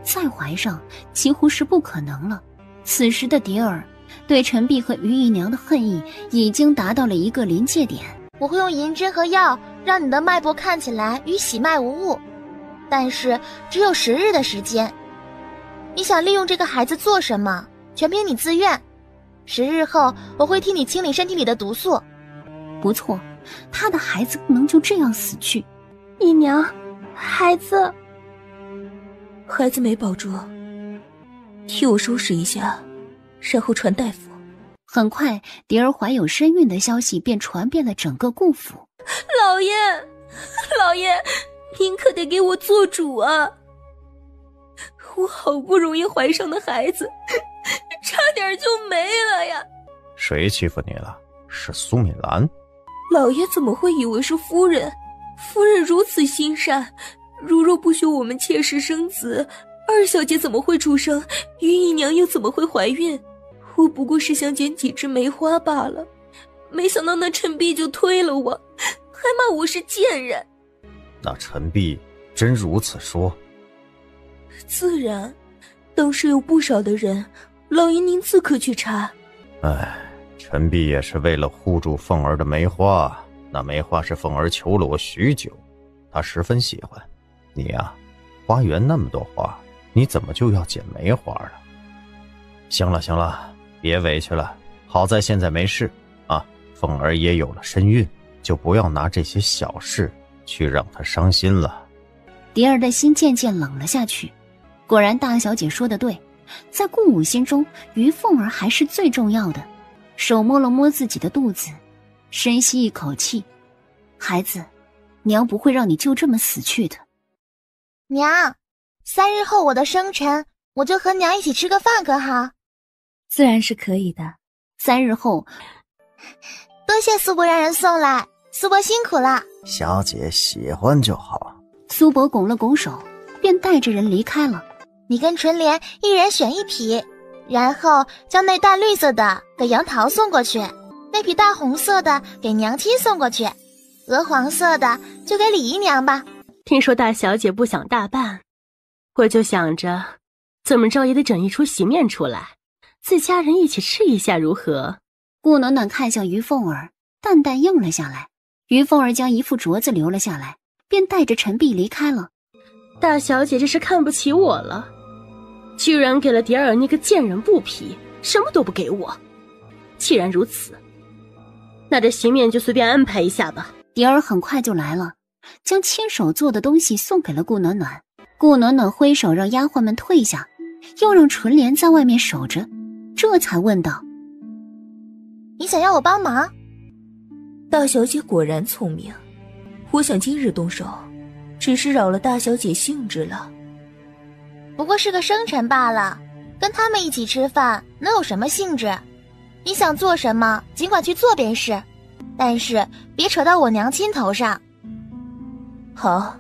再怀上几乎是不可能了。此时的蝶儿对陈碧和于姨娘的恨意已经达到了一个临界点。我会用银针和药让你的脉搏看起来与喜脉无误，但是只有10日的时间。你想利用这个孩子做什么，全凭你自愿。10日后我会替你清理身体里的毒素。不错，他的孩子不能就这样死去。姨娘，孩子没保住，替我收拾一下，然后传大夫。很快，蝶儿怀有身孕的消息便传遍了整个顾府。老爷，老爷，您可得给我做主啊！我好不容易怀上的孩子，差点就没了呀！谁欺负你了？是苏敏兰。老爷怎么会以为是夫人？夫人如此心善，如若不许我们妾室生子，二小姐怎么会出生？于姨娘又怎么会怀孕？我不过是想捡几枝梅花罢了，没想到那陈璧就推了我，还骂我是贱人。那陈璧真如此说？自然，当时有不少的人，老爷您自可去查。哎，陈璧也是为了护住凤儿的梅花，那梅花是凤儿求了我许久，她十分喜欢。你呀，花园那么多花，你怎么就要捡梅花了？行了行了，别委屈了，好在现在没事啊，凤儿也有了身孕，就不要拿这些小事去让她伤心了。蝶儿的心渐渐冷了下去。果然大小姐说的对，在顾武心中，于凤儿还是最重要的。手摸了摸自己的肚子，深吸一口气，孩子，娘不会让你就这么死去的。娘，3日后我的生辰，我就和娘一起吃个饭可好？自然是可以的。3日后，多谢苏伯让人送来，苏伯辛苦了。小姐喜欢就好。苏伯拱了拱手，便带着人离开了。你跟纯莲一人选1匹，然后将那淡绿色的给杨桃送过去，那匹大红色的给娘亲送过去，鹅黄色的就给李姨娘吧。听说大小姐不想大办，我就想着怎么着也得整一出席面出来，自家人一起吃一下如何？顾暖暖看向于凤儿，淡淡应了下来。于凤儿将一副镯子留了下来，便带着陈璧离开了。大小姐这是看不起我了，居然给了蝶儿那个贱人布匹，什么都不给我。既然如此，那这席面就随便安排一下吧。蝶儿很快就来了，将亲手做的东西送给了顾暖暖。顾暖暖挥手让丫鬟们退下，又让纯莲在外面守着，这才问道：你想要我帮忙？大小姐果然聪明，我想今日动手，只是扰了大小姐兴致了。不过是个生辰罢了，跟他们一起吃饭能有什么兴致？你想做什么尽管去做便是，但是别扯到我娘亲头上。好。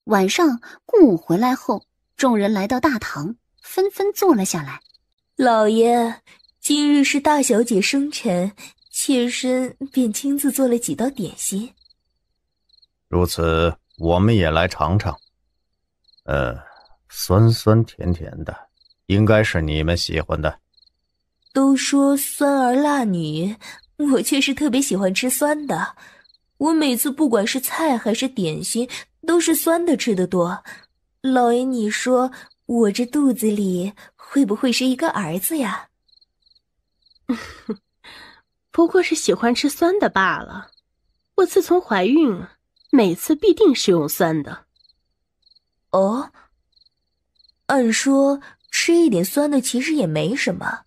晚上顾武回来后，众人来到大堂，纷纷坐了下来。老爷，今日是大小姐生辰，妾身便亲自做了几道点心。如此，我们也来尝尝。酸酸甜甜的，应该是你们喜欢的。都说酸儿辣女，我却是特别喜欢吃酸的。我每次不管是菜还是点心，都是酸的吃得多。老爷，你说我这肚子里会不会是一个儿子呀？不过是喜欢吃酸的罢了。我自从怀孕，每次必定是用酸的。哦，按说吃一点酸的其实也没什么，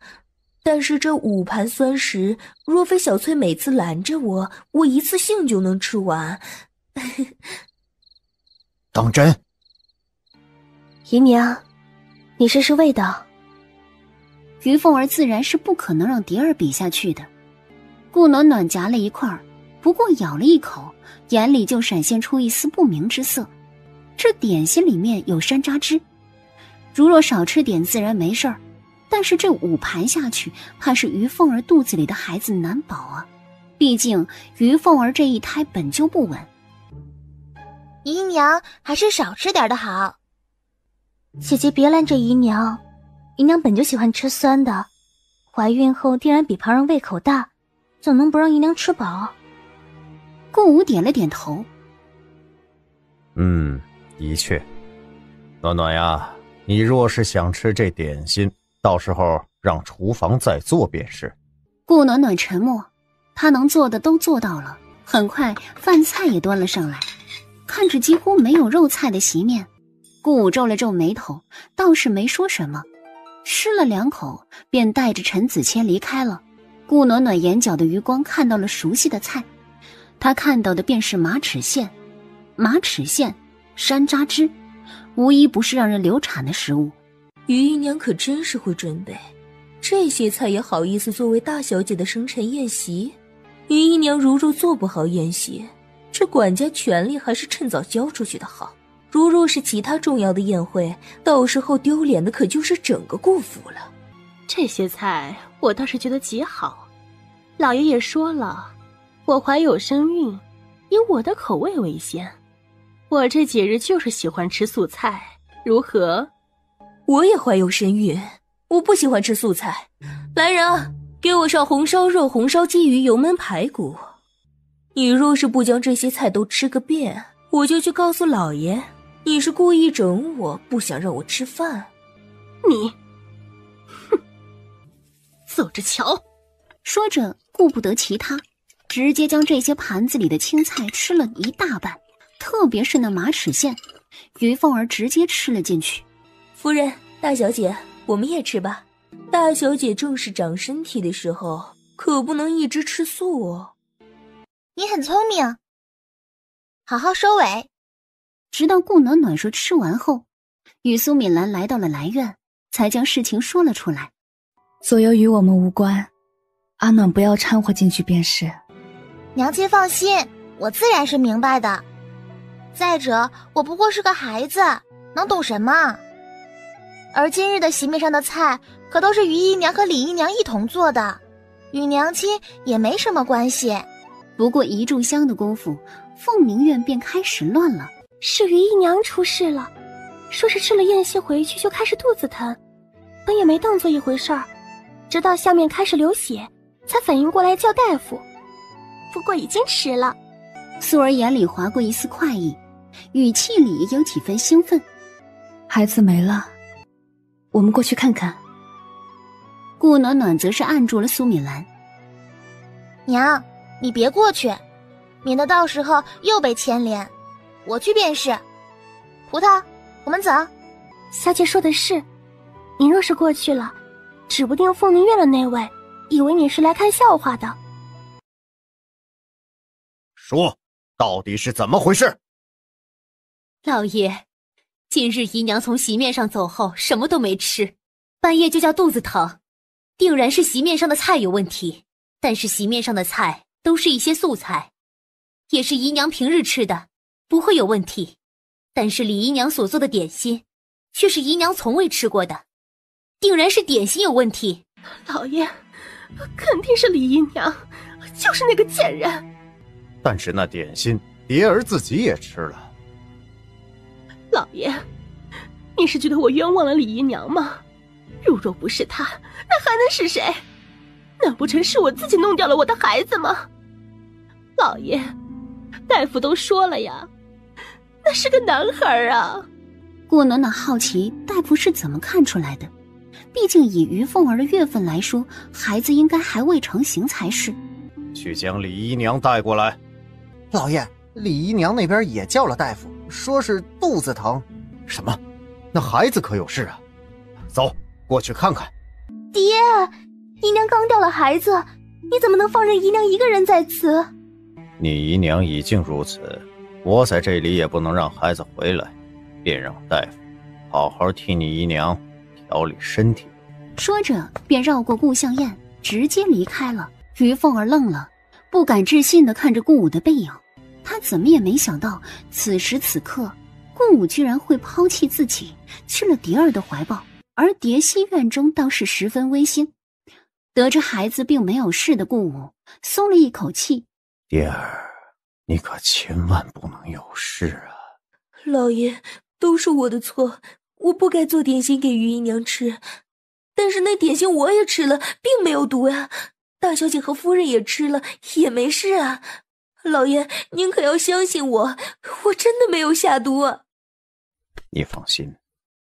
但是这5盘酸食，若非小翠每次拦着我，我一次性就能吃完。当真？姨娘，你试试味道。于凤儿自然是不可能让蝶儿比下去的。顾暖暖夹了一块，不过咬了一口，眼里就闪现出一丝不明之色。这点心里面有山楂汁，如若少吃点自然没事儿，但是这5盘下去，怕是于凤儿肚子里的孩子难保啊。毕竟于凤儿这一胎本就不稳。姨娘还是少吃点的好。姐姐别拦着姨娘，姨娘本就喜欢吃酸的，怀孕后定然比旁人胃口大，怎能不让姨娘吃饱？顾武点了点头。的确。暖暖呀，你若是想吃这点心，到时候让厨房再做便是。顾暖暖沉默，她能做的都做到了。很快饭菜也端了上来，看着几乎没有肉菜的席面，顾武皱了皱眉头，倒是没说什么。吃了2口，便带着陈子谦离开了。顾暖暖眼角的余光看到了熟悉的菜，她看到的便是马齿苋、山楂汁，无一不是让人流产的食物。于姨娘可真是会准备，这些菜也好意思作为大小姐的生辰宴席。于姨娘如若做不好宴席，这管家权力还是趁早交出去的好。如若是其他重要的宴会，到时候丢脸的可就是整个顾府了。这些菜我倒是觉得极好，老爷也说了，我怀有身孕，以我的口味为先。我这几日就是喜欢吃素菜，如何？我也怀有身孕，我不喜欢吃素菜。来人啊，给我上红烧肉、红烧鲫鱼、油焖排骨。你若是不将这些菜都吃个遍，我就去告诉老爷，你是故意整我，不想让我吃饭。你，哼，走着瞧。说着顾不得其他，直接将这些盘子里的青菜吃了一大半，特别是那马齿苋，于凤儿直接吃了进去。夫人，大小姐，我们也吃吧。大小姐正是长身体的时候，可不能一直吃素哦。你很聪明，好好收尾。直到顾暖暖说吃完后，与苏敏兰来到了来院，才将事情说了出来。左右与我们无关，阿暖不要掺和进去便是。娘亲放心，我自然是明白的。再者，我不过是个孩子，能懂什么？而今日的席面上的菜，可都是于姨娘和李姨娘一同做的，与娘亲也没什么关系。不过一炷香的功夫，凤鸣院便开始乱了。是于姨娘出事了，说是吃了宴席回去就开始肚子疼，本也没当做一回事儿，直到下面开始流血，才反应过来叫大夫。不过已经迟了。素儿眼里划过一丝快意，语气里有几分兴奋。孩子没了，我们过去看看。顾暖暖则是按住了苏敏兰。娘，你别过去，免得到时候又被牵连。我去便是。葡萄，我们走。小姐说的是，你若是过去了，指不定凤鸣院的那位以为你是来看笑话的。说，到底是怎么回事？老爷，今日姨娘从席面上走后，什么都没吃，半夜就叫肚子疼，定然是席面上的菜有问题。但是席面上的菜都是一些素菜，也是姨娘平日吃的，不会有问题。但是李姨娘所做的点心，却是姨娘从未吃过的，定然是点心有问题。老爷，肯定是李姨娘，就是那个贱人。但是那点心，蝶儿自己也吃了。老爷，你是觉得我冤枉了李姨娘吗？如若不是她，那还能是谁？难不成是我自己弄掉了我的孩子吗？老爷，大夫都说了呀，那是个男孩啊。顾暖暖好奇大夫是怎么看出来的，毕竟以于凤儿的月份来说，孩子应该还未成形才是。去将李姨娘带过来。老爷，李姨娘那边也叫了大夫，说是肚子疼。什么？那孩子可有事啊？走，过去看看。爹，姨娘刚掉了孩子，你怎么能放任姨娘一个人在此？你姨娘已经如此，我在这里也不能让孩子回来，便让大夫好好替你姨娘调理身体。说着便绕过顾向燕，直接离开了。于凤儿愣了，不敢置信地看着顾武的背影。她怎么也没想到，此时此刻顾武居然会抛弃自己，去了蝶儿的怀抱。而蝶溪院中倒是十分温馨，得知孩子并没有事的顾武松了一口气。蝶儿，你可千万不能有事啊！老爷，都是我的错，我不该做点心给于姨娘吃，但是那点心我也吃了，并没有毒呀。大小姐和夫人也吃了，也没事啊。老爷，您可要相信我，我真的没有下毒啊。你放心，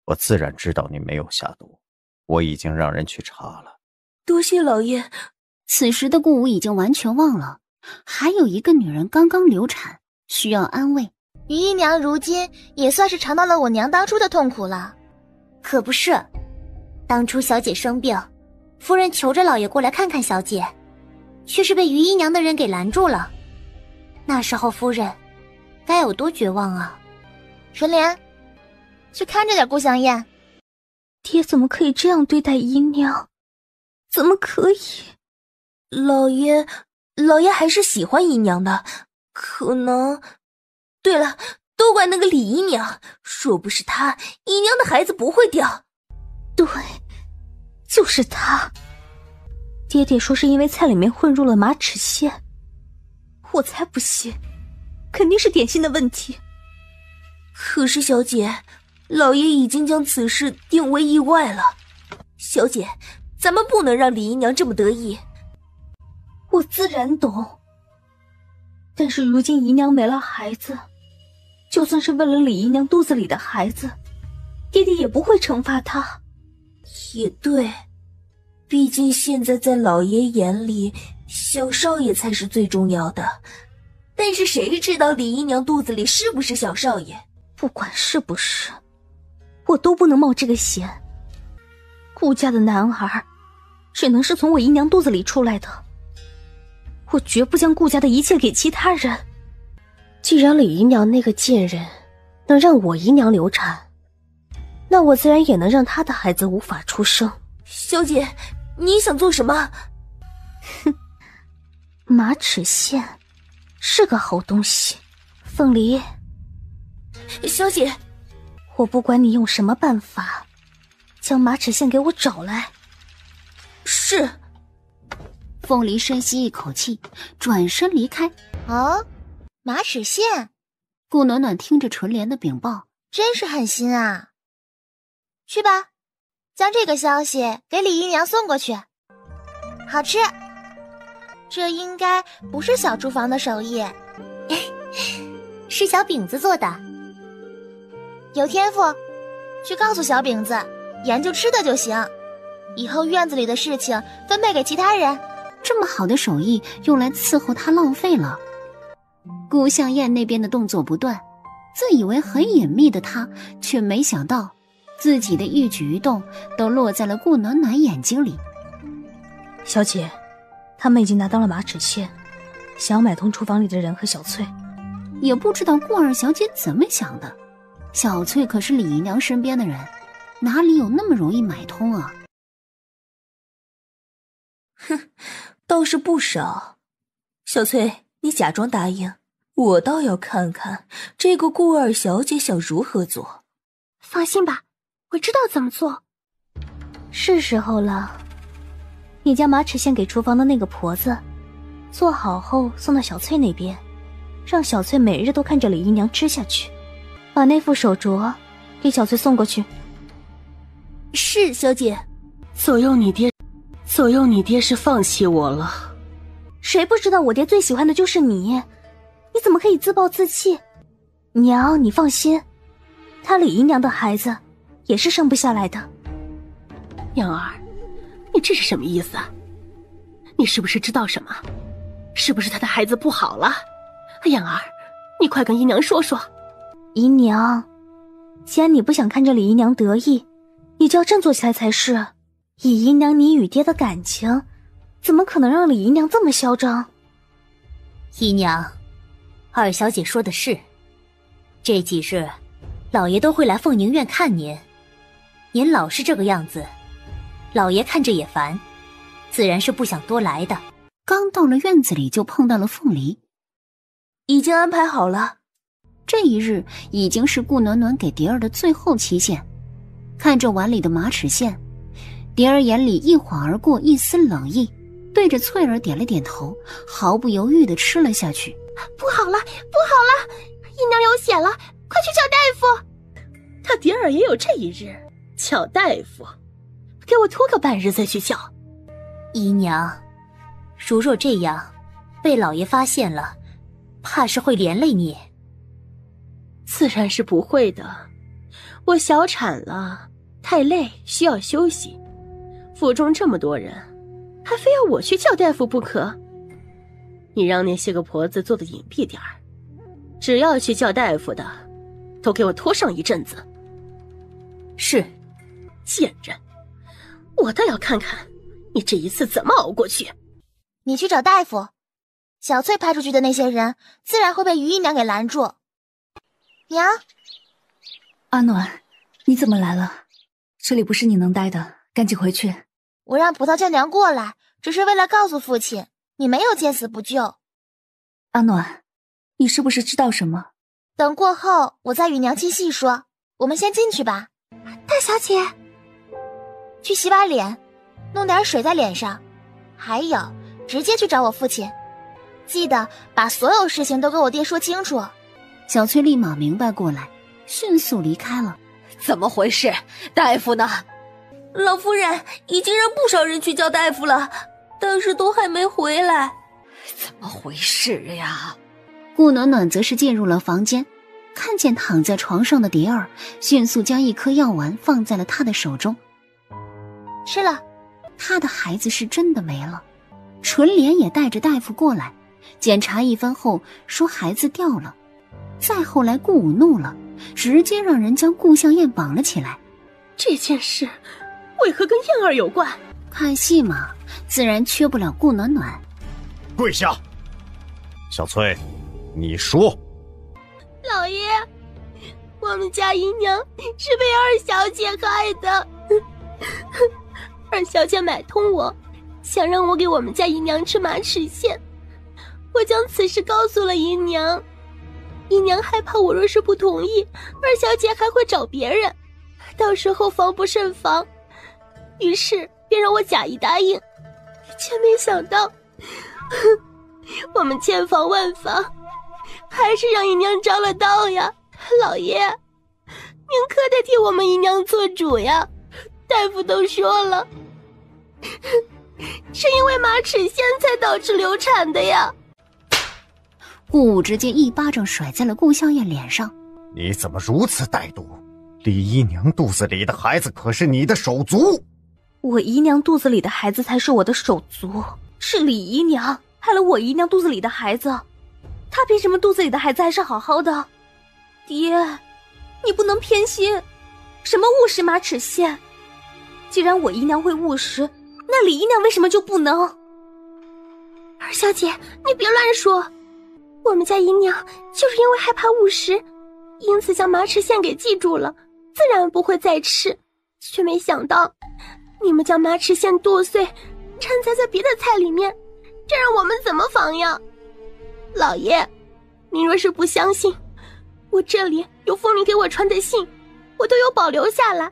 我自然知道你没有下毒，我已经让人去查了。多谢老爷。此时的顾武已经完全忘了，还有一个女人刚刚流产，需要安慰。于姨娘如今也算是尝到了我娘当初的痛苦了。可不是，当初小姐生病，夫人求着老爷过来看看小姐，却是被于姨娘的人给拦住了。那时候夫人该有多绝望啊！纯莲，去看着点顾香燕。爹怎么可以这样对待姨娘？怎么可以？老爷还是喜欢姨娘的，可能……对了，都怪那个李姨娘，若不是她，姨娘的孩子不会掉。对，就是她。爹爹说是因为菜里面混入了马齿苋，我才不信，肯定是点心的问题。可是小姐，老爷已经将此事定为意外了。小姐，咱们不能让李姨娘这么得意。我自然懂，但是如今姨娘没了孩子，就算是为了李姨娘肚子里的孩子，爹爹也不会惩罚她。也对，毕竟现在在老爷眼里，小少爷才是最重要的。但是谁知道李姨娘肚子里是不是小少爷？不管是不是，我都不能冒这个险。顾家的男儿，只能是从我姨娘肚子里出来的。我绝不将顾家的一切给其他人。既然李姨娘那个贱人能让我姨娘流产，那我自然也能让她的孩子无法出生。小姐，你想做什么？哼，马齿苋是个好东西。凤梨，小姐，我不管你用什么办法，将马齿苋给我找来。是。凤梨深吸一口气，转身离开。哦，马齿苋。顾暖暖听着纯莲的禀报，真是狠心啊。去吧，将这个消息给李姨娘送过去。好吃，这应该不是小厨房的手艺，是小饼子做的。有天赋，去告诉小饼子，研究吃的就行，以后院子里的事情分配给其他人。这么好的手艺用来伺候他浪费了。顾香燕那边的动作不断，自以为很隐秘的他，却没想到自己的一举一动都落在了顾暖暖眼睛里。小姐，他们已经拿到了马齿苋，想要买通厨房里的人和小翠。也不知道顾二小姐怎么想的，小翠可是李姨娘身边的人，哪里有那么容易买通啊？哼，倒是不少。小翠，你假装答应，我倒要看看这个顾二小姐想如何做。放心吧，我知道怎么做。是时候了，你将马齿苋给厨房的那个婆子，做好后送到小翠那边，让小翠每日都看着李姨娘吃下去。把那副手镯给小翠送过去。是，小姐。左右你爹是放弃我了。谁不知道我爹最喜欢的就是你？你怎么可以自暴自弃？娘，你放心，他李姨娘的孩子也是生不下来的。娘儿，你这是什么意思啊？你是不是知道什么？是不是他的孩子不好了？养儿，你快跟姨娘说说。姨娘，既然你不想看着李姨娘得意，你就要振作起来才是。以姨娘你与爹的感情，怎么可能让李姨娘这么嚣张？姨娘，二小姐说的是，这几日老爷都会来凤宁院看您，您老是这个样子，老爷看着也烦，自然是不想多来的。刚到了院子里就碰到了凤梨。已经安排好了。这一日已经是顾暖暖给蝶儿的最后期限。看着碗里的马齿苋，蝶儿眼里一晃而过一丝冷意，对着翠儿点了点头，毫不犹豫地吃了下去。不好了，不好了，姨娘流血了，快去叫大夫。他蝶儿也有这一日，叫大夫，给我拖个半日再去叫。姨娘，如若这样被老爷发现了，怕是会连累你。自然是不会的，我小产了，太累，需要休息。府中这么多人，还非要我去叫大夫不可？你让那些个婆子做的隐蔽点儿，只要去叫大夫的，都给我拖上一阵子。是。贱人，我倒要看看你这一次怎么熬过去。你去找大夫，小翠派出去的那些人自然会被于姨娘给拦住。娘，阿暖，你怎么来了？这里不是你能待的，赶紧回去。我让葡萄叫娘过来，只是为了告诉父亲，你没有见死不救。阿暖，你是不是知道什么？等过后我再与娘亲细说，我们先进去吧。大小姐，去洗把脸，弄点水在脸上，还有直接去找我父亲，记得把所有事情都跟我爹说清楚。小翠立马明白过来，迅速离开了。怎么回事？大夫呢？老夫人已经让不少人去叫大夫了，但是都还没回来。怎么回事呀？顾暖暖则是进入了房间，看见躺在床上的蝶儿，迅速将一颗药丸放在了他的手中。吃了。他的孩子是真的没了。纯莲也带着大夫过来，检查一番后说孩子掉了。再后来顾武怒了，直接让人将顾向燕绑了起来。这件事为何跟燕儿有关？看戏嘛，自然缺不了顾暖暖。跪下！小翠，你说。老爷，我们家姨娘是被二小姐害的。二小姐买通我，想让我给我们家姨娘吃马齿苋。我将此事告诉了姨娘，姨娘害怕我若是不同意，二小姐还会找别人，到时候防不胜防，于是便让我假意答应，却没想到我们千防万防，还是让姨娘着了道呀。老爷，您可得替我们姨娘做主呀。大夫都说了，是因为马齿苋才导致流产的呀。顾武直接一巴掌甩在了顾笑燕脸上。你怎么如此歹毒？李姨娘肚子里的孩子可是你的手足。我姨娘肚子里的孩子才是我的手足，是李姨娘害了我姨娘肚子里的孩子，她凭什么肚子里的孩子还是好好的？爹，你不能偏心，什么误食马齿苋？既然我姨娘会误食，那李姨娘为什么就不能？二小姐，你别乱说，我们家姨娘就是因为害怕误食，因此将马齿苋给记住了，自然不会再吃，却没想到你们将马齿苋剁碎掺杂在别的菜里面，这让我们怎么防呀？老爷，您若是不相信，我这里有凤女给我传的信，我都有保留下来，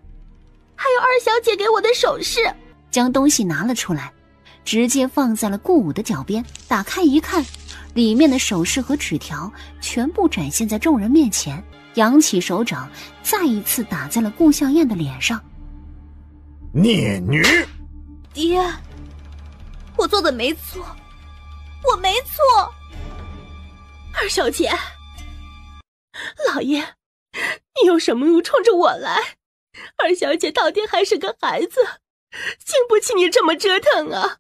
还有二小姐给我的首饰。将东西拿了出来，直接放在了顾武的脚边，打开一看，里面的首饰和纸条全部展现在众人面前，扬起手掌再一次打在了顾笑燕的脸上。孽女！爹，我做的没错，我没错。二小姐，老爷，你有什么怒冲着我来？二小姐到底还是个孩子，经不起你这么折腾啊！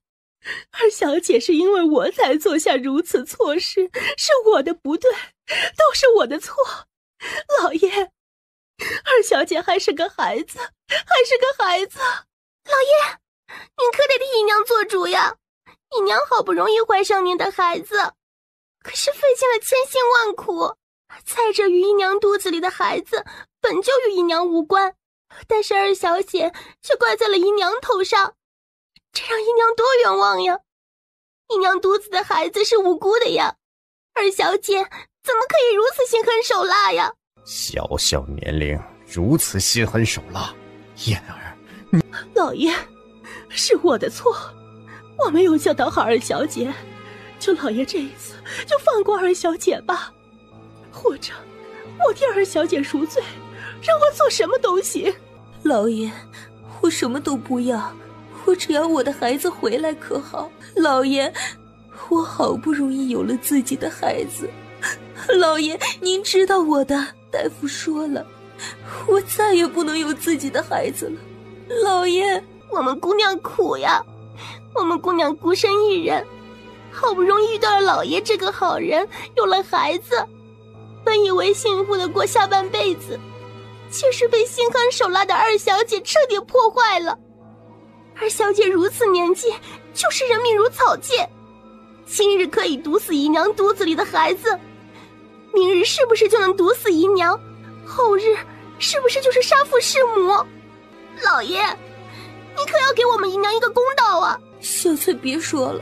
二小姐是因为我才做下如此错事，是我的不对，都是我的错。老爷，二小姐还是个孩子，还是个孩子。老爷，您可得替姨娘做主呀！姨娘好不容易怀上您的孩子，可是费尽了千辛万苦，猜着于姨娘肚子里的孩子本就与姨娘无关，但是二小姐却怪在了姨娘头上，这让姨娘多冤枉呀！姨娘肚子的孩子是无辜的呀，二小姐怎么可以如此心狠手辣呀？小小年龄如此心狠手辣，燕儿，老爷，是我的错，我没有教导好二小姐，求老爷这一次就放过二小姐吧，或者我替二小姐赎罪，让我做什么都行。老爷，我什么都不要，我只要我的孩子回来可好？老爷，我好不容易有了自己的孩子，老爷您知道我的，大夫说了，我再也不能有自己的孩子了。老爷，我们姑娘苦呀，我们姑娘孤身一人，好不容易遇到了老爷这个好人，有了孩子，本以为幸福的过下半辈子，却是被心狠手辣的二小姐彻底破坏了。二小姐如此年纪，就是人命如草芥，今日可以毒死姨娘肚子里的孩子，明日是不是就能毒死姨娘？后日是不是就是杀父弑母？老爷，你可要给我们姨娘一个公道啊！小翠，别说了，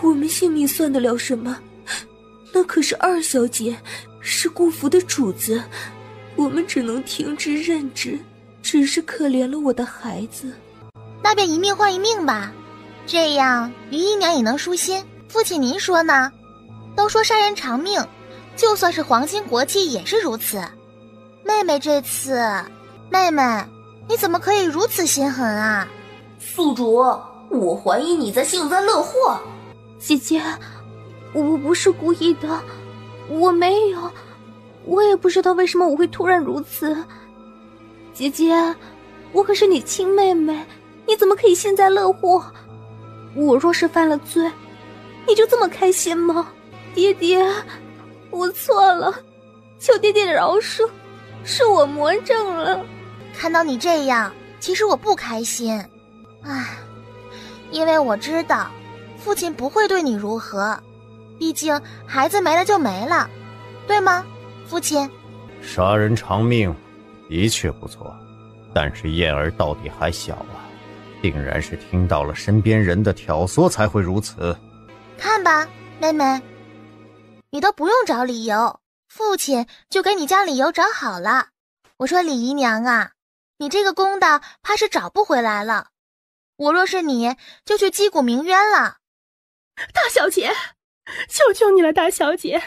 我们性命算得了什么？那可是二小姐，是顾府的主子，我们只能听之任之，只是可怜了我的孩子。那便一命换一命吧，这样于姨娘也能舒心。父亲您说呢？都说杀人偿命，就算是皇亲国戚也是如此。妹妹这次，妹妹，你怎么可以如此心狠啊？宿主，我怀疑你在幸灾乐祸。姐姐，我不是故意的，我没有，我也不知道为什么我会突然如此。姐姐，我可是你亲妹妹，你怎么可以幸灾乐祸？我若是犯了罪，你就这么开心吗？爹爹，我错了，求爹爹饶恕，是我魔怔了。看到你这样，其实我不开心，因为我知道父亲不会对你如何，毕竟孩子没了就没了，对吗，父亲？杀人偿命的确不错，但是燕儿到底还小啊，定然是听到了身边人的挑唆才会如此。看吧，妹妹，你都不用找理由，父亲就给你将理由找好了。我说李姨娘啊，你这个公道怕是找不回来了，我若是你就去击鼓鸣冤了。大小姐，求求你了，大小姐，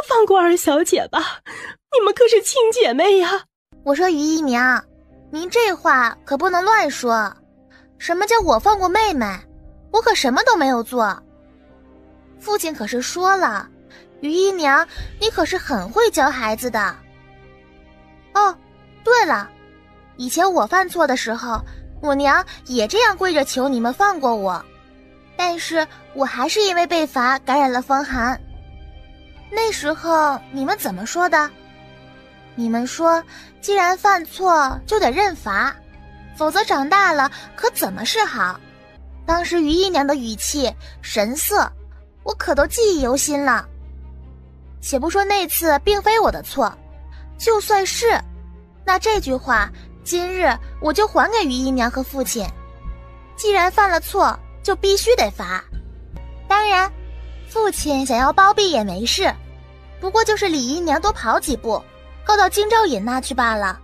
放过二小姐吧，你们可是亲姐妹呀。我说于姨娘，您这话可不能乱说，什么叫我放过妹妹？我可什么都没有做。父亲可是说了，于姨娘你可是很会教孩子的。哦，对了，以前我犯错的时候，我娘也这样跪着求你们放过我，但是我还是因为被罚感染了风寒。那时候你们怎么说的？你们说既然犯错就得认罚，否则长大了可怎么是好？当时于姨娘的语气神色我可都记忆犹新了。且不说那次并非我的错，就算是，那这句话今日我就还给于姨娘和父亲。既然犯了错，就必须得罚。当然，父亲想要包庇也没事，不过就是李姨娘多跑几步，告到京兆尹那去罢了。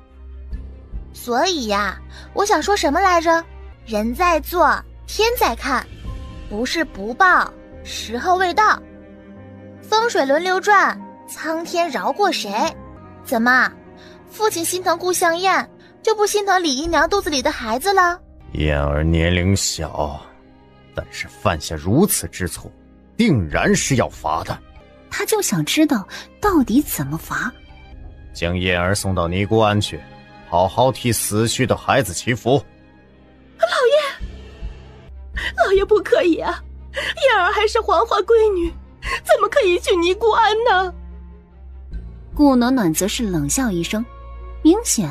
所以呀，我想说什么来着？人在做，天在看，不是不报，时候未到。风水轮流转，苍天饶过谁？怎么，父亲心疼顾向燕，就不心疼李姨娘肚子里的孩子了？燕儿年龄小，但是犯下如此之错，定然是要罚的。他就想知道到底怎么罚。将燕儿送到尼姑庵去，好好替死去的孩子祈福。老爷不可以啊，燕儿还是黄花闺女，怎么可以去尼姑庵呢？顾暖暖则是冷笑一声，明显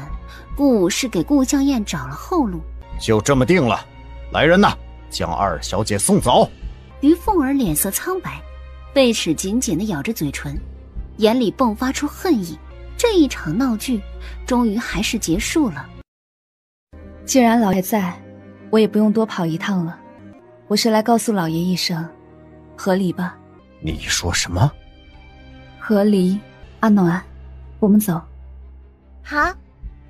顾武是给顾向燕找了后路。就这么定了，来人呐，将二小姐送走。于凤儿脸色苍白，贝齿紧紧地咬着嘴唇，眼里迸发出恨意。这一场闹剧终于还是结束了。既然老爷在，我也不用多跑一趟了，我是来告诉老爷一声，和离吧。你说什么？和离。阿暖，我们走。好。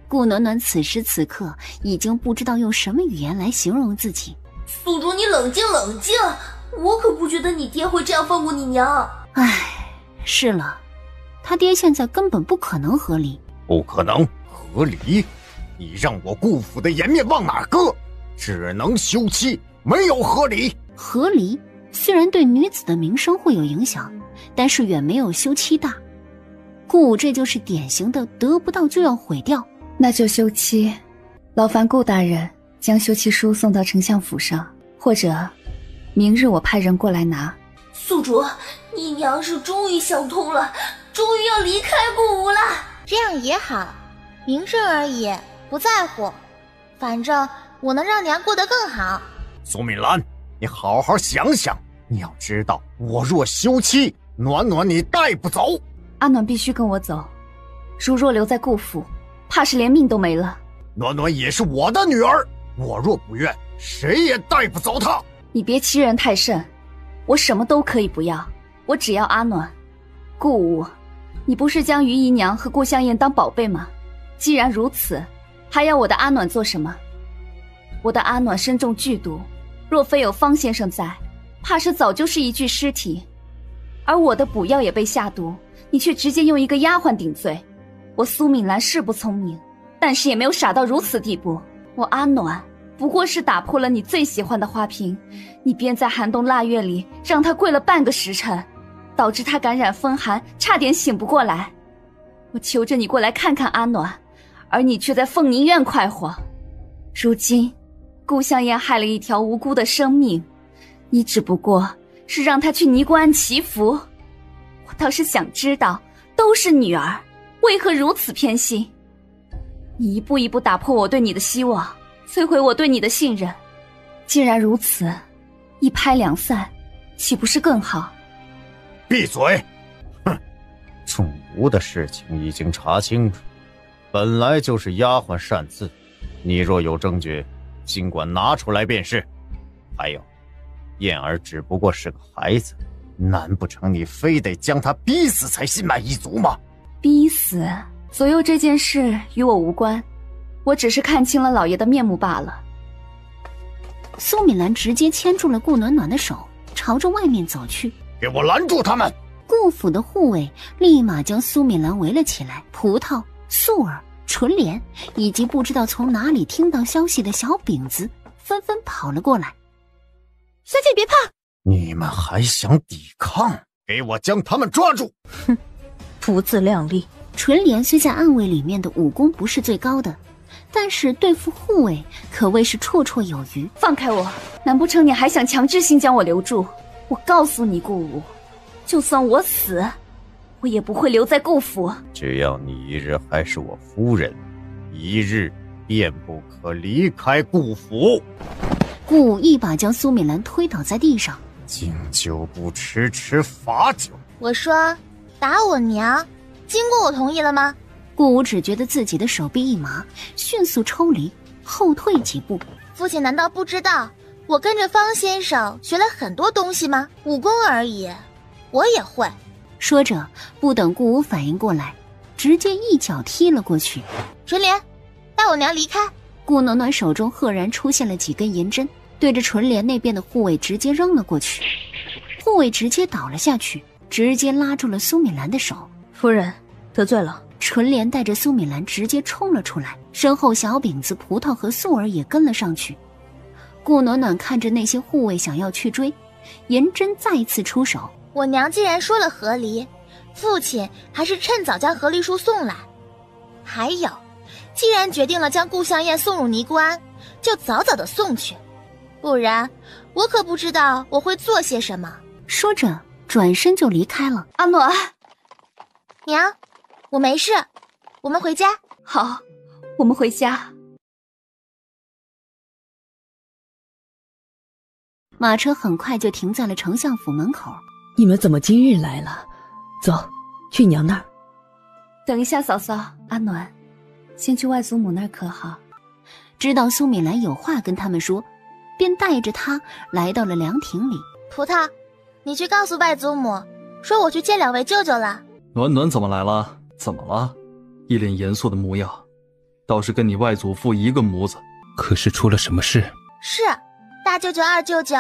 顾暖暖此时此刻已经不知道用什么语言来形容自己。宿主，你冷静冷静，我可不觉得你爹会这样放过你娘。唉，是了，他爹现在根本不可能和离。不可能和离？你让我顾府的颜面往哪搁？只能休妻，没有和离。和离虽然对女子的名声会有影响，但是远没有休妻大。顾武这就是典型的得不到就要毁掉。那就休妻，劳烦顾大人将休妻书送到丞相府上，或者明日我派人过来拿。宿主，你娘是终于想通了，终于要离开顾武了。这样也好，名声而已，不在乎。反正我能让娘过得更好。苏敏兰，你好好想想，你要知道，我若休妻，暖暖你带不走。阿暖必须跟我走，如若留在顾府，怕是连命都没了。暖暖也是我的女儿，我若不愿，谁也带不走她。你别欺人太甚，我什么都可以不要，我只要阿暖。顾武，你不是将于姨娘和顾香艳当宝贝吗？既然如此，还要我的阿暖做什么？我的阿暖身中剧毒，若非有方先生在，怕是早就是一具尸体。而我的补药也被下毒，你却直接用一个丫鬟顶罪。我苏敏兰是不聪明，但是也没有傻到如此地步。我阿暖不过是打破了你最喜欢的花瓶，你便在寒冬腊月里让她跪了半个时辰，导致她感染风寒，差点醒不过来。我求着你过来看看阿暖，而你却在凤宁院快活。如今顾香烟害了一条无辜的生命，你只不过是让她去尼姑庵祈福。我倒是想知道，都是女儿，为何如此偏心？你一步一步打破我对你的希望，摧毁我对你的信任。既然如此，一拍两散，岂不是更好？闭嘴！哼，中毒的事情已经查清楚，本来就是丫鬟擅自，你若有证据，尽管拿出来便是。还有，燕儿只不过是个孩子，难不成你非得将她逼死才心满意足吗？逼死？左右这件事与我无关，我只是看清了老爷的面目罢了。苏敏兰直接牵住了顾暖暖的手，朝着外面走去。给我拦住他们！顾府的护卫立马将苏敏兰围了起来，葡萄、素儿、纯莲以及不知道从哪里听到消息的小饼子纷纷跑了过来。小姐别怕，你们还想抵抗？给我将他们抓住！哼，不自量力。纯莲虽在暗卫里面的武功不是最高的，但是对付护卫可谓是绰绰有余。放开我！难不成你还想强制性将我留住？我告诉你顾武，就算我死，我也不会留在顾府。只要你一日还是我夫人，一日便不可离开顾府。顾武一把将苏敏兰推倒在地上。敬酒不吃吃罚酒。我说打我娘，经过我同意了吗？顾武只觉得自己的手臂一麻，迅速抽离，后退几步。父亲难道不知道我跟着方先生学了很多东西吗？武功而已，我也会。说着，不等顾武反应过来，直接一脚踢了过去。纯莲，带我娘离开！顾暖暖手中赫然出现了几根银针，对着纯莲那边的护卫直接扔了过去。护卫直接倒了下去，直接拉住了苏敏兰的手。夫人得罪了。纯莲带着苏敏兰直接冲了出来，身后小饼子、葡萄和素儿也跟了上去。顾暖暖看着那些护卫想要去追，银针再次出手。我娘既然说了和离，父亲还是趁早将和离书送来。还有，既然决定了将顾香艳送入尼姑庵，就早早的送去，不然我可不知道我会做些什么。说着转身就离开了。阿暖，娘，我没事，我们回家。好，我们回家。马车很快就停在了丞相府门口。你们怎么今日来了？走，去娘那儿。等一下，嫂嫂，阿暖，先去外祖母那儿可好？知道苏敏兰有话跟他们说，便带着她来到了凉亭里。葡萄，你去告诉外祖母，说我去见两位舅舅了。暖暖怎么来了？怎么了？一脸严肃的模样，倒是跟你外祖父一个模子。可是出了什么事？是大舅舅、二舅舅，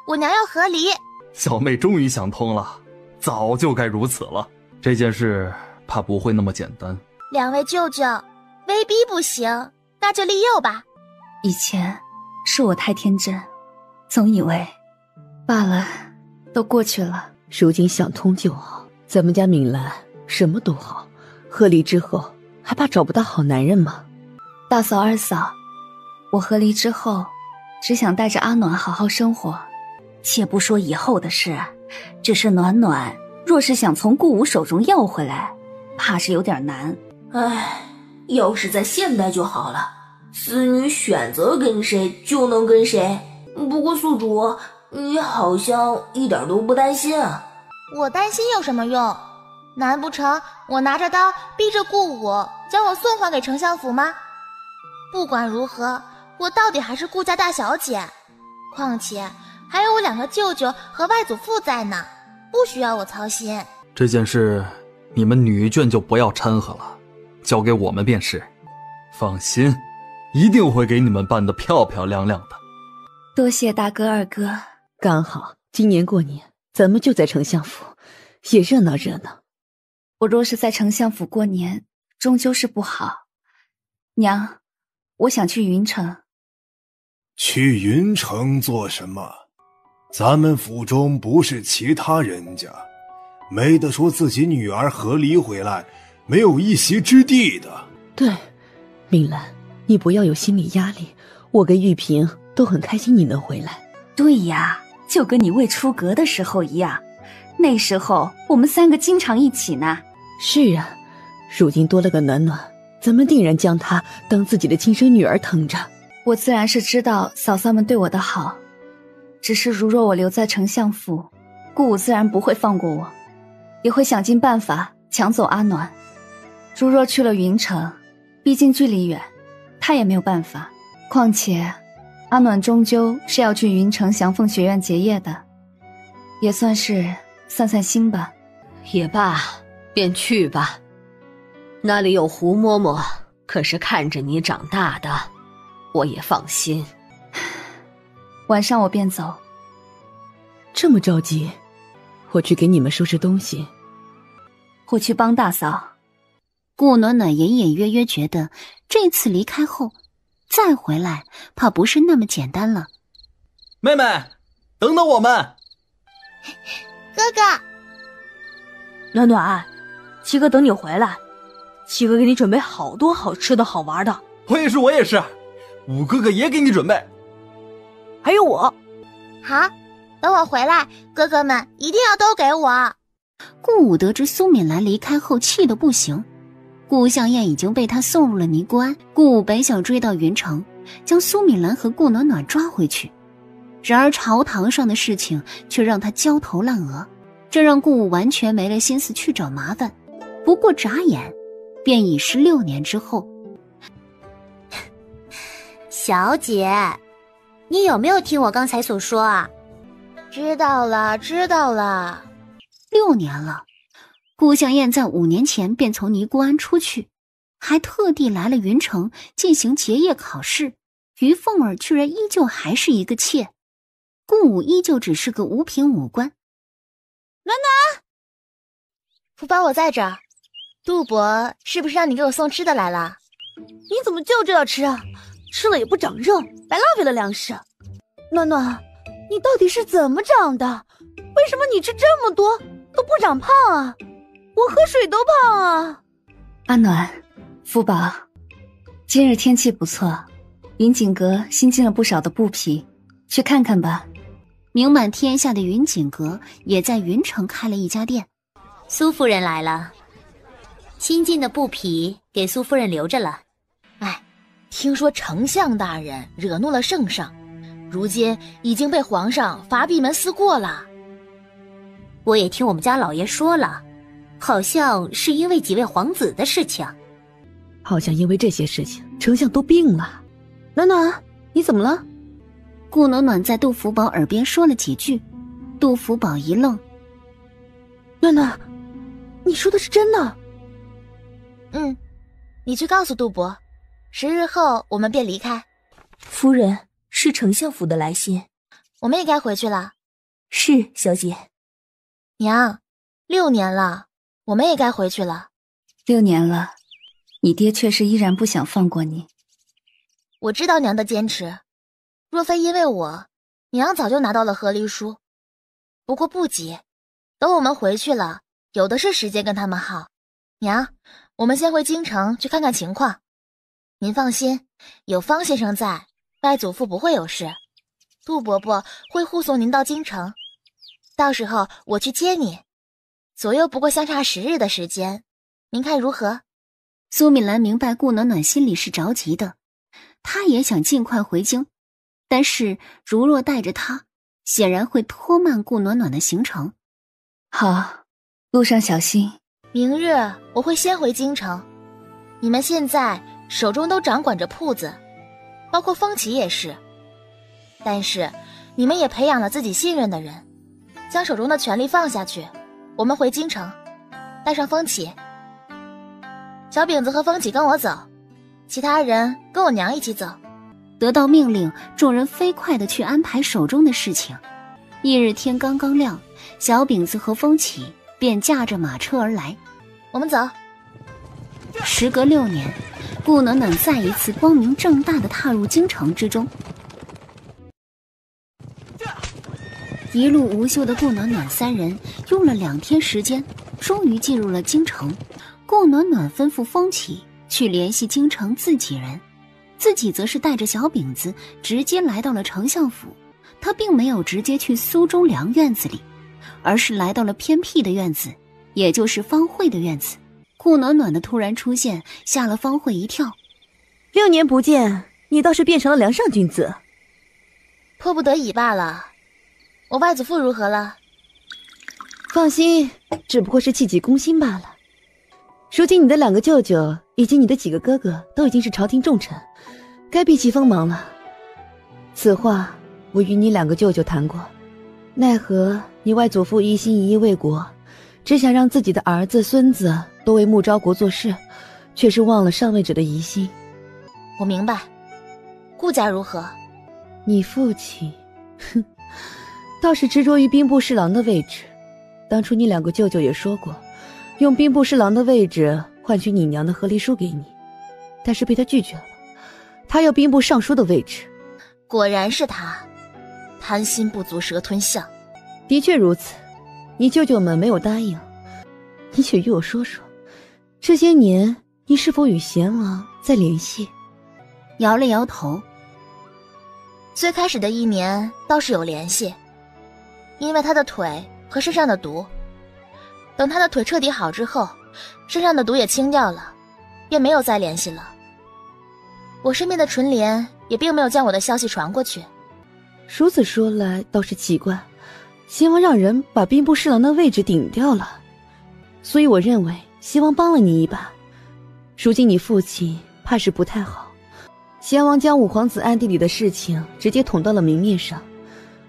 我娘要和离。小妹终于想通了，早就该如此了。这件事怕不会那么简单。两位舅舅威逼不行，那就利诱吧。以前是我太天真，总以为罢了，都过去了。如今想通就好。咱们家敏兰什么都好，和离之后还怕找不到好男人吗？大嫂、二嫂，我和离之后只想带着阿暖好好生活。且不说以后的事，只是暖暖若是想从顾武手中要回来，怕是有点难。唉，要是在现代就好了，此女选择跟谁就能跟谁。不过宿主，你好像一点都不担心啊。我担心有什么用？难不成我拿着刀逼着顾武将我送还给丞相府吗？不管如何，我到底还是顾家大小姐。况且还有我2个舅舅和外祖父在呢，不需要我操心。这件事你们女眷就不要掺和了，交给我们便是。放心，一定会给你们办得漂漂亮亮的。多谢大哥二哥。刚好今年过年咱们就在丞相府，也热闹热闹。我若是在丞相府过年，终究是不好。娘，我想去云城。去云城做什么？咱们府中不是其他人家，没得说自己女儿和离回来没有一席之地的。对，明兰，你不要有心理压力，我跟玉萍都很开心你能回来。对呀，就跟你未出阁的时候一样，那时候我们3个经常一起呢。是啊，如今多了个暖暖，咱们定然将她当自己的亲生女儿疼着。我自然是知道嫂嫂们对我的好，只是如若我留在丞相府，顾武自然不会放过我，也会想尽办法抢走阿暖。如若去了云城，毕竟距离远，他也没有办法。况且阿暖终究是要去云城祥凤学院结业的，也算是散散心吧。也罢，便去吧。那里有胡嬷嬷，可是看着你长大的，我也放心。晚上我便走。这么着急？我去给你们收拾东西。我去帮大嫂。顾暖暖隐隐约约觉得这次离开后再回来怕不是那么简单了。妹妹，等等我们。哥哥。暖暖，七哥等你回来，七哥给你准备好多好吃的好玩的。我也是，五哥哥也给你准备。还有我。好，等我回来，哥哥们一定要都给我。顾武得知苏敏兰离开后气得不行，顾向燕已经被他送入了尼姑庵。顾武本想追到云城，将苏敏兰和顾暖暖抓回去，然而朝堂上的事情却让他焦头烂额，这让顾武完全没了心思去找麻烦。不过眨眼便已是6年之后。小姐，你有没有听我刚才所说啊？知道了。6年了，顾向燕在5年前便从尼姑庵出去，还特地来了云城进行结业考试。于凤儿居然依旧还是一个妾，顾武依旧只是个五品武官。暖暖，福宝我在这儿。杜伯是不是让你给我送吃的来了？你怎么就知道吃啊？吃了也不长肉，白浪费了粮食。暖暖，你到底是怎么长的？为什么你吃这么多都不长胖啊？我喝水都胖啊。阿暖，福宝，今日天气不错，云锦阁新进了不少的布匹，去看看吧。名满天下的云锦阁也在云城开了一家店。苏夫人来了，新进的布匹给苏夫人留着了。听说丞相大人惹怒了圣上，如今已经被皇上罚闭门思过了。我也听我们家老爷说了，好像是因为几位皇子的事情。好像因为这些事情，丞相都病了。暖暖，你怎么了？顾暖暖在杜福宝耳边说了几句，杜福宝一愣。暖暖，你说的是真的？你去告诉杜伯，10日后我们便离开。夫人，是丞相府的来信，我们也该回去了。是，小姐。娘，6年了，我们也该回去了。6年了，你爹却是依然不想放过你。我知道娘的坚持，若非因为我，娘早就拿到了和离书。不过不急，等我们回去了，有的是时间跟他们耗。娘，我们先回京城去看看情况。您放心，有方先生在，外祖父不会有事。杜伯伯会护送您到京城，到时候我去接你，左右不过相差10日的时间，您看如何？苏敏兰明白顾暖暖心里是着急的，他也想尽快回京，但是如若带着他，显然会拖慢顾暖暖的行程。好，路上小心。明日我会先回京城，你们现在手中都掌管着铺子，包括风起也是。但是你们也培养了自己信任的人，将手中的权力放下去，我们回京城，带上风起。小饼子和风起跟我走，其他人跟我娘一起走。得到命令，众人飞快地去安排手中的事情。翌日天刚刚亮，小饼子和风起便驾着马车而来。我们走。时隔6年，顾暖暖再一次光明正大地踏入京城之中。一路无休的顾暖暖3人用了2天时间，终于进入了京城。顾暖暖吩咐风起去联系京城自己人，自己则是带着小饼子直接来到了丞相府。他并没有直接去苏中良院子里，而是来到了偏僻的院子，也就是方慧的院子。顾暖暖的突然出现吓了方慧一跳。6年不见，你倒是变成了梁上君子。迫不得已罢了。我外祖父如何了？放心，只不过是气急攻心罢了。如今你的2个舅舅以及你的几个哥哥都已经是朝廷重臣，该避其锋芒了。此话我与你2个舅舅谈过，奈何你外祖父一心一意为国，只想让自己的儿子孙子都为穆昭国做事，却是忘了上位者的疑心。我明白。顾家如何？你父亲倒是执着于兵部侍郎的位置。当初你2个舅舅也说过，用兵部侍郎的位置换取你娘的和离书给你，但是被他拒绝了。他要兵部尚书的位置。果然是他，贪心不足蛇吞象。的确如此，你舅舅们没有答应。你且与我说说，这些年你是否与贤王在联系？摇了摇头。最开始的1年倒是有联系，因为他的腿和身上的毒。等他的腿彻底好之后，身上的毒也清掉了，便没有再联系了。我身边的纯莲也并没有将我的消息传过去。如此说来倒是奇怪，贤王让人把兵部侍郎的位置顶掉了，所以我认为贤王帮了你一把。如今你父亲怕是不太好，贤王将5皇子暗地里的事情直接捅到了明面上，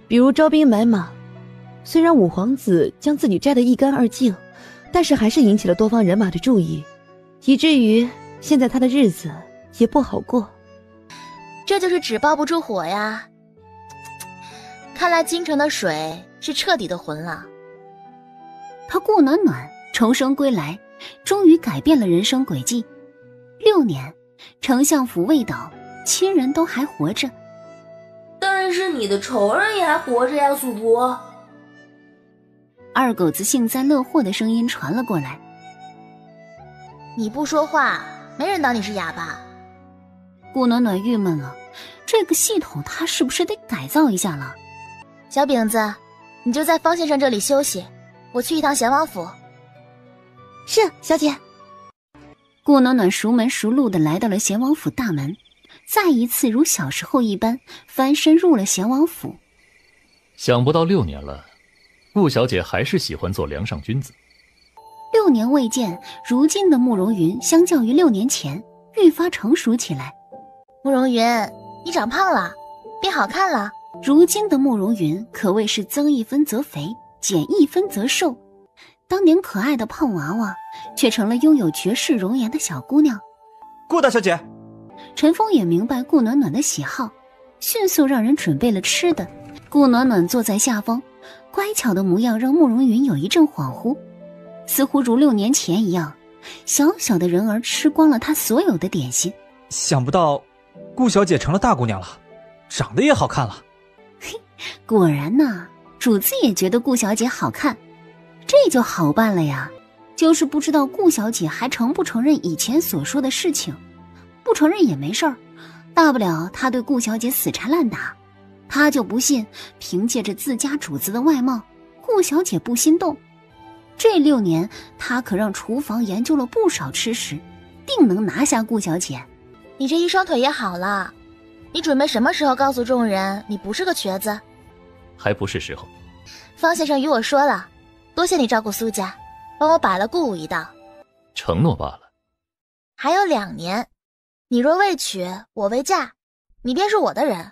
比如招兵买马。虽然5皇子将自己摘得一干二净，但是还是引起了多方人马的注意，以至于现在他的日子也不好过。这就是纸包不住火呀。看来京城的水是彻底的浑了。他顾暖暖重生归来，终于改变了人生轨迹。6年，丞相府未倒，亲人都还活着。但是你的仇人也还活着呀，祖伯。二狗子幸灾乐祸的声音传了过来。你不说话，没人当你是哑巴。顾暖暖郁闷了，这个系统他是不是得改造一下了？小饼子，你就在方先生这里休息，我去一趟贤王府。是，小姐。顾暖暖熟门熟路地来到了贤王府大门，再一次如小时候一般翻身入了贤王府。想不到6年了，顾小姐还是喜欢做梁上君子。6年未见，如今的慕容云相较于6年前愈发成熟起来。慕容云，你长胖了，变好看了。如今的慕容云可谓是增1分则肥，减1分则瘦。当年可爱的胖娃娃，却成了拥有绝世容颜的小姑娘。顾大小姐，陈峰也明白顾暖暖的喜好，迅速让人准备了吃的。顾暖暖坐在下方，乖巧的模样让慕容云有一阵恍惚，似乎如6年前一样，小小的人儿吃光了她所有的点心。想不到顾小姐成了大姑娘了，长得也好看了。嘿，果然呐，主子也觉得顾小姐好看，这就好办了呀。就是不知道顾小姐还承不承认以前所说的事情。不承认也没事儿，大不了她对顾小姐死缠烂打。她就不信凭借着自家主子的外貌，顾小姐不心动。这6年她可让厨房研究了不少吃食，定能拿下顾小姐。你这一双腿也好了，你准备什么时候告诉众人你不是个瘸子？还不是时候。方先生与我说了，多谢你照顾苏家，帮我摆了顾武一道。承诺罢了。还有2年，你若未娶，我未嫁，你便是我的人。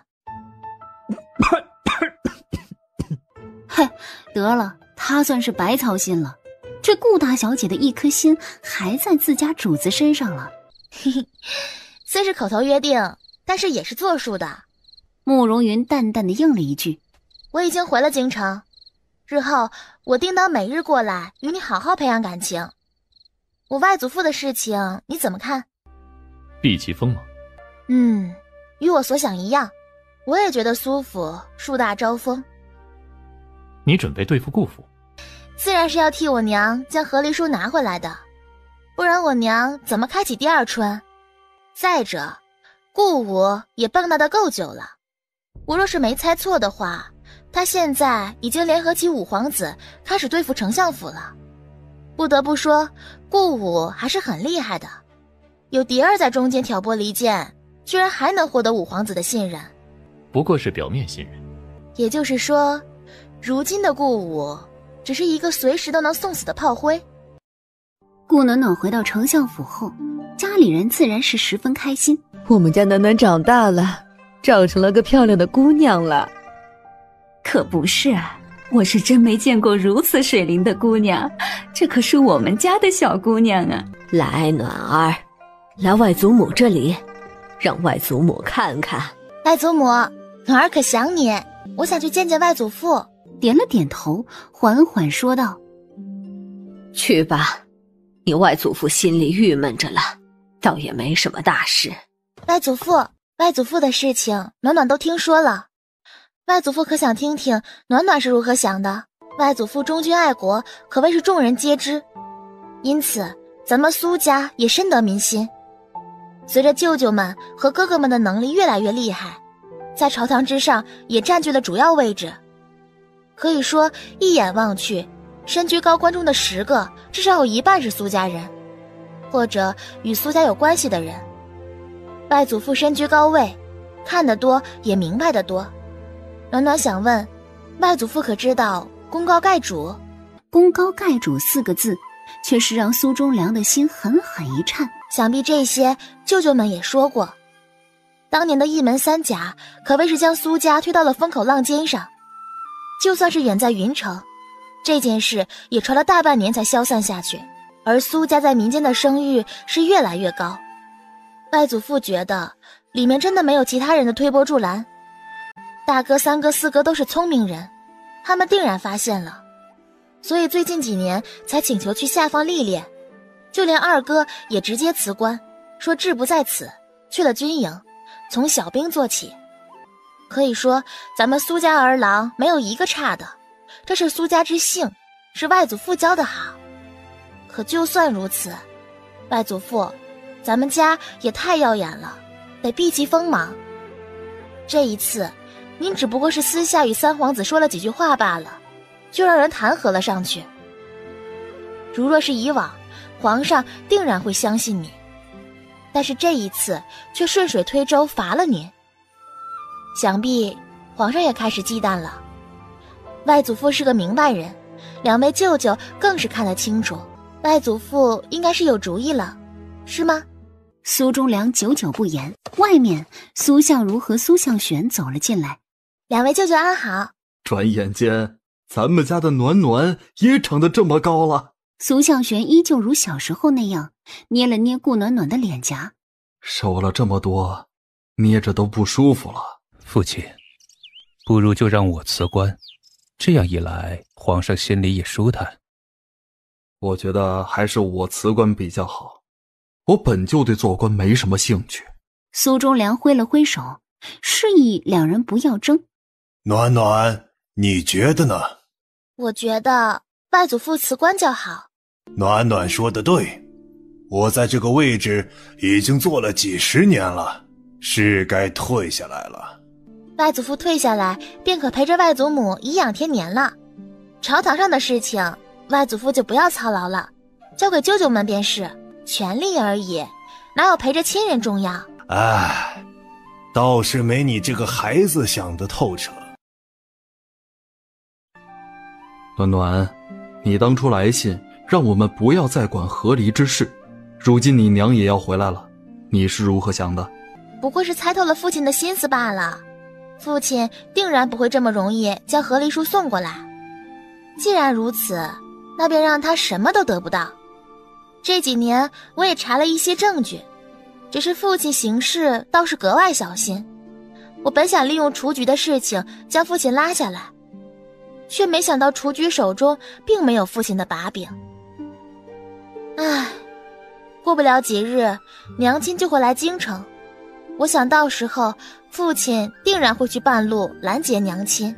嘿，得了，他算是白操心了。这顾大小姐的一颗心还在自家主子身上了。嘿嘿，虽是口头约定，但是也是作数的。慕容云淡淡的应了一句：我已经回了京城，日后我定当每日过来与你好好培养感情。我外祖父的事情你怎么看？避其锋芒。与我所想一样，我也觉得苏府树大招风。你准备对付顾府？自然是要替我娘将和离书拿回来的，不然我娘怎么开启第二春？再者，顾武也蹦跶得够久了，我若是没猜错的话，他现在已经联合起五皇子开始对付丞相府了。不得不说，顾武还是很厉害的，有蝶儿在中间挑拨离间，居然还能获得五皇子的信任。不过是表面信任。也就是说，如今的顾武只是一个随时都能送死的炮灰。顾暖暖回到丞相府后，家里人自然是十分开心。我们家暖暖长大了，长成了个漂亮的姑娘了。可不是啊，我是真没见过如此水灵的姑娘，这可是我们家的小姑娘啊。来，暖儿，来外祖母这里，让外祖母看看。外祖母，暖儿可想你，我想去见见外祖父。点了点头，缓缓说道：去吧，你外祖父心里郁闷着了，倒也没什么大事。外祖父的事情暖暖都听说了，外祖父可想听听暖暖是如何想的？外祖父忠君爱国，可谓是众人皆知，因此咱们苏家也深得民心。随着舅舅们和哥哥们的能力越来越厉害，在朝堂之上也占据了主要位置。可以说一眼望去，身居高官中的10个，至少有一半是苏家人，或者与苏家有关系的人。外祖父身居高位，看得多也明白得多。暖暖想问，外祖父可知道功高盖主？功高盖主4个字，却是让苏忠良的心狠狠一颤。想必这些舅舅们也说过，当年的一门三甲可谓是将苏家推到了风口浪尖上。就算是远在云城，这件事也传了大半年才消散下去，而苏家在民间的声誉是越来越高。外祖父觉得里面真的没有其他人的推波助澜，大哥、三哥、四哥都是聪明人，他们定然发现了，所以最近几年才请求去下放历练，就连二哥也直接辞官，说志不在此，去了军营，从小兵做起。可以说咱们苏家儿郎没有一个差的，这是苏家之幸，是外祖父教的好。可就算如此，外祖父，咱们家也太耀眼了，得避其锋芒。这一次您只不过是私下与三皇子说了几句话罢了，就让人弹劾了上去。如若是以往，皇上定然会相信你，但是这一次却顺水推舟罚了您，想必皇上也开始忌惮了。外祖父是个明白人，两位舅舅更是看得清楚，外祖父应该是有主意了，是吗？苏忠良久久不言，外面苏相如和苏相玄走了进来。两位舅舅安好。转眼间咱们家的暖暖也长得这么高了。苏相玄依旧如小时候那样捏了捏顾暖暖的脸颊。瘦了这么多，捏着都不舒服了。父亲，不如就让我辞官，这样一来皇上心里也舒坦。我觉得还是我辞官比较好，我本就对做官没什么兴趣。苏忠良挥了挥手，示意两人不要争。暖暖，你觉得呢？我觉得外祖父辞官较好。暖暖说得对，我在这个位置已经做了几10年了，是该退下来了。外祖父退下来，便可陪着外祖母颐养天年了。朝堂上的事情，外祖父就不要操劳了，交给舅舅们便是，权力而已，哪有陪着亲人重要？哎，倒是没你这个孩子想得透彻。暖暖，你当初来信让我们不要再管和离之事，如今你娘也要回来了，你是如何想的？不过是猜透了父亲的心思罢了。父亲定然不会这么容易将和离书送过来。既然如此，那便让他什么都得不到。这几年我也查了一些证据，只是父亲行事倒是格外小心。我本想利用雏菊的事情将父亲拉下来，却没想到雏菊手中并没有父亲的把柄。唉，过不了几日，娘亲就会来京城。我想到时候父亲定然会去半路拦截娘亲。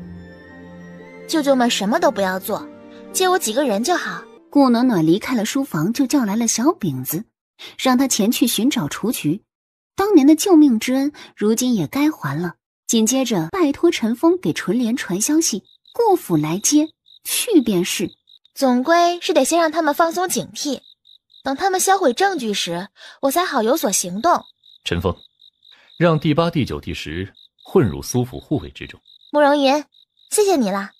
舅舅们什么都不要做，借我几个人就好。顾暖暖离开了书房，就叫来了小饼子，让他前去寻找雏菊。当年的救命之恩，如今也该还了。紧接着拜托陈峰给纯莲传消息，顾府来接，去便是。总归是得先让他们放松警惕，等他们销毁证据时，我才好有所行动。陈峰，让第8、第9、第10混入苏府护卫之中。慕容云，谢谢你啦。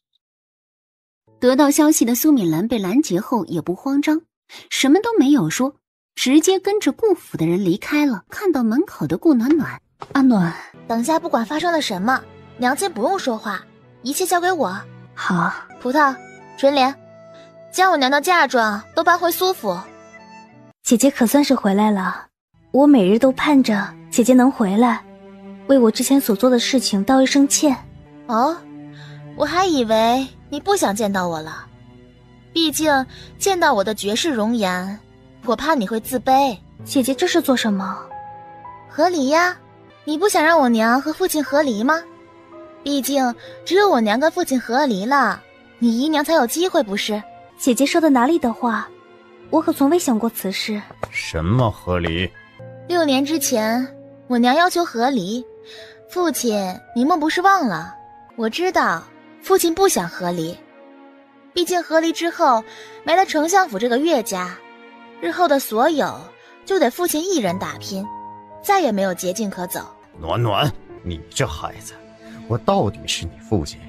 得到消息的苏敏兰被拦截后也不慌张，什么都没有说，直接跟着顾府的人离开了。看到门口的顾暖暖，阿暖，等下不管发生了什么，娘亲不用说话，一切交给我。好。葡萄、纯莲，将我娘的嫁妆都搬回苏府。姐姐可算是回来了，我每日都盼着姐姐能回来，为我之前所做的事情道一声歉。哦，我还以为你不想见到我了，毕竟见到我的绝世容颜，我怕你会自卑。姐姐这是做什么？和离呀，你不想让我娘和父亲和离吗？毕竟只有我娘跟父亲和离了，你姨娘才有机会，不是？姐姐说的哪里的话，我可从未想过此事。什么和离？6年之前，我娘要求和离，父亲你莫不是忘了？我知道父亲不想和离，毕竟和离之后没了丞相府这个岳家，日后的所有就得父亲一人打拼，再也没有捷径可走。暖暖，你这孩子，我到底是你父亲，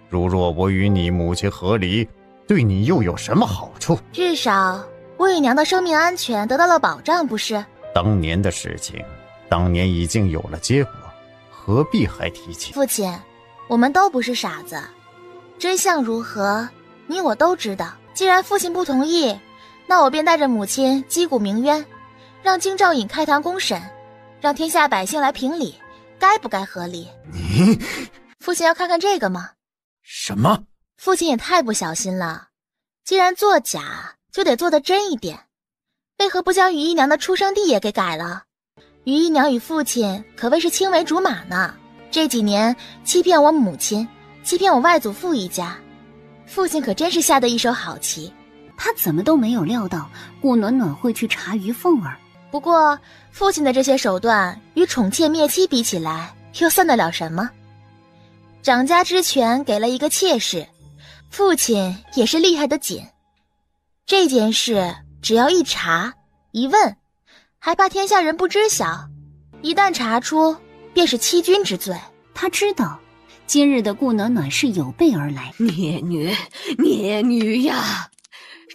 如若我与你母亲和离，对你又有什么好处？至少我与娘的生命安全得到了保障，不是？当年的事情，当年已经有了结果，何必还提起？父亲，我们都不是傻子，真相如何，你我都知道。既然父亲不同意，那我便带着母亲击鼓鸣冤，让京兆尹开堂公审，让天下百姓来评理，该不该和离？你父亲要看看这个吗？什么？父亲也太不小心了，既然作假，就得做得真一点，为何不将于姨娘的出生地也给改了？于姨娘与父亲可谓是青梅竹马呢，这几年欺骗我母亲，欺骗我外祖父一家，父亲可真是下得一手好棋。他怎么都没有料到顾暖暖会去查于凤儿。不过父亲的这些手段与宠妾灭妻比起来，又算得了什么？长家之权给了一个妾室，父亲也是厉害的紧。这件事只要一查一问，还怕天下人不知晓？一旦查出，便是欺君之罪。他知道今日的顾暖暖是有备而来。孽女呀，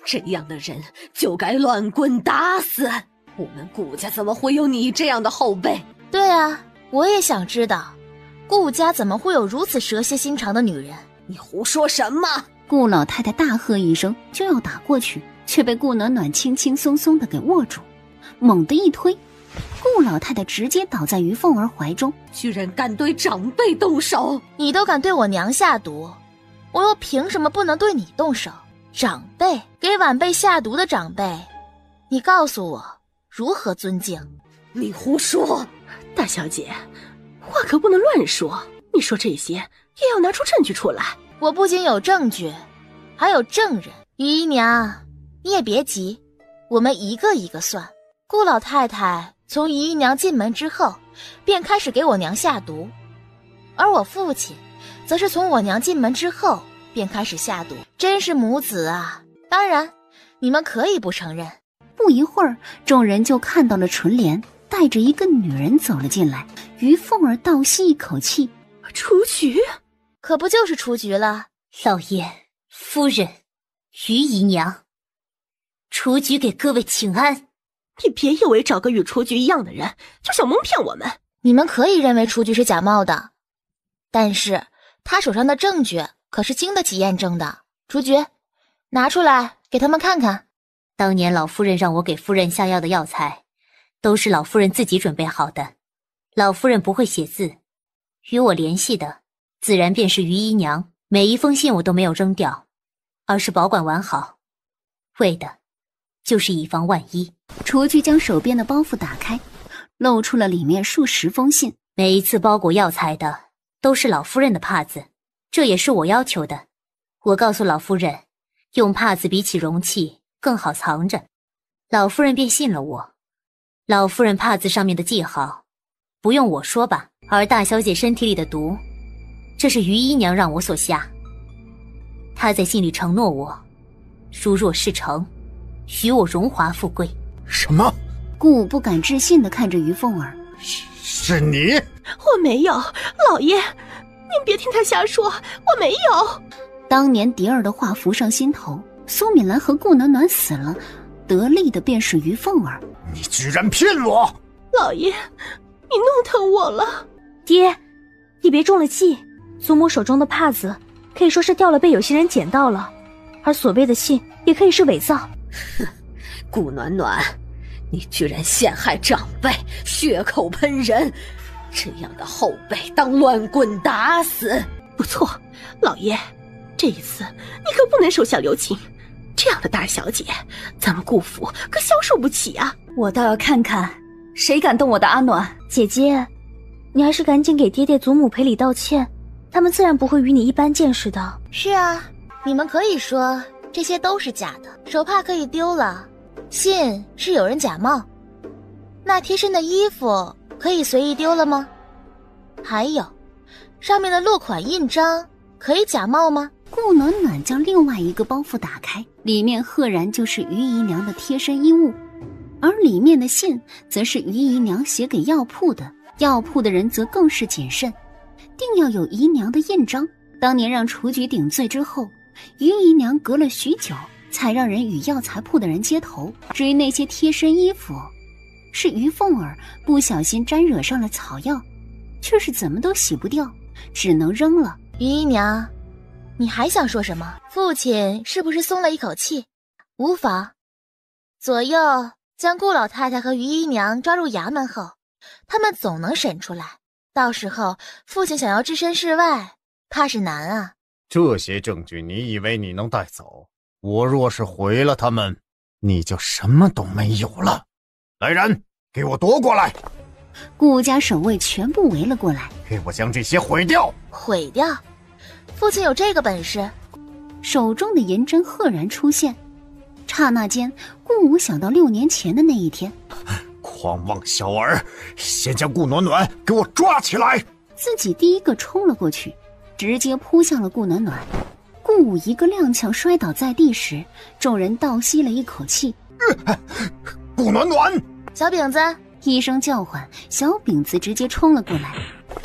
这样的人就该乱棍打死。我们顾家怎么会有你这样的后辈？对啊，我也想知道顾家怎么会有如此蛇蝎心肠的女人。你胡说什么？顾老太太大喝一声，就要打过去，却被顾暖暖轻轻松松的给握住，猛地一推，顾老太太直接倒在于凤儿怀中。居然敢对长辈动手！你都敢对我娘下毒，我又凭什么不能对你动手？长辈，给晚辈下毒的长辈，你告诉我如何尊敬？你胡说！大小姐，话可不能乱说，你说这些也要拿出证据出来。我不仅有证据，还有证人。于姨娘，你也别急，我们一个一个算。顾老太太从于姨娘进门之后，便开始给我娘下毒，而我父亲则是从我娘进门之后便开始下毒，真是母子啊！当然，你们可以不承认。不一会儿，众人就看到了纯莲带着一个女人走了进来。于凤儿倒吸一口气，出局？可不就是出局了？老爷、夫人、于姨娘，雏菊给各位请安。你别以为找个与雏菊一样的人就想蒙骗我们。你们可以认为雏菊是假冒的，但是他手上的证据可是经得起验证的。雏菊，拿出来给他们看看。当年老夫人让我给夫人下药的药材，都是老夫人自己准备好的。老夫人不会写字，与我联系的自然便是于姨娘。每一封信我都没有扔掉，而是保管完好，为的就是以防万一。雏菊将手边的包袱打开，露出了里面数十封信。每一次包裹药材的都是老夫人的帕子，这也是我要求的。我告诉老夫人，用帕子比起容器更好藏着，老夫人便信了我。老夫人帕子上面的记号，不用我说吧。而大小姐身体里的毒，这是于姨娘让我所下。她在信里承诺我，如若事成，许我荣华富贵。什么？顾武不敢置信地看着于凤儿。是你？我没有，老爷，您别听他瞎说，我没有。当年蝶儿的话浮上心头，苏敏兰和顾暖暖死了，得利的便是于凤儿。你居然骗我！老爷，你弄疼我了。爹，你别中了计。祖母手中的帕子可以说是掉了，被有些人捡到了，而所谓的信也可以是伪造。哼，顾暖暖，你居然陷害长辈，血口喷人，这样的后辈当乱棍打死。不错，老爷，这一次你可不能手下留情，这样的大小姐，咱们顾府可消受不起啊！我倒要看看谁敢动我的阿暖。姐姐，你还是赶紧给爹爹祖母赔礼道歉，他们自然不会与你一般见识的。是啊，你们可以说这些都是假的，手帕可以丢了，信是有人假冒，那贴身的衣服可以随意丢了吗？还有，上面的落款印章可以假冒吗？顾暖暖将另外一个包袱打开，里面赫然就是于姨娘的贴身衣物，而里面的信则是于姨娘写给药铺的。药铺的人则更是谨慎，定要有姨娘的印章。当年让雏菊顶罪之后，于姨娘隔了许久才让人与药材铺的人接头。至于那些贴身衣服，是于凤儿不小心沾惹上了草药，却是怎么都洗不掉，只能扔了。于姨娘，你还想说什么？父亲是不是松了一口气？无妨，左右将顾老太太和于姨娘抓入衙门后，他们总能审出来，到时候父亲想要置身事外，怕是难啊。这些证据你以为你能带走？我若是毁了他们，你就什么都没有了。来人，给我夺过来！顾家守卫全部围了过来，给我将这些毁掉！毁掉？父亲有这个本事？手中的银针赫然出现，刹那间，顾武想到6年前的那一天。狂妄小儿，先将顾暖暖给我抓起来！自己第一个冲了过去，直接扑向了顾暖暖。顾武一个踉跄摔倒在地时，众人倒吸了一口气。顾暖暖！小饼子！一声叫唤，小饼子直接冲了过来，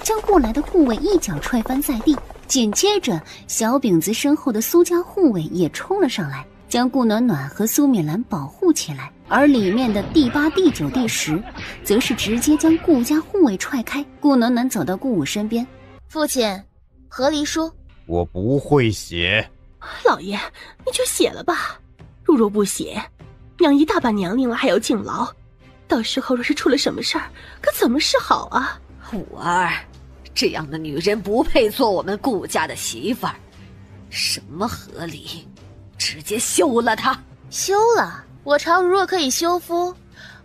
将过来的护卫一脚踹翻在地。紧接着，小饼子身后的苏家护卫也冲了上来，将顾暖暖和苏敏兰保护起来。而里面的第8、第9、第10，则是直接将顾家护卫踹开。顾暖暖走到顾武身边，父亲，和离书。我不会写。老爷，你就写了吧。若不写，娘一大把娘龄了还要敬牢，到时候若是出了什么事儿，可怎么是好啊？武儿，这样的女人不配做我们顾家的媳妇儿。什么和离？直接休了她。休了？我朝如若可以休夫，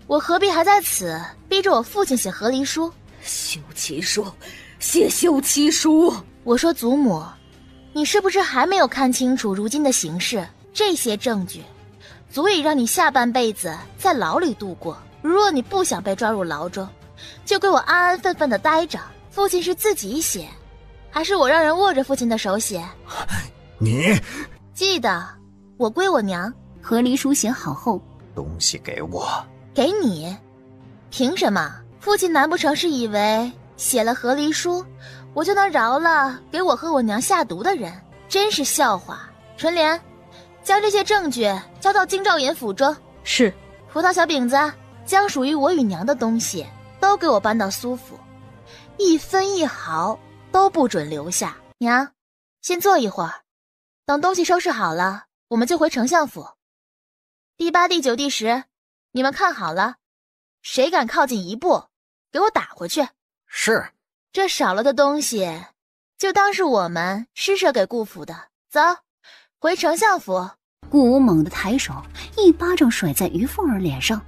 我何必还在此逼着我父亲写和离书？休妻书，写休妻书。我说祖母，你是不是还没有看清楚如今的形势？这些证据足以让你下半辈子在牢里度过。如若你不想被抓入牢中，就给我安安分分的待着。父亲是自己写，还是我让人握着父亲的手写？你记得，我归我娘。和离书写好后，东西给我。给你？凭什么？父亲难不成是以为写了和离书，我就能饶了给我和我娘下毒的人，真是笑话。纯莲，将这些证据交到京兆尹府中。是。葡萄小饼子，将属于我与娘的东西都给我搬到苏府，一分一毫都不准留下。娘，先坐一会儿，等东西收拾好了，我们就回丞相府。第8、第9、第10，你们看好了，谁敢靠近一步，给我打回去。是。这少了的东西，就当是我们施舍给顾府的。走，回丞相府。顾武猛地抬手，一巴掌甩在于凤儿脸上。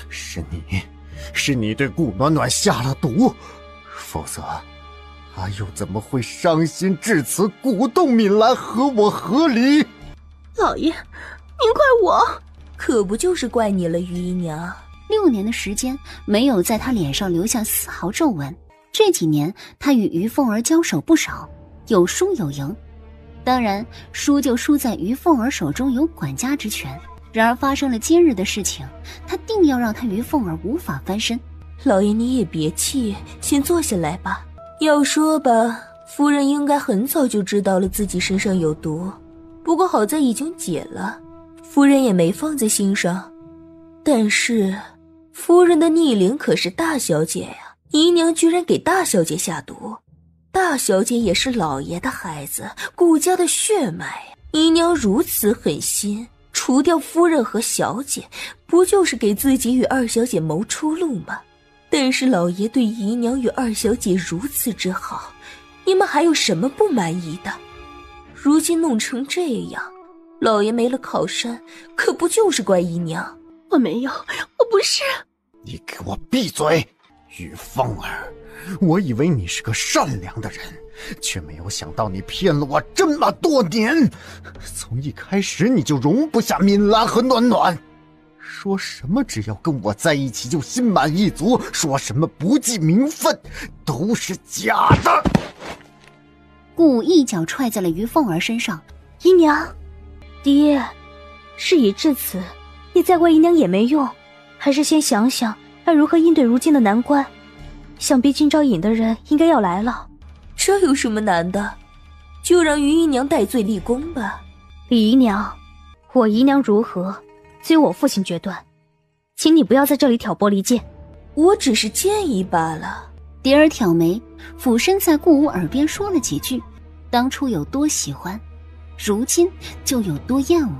是你对顾暖暖下了毒，否则他又怎么会伤心至此，鼓动敏兰和我和离？老爷，您怪我？可不就是怪你了，于姨娘。6年的时间，没有在他脸上留下丝毫皱纹。这几年，他与于凤儿交手不少，有输有赢。当然，输就输在于凤儿手中有管家之权。然而发生了今日的事情，他定要让他于凤儿无法翻身。老爷你也别气，先坐下来吧。要说吧，夫人应该很早就知道了自己身上有毒，不过好在已经解了，夫人也没放在心上。但是夫人的逆鳞可是大小姐呀，姨娘居然给大小姐下毒。大小姐也是老爷的孩子，顾家的血脉，姨娘如此狠心，除掉夫人和小姐，不就是给自己与二小姐谋出路吗？但是老爷对姨娘与二小姐如此之好，你们还有什么不满意的？如今弄成这样，老爷没了靠山，可不就是怪姨娘？我没有，我不是。你给我闭嘴！于凤儿，我以为你是个善良的人，却没有想到你骗了我这么多年。从一开始你就容不下敏兰和暖暖，说什么只要跟我在一起就心满意足，说什么不计名分，都是假的。顾武一脚踹在了于凤儿身上。姨娘，爹，事已至此，你再怪姨娘也没用，还是先想想该如何应对如今的难关。想必京兆尹的人应该要来了。这有什么难的？就让于姨娘戴罪立功吧。李姨娘，我姨娘如何，自有我父亲决断，请你不要在这里挑拨离间。我只是建议罢了。蝶儿挑眉，俯身在顾武耳边说了几句，当初有多喜欢，如今就有多厌恶。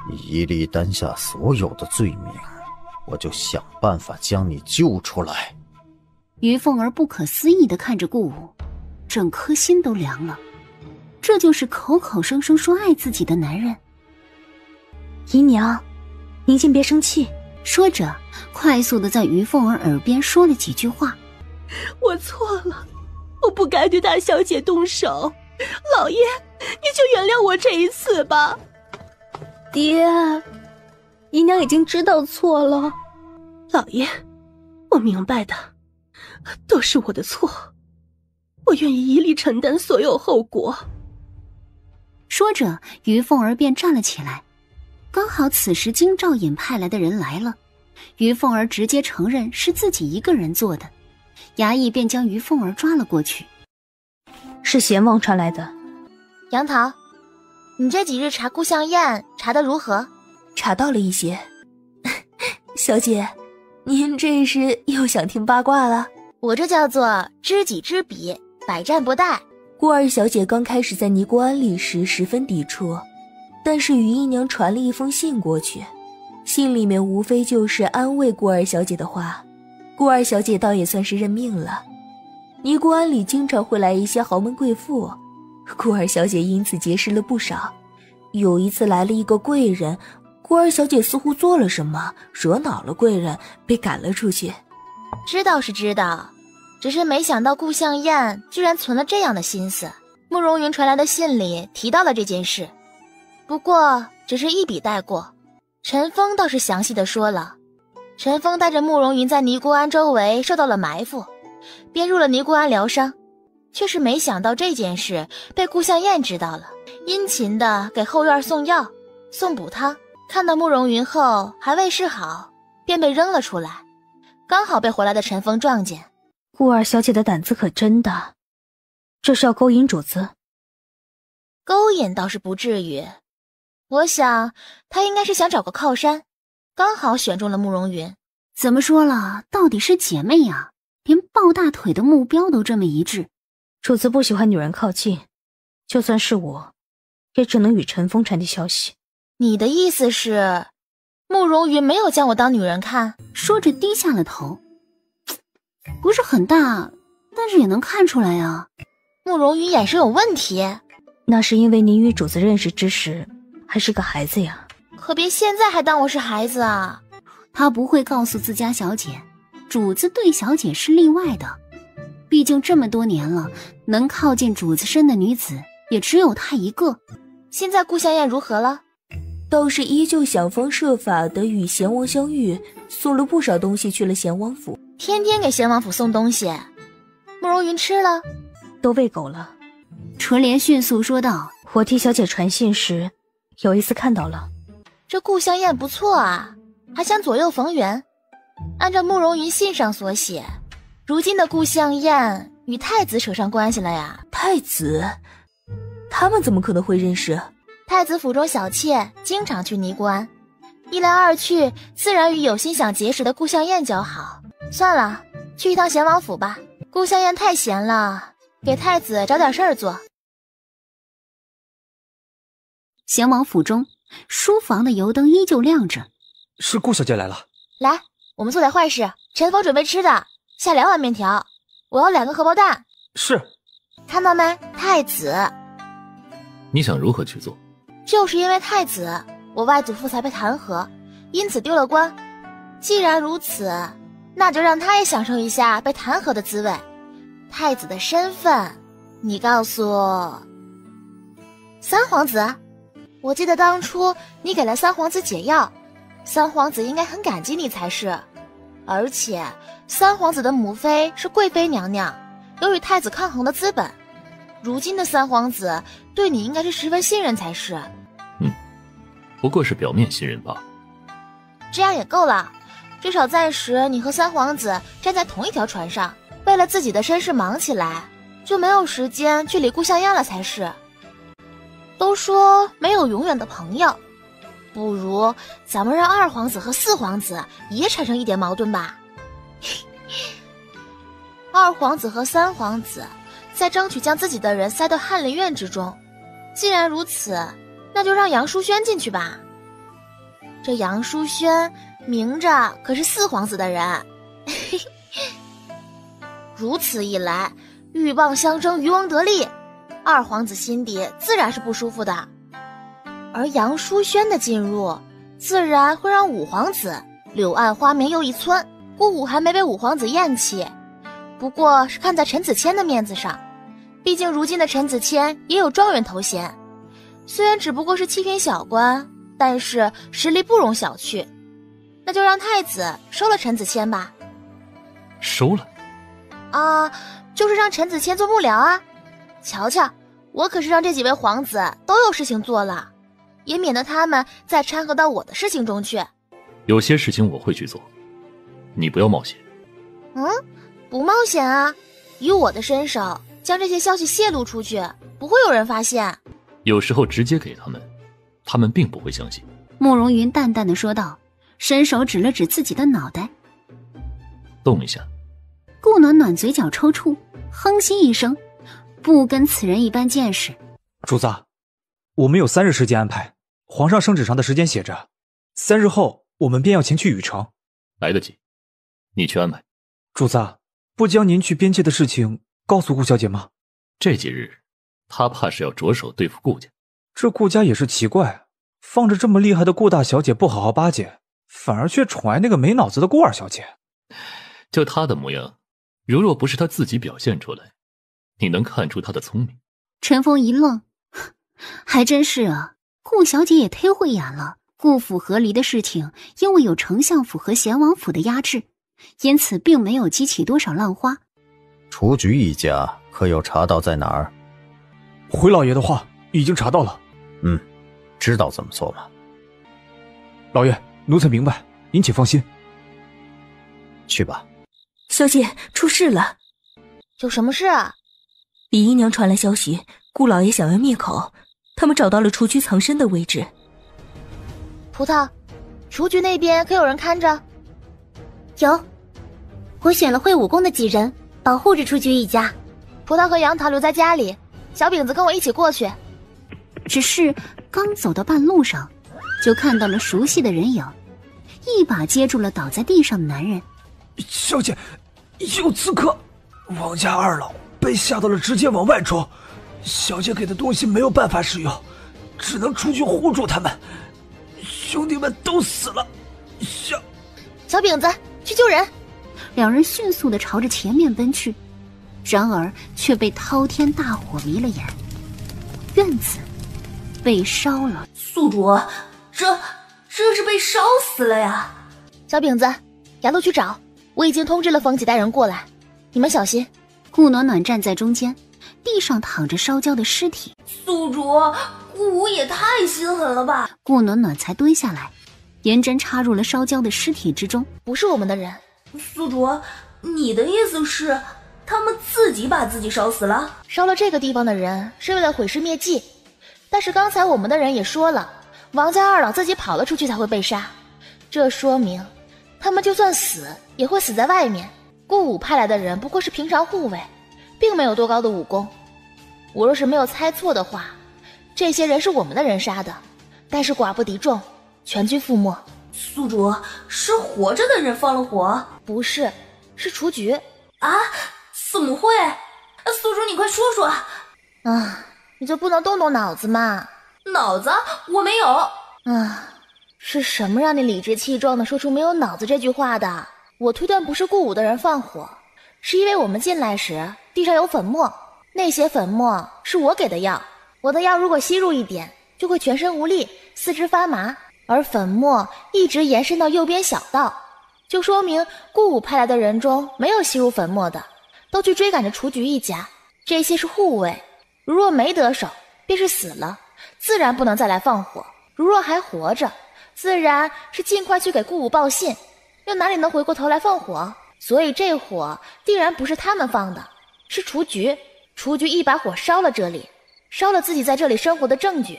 你一力担下所有的罪名，我就想办法将你救出来。于凤儿不可思议地看着顾武，整颗心都凉了。这就是口口声声说爱自己的男人。姨娘，您先别生气。说着，快速地在于凤儿耳边说了几句话。我错了，我不该对大小姐动手。老爷，你就原谅我这一次吧。爹，姨娘已经知道错了。老爷，我明白的，都是我的错，我愿意一力承担所有后果。说着，于凤儿便站了起来。刚好此时京兆尹派来的人来了，于凤儿直接承认是自己一个人做的，衙役便将于凤儿抓了过去。是贤王传来的。杨桃，你这几日查顾相宴查得如何？查到了一些。小姐，您这是又想听八卦了？我这叫做知己知彼，百战不殆。顾二小姐刚开始在尼姑庵里时十分抵触，但是于姨娘传了一封信过去，信里面无非就是安慰顾二小姐的话，顾二小姐倒也算是认命了。尼姑庵里经常会来一些豪门贵妇，顾二小姐因此结识了不少。有一次来了一个贵人，顾二小姐似乎做了什么，惹恼了贵人，被赶了出去。知道是知道，只是没想到顾相宴居然存了这样的心思。慕容云传来的信里提到了这件事，不过只是一笔带过。陈峰倒是详细的说了，陈峰带着慕容云在尼姑庵周围受到了埋伏，便入了尼姑庵疗伤，却是没想到这件事被顾相宴知道了，殷勤的给后院送药送补汤，看到慕容云后还未试好，便被扔了出来，刚好被回来的陈峰撞见。顾二小姐的胆子可真大，这是要勾引主子？勾引倒是不至于，我想她应该是想找个靠山，刚好选中了慕容云。怎么说了，到底是姐妹呀，连抱大腿的目标都这么一致。主子不喜欢女人靠近，就算是我，也只能与陈峰传递消息。你的意思是，慕容云没有将我当女人看？说着低下了头。不是很大，但是也能看出来呀。慕容云眼神有问题。那是因为你与主子认识之时还是个孩子呀。可别现在还当我是孩子啊。他不会告诉自家小姐，主子对小姐是例外的。毕竟这么多年了，能靠近主子身的女子也只有她一个。现在顾香艳如何了？倒是依旧想方设法的与贤王相遇，送了不少东西去了贤王府。天天给贤王府送东西，慕容云吃了？都喂狗了。纯莲迅速说道。我替小姐传信时，有一次看到了。这顾香艳不错啊，还想左右逢源。按照慕容云信上所写，如今的顾香艳与太子扯上关系了呀。太子？他们怎么可能会认识？太子府中小妾经常去尼姑庵，一来二去，自然与有心想结识的顾香艳交好。算了，去一趟贤王府吧。顾香艳太闲了，给太子找点事儿做。贤王府中，书房的油灯依旧亮着。是顾小姐来了。来，我们做点坏事。陈峰准备吃的，下2碗面条，我要2个荷包蛋。是。看到没，太子。你想如何去做？就是因为太子，我外祖父才被弹劾，因此丢了官。既然如此，那就让他也享受一下被弹劾的滋味。太子的身份，你告诉三皇子。我记得当初你给了三皇子解药，三皇子应该很感激你才是。而且三皇子的母妃是贵妃娘娘，有与太子抗衡的资本。如今的三皇子对你应该是十分信任才是。不过是表面信任罢了。这样也够了，至少暂时你和三皇子站在同一条船上，为了自己的身世忙起来，就没有时间去理顾香艳了才是。都说没有永远的朋友，不如咱们让2皇子和4皇子也产生一点矛盾吧。2皇子和3皇子再争取将自己的人塞到翰林院之中。既然如此，那就让杨淑轩进去吧。这杨淑轩明着可是4皇子的人。如此一来，鹬蚌相争，渔翁得利，2皇子心底自然是不舒服的。而杨淑轩的进入，自然会让5皇子柳暗花明又一村。顾武还没被5皇子厌弃，不过是看在陈子谦的面子上。毕竟如今的陈子谦也有状元头衔，虽然只不过是7品小官，但是实力不容小觑。那就让太子收了陈子谦吧。收了？啊，就是让陈子谦做幕僚啊。瞧瞧，我可是让这几位皇子都有事情做了，也免得他们再掺和到我的事情中去。有些事情我会去做，你不要冒险。不冒险啊，以我的身手将这些消息泄露出去，不会有人发现。有时候直接给他们，他们并不会相信。慕容云淡淡的说道，伸手指了指自己的脑袋。动一下。顾暖暖嘴角抽搐，哼息一声，不跟此人一般见识。主子，我们有3日时间安排，皇上圣旨上的时间写着3日后我们便要前去禹城。来得及，你去安排。主子，不将您去边界的事情告诉顾小姐吗？这几日他怕是要着手对付顾家。这顾家也是奇怪，放着这么厉害的顾大小姐不好好巴结，反而却宠爱那个没脑子的顾二小姐。就他的模样，如若不是他自己表现出来，你能看出他的聪明。陈峰一愣，还真是啊，顾小姐也忒慧眼了。顾府和离的事情因为有丞相府和贤王府的压制，因此并没有激起多少浪花。雏菊一家可有查到在哪儿？回老爷的话，已经查到了。知道怎么做吗？老爷，奴才明白，您请放心。去吧。小姐，出事了！有什么事啊？李姨娘传来消息，顾老爷想要灭口，他们找到了雏菊藏身的位置。葡萄，雏菊那边可有人看着？有，我选了会武功的几人保护着雏菊一家。葡萄和杨桃留在家里，小饼子跟我一起过去。只是刚走到半路上，就看到了熟悉的人影，一把接住了倒在地上的男人。小姐，有刺客！王家二老被吓到了，直接往外冲。小姐给的东西没有办法使用，只能出去护住他们。兄弟们都死了。小饼子，去救人！两人迅速地朝着前面奔去，然而却被滔天大火迷了眼，院子被烧了。宿主，这是被烧死了呀！小饼子，崖路去找，我已经通知了风几带人过来，你们小心。顾暖暖站在中间，地上躺着烧焦的尸体。宿主，顾武也太心狠了吧！顾暖暖才蹲下来，银针插入了烧焦的尸体之中。不是我们的人。宿主，你的意思是他们自己把自己烧死了？烧了这个地方的人是为了毁尸灭迹，但是刚才我们的人也说了，王家二老自己跑了出去才会被杀，这说明他们就算死也会死在外面。顾武派来的人不过是平常护卫，并没有多高的武功。我若是没有猜错的话，这些人是我们的人杀的，但是寡不敌众，全军覆没。宿主，是活着的人放了火？不是，是雏菊。啊？怎么会？宿主，你快说说。啊，你就不能动动脑子吗？脑子？我没有。啊，是什么让你理直气壮地说出没有脑子这句话的？我推断不是顾武的人放火，是因为我们进来时地上有粉末，那些粉末是我给的药，我的药如果吸入一点，就会全身无力，四肢发麻，而粉末一直延伸到右边小道，就说明顾武派来的人中没有吸入粉末的，都去追赶着雏菊一家，这些是护卫，如若没得手，便是死了，自然不能再来放火；如若还活着，自然是尽快去给顾武报信，又哪里能回过头来放火？所以这火定然不是他们放的，是雏菊。雏菊一把火烧了这里，烧了自己在这里生活的证据，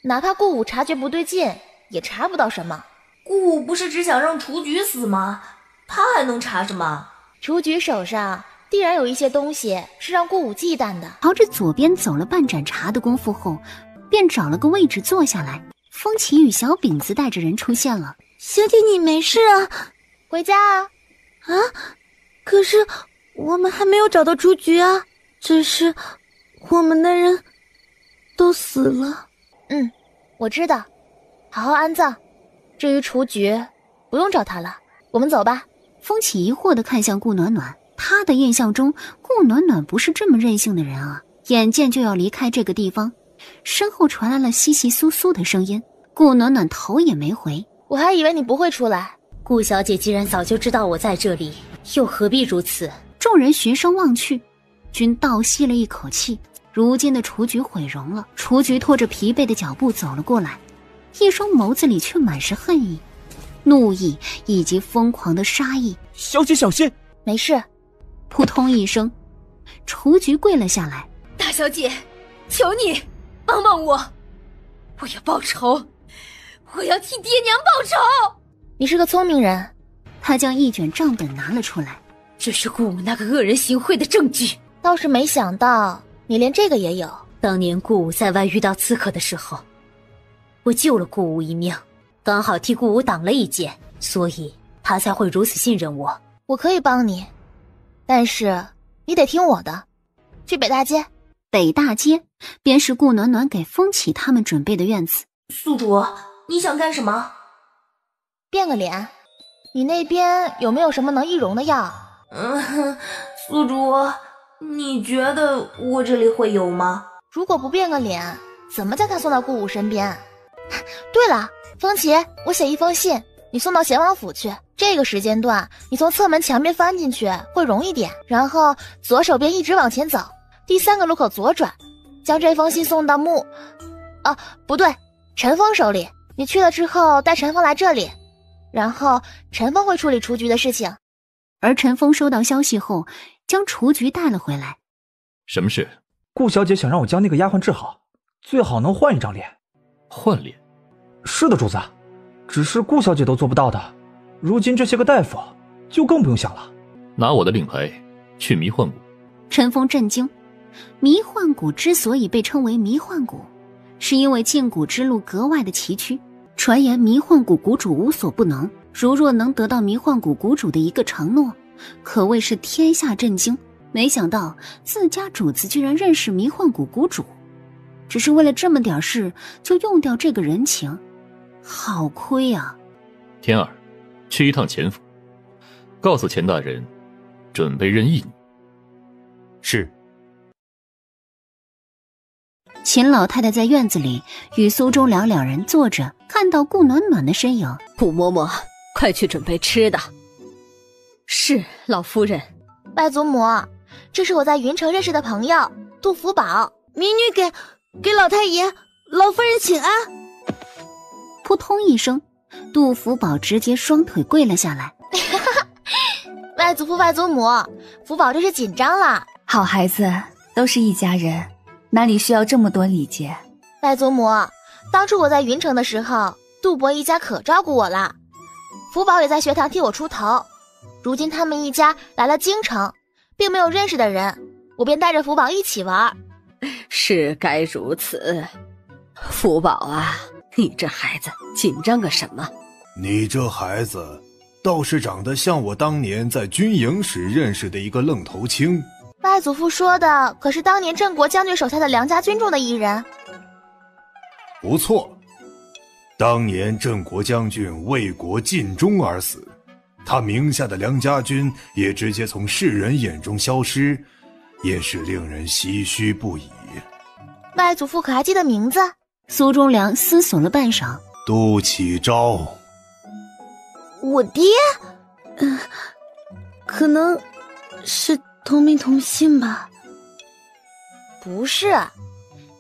哪怕顾武察觉不对劲，也查不到什么。顾武不是只想让雏菊死吗？他还能查什么？雏菊手上必然有一些东西是让顾武忌惮的。朝着左边走了半盏茶的功夫后，便找了个位置坐下来。风起与小饼子带着人出现了。小姐，你没事啊？回家啊？啊？可是我们还没有找到雏菊啊，只是我们的人都死了。我知道，好好安葬。至于雏菊，不用找他了，我们走吧。风起疑惑地看向顾暖暖，他的印象中顾暖暖不是这么任性的人啊。眼见就要离开这个地方，身后传来了窸窸窣窣的声音，顾暖暖头也没回。我还以为你不会出来。顾小姐既然早就知道我在这里，又何必如此？众人循声望去，均倒吸了一口气。如今的雏菊毁容了。雏菊拖着疲惫的脚步走了过来，一双眸子里却满是恨意、怒意以及疯狂的杀意。小姐小心！没事。扑通一声，雏菊跪了下来。大小姐，求你帮帮我，我要报仇，我要替爹娘报仇。你是个聪明人。他将一卷账本拿了出来，这是顾武那个恶人行贿的证据。倒是没想到你连这个也有。当年顾武在外遇到刺客的时候，我救了顾武一命，刚好替顾武挡了一箭，所以他才会如此信任我。我可以帮你，但是你得听我的。去北大街。北大街便是顾暖暖给风起他们准备的院子。宿主，你想干什么？变个脸。你那边有没有什么能易容的药？宿主，你觉得我这里会有吗？如果不变个脸，怎么将他送到顾武身边？对了，风起，我写一封信，你送到贤王府去。这个时间段，你从侧门墙边翻进去会容易点，然后左手边一直往前走，第3个路口左转，将这封信送到不对，陈峰手里。你去了之后带陈峰来这里，然后陈峰会处理雏菊的事情。而陈峰收到消息后，将雏菊带了回来。什么事？顾小姐想让我将那个丫鬟治好，最好能换一张脸。换脸？是的，主子，只是顾小姐都做不到的，如今这些个大夫就更不用想了。拿我的令牌去迷幻谷。陈峰震惊，迷幻谷之所以被称为迷幻谷，是因为禁谷之路格外的崎岖，传言迷幻谷谷主无所不能，如若能得到迷幻谷谷主的一个承诺，可谓是天下震惊。没想到自家主子居然认识迷幻谷谷主，只是为了这么点事就用掉这个人情，好亏啊！天儿，去一趟钱府，告诉钱大人，准备任意你。是。秦老太太在院子里与苏忠良两人坐着，看到顾暖暖的身影，顾嬷嬷，快去准备吃的。是，老夫人。拜祖母，这是我在云城认识的朋友杜福宝。民女给老太爷、老夫人请安。扑通一声，杜福宝直接双腿跪了下来。外祖父、外祖母，福宝这是紧张了。好孩子，都是一家人，哪里需要这么多礼节？外祖母，当初我在云城的时候，杜伯一家可照顾我了，福宝也在学堂替我出头。如今他们一家来了京城，并没有认识的人，我便带着福宝一起玩。是该如此。福宝啊，你这孩子紧张个什么？你这孩子倒是长得像我当年在军营时认识的一个愣头青。外祖父说的可是当年郑国将军手下的梁家军中的一人。不错，当年郑国将军为国尽忠而死，他名下的梁家军也直接从世人眼中消失，也是令人唏嘘不已。外祖父可还记得名字？苏忠良思索了半晌。杜启昭。我爹？可能是同名同姓吧。不是，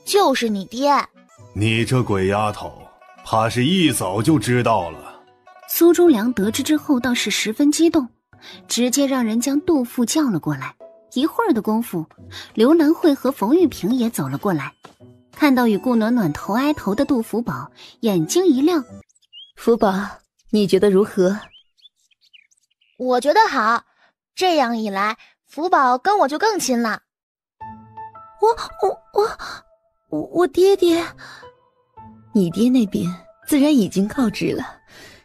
就是你爹。你这鬼丫头，怕是一早就知道了。苏忠良得知之后倒是十分激动，直接让人将杜父叫了过来。一会儿的功夫，刘兰慧和冯玉萍也走了过来，看到与顾暖暖头挨头的杜福宝，眼睛一亮。福宝，你觉得如何？我觉得好，这样一来，福宝跟我就更亲了。我爹爹，你爹那边自然已经告知了，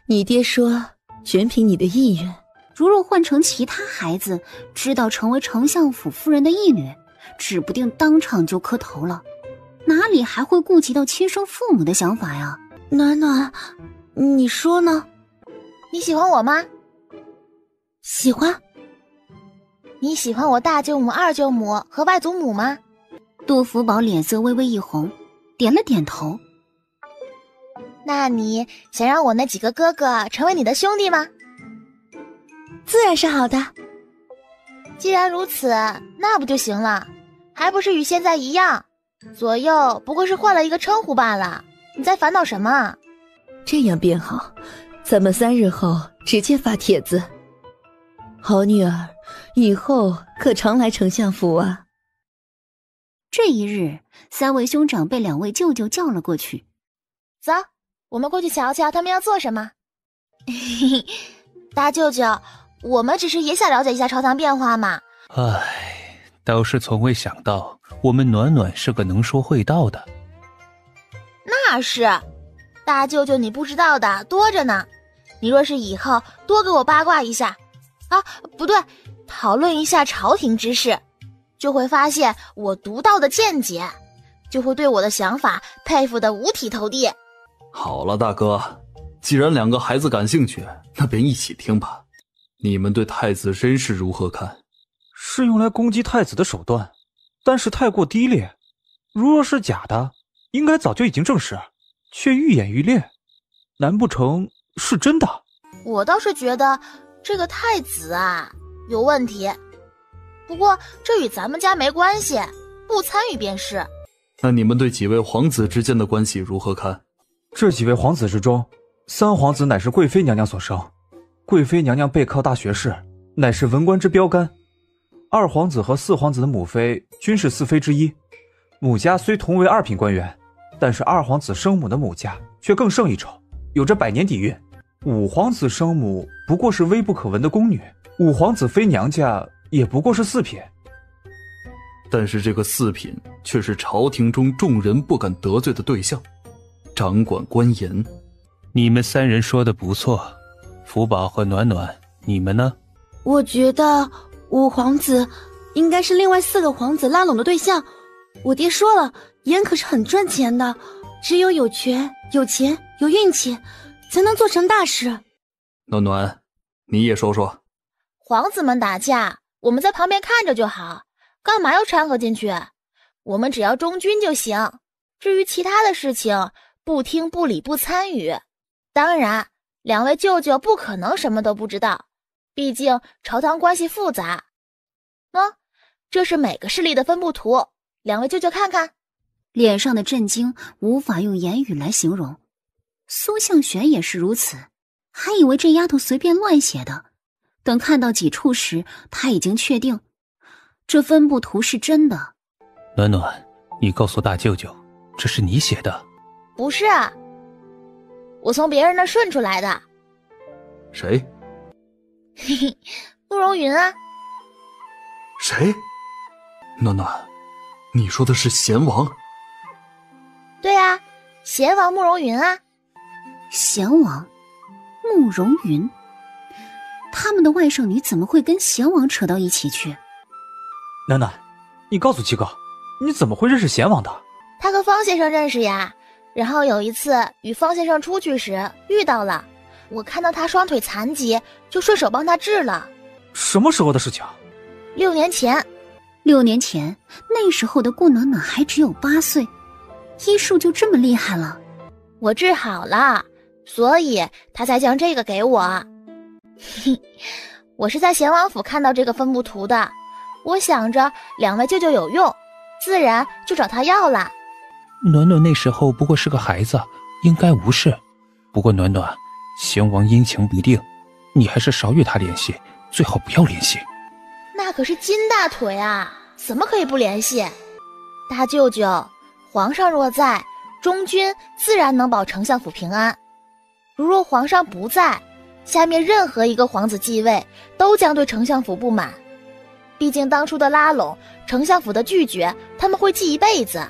你爹说全凭你的意愿。如若换成其他孩子，知道成为丞相府夫人的义女，指不定当场就磕头了，哪里还会顾及到亲生父母的想法呀？暖暖，你说呢？你喜欢我吗？喜欢。你喜欢我大舅母、二舅母和外祖母吗？杜福宝脸色微微一红，点了点头。那你想让我那几个哥哥成为你的兄弟吗？自然是好的。既然如此，那不就行了？还不是与现在一样，左右不过是换了一个称呼罢了。你在烦恼什么？这样便好，咱们3日后直接发帖子。好女儿，以后可常来丞相府啊。这一日，3位兄长被2位舅舅叫了过去。走，我们过去瞧瞧他们要做什么。大舅舅，我们只是也想了解一下朝堂变化嘛。唉，倒是从未想到我们暖暖是个能说会道的。那是，大舅舅你不知道的多着呢。你若是以后多给我八卦一下啊，不对，讨论一下朝廷之事，就会发现我独到的见解，就会对我的想法佩服得五体投地。好了，大哥，既然2个孩子感兴趣，那便一起听吧。你们对太子身世如何看？是用来攻击太子的手段，但是太过低劣。如若是假的，应该早就已经证实，却愈演愈烈，难不成是真的？我倒是觉得这个太子啊有问题，不过这与咱们家没关系，不参与便是。那你们对几位皇子之间的关系如何看？这几位皇子之中，3皇子乃是贵妃娘娘所生，贵妃娘娘背靠大学士，乃是文官之标杆。二皇子和四皇子的母妃均是四妃之一，母家虽同为二品官员，但是二皇子生母的母家却更胜一筹，有着100年底蕴。五皇子生母不过是微不可闻的宫女，五皇子妃娘家也不过是4品。但是这个4品却是朝廷中众人不敢得罪的对象，掌管官盐。你们3人说的不错，福宝和暖暖，你们呢？我觉得五皇子应该是另外4个皇子拉拢的对象。我爹说了，盐可是很赚钱的，只有有权、有钱、有运气，才能做成大事。暖暖，你也说说。皇子们打架，我们在旁边看着就好，干嘛要掺和进去？我们只要忠君就行，至于其他的事情，不听不理不参与。当然2位舅舅不可能什么都不知道，毕竟朝堂关系复杂。这是每个势力的分布图，2位舅舅看看。脸上的震惊无法用言语来形容。苏向玄也是如此，还以为这丫头随便乱写的，等看到几处时，他已经确定这分布图是真的。暖暖，你告诉大舅舅，这是你写的？不是啊，我从别人那顺出来的。谁？嘿嘿，慕容云啊。谁？暖暖，你说的是贤王？对啊，贤王慕容云啊。贤王慕容云，他们的外甥女怎么会跟贤王扯到一起去？暖暖，你告诉七哥，你怎么会认识贤王的？他和方先生认识呀，然后有一次与方先生出去时遇到了，我看到他双腿残疾，就顺手帮他治了。什么时候的事情？6年前。6年前，那时候的顾暖暖还只有8岁，医术就这么厉害了。我治好了，所以他才将这个给我。我是在贤王府看到这个分布图的，我想着2位舅舅有用，自然就找他要了。暖暖那时候不过是个孩子，应该无事。不过暖暖，贤王阴晴不定，你还是少与他联系，最好不要联系。那可是金大腿啊，怎么可以不联系？大舅舅，皇上若在，忠君自然能保丞相府平安。如若皇上不在，下面任何一个皇子继位，都将对丞相府不满。毕竟当初的拉拢，丞相府的拒绝，他们会记一辈子。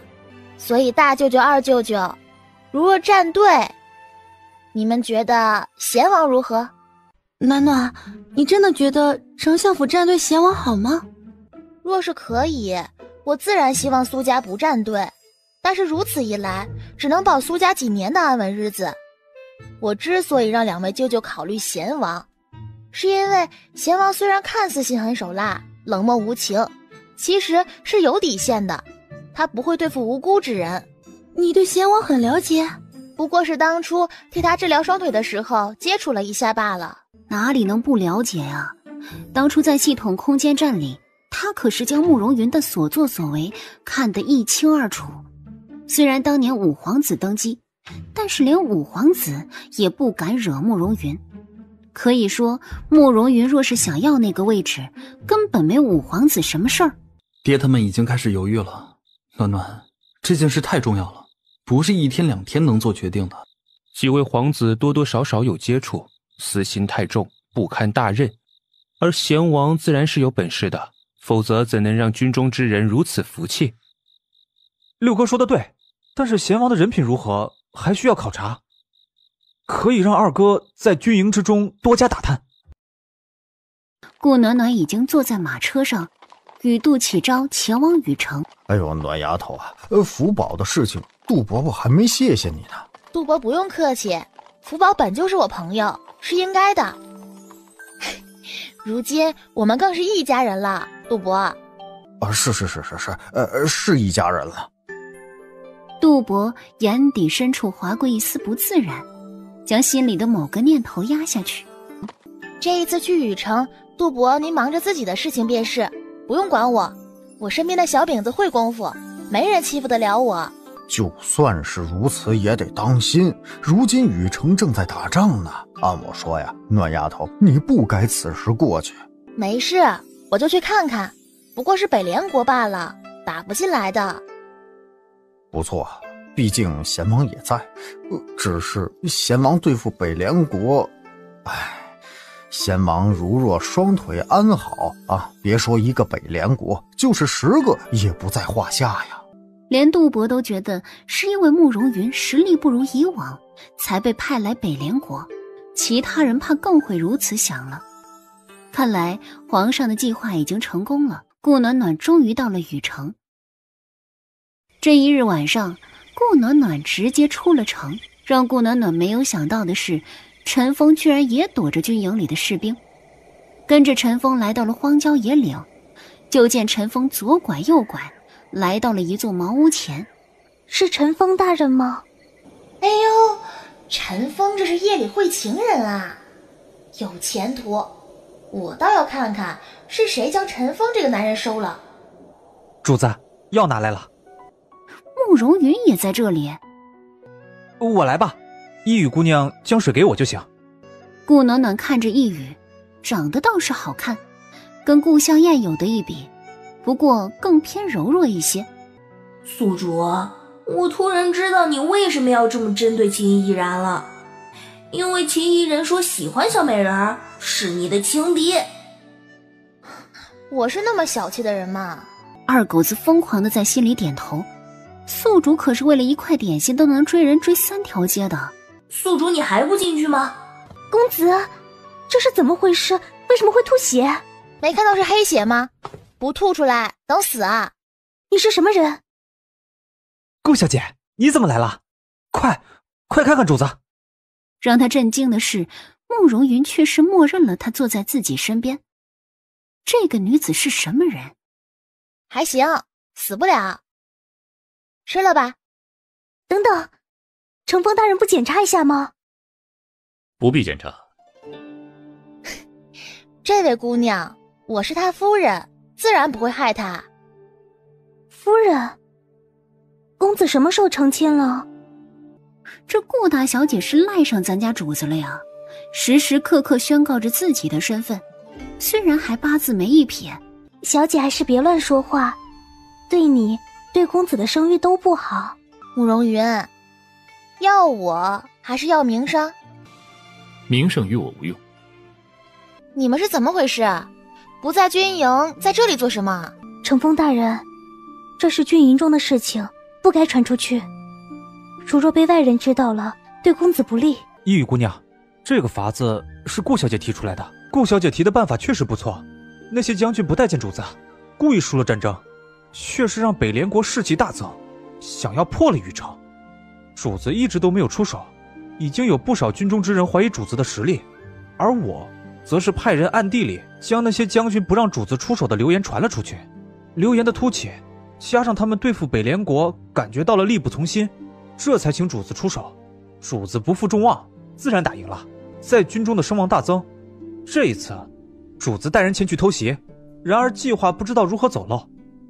所以大舅舅、二舅舅，如若站队，你们觉得贤王如何？暖暖，你真的觉得丞相府站队贤王好吗？若是可以，我自然希望苏家不站队，但是如此一来，只能保苏家几年的安稳日子。我之所以让2位舅舅考虑贤王，是因为贤王虽然看似心狠手辣、冷漠无情，其实是有底线的，他不会对付无辜之人。你对贤王很了解？不过是当初替他治疗双腿的时候接触了一下罢了。哪里能不了解啊？当初在系统空间站里，他可是将慕容云的所作所为看得一清二楚。虽然当年五皇子登基，但是连五皇子也不敢惹慕容云。可以说，慕容云若是想要那个位置，根本没五皇子什么事儿。爹他们已经开始犹豫了。暖暖，这件事太重要了，不是1天2天能做决定的。几位皇子多多少少有接触，私心太重，不堪大任。而贤王自然是有本事的，否则怎能让军中之人如此服气？六哥说的对，但是贤王的人品如何，还需要考察。可以让二哥在军营之中多加打探。顾暖暖已经坐在马车上，与杜启昭前往禹城。哎呦，暖丫头啊，福宝的事情，杜伯伯还没谢谢你呢。杜伯不用客气，福宝本就是我朋友，是应该的。如今我们更是一家人了，杜伯。是一家人了。杜伯眼底深处划过一丝不自然，将心里的某个念头压下去。这一次去禹城，杜伯您忙着自己的事情便是，不用管我。我身边的小饼子会功夫，没人欺负得了我。就算是如此，也得当心。如今禹城正在打仗呢。按我说呀，暖丫头，你不该此时过去。没事，我就去看看。不过是北联国罢了，打不进来的。不错，毕竟贤王也在，只是贤王对付北联国，贤王如若双腿安好啊，别说一个北联国，就是10个也不在话下呀。连杜伯都觉得是因为慕容云实力不如以往，才被派来北联国，其他人怕更会如此想了。看来皇上的计划已经成功了，顾暖暖终于到了雨城。这一日晚上，顾暖暖直接出了城。让顾暖暖没有想到的是，陈峰居然也躲着军营里的士兵，跟着陈峰来到了荒郊野岭。就见陈峰左拐右拐，来到了一座茅屋前。是陈峰大人吗？哎呦，陈峰这是夜里会情人啊，有前途。我倒要看看是谁将陈峰这个男人收了。主子，药拿来了。慕容云也在这里。我来吧，一雨姑娘将水给我就行。顾暖暖看着一雨，长得倒是好看，跟顾香艳有的一比，不过更偏柔弱一些。宿主，我突然知道你为什么要这么针对秦依然了，因为秦依然说喜欢小美人儿，是你的情敌。我是那么小气的人吗？二狗子疯狂地在心里点头。宿主可是为了一块点心都能追人追3条街的。宿主，你还不进去吗？公子，这是怎么回事？为什么会吐血？没看到是黑血吗？不吐出来等死啊！你是什么人？顾小姐，你怎么来了？快看看主子。让他震惊的是，慕容云却是默认了他坐在自己身边。这个女子是什么人？还行，死不了。吃了吧。等等，乘风大人不检查一下吗？不必检查。这位姑娘，我是她夫人，自然不会害她。夫人，公子什么时候成亲了？这顾大小姐是赖上咱家主子了呀，时时刻刻宣告着自己的身份，虽然还8字没一撇。小姐还是别乱说话，对你对公子的声誉都不好。慕容云，要我还是要名声？名声与我无用。你们是怎么回事？不在军营，在这里做什么？乘风大人，这是军营中的事情，不该传出去。如若被外人知道了，对公子不利。一雨姑娘，这个法子是顾小姐提出来的。顾小姐提的办法确实不错。那些将军不待见主子，故意输了战争，却是让北联国士气大增，想要破了雨城。主子一直都没有出手，已经有不少军中之人怀疑主子的实力，而我则是派人暗地里将那些将军不让主子出手的流言传了出去。流言的突起，加上他们对付北联国感觉到了力不从心，这才请主子出手。主子不负众望，自然打赢了，在军中的声望大增。这一次主子带人前去偷袭，然而计划不知道如何走漏，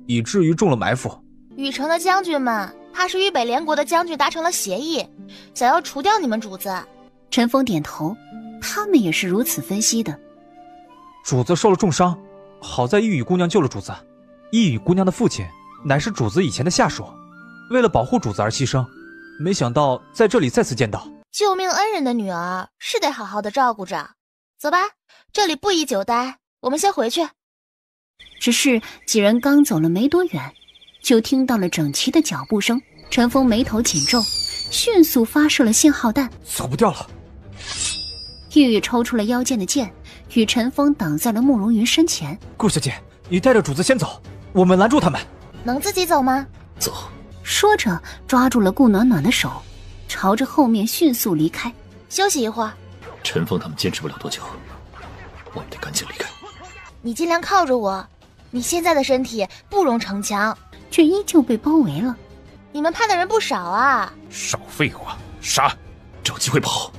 以至于中了埋伏。雨城的将军们怕是与北联国的将军达成了协议，想要除掉你们主子。陈峰点头，他们也是如此分析的。主子受了重伤，好在一雨姑娘救了主子。一雨姑娘的父亲乃是主子以前的下属，为了保护主子而牺牲，没想到在这里再次见到。救命恩人的女儿是得好好的照顾着。走吧，这里不宜久待，我们先回去。只是几人刚走了没多远，就听到了整齐的脚步声。陈峰眉头紧皱，迅速发射了信号弹。走不掉了。玉玉抽出了腰间的剑，与陈峰挡在了慕容云身前。顾小姐，你带着主子先走，我们拦住他们。能自己走吗？走。说着抓住了顾暖暖的手，朝着后面迅速离开。休息一会儿。陈峰他们坚持不了多久，我们得赶紧离开。你尽量靠着我，你现在的身体不容逞强。却依旧被包围了。你们派的人不少啊！少废话，杀！找机会跑。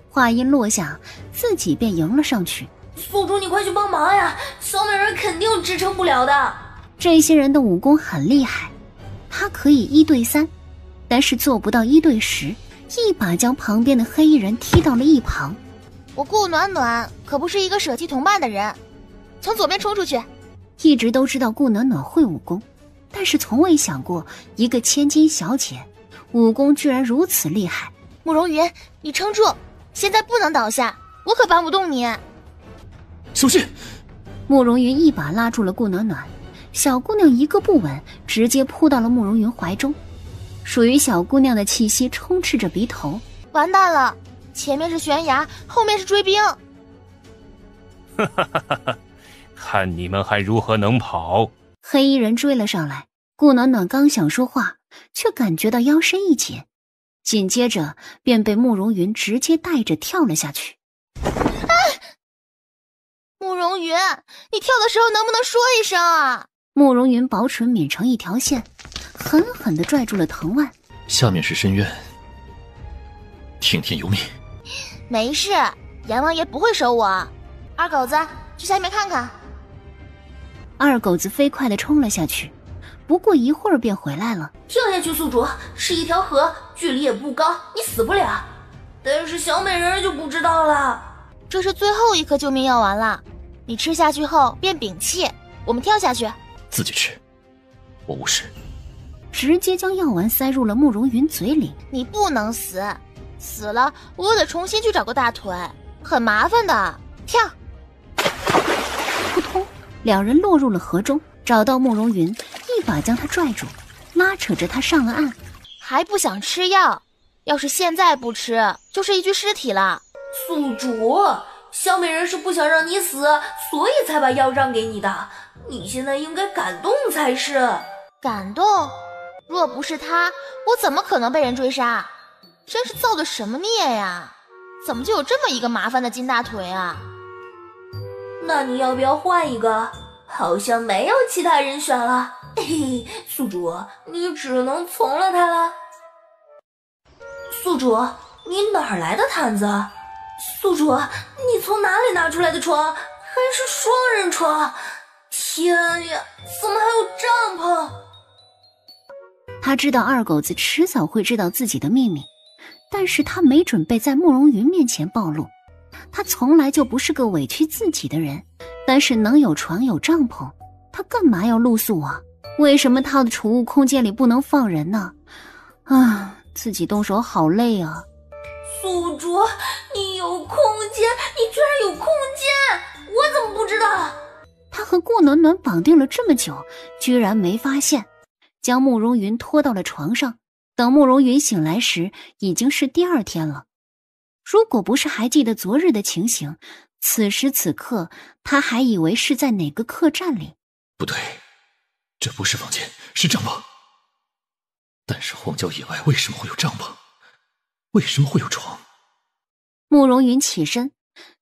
话音落下，自己便迎了上去。宿主，你快去帮忙呀！小美人肯定支撑不了的。这些人的武功很厉害，他可以1对3，但是做不到1对10，一把将旁边的黑衣人踢到了一旁。我顾暖暖可不是一个舍弃同伴的人，从左边冲出去。一直都知道顾暖暖会武功，但是从未想过一个千金小姐武功居然如此厉害。慕容云，你撑住，现在不能倒下，我可搬不动你。小心！慕容云一把拉住了顾暖暖，小姑娘一个不稳，直接扑到了慕容云怀中。属于小姑娘的气息充斥着鼻头。完蛋了，前面是悬崖，后面是追兵。哈哈哈哈！看你们还如何能跑！黑衣人追了上来，顾暖暖刚想说话，却感觉到腰身一紧，紧接着便被慕容云直接带着跳了下去。啊！慕容云，你跳的时候能不能说一声啊？慕容云薄唇抿成一条线，狠狠地拽住了藤蔓。下面是深渊，听天由命。没事，阎王爷不会收我。二狗子，去下面看看。二狗子飞快地冲了下去，不过一会儿便回来了。跳下去，宿主，是一条河，距离也不高，你死不了。但是小美人就不知道了。这是最后一颗救命药丸了，你吃下去后便屏气，我们跳下去。自己吃，我无事。直接将药丸塞入了慕容云嘴里。你不能死，死了我又得重新去找个大腿，很麻烦的。跳！扑通，两人落入了河中，找到慕容云，一把将他拽住，拉扯着他上了岸。还不想吃药？要是现在不吃，就是一具尸体了。宿主，小美人是不想让你死，所以才把药让给你的。你现在应该感动才是。感动？若不是他，我怎么可能被人追杀？真是造的什么孽呀！怎么就有这么一个麻烦的金大腿啊？那你要不要换一个？好像没有其他人选了。嘿嘿，宿主，你只能从了他了。宿主，你哪儿来的毯子？宿主，你从哪里拿出来的床？还是双人床？天呀，怎么还有帐篷？他知道二狗子迟早会知道自己的秘密，但是他没准备在慕容云面前暴露。他从来就不是个委屈自己的人，但是能有床有帐篷，他干嘛要露宿啊？为什么他的储物空间里不能放人呢？啊，自己动手好累啊！宿主，你有空间，你居然有空间，我怎么不知道？他和顾暖暖绑定了这么久，居然没发现，将慕容云拖到了床上。等慕容云醒来时，已经是第二天了。如果不是还记得昨日的情形，此时此刻他还以为是在哪个客栈里。不对，这不是房间，是帐篷。但是荒郊野外为什么会有帐篷？为什么会有床？慕容云起身，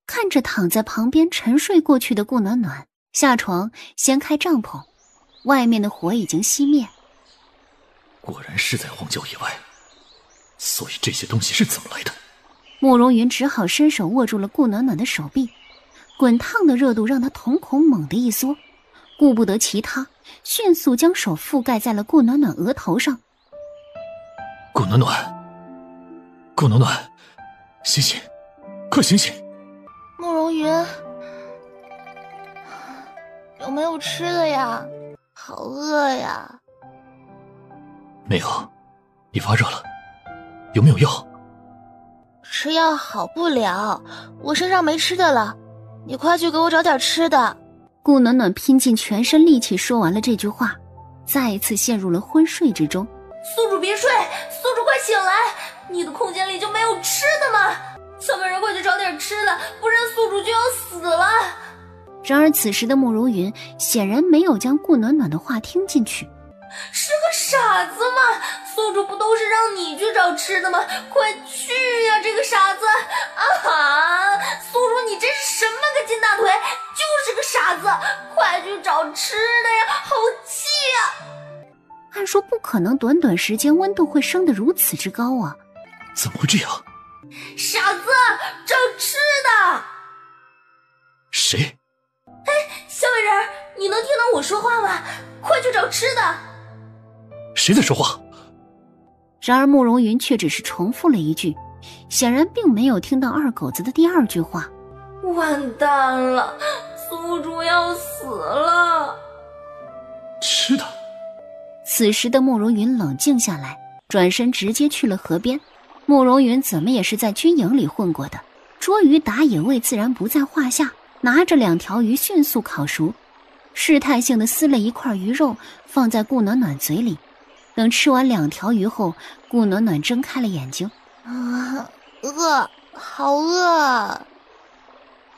看着躺在旁边沉睡过去的顾暖暖，下床掀开帐篷，外面的火已经熄灭。果然是在荒郊野外，所以这些东西是怎么来的？慕容云只好伸手握住了顾暖暖的手臂，滚烫的热度让他瞳孔猛地一缩，顾不得其他，迅速将手覆盖在了顾暖暖额头上。顾暖暖，顾暖暖，醒醒，快醒醒！慕容云，有没有吃的呀？好饿呀！没有，你发热了，有没有药？吃药好不了，我身上没吃的了，你快去给我找点吃的。顾暖暖拼尽全身力气说完了这句话，再一次陷入了昏睡之中。宿主别睡，宿主快醒来，你的空间里就没有吃的吗？小美人快去找点吃的，不然宿主就要死了。然而此时的慕容云显然没有将顾暖暖的话听进去。是个傻子吗？宿主不都是让你去找吃的吗？快去呀，这个傻子！啊，宿主你真是什么个金大腿，就是个傻子！快去找吃的呀，好气呀！按说不可能短短时间温度会升得如此之高啊！怎么会这样？傻子，找吃的！谁？哎，小美人，你能听到我说话吗？快去找吃的！谁在说话？然而慕容云却只是重复了一句，显然并没有听到二狗子的第二句话。完蛋了，宿主要死了！此时的慕容云冷静下来，转身直接去了河边。慕容云怎么也是在军营里混过的，捉鱼打野味自然不在话下，拿着2条鱼迅速烤熟，试探性的撕了一块鱼肉放在顾暖暖嘴里。等吃完2条鱼后，顾暖暖睁开了眼睛。饿，好饿。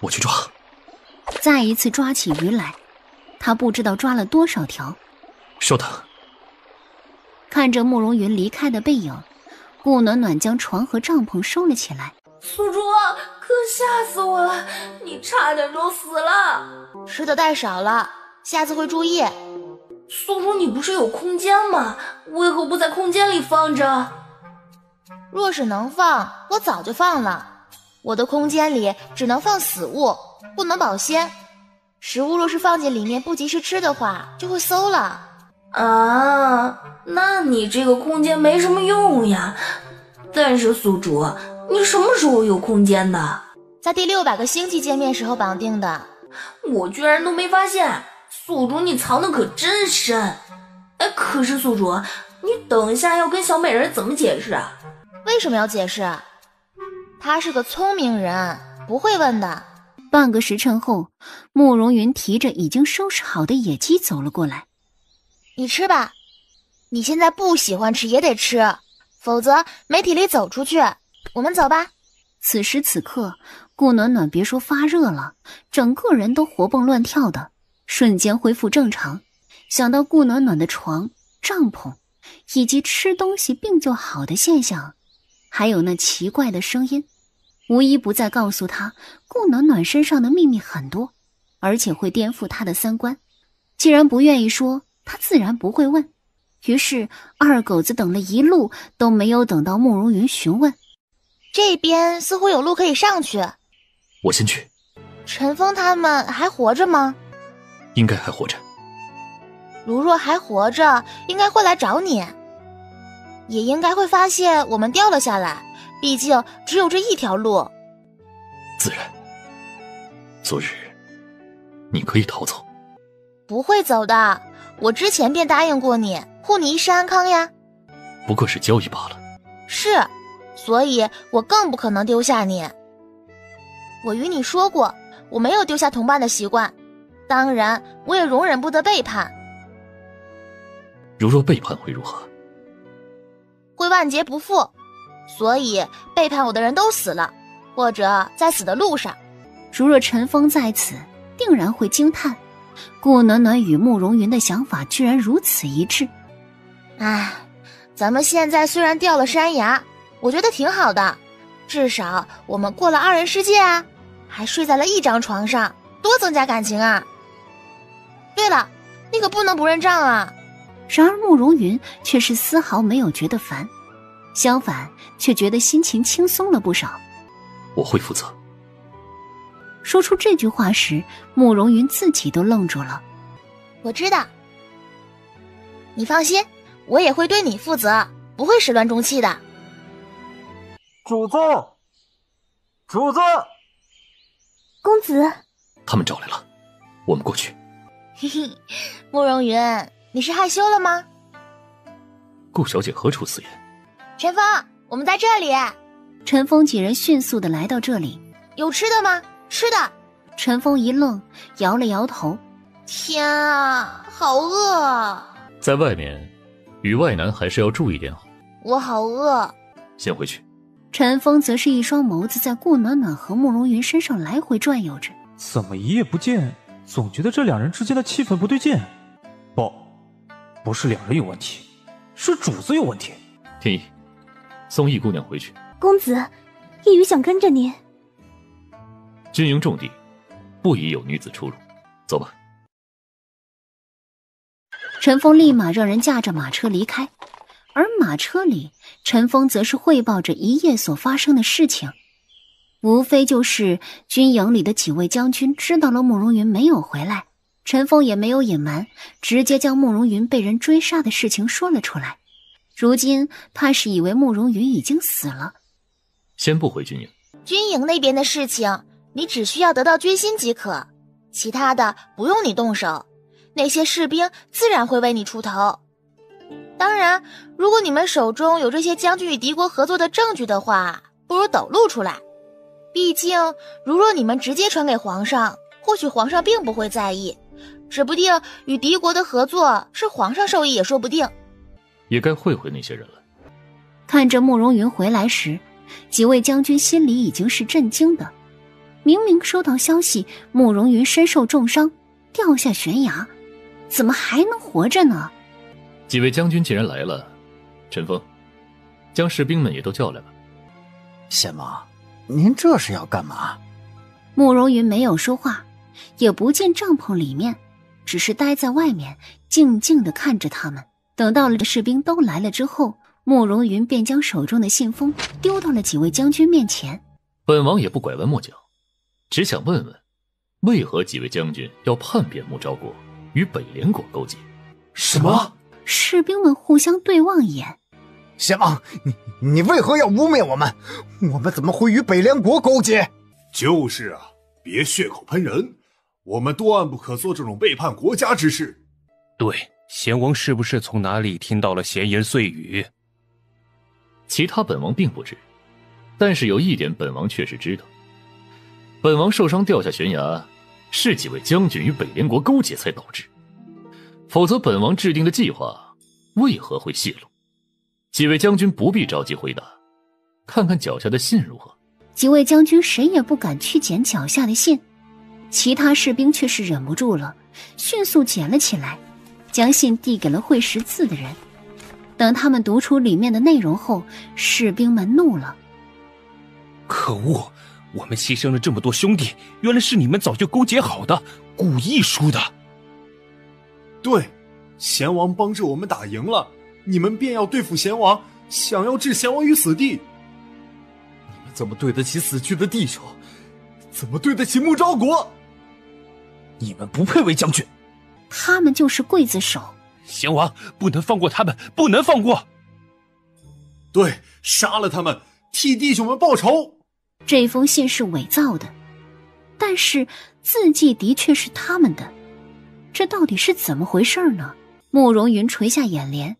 我去抓。再一次抓起鱼来，他不知道抓了多少条。稍等。看着慕容云离开的背影，顾暖暖将床和帐篷收了起来。宿主，可吓死我了，你差点就死了。吃的太少了，下次会注意。宿主，你不是有空间吗？为何不在空间里放着？若是能放，我早就放了。我的空间里只能放死物，不能保鲜。食物若是放进里面不及时吃的话，就会馊了。啊，那你这个空间没什么用呀。但是宿主，你什么时候有空间的？在第600个星际见面时候绑定的。我居然都没发现，宿主你藏的可真深。哎，可是宿主，你等一下要跟小美人怎么解释啊？为什么要解释？他是个聪明人，不会问的。半个时辰后，慕容云提着已经收拾好的野鸡走了过来。你吃吧，你现在不喜欢吃也得吃，否则没体力走出去。我们走吧。此时此刻，顾暖暖别说发热了，整个人都活蹦乱跳的，瞬间恢复正常。想到顾暖暖的床、帐篷，以及吃东西病就好的现象，还有那奇怪的声音，无一不在告诉他，顾暖暖身上的秘密很多，而且会颠覆他的三观。既然不愿意说，他自然不会问。于是二狗子等了一路都没有等到慕容云询问。这边似乎有路可以上去。我先去。陈峰他们还活着吗？应该还活着。如若还活着，应该会来找你，也应该会发现我们掉了下来，毕竟只有这一条路。自然。昨日你可以逃走。不会走的，我之前便答应过你，护你一世安康呀。不过是交易罢了。是，所以我更不可能丢下你。我与你说过，我没有丢下同伴的习惯，当然我也容忍不得背叛。如若背叛会如何？会万劫不复，所以背叛我的人都死了，或者在死的路上。如若陈峰在此，定然会惊叹，顾暖暖与慕容云的想法居然如此一致。唉，咱们现在虽然掉了山崖，我觉得挺好的，至少我们过了2人世界啊，还睡在了一张床上，多增加感情啊。对了，你可不能不认账啊。然而慕容云却是丝毫没有觉得烦，相反却觉得心情轻松了不少。我会负责。说出这句话时，慕容云自己都愣住了。我知道，你放心，我也会对你负责，不会始乱终弃的。主子，主子，公子，他们找来了，我们过去。嘿嘿，慕容云，你是害羞了吗？顾小姐何出此言？陈峰，我们在这里。陈峰几人迅速地来到这里。有吃的吗？吃的。陈峰一愣，摇了摇头。天啊，好饿。在外面，与外男还是要注意点哦。我好饿。先回去。陈峰则是一双眸子在顾暖暖和慕容云身上来回转悠着。怎么一夜不见，总觉得这两人之间的气氛不对劲？不是两人有问题，是主子有问题。天意，送易姑娘回去。公子，一语想跟着您。军营重地，不宜有女子出入。走吧。陈峰立马让人驾着马车离开，而马车里，陈峰则是汇报着一夜所发生的事情。无非就是军营里的几位将军知道了慕容云没有回来，陈峰也没有隐瞒，直接将慕容云被人追杀的事情说了出来。如今他是以为慕容云已经死了。先不回军营。军营那边的事情，你只需要得到军心即可，其他的不用你动手，那些士兵自然会为你出头。当然，如果你们手中有这些将军与敌国合作的证据的话，不如抖露出来。毕竟，如若你们直接传给皇上，或许皇上并不会在意，指不定与敌国的合作是皇上受益也说不定。也该会会那些人了。看着慕容云回来时，几位将军心里已经是震惊的。明明收到消息，慕容云身受重伤，掉下悬崖，怎么还能活着呢？几位将军既然来了，陈峰，将士兵们也都叫来吧。贤王，您这是要干嘛？慕容云没有说话，也不进帐篷里面，只是待在外面，静静地看着他们。等到了士兵都来了之后，慕容云便将手中的信封丢到了几位将军面前。本王也不拐弯抹角，只想问问，为何几位将军要叛变穆昭国，与北连国勾结？什么？士兵们互相对望一眼。贤王，你为何要污蔑我们？我们怎么会与北连国勾结？就是啊，别血口喷人，我们多案不可做这种背叛国家之事。对，贤王是不是从哪里听到了闲言碎语？其他本王并不知，但是有一点本王确实知道，本王受伤掉下悬崖，是几位将军与北连国勾结才导致，否则本王制定的计划为何会泄露？几位将军不必着急回答，看看脚下的信如何。几位将军谁也不敢去捡脚下的信，其他士兵却是忍不住了，迅速捡了起来，将信递给了会识字的人。等他们读出里面的内容后，士兵们怒了。可恶，我们牺牲了这么多兄弟，原来是你们早就勾结好的，故意输的。对，贤王帮着我们打赢了，你们便要对付贤王，想要置贤王于死地。你们怎么对得起死去的弟兄？怎么对得起穆昭国？你们不配为将军。他们就是刽子手。贤王不能放过他们，不能放过。对，杀了他们，替弟兄们报仇。这封信是伪造的，但是字迹的确是他们的，这到底是怎么回事呢？慕容云垂下眼帘，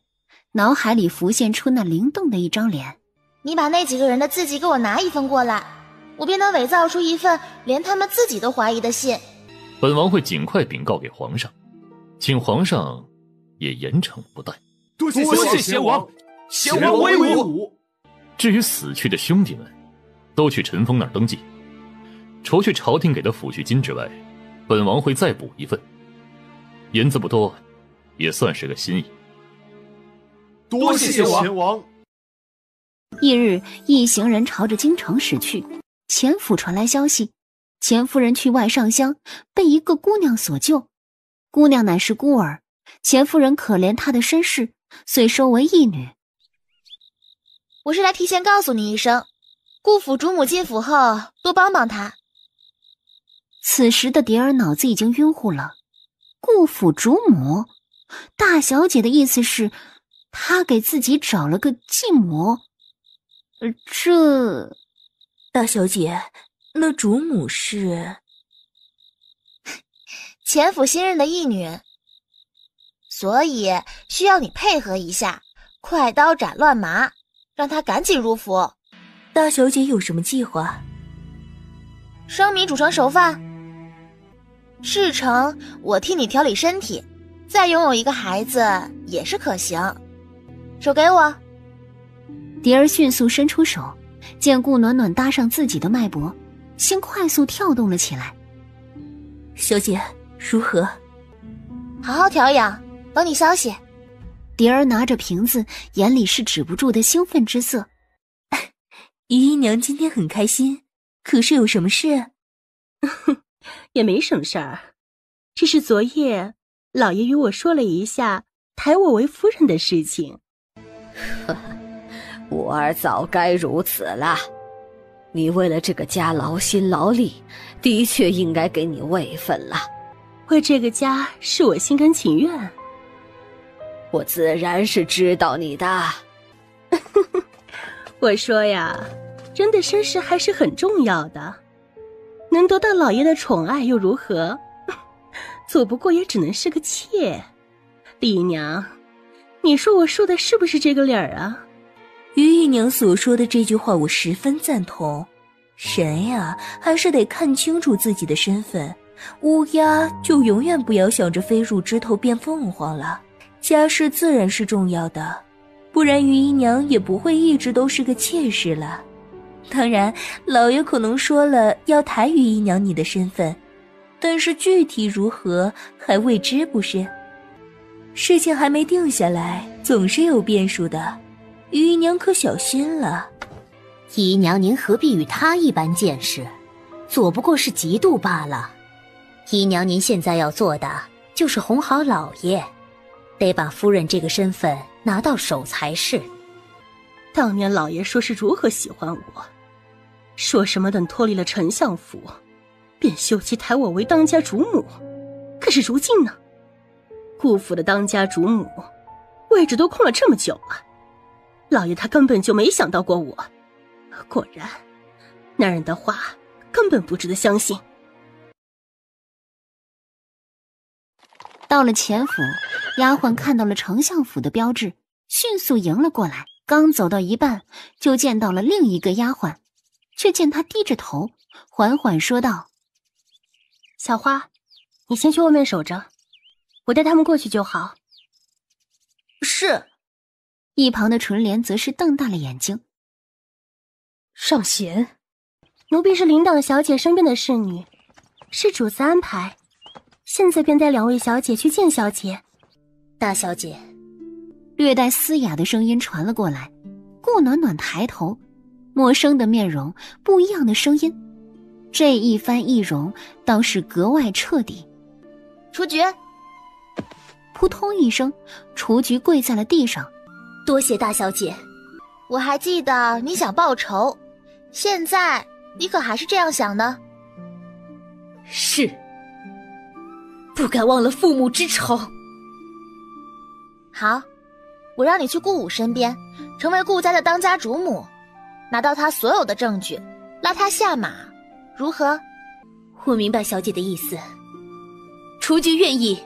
脑海里浮现出那灵动的一张脸。你把那几个人的字迹给我拿一份过来，我便能伪造出一份连他们自己都怀疑的信。本王会尽快禀告给皇上，请皇上也严惩不贷。多谢贤王，贤王威武。至于死去的兄弟们，都去陈峰那儿登记。除去朝廷给的抚恤金之外，本王会再补一份，银子不多，也算是个心意。多谢贤王。翌日，一行人朝着京城驶去。钱府传来消息，钱夫人去外上香，被一个姑娘所救。姑娘乃是孤儿，钱夫人可怜她的身世，遂收为义女。我是来提前告诉你一声，顾府主母进府后，多帮帮她。此时的蝶儿脑子已经晕乎了。顾府主母，大小姐的意思是，她给自己找了个继母。这，大小姐，那主母是钱府新任的义女，所以需要你配合一下，快刀斩乱麻，让她赶紧入府。大小姐有什么计划？生米煮成熟饭，事成我替你调理身体，再拥有一个孩子也是可行。手给我。蝶儿迅速伸出手，见顾暖暖搭上自己的脉搏，心快速跳动了起来。小姐如何？好好调养，等你消息。蝶儿拿着瓶子，眼里是止不住的兴奋之色。姨姨娘今天很开心，可是有什么事？也没什么事儿，这是昨夜老爷与我说了一下抬我为夫人的事情。我儿早该如此了，你为了这个家劳心劳力，的确应该给你位分了。为这个家是我心甘情愿。我自然是知道你的。我说呀，人的身世还是很重要的，能得到老爷的宠爱又如何？做不过也只能是个妾。丽娘，你说我说的是不是这个理儿啊？于姨娘所说的这句话我十分赞同，人呀还是得看清楚自己的身份，乌鸦就永远不要想着飞入枝头变凤凰了，家事自然是重要的，不然于姨娘也不会一直都是个妾室了。当然老爷可能说了要抬于姨娘你的身份，但是具体如何还未知不是？事情还没定下来，总是有变数的，于姨娘可小心了。姨娘您何必与他一般见识，左不过是嫉妒罢了。姨娘您现在要做的就是哄好老爷，得把夫人这个身份拿到手才是。当年老爷说是如何喜欢我，说什么等脱离了丞相府便休妻抬我为当家主母，可是如今呢，顾府的当家主母位置都空了这么久了，老爷他根本就没想到过我。果然男人的话根本不值得相信。到了前府，丫鬟看到了丞相府的标志，迅速迎了过来，刚走到一半就见到了另一个丫鬟，却见她低着头缓缓说道：小花，你先去外面守着，我带他们过去就好。是。一旁的纯莲则是瞪大了眼睛。上弦，奴婢是领导小姐身边的侍女，是主子安排，现在便带2位小姐去见小姐。大小姐，略带嘶哑的声音传了过来。顾暖暖抬头，陌生的面容，不一样的声音，这一番易容倒是格外彻底。雏菊！扑通一声，雏菊跪在了地上。多谢大小姐。我还记得你想报仇，现在你可还是这样想呢？是，不敢忘了父母之仇。好，我让你去顾武身边，成为顾家的当家主母，拿到他所有的证据，拉他下马，如何？我明白小姐的意思，雏菊愿意。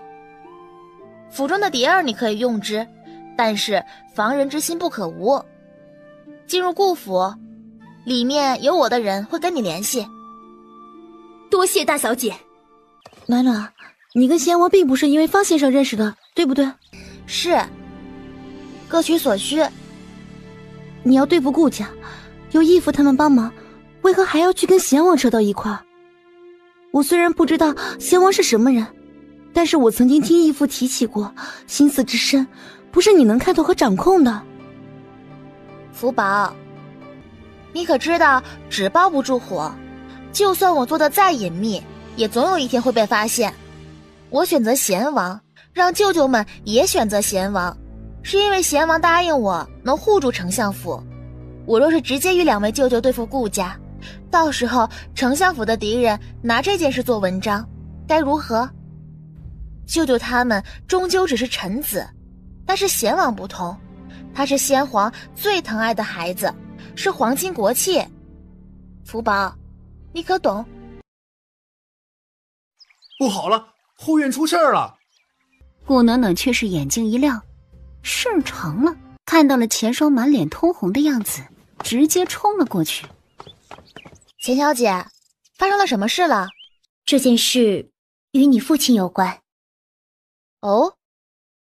府中的蝶儿你可以用之，但是防人之心不可无。进入顾府，里面有我的人会跟你联系。多谢大小姐。暖暖，你跟贤王并不是因为方先生认识的，对不对？是，各取所需。你要对付顾家，有义父他们帮忙，为何还要去跟贤王扯到一块儿？我虽然不知道贤王是什么人，但是我曾经听义父提起过，心思之深，不是你能看透和掌控的。福宝，你可知道纸包不住火，就算我做的再隐秘，也总有一天会被发现。我选择贤王，让舅舅们也选择贤王，是因为贤王答应我能护住丞相府。我若是直接与2位舅舅对付顾家，到时候丞相府的敌人拿这件事做文章，该如何？舅舅他们终究只是臣子，但是贤王不同，他是先皇最疼爱的孩子，是皇亲国戚。福宝，你可懂？不好了，后院出事儿了！顾暖暖却是眼睛一亮，事儿成了，看到了钱双满脸通红的样子，直接冲了过去。钱小姐，发生了什么事了？这件事与你父亲有关。哦，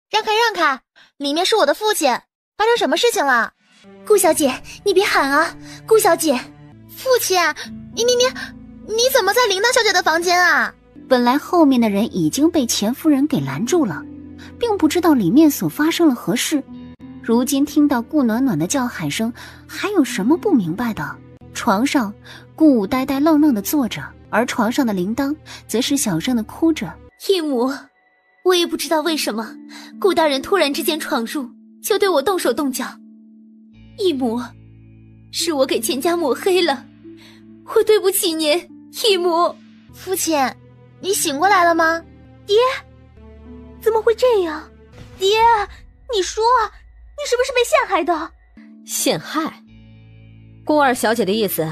让开让开，里面是我的父亲，发生什么事情了？顾小姐，你别喊啊！顾小姐，父亲，你怎么在铃铛小姐的房间啊？本来后面的人已经被钱夫人给拦住了，并不知道里面所发生了何事。如今听到顾暖暖的叫喊声，还有什么不明白的？床上，顾武呆呆愣愣地坐着，而床上的铃铛则是小声地哭着。义母，我也不知道为什么，顾大人突然之间闯入，就对我动手动脚。义母，是我给钱家抹黑了，我对不起您，义母。父亲，你醒过来了吗？爹，怎么会这样？爹，你说，你是不是被陷害的？陷害？顾二小姐的意思，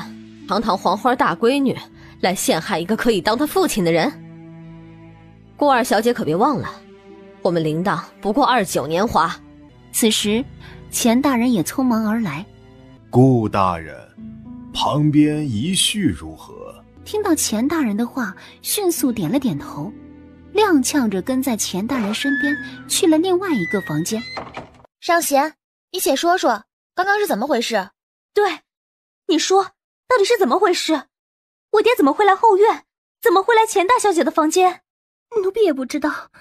堂堂黄花大闺女来陷害一个可以当她父亲的人？顾二小姐可别忘了，我们铃铛不过29年华，此时钱大人也匆忙而来。顾大人，旁边一叙如何？听到钱大人的话，迅速点了点头，踉跄着跟在钱大人身边去了另外一个房间。尚贤，你且说说刚刚是怎么回事？对，你说到底是怎么回事？我爹怎么会来后院？怎么会来钱大小姐的房间？奴婢也不知道，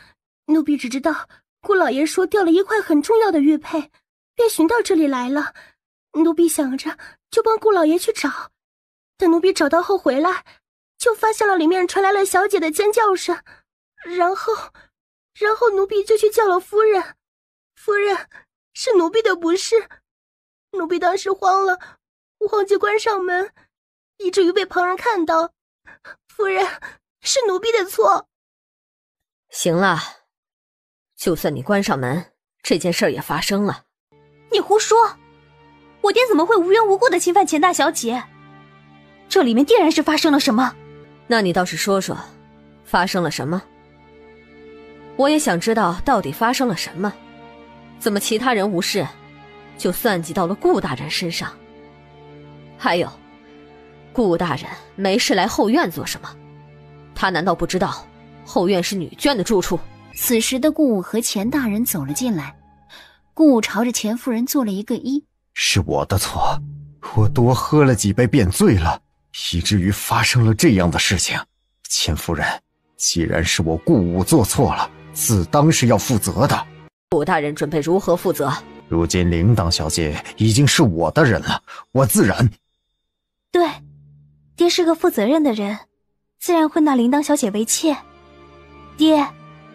奴婢只知道顾老爷说掉了一块很重要的玉佩，便寻到这里来了。奴婢想着就帮顾老爷去找，等奴婢找到后回来，就发现了里面传来了小姐的尖叫声，然后奴婢就去叫了夫人。夫人，是奴婢的不是，奴婢当时慌了，忘记关上门，以至于被旁人看到。夫人，是奴婢的错。行了，就算你关上门，这件事儿也发生了。你胡说！我爹怎么会无缘无故的侵犯钱大小姐？这里面定然是发生了什么。那你倒是说说，发生了什么？我也想知道到底发生了什么。怎么其他人无事，就算计到了顾大人身上？还有，顾大人没事来后院做什么？他难道不知道后院是女眷的住处？此时的顾武和钱大人走了进来，顾武朝着钱夫人做了一个揖。是我的错，我多喝了几杯便醉了，以至于发生了这样的事情。钱夫人，既然是我顾武做错了，自当是要负责的。顾大人准备如何负责？如今铃铛小姐已经是我的人了，我自然……对，爹是个负责任的人，自然会纳铃铛小姐为妾。爹，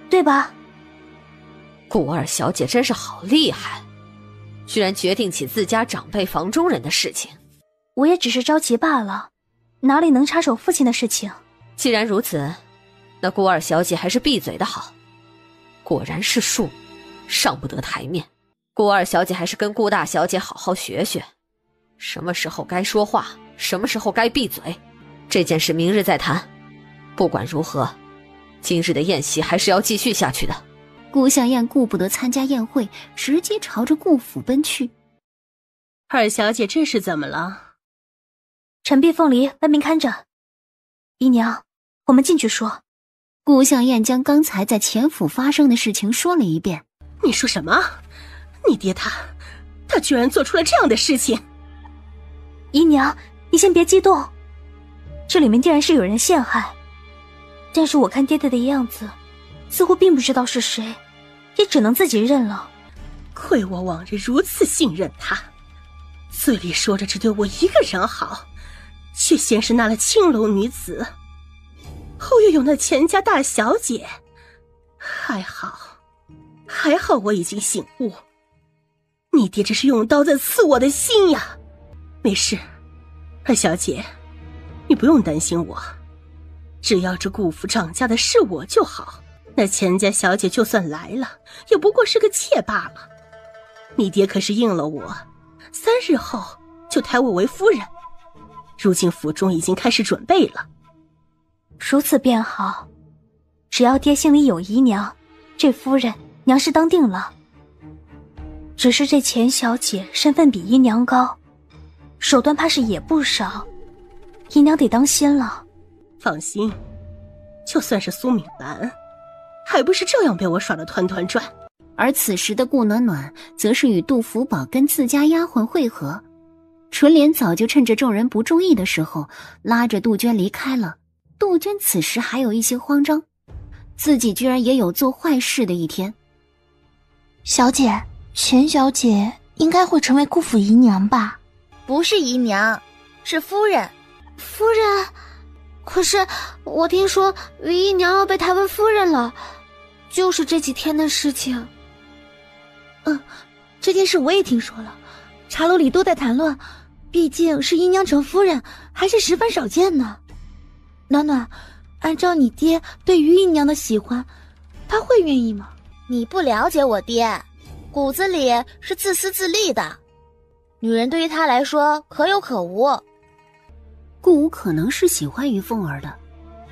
对吧？顾二小姐真是好厉害，居然决定起自家长辈房中人的事情。我也只是着急罢了，哪里能插手父亲的事情？既然如此，那顾二小姐还是闭嘴的好。果然是树，上不得台面。顾二小姐还是跟顾大小姐好好学学，什么时候该说话，什么时候该闭嘴。这件事明日再谈。不管如何，今日的宴席还是要继续下去的。顾向燕顾不得参加宴会，直接朝着顾府奔去。二小姐这是怎么了？臣婢凤梨外面看着。姨娘，我们进去说。顾向燕将刚才在钱府发生的事情说了一遍。你说什么？你爹他居然做出了这样的事情！姨娘，你先别激动，这里面定然是有人陷害，但是我看爹爹的样子，似乎并不知道是谁，也只能自己认了。亏我往日如此信任他，嘴里说着只对我一个人好，却先是纳了青楼女子，后又有那钱家大小姐。还好我已经醒悟，你爹这是用刀在刺我的心呀。没事，二小姐，你不用担心我，只要这顾府掌家的是我就好。那钱家小姐就算来了，也不过是个妾罢了。你爹可是应了我，3日后就抬我为夫人。如今府中已经开始准备了。如此便好，只要爹心里有姨娘，这夫人娘是当定了。只是这钱小姐身份比姨娘高，手段怕是也不少，姨娘得当心了。放心，就算是苏敏兰，还不是照样被我耍得团团转。而此时的顾暖暖则是与杜福宝跟自家丫鬟会合，纯莲早就趁着众人不注意的时候拉着杜鹃离开了。杜鹃此时还有一些慌张，自己居然也有做坏事的一天。小姐，钱小姐应该会成为顾府姨娘吧？不是姨娘，是夫人。夫人？可是我听说于姨娘要被抬为夫人了，就是这几天的事情。这件事我也听说了，茶楼里都在谈论，毕竟是姨娘成夫人，还是十分少见呢。暖暖，按照你爹对于姨娘的喜欢，他会愿意吗？你不了解我爹，骨子里是自私自利的，女人对于他来说可有可无。顾武可能是喜欢于凤儿的，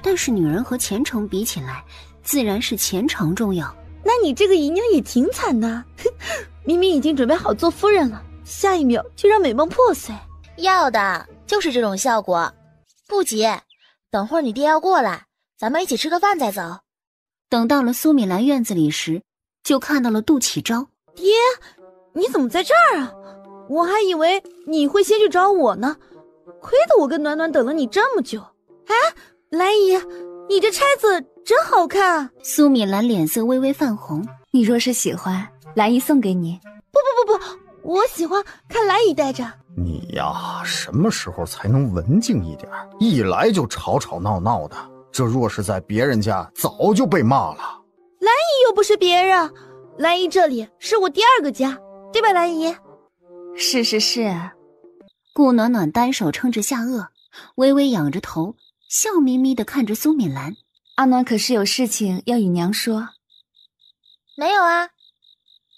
但是女人和前程比起来，自然是前程重要。那你这个姨娘也挺惨的，明明已经准备好做夫人了，下一秒就让美梦破碎。要的就是这种效果。不急，等会儿你爹要过来，咱们一起吃个饭再走。等到了苏米兰院子里时，就看到了杜启昭。爹，你怎么在这儿啊？我还以为你会先去找我呢，亏得我跟暖暖等了你这么久。哎，兰姨，你这钗子真好看。苏米兰脸色微微泛红。你若是喜欢，兰姨送给你。不，我喜欢看兰姨戴着。你呀，什么时候才能文静一点？一来就吵吵闹闹的，这若是在别人家，早就被骂了。兰姨又不是别人，兰姨这里是我第二个家，对吧，兰姨？是。顾暖暖单手撑着下颚，微微仰着头，笑眯眯地看着苏米兰。阿暖可是有事情要与娘说？没有啊，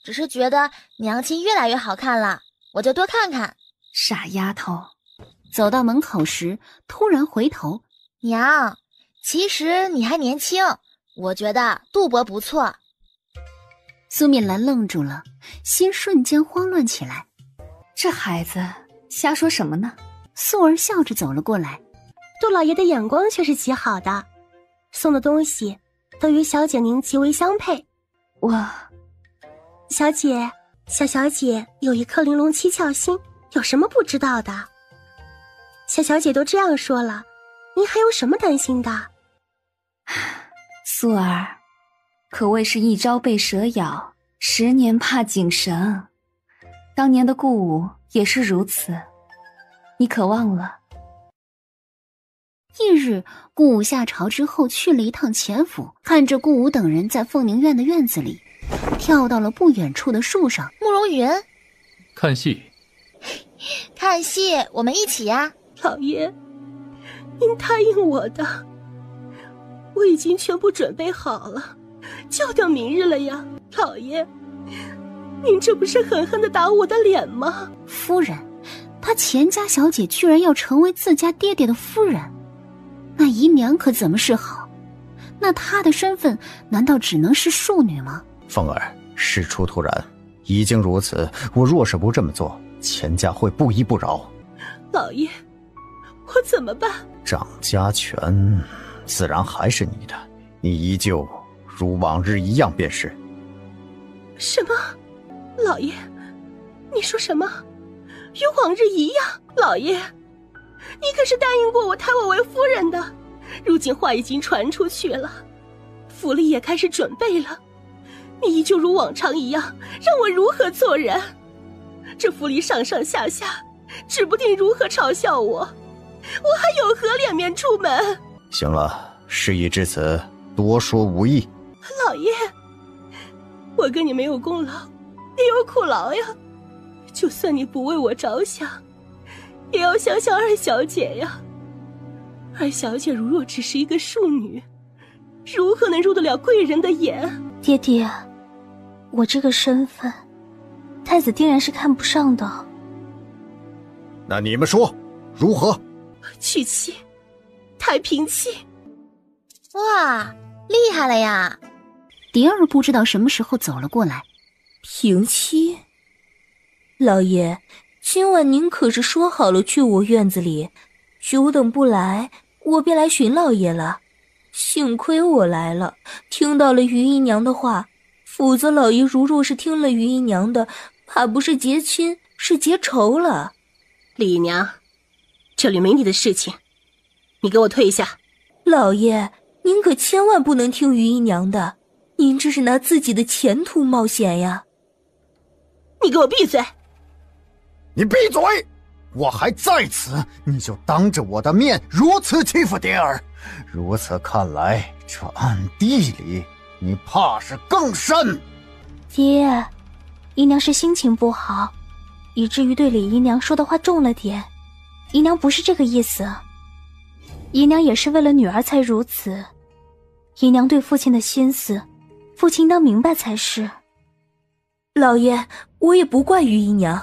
只是觉得娘亲越来越好看了，我就多看看。傻丫头。走到门口时，突然回头，娘，其实你还年轻，我觉得杜伯不错。苏米兰愣住了，心瞬间慌乱起来。这孩子瞎说什么呢？素儿笑着走了过来。杜老爷的眼光却是极好的，送的东西都与小姐您极为相配。小姐，小姐有一颗玲珑七窍心，有什么不知道的？小姐都这样说了，您还有什么担心的？素儿，可谓是一朝被蛇咬，10年怕井绳。当年的顾武也是如此，你可忘了？翌日，顾武下朝之后去了一趟前府，看着顾武等人在凤宁院的院子里，跳到了不远处的树上。慕容云，看戏？看戏，我们一起呀。老爷，您答应我的，我已经全部准备好了，就等明日了呀。老爷，您这不是狠狠地打我的脸吗？夫人，她钱家小姐居然要成为自家爹爹的夫人，那姨娘可怎么是好？那她的身份难道只能是庶女吗？凤儿，事出突然，已经如此，我若是不这么做，钱家会不依不饶。老爷，我怎么办？掌家权自然还是你的，你依旧如往日一样便是。什么？老爷，你说什么？与往日一样？老爷，你可是答应过我抬我为夫人的，如今话已经传出去了，府里也开始准备了，你依旧如往常一样，让我如何做人？这府里上上下下指不定如何嘲笑我，我还有何脸面出门？行了，事已至此，多说无益。老爷，我跟你没有功劳，也有苦劳呀，就算你不为我着想，也要想想二小姐呀。二小姐如若只是一个庶女，如何能入得了贵人的眼？爹爹，我这个身份，太子定然是看不上的。那你们说如何？娶妻，太平妻。哇，厉害了呀！蝶儿不知道什么时候走了过来。平妻？老爷，今晚您可是说好了去我院子里，久等不来，我便来寻老爷了。幸亏我来了，听到了于姨娘的话，否则老爷如若是听了于姨娘的，怕不是结亲，是结仇了。李姨娘，这里没你的事情，你给我退下。老爷，您可千万不能听于姨娘的，您这是拿自己的前途冒险呀。你给我闭嘴！你闭嘴！我还在此，你就当着我的面如此欺负蝶儿，如此看来，这暗地里你怕是更甚。爹，姨娘是心情不好，以至于对李姨娘说的话重了点，姨娘不是这个意思，姨娘也是为了女儿才如此，姨娘对父亲的心思，父亲应当明白才是。老爷，我也不怪于姨娘，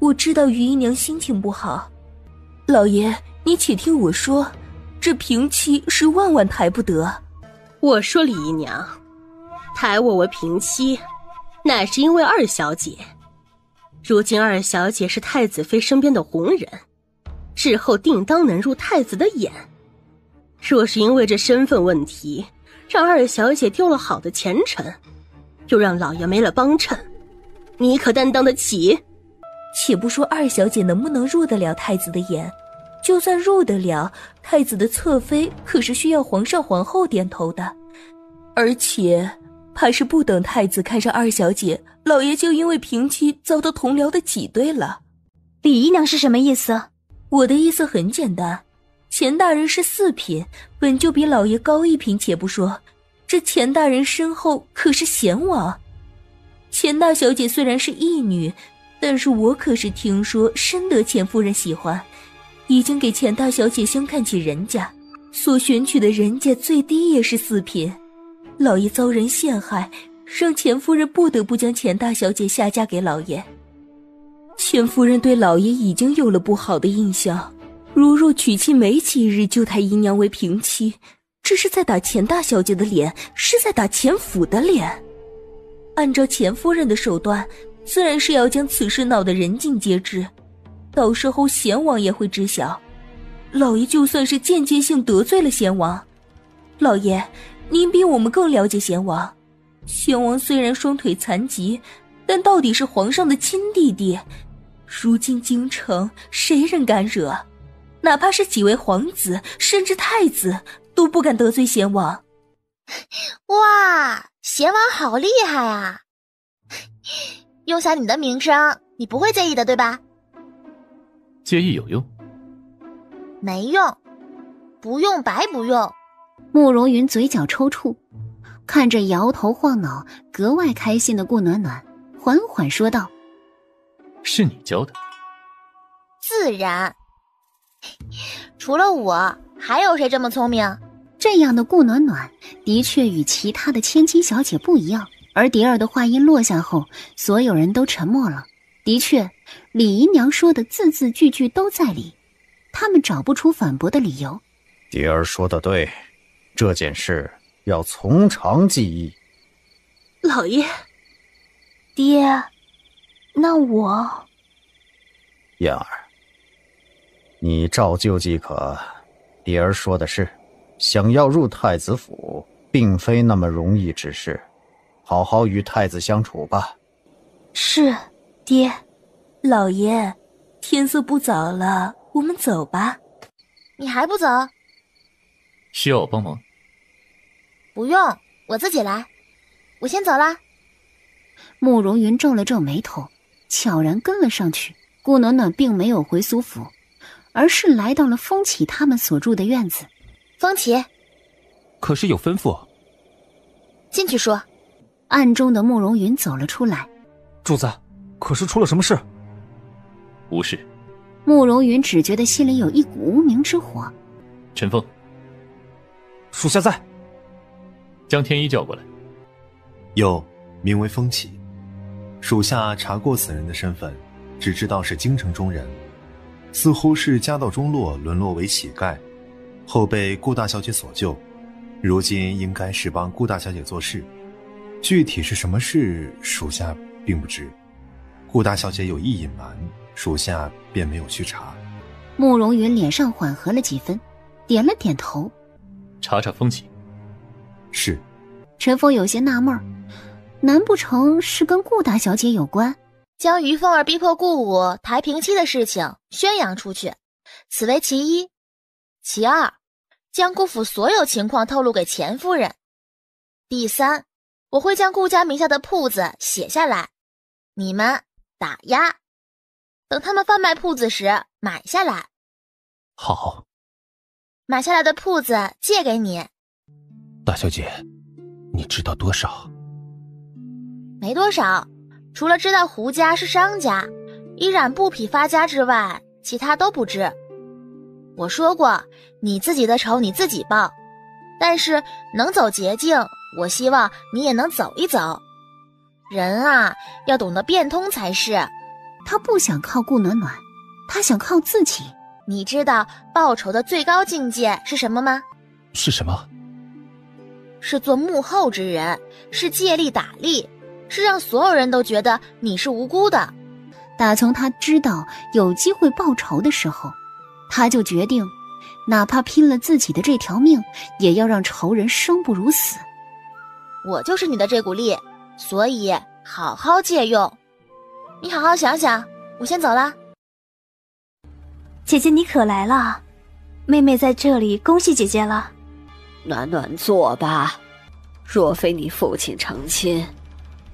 我知道于姨娘心情不好。老爷，你且听我说，这平妻是万万抬不得。我说李姨娘，抬我为平妻，乃是因为二小姐如今二小姐是太子妃身边的红人，日后定当能入太子的眼。若是因为这身份问题，让二小姐丢了好的前程，又让老爷没了帮衬，你可担当得起？且不说二小姐能不能入得了太子的眼，就算入得了，太子的侧妃可是需要皇上皇后点头的，而且怕是不等太子看上二小姐，老爷就因为平妻遭到同僚的挤兑了。李姨娘是什么意思？我的意思很简单，钱大人是4品，本就比老爷高1品，且不说，这钱大人身后可是贤王。钱大小姐虽然是义女，但是我可是听说深得钱夫人喜欢，已经给钱大小姐相看起人家，所选取的人家最低也是4品。老爷遭人陷害，让钱夫人不得不将钱大小姐下嫁给老爷。钱夫人对老爷已经有了不好的印象，如若娶妻没几日就抬姨娘为平妻，这是在打钱大小姐的脸，是在打钱府的脸。按照钱夫人的手段，自然是要将此事闹得人尽皆知，到时候贤王也会知晓。老爷就算是间接性得罪了贤王，老爷您比我们更了解贤王。贤王虽然双腿残疾，但到底是皇上的亲弟弟，如今京城谁人敢惹？哪怕是几位皇子甚至太子都不敢得罪贤王。哇，贤王好厉害啊！用下你的名声，你不会介意的，对吧？介意有用？没用，不用白不用。慕容云嘴角抽搐，看着摇头晃脑格外开心的顾暖暖，缓缓说道：是你教的？自然，除了我还有谁这么聪明？这样的顾暖暖的确与其他的千金小姐不一样。而蝶儿的话音落下后，所有人都沉默了。的确，李姨娘说的字字句句都在理，他们找不出反驳的理由。蝶儿说的对，这件事要从长计议。老爷，爹，那我……燕儿，你照旧即可。蝶儿说的是，想要入太子府，并非那么容易之事。好好与太子相处吧。是，爹。老爷，天色不早了，我们走吧。你还不走？需要我帮忙？不用，我自己来。我先走啦。慕容云皱了皱眉头，悄然跟了上去。顾暖暖并没有回苏府，而是来到了风起他们所住的院子。风起，可是有吩咐。进去说。暗中的慕容云走了出来。主子，可是出了什么事？无事。慕容云只觉得心里有一股无名之火。陈凤，属下在。将天一叫过来。有，名为风起，属下查过此人的身份，只知道是京城中人，似乎是家道中落，沦落为乞丐，后被顾大小姐所救，如今应该是帮顾大小姐做事。具体是什么事，属下并不知。顾大小姐有意隐瞒，属下便没有去查。慕容云脸上缓和了几分，点了点头。查查风起。是。陈峰有些纳闷，难不成是跟顾大小姐有关？将于凤儿逼迫顾武抬平妻的事情宣扬出去，此为其一。其二，将顾府所有情况透露给钱夫人。第三，我会将顾家名下的铺子写下来，你们打压，等他们贩卖铺子时买下来。好。买下来的铺子借给你。大小姐，你知道多少？没多少，除了知道胡家是商家，依然布匹发家之外，其他都不知。我说过，你自己的仇你自己报，但是能走捷径，我希望你也能走一走。人啊，要懂得变通才是。他不想靠顾暖暖，他想靠自己。你知道报仇的最高境界是什么吗？是什么？是做幕后之人，是借力打力，是让所有人都觉得你是无辜的。打从他知道有机会报仇的时候，他就决定，哪怕拼了自己的这条命，也要让仇人生不如死。我就是你的这股力，所以好好借用。你好好想想，我先走了。姐姐你可来了，妹妹在这里恭喜姐姐了。暖暖坐吧，若非你父亲成亲，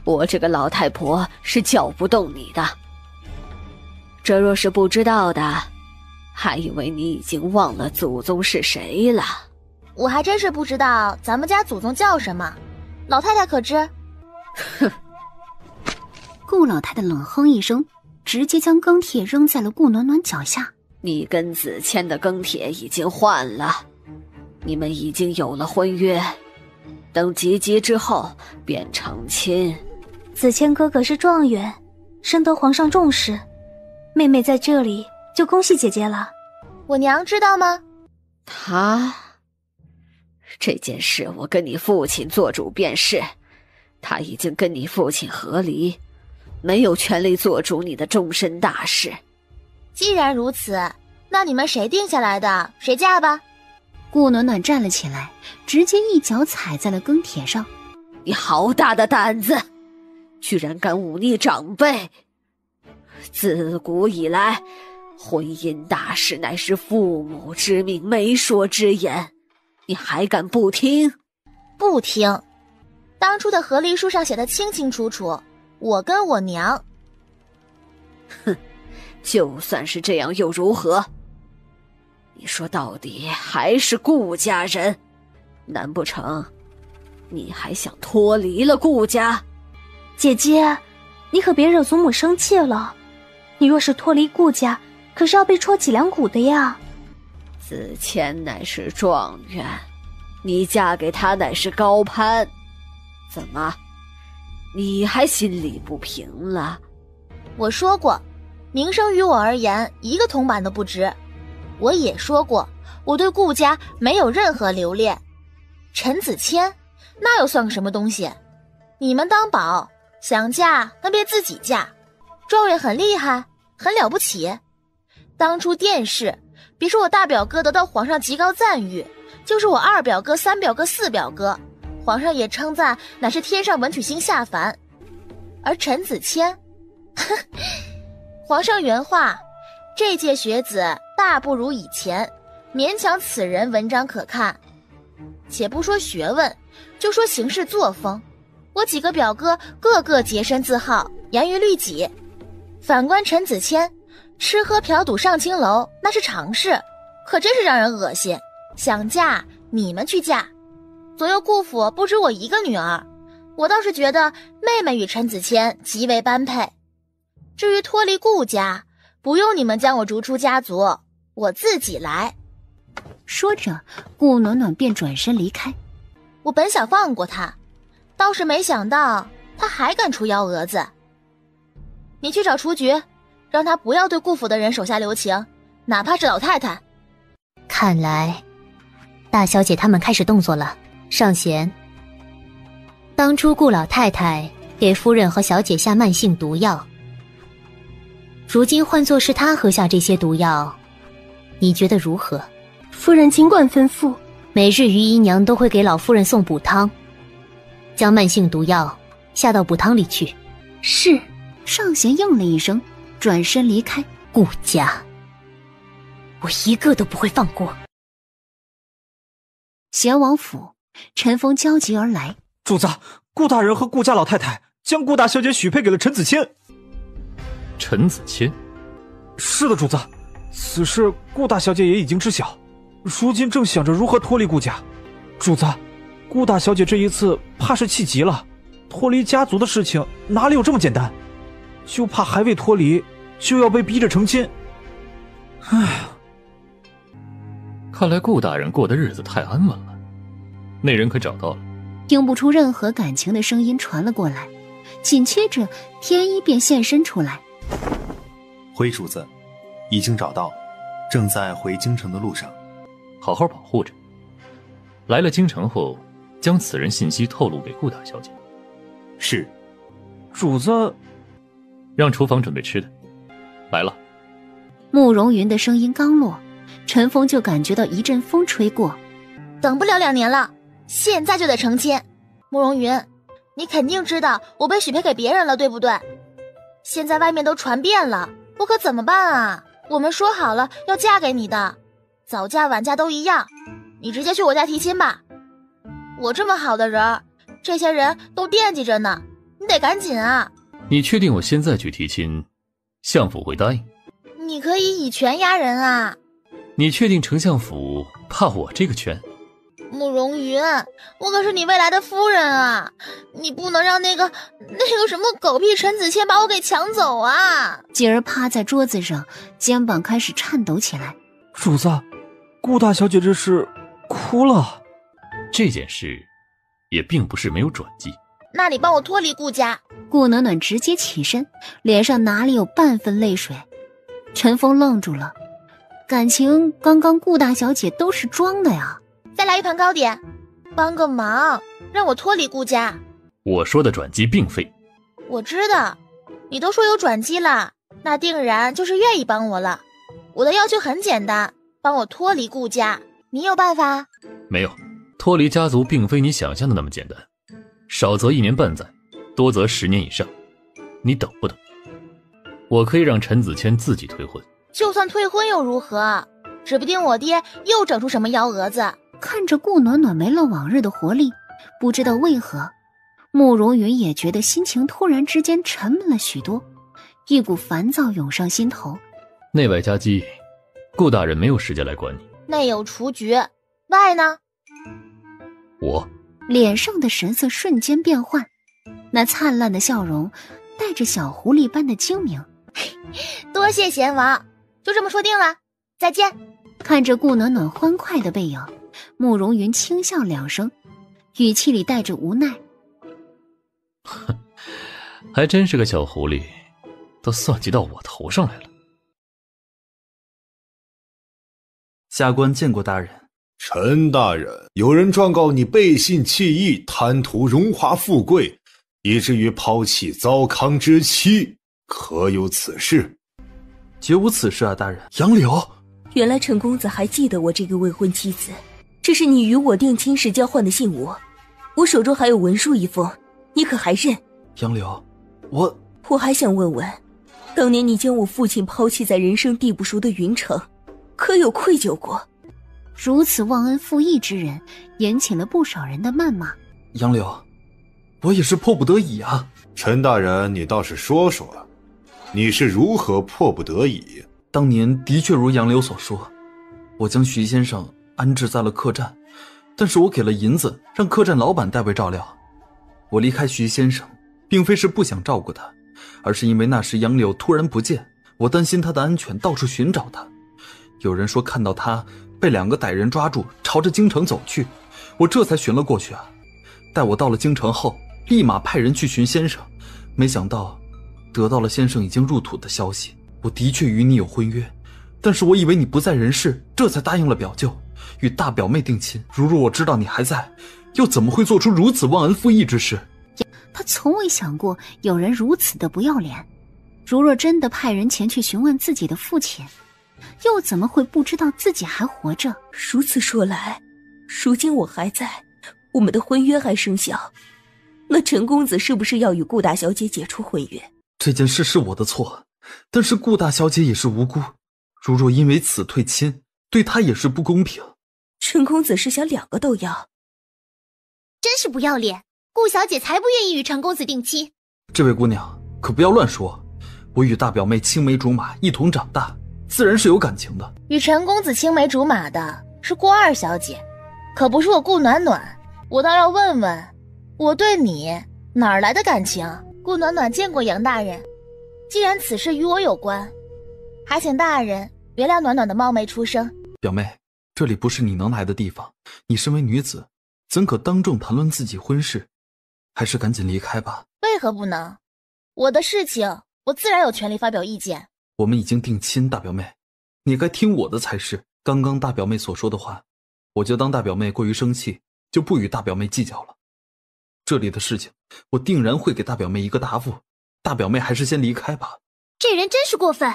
我这个老太婆是叫不动你的。这若是不知道的，还以为你已经忘了祖宗是谁了。我还真是不知道咱们家祖宗叫什么，老太太可知？哼！顾老太太冷哼一声，直接将羹帖扔在了顾暖暖脚下。你跟子谦的羹帖已经换了，你们已经有了婚约，等及笄之后便成亲。子谦哥哥是状元，深得皇上重视，妹妹在这里就恭喜姐姐了。我娘知道吗？这件事我跟你父亲做主便是，他已经跟你父亲和离，没有权利做主你的终身大事。既然如此，那你们谁定下来的，谁嫁吧。顾暖暖站了起来，直接一脚踩在了羹帖上。你好大的胆子，居然敢忤逆长辈！自古以来，婚姻大事乃是父母之命，媒妁之言，你还敢不听？不听！当初的和离书上写的清清楚楚，我跟我娘。哼，就算是这样又如何？你说到底还是顾家人，难不成你还想脱离了顾家？姐姐，你可别惹祖母生气了。你若是脱离顾家，可是要被戳脊梁骨的呀。子谦乃是状元，你嫁给他乃是高攀，怎么，你还心里不平了？我说过，名声于我而言一个铜板都不值。我也说过，我对顾家没有任何留恋。陈子谦那又算个什么东西？你们当宝，想嫁那便自己嫁。状元很厉害，很了不起。当初殿试，别说我大表哥得到皇上极高赞誉，就是我二表哥、三表哥、四表哥，皇上也称赞乃是天上文曲星下凡。而陈子谦，皇上原话，这届学子大不如以前，勉强此人文章可看。且不说学问，就说行事作风，我几个表哥个个洁身自好，严于律己。反观陈子谦，吃喝嫖赌上青楼那是常事，可真是让人恶心。想嫁你们去嫁，左右顾府不止我一个女儿，我倒是觉得妹妹与陈子谦极为般配。至于脱离顾家，不用你们将我逐出家族，我自己来。说着，顾暖暖便转身离开。我本想放过他，倒是没想到他还敢出幺蛾子。你去找雏菊，让他不要对顾府的人手下留情，哪怕是老太太。看来大小姐他们开始动作了。上弦，当初顾老太太给夫人和小姐下慢性毒药，如今换作是她喝下这些毒药，你觉得如何？夫人尽管吩咐。每日于姨娘都会给老夫人送补汤，将慢性毒药下到补汤里去。是。上弦应了一声，转身离开。顾家，我一个都不会放过。贤王府，陈峰焦急而来。主子，顾大人和顾家老太太将顾大小姐许配给了陈子谦。陈子谦？是的，主子，此事顾大小姐也已经知晓，如今正想着如何脱离顾家。主子，顾大小姐这一次怕是气急了，脱离家族的事情哪里有这么简单？就怕还未脱离，就要被逼着成亲。唉，看来顾大人过的日子太安稳了。那人可找到了？听不出任何感情的声音传了过来，紧接着天一便现身出来。回主子，已经找到，正在回京城的路上。好好保护着。来了京城后，将此人信息透露给顾大小姐。是。主子，让厨房准备吃的，来了。慕容云的声音刚落，陈峰就感觉到一阵风吹过。等不了2年了，现在就得成亲。慕容云，你肯定知道我被许配给别人了，对不对？现在外面都传遍了，我可怎么办啊？我们说好了要嫁给你的，早嫁晚嫁都一样，你直接去我家提亲吧。我这么好的人，这些人都惦记着呢，你得赶紧啊。你确定我现在去提亲，相府会答应？你可以以权压人啊。你确定丞相府怕我这个权？慕容云，我可是你未来的夫人啊，你不能让那个什么狗屁陈子谦把我给抢走啊。继而趴在桌子上，肩膀开始颤抖起来。主子，顾大小姐这是哭了。这件事也并不是没有转机。那你帮我脱离顾家。顾暖暖直接起身，脸上哪里有半分泪水。陈峰愣住了，感情刚刚顾大小姐都是装的呀。再来一盘糕点，帮个忙，让我脱离顾家。我说的转机并非。我知道，你都说有转机了，那定然就是愿意帮我了。我的要求很简单，帮我脱离顾家。你有办法？没有，脱离家族并非你想象的那么简单，少则1年半载，多则10年以上。你等不等？我可以让陈子谦自己退婚。就算退婚又如何？指不定我爹又整出什么幺蛾子。看着顾暖暖没了往日的活力，不知道为何，慕容云也觉得心情突然之间沉闷了许多，一股烦躁涌上心头。内外夹击，顾大人没有时间来管你。内有雏菊，外呢？我脸上的神色瞬间变换，那灿烂的笑容带着小狐狸般的精明。多谢贤王，就这么说定了，再见。看着顾暖暖欢快的背影，慕容云轻笑2声，语气里带着无奈。还真是个小狐狸，都算计到我头上来了。下官见过大人。陈大人，有人状告你背信弃义，贪图荣华富贵，以至于抛弃糟糠之妻，可有此事？绝无此事啊，大人。杨柳，原来陈公子还记得我这个未婚妻子，这是你与我定亲时交换的信物，我手中还有文书一封，你可还认？杨柳，我还想问问，当年你将我父亲抛弃在人生地不熟的云城，可有愧疚过？如此忘恩负义之人，引起了不少人的谩骂。杨柳，我也是迫不得已啊。陈大人，你倒是说说，你是如何迫不得已？当年的确如杨柳所说，我将徐先生安置在了客栈，但是我给了银子，让客栈老板代为照料。我离开徐先生，并非是不想照顾他，而是因为那时杨柳突然不见，我担心他的安全，到处寻找他。有人说看到他被2个歹人抓住，朝着京城走去，我这才寻了过去啊。待我到了京城后，立马派人去寻先生，没想到得到了先生已经入土的消息。我的确与你有婚约，但是我以为你不在人世，这才答应了表舅，与大表妹定亲。如若我知道你还在，又怎么会做出如此忘恩负义之事？他从未想过有人如此的不要脸。如若真的派人前去询问自己的父亲，又怎么会不知道自己还活着？如此说来，如今我还在，我们的婚约还生效，那陈公子是不是要与顾大小姐解除婚约？这件事是我的错，但是顾大小姐也是无辜，如若因为此退亲，对她也是不公平。陈公子是想2个都要？真是不要脸，顾小姐才不愿意与陈公子定亲。这位姑娘可不要乱说，我与大表妹青梅竹马，一同长大，自然是有感情的。与陈公子青梅竹马的是顾二小姐，可不是我顾暖暖。我倒要问问，我对你哪儿来的感情？顾暖暖见过杨大人，既然此事与我有关，还请大人原谅暖暖的冒昧出声。表妹，这里不是你能来的地方，你身为女子，怎可当众谈论自己婚事？还是赶紧离开吧。为何不能？我的事情，我自然有权利发表意见。我们已经定亲，大表妹，你该听我的才是。刚刚大表妹所说的话，我就当大表妹过于生气，就不与大表妹计较了。这里的事情，我定然会给大表妹一个答复。大表妹还是先离开吧。这人真是过分。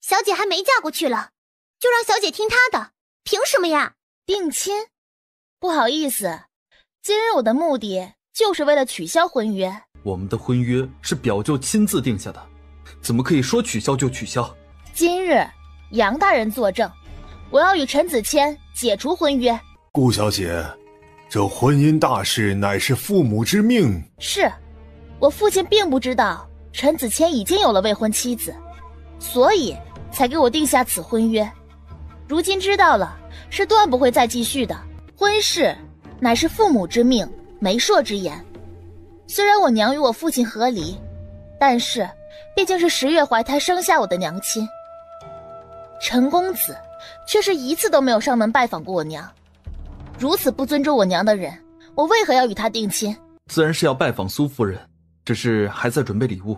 小姐还没嫁过去了，就让小姐听她的，凭什么呀？定亲？不好意思，今日我的目的就是为了取消婚约。我们的婚约是表舅亲自定下的，怎么可以说取消就取消？今日杨大人作证，我要与陈子谦解除婚约。顾小姐，这婚姻大事乃是父母之命。是，我父亲并不知道陈子谦已经有了未婚妻子，所以才给我定下此婚约。如今知道了，是断不会再继续的。婚事乃是父母之命，媒妁之言。虽然我娘与我父亲和离，但是毕竟是10月怀胎生下我的娘亲。陈公子却是一次都没有上门拜访过我娘，如此不尊重我娘的人，我为何要与他定亲？自然是要拜访苏夫人，只是还在准备礼物。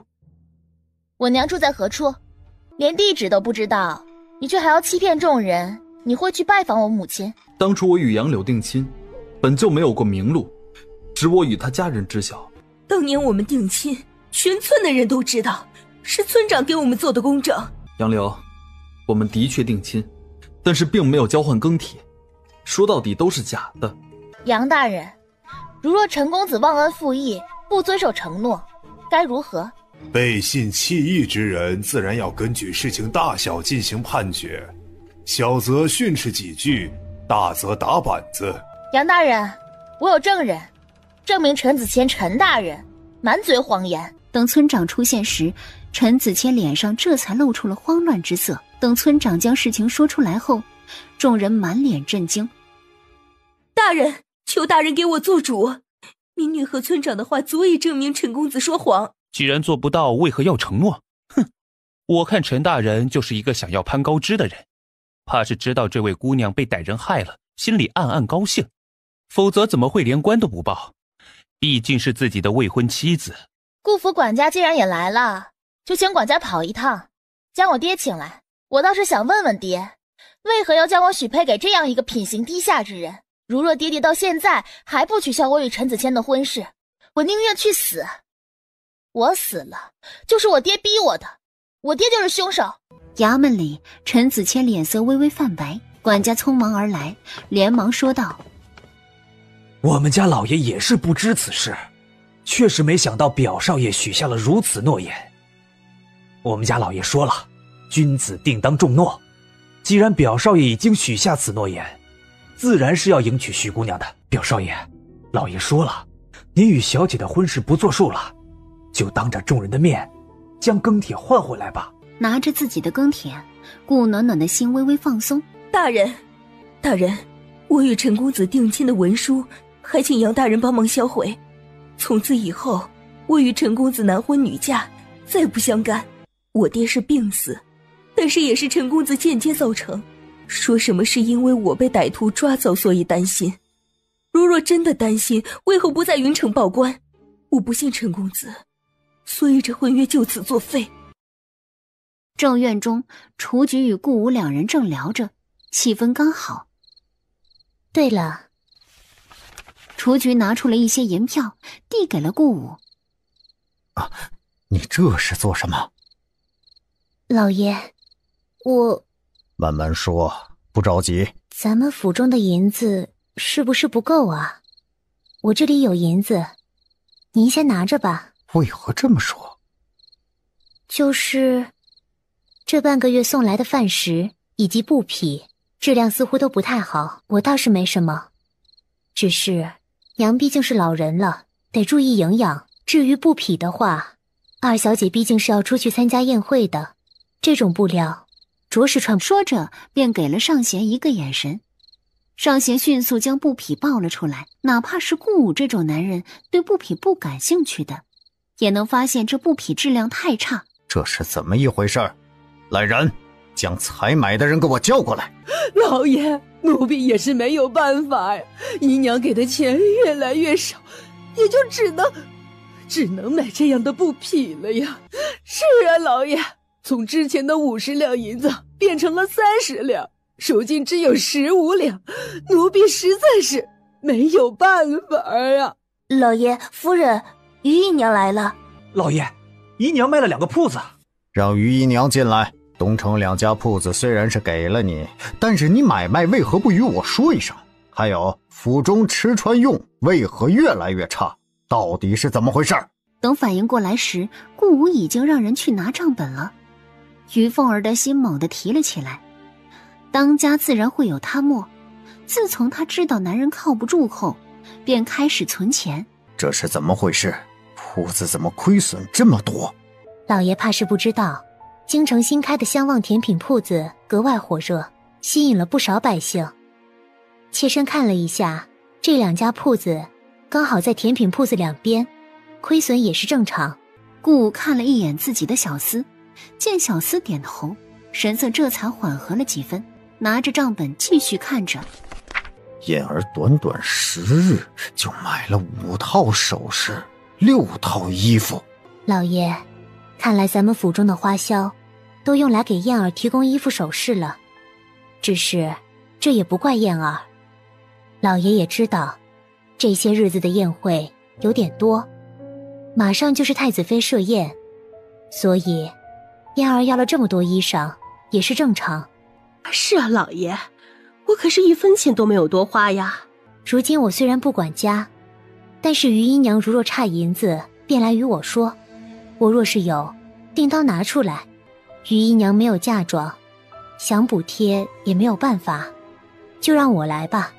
我娘住在何处？连地址都不知道，你却还要欺骗众人，你会去拜访我母亲？当初我与杨柳定亲，本就没有过名录，只我与他家人知晓。当年我们定亲，全村的人都知道，是村长给我们做的公证。杨柳，我们的确定亲，但是并没有交换庚帖，说到底都是假的。杨大人，如若陈公子忘恩负义，不遵守承诺，该如何？背信弃义之人，自然要根据事情大小进行判决，小则训斥几句，大则打板子。杨大人，我有证人，证明陈子谦陈大人满嘴谎言。等村长出现时，陈子谦脸上这才露出了慌乱之色。等村长将事情说出来后，众人满脸震惊。大人，求大人给我做主，民女和村长的话足以证明陈公子说谎。既然做不到，为何要承诺？哼，我看陈大人就是一个想要攀高枝的人，怕是知道这位姑娘被歹人害了，心里暗暗高兴，否则怎么会连官都不报？毕竟是自己的未婚妻子。顾府管家既然也来了，就请管家跑一趟，将我爹请来。我倒是想问问爹，为何要将我许配给这样一个品行低下之人？如若爹爹到现在还不取消我与陈子谦的婚事，我宁愿去死。我死了，就是我爹逼我的，我爹就是凶手。衙门里，陈子谦脸色微微泛白，管家匆忙而来，连忙说道：我们家老爷也是不知此事，确实没想到表少爷许下了如此诺言。我们家老爷说了，君子定当重诺，既然表少爷已经许下此诺言，自然是要迎娶徐姑娘的。表少爷，老爷说了，您与小姐的婚事不作数了，就当着众人的面将庚帖换回来吧。拿着自己的庚帖，顾暖暖的心微微放松。大人，我与陈公子定亲的文书还请杨大人帮忙销毁，从此以后我与陈公子男婚女嫁，再不相干。我爹是病死，但是也是陈公子间接造成，说什么是因为我被歹徒抓走所以担心。如若真的担心，为何不在云城报官？我不信陈公子，所以这婚约就此作废。正院中，雏菊与顾武两人正聊着，气氛刚好。对了，雏菊拿出了一些银票，递给了顾武。你这是做什么？老爷，我慢慢说，不着急。咱们府中的银子是不是不够啊？我这里有银子，您先拿着吧。为何这么说？就是这半个月送来的饭食以及布匹，质量似乎都不太好。我倒是没什么，只是娘毕竟是老人了，得注意营养。至于布匹的话，二小姐毕竟是要出去参加宴会的，这种布料着实穿不。说着便给了尚贤一个眼神。尚贤迅速将布匹抱了出来，哪怕是顾武这种男人对布匹不感兴趣的，也能发现这布匹质量太差。这是怎么一回事？来人，将采买的人给我叫过来。老爷，奴婢也是没有办法呀，姨娘给的钱越来越少，也就只能买这样的布匹了呀。是啊，老爷，从之前的50两银子变成了30两，如今只有15两，奴婢实在是没有办法呀。老爷，夫人，于姨娘来了。老爷，姨娘卖了2个铺子。让于姨娘进来。东城2家铺子虽然是给了你，但是你买卖为何不与我说一声？还有府中吃穿用为何越来越差？到底是怎么回事？等反应过来时，顾武已经让人去拿账本了。于凤儿的心猛地提了起来，当家自然会有他没。自从他知道男人靠不住后，便开始存钱。这是怎么回事？铺子怎么亏损这么多？老爷怕是不知道，京城新开的香旺甜品铺子格外火热，吸引了不少百姓。切身看了一下，这2家铺子刚好在甜品铺子两边，亏损也是正常。顾武看了一眼自己的小厮，见小厮点头，神色这才缓和了几分，拿着账本继续看着。燕儿短短10日就买了5套首饰，6套衣服。老爷，看来咱们府中的花销都用来给燕儿提供衣服首饰了。只是这也不怪燕儿，老爷也知道这些日子的宴会有点多，马上就是太子妃设宴，所以燕儿要了这么多衣裳也是正常。是啊，老爷，我可是1分钱都没有多花呀。如今我虽然不管家，但是于姨娘如若差银子，便来与我说，我若是有，定当拿出来。于姨娘没有嫁妆，想补贴也没有办法，就让我来吧，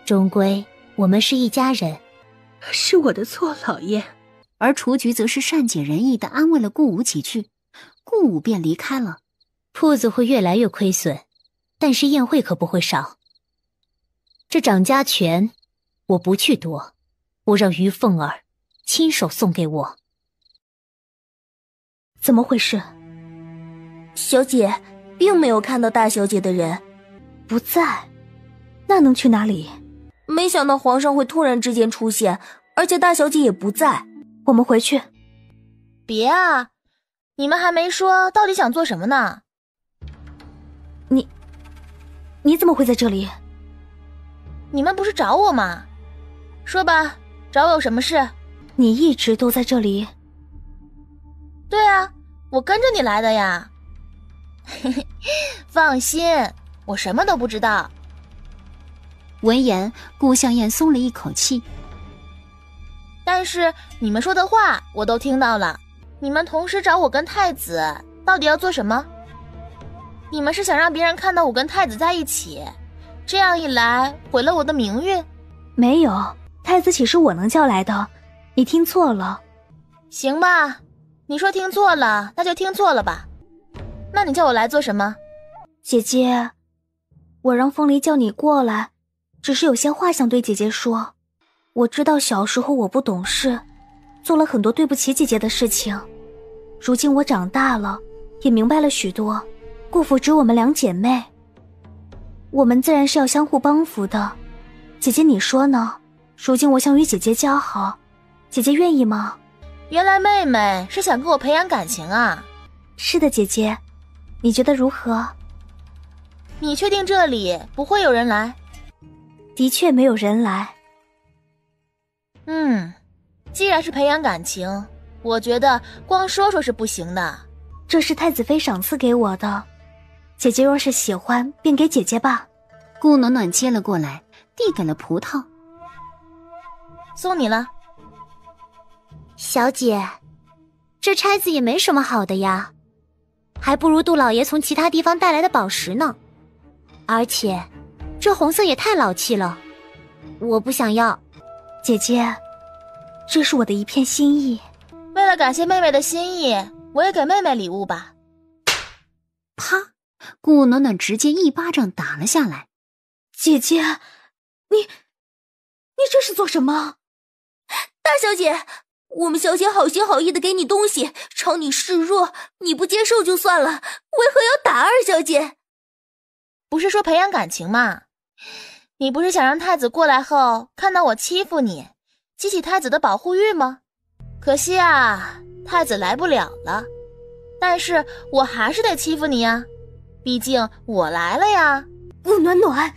终归我们是一家人。是我的错，老爷。而雏菊则是善解人意地安慰了顾武几句，顾武便离开了。铺子会越来越亏损，但是宴会可不会少。这掌家权我不去夺，我让于凤儿亲手送给我。怎么回事？小姐并没有看到大小姐的人不在，那能去哪里？没想到皇上会突然之间出现，而且大小姐也不在。我们回去。别啊，你们还没说到底想做什么呢？你怎么会在这里？你们不是找我吗？说吧，找我有什么事？你一直都在这里？对啊，我跟着你来的呀。放心，我什么都不知道。闻言，顾向燕松了一口气。但是你们说的话我都听到了，你们同时找我跟太子，到底要做什么？你们是想让别人看到我跟太子在一起，这样一来毁了我的名誉？没有，太子岂是我能叫来的？你听错了。行吧，你说听错了，那就听错了吧。那你叫我来做什么？姐姐，我让凤梨叫你过来，只是有些话想对姐姐说。我知道小时候我不懂事，做了很多对不起姐姐的事情。如今我长大了，也明白了许多。顾府只我们2姐妹，我们自然是要相互帮扶的。姐姐你说呢？如今我想与姐姐交好，姐姐愿意吗？原来妹妹是想跟我培养感情啊。是的，姐姐，你觉得如何？你确定这里不会有人来？的确没有人来。既然是培养感情，我觉得光说说是不行的。这是太子妃赏赐给我的，姐姐若是喜欢，便给姐姐吧。顾暖暖接了过来，递给了葡萄。送你了。小姐，这钗子也没什么好的呀，还不如杜老爷从其他地方带来的宝石呢。而且这红色也太老气了，我不想要。姐姐，这是我的一片心意。为了感谢妹妹的心意，我也给妹妹礼物吧。啪！顾暖暖直接一巴掌打了下来。姐姐，你这是做什么？大小姐，我们小姐好心好意的给你东西，朝你示弱，你不接受就算了，为何要打二小姐？不是说培养感情吗？你不是想让太子过来后看到我欺负你，激起太子的保护欲吗？可惜啊，太子来不了了。但是我还是得欺负你呀，毕竟我来了呀。顾暖暖，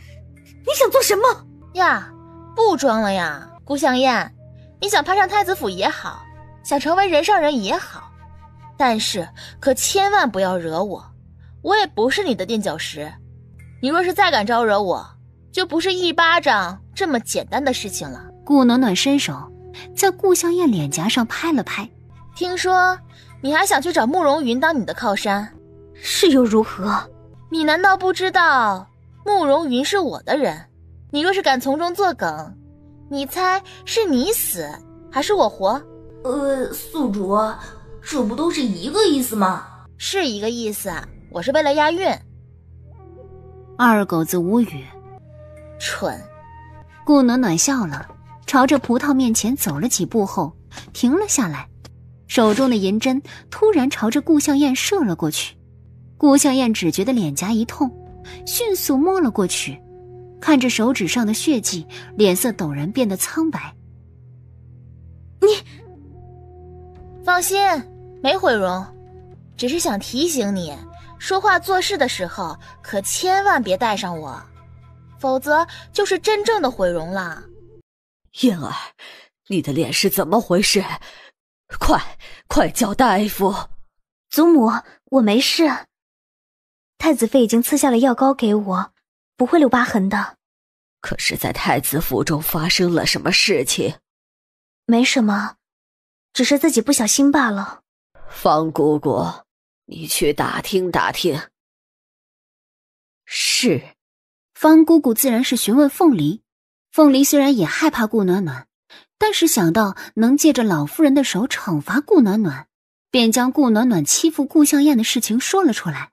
你想做什么呀？不装了呀，顾向燕，你想攀上太子府也好，想成为人上人也好，但是可千万不要惹我，我也不是你的垫脚石，你若是再敢招惹我，就不是一巴掌这么简单的事情了。顾暖暖伸手在顾香艳脸颊上拍了拍。听说你还想去找慕容云当你的靠山，是又如何？你难道不知道慕容云是我的人？你若是敢从中作梗，你猜是你死还是我活？宿主，这不都是一个意思吗？是一个意思，我是为了押韵。二狗子无语。蠢。顾暖暖笑了，朝着葡萄面前走了几步后停了下来，手中的银针突然朝着顾向燕射了过去。顾向燕只觉得脸颊一痛，迅速摸了过去，看着手指上的血迹，脸色陡然变得苍白。你放心，没毁容，只是想提醒你，说话做事的时候可千万别带上我，否则就是真正的毁容了。燕儿，你的脸是怎么回事？快叫大夫！祖母，我没事。太子妃已经赐下了药膏给我，不会留疤痕的。可是在太子府中发生了什么事情？没什么，只是自己不小心罢了。方姑姑，你去打听打听。是。方姑姑自然是询问凤梨。凤梨虽然也害怕顾暖暖，但是想到能借着老夫人的手惩罚顾暖暖，便将顾暖暖欺负顾向燕的事情说了出来。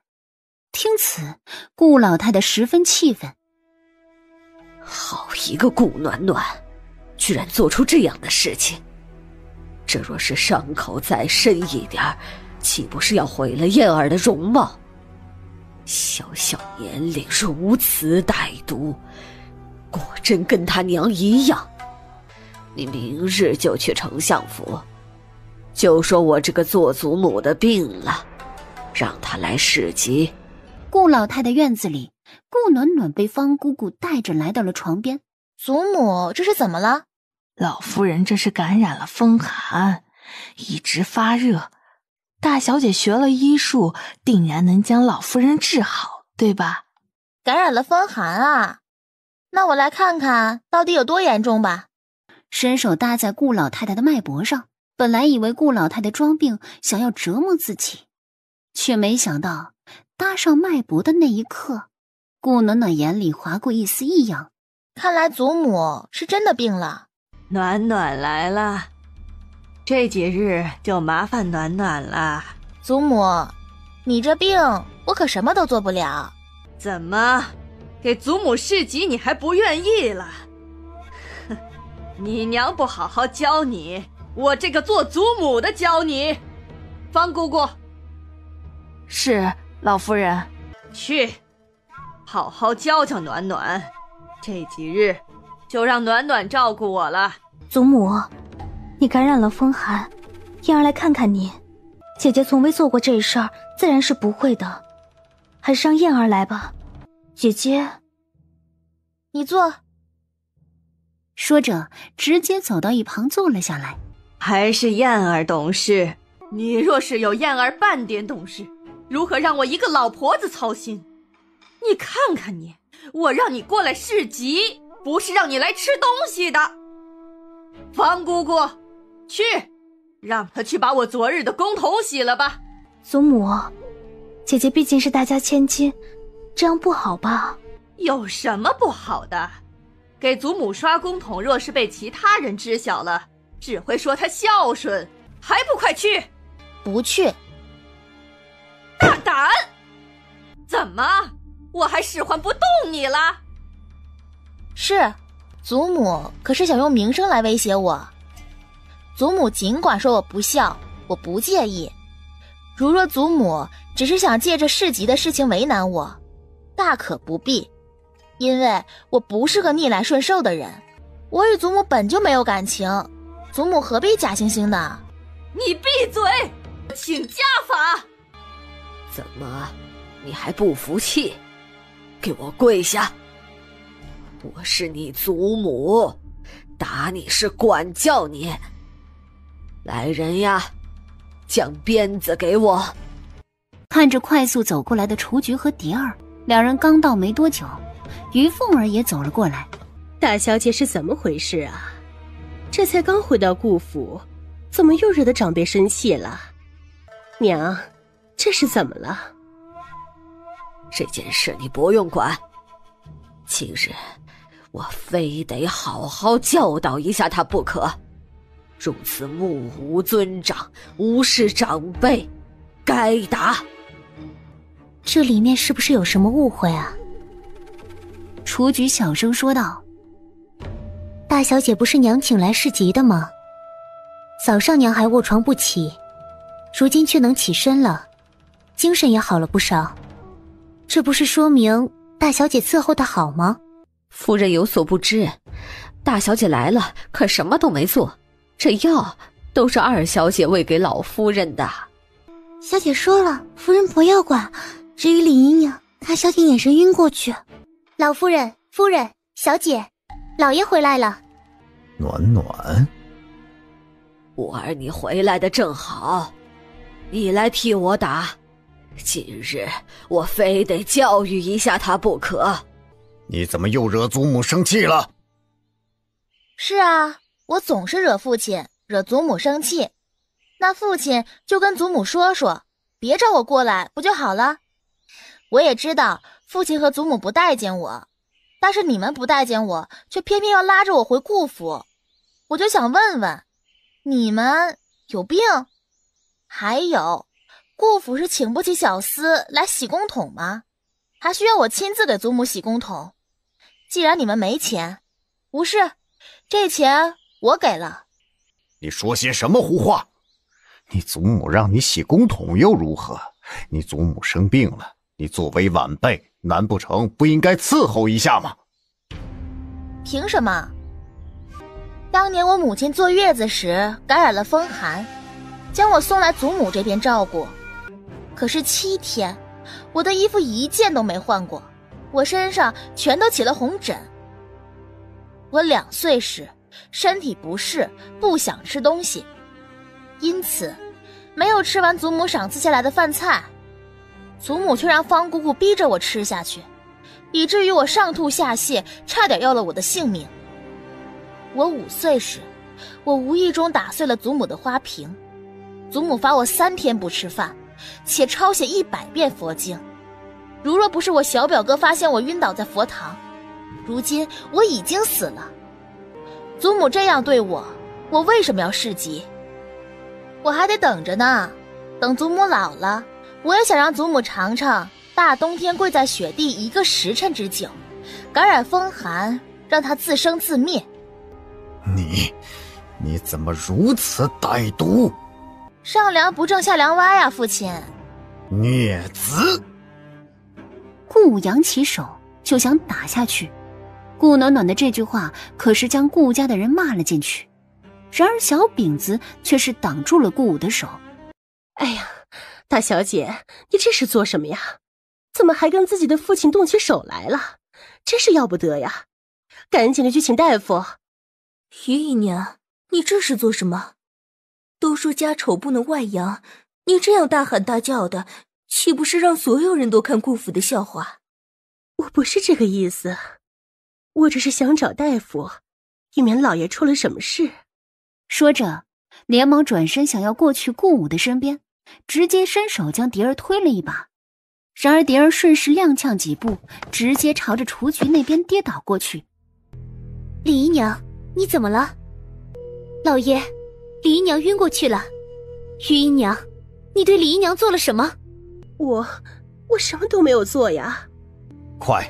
听此，顾老太太十分气愤。好一个顾暖暖，居然做出这样的事情！这若是伤口再深一点，岂不是要毁了燕儿的容貌？小年龄如此歹毒，果真跟他娘一样。你明日就去丞相府，就说我这个做祖母的病了，让他来市集。顾老太太院子里，顾暖暖被方姑姑带着来到了床边。祖母，这是怎么了？老夫人这是感染了风寒，一直发热。大小姐学了医术，定然能将老夫人治好，对吧？感染了风寒啊？那我来看看到底有多严重吧。伸手搭在顾老太太的脉搏上，本来以为顾老太太装病想要折磨自己，却没想到搭上脉搏的那一刻，顾暖暖眼里划过一丝异样。看来祖母是真的病了。暖暖来了，这几日就麻烦暖暖了。祖母，你这病我可什么都做不了。怎么，给祖母市集你还不愿意了？哼，你娘不好好教你，我这个做祖母的教你。方姑姑。是，老夫人。去，好好教教暖暖，这几日就让暖暖照顾我了。祖母，你感染了风寒，燕儿来看看你。姐姐从未做过这事儿，自然是不会的，还是让燕儿来吧。姐姐，你坐。说着，直接走到一旁坐了下来。还是燕儿懂事，你若是有燕儿半点懂事，如何让我一个老婆子操心？你看看你，我让你过来市集，不是让你来吃东西的。方姑姑，去，让她去把我昨日的公桶洗了吧。祖母，姐姐毕竟是大家千金，这样不好吧？有什么不好的？给祖母刷公桶，若是被其他人知晓了，只会说她孝顺，还不快去？不去。大胆！怎么，我还使唤不动你了？是，祖母可是想用名声来威胁我。祖母尽管说我不孝，我不介意。如若祖母只是想借着市集的事情为难我，大可不必，因为我不是个逆来顺受的人，我与祖母本就没有感情，祖母何必假惺惺的？你闭嘴！请家法！怎么，你还不服气？给我跪下！我是你祖母，打你是管教你。来人呀，将鞭子给我！看着快速走过来的雏菊和蝶儿，两人刚到没多久，于凤儿也走了过来。大小姐是怎么回事啊？这才刚回到顾府，怎么又惹得长辈生气了？娘，这是怎么了？这件事你不用管，今日我非得好好教导一下他不可。如此目无尊长，无视长辈，该打。这里面是不是有什么误会啊？雏菊小声说道。大小姐不是娘请来市集的吗？早上娘还卧床不起，如今却能起身了，精神也好了不少。这不是说明大小姐伺候的好吗？夫人有所不知，大小姐来了，可什么都没做，这药都是二小姐喂给老夫人的。小姐说了，夫人不要管。至于李姨娘，大小姐眼神晕过去。老夫人、夫人、小姐，老爷回来了。暖暖，五儿，你回来的正好，你来替我打。今日我非得教育一下他不可。你怎么又惹祖母生气了？是啊，我总是惹父亲，惹祖母生气。那父亲就跟祖母说说，别找我过来，不就好了？我也知道父亲和祖母不待见我，但是你们不待见我，却偏偏要拉着我回顾府。我就想问问，你们有病？还有，顾府是请不起小厮来洗公桶吗？还需要我亲自给祖母洗公桶？既然你们没钱，无事，这钱我给了。你说些什么胡话？你祖母让你洗公桶又如何？你祖母生病了，你作为晚辈，难不成不应该伺候一下吗？凭什么？当年我母亲坐月子时感染了风寒，将我送来祖母这边照顾。可是7天，我的衣服一件都没换过，我身上全都起了红疹。我2岁时身体不适，不想吃东西，因此没有吃完祖母赏赐下来的饭菜，祖母却让方姑姑逼着我吃下去，以至于我上吐下泻，差点要了我的性命。我5岁时，我无意中打碎了祖母的花瓶，祖母罚我3天不吃饭，且抄写100遍佛经。如若不是我小表哥发现我晕倒在佛堂，如今我已经死了。祖母这样对我，我为什么要事急？我还得等着呢，等祖母老了，我也想让祖母尝尝大冬天跪在雪地1个时辰之久，感染风寒，让她自生自灭。你怎么如此歹毒？上梁不正下梁歪啊，父亲！孽子！顾武扬起手就想打下去，顾暖暖的这句话可是将顾家的人骂了进去。然而小饼子却是挡住了顾武的手。哎呀，大小姐，你这是做什么呀？怎么还跟自己的父亲动起手来了？真是要不得呀！赶紧的去请大夫。于姨娘，你这是做什么？都说家丑不能外扬，你这样大喊大叫的，岂不是让所有人都看顾府的笑话？我不是这个意思，我只是想找大夫，以免老爷出了什么事。说着，连忙转身想要过去顾武的身边，直接伸手将蝶儿推了一把。然而蝶儿顺势踉跄几步，直接朝着雏菊那边跌倒过去。李姨娘，你怎么了？老爷，李姨娘晕过去了。于姨娘，你对李姨娘做了什么？我什么都没有做呀。快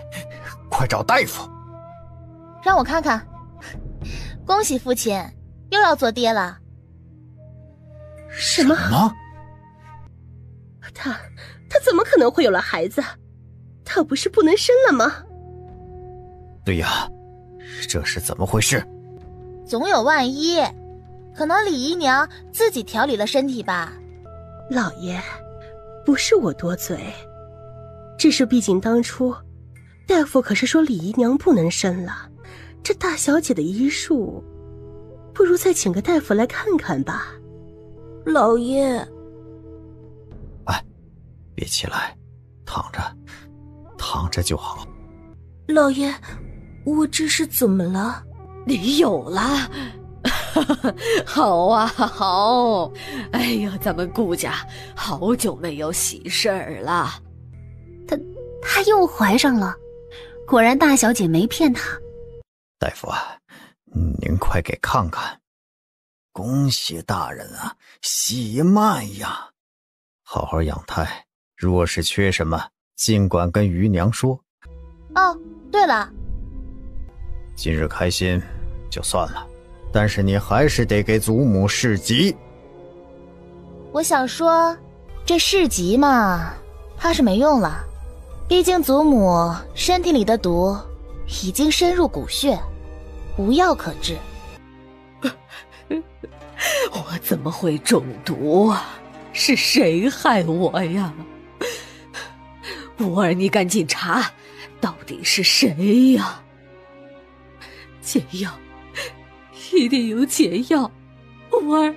找大夫！让我看看。恭喜父亲，又要做爹了。什么？他怎么可能会有了孩子？他不是不能生了吗？对呀，这是怎么回事？总有万一，可能李姨娘自己调理了身体吧。老爷，不是我多嘴，只是毕竟当初大夫可是说李姨娘不能生了，这大小姐的医术，不如再请个大夫来看看吧。老爷，别起来，躺着就好。老爷，我这是怎么了？你有了。好啊，好！哎呀，咱们顾家好久没有喜事儿了。她又怀上了，果然大小姐没骗她。大夫啊，您快给看看。恭喜大人啊，喜脉呀！好好养胎，若是缺什么，尽管跟余娘说。哦，对了，今日开心就算了，但是你还是得给祖母试疾。我想说，这试疾嘛，怕是没用了。毕竟祖母身体里的毒已经深入骨血，无药可治。我怎么会中毒啊？是谁害我呀？五儿，你赶紧查，到底是谁呀？解药，一定有解药。五儿，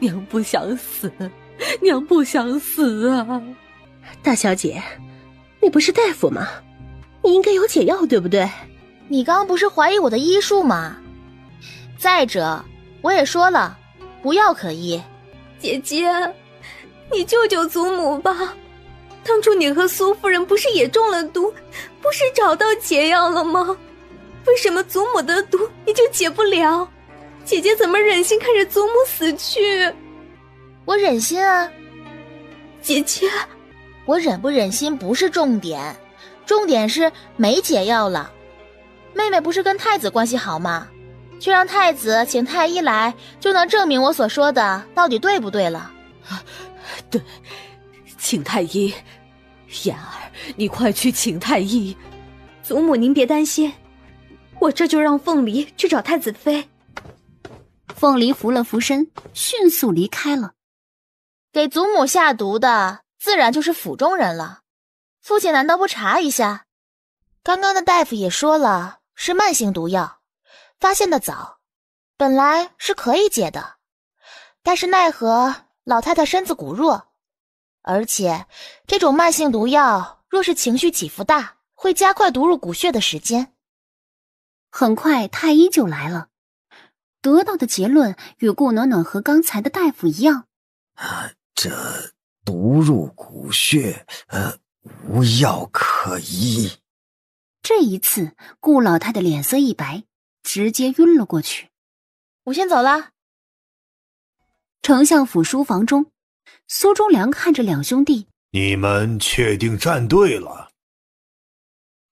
娘不想死，娘不想死啊！大小姐，你不是大夫吗？你应该有解药，对不对？你刚不是怀疑我的医术吗？再者，我也说了，无药可医。姐姐，你救救祖母吧！当初你和苏夫人不是也中了毒，不是找到解药了吗？为什么祖母的毒你就解不了？姐姐怎么忍心看着祖母死去？我忍心啊。姐姐，我忍不忍心不是重点，重点是没解药了。妹妹不是跟太子关系好吗？去让太子请太医来，就能证明我所说的到底对不对了。对，请太医。妍儿，你快去请太医。祖母您别担心，我这就让凤梨去找太子妃。凤梨扶了扶身，迅速离开了。给祖母下毒的自然就是府中人了，父亲难道不查一下？刚刚的大夫也说了，是慢性毒药，发现的早，本来是可以解的，但是奈何老太太身子骨弱，而且这种慢性毒药若是情绪起伏大，会加快毒入骨血的时间。很快太医就来了，得到的结论与顾暖暖和刚才的大夫一样。这毒入骨血，无药可医。这一次顾老太太脸色一白，直接晕了过去。我先走了。丞相府书房中，苏忠良看着两兄弟，你们确定站队了？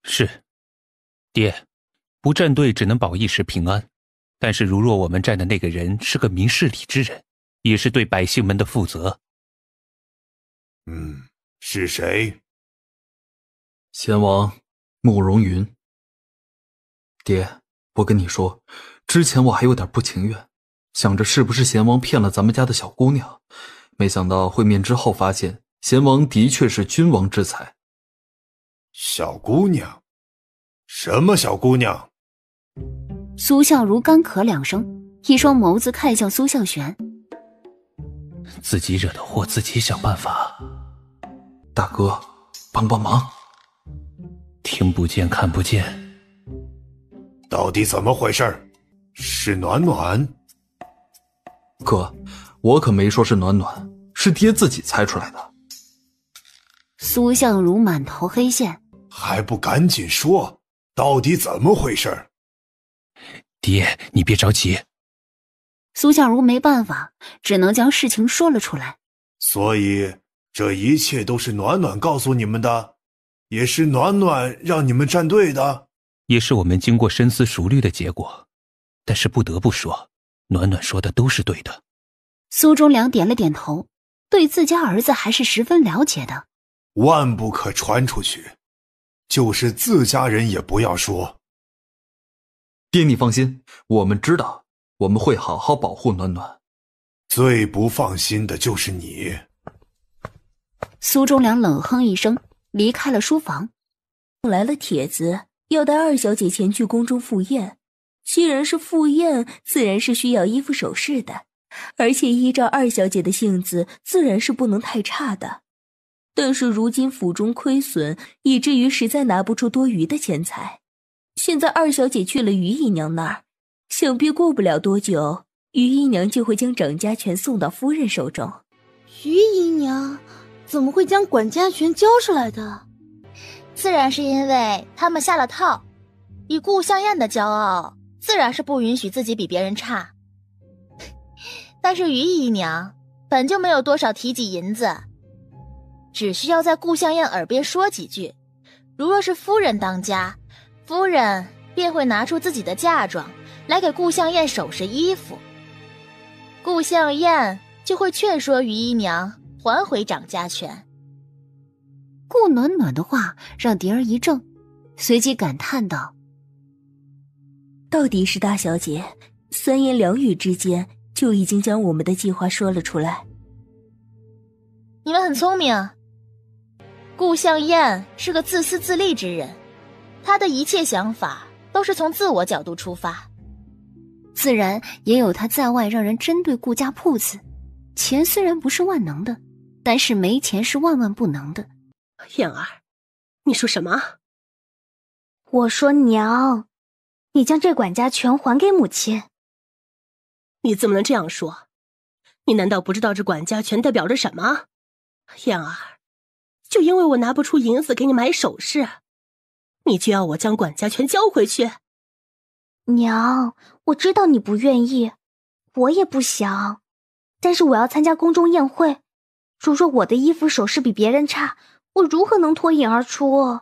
是，爹，不站队只能保一时平安，但是如若我们站的那个人是个明事理之人，也是对百姓们的负责。是谁？贤王慕容云。爹，我跟你说，之前我还有点不情愿，想着是不是贤王骗了咱们家的小姑娘，没想到会面之后发现贤王的确是君王之才。小姑娘？什么小姑娘？苏孝如干咳两声，一双眸子看向苏孝玄。自己惹的祸自己想办法。大哥，帮帮忙。听不见看不见。到底怎么回事？是暖暖？哥，我可没说是暖暖，是爹自己猜出来的。苏相如满头黑线，还不赶紧说，到底怎么回事？爹，你别着急。苏相如没办法，只能将事情说了出来。所以这一切都是暖暖告诉你们的，也是暖暖让你们站队的，也是我们经过深思熟虑的结果。但是不得不说，暖暖说的都是对的。苏忠良点了点头，对自家儿子还是十分了解的。万不可传出去，就是自家人也不要说。爹，你放心，我们知道，我们会好好保护暖暖。最不放心的就是你。苏忠良冷哼一声，离开了书房。来了帖子，要带二小姐前去宫中赴宴。既然是赴宴，自然是需要衣服首饰的，而且依照二小姐的性子，自然是不能太差的。但是如今府中亏损，以至于实在拿不出多余的钱财。现在二小姐去了于姨娘那儿，想必过不了多久，于姨娘就会将掌家权送到夫人手中。于姨娘怎么会将管家权交出来的？自然是因为他们下了套。以顾香艳的骄傲，自然是不允许自己比别人差。但是于姨娘本就没有多少提己银子，只需要在顾香艳耳边说几句，如若是夫人当家，夫人便会拿出自己的嫁妆来给顾香艳首饰衣服，顾香艳就会劝说于姨娘还回掌家权。顾暖暖的话让蝶儿一怔，随即感叹道：到底是大小姐三言两语之间就已经将我们的计划说了出来。你们很聪明。顾香艳是个自私自利之人，她的一切想法都是从自我角度出发，自然也有她在外让人针对顾家铺子。钱虽然不是万能的，但是没钱是万万不能的。燕儿，你说什么？我说娘，你将这管家权还给母亲。你怎么能这样说？你难道不知道这管家权代表着什么？燕儿，就因为我拿不出银子给你买首饰，你就要我将管家权交回去？娘，我知道你不愿意，我也不想，但是我要参加宫中宴会，如若我的衣服首饰比别人差，我如何能脱颖而出？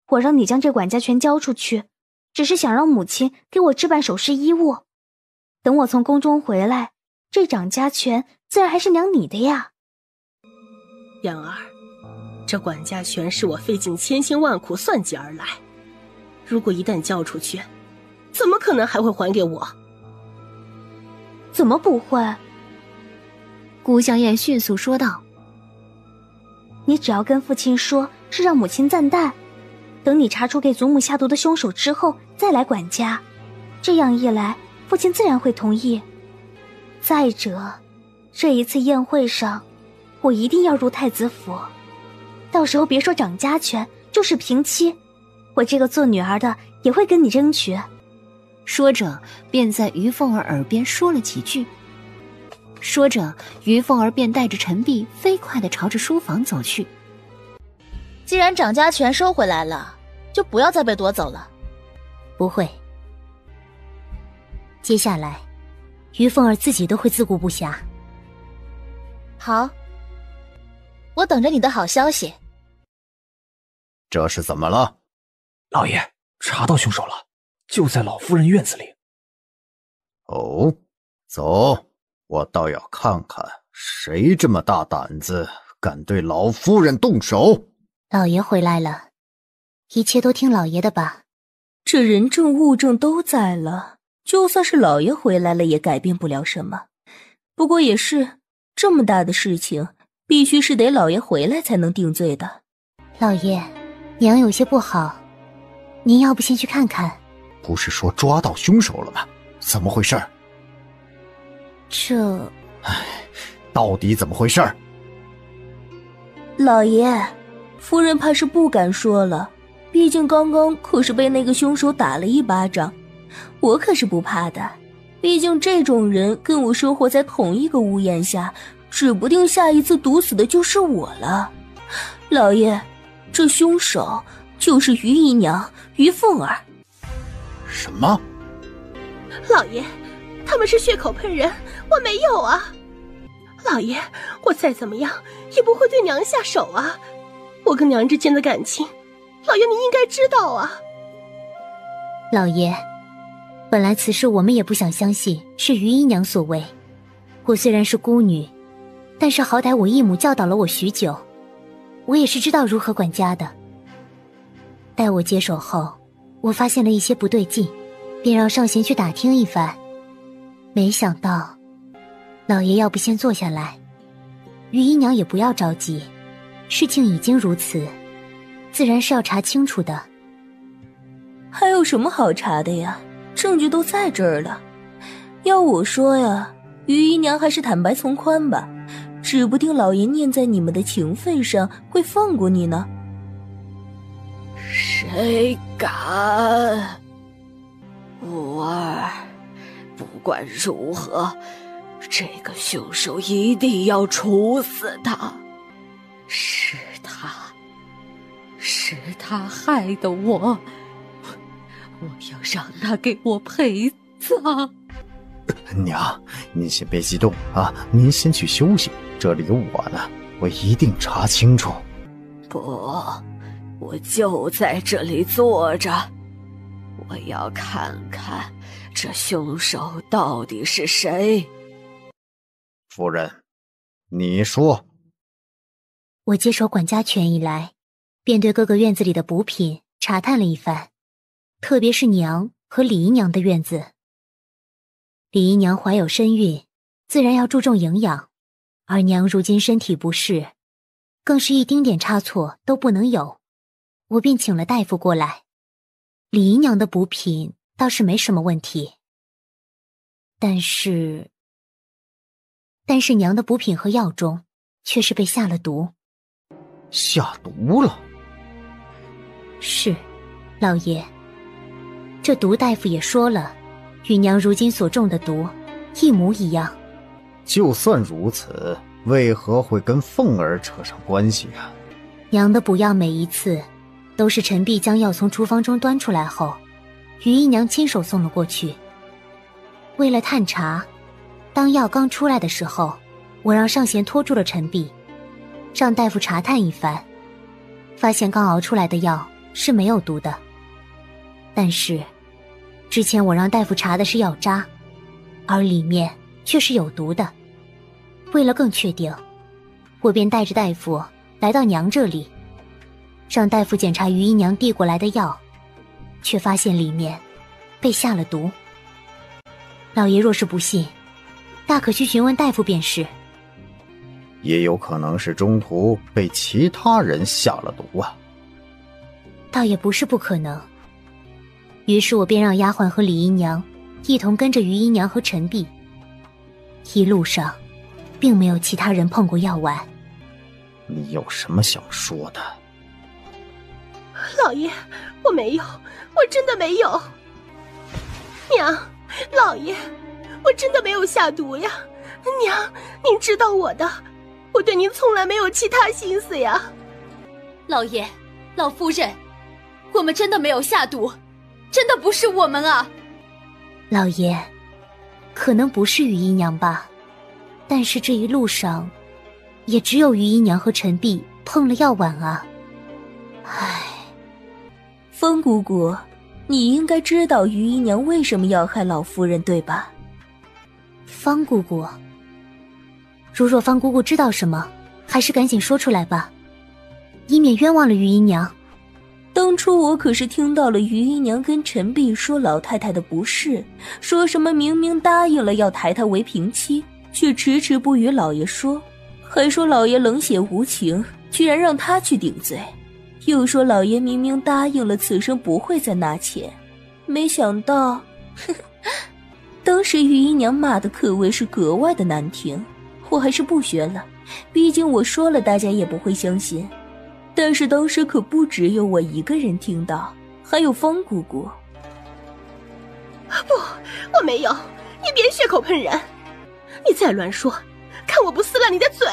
我让你将这管家权交出去，只是想让母亲给我置办首饰衣物。等我从宫中回来，这掌家权自然还是娘你的呀。燕儿，这管家权是我费尽千辛万苦算计而来，如果一旦交出去，怎么可能还会还给我？怎么不会？顾香艳迅速说道：你只要跟父亲说是让母亲暂代，等你查出给祖母下毒的凶手之后再来管家，这样一来父亲自然会同意。再者，这一次宴会上我一定要入太子府，到时候别说掌家权，就是平妻，我这个做女儿的也会跟你争取。说着便在于凤儿耳边说了几句，说着于凤儿便带着陈璧飞快地朝着书房走去。既然掌家权收回来了，就不要再被夺走了。不会，接下来于凤儿自己都会自顾不暇。好，我等着你的好消息。这是怎么了？老爷，查到凶手了，就在老夫人院子里。哦，走，我倒要看看谁这么大胆子，敢对老夫人动手。老爷回来了，一切都听老爷的吧。这人证物证都在了，就算是老爷回来了也改变不了什么。不过也是，这么大的事情必须是得老爷回来才能定罪的。老爷，娘有些不好，您要不先去看看？不是说抓到凶手了吗？怎么回事？这……到底怎么回事？老爷，夫人怕是不敢说了，毕竟刚刚可是被那个凶手打了一巴掌。我可是不怕的，毕竟这种人跟我生活在同一个屋檐下，指不定下一次毒死的就是我了。老爷，这凶手就是于姨娘于凤儿。什么？老爷，他们是血口喷人，我没有啊。老爷，我再怎么样也不会对娘下手啊，我跟娘之间的感情，老爷你应该知道啊。老爷，本来此事我们也不想相信是于姨娘所为。我虽然是孤女，但是好歹我义母教导了我许久，我也是知道如何管家的。待我接手后，我发现了一些不对劲，便让上贤去打听一番。没想到老爷要不先坐下来，于姨娘也不要着急，事情已经如此，自然是要查清楚的。还有什么好查的呀？证据都在这儿了。要我说呀，于姨娘还是坦白从宽吧。指不定老爷念在你们的情分上会放过你呢。谁敢？五儿，不管如何，这个凶手一定要处死他。是他害的我要让他给我陪葬。娘，您先别激动啊，您先去休息，这里有我呢，我一定查清楚。不，我就在这里坐着，我要看看这凶手到底是谁。夫人，你说。我接手管家权以来，便对各个院子里的补品查探了一番，特别是娘和李姨娘的院子。李姨娘怀有身孕，自然要注重营养，而娘如今身体不适，更是一丁点差错都不能有。我便请了大夫过来。李姨娘的补品倒是没什么问题，但是娘的补品和药中却是被下了毒。下毒了？是，老爷，这毒大夫也说了，与娘如今所中的毒一模一样。就算如此，为何会跟凤儿扯上关系啊？娘的补药每一次都是陈碧将药从厨房中端出来后，于姨娘亲手送了过去。为了探查，当药刚出来的时候，我让上弦拖住了陈碧，让大夫查探一番，发现刚熬出来的药是没有毒的。但是之前我让大夫查的是药渣，而里面却是有毒的。为了更确定，我便带着大夫来到娘这里，让大夫检查于姨娘递过来的药，却发现里面被下了毒。老爷若是不信，大可去询问大夫便是。也有可能是中途被其他人下了毒啊。倒也不是不可能。于是我便让丫鬟和李姨娘一同跟着于姨娘和陈碧。一路上并没有其他人碰过药丸。你有什么想说的？老爷，我没有，我真的没有。娘，老爷，我真的没有下毒呀。娘，您知道我的，我对您从来没有其他心思呀。老爷，老夫人，我们真的没有下毒，真的不是我们啊。老爷，可能不是于姨娘吧，但是这一路上也只有于姨娘和陈碧碰了药丸啊。唉，风姑姑，你应该知道于姨娘为什么要害老夫人，对吧？方姑姑，如若方姑姑知道什么，还是赶紧说出来吧，以免冤枉了于姨娘。当初我可是听到了于姨娘跟陈碧说老太太的不是，说什么明明答应了要抬她为平妻，却迟迟不与老爷说，还说老爷冷血无情，居然让她去顶罪，又说老爷明明答应了此生不会再拿钱，没想到当时于姨娘骂的可谓是格外的难听，我还是不学了，毕竟我说了大家也不会相信。但是当时可不只有我一个人听到，还有方姑姑。不，我没有，你别血口喷人，你再乱说，看我不撕烂你的嘴。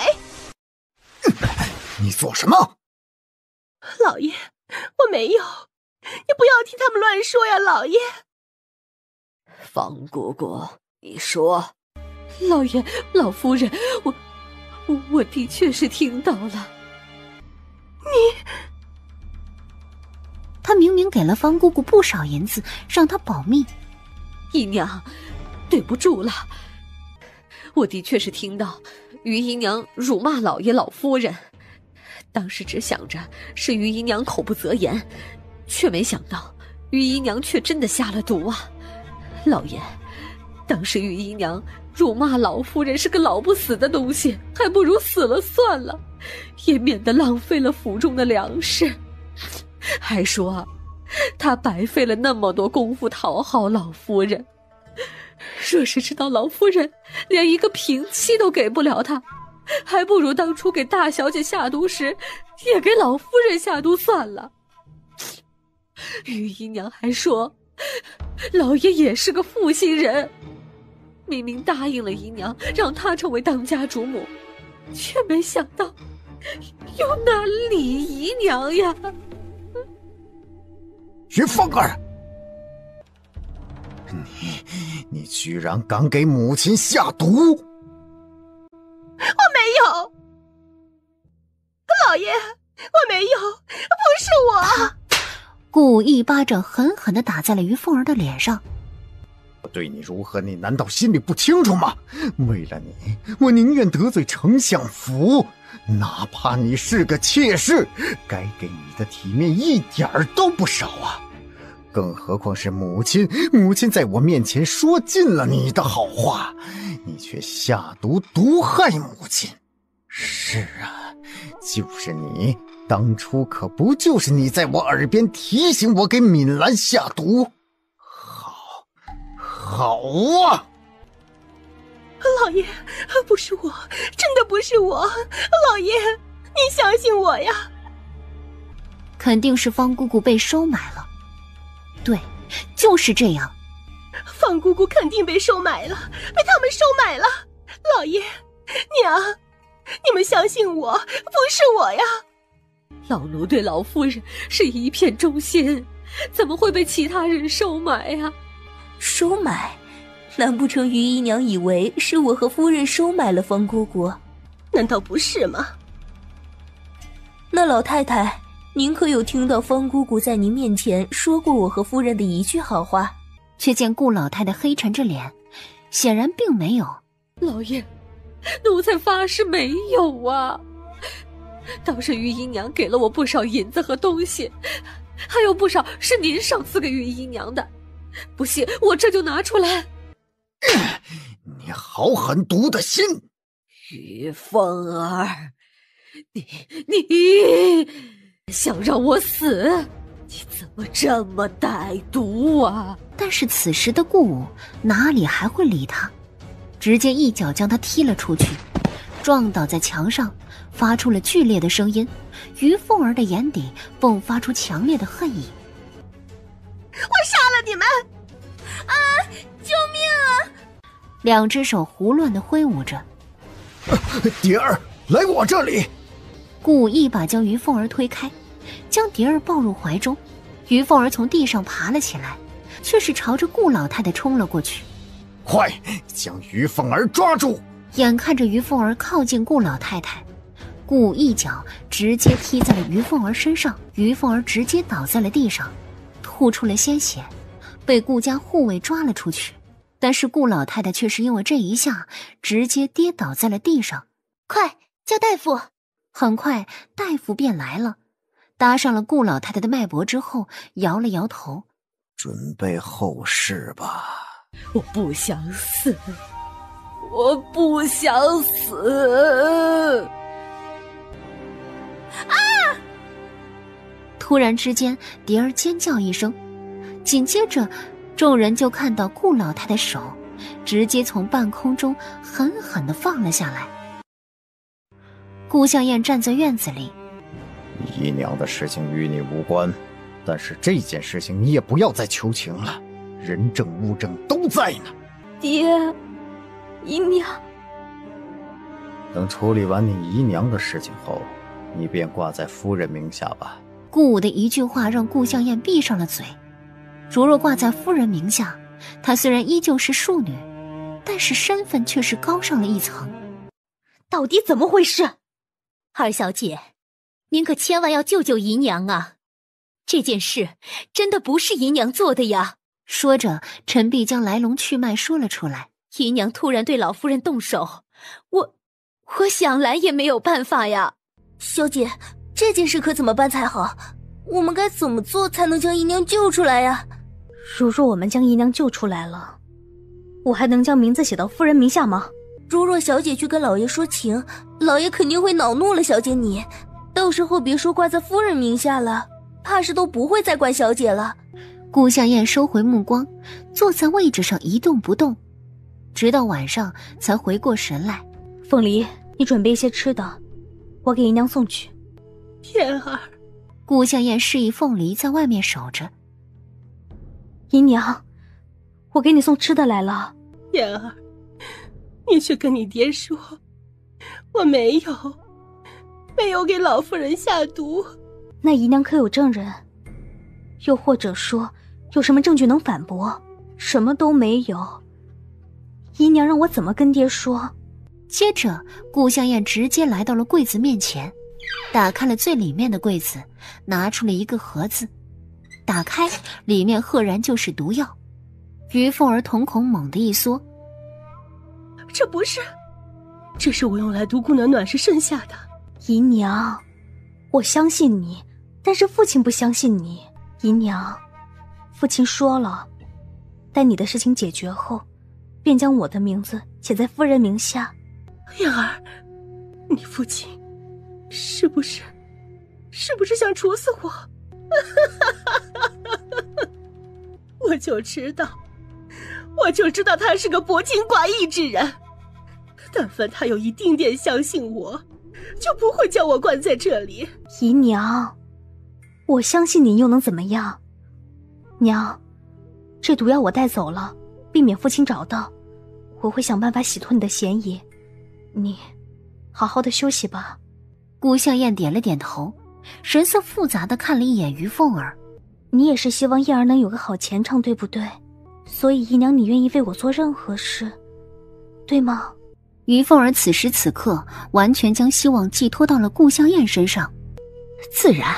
你做什么？老爷，我没有，你不要听他们乱说呀，老爷。方姑姑，你说。老爷，老夫人，我的确是听到了。他明明给了方姑姑不少银子，让她保密。姨娘，对不住了，我的确是听到于姨娘辱骂老爷老夫人，当时只想着是于姨娘口不择言，却没想到于姨娘却真的下了毒啊！老爷，当时于姨娘辱骂老夫人是个老不死的东西，还不如死了算了，也免得浪费了府中的粮食。还说她白费了那么多功夫讨好老夫人，若是知道老夫人连一个平妻都给不了她，还不如当初给大小姐下毒时，也给老夫人下毒算了。于姨娘还说，老爷也是个负心人，明明答应了姨娘，让她成为当家主母，却没想到又哪理姨娘呀？于凤儿，你居然敢给母亲下毒！我没有，老爷，我没有，不是我。顾一巴掌狠狠地打在了于凤儿的脸上。我对你如何，你难道心里不清楚吗？为了你，我宁愿得罪丞相府，哪怕你是个妾室，该给你的体面一点儿都不少啊！更何况是母亲，母亲在我面前说尽了你的好话，你却下毒毒害母亲。是啊，就是你，当初可不就是你在我耳边提醒我给敏兰下毒？好啊！老爷，不是我，真的不是我，老爷，你相信我呀！肯定是方姑姑被收买了。对，就是这样。方姑姑肯定被收买了，被他们收买了。老爷，娘，你们相信我，不是我呀！老奴对老夫人是一片忠心，怎么会被其他人收买呀？收买？难不成于姨娘以为是我和夫人收买了方姑姑？难道不是吗？那老太太，您可有听到方姑姑在您面前说过我和夫人的一句好话？却见顾老太太黑沉着脸，显然并没有。老爷，奴才发誓没有啊！倒是于姨娘给了我不少银子和东西，还有不少是您赏赐给于姨娘的。不信，我这就拿出来。你好狠毒的心！于凤儿，你想让我死？你怎么这么歹毒啊！但是此时的顾武哪里还会理他，直接一脚将他踢了出去，撞倒在墙上，发出了剧烈的声音。于凤儿的眼底迸发出强烈的恨意。我杀了你们！啊！救命啊！两只手胡乱地挥舞着。蝶儿，来我这里！顾武一把将于凤儿推开，将蝶儿抱入怀中。于凤儿从地上爬了起来，却是朝着顾老太太冲了过去。快，将于凤儿抓住！眼看着于凤儿靠近顾老太太，顾武一脚直接踢在了于凤儿身上，于凤儿直接倒在了地上，吐出了鲜血，被顾家护卫抓了出去。但是顾老太太却是因为这一下直接跌倒在了地上。快叫大夫！很快大夫便来了，搭上了顾老太太的脉搏之后，摇了摇头。准备后事吧。我不想死，我不想死！啊！突然之间，蝶儿尖叫一声，紧接着众人就看到顾老太太手直接从半空中狠狠地放了下来。顾向燕站在院子里，姨娘的事情与你无关，但是这件事情你也不要再求情了，人证物证都在呢。爹，姨娘，等处理完你姨娘的事情后，你便挂在夫人名下吧。顾武的一句话让顾向燕闭上了嘴。如若挂在夫人名下，她虽然依旧是庶女，但是身份却是高上了一层。到底怎么回事？二小姐，您可千万要救救姨娘啊！这件事真的不是姨娘做的呀！说着，陈璧将来龙去脉说了出来。姨娘突然对老夫人动手，我想来也没有办法呀。小姐，这件事可怎么办才好？我们该怎么做才能将姨娘救出来呀？如若我们将姨娘救出来了，我还能将名字写到夫人名下吗？如若小姐去跟老爷说情，老爷肯定会恼怒了小姐你，到时候别说挂在夫人名下了，怕是都不会再管小姐了。顾向燕收回目光，坐在位置上一动不动，直到晚上才回过神来。凤梨，你准备一些吃的，我给姨娘送去。燕儿，顾向燕示意凤梨在外面守着。姨娘，我给你送吃的来了。燕儿，你去跟你爹说，我没有给老夫人下毒。那姨娘可有证人？又或者说，有什么证据能反驳？什么都没有。姨娘让我怎么跟爹说？接着，顾向燕直接来到了柜子面前，打开了最里面的柜子，拿出了一个盒子。打开，里面赫然就是毒药。于凤儿瞳孔猛地一缩，这不是，这是我用来毒顾暖暖时剩下的。姨娘，我相信你，但是父亲不相信你。姨娘，父亲说了，待你的事情解决后，便将我的名字写在夫人名下。燕儿，你父亲是不是想处死我？我就知道他是个薄情寡义之人。但凡他有一丁点相信我，就不会将我关在这里。姨娘，我相信你又能怎么样？娘，这毒药我带走了，避免父亲找到。我会想办法洗脱你的嫌疑。你好好的休息吧。顾向燕点了点头，神色复杂的看了一眼于凤儿。你也是希望燕儿能有个好前程，对不对？所以姨娘，你愿意为我做任何事，对吗？于凤儿此时此刻完全将希望寄托到了顾向燕身上。自然，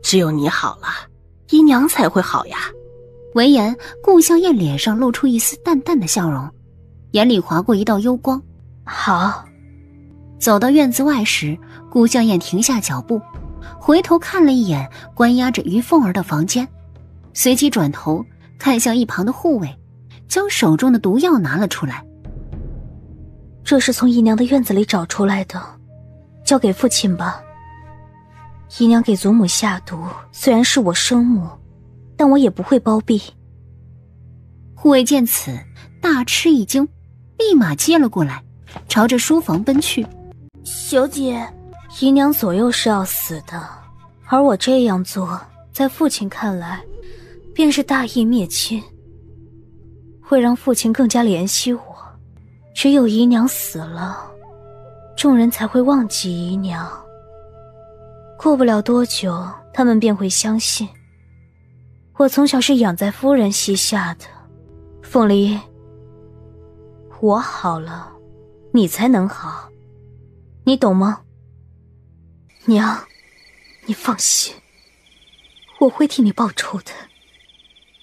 只有你好了，姨娘才会好呀。闻言，顾向燕脸上露出一丝淡淡的笑容，眼里划过一道幽光。好。走到院子外时，顾向燕停下脚步，回头看了一眼关押着于凤儿的房间，随即转头看向一旁的护卫，将手中的毒药拿了出来。这是从姨娘的院子里找出来的，交给父亲吧。姨娘给祖母下毒，虽然是我生母，但我也不会包庇。护卫见此，大吃一惊，立马接了过来，朝着书房奔去。小姐，姨娘左右是要死的，而我这样做，在父亲看来，便是大义灭亲，会让父亲更加怜惜我。只有姨娘死了，众人才会忘记姨娘。过不了多久，他们便会相信，我从小是养在夫人膝下的。凤梨，我好了，你才能好，你懂吗？娘，你放心，我会替你报仇的。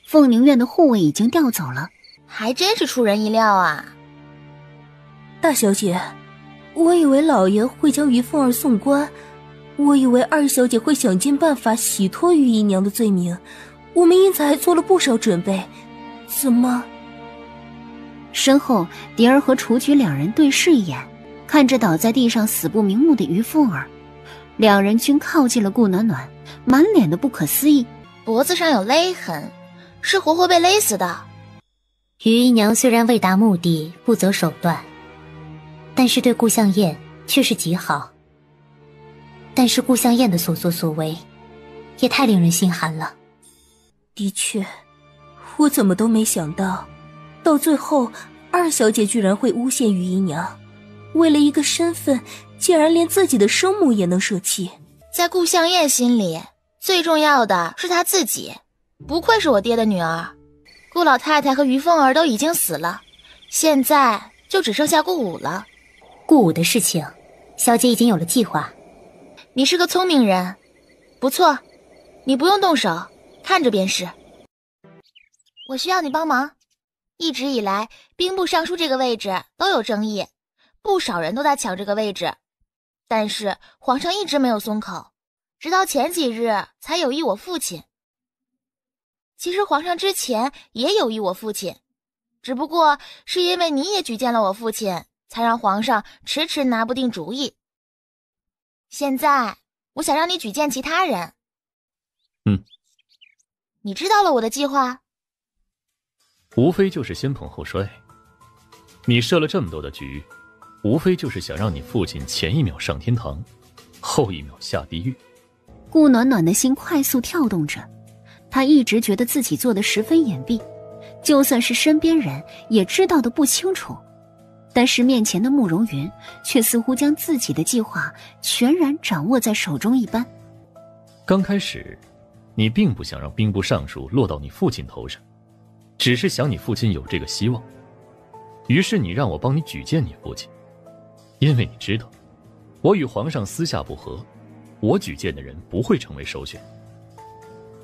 凤宁院的护卫已经调走了，还真是出人意料啊。大小姐，我以为老爷会将于凤儿送官，我以为二小姐会想尽办法洗脱于姨娘的罪名，我们因此还做了不少准备，怎么？身后蝶儿和雏菊两人对视一眼，看着倒在地上死不瞑目的于凤儿，两人均靠近了顾暖暖，满脸的不可思议。脖子上有勒痕，是活活被勒死的。于姨娘虽然为达目的不择手段，但是对顾向燕却是极好。但是顾向燕的所作所为也太令人心寒了。的确，我怎么都没想到，到最后二小姐居然会诬陷于姨娘，为了一个身份竟然连自己的生母也能舍弃。在顾向燕心里，最重要的是她自己，不愧是我爹的女儿。顾老太太和于凤儿都已经死了，现在就只剩下顾武了。顾武的事情，小姐已经有了计划。你是个聪明人，不错，你不用动手，看着便是。我需要你帮忙。一直以来，兵部尚书这个位置都有争议，不少人都在抢这个位置，但是皇上一直没有松口，直到前几日才有意我父亲。其实皇上之前也有意我父亲，只不过是因为你也举荐了我父亲，才让皇上迟迟拿不定主意。现在我想让你举荐其他人。你知道了我的计划？无非就是先捧后衰。你设了这么多的局，无非就是想让你父亲前一秒上天堂，后一秒下地狱。顾暖暖的心快速跳动着，她一直觉得自己做的十分隐蔽，就算是身边人也知道的不清楚。但是面前的慕容云却似乎将自己的计划全然掌握在手中一般。刚开始，你并不想让兵部尚书落到你父亲头上，只是想你父亲有这个希望。于是你让我帮你举荐你父亲，因为你知道，我与皇上私下不和，我举荐的人不会成为首选。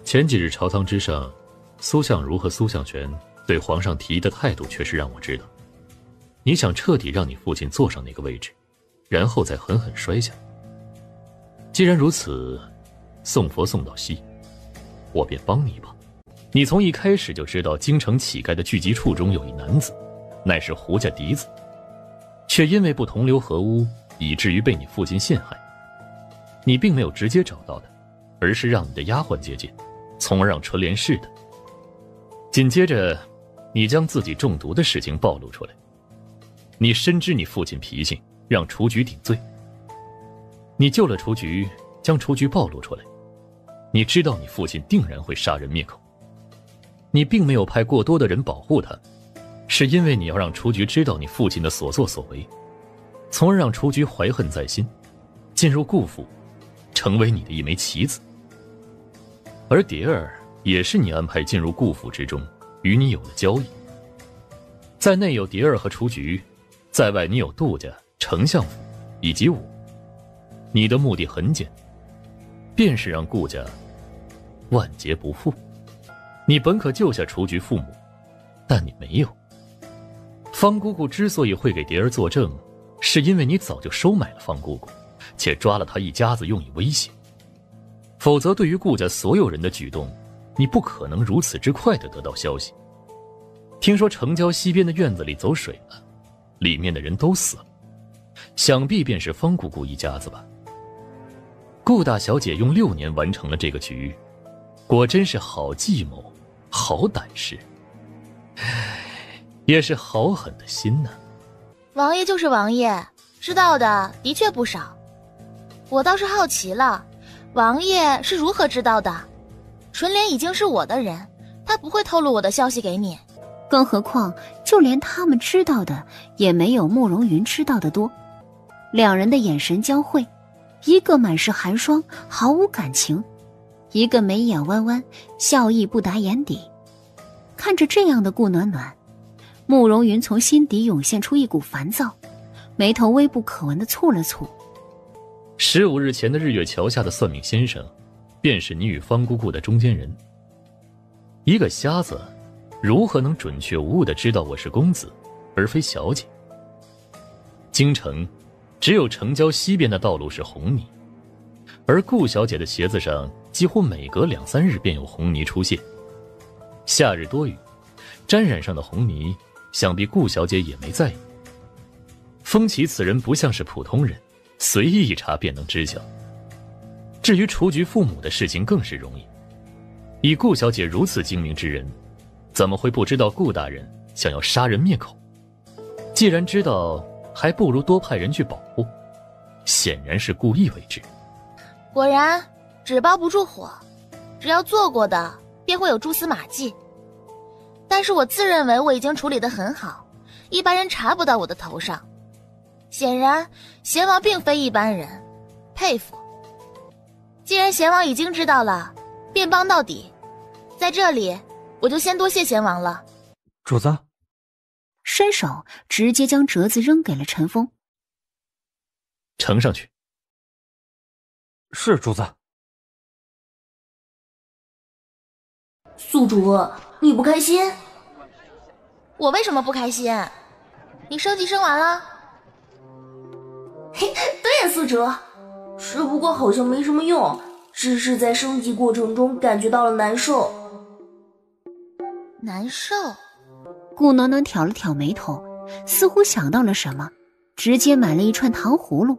前几日朝堂之上，苏相如和苏相权对皇上提议的态度却是让我知道，你想彻底让你父亲坐上那个位置，然后再狠狠摔下。既然如此，送佛送到西，我便帮你吧。你从一开始就知道京城乞丐的聚集处中有一男子，乃是胡家嫡子，却因为不同流合污，以至于被你父亲陷害。你并没有直接找到的，而是让你的丫鬟接见，从而让纯莲试的。紧接着，你将自己中毒的事情暴露出来。你深知你父亲脾性，让雏菊顶罪。你救了雏菊，将雏菊暴露出来。你知道你父亲定然会杀人灭口。你并没有派过多的人保护他，是因为你要让雏菊知道你父亲的所作所为，从而让雏菊怀恨在心，进入顾府，成为你的一枚棋子。而蝶儿也是你安排进入顾府之中，与你有了交易。在内有蝶儿和雏菊，在外你有杜家、丞相府以及我。你的目的很简单，便是让顾家万劫不复。你本可救下雏菊父母，但你没有。方姑姑之所以会给蝶儿作证，是因为你早就收买了方姑姑，且抓了她一家子用以威胁。否则对于顾家所有人的举动，你不可能如此之快地得到消息。听说城郊西边的院子里走水了，里面的人都死了，想必便是方姑姑一家子吧。顾大小姐用6年完成了这个局，果真是好计谋，好胆识，也是好狠的心呢。王爷就是王爷，知道的的确不少。我倒是好奇了，王爷是如何知道的？纯莲已经是我的人，他不会透露我的消息给你。更何况就连他们知道的也没有慕容云知道的多。两人的眼神交汇，一个满是寒霜，毫无感情，一个眉眼弯弯，笑意不达眼底。看着这样的顾暖暖，慕容云从心底涌现出一股烦躁，眉头微不可闻地蹙了蹙。15日前的日月桥下的算命先生，便是你与方姑姑的中间人。一个瞎子如何能准确无误地知道我是公子而非小姐？京城只有城郊西边的道路是红泥，而顾小姐的鞋子上几乎每隔2、3日便有红泥出现。夏日多雨，沾染上的红泥，想必顾小姐也没在意。风奇此人不像是普通人，随意一查便能知晓。至于雏菊父母的事情更是容易，以顾小姐如此精明之人，怎么会不知道顾大人想要杀人灭口？既然知道，还不如多派人去保护，显然是故意为之。果然纸包不住火，只要做过的便会有蛛丝马迹。但是我自认为我已经处理得很好，一般人查不到我的头上。显然贤王并非一般人，佩服。既然贤王已经知道了，便帮到底。在这里我就先多谢贤王了。主子伸手直接将折子扔给了陈峰。呈上去。是主子。宿主，你不开心？我为什么不开心？你升级升完了？嘿，对呀，宿主，只不过好像没什么用，只是在升级过程中感觉到了难受。难受？顾暖暖挑了挑眉头，似乎想到了什么，直接买了一串糖葫芦。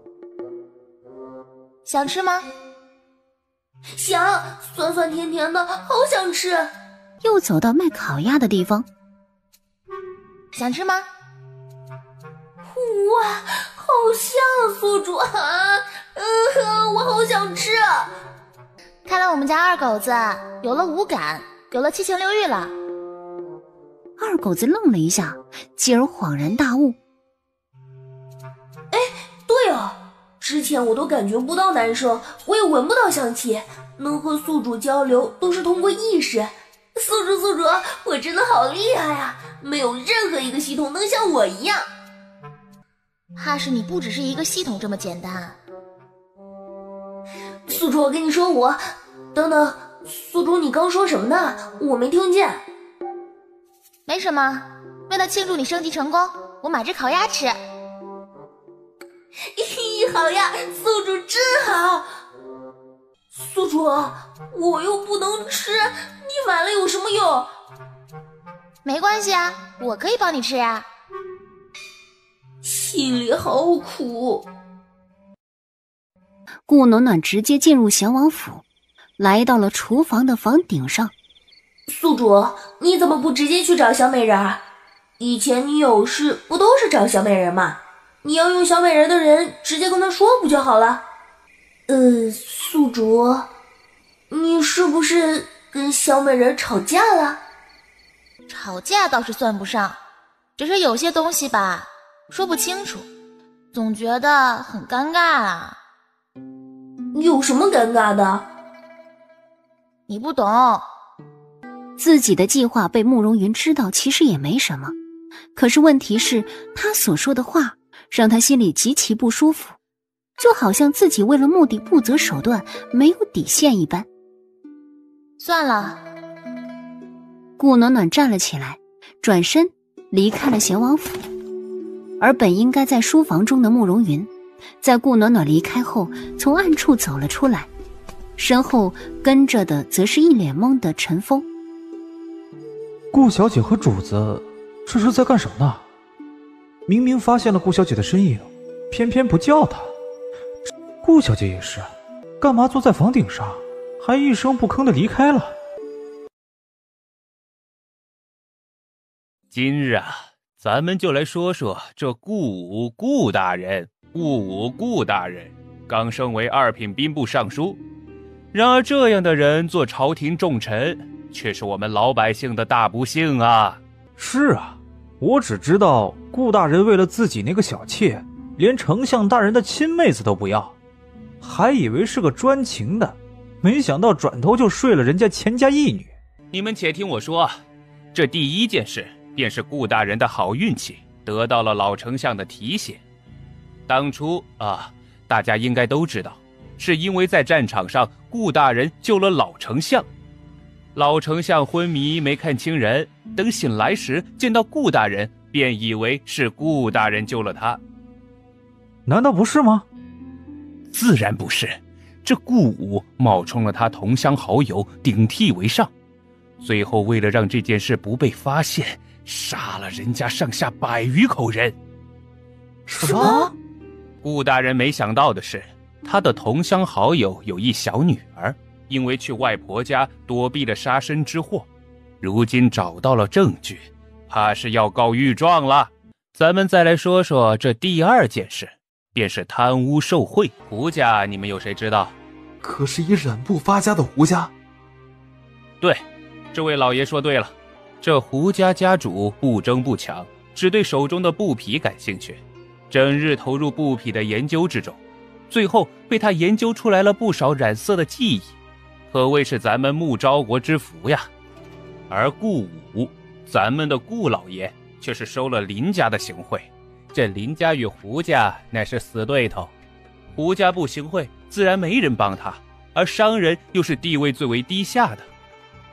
想吃吗？想，酸酸甜甜的，好想吃。又走到卖烤鸭的地方。想吃吗？哇，好香，宿主啊！我好想吃。看来我们家二狗子有了五感，有了七情六欲了。二狗子愣了一下，继而恍然大悟。对啊，之前我都感觉不到男生，我也闻不到香气，能和宿主交流都是通过意识。宿主，我真的好厉害啊！没有任何一个系统能像我一样。哈士，你不只是一个系统这么简单。宿主，我跟你说，等等，宿主，你刚说什么呢？我没听见。没什么，为了庆祝你升级成功，我买只烤鸭吃。好呀，宿主真好。宿主，我又不能吃，你买了有什么用？没关系啊，我可以帮你吃呀。心里好苦。顾暖暖直接进入贤王府，来到了厨房的房顶上。宿主，你怎么不直接去找小美人？以前你有事不都是找小美人吗？你要用小美人的人直接跟她说不就好了？宿主，你是不是跟小美人吵架了？吵架倒是算不上，只是有些东西吧，说不清楚，总觉得很尴尬啊。有什么尴尬的？你不懂。自己的计划被慕容云知道其实也没什么，可是问题是他所说的话让他心里极其不舒服，就好像自己为了目的不择手段，没有底线一般。算了。顾暖暖站了起来，转身离开了贤王府。而本应该在书房中的慕容云，在顾暖暖离开后从暗处走了出来，身后跟着的则是一脸懵的陈峰。顾小姐和主子这是在干什么呢？明明发现了顾小姐的身影，偏偏不叫她。顾小姐也是，干嘛坐在房顶上，还一声不吭的离开了？今日啊，咱们就来说说这顾大人。顾大人刚升为2品兵部尚书，然而这样的人做朝廷重臣，却是我们老百姓的大不幸啊。是啊，我只知道顾大人为了自己那个小妾，连丞相大人的亲妹子都不要，还以为是个专情的，没想到转头就睡了人家钱家义女。你们且听我说，这第一件事便是顾大人的好运气得到了老丞相的提携。当初大家应该都知道，是因为在战场上顾大人救了老丞相。老丞相昏迷没看清人，等醒来时见到顾大人，便以为是顾大人救了他。难道不是吗？自然不是，这顾武冒充了他同乡好友，顶替为上，最后为了让这件事不被发现，杀了人家上下100余口人。什么？顾大人没想到的是，他的同乡好友有一小女儿，因为去外婆家躲避了杀身之祸，如今找到了证据，怕是要告御状了。咱们再来说说这第2件事，便是贪污受贿。胡家你们有谁知道？可是以染布发家的胡家。对，这位老爷说对了，这胡家家主不争不抢，只对手中的布匹感兴趣，整日投入布匹的研究之中，最后被他研究出来了不少染色的技艺，可谓是咱们穆昭国之福呀。而顾武，咱们的顾老爷却是收了林家的行贿，这林家与胡家乃是死对头，胡家不行贿，自然没人帮他，而商人又是地位最为低下的，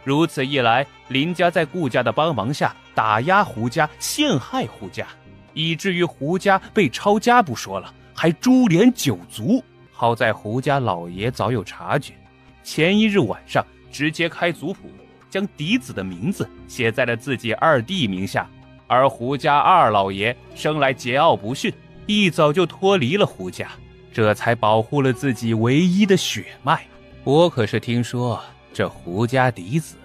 如此一来，林家在顾家的帮忙下打压胡家，陷害胡家，以至于胡家被抄家不说了，还株连9族。好在胡家老爷早有察觉，前一日晚上直接开族谱，将嫡子的名字写在了自己2弟名下，而胡家2老爷生来桀骜不驯，一早就脱离了胡家，这才保护了自己唯一的血脉。我可是听说这胡家嫡子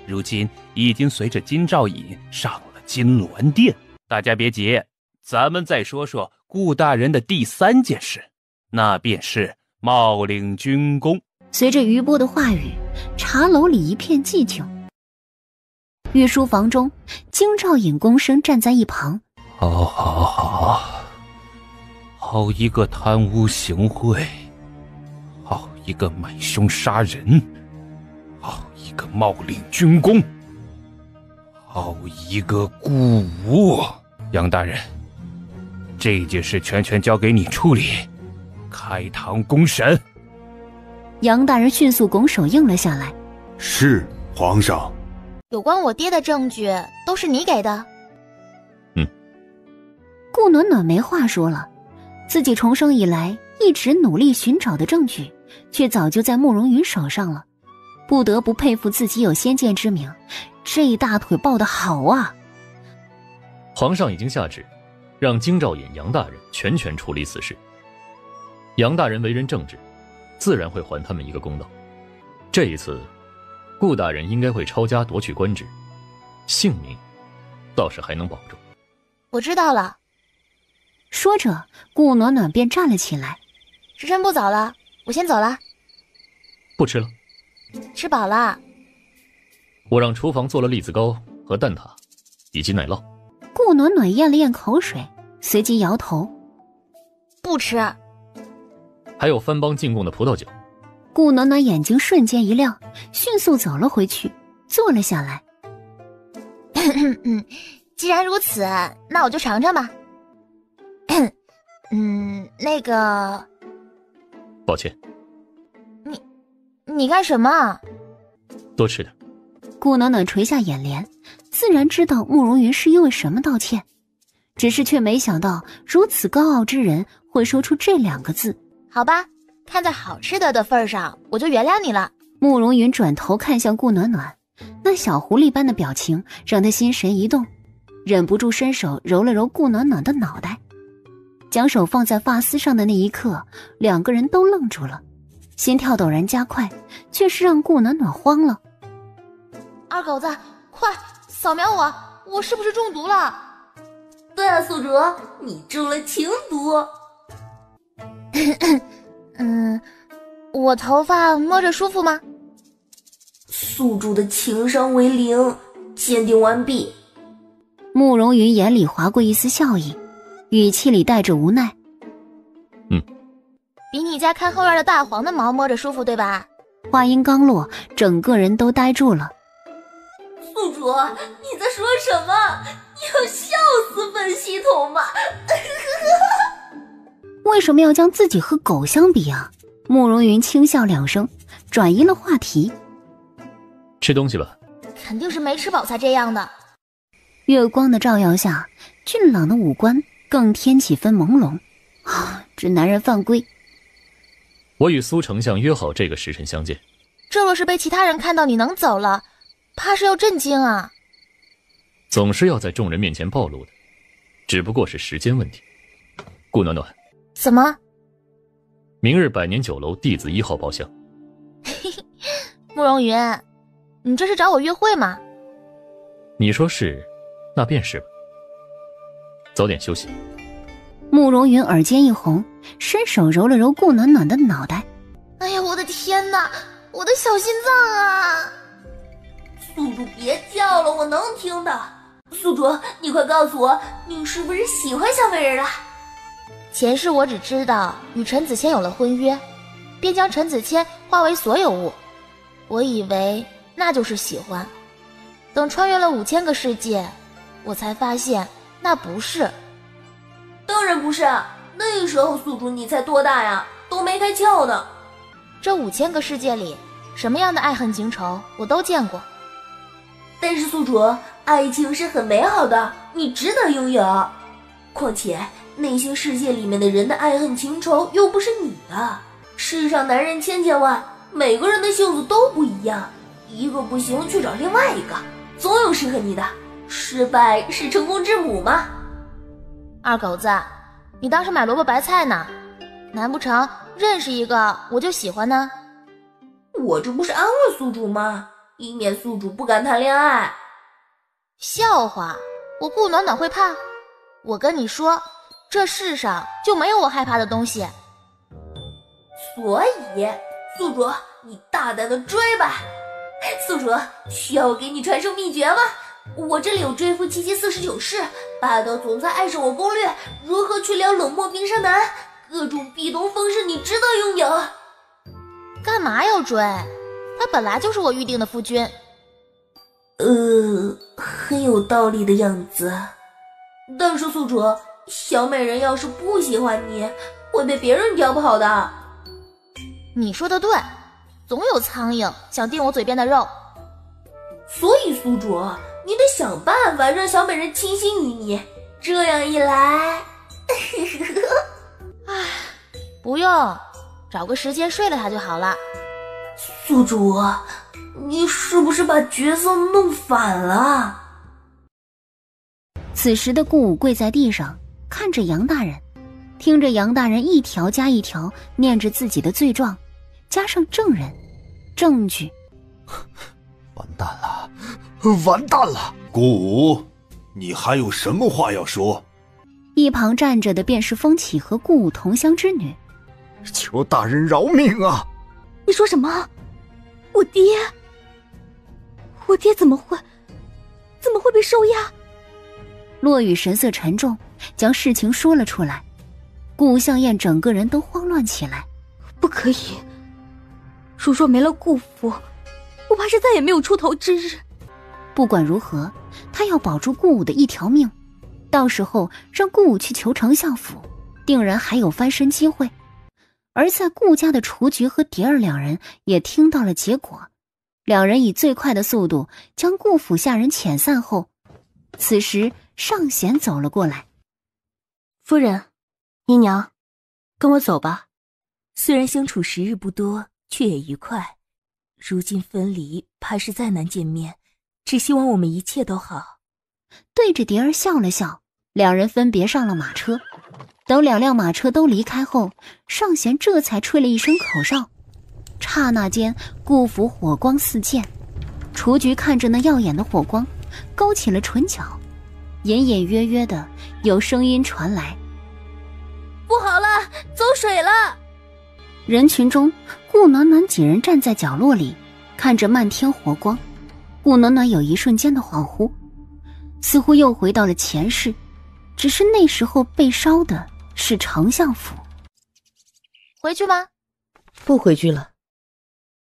如今已经随着金兆尹上了金銮殿。大家别急，咱们再说说顾大人的第3件事，那便是茂陵军功。随着余波的话语，茶楼里一片寂静。御书房中，京兆尹躬身站在一旁。好一个贪污行贿，好一个买凶杀人，好一个茂陵军功，好一个顾无。杨大人，这件事全交给你处理，开堂公审。杨大人迅速拱手应了下来。是，皇上。有关我爹的证据都是你给的。顾暖暖没话说了，自己重生以来一直努力寻找的证据，却早就在慕容云手上了。不得不佩服自己有先见之明，这一大腿抱得好啊！皇上已经下旨，让京兆尹杨大人全权处理此事。杨大人为人正直，自然会还他们一个公道。这一次，顾大人应该会抄家夺取官职，性命倒是还能保住。我知道了。说着，顾暖暖便站了起来。时辰不早了，我先走了。不吃了。吃饱了。我让厨房做了栗子糕和蛋挞，以及奶酪。顾暖暖咽了咽口水，随即摇头。不吃。还有番邦进贡的葡萄酒。顾暖暖眼睛瞬间一亮，迅速走了回去，坐了下来。既然如此，那我就尝尝吧。那个……抱歉。你干什么？多吃点。顾暖暖垂下眼帘，自然知道慕容云是因为什么道歉，只是却没想到如此高傲之人会说出这2个字。好吧，看在好吃的份上，我就原谅你了。慕容云转头看向顾暖暖，那小狐狸般的表情让他心神一动，忍不住伸手揉了揉顾暖暖的脑袋。将手放在发丝上的那一刻，2个人都愣住了，心跳陡然加快，却是让顾暖暖慌了。二狗子，快扫描我是不是中毒了？对啊，宿主，你中了情毒。我头发摸着舒服吗？宿主的情伤为0，鉴定完毕。慕容云眼里划过一丝笑意，语气里带着无奈。比你家看后院的大黄的毛摸着舒服，对吧？话音刚落，整个人都呆住了。宿主，你在说什么？你要笑死本系统吗？为什么要将自己和狗相比啊？慕容云轻笑2声，转移了话题。吃东西吧。肯定是没吃饱才这样的。月光的照耀下，俊朗的五官更添几分朦胧。这男人犯规。我与苏丞相约好这个时辰相见。这若是被其他人看到你能走了，怕是要震惊啊。总是要在众人面前暴露的，只不过是时间问题。顾暖暖。怎么？明日百年酒楼弟子1号包厢。慕容云，你这是找我约会吗？你说是，那便是吧。早点休息。慕容云耳尖一红，伸手揉了揉顾暖暖的脑袋。哎呀，我的天哪，我的小心脏啊！宿主别叫了，我能听的。宿主，你快告诉我，你是不是喜欢小美人了？前世我只知道与陈子谦有了婚约，便将陈子谦化为所有物，我以为那就是喜欢。等穿越了5000个世界，我才发现那不是。当然不是，那时候宿主你才多大呀，都没开窍呢。这5000个世界里，什么样的爱恨情仇我都见过。但是宿主，爱情是很美好的，你值得拥有。况且那些世界里面的人的爱恨情仇又不是你的。世上男人千千万，每个人的性子都不一样，一个不行去找另外一个，总有适合你的。失败是成功之母吗？二狗子，你当是买萝卜白菜呢？难不成认识一个我就喜欢呢？我这不是安慰宿主吗？以免宿主不敢谈恋爱。笑话，我顾暖暖会怕？我跟你说，这世上就没有我害怕的东西。所以，宿主，你大胆的追吧。宿主，需要我给你传授秘诀吗？我这里有追夫7749式，霸道总裁爱上我攻略，如何去撩冷漠冰山男，各种壁咚方式你值得拥有。干嘛要追？他本来就是我预定的夫君。很有道理的样子。但是宿主，小美人要是不喜欢你，会被别人挑跑的。你说的对，总有苍蝇想叮我嘴边的肉。所以宿主，你得想办法让小美人倾心于你，这样一来唉，不用，找个时间睡了她就好了。宿主，你是不是把角色弄反了？此时的顾武跪在地上，看着杨大人，听着杨大人一条加一条念着自己的罪状，加上证人、证据。完蛋了，完蛋了！顾武，你还有什么话要说？一旁站着的便是风起和顾武同乡之女。求大人饶命啊！你说什么？我爹怎么会被收押？落雨神色沉重，将事情说了出来。顾向燕整个人都慌乱起来。不可以，如若没了顾府，我怕是再也没有出头之日。不管如何，他要保住顾武的一条命，到时候让顾武去求丞相府，定然还有翻身机会。而在顾家的雏菊和蝶儿两人也听到了结果，两人以最快的速度将顾府下人遣散后，此时尚贤走了过来。夫人，姨娘，跟我走吧。虽然相处时日不多，却也愉快。如今分离，怕是再难见面，只希望我们一切都好。对着蝶儿笑了笑，两人分别上了马车。等两辆马车都离开后，尚贤这才吹了一声口哨。刹那间，顾府火光四溅。雏菊看着那耀眼的火光，勾起了唇角，隐隐约约的有声音传来：不好了，走水了！人群中，顾暖暖几人站在角落里，看着漫天火光。顾暖暖有一瞬间的恍惚，似乎又回到了前世，只是那时候被烧的是丞相府。回去吗？不回去了。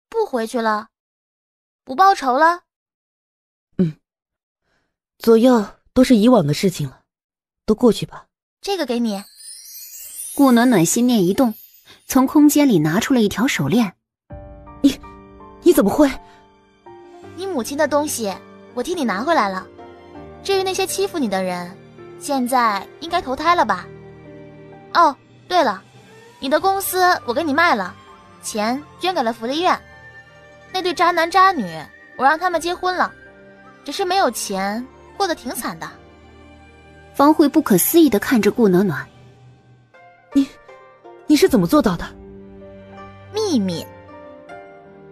不回去了？不报仇了？左右都是以往的事情了，都过去吧。这个给你。顾暖暖心念一动，从空间里拿出了一条手链。你怎么会？你母亲的东西我替你拿回来了。至于那些欺负你的人，现在应该投胎了吧？哦，对了，你的公司我给你卖了，钱捐给了福利院。那对渣男渣女我让他们结婚了，只是没有钱，过得挺惨的。方慧不可思议地看着顾暖暖。你是怎么做到的？秘密。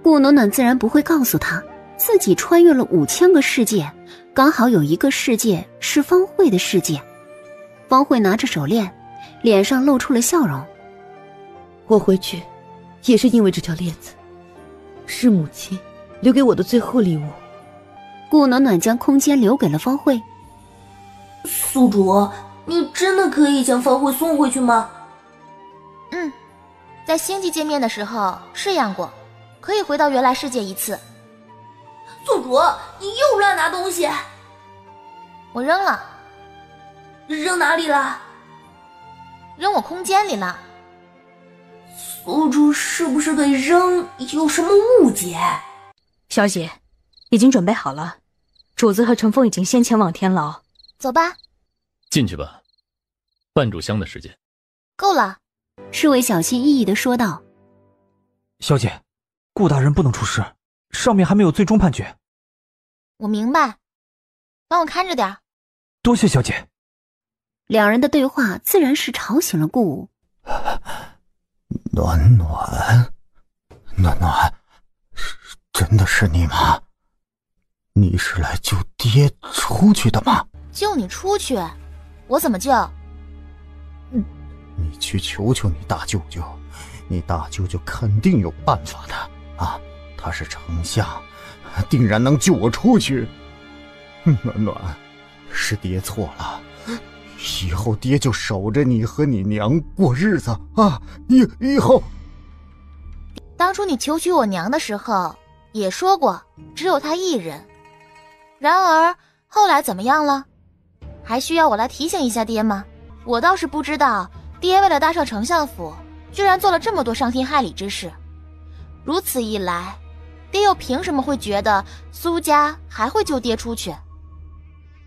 顾暖暖自然不会告诉他，自己穿越了5000个世界，刚好有一个世界是方慧的世界。方慧拿着手链，脸上露出了笑容。我回去也是因为这条链子，是母亲留给我的最后礼物。顾暖暖将空间留给了方慧。宿主，你真的可以将方慧送回去吗？在星际见面的时候试验过，可以回到原来世界一次。宿主，你又乱拿东西。我扔了。扔哪里了？扔我空间里了。宿主是不是对扔有什么误解？小姐，已经准备好了，主子和陈峰已经先前往天牢。走吧。进去吧，半炷香的时间。够了。侍卫小心翼翼地说道。小姐，顾大人不能出事，上面还没有最终判决。我明白，帮我看着点。多谢小姐。两人的对话自然是吵醒了顾武。暖暖，真的是你吗？你是来救爹出去的吗？救你出去？我怎么救？你去求求你大舅舅，你大舅舅肯定有办法的啊！他是丞相，定然能救我出去。暖暖，是爹错了，以后爹就守着你和你娘过日子啊！以后，当初你求娶我娘的时候也说过只有她一人，然而后来怎么样了？还需要我来提醒一下爹吗？我倒是不知道爹为了搭上丞相府居然做了这么多伤天害理之事。如此一来，爹又凭什么会觉得苏家还会救爹出去？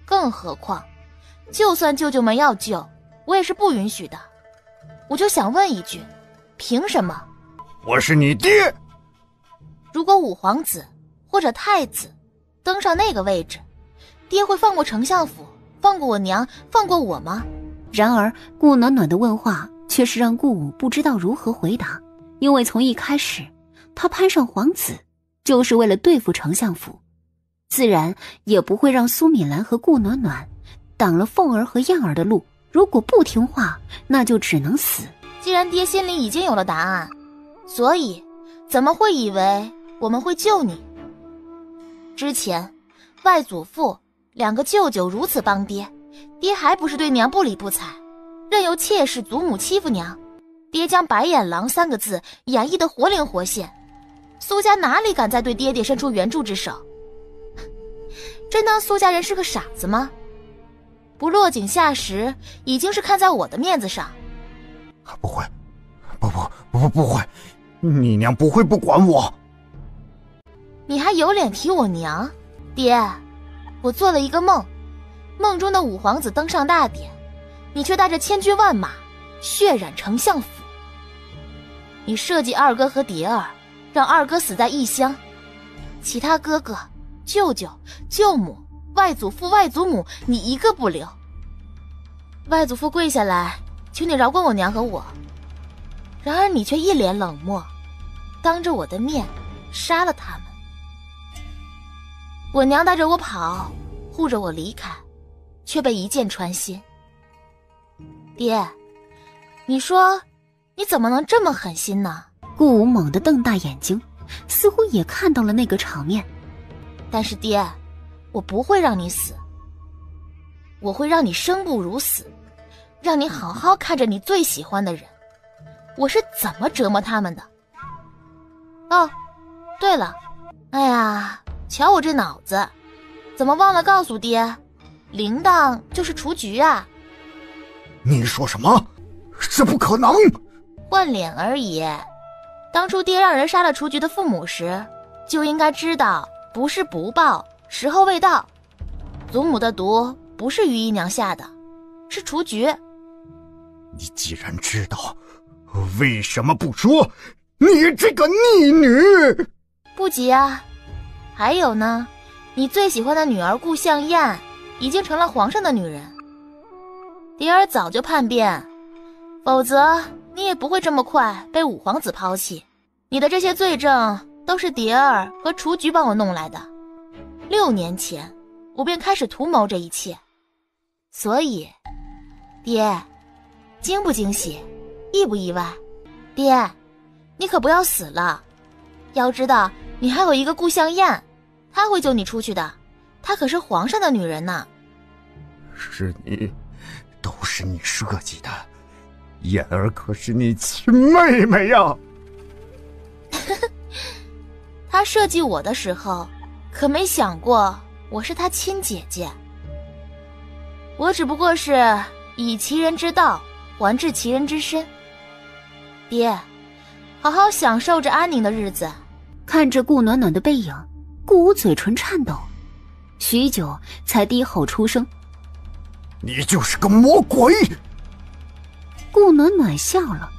更何况就算舅舅们要救，我也是不允许的。我就想问一句，凭什么？我是你爹。如果五皇子或者太子登上那个位置，爹会放过丞相府，放过我娘，放过我吗？然而顾暖暖的问话却是让顾武不知道如何回答，因为从一开始他攀上皇子就是为了对付丞相府，自然也不会让苏敏兰和顾暖暖挡了凤儿和燕儿的路。如果不听话，那就只能死。既然爹心里已经有了答案，所以怎么会以为我们会救你？之前外祖父两个舅舅如此帮爹，爹还不是对娘不理不睬，任由妾室祖母欺负娘。爹将白眼狼三个字演绎得活灵活现，苏家哪里敢再对爹爹伸出援助之手？真当苏家人是个傻子吗？不落井下石已经是看在我的面子上。不会，不会，你娘不会不管我。你还有脸提我娘？爹，我做了一个梦，梦中的五皇子登上大典，你却带着千军万马血染丞相府。你设计二哥和蝶儿，让二哥死在异乡，其他哥哥、舅舅、舅母、外祖父、外祖母你一个不留。外祖父跪下来求你饶过我娘和我，然而你却一脸冷漠，当着我的面杀了他们。我娘带着我跑，护着我离开，却被一箭穿心。爹，你说你怎么能这么狠心呢？顾武猛地瞪大眼睛，似乎也看到了那个场面。但是爹，我不会让你死，我会让你生不如死，让你好好看着你最喜欢的人。我是怎么折磨他们的？哦，对了，哎呀，瞧我这脑子，怎么忘了告诉爹，铃铛就是雏菊啊。你说什么？这不可能！换脸而已。当初爹让人杀了雏菊的父母时，就应该知道不是不报，时候未到。祖母的毒不是于姨娘下的，是雏菊。你既然知道，为什么不说？你这个逆女！不急啊，还有呢，你最喜欢的女儿顾向燕已经成了皇上的女人。蝶儿早就叛变，否则你也不会这么快被五皇子抛弃。你的这些罪证都是蝶儿和雏菊帮我弄来的。6年前我便开始图谋这一切，所以爹，惊不惊喜，意不意外？爹，你可不要死了，要知道你还有一个顾向燕，她会救你出去的，她可是皇上的女人呢。是你，都是你设计的，燕儿可是你亲妹妹呀。她设计我的时候，可没想过我是她亲姐姐。我只不过是以其人之道还治其人之身。爹，好好享受着安宁的日子。看着顾暖暖的背影，顾武嘴唇颤抖，许久才低吼出声：“你就是个魔鬼！”顾暖暖笑了：“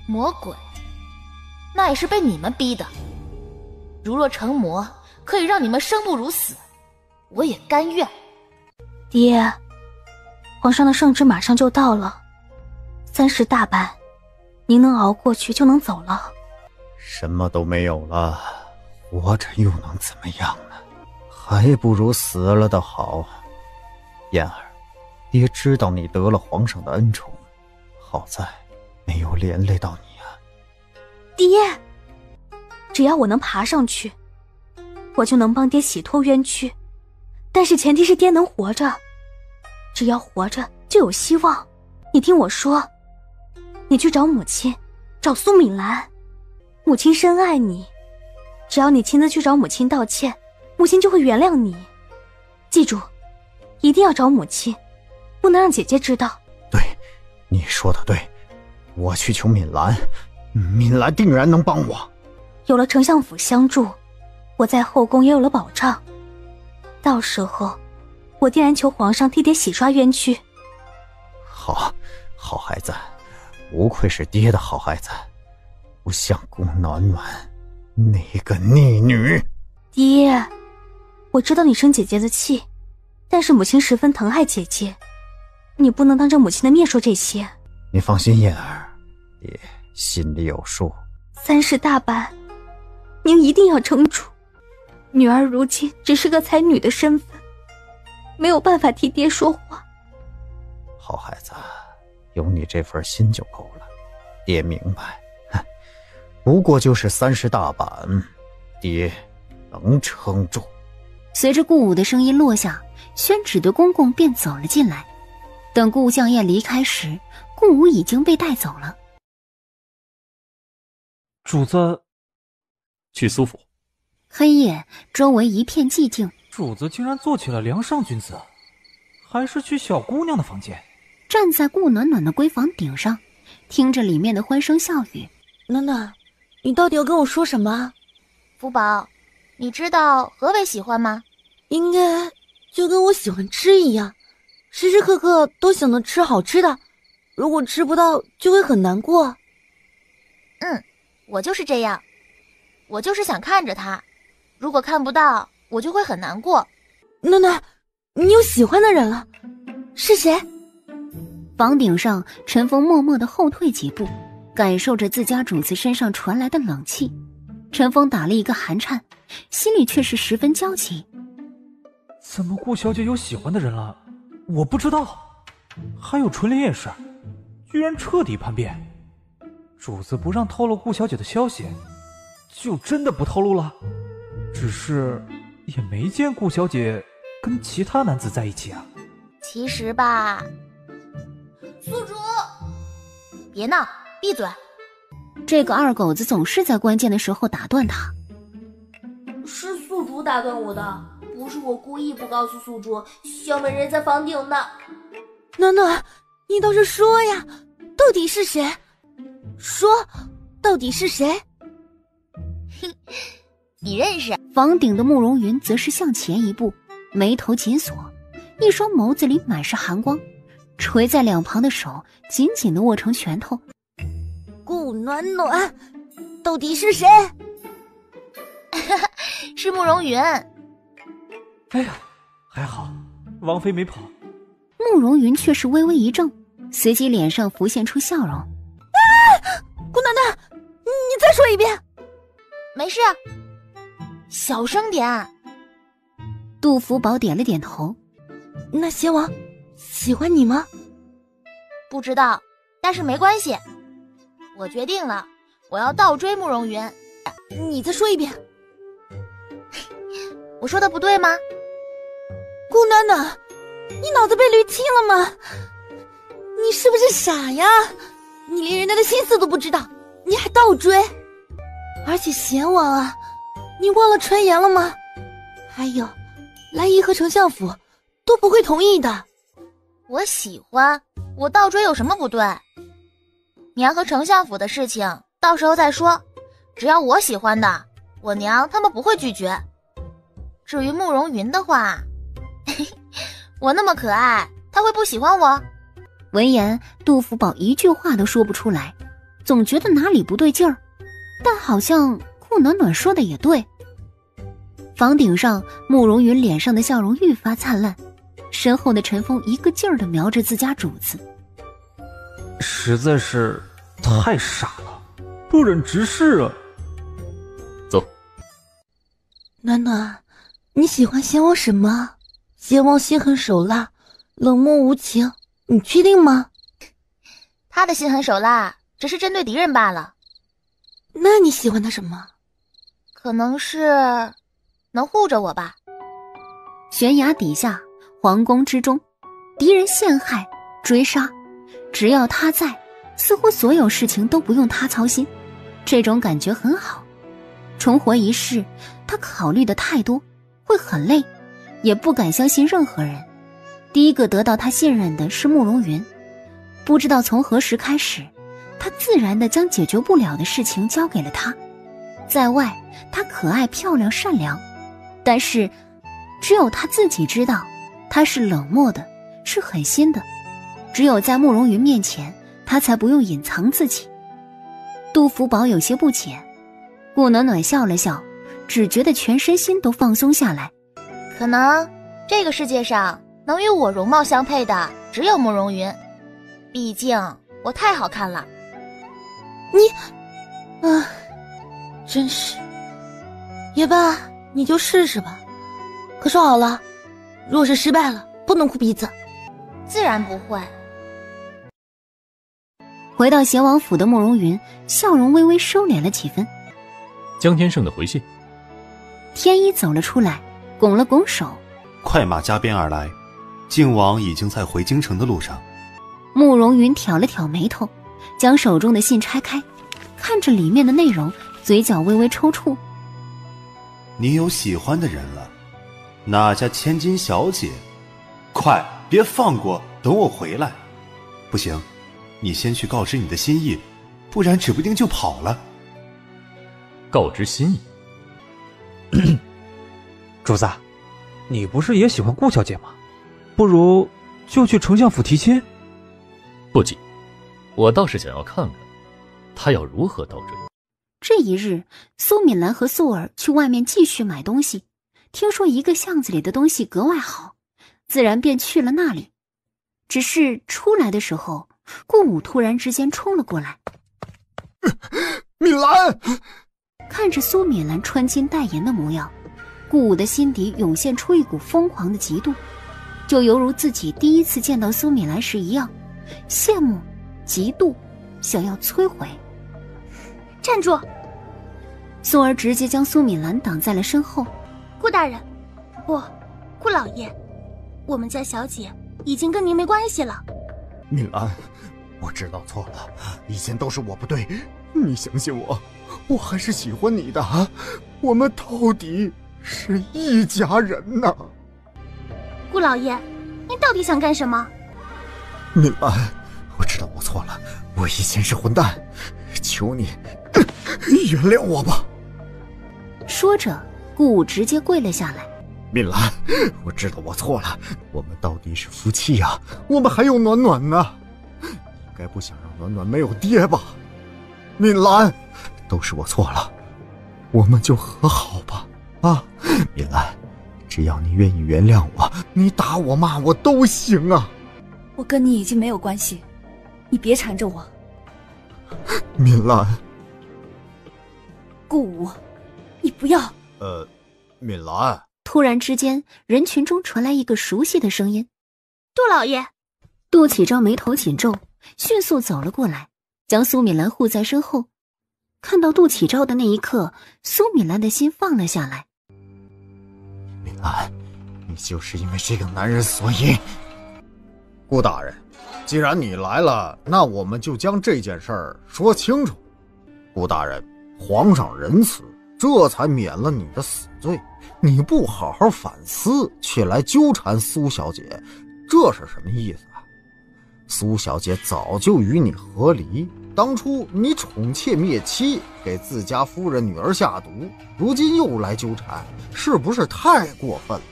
魔鬼，那也是被你们逼的。如若成魔可以让你们生不如死，我也甘愿。”爹，皇上的圣旨马上就到了，3时大半，您能熬过去就能走了。什么都没有了，活着又能怎么样呢？还不如死了的好。燕儿，爹知道你得了皇上的恩宠，好在没有连累到你啊。爹，只要我能爬上去，我就能帮爹洗脱冤屈，但是前提是爹能活着。只要活着就有希望。你听我说，你去找母亲，找苏敏兰，母亲深爱你，只要你亲自去找母亲道歉，母亲就会原谅你。记住，一定要找母亲，不能让姐姐知道。对，你说的对，我去求敏兰，敏兰定然能帮我。有了丞相府相助，我在后宫也有了保障，到时候我定然求皇上替爹洗刷冤屈。好孩子，无愧是爹的好孩子，不像顾暖暖那个逆女。爹，我知道你生姐姐的气，但是母亲十分疼爱姐姐，你不能当着母亲的面说这些。你放心，燕儿，爹心里有数。3世大办，您一定要撑住。女儿如今只是个才女的身份，没有办法替爹说话。好孩子，有你这份心就够了。爹明白，不过就是3世大板，爹能撑住。随着顾武的声音落下，宣旨的公公便走了进来。等顾向燕离开时，顾武已经被带走了。主子去苏府。黑夜，周围一片寂静。主子竟然做起了梁上君子，还是去小姑娘的房间。站在顾暖暖的闺房顶上，听着里面的欢声笑语。暖暖，你到底要跟我说什么？福宝，你知道何为喜欢吗？应该就跟我喜欢吃一样，时时刻刻都想着吃好吃的，如果吃不到就会很难过。我就是这样，我就是想看着他，如果看不到我就会很难过。暖暖，你有喜欢的人了？是谁？房顶上，陈峰默默地后退几步，感受着自家主子身上传来的冷气。陈峰打了一个寒颤，心里却是十分焦急。怎么顾小姐有喜欢的人了？我不知道。还有纯莲也是，居然彻底叛变。主子不让透露顾小姐的消息，就真的不透露了？只是也没见顾小姐跟其他男子在一起啊。其实吧，宿主，别闹，闭嘴！这个二狗子总是在关键的时候打断他。是宿主打断我的，不是我故意不告诉宿主，小美人在房顶呢。暖暖，你倒是说呀，到底是谁？说，到底是谁？你认识？房顶的慕容云则是向前一步，眉头紧锁，一双眸子里满是寒光，垂在两旁的手紧紧地握成拳头。顾暖暖，到底是谁？是慕容云。哎呀，还好，王妃没跑。慕容云却是微微一怔，随即脸上浮现出笑容。顾暖暖，你再说一遍。没事，小声点。杜福宝点了点头。那邪王喜欢你吗？不知道，但是没关系。我决定了，我要倒追慕容云。你再说一遍。我说的不对吗？顾暖暖，你脑子被驴踢了吗？你是不是傻呀？你连人家的心思都不知道，你还倒追？而且贤王啊，你忘了传言了吗？还有，来仪和丞相府都不会同意的。我喜欢，我倒追有什么不对？娘和丞相府的事情到时候再说，只要我喜欢的，我娘他们不会拒绝。至于慕容云的话，我那么可爱，他会不喜欢我？闻言，杜福宝一句话都说不出来，总觉得哪里不对劲儿，但好像顾暖暖说的也对。房顶上，慕容云脸上的笑容愈发灿烂，身后的陈峰一个劲儿地瞄着自家主子，实在是太傻了，不忍直视啊。走。暖暖，你喜欢贤王什么？贤王心狠手辣，冷漠无情，你确定吗？他的心狠手辣，只是针对敌人罢了。那你喜欢他什么？可能是能护着我吧。悬崖底下，皇宫之中，敌人陷害追杀，只要他在，似乎所有事情都不用他操心，这种感觉很好。重活一世，他考虑的太多，会很累，也不敢相信任何人。第一个得到他信任的是慕容云，不知道从何时开始，他自然地将解决不了的事情交给了他。在外，他可爱漂亮善良，但是只有他自己知道，他是冷漠的，是狠心的。只有在慕容云面前，他才不用隐藏自己。杜福宝有些不解，顾暖暖笑了笑，只觉得全身心都放松下来。可能这个世界上能与我容貌相配的只有慕容云，毕竟我太好看了。你，真是。也罢，你就试试吧。可说好了，若是失败了，不能哭鼻子。自然不会。回到邪王府的慕容云，笑容微微收敛了几分。江天胜的回信。天一走了出来，拱了拱手，快马加鞭而来，靖王已经在回京城的路上。慕容云挑了挑眉头，将手中的信拆开，看着里面的内容，嘴角微微抽搐。你有喜欢的人了，哪家千金小姐？快，别放过，等我回来。不行，你先去告知你的心意，不然指不定就跑了。告知心意。主子，你不是也喜欢顾小姐吗？不如就去丞相府提亲。不急，我倒是想要看看他要如何倒追。这一日，苏敏兰和素儿去外面继续买东西，听说一个巷子里的东西格外好，自然便去了那里。只是出来的时候，顾武突然之间冲了过来。敏兰！看着苏敏兰穿金戴银的模样，顾武的心底涌现出一股疯狂的嫉妒，就犹如自己第一次见到苏敏兰时一样，羡慕、嫉妒，想要摧毁。站住！素儿直接将苏敏兰挡在了身后。顾大人，不，顾老爷，我们家小姐已经跟您没关系了。敏兰，我知道错了，以前都是我不对，你相信我，我还是喜欢你的，我们到底是一家人呐。顾老爷，您到底想干什么？敏兰，我知道我错了，我以前是混蛋，求你原谅我吧。说着，顾武直接跪了下来。敏兰，我知道我错了，我们到底是夫妻呀，我们还有暖暖呢，应该不想让暖暖没有爹吧。敏兰，都是我错了，我们就和好吧。啊，敏兰，只要你愿意原谅我，你打我骂我都行啊。我跟你已经没有关系，你别缠着我。敏兰。顾武，你不要。敏兰。突然之间，人群中传来一个熟悉的声音：“杜老爷。”杜启昭眉头紧皱，迅速走了过来，将苏敏兰护在身后。看到杜启昭的那一刻，苏敏兰的心放了下来。敏兰，你就是因为这个男人，所以……顾大人，既然你来了，那我们就将这件事儿说清楚。顾大人，皇上仁慈，这才免了你的死罪。你不好好反思，却来纠缠苏小姐，这是什么意思啊？苏小姐早就与你和离，当初你宠妾灭妻，给自家夫人女儿下毒，如今又来纠缠，是不是太过分了？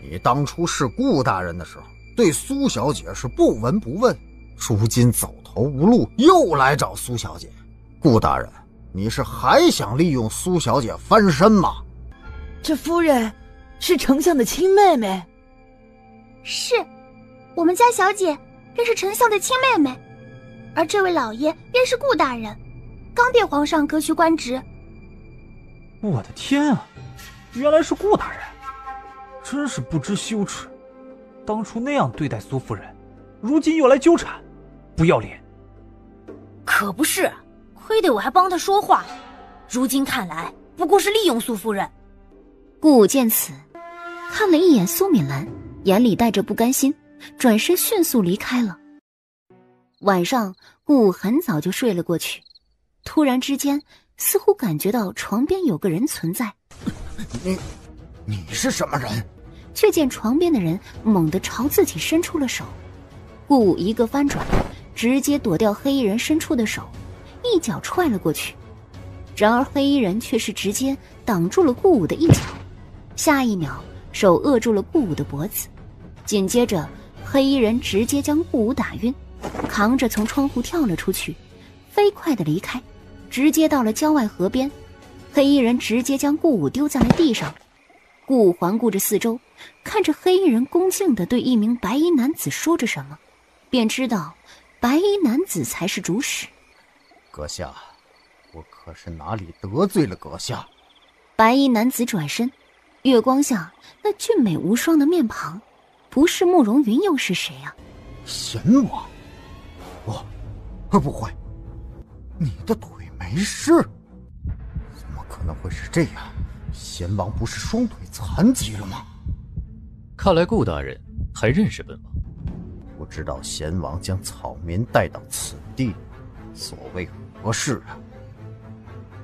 你当初是顾大人的时候，对苏小姐是不闻不问，如今走投无路，又来找苏小姐。顾大人，你是还想利用苏小姐翻身吗？这夫人是丞相的亲妹妹。是，我们家小姐便是丞相的亲妹妹，而这位老爷便是顾大人，刚被皇上革去官职。我的天啊，原来是顾大人，真是不知羞耻。当初那样对待苏夫人，如今又来纠缠，不要脸。可不是，亏得我还帮他说话，如今看来不过是利用苏夫人。顾武见此，看了一眼苏敏兰，眼里带着不甘心，转身迅速离开了。晚上，顾武很早就睡了过去，突然之间似乎感觉到床边有个人存在。你是什么人？却见床边的人猛地朝自己伸出了手，顾武一个翻转，直接躲掉黑衣人伸出的手，一脚踹了过去。然而黑衣人却是直接挡住了顾武的一脚，下一秒手扼住了顾武的脖子，紧接着黑衣人直接将顾武打晕，扛着从窗户跳了出去，飞快地离开，直接到了郊外河边。黑衣人直接将顾武丢在了地上。顾武环顾着四周，看着黑衣人恭敬地对一名白衣男子说着什么，便知道白衣男子才是主使。阁下，我可是哪里得罪了阁下？白衣男子转身，月光下那俊美无双的面庞，不是慕容云又是谁啊？贤王，不会，你的腿没事？怎么可能会是这样？贤王不是双腿残疾了吗？看来顾大人还认识本王。不知道贤王将草民带到此地，所谓何事啊？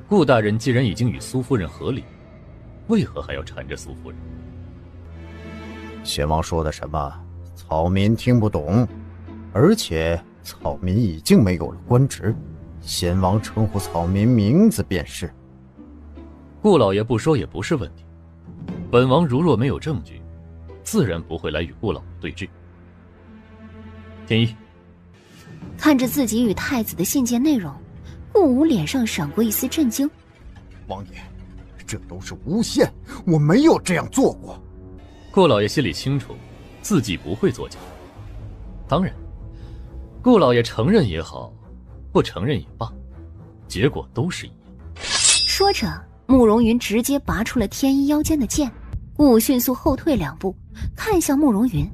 顾大人既然已经与苏夫人和离，为何还要缠着苏夫人？贤王说的什么？草民听不懂，而且草民已经没有了官职，贤王称呼草民名字便是。顾老爷不说也不是问题，本王如若没有证据，自然不会来与顾老爷对峙。天一看着自己与太子的信件内容，顾武脸上闪过一丝震惊。王爷，这都是诬陷，我没有这样做过。顾老爷心里清楚，自己不会作假。当然，顾老爷承认也好，不承认也罢，结果都是一样。说着，慕容云直接拔出了天一腰间的剑，顾武迅速后退2步，看向慕容云，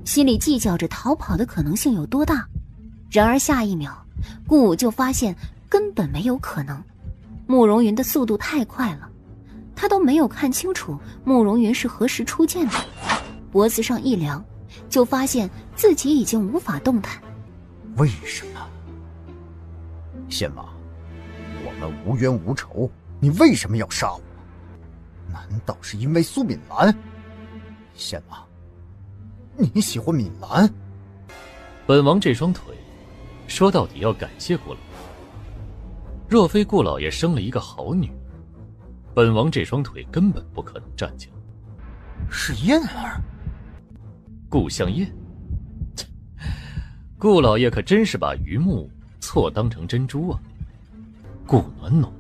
心里计较着逃跑的可能性有多大。然而下一秒，顾武就发现根本没有可能。慕容云的速度太快了，他都没有看清楚慕容云是何时出剑的，脖子上一凉，就发现自己已经无法动弹。为什么？贤王，我们无冤无仇，你为什么要杀我？难道是因为苏敏兰？贤王，你喜欢敏兰？本王这双腿，说到底要感谢顾老爷。若非顾老爷生了一个好女儿，本王这双腿根本不可能站起来。是燕儿？顾香燕？顾老爷可真是把榆木错当成珍珠啊！顾暖暖。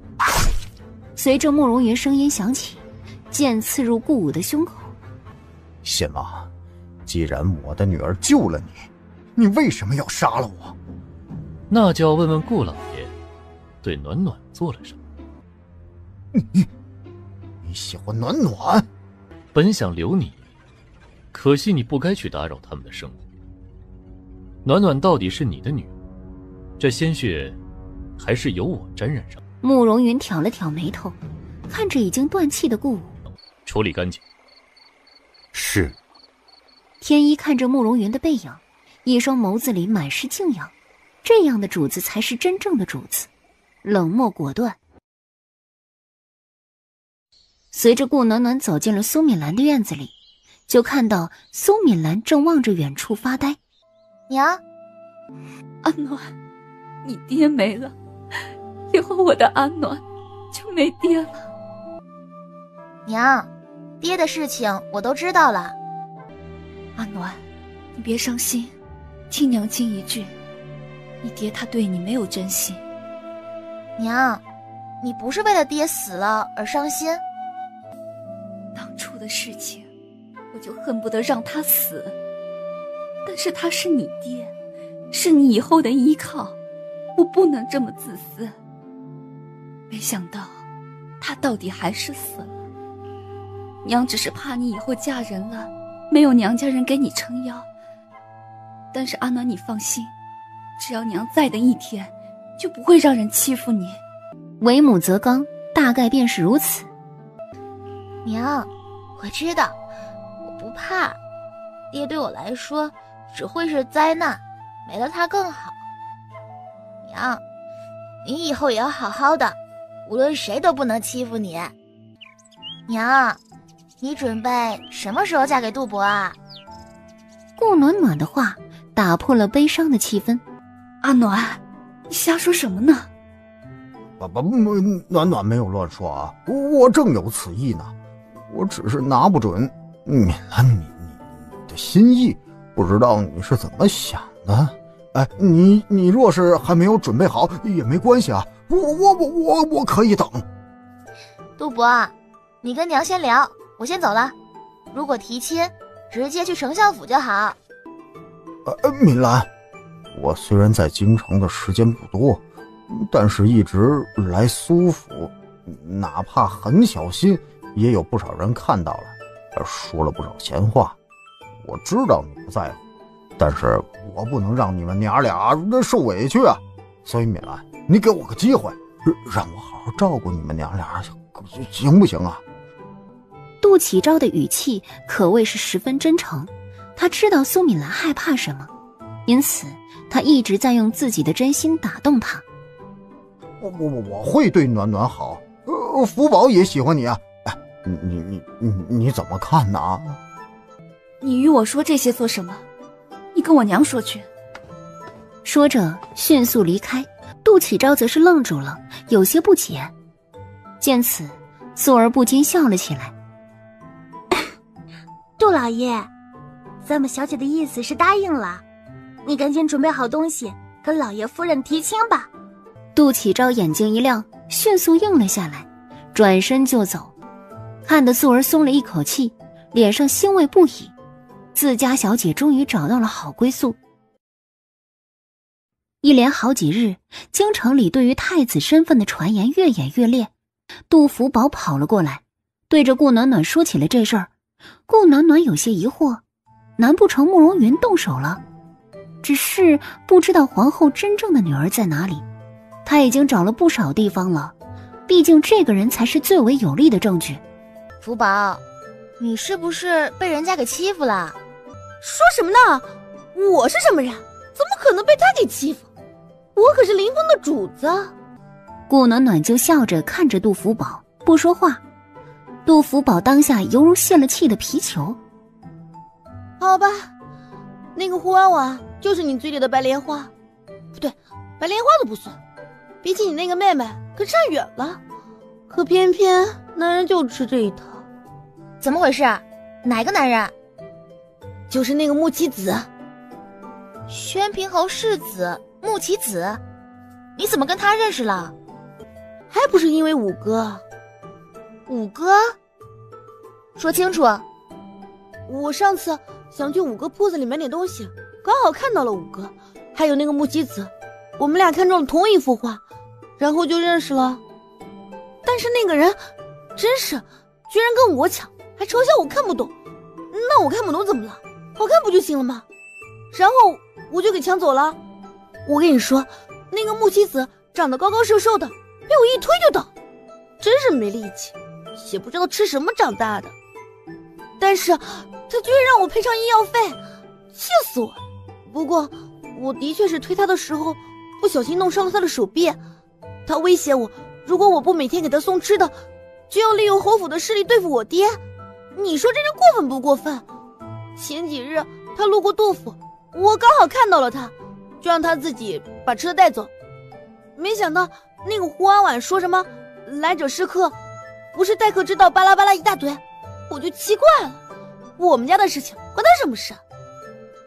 随着慕容云声音响起，剑刺入顾武的胸口。贤王，既然我的女儿救了你，你为什么要杀了我？那就要问问顾老爷，对暖暖做了什么？你喜欢暖暖？本想留你，可惜你不该去打扰他们的生活。暖暖到底是你的女儿，这鲜血还是由我沾染上。慕容云挑了挑眉头，看着已经断气的顾武，处理干净。是。天一看着慕容云的背影，一双眸子里满是敬仰，这样的主子才是真正的主子，冷漠果断。随着顾暖暖走进了苏敏兰的院子里，就看到苏敏兰正望着远处发呆。娘，安暖，你爹没了，以后我的安暖就没爹了。娘，爹的事情我都知道了。安暖，你别伤心，听娘亲一句，你爹他对你没有真心。娘，你不是为了爹死了而伤心？当初的事情，我就恨不得让他死。但是他是你爹，是你以后的依靠，我不能这么自私。没想到，他到底还是死了。娘只是怕你以后嫁人了，没有娘家人给你撑腰。但是阿暖，你放心，只要娘在的一天，就不会让人欺负你。为母则刚，大概便是如此。娘，我知道，我不怕。爹对我来说只会是灾难，没了他更好。娘，你以后也要好好的，无论谁都不能欺负你。娘，你准备什么时候嫁给杜伯啊？顾暖暖的话打破了悲伤的气氛。阿暖，你瞎说什么呢？暖暖没有乱说啊，我正有此意呢。我只是拿不准你的心意，不知道你是怎么想的。哎，你若是还没有准备好也没关系啊，我可以等。杜伯，你跟娘先聊，我先走了。如果提亲，直接去丞相府就好。敏兰，我虽然在京城的时间不多，但是一直来苏府，哪怕很小心，也有不少人看到了，说了不少闲话。我知道你不在乎，但是我不能让你们娘俩受委屈啊。所以敏兰，你给我个机会，让我好好照顾你们娘俩，行不行啊？杜启昭的语气可谓是十分真诚，他知道苏敏兰害怕什么，因此他一直在用自己的真心打动她。我会对暖暖好，福宝也喜欢你啊。哎，你怎么看呢？你与我说这些做什么？你跟我娘说去。说着迅速离开，杜启昭则是愣住了，有些不解。见此，素儿不禁笑了起来。杜老爷，咱们小姐的意思是答应了，你赶紧准备好东西，跟老爷夫人提亲吧。杜启昭眼睛一亮，迅速应了下来，转身就走，看得素儿松了一口气，脸上欣慰不已。自家小姐终于找到了好归宿。一连好几日，京城里对于太子身份的传言越演越烈。杜福宝跑了过来，对着顾暖暖说起了这事儿。顾暖暖有些疑惑，难不成慕容云动手了？只是不知道皇后真正的女儿在哪里。他已经找了不少地方了，毕竟这个人才是最为有力的证据。福宝，你是不是被人家给欺负了？说什么呢？我是什么人？怎么可能被他给欺负？我可是林峰的主子。顾暖暖就笑着看着杜福宝，不说话。杜福宝当下犹如泄了气的皮球。好吧，那个胡婉婉就是你嘴里的白莲花，不对，白莲花都不算，比起你那个妹妹可差远了。可偏偏男人就吃这一套。怎么回事？哪个男人？就是那个穆棋子。宣平侯世子穆棋子，你怎么跟他认识了？还不是因为五哥。五哥？说清楚。我上次想去五哥铺子里买点东西，刚好看到了五哥，还有那个穆棋子，我们俩看中了同一幅画，然后就认识了。但是那个人真是居然跟我抢，还嘲笑我看不懂。那我看不懂怎么了？好看不就行了吗？然后我就给抢走了。我跟你说，那个穆棋子长得高高瘦瘦的，被我一推就倒，真是没力气，也不知道吃什么长大的。但是他居然让我赔偿医药费，气死我了。不过我的确是推他的时候不小心弄伤了他的手臂，他威胁我，如果我不每天给他送吃的，就要利用侯府的势力对付我爹。你说这人过分不过分？前几日他路过杜府，我刚好看到了他，就让他自己把吃的带走。没想到那个胡婉婉说什么来者是客，不是待客之道，巴拉巴拉一大堆，我就奇怪了，我们家的事情关他什么事？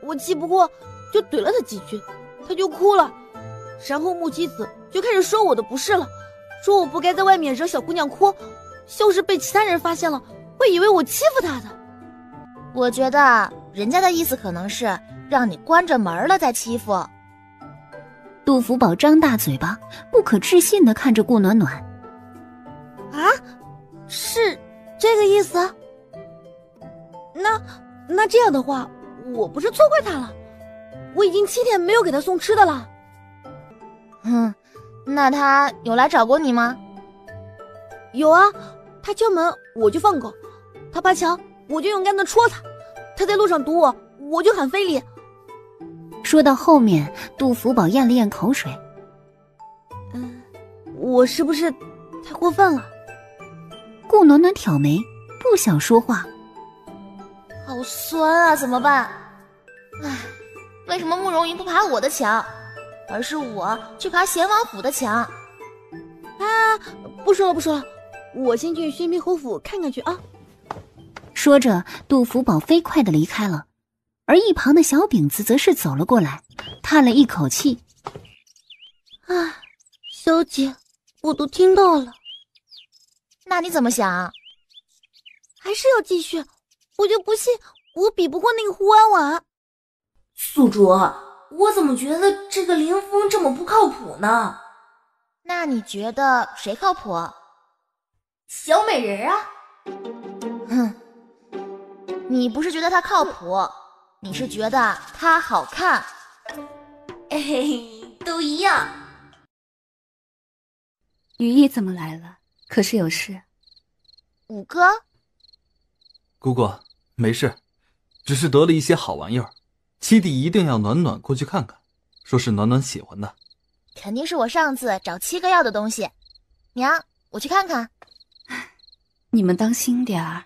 我气不过就怼了他几句，他就哭了，然后穆棋子就开始说我的不是了，说我不该在外面惹小姑娘哭，要是被其他人发现了，会以为我欺负她的。我觉得人家的意思可能是让你关着门了再欺负。杜福宝张大嘴巴，不可置信地看着顾暖暖。啊，是这个意思？那这样的话，我不是错怪他了？我已经7天没有给他送吃的了。那他有来找过你吗？有啊，他敲门我就放狗，他爬墙我就勇敢的戳他，他在路上堵我，我就喊非礼。说到后面，杜福宝咽了咽口水。我是不是太过分了？顾暖暖挑眉，不想说话。好酸啊，怎么办？唉，为什么慕容云不爬我的墙，而是我去爬贤王府的墙？啊，不说了，我先去宣平侯府看看去啊。说着，杜福宝飞快地离开了，而一旁的小饼子则是走了过来，叹了一口气。唉，小姐，我都听到了。那你怎么想？还是要继续，我就不信我比不过那个胡婉婉。宿主，我怎么觉得这个凌风这么不靠谱呢？那你觉得谁靠谱？小美人啊。你不是觉得她靠谱，你是觉得她好看。都一样。羽翼怎么来了？可是有事？五哥，姑姑没事，只是得了一些好玩意儿，七弟一定要暖暖过去看看，说是暖暖喜欢的。肯定是我上次找7个要的东西。娘，我去看看。你们当心点儿。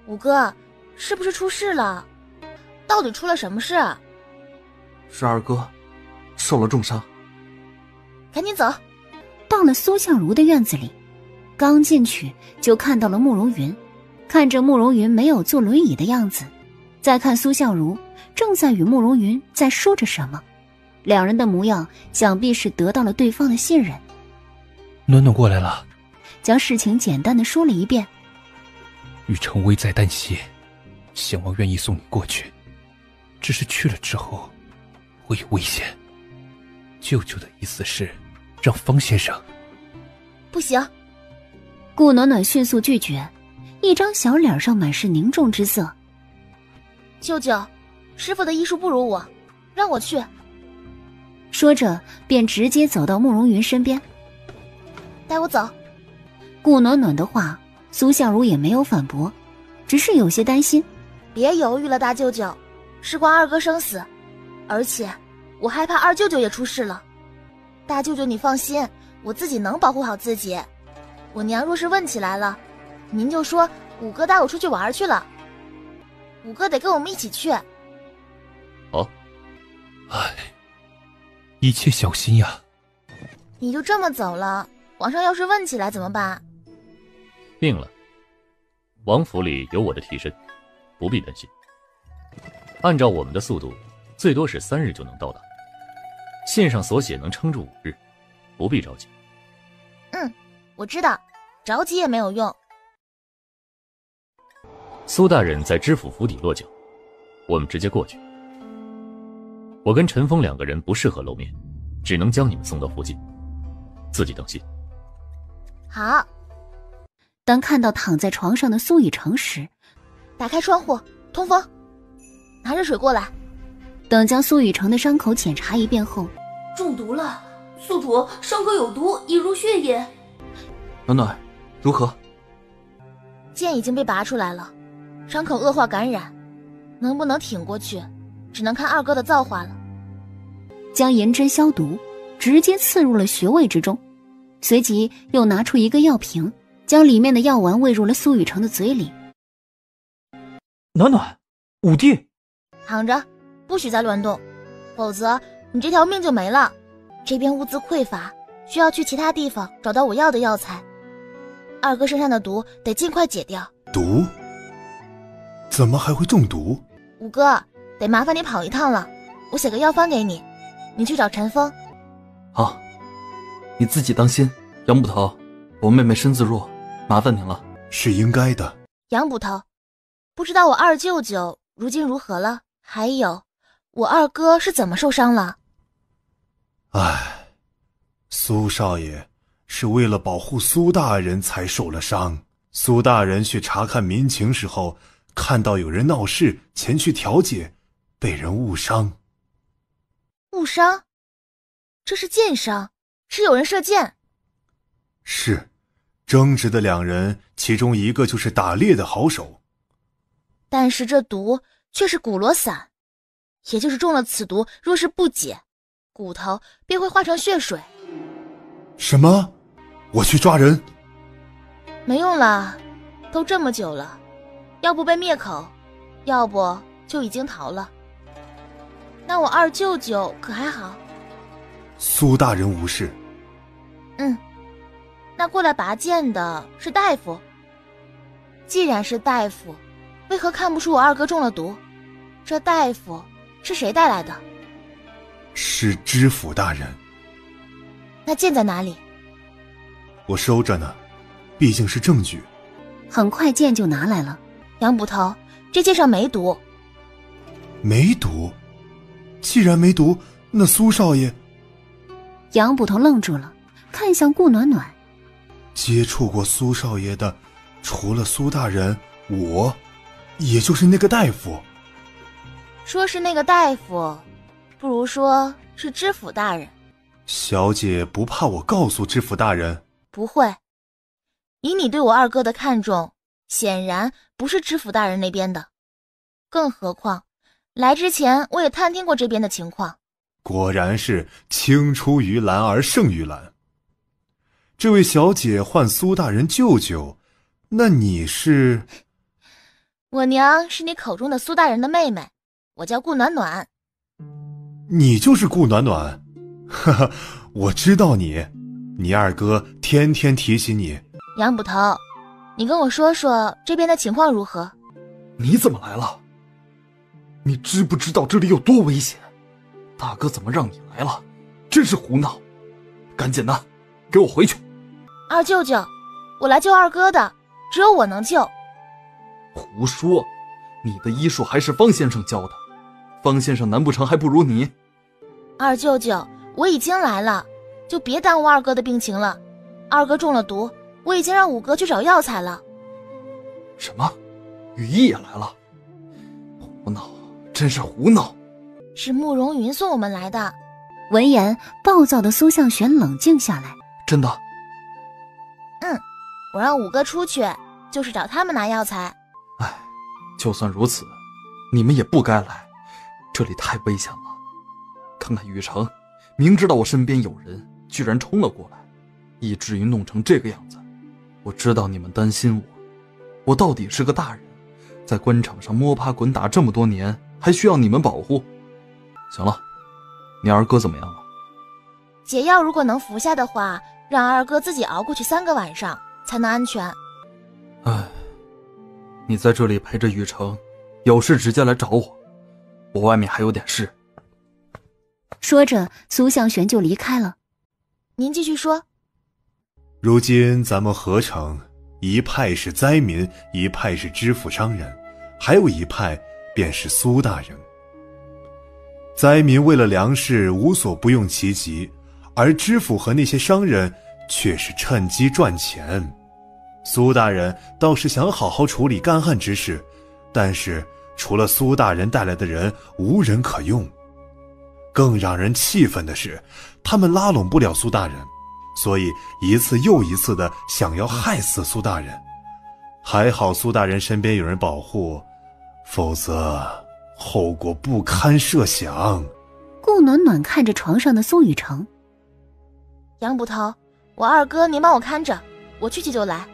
五哥，是不是出事了？到底出了什么事？是二哥受了重伤。赶紧走。到了苏相如的院子里，刚进去就看到了慕容云。看着慕容云没有坐轮椅的样子，再看苏相如正在与慕容云在说着什么，两人的模样想必是得到了对方的信任。暖暖过来了，将事情简单的说了一遍。玉成危在旦夕，贤王愿意送你过去，只是去了之后会有危险。舅舅的意思是让方先生。不行。顾暖暖迅速拒绝，一张小脸上满是凝重之色。舅舅，师父的医术不如我，让我去。说着便直接走到慕容云身边。带我走。顾暖暖的话苏相如也没有反驳，只是有些担心。别犹豫了，大舅舅，事关二哥生死，而且我害怕二舅舅也出事了。大舅舅你放心，我自己能保护好自己。我娘若是问起来了，您就说五哥带我出去玩去了，五哥得跟我们一起去。好。一切小心呀。你就这么走了，皇上要是问起来怎么办？定了，王府里有我的替身，不必担心。按照我们的速度，最多是3日就能到达。信上所写能撑住5日，不必着急。我知道，着急也没有用。苏大人在知府府邸落脚，我们直接过去。我跟陈峰2个人不适合露面，只能将你们送到附近，自己当心。好。当看到躺在床上的苏雨成时，打开窗户通风，拿热水过来。等将苏雨成的伤口检查一遍后，中毒了，宿主伤口有毒，已入血液。暖暖，如何？剑已经被拔出来了，伤口恶化感染，能不能挺过去，只能看二哥的造化了。将银针消毒，直接刺入了穴位之中，随即又拿出一个药瓶，将里面的药丸喂入了苏雨成的嘴里。暖暖，五弟，躺着，不许再乱动，否则你这条命就没了。这边物资匮乏，需要去其他地方找到我要的药材。二哥身上的毒得尽快解掉。毒？怎么还会中毒？五哥，得麻烦你跑一趟了，我写个药方给你，你去找陈峰。好，你自己当心。杨捕头，我妹妹身子弱，麻烦您了。是应该的。杨捕头，不知道我二舅舅如今如何了？还有，我二哥是怎么受伤了？唉，苏少爷是为了保护苏大人才受了伤。苏大人去查看民情时候，看到有人闹事，前去调解，被人误伤。误伤？这是箭伤，是有人射箭。是，争执的两人，其中一个就是打猎的好手。但是这毒却是骨螺散，也就是中了此毒，若是不解，骨头便会化成血水。什么？我去抓人。没用了，都这么久了，要不被灭口，要不就已经逃了。那我二舅舅可还好？苏大人无事。那过来拔剑的是大夫。既然是大夫，为何看不出我二哥中了毒？这大夫是谁带来的？是知府大人。那剑在哪里？我收着呢，毕竟是证据。很快剑就拿来了。杨捕头，这剑上没毒。没毒？既然没毒，那苏少爷……杨捕头愣住了，看向顾暖暖。接触过苏少爷的，除了苏大人，我，也就是那个大夫。说是那个大夫，不如说是知府大人。小姐不怕我告诉知府大人？不会，以你对我二哥的看重，显然不是知府大人那边的。更何况，来之前我也探听过这边的情况。果然是青出于蓝而胜于蓝。这位小姐唤苏大人舅舅，那你是？我娘是你口中的苏大人的妹妹，我叫顾暖暖。你就是顾暖暖？哈哈，我知道你，你二哥天天提起你。杨捕头，你跟我说说这边的情况如何？你怎么来了？你知不知道这里有多危险？大哥怎么让你来了？真是胡闹！赶紧的，给我回去！二舅舅，我来救二哥的，只有我能救。胡说！你的医术还是方先生教的，方先生难不成还不如你？二舅舅，我已经来了，就别耽误二哥的病情了。二哥中了毒，我已经让五哥去找药材了。什么？羽翼也来了？胡闹，真是胡闹！是慕容云送我们来的。闻言，暴躁的苏向玄冷静下来。真的？我让五哥出去，就是找他们拿药材。就算如此，你们也不该来，这里太危险了。看看雨城，明知道我身边有人，居然冲了过来，以至于弄成这个样子。我知道你们担心我到底是个大人，在官场上摸爬滚打这么多年，还需要你们保护？行了，你二哥怎么样了？解药如果能服下的话，让二哥自己熬过去3个晚上才能安全。你在这里陪着雨城，有事直接来找我，我外面还有点事。说着，苏向玄就离开了。您继续说。如今咱们何城，一派是灾民，一派是知府商人，还有一派便是苏大人。灾民为了粮食无所不用其极，而知府和那些商人却是趁机赚钱。苏大人倒是想好好处理干旱之事，但是除了苏大人带来的人，无人可用。更让人气愤的是，他们拉拢不了苏大人，所以一次又一次的想要害死苏大人。还好苏大人身边有人保护，否则后果不堪设想。顾暖暖看着床上的苏雨城。杨捕头，我二哥您帮我看着，我去就来。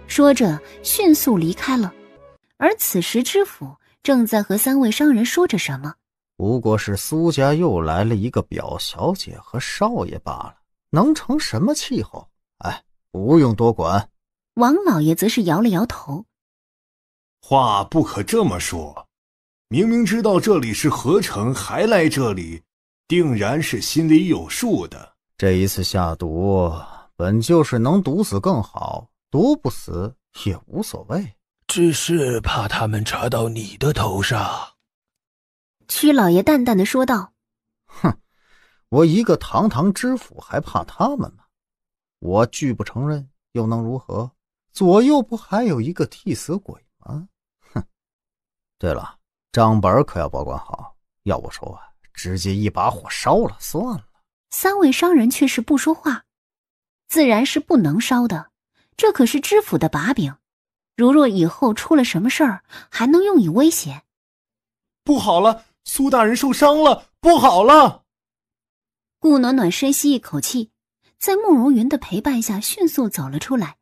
说着迅速离开了。而此时知府正在和3位商人说着什么。不过是苏家又来了一个表小姐和少爷罢了，能成什么气候？不用多管。王老爷则是摇了摇头。话不可这么说，明明知道这里是何城，还来这里，定然是心里有数的。这一次下毒，本就是能毒死更好，毒不死也无所谓。只是怕他们查到你的头上。屈老爷淡淡的说道。哼，我一个堂堂知府还怕他们吗？我拒不承认又能如何？左右不还有一个替死鬼吗？哼！对了，账本可要保管好，要不说直接一把火烧了算了。三位商人却是不说话，自然是不能烧的，这可是知府的把柄，如若以后出了什么事儿，还能用以威胁。不好了，苏大人受伤了，不好了！顾暖暖深吸一口气，在慕容云的陪伴下迅速走了出来，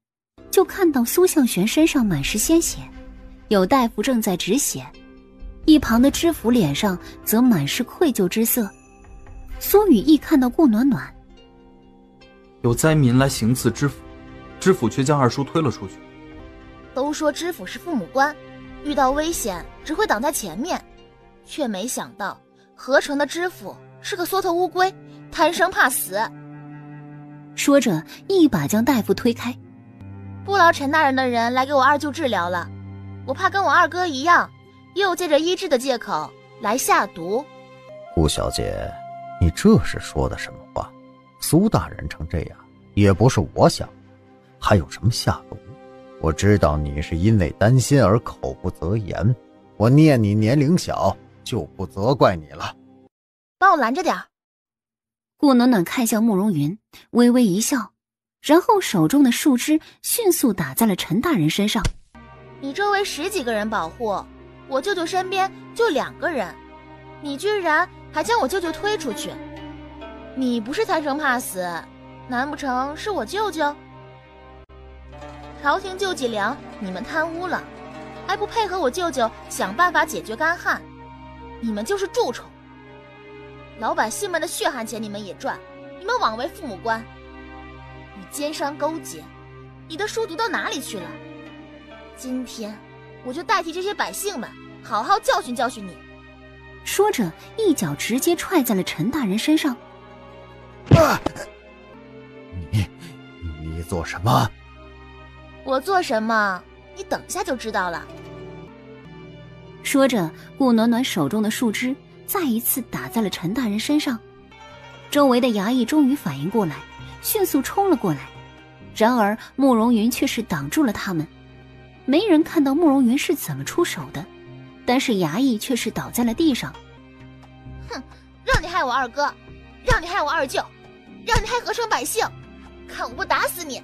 就看到苏向玄身上满是鲜血，有大夫正在止血，一旁的知府脸上则满是愧疚之色。苏雨一看到顾暖暖，有灾民来行刺知府，知府却将二叔推了出去。都说知府是父母官，遇到危险只会挡在前面，却没想到河城的知府是个缩头乌龟，贪生怕死。说着一把将大夫推开。不劳陈大人的人来给我二舅治疗了，我怕跟我二哥一样，又借着医治的借口来下毒。顾小姐，你这是说的什么话？苏大人成这样也不是我想，还有什么下毒？我知道你是因为担心而口不择言，我念你年龄小，就不责怪你了。帮我拦着点儿。顾暖暖看向慕容云，微微一笑，然后手中的树枝迅速打在了陈大人身上。你周围10几个人保护，我舅舅身边就2个人，你居然还将我舅舅推出去，你不是贪生怕死，难不成是我舅舅？朝廷救济粮你们贪污了，还不配合我舅舅想办法解决干旱，你们就是蛀虫。老百姓们的血汗钱你们也赚，你们枉为父母官。你奸商勾结，你的书读到哪里去了？今天我就代替这些百姓们好好教训教训你。说着一脚直接踹在了陈大人身上。你做什么？我做什么你等下就知道了。说着顾暖暖手中的树枝再一次打在了陈大人身上。周围的衙役终于反应过来，迅速冲了过来，然而慕容云却是挡住了他们。没人看到慕容云是怎么出手的，但是衙役却是倒在了地上。哼，让你害我二哥，让你害我二舅，让你害河城百姓，看我不打死你！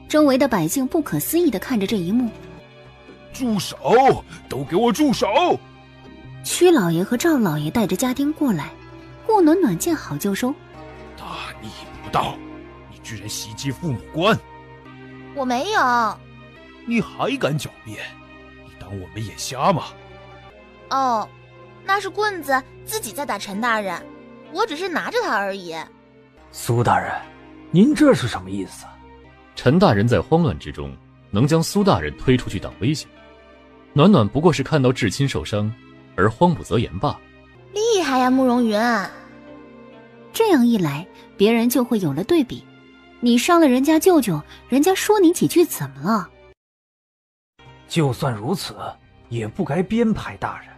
周围的百姓不可思议地看着这一幕。住手！都给我住手！屈老爷和赵老爷带着家丁过来，顾暖暖见好就收。大逆不道！你居然袭击父母官！我没有。你还敢狡辩？你当我们眼瞎吗？哦，那是棍子自己在打陈大人，我只是拿着它而已。苏大人，您这是什么意思？陈大人在慌乱之中能将苏大人推出去挡危险，暖暖不过是看到至亲受伤而慌不择言罢。厉害呀，慕容云！这样一来，别人就会有了对比。你伤了人家舅舅，人家说你几句怎么了？就算如此，也不该编排大人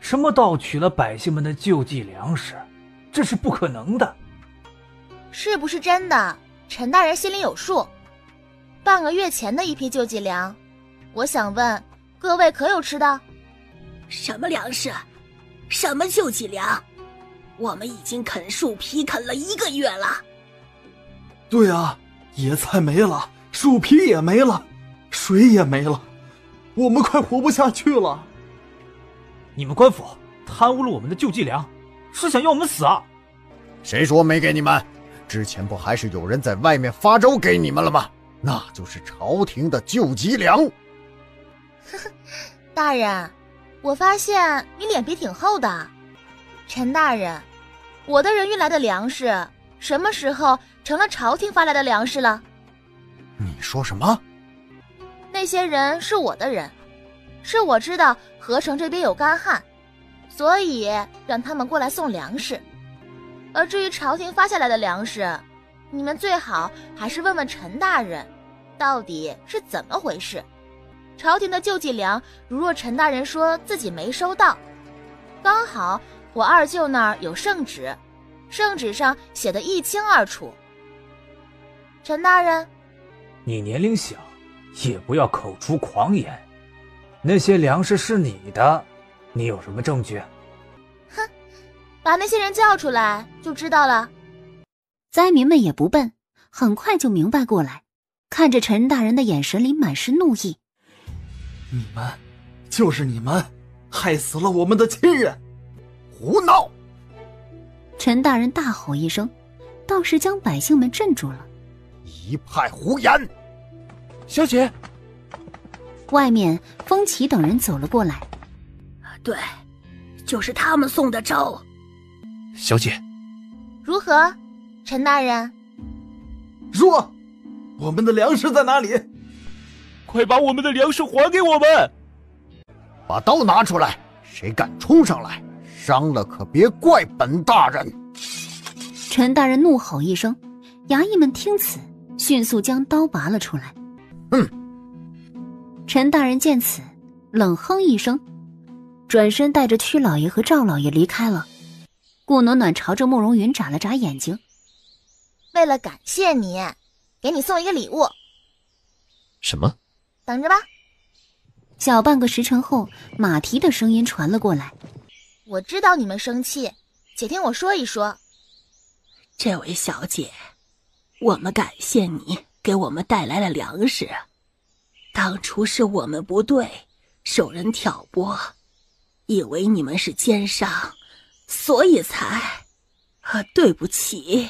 什么盗取了百姓们的救济粮食，这是不可能的。是不是真的？陈大人心里有数。半个月前的一批救济粮，我想问各位可有吃到？什么粮食？什么救济粮？我们已经啃树皮啃了1个月了。对啊，野菜没了，树皮也没了，水也没了，我们快活不下去了。你们官府贪污了我们的救济粮，是想要我们死啊？谁说没给你们？之前不还是有人在外面发粥给你们了吗？那就是朝廷的救济粮。大人，我发现你脸皮挺厚的。陈大人，我的人运来的粮食什么时候成了朝廷发来的粮食了？你说什么？那些人是我的人，是我知道河城这边有干旱，所以让他们过来送粮食。而至于朝廷发下来的粮食，你们最好还是问问陈大人，到底是怎么回事。朝廷的救济粮，如若陈大人说自己没收到，刚好我二舅那儿有圣旨，圣旨上写得一清二楚。陈大人，你年龄小，也不要口出狂言。那些粮食是你的，你有什么证据？哼，把那些人叫出来就知道了。灾民们也不笨，很快就明白过来，看着陈大人的眼神里满是怒意。你们，就是你们，害死了我们的亲人！胡闹！陈大人大吼一声，倒是将百姓们镇住了。一派胡言！小姐，外面风起等人走了过来。对，就是他们送的招。小姐，如何，陈大人？说，我们的粮食在哪里？快把我们的粮食还给我们！把刀拿出来，谁敢冲上来，伤了可别怪本大人！陈大人怒吼一声，衙役们听此，迅速将刀拔了出来。陈大人见此，冷哼一声，转身带着屈老爷和赵老爷离开了。顾暖暖朝着慕容云眨了眨眼睛。为了感谢你，给你送一个礼物。什么？等着吧。小半个时辰后，马蹄的声音传了过来。我知道你们生气，且听我说一说。这位小姐，我们感谢你给我们带来了粮食。当初是我们不对，受人挑拨，以为你们是奸商，所以才……对不起。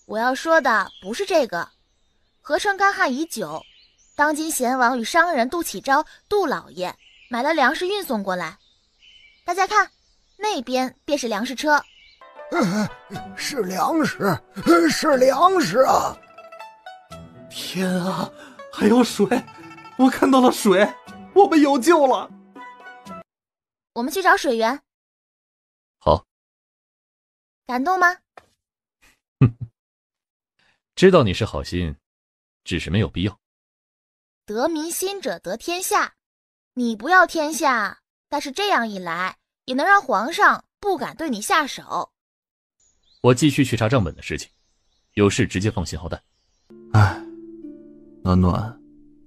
我要说的不是这个。河城干旱已久，当今贤王与商人杜启昭、杜老爷买了粮食运送过来。大家看，那边便是粮食车。是粮食，是粮食啊！天啊，还有水！我看到了水，我们有救了！我们去找水源。好。感动吗？知道你是好心，只是没有必要。得民心者得天下，你不要天下，但是这样一来，也能让皇上不敢对你下手。我继续去查账本的事情，有事直接放信号弹。唉，暖暖，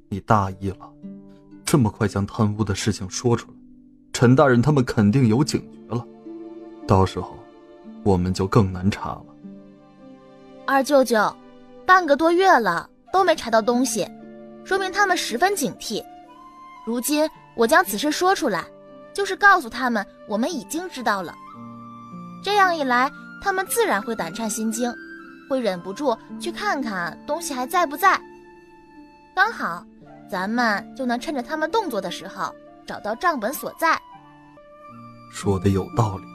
你大意了，这么快将贪污的事情说出来，陈大人他们肯定有警觉了，到时候我们就更难查了。二舅舅，半个多月了都没查到东西，说明他们十分警惕。如今我将此事说出来，就是告诉他们我们已经知道了。这样一来，他们自然会胆颤心惊，会忍不住去看看东西还在不在。刚好咱们就能趁着他们动作的时候找到账本所在。说的有道理，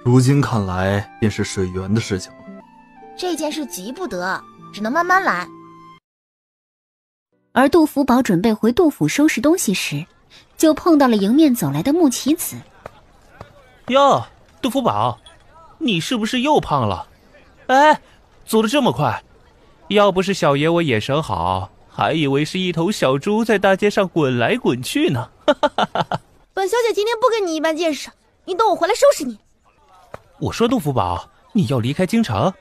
如今看来便是水源的事情了。这件事急不得，只能慢慢来。而杜福宝准备回杜府收拾东西时，就碰到了迎面走来的穆棋子。哟，杜福宝，你是不是又胖了？哎，走得这么快，要不是小爷我眼神好，还以为是一头小猪在大街上滚来滚去呢。本小姐今天不跟你一般见识，你等我回来收拾你。我说杜福宝，你要离开京城？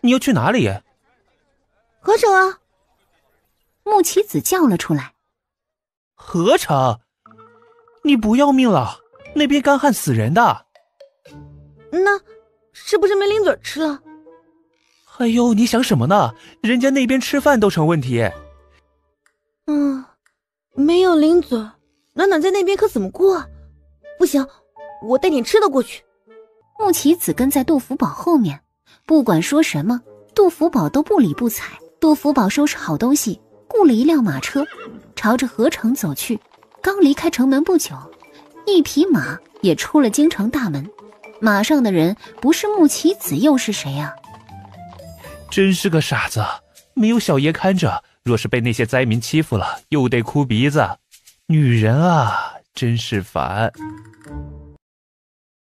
你要去哪里？何城啊！穆棋子叫了出来。何城？你不要命了？那边干旱死人的。那是不是没零嘴吃了？哎呦，你想什么呢？人家那边吃饭都成问题。没有零嘴，暖暖在那边可怎么过？不行，我带点吃的过去。穆棋子跟在杜福宝后面，不管说什么，杜福宝都不理不睬。杜福宝收拾好东西，雇了一辆马车，朝着河城走去。刚离开城门不久，一匹马也出了京城大门。马上的人不是穆棋子又是谁啊？真是个傻子，没有小爷看着，若是被那些灾民欺负了，又得哭鼻子。女人啊，真是烦。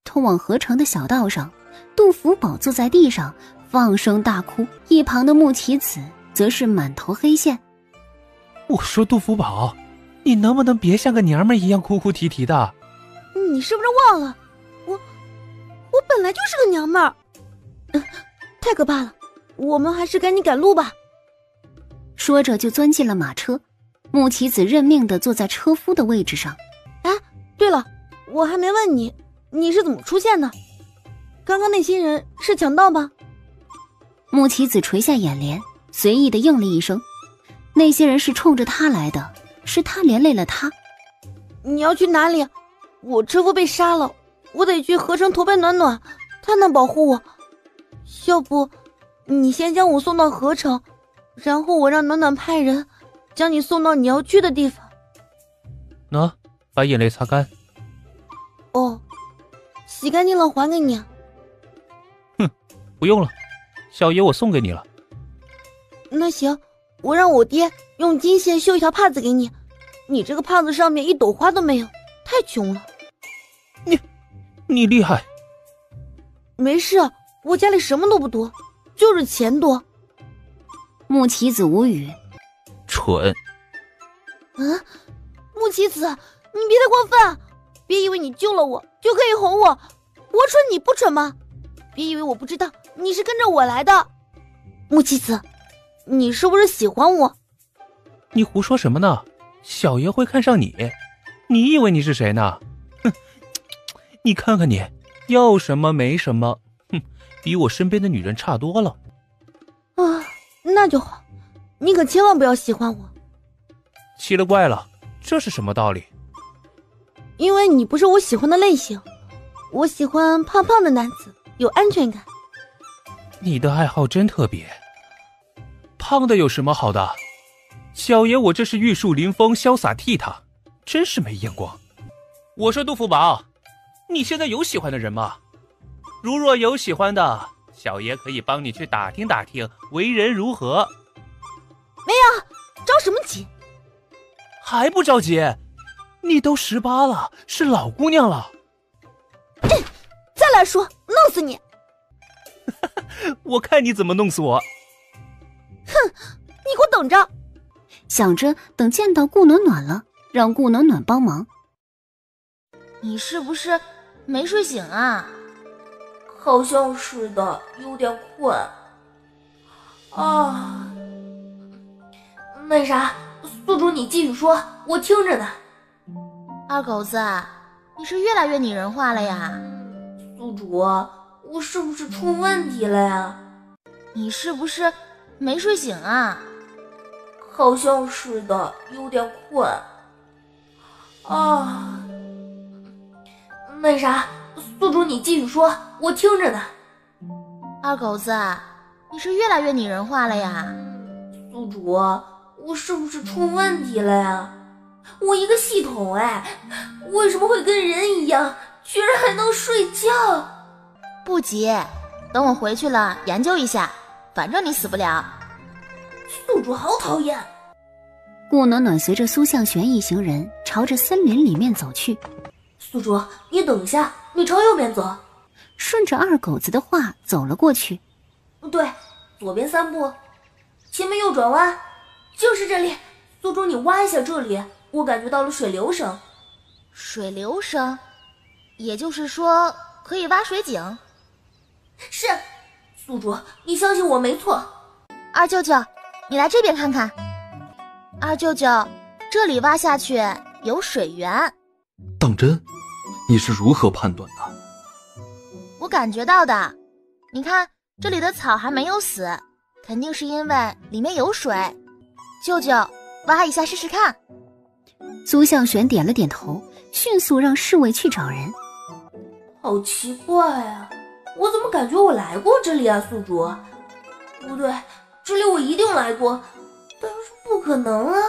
通往河城的小道上，杜福宝坐在地上放声大哭，一旁的穆棋子则是满头黑线。我说杜福宝，你能不能别像个娘们一样哭哭啼啼的？你是不是忘了，我本来就是个娘们儿。太可怕了，我们还是赶紧赶路吧。说着就钻进了马车。木棋子认命地坐在车夫的位置上。哎，对了，我还没问你，你是怎么出现的？刚刚那些人是强盗吗？木棋子垂下眼帘，随意地应了一声。那些人是冲着他来的，是他连累了他。你要去哪里？我车夫被杀了，我得去河城投奔暖暖，他能保护我。要不你先将我送到河城，然后我让暖暖派人将你送到你要去的地方。喏，把眼泪擦干。哦，洗干净了还给你。哼，不用了，小爷我送给你了。那行，我让我爹用金线绣一条帕子给你，你这个帕子上面一朵花都没有，太穷了。你厉害。没事，我家里什么都不多，就是钱多。木棋子无语。蠢。木棋子，你别太过分，别以为你救了我就可以哄我，我蠢你不蠢吗？别以为我不知道你是跟着我来的。木棋子，你是不是喜欢我？你胡说什么呢？小爷会看上你？你以为你是谁呢？哼，你看看你，要什么没什么，哼，比我身边的女人差多了。啊，那就好，你可千万不要喜欢我。奇了怪了，这是什么道理？因为你不是我喜欢的类型，我喜欢胖胖的男子，有安全感。你的爱好真特别。胖的有什么好的？小爷我这是玉树临风，潇洒倜傥，真是没眼光。我说杜福宝，你现在有喜欢的人吗？如若有喜欢的，小爷可以帮你去打听打听，为人如何。没有，着什么急？还不着急？你都18了，是老姑娘了。再来说，弄死你！我看你怎么弄死我。哼，你给我等着！想着等见到顾暖暖了，让顾暖暖帮忙。你是不是没睡醒啊？好像是的，有点困。啊，那啥，宿主你继续说，我听着呢。二狗子，你是越来越拟人化了呀。宿主，我是不是出问题了呀？你是不是没睡醒啊？好像是的，有点困。啊，那啥，宿主你继续说，我听着呢。二狗子，你是越来越拟人化了呀。宿主，我是不是出问题了呀？我一个系统为什么会跟人一样，居然还能睡觉？不急，等我回去了研究一下，反正你死不了。宿主好讨厌。顾暖暖随着苏向玄一行人朝着森林里面走去。宿主，你等一下，你朝右边走。顺着二狗子的话走了过去。对，左边3步，前面右转弯，就是这里。宿主，你挖一下这里，我感觉到了水流声。水流声？也就是说可以挖水井？是，宿主，你相信我没错。二舅舅，你来这边看看。二舅舅，这里挖下去有水源。当真？你是如何判断的？我感觉到的。你看这里的草还没有死，肯定是因为里面有水。舅舅，挖一下试试看。苏向玄点了点头，迅速让侍卫去找人。好奇怪啊，我怎么感觉我来过这里啊，宿主？不对，这里我一定来过，但是不可能啊，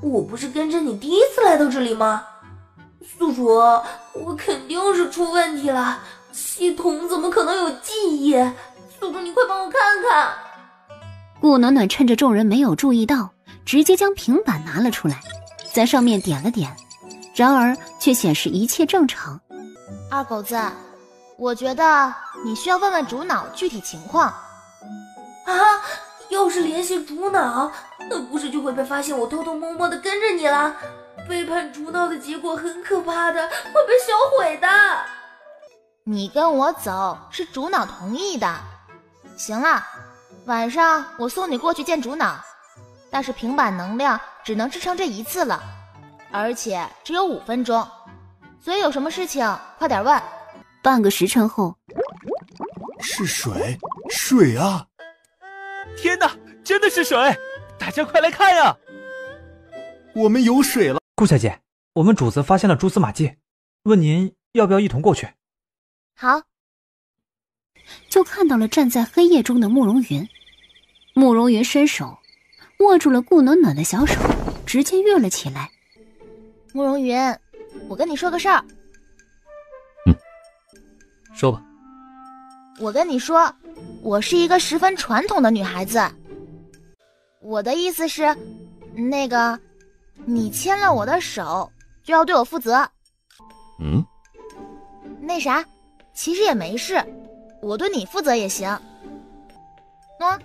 我不是跟着你第一次来到这里吗？宿主，我肯定是出问题了，系统怎么可能有记忆？宿主，你快帮我看看。顾暖暖趁着众人没有注意到，直接将平板拿了出来，在上面点了点，然而却显示一切正常。二狗子，我觉得你需要问问主脑具体情况。啊，要是联系主脑，那不是就会被发现我偷偷摸摸的跟着你了？背叛主脑的结果很可怕的，会被销毁的。你跟我走是主脑同意的。行了，晚上我送你过去见主脑，但是平板能量只能支撑这一次了，而且只有5分钟，所以有什么事情快点问。半个时辰后，是水，水啊！天哪，真的是水！大家快来看呀！我们有水了。顾小姐，我们主子发现了蛛丝马迹，问您要不要一同过去？好。就看到了站在黑夜中的慕容云。慕容云伸手握住了顾暖暖的小手，直接跃了起来。慕容云，我跟你说个事儿。说吧。我跟你说，我是一个十分传统的女孩子。我的意思是，那个，你牵了我的手，就要对我负责。那啥，其实也没事，我对你负责也行。喏，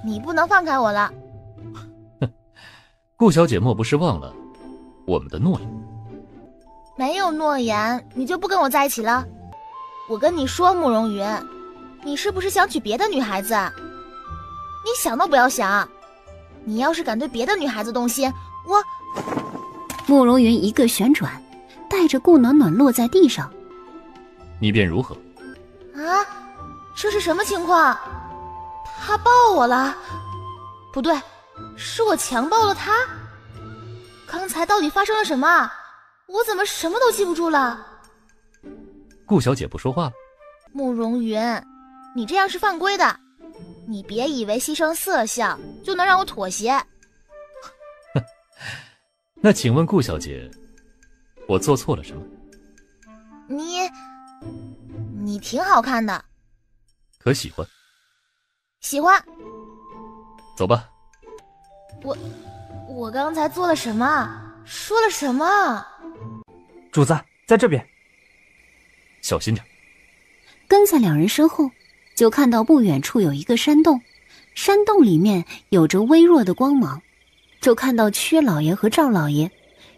你不能放开我了。顾小姐莫不是忘了我们的诺言？没有诺言，你就不跟我在一起了？我跟你说，慕容云，你是不是想娶别的女孩子？你想都不要想！你要是敢对别的女孩子动心，我……慕容云一个旋转，带着顾暖暖落在地上。你便如何？啊，这是什么情况？他抱我了？不对，是我强暴了他？刚才到底发生了什么？我怎么什么都记不住了？顾小姐不说话了。慕容云，你这样是犯规的，你别以为牺牲色相就能让我妥协。那请问顾小姐，我做错了什么？你挺好看的。可喜欢？喜欢。走吧。我刚才做了什么？说了什么？主子在这边。小心点。跟在两人身后，就看到不远处有一个山洞，山洞里面有着微弱的光芒，就看到薛老爷和赵老爷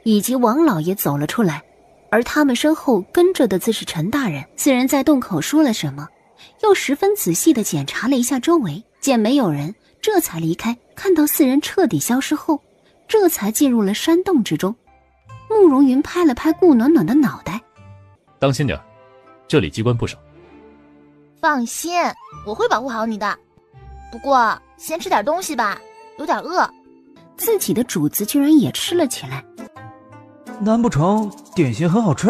以及王老爷走了出来，而他们身后跟着的自是陈大人。四人在洞口说了什么，又十分仔细地检查了一下周围，见没有人，这才离开。看到四人彻底消失后，这才进入了山洞之中。慕容云拍了拍顾暖暖的脑袋，当心点，这里机关不少。放心，我会保护好你的。不过先吃点东西吧，有点饿。自己的主子居然也吃了起来，难不成点心很好吃？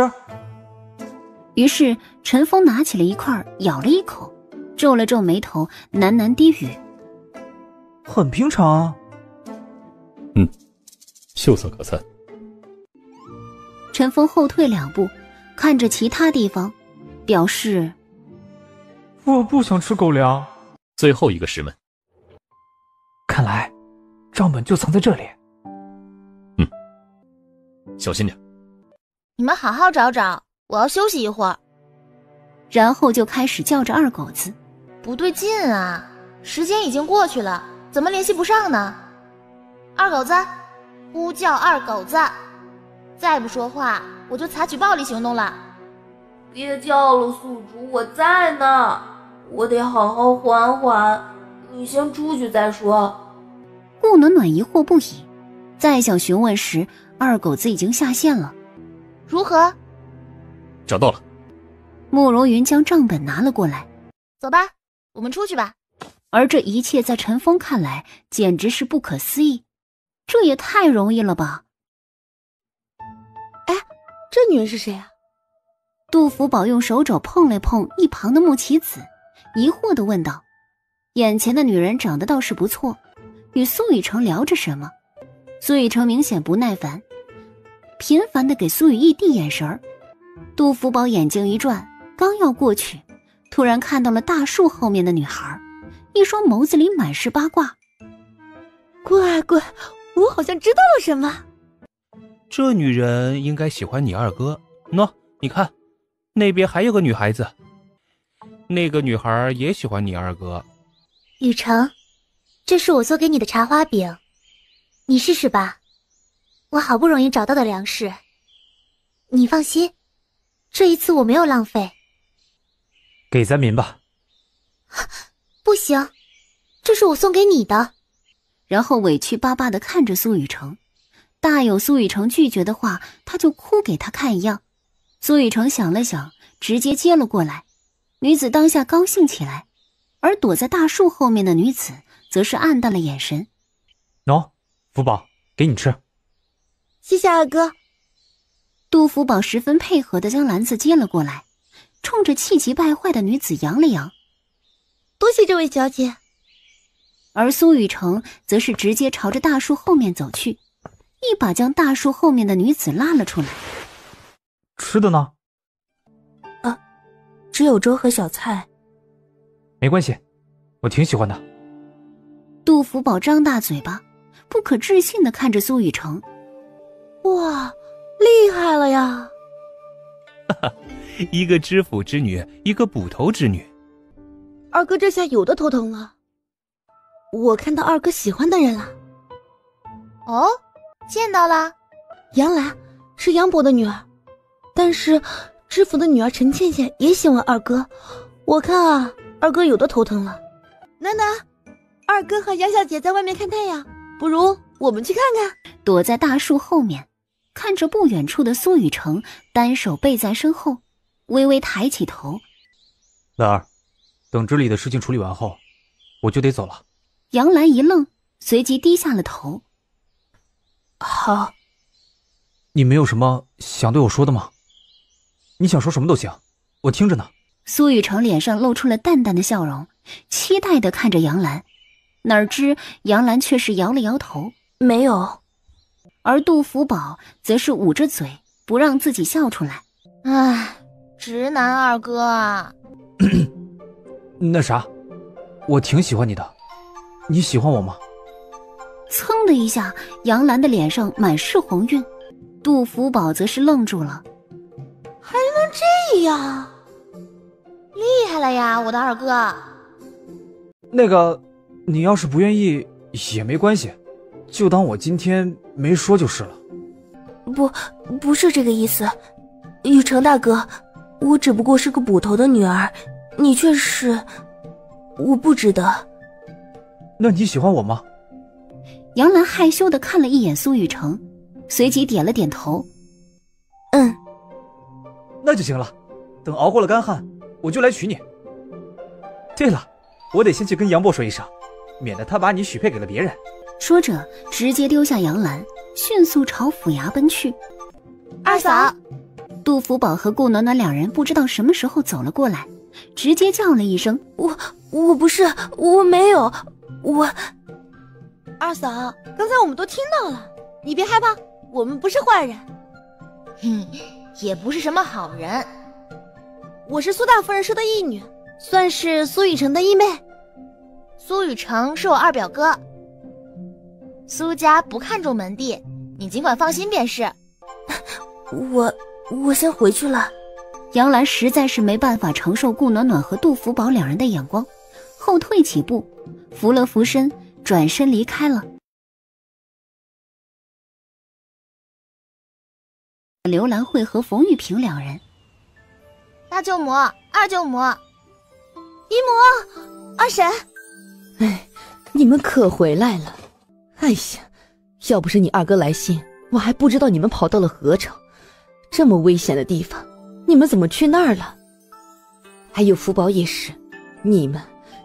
于是陈峰拿起了一块咬了一口，皱了皱眉头，喃喃低语：很平常啊。秀色可餐。陈峰后退2步，看着其他地方，表示我不想吃狗粮。最后一个石门，看来账本就藏在这里。小心点。你们好好找找，我要休息一会儿。然后就开始叫着二狗子。不对劲啊，时间已经过去了，怎么联系不上呢？二狗子，呼叫二狗子，再不说话我就采取暴力行动了。别叫了，宿主，我在呢，我得好好缓缓，你先出去再说。顾暖暖疑惑不已，再想询问时，二狗子已经下线了。如何？找到了。慕容云将账本拿了过来。走吧，我们出去吧。而这一切在陈峰看来简直是不可思议，这也太容易了吧。哎，这女人是谁啊？杜福宝用手肘碰了碰一旁的穆棋子，疑惑地问道。眼前的女人长得倒是不错，与苏雨成聊着什么。苏雨成明显不耐烦，频繁地给苏雨义递眼神儿。杜福宝眼睛一转，刚要过去，突然看到了大树后面的女孩，一双眸子里满是八卦。乖乖，我好像知道了什么。这女人应该喜欢你二哥。喏，你看，那边还有个女孩子，那个女孩也喜欢你二哥。雨成，这是我做给你的茶花饼，你试试吧。我好不容易找到的粮食，你放心，这一次我没有浪费。给咱民吧。不行，这是我送给你的。然后委屈巴巴地看着苏雨成，大有苏雨成拒绝的话他就哭给他看一样。苏雨成想了想，直接接了过来。女子当下高兴起来，而躲在大树后面的女子则是暗淡了眼神。喏，福宝，给你吃。谢谢二哥。杜福宝十分配合地将篮子接了过来，冲着气急败坏的女子扬了扬。多谢这位小姐。而苏雨成则是直接朝着大树后面走去，一把将大树后面的女子拉了出来。吃的呢？只有粥和小菜。没关系，我挺喜欢的。杜福宝张大嘴巴，不可置信地看着苏雨成。哇，厉害了呀！哈哈，一个知府之女，一个捕头之女。二哥这下有的头疼了。我看到二哥喜欢的人了。哦，见到了。杨澜是杨伯的女儿，但是知府的女儿陈倩倩也喜欢二哥。我看啊，二哥有的头疼了。楠楠，二哥和杨小姐在外面看太阳，不如我们去看看。躲在大树后面，看着不远处的苏雨成，单手背在身后，微微抬起头。兰儿，等这里的事情处理完后，我就得走了。杨澜一愣，随即低下了头。好。你没有什么想对我说的吗？你想说什么都行，我听着呢。苏雨成脸上露出了淡淡的笑容，期待地看着杨澜，哪知杨澜却是摇了摇头，没有。而杜福宝则是捂着嘴，不让自己笑出来。唉，直男二哥啊。那啥，我挺喜欢你的，你喜欢我吗？噌的一下，杨澜的脸上满是红晕，杜福宝则是愣住了。还能这样？厉害了呀，我的二哥。那个，你要是不愿意也没关系，就当我今天没说就是了。不是这个意思，雨成大哥，我只不过是个捕头的女儿，你却是，我不值得。那你喜欢我吗？杨澜害羞地看了一眼苏雨成，随即点了点头。嗯，那就行了，等熬过了干旱，我就来娶你。对了，我得先去跟杨伯说一声，免得他把你许配给了别人。说着，直接丢下杨澜，迅速朝府衙奔去。二嫂，杜福宝和顾暖暖两人不知道什么时候走了过来，直接叫了一声：“我不是，我没有，我。”二嫂，刚才我们都听到了，你别害怕，我们不是坏人。也不是什么好人。我是苏大夫人收的义女，算是苏雨成的义妹。苏雨成是我二表哥。苏家不看重门第，你尽管放心便是。我先回去了。杨澜实在是没办法承受顾暖暖和杜福宝两人的眼光，后退几步，扶了扶身，转身离开了。刘兰慧和冯玉萍两人，大舅母、二舅母、姨母、二婶，哎，你们可回来了！哎呀，要不是你二哥来信，我还不知道你们跑到了河城，这么危险的地方，你们怎么去那儿了？还有福宝也是，你们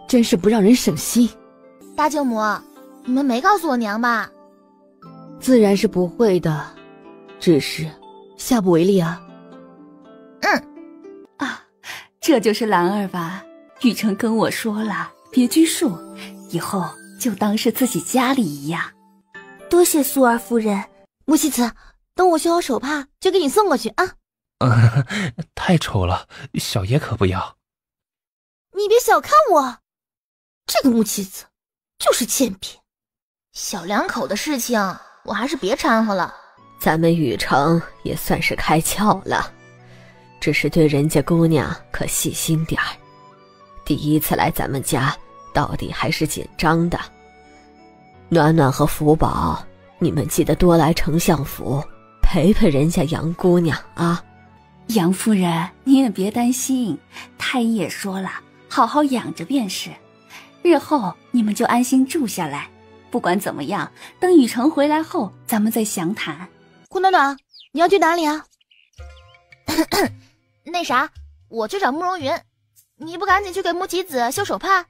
真是不让人省心。大舅母，你们没告诉我娘吧？自然是不会的，只是下不为例啊。这就是兰儿吧？雨成跟我说了，别拘束，以后就当是自己家里一样。多谢苏二夫人。穆西慈，等我修好手帕就给你送过去啊。太丑了，小爷可不要。你别小看我，这个穆西慈就是欠扁。小两口的事情我还是别掺和了。咱们雨城也算是开窍了，只是对人家姑娘可细心点儿。第一次来咱们家，到底还是紧张的。暖暖和福宝，你们记得多来丞相府陪陪人家杨姑娘啊。杨夫人，你也别担心，太医也说了，好好养着便是。日后你们就安心住下来，不管怎么样，等雨城回来后，咱们再详谈。顾暖暖，你要去哪里啊？那啥，我去找慕容云，你不赶紧去给木棋子修手帕？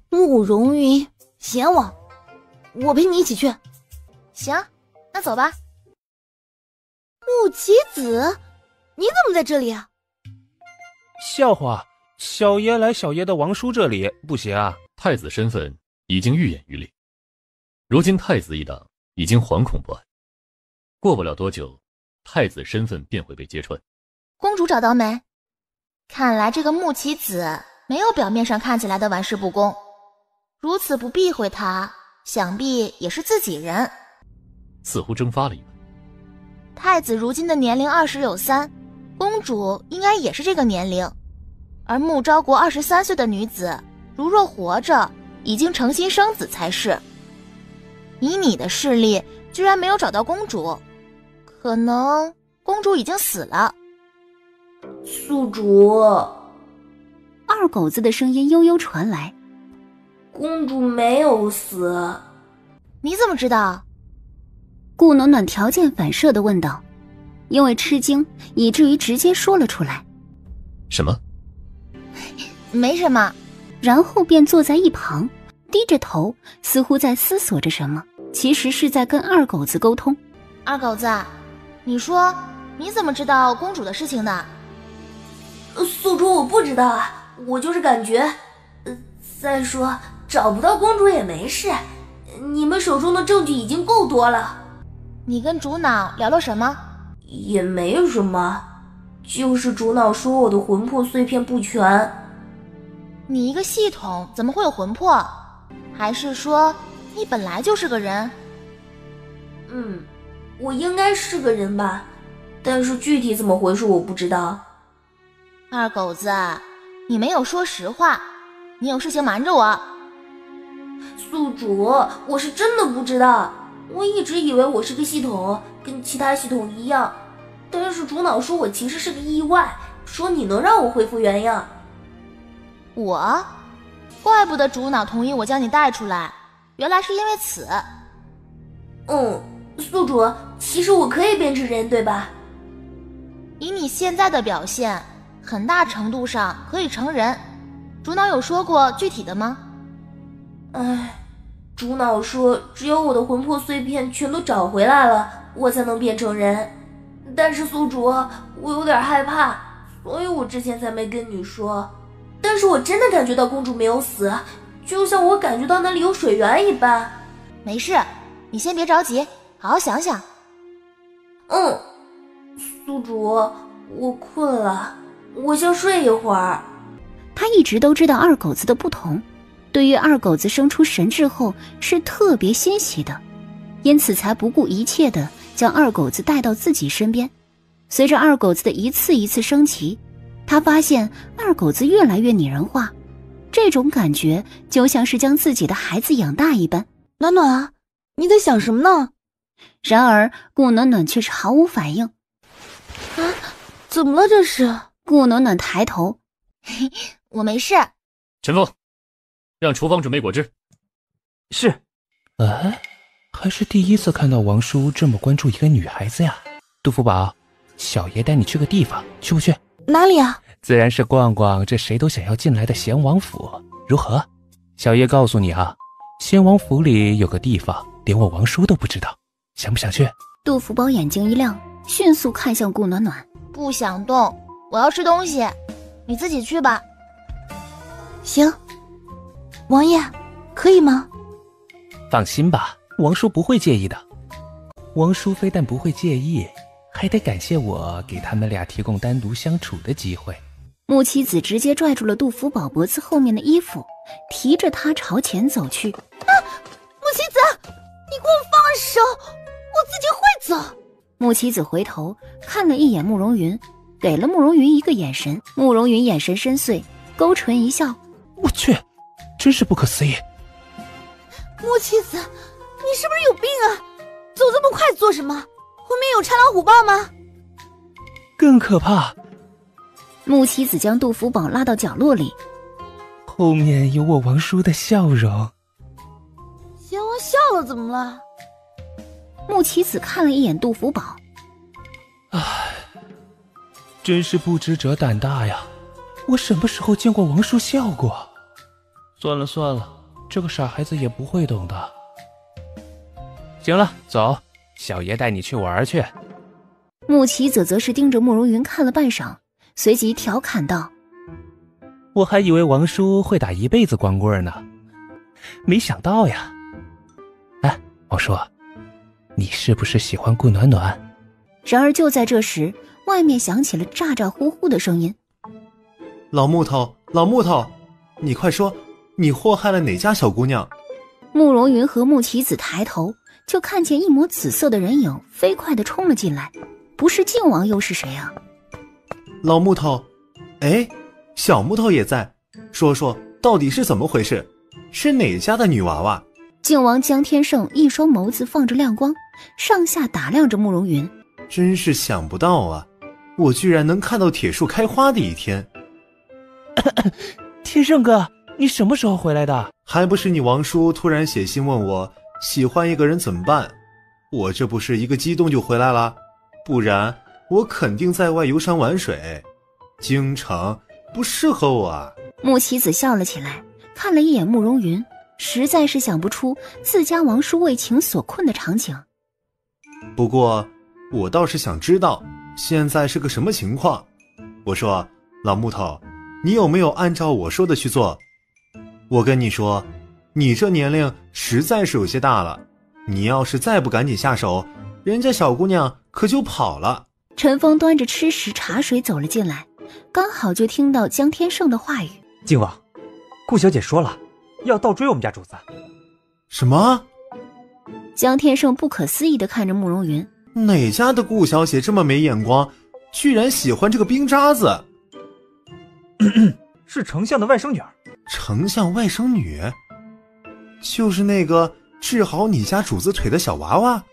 慕容云嫌我陪你一起去。行，那走吧。木棋子，你怎么在这里啊？笑话，小爷来小爷的王叔这里不行啊。太子身份已经愈演愈烈，如今太子一党已经惶恐不安，过不了多久，太子身份便会被揭穿。公主找到没？看来这个木棋子没有表面上看起来的玩世不恭，如此不避讳他，想必也是自己人。似乎蒸发了一般。太子如今的年龄20有3，公主应该也是这个年龄，而穆昭国23岁的女子，如若活着，已经成亲生子才是。以你的势力，居然没有找到公主，可能公主已经死了。宿主，二狗子的声音悠悠传来。公主没有死。你怎么知道？顾暖暖条件反射地问道，因为吃惊，以至于直接说了出来。什么？没什么。然后便坐在一旁，低着头，似乎在思索着什么，其实是在跟二狗子沟通。二狗子，你说你怎么知道公主的事情的？宿主，我不知道啊，我就是感觉。再说找不到公主也没事，你们手中的证据已经够多了。你跟主脑聊了什么？也没什么，就是主脑说我的魂魄碎片不全。你一个系统怎么会有魂魄？还是说你本来就是个人？我应该是个人吧，但是具体怎么回事我不知道。二狗子，你没有说实话，你有事情瞒着我。宿主，我是真的不知道，我一直以为我是个系统，跟其他系统一样，但是主脑说我其实是个意外，说你能让我恢复原样。我？怪不得主脑同意我将你带出来，原来是因为此。宿主，其实我可以变成人，对吧？以你现在的表现，很大程度上可以成人。主脑有说过具体的吗？主脑说只有我的魂魄碎片全都找回来了，我才能变成人。但是宿主，我有点害怕，所以我之前才没跟你说。但是我真的感觉到公主没有死，就像我感觉到那里有水源一般。没事，你先别着急，好好想想。宿主，我困了，我先睡一会儿。他一直都知道二狗子的不同，对于二狗子生出神智后是特别欣喜的，因此才不顾一切地将二狗子带到自己身边。随着二狗子的一次一次升级，他发现二狗子越来越拟人化，这种感觉就像是将自己的孩子养大一般。暖暖，你在想什么呢？然而顾暖暖却是毫无反应。怎么了这是？顾暖暖抬头，我没事。陈峰，让厨房准备果汁。是。还是第一次看到王叔这么关注一个女孩子呀。杜福宝，小爷带你去个地方，去不去？哪里啊？自然是逛逛这谁都想要进来的贤王府，如何？小爷告诉你啊，贤王府里有个地方连我王叔都不知道，想不想去？杜福宝眼睛一亮，迅速看向顾暖暖。不想动，我要吃东西，你自己去吧。行，王爷，可以吗？放心吧，王叔不会介意的。王叔非但不会介意，还得感谢我给他们俩提供单独相处的机会。木妻子直接拽住了杜福宝脖子后面的衣服，提着他朝前走去。木妻子，你给我放手，我自己会走。木妻子回头看了一眼慕容云，给了慕容云一个眼神。慕容云眼神深邃，勾唇一笑。我去，真是不可思议。木妻子，你是不是有病啊？走这么快做什么？后面有豺狼虎豹吗？更可怕。木妻子将杜福宝拉到角落里，后面有我王叔的笑容。贤王了，怎么了？穆棋子看了一眼杜福宝，唉，真是不知者胆大呀！我什么时候见过王叔笑过？算了算了，这个傻孩子也不会懂的。行了，走，小爷带你去玩去。穆棋子则是盯着慕容云看了半晌，随即调侃道：我还以为王叔会打一辈子光棍呢，没想到呀。哎，王叔，你是不是喜欢顾暖暖？然而就在这时，外面响起了咋咋呼呼的声音。老木头，老木头，你快说，你祸害了哪家小姑娘？慕容云和穆棋子抬头，就看见一抹紫色的人影飞快地冲了进来，不是靖王又是谁啊？老木头，哎，小木头也在，说说到底是怎么回事？是哪家的女娃娃？靖王江天胜一双眸子放着亮光，上下打量着慕容云。真是想不到啊，我居然能看到铁树开花的一天。天胜哥，你什么时候回来的？还不是你王叔突然写信问我喜欢一个人怎么办，我这不是一个激动就回来了，不然我肯定在外游山玩水，京城不适合我啊。穆棋子笑了起来，看了一眼慕容云，实在是想不出自家王叔为情所困的场景。不过我倒是想知道现在是个什么情况。我说，老木头，你有没有按照我说的去做？我跟你说，你这年龄实在是有些大了，你要是再不赶紧下手，人家小姑娘可就跑了。陈峰端着吃食茶水走了进来，刚好就听到江天胜的话语。靖王，顾小姐说了，要倒追我们家主子。什么？江天胜不可思议地看着慕容云，哪家的顾小姐这么没眼光，居然喜欢这个冰渣子？是丞相的外甥女儿。丞相外甥女？就是那个治好你家主子腿的小娃娃，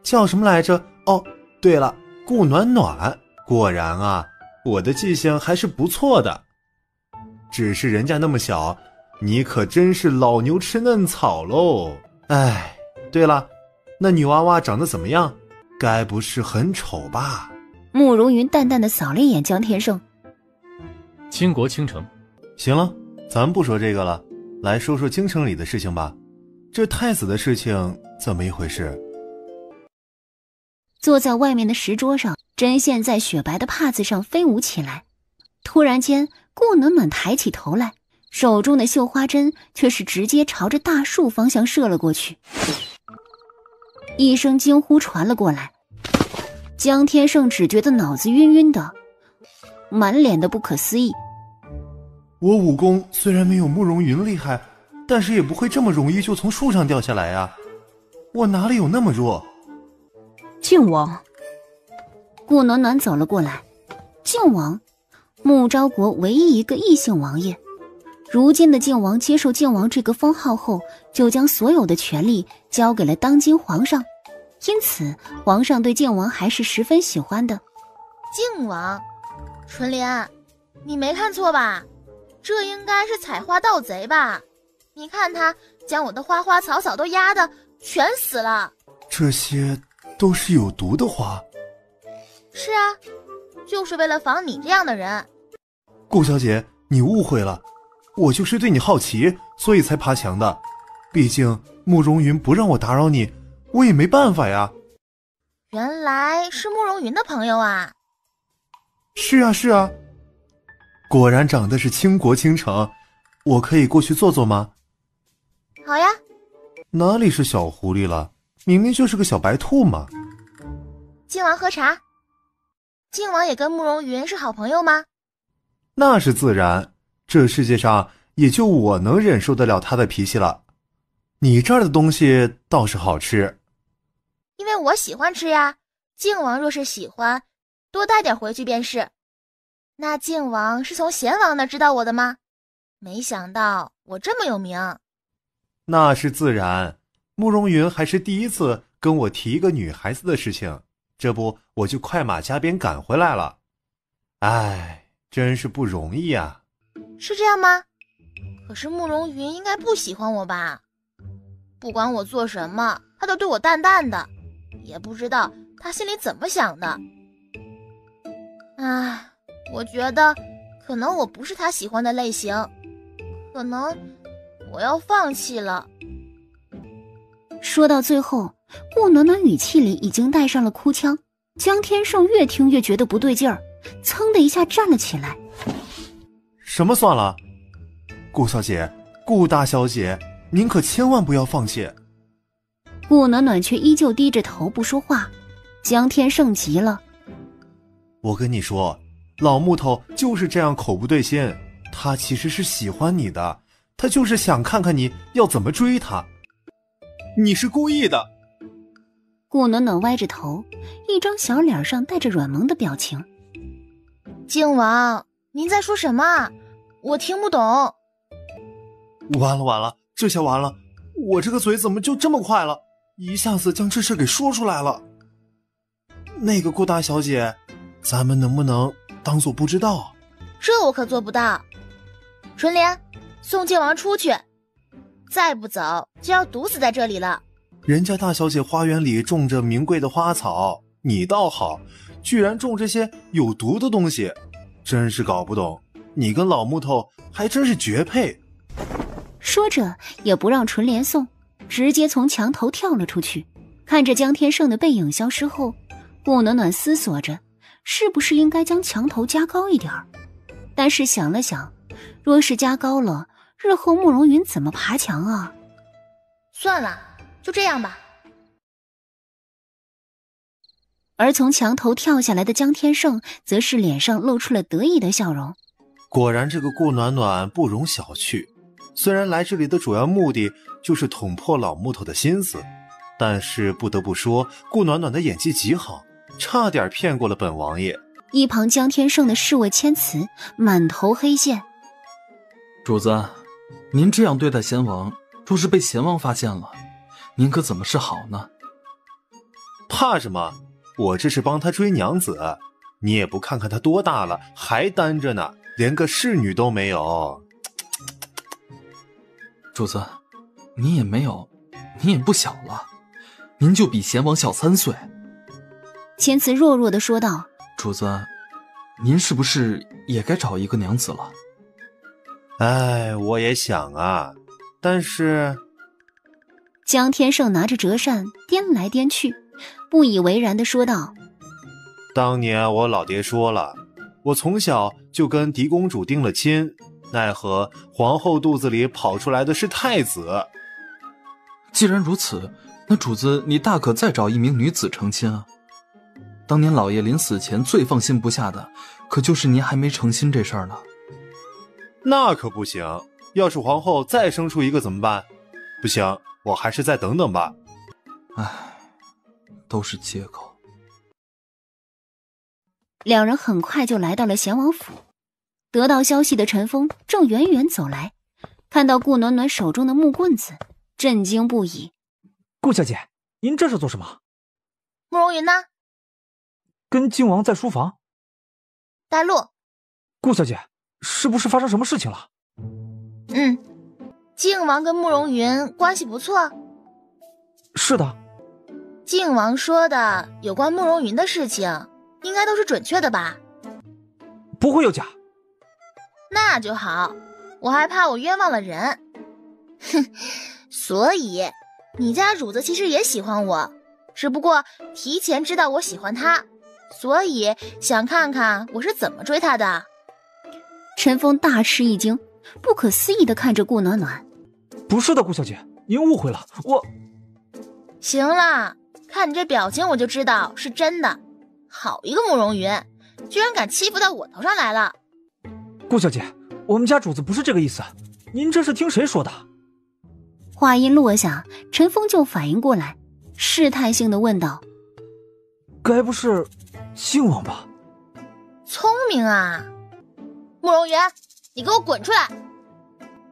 叫什么来着？哦，对了，顾暖暖。果然啊，我的记性还是不错的。只是人家那么小，你可真是老牛吃嫩草喽。哎，对了，那女娃娃长得怎么样？该不是很丑吧？慕容云淡淡的扫了一眼江天胜。倾国倾城。行了，咱不说这个了，来说说京城里的事情吧。这太子的事情怎么一回事？坐在外面的石桌上，针线在雪白的帕子上飞舞起来。突然间，顾暖暖抬起头来，手中的绣花针却是直接朝着大树方向射了过去。一声惊呼传了过来，江天胜只觉得脑子晕晕的，满脸的不可思议。我武功虽然没有慕容云厉害，但是也不会这么容易就从树上掉下来啊！我哪里有那么弱？靖王，顾暖暖走了过来。靖王，穆昭国唯一一个异姓王爷。如今的靖王接受靖王这个封号后，就将所有的权力交给了当今皇上，因此皇上对靖王还是十分喜欢的。靖王，纯莲，你没看错吧？这应该是采花盗贼吧？你看他将我的花花草草都压得全死了。这些都是有毒的花。是啊，就是为了防你这样的人。顾小姐，你误会了，我就是对你好奇，所以才爬墙的。毕竟慕容云不让我打扰你，我也没办法呀。原来是慕容云的朋友啊。是啊是啊，果然长得是倾国倾城，我可以过去坐坐吗？好呀。哪里是小狐狸了，明明就是个小白兔嘛。靖王喝茶。靖王也跟慕容云是好朋友吗？那是自然，这世界上也就我能忍受得了他的脾气了。你这儿的东西倒是好吃。因为我喜欢吃呀。靖王若是喜欢，多带点回去便是。那靖王是从贤王那知道我的吗？没想到我这么有名。那是自然，慕容云还是第一次跟我提一个女孩子的事情，这不我就快马加鞭赶回来了。唉，真是不容易啊。是这样吗？可是慕容云应该不喜欢我吧？不管我做什么，他都对我淡淡的，也不知道他心里怎么想的。唉，我觉得可能我不是他喜欢的类型，可能我要放弃了。说到最后，顾暖暖语气里已经带上了哭腔。江天胜越听越觉得不对劲儿，噌的一下站了起来。什么算了？顾小姐，顾大小姐，您可千万不要放弃。顾暖暖却依旧低着头不说话。江天胜急了。我跟你说，老木头就是这样口不对心，他其实是喜欢你的，他就是想看看你要怎么追他。你是故意的。顾暖暖歪着头，一张小脸上带着软萌的表情。靖王，您在说什么？我听不懂。完了，这下完了，我这个嘴怎么就这么快了，一下子将这事给说出来了。那个顾大小姐，咱们能不能当作不知道？这我可做不到。纯莲，送靖王出去，再不走就要毒死在这里了。人家大小姐花园里种着名贵的花草，你倒好，居然种这些有毒的东西，真是搞不懂，你跟老木头还真是绝配。说着也不让纯莲送，直接从墙头跳了出去。看着江天胜的背影消失后，顾暖暖思索着是不是应该将墙头加高一点，但是想了想，若是加高了，日后慕容云怎么爬墙啊？算了，就这样吧。而从墙头跳下来的江天胜则是脸上露出了得意的笑容。果然这个顾暖暖不容小觑，虽然来这里的主要目的就是捅破老木头的心思，但是不得不说顾暖暖的演技极好，差点骗过了本王爷。一旁江天胜的侍卫千慈满头黑线。主子，您这样对待贤王，若是被贤王发现了，您可怎么是好呢？怕什么？我这是帮他追娘子，你也不看看他多大了，还单着呢，连个侍女都没有。主子，您也没有，您也不小了，您就比贤王小3岁。千慈弱弱地说道。主子，您是不是也该找一个娘子了？哎，我也想啊，但是……江天胜拿着折扇颠来颠去，不以为然地说道：当年我老爹说了，我从小就跟狄公主定了亲，奈何皇后肚子里跑出来的是太子。既然如此，那主子你大可再找一名女子成亲啊。当年老爷临死前最放心不下的，可就是您还没成亲这事儿呢。那可不行，要是皇后再生出一个怎么办？不行，我还是再等等吧。唉，都是借口。两人很快就来到了贤王府。得到消息的陈峰正远远走来，看到顾暖暖手中的木棍子，震惊不已。顾小姐，您这是做什么？慕容云呢？跟靖王在书房。带路。顾小姐，是不是发生什么事情了？靖王跟慕容云关系不错。是的。靖王说的有关慕容云的事情，应该都是准确的吧？不会有假。那就好，我还怕我冤枉了人。哼，所以你家主子其实也喜欢我，只不过提前知道我喜欢他，所以想看看我是怎么追他的。陈峰大吃一惊，不可思议地看着顾暖暖。不是的，顾小姐，您误会了，我……行了，看你这表情我就知道是真的。好一个慕容云，居然敢欺负到我头上来了。顾小姐，我们家主子不是这个意思，您这是听谁说的？话音落下，陈峰就反应过来，试探性地问道：该不是靖王吧？聪明啊！慕容云，你给我滚出来！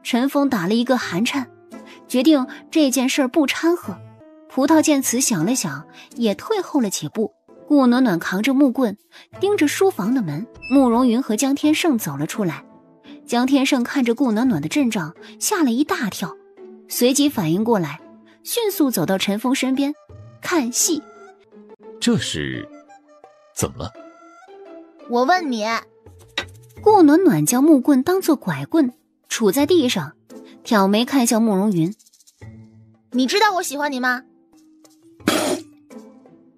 陈峰打了一个寒颤，决定这件事不掺和。葡萄见此想了想，也退后了几步。顾暖暖扛着木棍，盯着书房的门。慕容云和江天胜走了出来。江天胜看着顾暖暖的阵仗，吓了一大跳，随即反应过来，迅速走到陈峰身边看戏。这是怎么了？我问你。顾暖暖将木棍当作拐棍杵在地上，挑眉看向慕容云。你知道我喜欢你吗？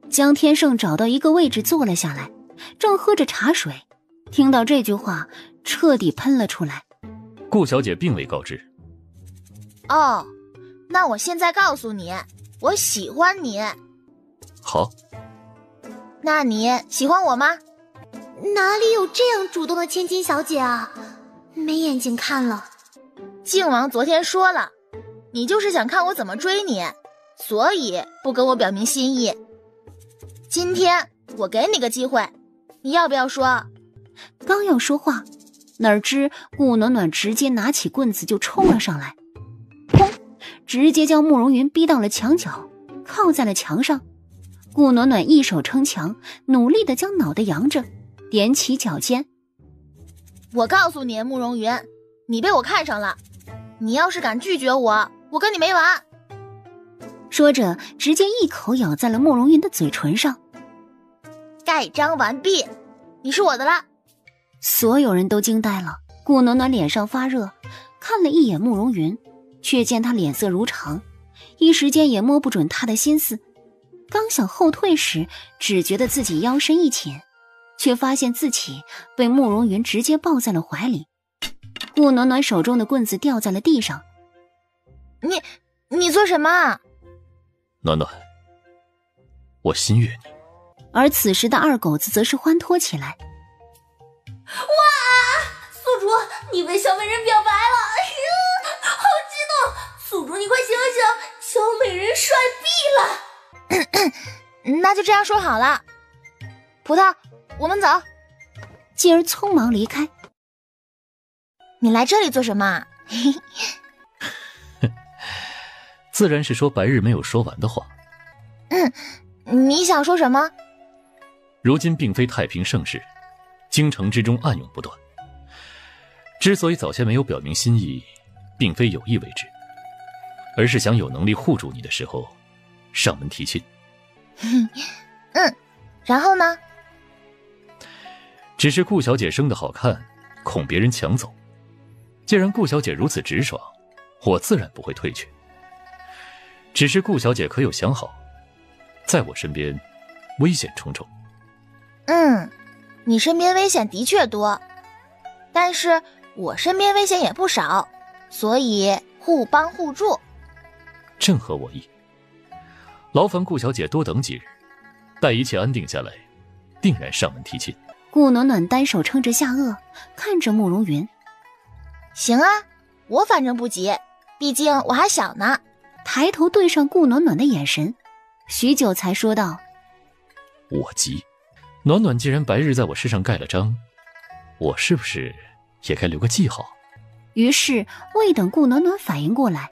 江天胜找到一个位置坐了下来，正喝着茶水，听到这句话彻底喷了出来。顾小姐并未告知。哦，那我现在告诉你，我喜欢你。好。那你喜欢我吗？哪里有这样主动的千金小姐啊，没眼睛看了。靖王昨天说了，你就是想看我怎么追你，所以不跟我表明心意。今天我给你个机会，你要不要说？刚要说话，哪知顾暖暖直接拿起棍子就冲了上来，砰！直接将慕容云逼到了墙角，靠在了墙上。顾暖暖一手撑墙，努力地将脑袋扬着，踮起脚尖。我告诉你，慕容云，你被我看上了，你要是敢拒绝我，我跟你没完。说着，直接一口咬在了慕容云的嘴唇上。盖章完毕，你是我的了。所有人都惊呆了，顾暖暖脸上发热，看了一眼慕容云，却见他脸色如常，一时间也摸不准他的心思。刚想后退时，只觉得自己腰身一紧，却发现自己被慕容云直接抱在了怀里。顾暖暖手中的棍子掉在了地上。你做什么？暖暖，我心悦你。而此时的二狗子则是欢脱起来。哇！宿主，你被小美人表白了！好激动！宿主，你快醒醒，小美人帅毙了！那就这样说好了。葡萄，我们走。继而匆忙离开。你来这里做什么？自然是说白日没有说完的话。你想说什么？如今并非太平盛世，京城之中暗涌不断。之所以早先没有表明心意，并非有意为之，而是想有能力护住你的时候上门提亲。然后呢？只是顾小姐生得好看，恐别人抢走。既然顾小姐如此直爽，我自然不会退却。只是顾小姐可有想好，在我身边危险重重。你身边危险的确多，但是我身边危险也不少，所以互帮互助。正合我意。劳烦顾小姐多等几日，待一切安定下来，定然上门提亲。顾暖暖单手撑着下颚，看着慕容云。行啊，我反正不急，毕竟我还小呢。抬头对上顾暖暖的眼神，许久才说道：我急。暖暖既然白日在我身上盖了章，我是不是也该留个记号？于是未等顾暖暖反应过来，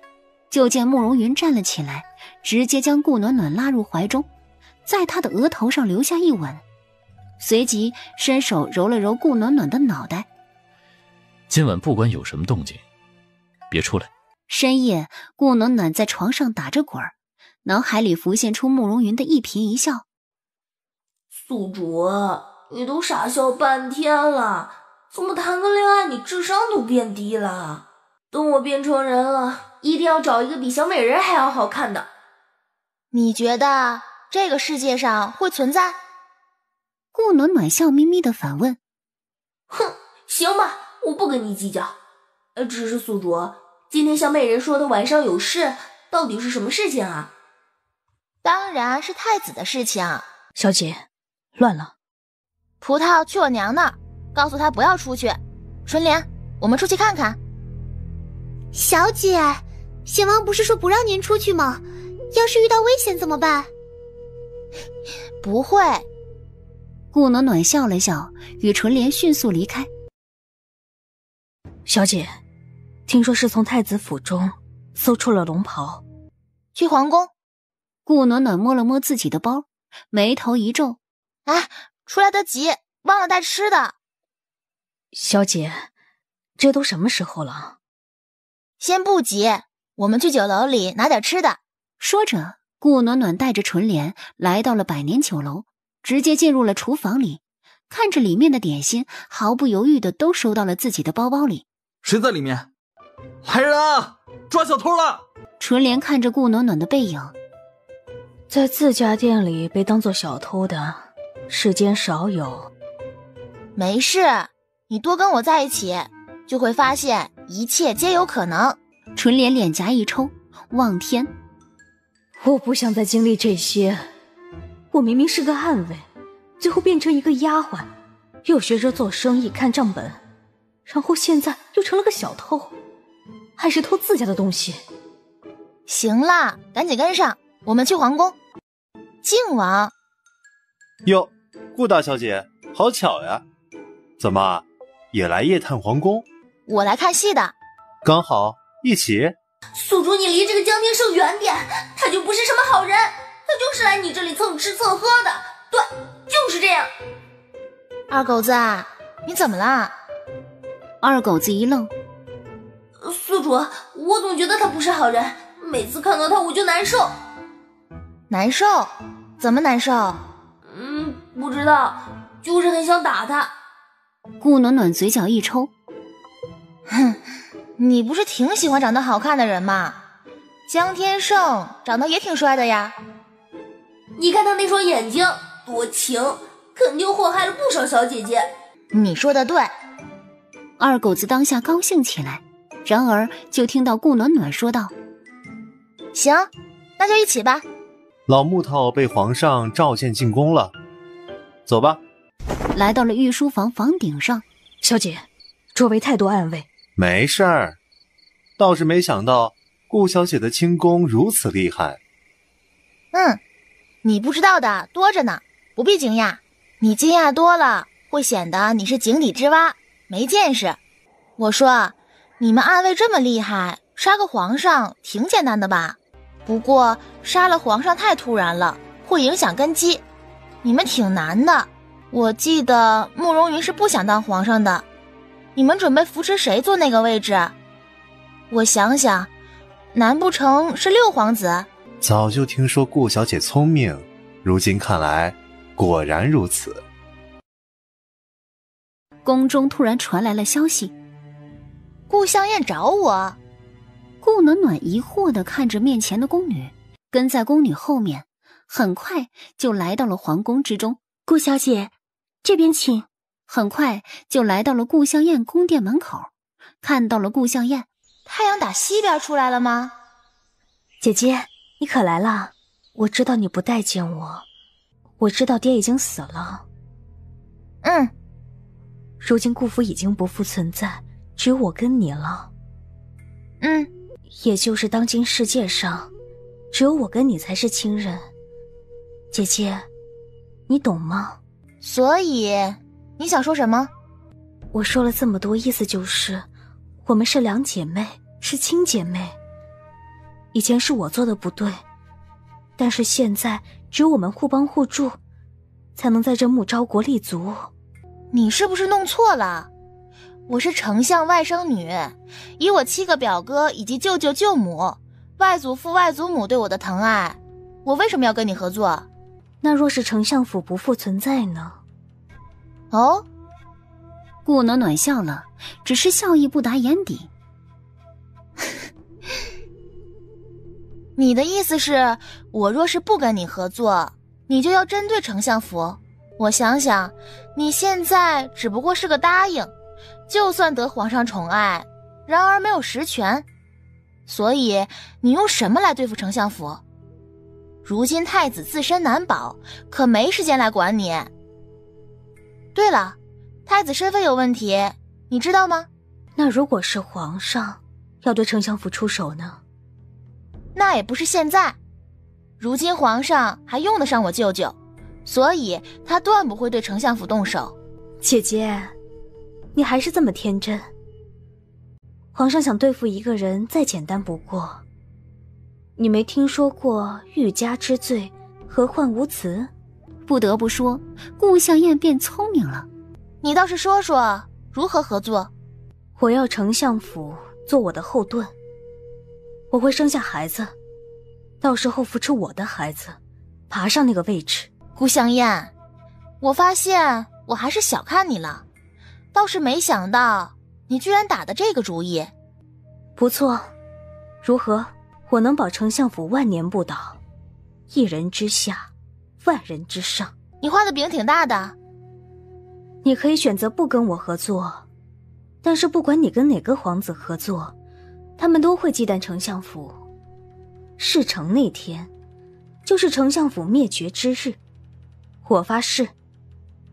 就见慕容云站了起来，直接将顾暖暖拉入怀中，在她的额头上留下一吻，随即伸手揉了揉顾暖暖的脑袋。今晚不管有什么动静，别出来。深夜，顾暖暖在床上打着滚儿，脑海里浮现出慕容云的一颦一笑。宿主，你都傻笑半天了，怎么谈个恋爱你智商都变低了？等我变成人了，一定要找一个比小美人还要好看的。你觉得这个世界上会存在？顾暖暖笑眯眯地反问。哼，行吧，我不跟你计较。只是宿主，今天小美人说的晚上有事，到底是什么事情啊？当然是太子的事情。小姐，乱了。葡萄去我娘那儿，告诉她不要出去。纯莲，我们出去看看。小姐，贤王不是说不让您出去吗？要是遇到危险怎么办？不会。顾暖暖笑了笑，与纯莲迅速离开。小姐，听说是从太子府中搜出了龙袍。去皇宫。顾暖暖摸了摸自己的包，眉头一皱。哎，出来得及，忘了带吃的。小姐，这都什么时候了？先不急，我们去酒楼里拿点吃的，说着，顾暖暖带着纯莲来到了百年酒楼，直接进入了厨房里，看着里面的点心，毫不犹豫的都收到了自己的包包里。谁在里面？来人啊！抓小偷了！纯莲看着顾暖暖的背影，在自家店里被当作小偷的，世间少有。没事，你多跟我在一起，就会发现一切皆有可能。纯莲脸颊一抽，望天。我不想再经历这些。我明明是个暗卫，最后变成一个丫鬟，又学着做生意看账本，然后现在又成了个小偷，还是偷自家的东西。行了，赶紧跟上，我们去皇宫。靖王。哟，顾大小姐，好巧呀！怎么也来夜探皇宫？我来看戏的。刚好一起。宿主，你离这个江天胜远点，他就不是什么好人，他就是来你这里蹭吃蹭喝的。对，就是这样。二狗子，你怎么了？二狗子一愣。宿主，我总觉得他不是好人，每次看到他我就难受。难受？怎么难受？不知道，就是很想打他。顾暖暖嘴角一抽。哼，你不是挺喜欢长得好看的人吗？江天胜长得也挺帅的呀。你看他那双眼睛多情，肯定祸害了不少小姐姐。你说的对。二狗子当下高兴起来，然而就听到顾暖暖说道：行，那就一起吧。老木头被皇上召见进宫了，走吧。来到了御书房房顶上。小姐，周围太多暗卫。没事儿，倒是没想到顾小姐的轻功如此厉害。你不知道的多着呢，不必惊讶。你惊讶多了，会显得你是井底之蛙，没见识。我说，你们暗卫这么厉害，杀个皇上挺简单的吧？不过杀了皇上太突然了，会影响根基。你们挺难的。我记得慕容云是不想当皇上的。你们准备扶持谁坐那个位置？我想想，难不成是六皇子？早就听说顾小姐聪明，如今看来果然如此。宫中突然传来了消息，顾香艳找我。顾暖暖疑惑地看着面前的宫女，跟在宫女后面，很快就来到了皇宫之中。顾小姐，这边请。很快就来到了顾香艳宫殿门口，看到了顾香艳。太阳打西边出来了吗？姐姐，你可来了。我知道你不待见我，我知道爹已经死了。如今顾府已经不复存在，只有我跟你了。也就是当今世界上，只有我跟你才是亲人。姐姐，你懂吗？所以你想说什么？我说了这么多，意思就是我们是两姐妹，是亲姐妹。以前是我做的不对，但是现在只有我们互帮互助，才能在这木昭国立足。你是不是弄错了？我是丞相外甥女，以我7个表哥以及舅舅舅母、外祖父外祖母对我的疼爱，我为什么要跟你合作？那若是丞相府不复存在呢？哦，顾暖暖笑了，只是笑意不达眼底。你的意思是，我若是不跟你合作，你就要针对丞相府？我想想，你现在只不过是个答应，就算得皇上宠爱，然而没有实权，所以你用什么来对付丞相府？如今太子自身难保，可没时间来管你。对了，太子身份有问题，你知道吗？那如果是皇上要对丞相府出手呢？那也不是现在，如今皇上还用得上我舅舅，所以他断不会对丞相府动手。姐姐，你还是这么天真。皇上想对付一个人再简单不过，你没听说过欲加之罪，何患无辞？不得不说，顾香艳变聪明了。你倒是说说如何合作？我要丞相府做我的后盾，我会生下孩子，到时候扶持我的孩子爬上那个位置。顾香艳，我发现我还是小看你了，倒是没想到你居然打的这个主意。不错，如何？我能保丞相府万年不倒，一人之下，万人之上。你画的饼挺大的。你可以选择不跟我合作，但是不管你跟哪个皇子合作，他们都会忌惮丞相府。事成那天，就是丞相府灭绝之日。我发誓，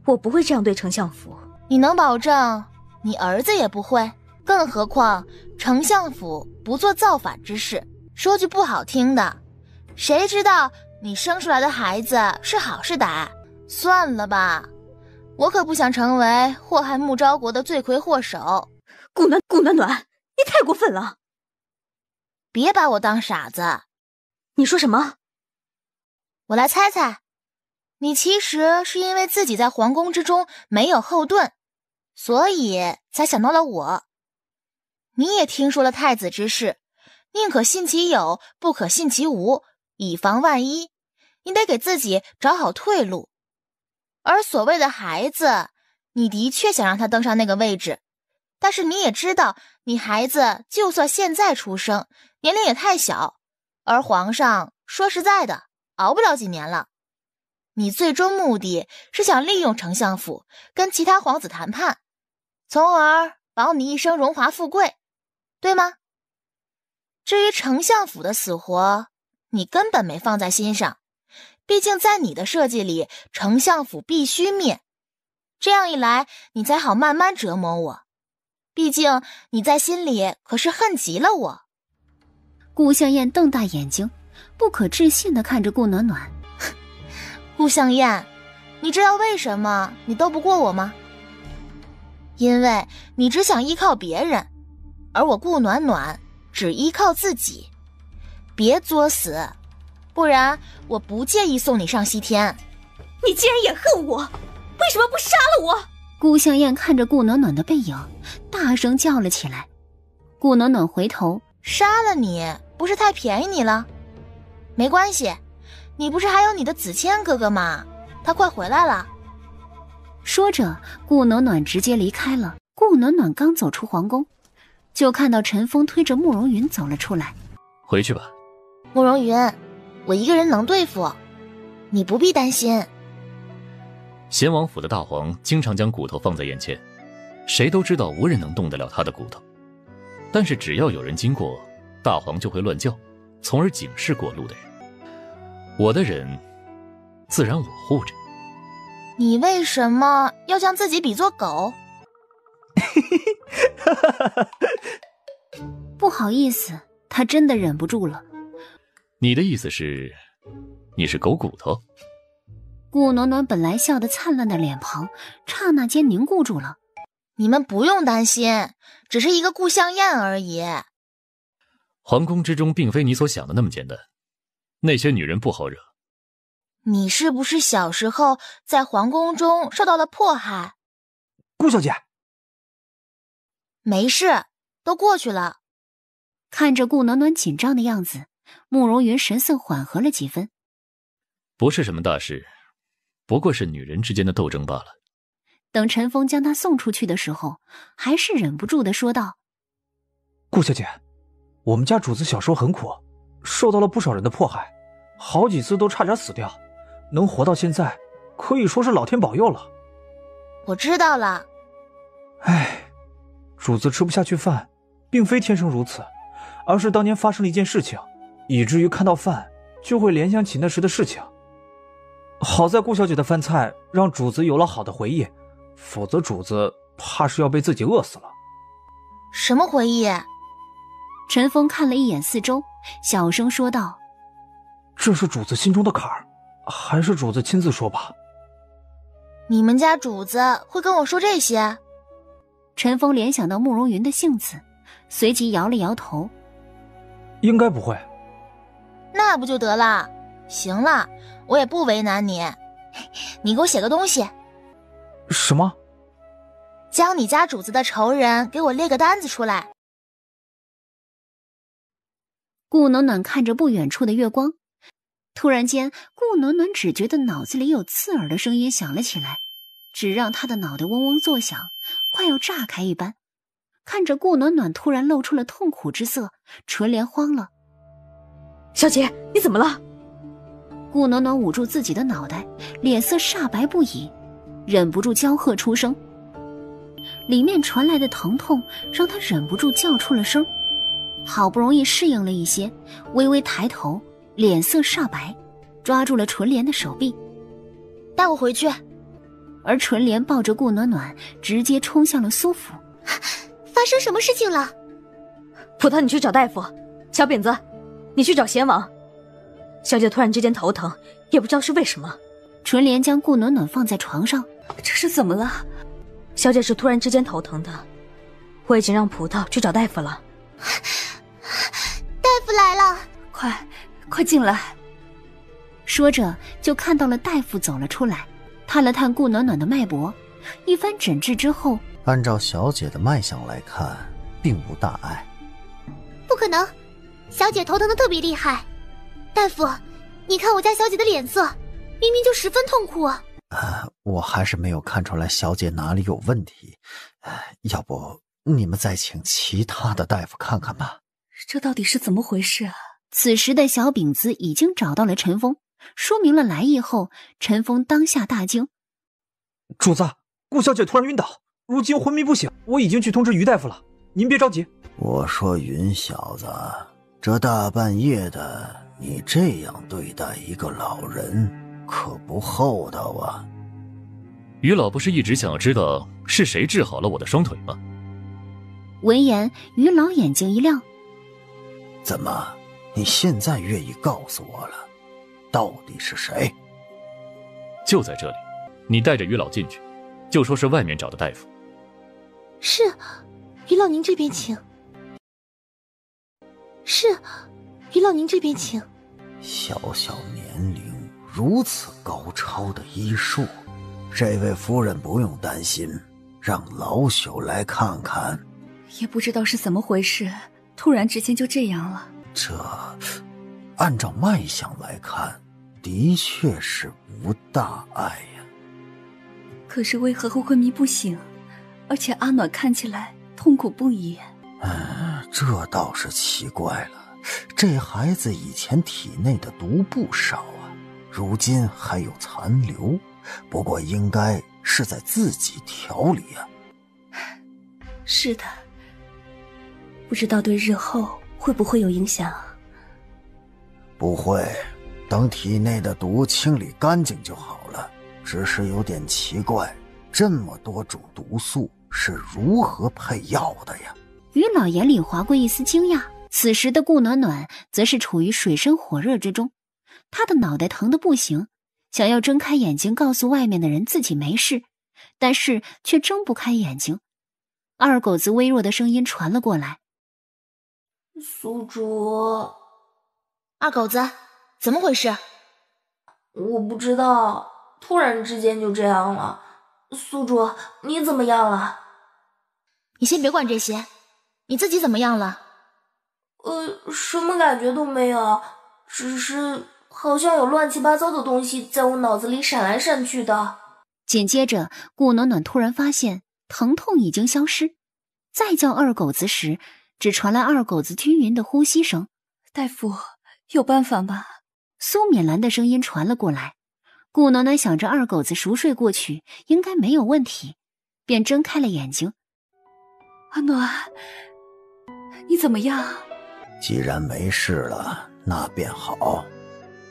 我不会这样对丞相府。你能保证你儿子也不会？更何况丞相府不做造反之事。说句不好听的，谁知道你生出来的孩子是好是歹？算了吧，我可不想成为祸害穆昭国的罪魁祸首。顾暖暖，你太过分了！别把我当傻子。你说什么？我来猜猜，你其实是因为自己在皇宫之中没有后盾，所以才想到了我。你也听说了太子之事，宁可信其有，不可信其无，以防万一，你得给自己找好退路。而所谓的孩子，你的确想让他登上那个位置，但是你也知道，你孩子就算现在出生，年龄也太小，而皇上说实在的，熬不了几年了。你最终目的是想利用丞相府跟其他皇子谈判，从而保你一生荣华富贵，对吗？至于丞相府的死活，你根本没放在心上，毕竟在你的设计里，丞相府必须灭。这样一来，你才好慢慢折磨我。毕竟你在心里可是恨极了我。顾香艳瞪大眼睛，不可置信地看着顾暖暖。顾香艳，你知道为什么你斗不过我吗？因为你只想依靠别人，而我顾暖暖只依靠自己。别作死，不然我不介意送你上西天。你既然也恨我，为什么不杀了我？顾香艳看着顾暖暖的背影，大声叫了起来。顾暖暖回头，杀了你不是太便宜你了？没关系，你不是还有你的子谦哥哥吗？他快回来了。说着，顾暖暖直接离开了。顾暖暖刚走出皇宫，就看到陈峰推着慕容云走了出来。回去吧。慕容云，我一个人能对付，你不必担心。贤王府的大皇经常将骨头放在眼前，谁都知道无人能动得了他的骨头，但是只要有人经过，大皇就会乱叫，从而警示过路的人。我的人自然我护着。你为什么要将自己比作狗？不好意思，他真的忍不住了。你的意思是你是狗骨头？顾暖暖本来笑得灿烂的脸庞刹那间凝固住了。你们不用担心，只是一个顾香艳而已。皇宫之中并非你所想的那么简单，那些女人不好惹。你是不是小时候在皇宫中受到了迫害？顾小姐，没事，都过去了。看着顾暖暖紧张的样子，慕容云神色缓和了几分。不是什么大事，不过是女人之间的斗争罢了。等陈峰将他送出去的时候，还是忍不住地说道：顾小姐，我们家主子小时候很苦，受到了不少人的迫害，好几次都差点死掉，能活到现在可以说是老天保佑了。我知道了。唉，主子吃不下去饭并非天生如此，而是当年发生了一件事情，以至于看到饭就会联想起那时的事情。好在顾小姐的饭菜让主子有了好的回忆，否则主子怕是要被自己饿死了。什么回忆？陈峰看了一眼四周，小声说道：这是主子心中的坎儿，还是主子亲自说吧。你们家主子会跟我说这些？陈峰联想到慕容云的性子，随即摇了摇头：应该不会。那不就得了。行了，我也不为难你，你给我写个东西。什么？将你家主子的仇人给我列个单子出来。顾暖暖看着不远处的月光，突然间，顾暖暖只觉得脑子里有刺耳的声音响了起来，只让她的脑袋嗡嗡作响，快要炸开一般。看着顾暖暖突然露出了痛苦之色，纯莲慌了。小姐，你怎么了？顾暖暖捂住自己的脑袋，脸色煞白不已，忍不住娇喝出声。里面传来的疼痛让她忍不住叫出了声，好不容易适应了一些，微微抬头，脸色煞白，抓住了纯莲的手臂，带我回去。而纯莲抱着顾暖暖直接冲向了苏府。发生什么事情了？葡萄，你去找大夫。小饼子，你去找贤王。小姐突然之间头疼，也不知道是为什么。纯莲将顾暖暖放在床上。这是怎么了？小姐是突然之间头疼的，我已经让葡萄去找大夫了。大夫来了，快进来。说着就看到了大夫走了出来，探了探顾暖暖的脉搏，一番诊治之后，按照小姐的脉象来看，并无大碍。不可能，小姐头疼的特别厉害。大夫，你看我家小姐的脸色，明明就十分痛苦。我还是没有看出来小姐哪里有问题，要不你们再请其他的大夫看看吧。这到底是怎么回事啊？此时的小饼子已经找到了陈峰，说明了来意后，陈峰当下大惊。主子，顾小姐突然晕倒，如今昏迷不醒，我已经去通知于大夫了，您别着急。我说云小子，这大半夜的，你这样对待一个老人，可不厚道啊。于老不是一直想要知道是谁治好了我的双腿吗？闻言，于老眼睛一亮。怎么，你现在愿意告诉我了？到底是谁？就在这里，你带着于老进去，就说是外面找的大夫。是，于老您这边请。是，于老您这边请。小小年龄如此高超的医术，这位夫人不用担心，让老朽来看看。也不知道是怎么回事，突然之间就这样了。这按照脉象来看，的确是无大碍呀。可是为何会昏迷不醒？而且阿暖看起来痛苦不已。这倒是奇怪了，这孩子以前体内的毒不少啊，如今还有残留，不过应该是在自己调理啊。是的，不知道对日后会不会有影响？不会，等体内的毒清理干净就好了。只是有点奇怪，这么多种毒素是如何配药的呀？于老眼里划过一丝惊讶。此时的顾暖暖则是处于水深火热之中，她的脑袋疼得不行，想要睁开眼睛告诉外面的人自己没事，但是却睁不开眼睛。二狗子微弱的声音传了过来：宿主。二狗子，怎么回事？我不知道，突然之间就这样了。宿主，你怎么样了？你先别管这些，你自己怎么样了？什么感觉都没有，只是好像有乱七八糟的东西在我脑子里闪来闪去的。紧接着，顾暖暖突然发现疼痛已经消失，再叫二狗子时，只传来二狗子均匀的呼吸声。大夫，有办法吗？苏敏兰的声音传了过来。顾暖暖想着二狗子熟睡过去，应该没有问题，便睁开了眼睛。阿暖，你怎么样？既然没事了，那便好。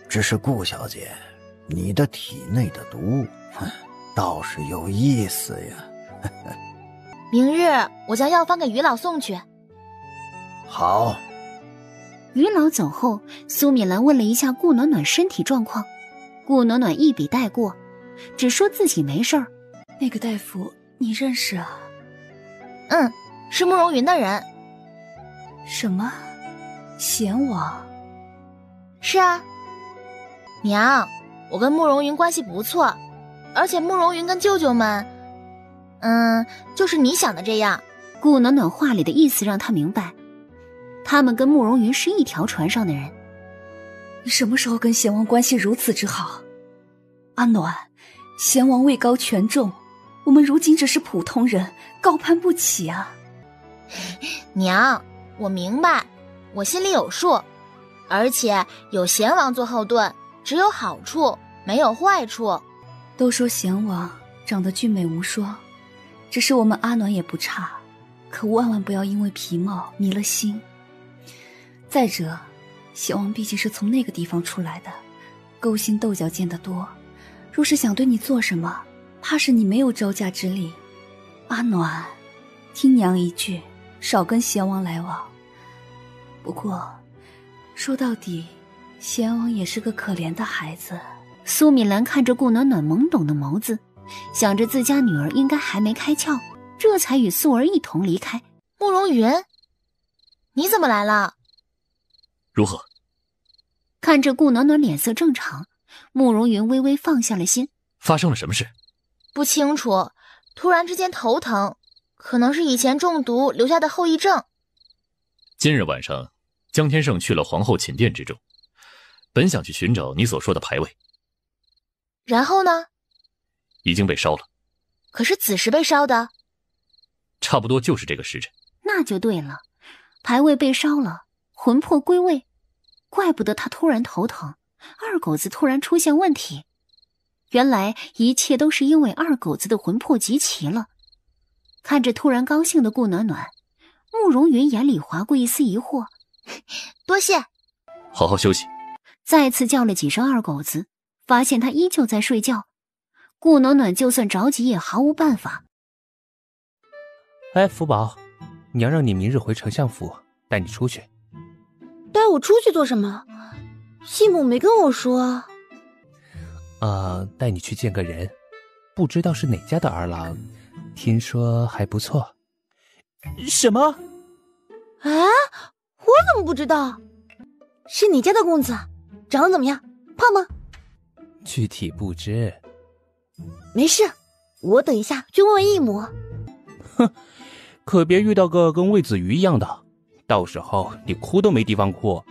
只是顾小姐，你的体内的毒，倒是有意思呀。明日我将药方给于老送去。好。于老走后，苏敏兰问了一下顾暖暖身体状况，顾暖暖一笔带过，只说自己没事儿。那个大夫你认识啊？是慕容云的人。什么？贤王？是啊，娘，我跟慕容云关系不错，而且慕容云跟舅舅们，就是你想的这样。顾暖暖话里的意思让他明白，他们跟慕容云是一条船上的人。你什么时候跟贤王关系如此之好？阿暖，贤王位高权重，我们如今只是普通人，高攀不起啊。娘，我明白，我心里有数，而且有贤王做后盾，只有好处，没有坏处。都说贤王长得俊美无双，只是我们阿暖也不差，可万万不要因为皮毛迷了心。再者，贤王毕竟是从那个地方出来的，勾心斗角见得多，若是想对你做什么，怕是你没有招架之力。阿暖，听娘一句，少跟贤王来往。不过说到底，贤王也是个可怜的孩子。苏米兰看着顾暖暖懵懂的眸子，想着自家女儿应该还没开窍，这才与素儿一同离开。慕容云，你怎么来了？如何？看着顾暖暖脸色正常，慕容云微微放下了心。发生了什么事？不清楚，突然之间头疼，可能是以前中毒留下的后遗症。今日晚上，江天胜去了皇后寝殿之中，本想去寻找你所说的牌位。然后呢？已经被烧了。可是子时被烧的？差不多就是这个时辰。那就对了，牌位被烧了，魂魄归位，怪不得他突然头疼，二狗子突然出现问题。原来一切都是因为二狗子的魂魄集齐了。看着突然高兴的顾暖暖，慕容云眼里划过一丝疑惑。多谢。好好休息。再次叫了几声二狗子，发现他依旧在睡觉。顾暖暖就算着急也毫无办法。哎，福宝，娘让你明日回丞相府，带你出去。带我出去做什么？继母没跟我说。带你去见个人，不知道是哪家的儿郎，听说还不错。什么？啊？我怎么不知道？是你家的公子，长得怎么样？胖吗？具体不知。没事，我等一下去问问义母。哼，可别遇到个跟魏子瑜一样的，到时候你哭都没地方哭。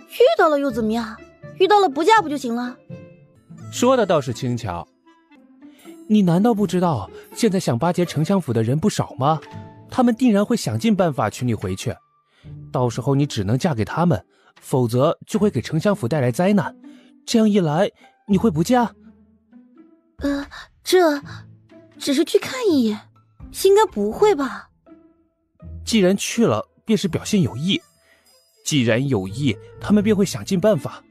遇到了又怎么样？遇到了不嫁不就行了？说的倒是轻巧。你难道不知道现在想巴结丞相府的人不少吗？他们定然会想尽办法娶你回去，到时候你只能嫁给他们，否则就会给丞相府带来灾难。这样一来，你会不嫁？这只是去看一眼，应该不会吧？既然去了，便是表现有意。既然有意，他们便会想尽办法。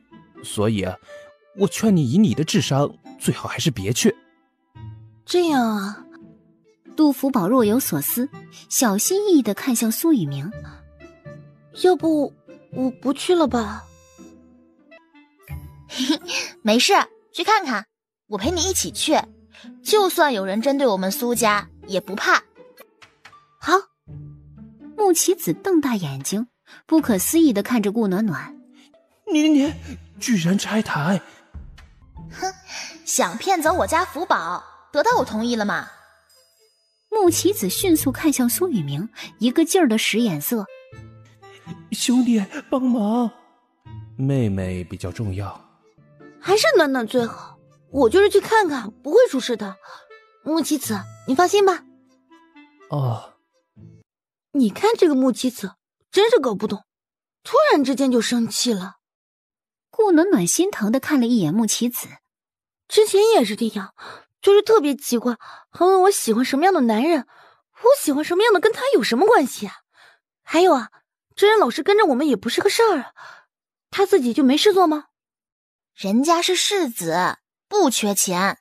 所以，我劝你以你的智商，最好还是别去。这样啊。杜福宝若有所思，小心翼翼地看向苏雨明。要不我不去了吧？没事，去看看，我陪你一起去。就算有人针对我们苏家，也不怕。好。穆棋子瞪大眼睛，不可思议地看着顾暖暖。你居然拆台！哼，想骗走我家福宝，得到我同意了吗？穆棋子迅速看向苏雨明，一个劲儿的使眼色。兄弟，帮忙！妹妹比较重要。还是暖暖最好。我就是去看看，不会出事的。穆棋子，你放心吧。哦。你看这个穆棋子，真是搞不懂，突然之间就生气了。顾暖暖心疼地看了一眼穆棋子，之前也是这样，就是特别奇怪，还问我喜欢什么样的男人，我喜欢什么样的跟他有什么关系啊？还有啊，这人老是跟着我们也不是个事儿啊，他自己就没事做吗？人家是世子，不缺钱。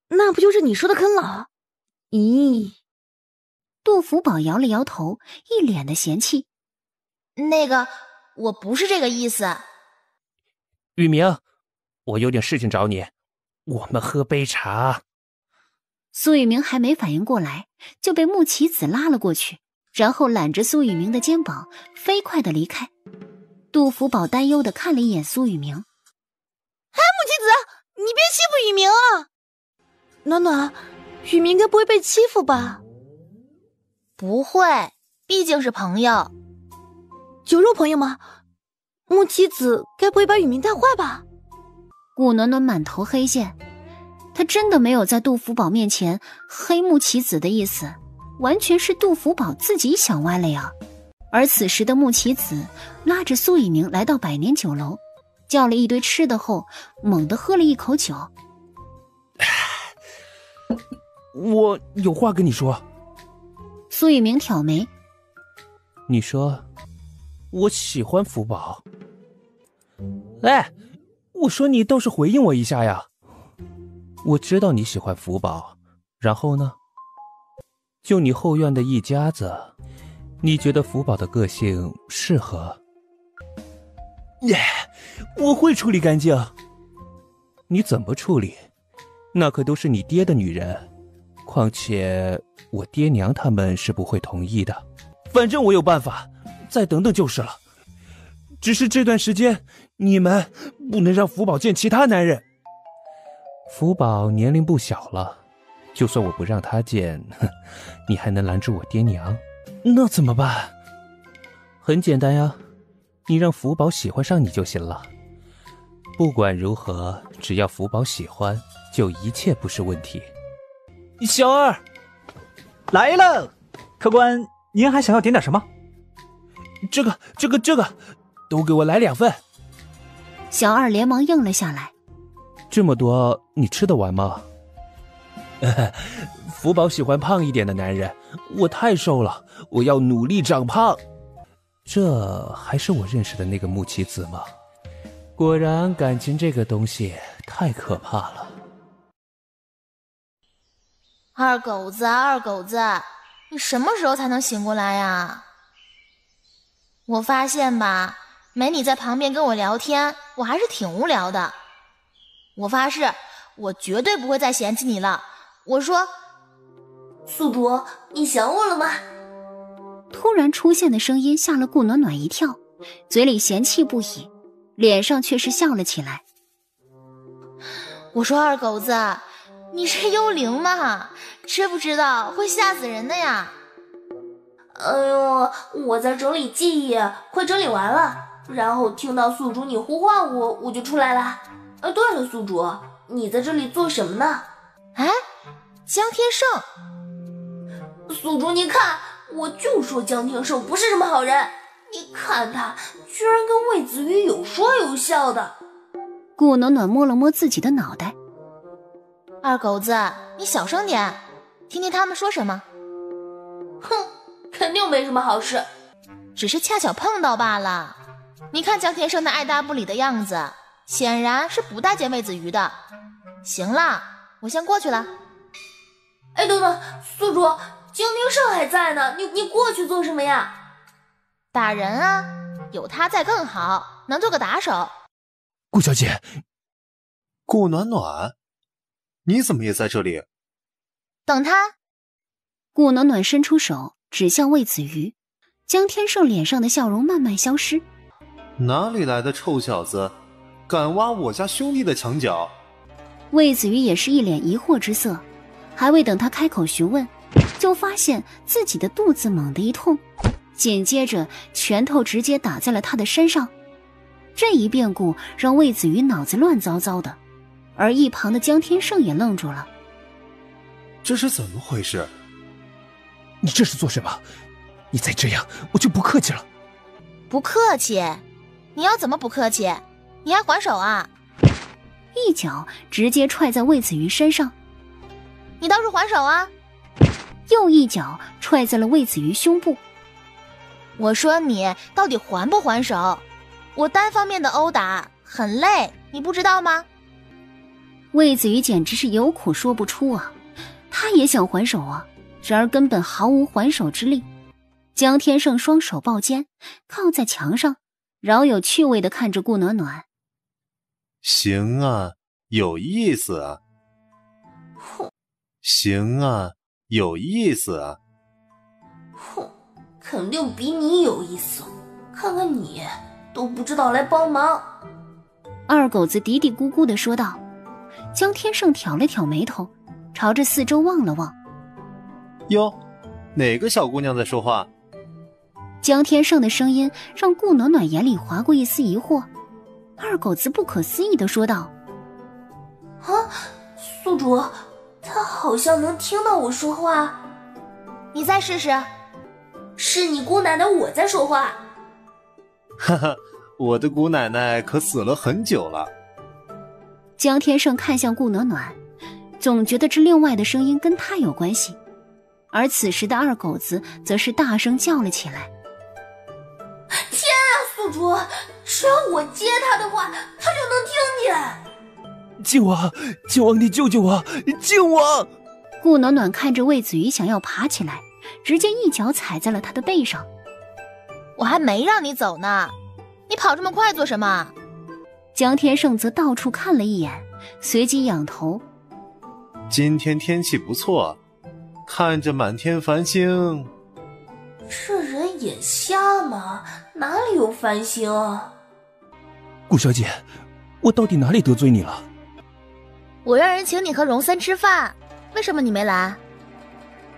那不就是你说的啃老？咦？杜福宝摇了摇头，一脸的嫌弃。那个，我不是这个意思。雨明，我有点事情找你，我们喝杯茶。苏雨明还没反应过来，就被穆棋子拉了过去，然后揽着苏雨明的肩膀，飞快地离开。杜福宝担忧地看了一眼苏雨明。哎，穆棋子，你别欺负雨明啊！暖暖，雨明应该不会被欺负吧？不会，毕竟是朋友。酒肉朋友吗？木棋子该不会把雨鸣带坏吧？顾暖暖满头黑线，他真的没有在杜福宝面前黑木棋子的意思，完全是杜福宝自己想歪了呀。而此时的木棋子拉着苏以明来到百年酒楼，叫了一堆吃的后，猛地喝了一口酒。我有话跟你说。苏以明挑眉，你说我喜欢福宝。哎，我说你倒是回应我一下呀。我知道你喜欢福宝，然后呢？就你后院的一家子，你觉得福宝的个性适合？我会处理干净。你怎么处理？那可都是你爹的女人，况且我爹娘他们是不会同意的。反正我有办法，再等等就是了。只是这段时间你们不能让福宝见其他男人。福宝年龄不小了，就算我不让他见，你还能拦住我爹娘？那怎么办？很简单呀，你让福宝喜欢上你就行了。不管如何，只要福宝喜欢，就一切不是问题。小二来了，客官，您还想要点点什么？这个，都给我来2份。小二连忙应了下来。这么多，你吃得完吗？福宝喜欢胖一点的男人，我太瘦了，我要努力长胖。这还是我认识的那个木棋子吗？果然感情这个东西太可怕了。二狗子，你什么时候才能醒过来呀？我发现吧，没你在旁边跟我聊天，我还是挺无聊的。我发誓，我绝对不会再嫌弃你了。我说，宿主，你想我了吗？突然出现的声音吓了顾暖暖一跳，嘴里嫌弃不已，脸上却是笑了起来。我说二狗子，你是幽灵吗？知不知道会吓死人的呀？哎呦，我在整理记忆，快整理完了，然后听到宿主你呼唤我，我就出来了。对了，宿主，你在这里做什么呢？哎，江天胜。宿主你看，我就说江天胜不是什么好人，你看他居然跟魏子瑜有说有笑的。顾暖暖摸了摸自己的脑袋。二狗子，你小声点，听听他们说什么。哼，肯定没什么好事，只是恰巧碰到罢了。你看江天胜那爱答不理的样子，显然是不待见魏子瑜的。行了，我先过去了。哎，等等，宿主，江天胜还在呢，你过去做什么呀？打人啊，有他在更好，能做个打手。顾小姐，顾暖暖，你怎么也在这里？等他。顾暖暖伸出手指向魏子瑜，江天胜脸上的笑容慢慢消失。哪里来的臭小子，敢挖我家兄弟的墙角？魏子瑜也是一脸疑惑之色，还未等他开口询问，就发现自己的肚子猛地一痛，紧接着拳头直接打在了他的身上。这一变故让魏子瑜脑子乱糟糟的，而一旁的江天胜也愣住了。这是怎么回事？你这是做什么？你再这样，我就不客气了。不客气？你要怎么不客气？你还还手啊？一脚直接踹在魏子瑜身上。你倒是还手啊！又一脚踹在了魏子瑜胸部。我说你到底还不还手？我单方面的殴打很累，你不知道吗？魏子瑜简直是有苦说不出啊，他也想还手啊，然而根本毫无还手之力。江天胜双手抱肩，靠在墙上，饶有趣味地看着顾暖暖。行啊，有意思啊。哼，行啊，有意思啊。哼，肯定比你有意思，看看你都不知道来帮忙。二狗子嘀嘀咕咕地说道。江天胜挑了挑眉头，朝着四周望了望。哟，哪个小姑娘在说话？江天胜的声音让顾暖暖眼里划过一丝疑惑。二狗子不可思议地说道：啊，宿主，他好像能听到我说话。你再试试。是你姑奶奶我在说话。哈哈，我的姑奶奶可死了很久了。江天胜看向顾暖暖，总觉得这另外的声音跟他有关系。而此时的二狗子则是大声叫了起来：天啊，宿主，只要我接他的话，他就能听见。靖王，靖王，你救救我！靖王！顾暖暖看着魏子瑜想要爬起来，直接一脚踩在了他的背上。我还没让你走呢，你跑这么快做什么？江天胜则到处看了一眼，随即仰头：今天天气不错，看着满天繁星。这人眼瞎吗？哪里有繁星？顾小姐，我到底哪里得罪你了？我让人请你和荣森吃饭，为什么你没来？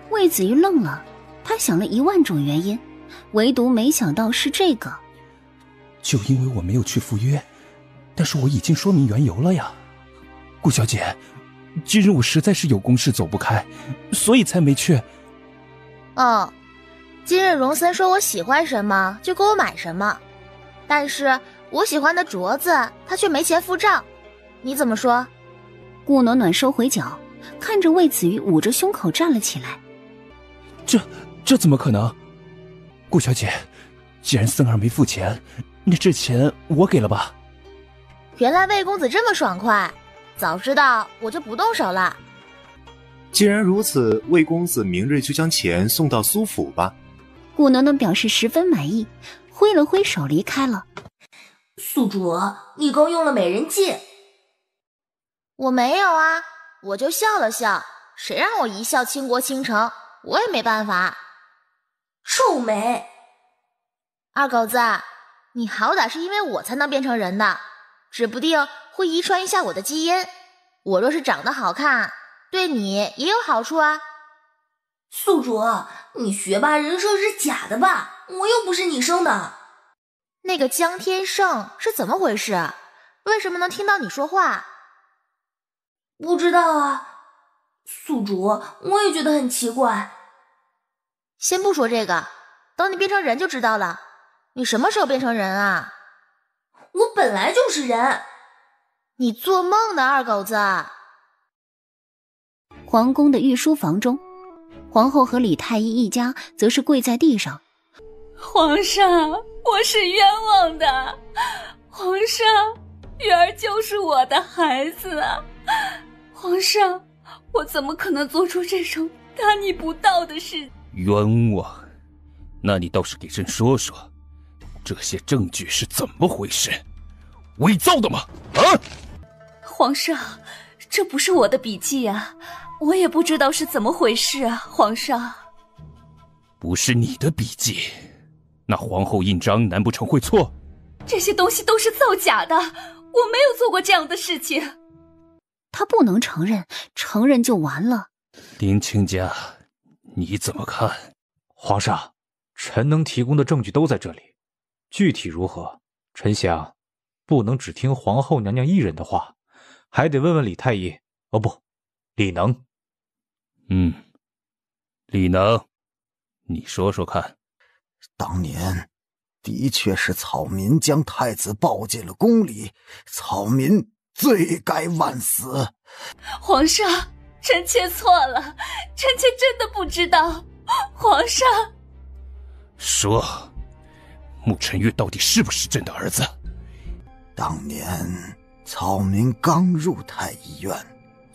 魏子瑜愣了，他想了10000种原因，唯独没想到是这个。就因为我没有去赴约，但是我已经说明缘由了呀。顾小姐，今日我实在是有公事走不开，所以才没去。今日荣森说我喜欢什么就给我买什么，但是我喜欢的镯子他却没钱付账，你怎么说？顾暖暖收回脚，看着魏子瑜捂着胸口站了起来。这怎么可能？顾小姐，既然森儿没付钱，那这钱我给了吧。原来魏公子这么爽快，早知道我就不动手了。既然如此，魏公子明日就将钱送到苏府吧。顾暖暖表示十分满意，挥了挥手离开了。宿主，你刚用了美人计。我没有啊，我就笑了笑，谁让我一笑倾国倾城，我也没办法。臭美。二狗子，你好歹是因为我才能变成人的，指不定会遗传一下我的基因。我若是长得好看，对你也有好处啊。宿主，你学霸人设是假的吧？我又不是你生的。那个江天胜是怎么回事？为什么能听到你说话？不知道啊，宿主，我也觉得很奇怪。先不说这个，等你变成人就知道了。你什么时候变成人啊？我本来就是人。你做梦呢，二狗子。皇宫的御书房中，皇后和李太医一家则是跪在地上。皇上，我是冤枉的。皇上，玉儿就是我的孩子啊。皇上，我怎么可能做出这种大逆不道的事？冤枉？那你倒是给朕说说，这些证据是怎么回事？伪造的吗？啊！皇上，这不是我的笔记啊，我也不知道是怎么回事啊，皇上。不是你的笔记，那皇后印章难不成会错？这些东西都是造假的，我没有做过这样的事情。他不能承认，承认就完了。林卿家，你怎么看？皇上，臣能提供的证据都在这里，具体如何，臣想不能只听皇后娘娘一人的话，还得问问李太医。哦不，李能。李能，你说说看。当年的确是草民将太子抱进了宫里，草民罪该万死。皇上，臣妾错了，臣妾真的不知道。皇上，说，穆晨月到底是不是朕的儿子？当年草民刚入太医院，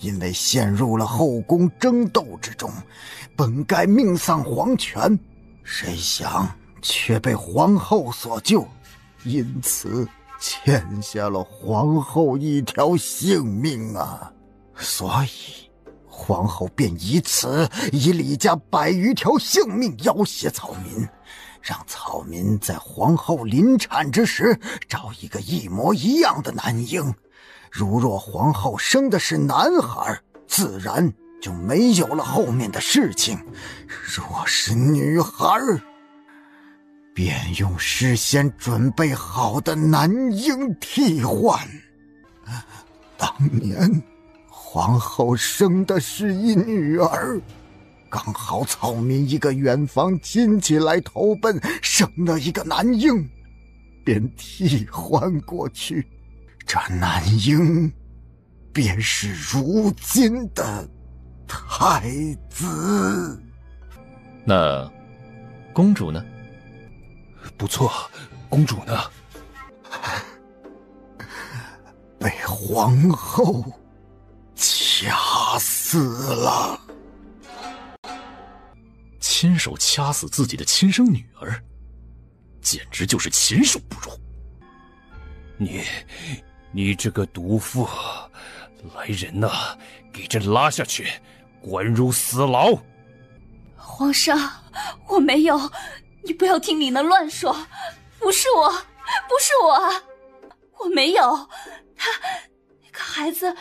因为陷入了后宫争斗之中，本该命丧黄泉，谁想却被皇后所救，因此欠下了皇后一条性命啊！所以皇后便以李家100余条性命要挟草民，让草民在皇后临产之时找一个一模一样的男婴。如若皇后生的是男孩，自然就没有了后面的事情；若是女孩，便用事先准备好的男婴替换。当年皇后生的是一女儿，刚好草民一个远房亲戚来投奔，生了一个男婴，便替换过去。这男婴便是如今的太子。那公主呢？不错，公主呢？被皇后掐死了。亲手掐死自己的亲生女儿，简直就是禽兽不如！你这个毒妇！来人呐，给这拉下去，关入死牢！皇上，我没有，你不要听李能乱说，不是我，我没有，那个孩子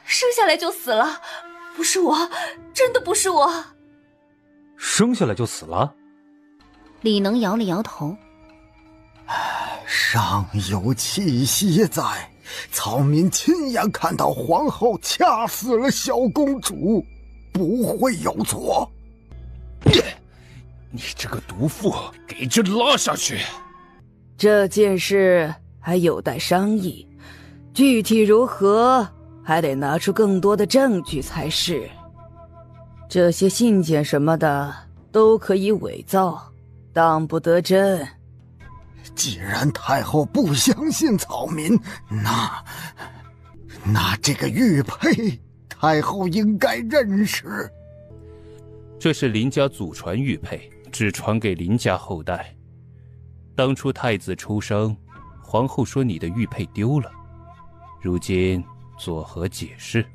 生下来就死了，不是我，真的不是我。生下来就死了？李能摇了摇头。尚有气息在，草民亲眼看到皇后掐死了小公主，不会有错。你这个毒妇，给这拉下去！这件事还有待商议，具体如何还得拿出更多的证据才是。这些信件什么的都可以伪造，当不得真。既然太后不相信草民，那这个玉佩太后应该认识。这是林家祖传玉佩，只传给林家后代。当初太子出生，皇后说你的玉佩丢了，如今作何解释？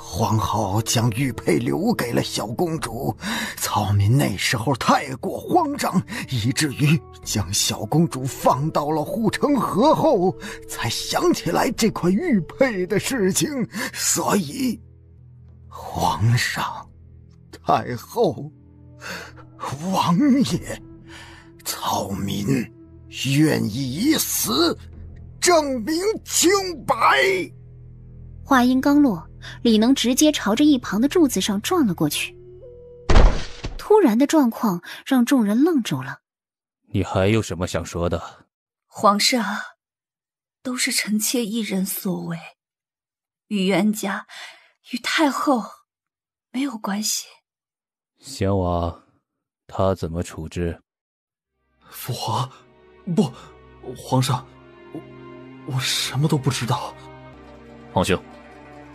皇后将玉佩留给了小公主，草民那时候太过慌张，以至于将小公主放到了护城河后，才想起来这块玉佩的事情。所以皇上、太后、王爷，草民愿意以死证明清白。话音刚落，李能直接朝着一旁的柱子上撞了过去。突然的状况让众人愣住了。你还有什么想说的？皇上，都是臣妾一人所为，与袁家、与太后没有关系。贤王，他怎么处置？父皇，不，皇上，我什么都不知道。皇兄，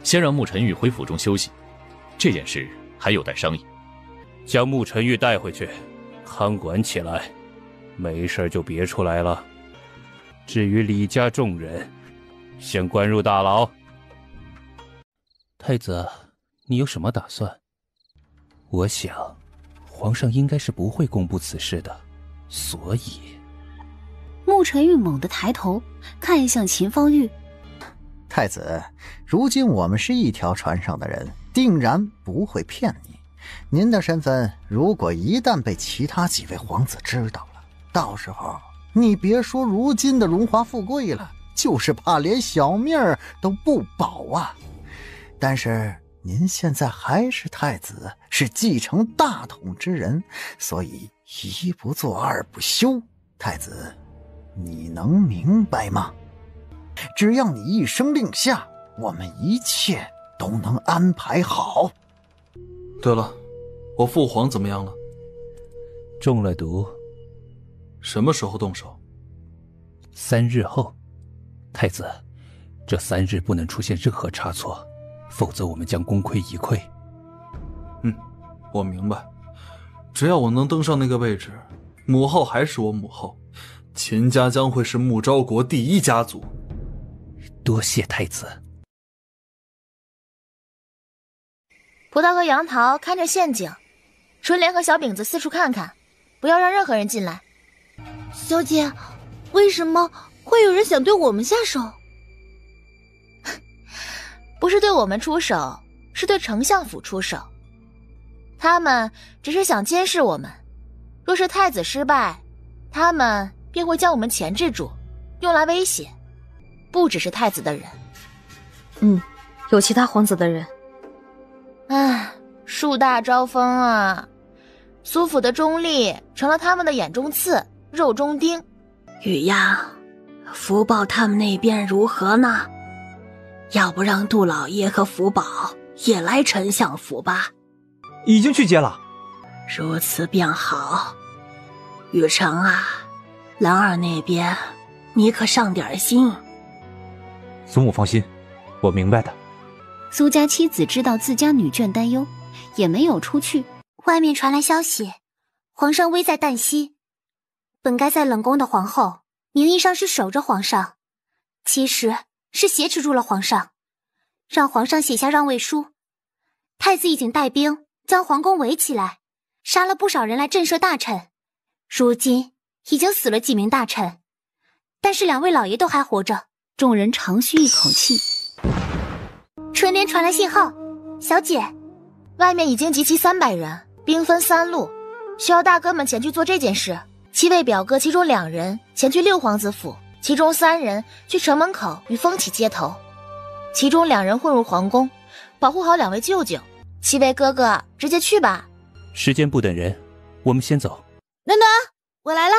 先让沐晨玉回府中休息，这件事还有待商议。将沐晨玉带回去，看管起来，没事就别出来了。至于李家众人，先关入大牢。太子，你有什么打算？我想，皇上应该是不会公布此事的，所以……沐晨玉猛地抬头，看向秦芳玉。太子，如今我们是一条船上的人，定然不会骗你。您的身份如果一旦被其他几位皇子知道了，到时候你别说如今的荣华富贵了，就是怕连小命都不保啊。但是您现在还是太子，是继承大统之人，所以一不做二不休。太子，你能明白吗？只要你一声令下，我们一切都能安排好。对了，我父皇怎么样了？中了毒。什么时候动手？3日后。太子，这3日不能出现任何差错，否则我们将功亏一篑。我明白。只要我能登上那个位置，母后还是我母后，秦家将会是穆昭国第一家族。多谢太子。葡萄和杨桃看着陷阱，春莲和小饼子四处看看，不要让任何人进来。小姐，为什么会有人想对我们下手？不是对我们出手，是对丞相府出手。他们只是想监视我们，若是太子失败，他们便会将我们钳制住，用来威胁。不只是太子的人，有其他皇子的人。唉，树大招风啊！苏府的钟丽成了他们的眼中刺、肉中钉。雨呀，福宝他们那边如何呢？要不让杜老爷和福宝也来丞相府吧？已经去接了。如此便好。雨城啊，兰儿那边你可上点心。祖母放心，我明白的。苏家妻子知道自家女眷担忧，也没有出去。外面传来消息，皇上危在旦夕。本该在冷宫的皇后，名义上是守着皇上，其实是挟持住了皇上，让皇上写下让位书。太子已经带兵将皇宫围起来，杀了不少人来震慑大臣。如今已经死了几名大臣，但是2位老爷都还活着。众人长吁一口气。纯莲传来信号，小姐，外面已经集齐300人，兵分3路，需要大哥们前去做这件事。7位表哥其中2人前去6皇子府，其中3人去城门口与风起接头，其中2人混入皇宫，保护好2位舅舅。7位哥哥直接去吧。时间不等人，我们先走。暖暖，我来了。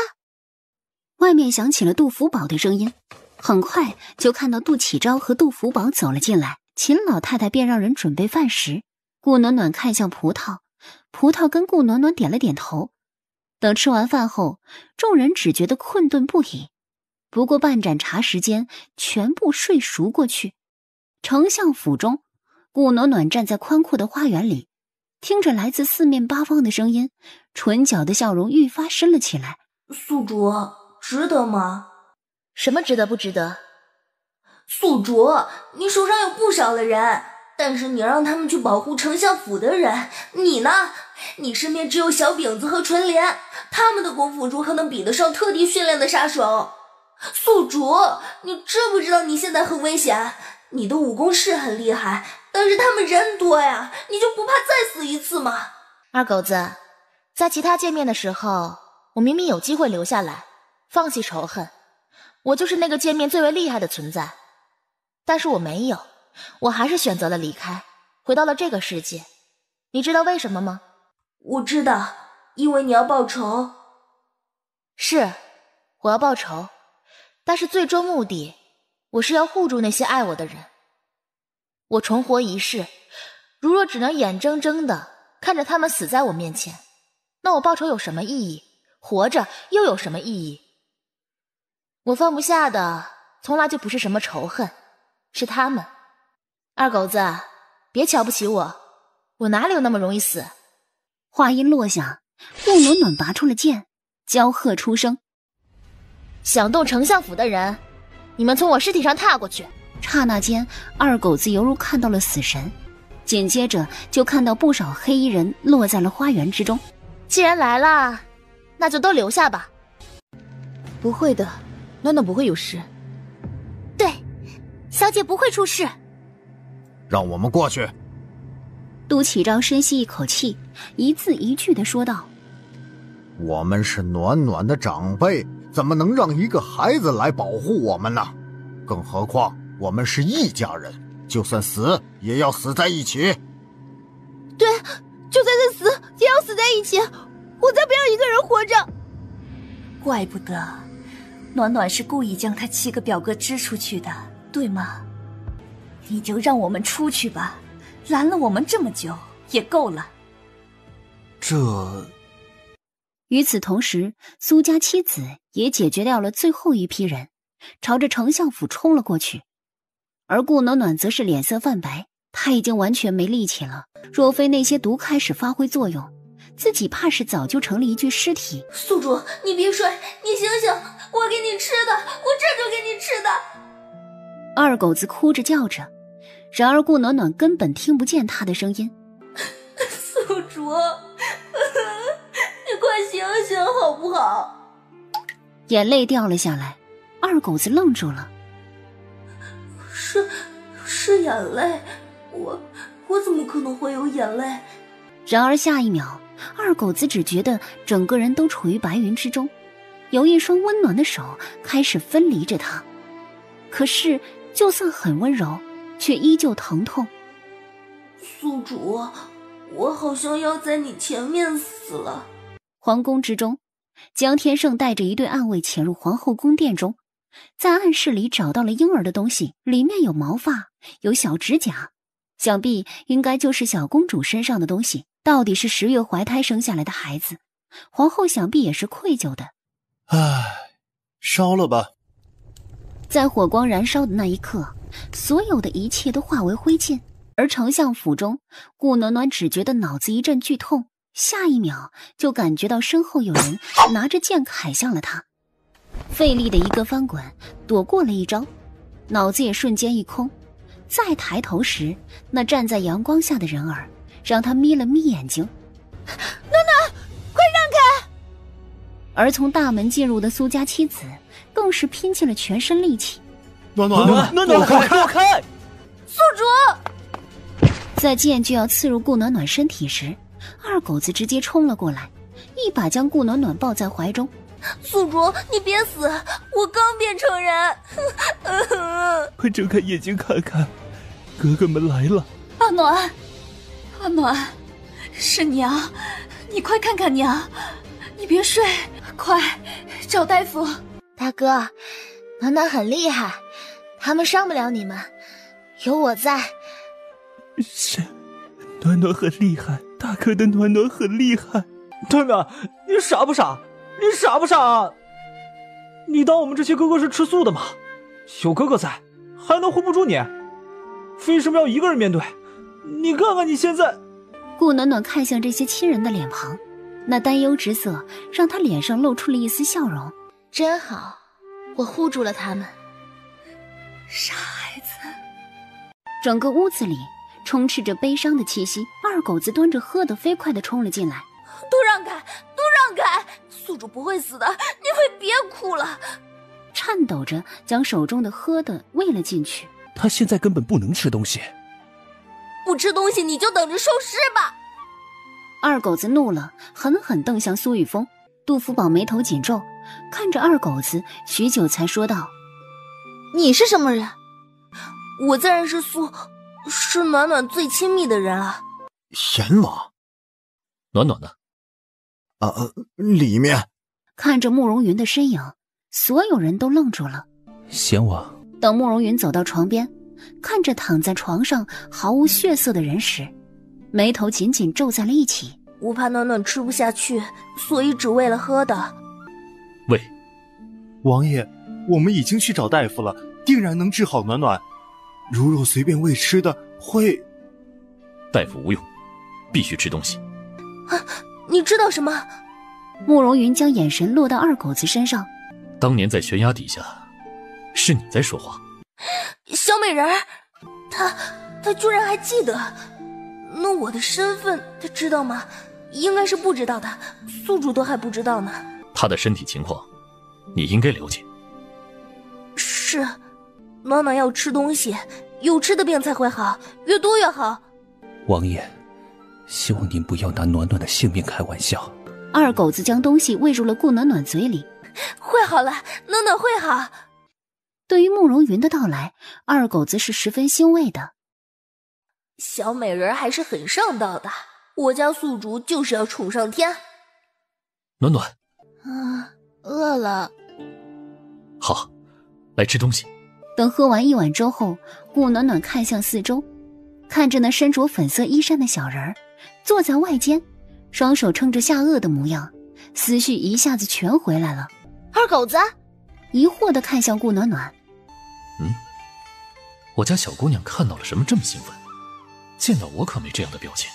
外面响起了杜福宝的声音，很快就看到杜启昭和杜福宝走了进来。秦老太太便让人准备饭食。顾暖暖看向葡萄，葡萄跟顾暖暖点了点头。等吃完饭后，众人只觉得困顿不已。不过半盏茶时间，全部睡熟过去。丞相府中，顾暖暖站在宽阔的花园里，听着来自4面8方的声音，唇角的笑容愈发深了起来。宿主，值得吗？什么值得不值得？宿主，你手上有不少的人，但是你让他们去保护丞相府的人，你呢？你身边只有小饼子和纯莲，他们的功夫如何能比得上特地训练的杀手？宿主，你知不知道你现在很危险？你的武功是很厉害，但是他们人多呀，你就不怕再死一次吗？二狗子，在其他见面的时候，我明明有机会留下来，放弃仇恨，我就是那个见面最为厉害的存在。但是我没有，我还是选择了离开，回到了这个世界。你知道为什么吗？我知道，因为你要报仇。是，我要报仇，但是最终目的，我是要护住那些爱我的人。我重活一世，如若只能眼睁睁的看着他们死在我面前，那我报仇有什么意义？活着又有什么意义？我放不下的从来就不是什么仇恨，是他们。二狗子，别瞧不起我，我哪里有那么容易死？话音落下，顾暖暖拔出了剑，娇喝出声：想动丞相府的人，你们从我尸体上踏过去。刹那间，二狗子犹如看到了死神，紧接着就看到不少黑衣人落在了花园之中。既然来了，那就都留下吧。不会的，暖暖不会有事。对，小姐不会出事。让我们过去。杜启昭深吸一口气，一字一句地说道：我们是暖暖的长辈，怎么能让一个孩子来保护我们呢？更何况我们是一家人，就算死也要死在一起。对，就算是死也要死在一起，我才不要一个人活着。怪不得暖暖是故意将他7个表哥支出去的，对吗？你就让我们出去吧，拦了我们这么久也够了。与此同时，苏家妻子也解决掉了最后一批人，朝着丞相府冲了过去。而顾暖暖则是脸色泛白，她已经完全没力气了。若非那些毒开始发挥作用，自己怕是早就成了一具尸体。宿主，你别睡，你醒醒，我给你吃的，我这就给你吃的。二狗子哭着叫着，然而顾暖暖根本听不见他的声音。宿主，你快醒醒好不好？眼泪掉了下来，二狗子愣住了。是眼泪，我怎么可能会有眼泪？然而下一秒，二狗子只觉得整个人都处于白云之中，有一双温暖的手开始分离着他，可是就算很温柔，却依旧疼痛。宿主，我好像要在你前面死了。皇宫之中，江天胜带着一队暗卫潜入皇后宫殿中，在暗室里找到了婴儿的东西，里面有毛发，有小指甲，想必应该就是小公主身上的东西。到底是10月怀胎生下来的孩子，皇后想必也是愧疚的。唉，烧了吧。在火光燃烧的那一刻，所有的一切都化为灰烬。而丞相府中，顾暖暖只觉得脑子一阵剧痛，下一秒就感觉到身后有人拿着剑砍向了他，费力的一个翻滚躲过了一招，脑子也瞬间一空。再抬头时，那站在阳光下的人儿让他眯了眯眼睛。暖暖，快让开！而从大门进入的苏家妻子更是拼尽了全身力气。暖暖，躲开！宿主！在剑就要刺入顾暖暖身体时，二狗子直接冲了过来，一把将顾暖暖抱在怀中。宿主，你别死，我刚变成人。快睁开眼睛看看，哥哥们来了。阿暖，阿暖，是娘，你快看看娘，你别睡，快找大夫。大哥，暖暖很厉害，他们伤不了你们，有我在。是，暖暖很厉害，大哥的暖暖很厉害。暖暖，你傻不傻？你傻不傻啊？你当我们这些哥哥是吃素的吗？有哥哥在，还能护不住你？为什么要一个人面对？你看看你现在。顾暖暖看向这些亲人的脸庞，那担忧之色让他脸上露出了一丝笑容。真好，我护住了他们。傻孩子。整个屋子里充斥着悲伤的气息，二狗子端着喝的飞快地冲了进来。都让开，都让开！宿主不会死的，你会别哭了。颤抖着将手中的喝的喂了进去。他现在根本不能吃东西。不吃东西你就等着收尸吧！二狗子怒了，狠狠瞪向苏玉峰。杜福宝眉头紧皱，看着二狗子，许久才说道：“你是什么人？”我自然是是暖暖最亲密的人了。阎王，暖暖呢？里面。看着慕容云的身影，所有人都愣住了。贤王。等慕容云走到床边，看着躺在床上毫无血色的人时，眉头紧紧皱在了一起。我怕暖暖吃不下去，所以只喂了喝的。喂，王爷，我们已经去找大夫了，定然能治好暖暖。如若随便喂吃的，会……大夫无用，必须吃东西。啊，你知道什么？慕容云将眼神落到二狗子身上。当年在悬崖底下，是你在说话。小美人儿，他居然还记得。那我的身份他知道吗？应该是不知道的，宿主都还不知道呢。他的身体情况，你应该了解。是，暖暖要吃东西，有吃的病才会好，越多越好。王爷，希望您不要拿暖暖的性命开玩笑。二狗子将东西喂入了顾暖暖嘴里。会好了，暖暖会好。对于慕容云的到来，二狗子是十分欣慰的。小美人还是很上道的，我家宿主就是要宠上天。暖暖，饿了。好，来吃东西。等喝完一碗粥后，顾暖暖看向四周，看着那身着粉色衣衫的小人儿坐在外间，双手撑着下颚的模样，思绪一下子全回来了。二狗子疑惑地看向顾暖暖。我家小姑娘看到了什么这么兴奋？见到我可没这样的表情。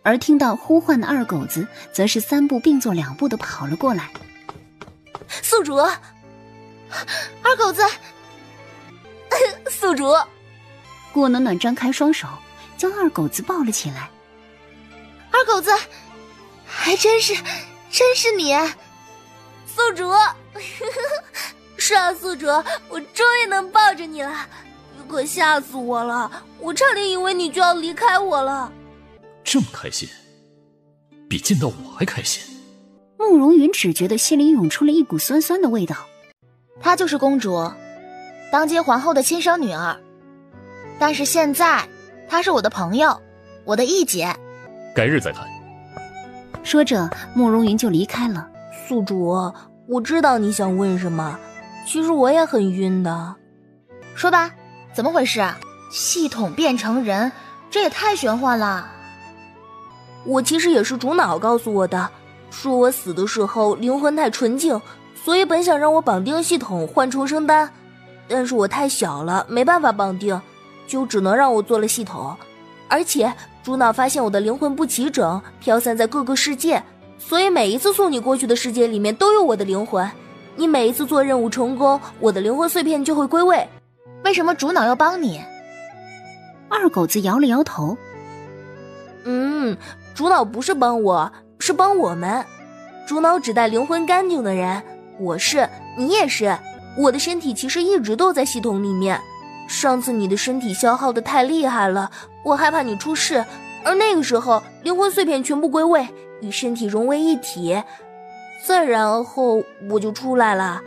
而听到呼唤的二狗子则是3步并作2步地跑了过来。宿主，二狗子，宿主。顾暖暖张开双手将二狗子抱了起来。二狗子，还真是你。宿主。是啊，宿主，我终于能抱着你了，可吓死我了，我差点以为你就要离开我了。这么开心，比见到我还开心。慕容云只觉得心里涌出了一股酸酸的味道。她就是公主，当今皇后的亲生女儿。但是现在，她是我的朋友，我的义姐。改日再谈。说着，慕容云就离开了。宿主，我知道你想问什么，其实我也很晕的。说吧，怎么回事啊？系统变成人，这也太玄幻了。我其实也是主脑告诉我的，说我死的时候灵魂太纯净，所以本想让我绑定系统换重生丹，但是我太小了，没办法绑定，就只能让我做了系统。而且主脑发现我的灵魂不齐整，飘散在各个世界，所以每一次送你过去的世界里面都有我的灵魂。你每一次做任务成功，我的灵魂碎片就会归位。为什么主脑要帮你？二狗子摇了摇头。主脑不是帮我，是帮我们。主脑只带灵魂干净的人，我是，你也是。我的身体其实一直都在系统里面。上次你的身体消耗的太厉害了，我害怕你出事，而那个时候灵魂碎片全部归位，与身体融为一体，再然后我就出来了，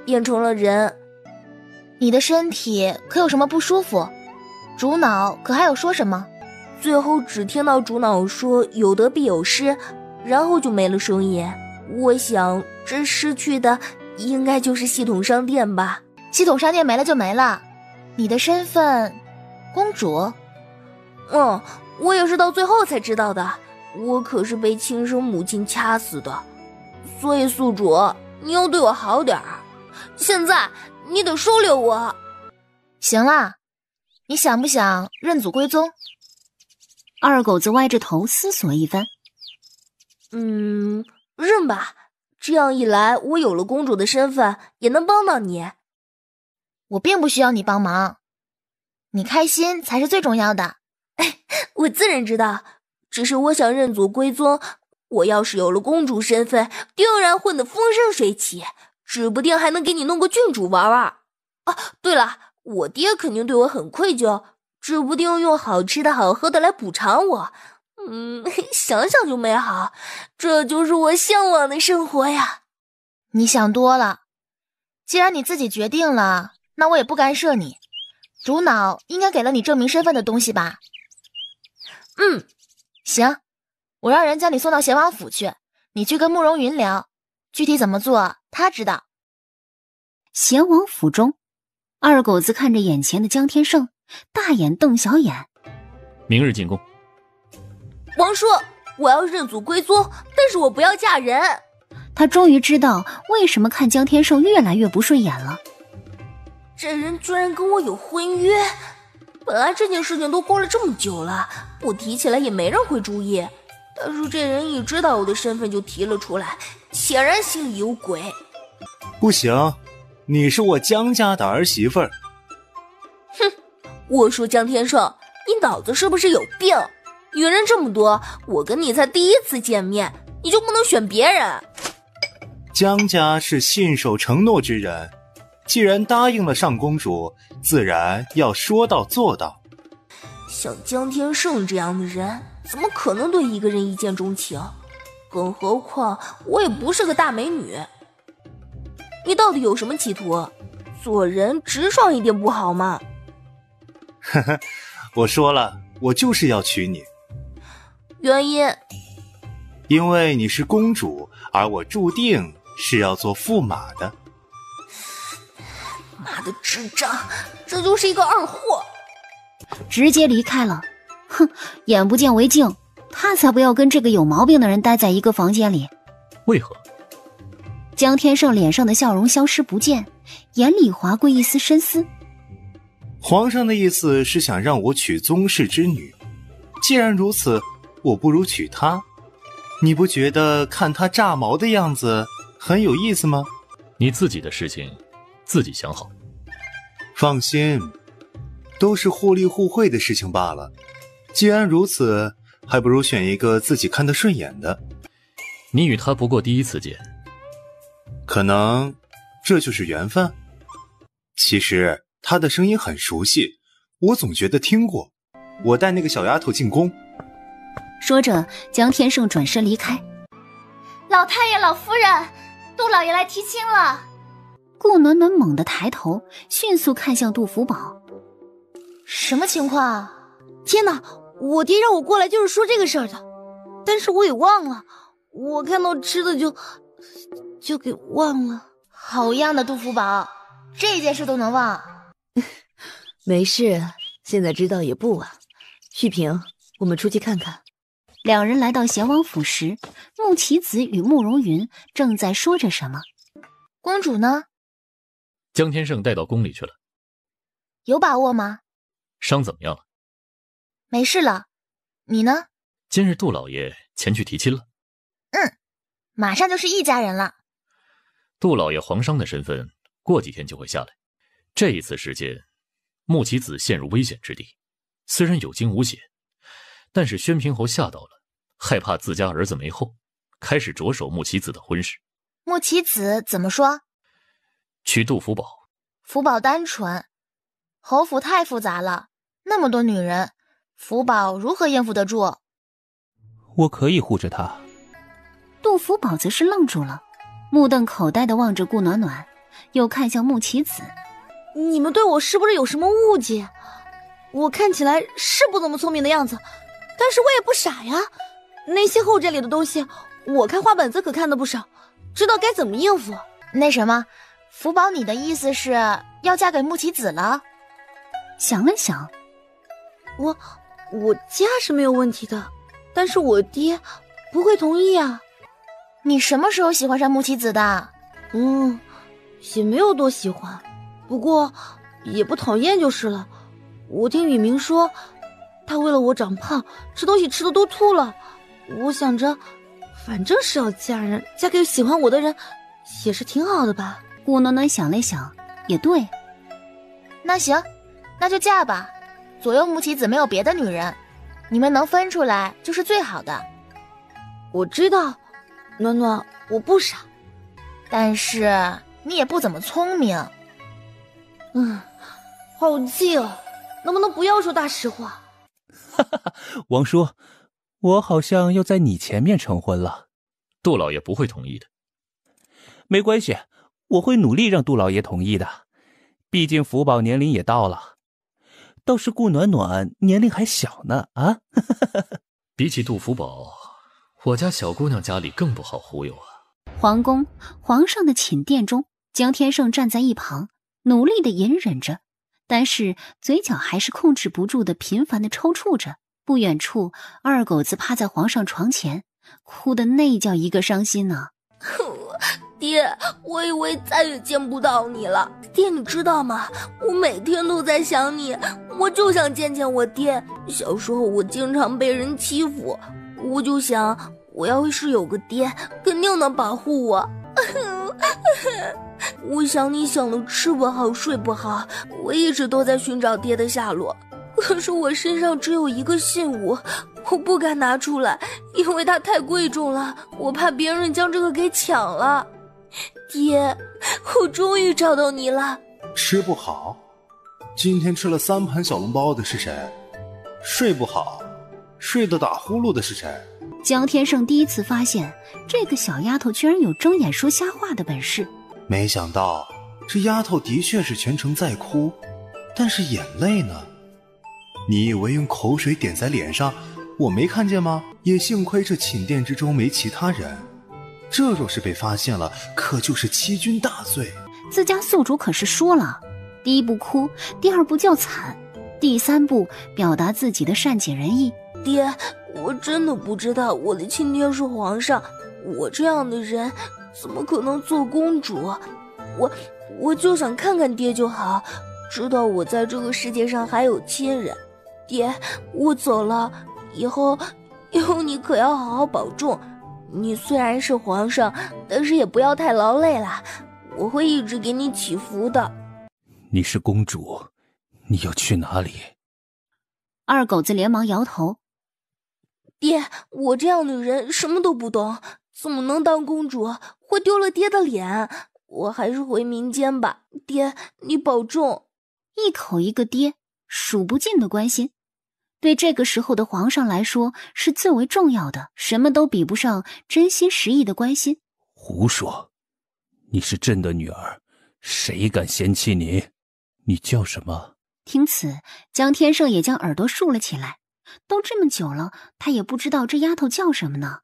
变成了人。你的身体可有什么不舒服？主脑可还有说什么？最后只听到主脑说有得必有失，然后就没了声音。我想这失去的应该就是系统商店吧。系统商店没了就没了。你的身份，公主？我也是到最后才知道的。我可是被亲生母亲掐死的，所以宿主，你要对我好点儿。现在你得收留我。行啦，你想不想认祖归宗？二狗子歪着头思索一番。认吧。这样一来，我有了公主的身份，也能帮到你。我并不需要你帮忙，你开心才是最重要的。我自然知道，只是我想认祖归宗。我要是有了公主身份，定然混得风生水起，指不定还能给你弄个郡主玩玩。对了，我爹肯定对我很愧疚，指不定用好吃的好喝的来补偿我。想想就美好，这就是我向往的生活呀。你想多了，既然你自己决定了，那我也不干涉你。主脑应该给了你证明身份的东西吧？行，我让人将你送到贤王府去，你去跟慕容云聊，具体怎么做他知道。贤王府中，二狗子看着眼前的江天胜，大眼瞪小眼。明日进宫。王叔，我要认祖归宗，但是我不要嫁人。他终于知道为什么看江天胜越来越不顺眼了。这人居然跟我有婚约，本来这件事情都过了这么久了，我提起来也没人会注意，但是这人一知道我的身份就提了出来，显然心里有鬼。不行，你是我江家的儿媳妇儿。我说江天胜，你脑子是不是有病？女人这么多，我跟你才第一次见面，你就不能选别人？江家是信守承诺之人，既然答应了上公主，自然要说到做到。像江天胜这样的人，怎么可能对一个人一见钟情？更何况我也不是个大美女。你到底有什么企图？做人直爽一点不好吗？我说了，我就是要娶你。原因？因为你是公主，而我注定是要做驸马的。妈的智障，这就是一个二货。直接离开了。眼不见为净，他才不要跟这个有毛病的人待在一个房间里。为何？江天胜脸上的笑容消失不见，眼里划过一丝深思。皇上的意思是想让我娶宗室之女，既然如此，我不如娶她。你不觉得看她炸毛的样子很有意思吗？你自己的事情自己想好。放心，都是互利互惠的事情罢了。既然如此，还不如选一个自己看得顺眼的。你与他不过第一次见，可能这就是缘分。其实他的声音很熟悉，我总觉得听过。我带那个小丫头进宫。说着，江天胜转身离开。老太爷、老夫人，杜老爷来提亲了。顾暖暖猛地抬头，迅速看向杜福宝。什么情况？天哪，我爹让我过来就是说这个事儿的，但是我也忘了，我看到吃的就给忘了。好样的，杜福宝，这件事都能忘。没事，现在知道也不晚。玉萍，我们出去看看。两人来到贤王府时，穆棋子与慕容云正在说着什么。公主呢？江天胜带到宫里去了。有把握吗？伤怎么样了？没事了。你呢？今日杜老爷前去提亲了。马上就是一家人了。杜老爷皇商的身份过几天就会下来。这一次事件，穆棋子陷入危险之地，虽然有惊无险，但是宣平侯吓到了，害怕自家儿子没后，开始着手穆棋子的婚事。穆棋子怎么说？娶杜福宝。福宝单纯，侯府太复杂了，那么多女人，福宝如何应付得住？我可以护着他。杜福宝则是愣住了，目瞪口呆地望着顾暖暖，又看向穆棋子。你们对我是不是有什么误解？我看起来是不怎么聪明的样子，但是我也不傻呀。那些后宫里的东西，我看花本子可看得不少，知道该怎么应付。那什么，福宝，你的意思是要嫁给穆棋子了？想了想，我家是没有问题的，但是我爹不会同意啊。你什么时候喜欢上穆棋子的？也没有多喜欢，不过也不讨厌就是了。我听雨明说，他为了我长胖，吃东西吃的都吐了。我想着，反正是要嫁人，嫁给喜欢我的人，也是挺好的吧。顾暖暖想了想，也对。那行，那就嫁吧。左右穆棋子没有别的女人，你们能分出来就是最好的。我知道，暖暖，我不傻，但是你也不怎么聪明。好气哦，能不能不要说大实话？王叔，我好像要在你前面成婚了。杜老爷不会同意的。没关系，我会努力让杜老爷同意的。毕竟福宝年龄也到了，倒是顾暖暖年龄还小呢啊！比起杜福宝，我家小姑娘家里更不好忽悠啊。皇宫，皇上的寝殿中，江天胜站在一旁，努力的隐忍着，但是嘴角还是控制不住的频繁的抽搐着。不远处，二狗子趴在皇上床前，哭得那叫一个伤心呢。爹，我以为再也见不到你了。爹，你知道吗？我每天都在想你，我就想见见我爹。小时候我经常被人欺负，我就想，我要是有个爹，肯定能保护我。我想你想的吃不好睡不好，我一直都在寻找爹的下落。可是我身上只有一个信物，我不敢拿出来，因为它太贵重了，我怕别人将这个给抢了。爹，我终于找到你了。吃不好？今天吃了3盘小笼包的是谁？睡不好，睡得打呼噜的是谁？江天胜第一次发现，这个小丫头居然有睁眼说瞎话的本事。没想到这丫头的确是全程在哭，但是眼泪呢？你以为用口水点在脸上，我没看见吗？也幸亏这寝殿之中没其他人，这若是被发现了，可就是欺君大罪。自家宿主可是说了，第一步哭，第二步叫惨，第3步表达自己的善解人意。爹，我真的不知道我的亲爹是皇上，我这样的人怎么可能做公主？我就想看看爹就好，知道我在这个世界上还有亲人。爹，我走了，以后你可要好好保重。你虽然是皇上，但是也不要太劳累了，我会一直给你祈福的。你是公主，你要去哪里？二狗子连忙摇头。爹，我这样的人什么都不懂，怎么能当公主？会丢了爹的脸。我还是回民间吧。爹，你保重。一口一个爹，数不尽的关心。对这个时候的皇上来说是最为重要的，什么都比不上真心实意的关心。胡说，你是朕的女儿，谁敢嫌弃你？你叫什么？听此，江天胜也将耳朵竖了起来。都这么久了，他也不知道这丫头叫什么呢。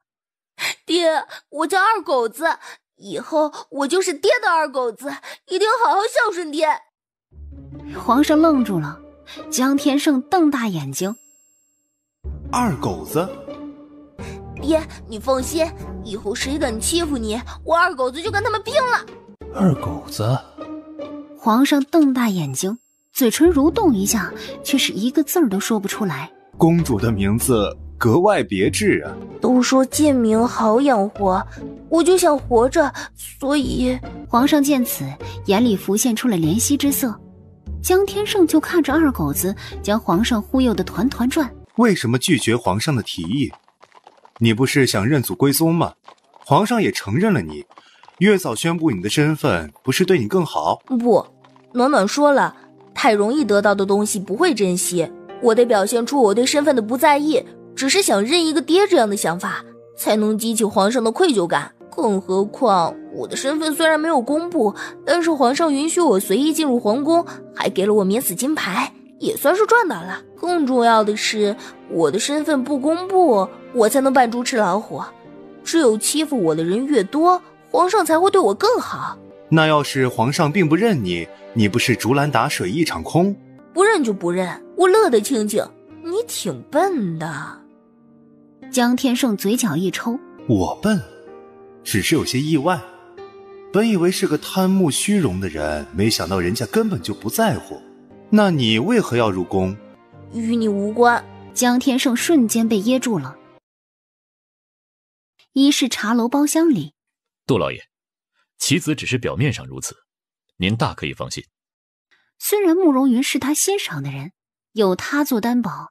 爹，我叫二狗子，以后我就是爹的二狗子，一定好好孝顺爹。皇上愣住了，江天胜瞪大眼睛。二狗子？爹，你放心，以后谁敢欺负你，我二狗子就跟他们拼了。二狗子？皇上瞪大眼睛，嘴唇蠕动一下，却是一个字儿都说不出来。公主的名字格外别致啊！都说贱名好养活，我就想活着，所以……皇上见此，眼里浮现出了怜惜之色。江天胜就看着二狗子将皇上忽悠得团团转。为什么拒绝皇上的提议？你不是想认祖归宗吗？皇上也承认了你，越早宣布你的身份，不是对你更好？不，暖暖说了，太容易得到的东西不会珍惜。我得表现出我对身份的不在意，只是想认一个爹这样的想法，才能激起皇上的愧疚感。更何况我的身份虽然没有公布，但是皇上允许我随意进入皇宫，还给了我免死金牌，也算是赚到了。更重要的是，我的身份不公布，我才能扮猪吃老虎。只有欺负我的人越多，皇上才会对我更好。那要是皇上并不认你，你不是竹篮打水一场空？不认就不认，我乐得清静。你挺笨的。江天胜嘴角一抽，我笨，只是有些意外。本以为是个贪慕虚荣的人，没想到人家根本就不在乎。那你为何要入宫？与你无关。江天胜瞬间被噎住了。一是茶楼包厢里，杜老爷，棋子只是表面上如此，您大可以放心。虽然慕容云是他欣赏的人，有他做担保，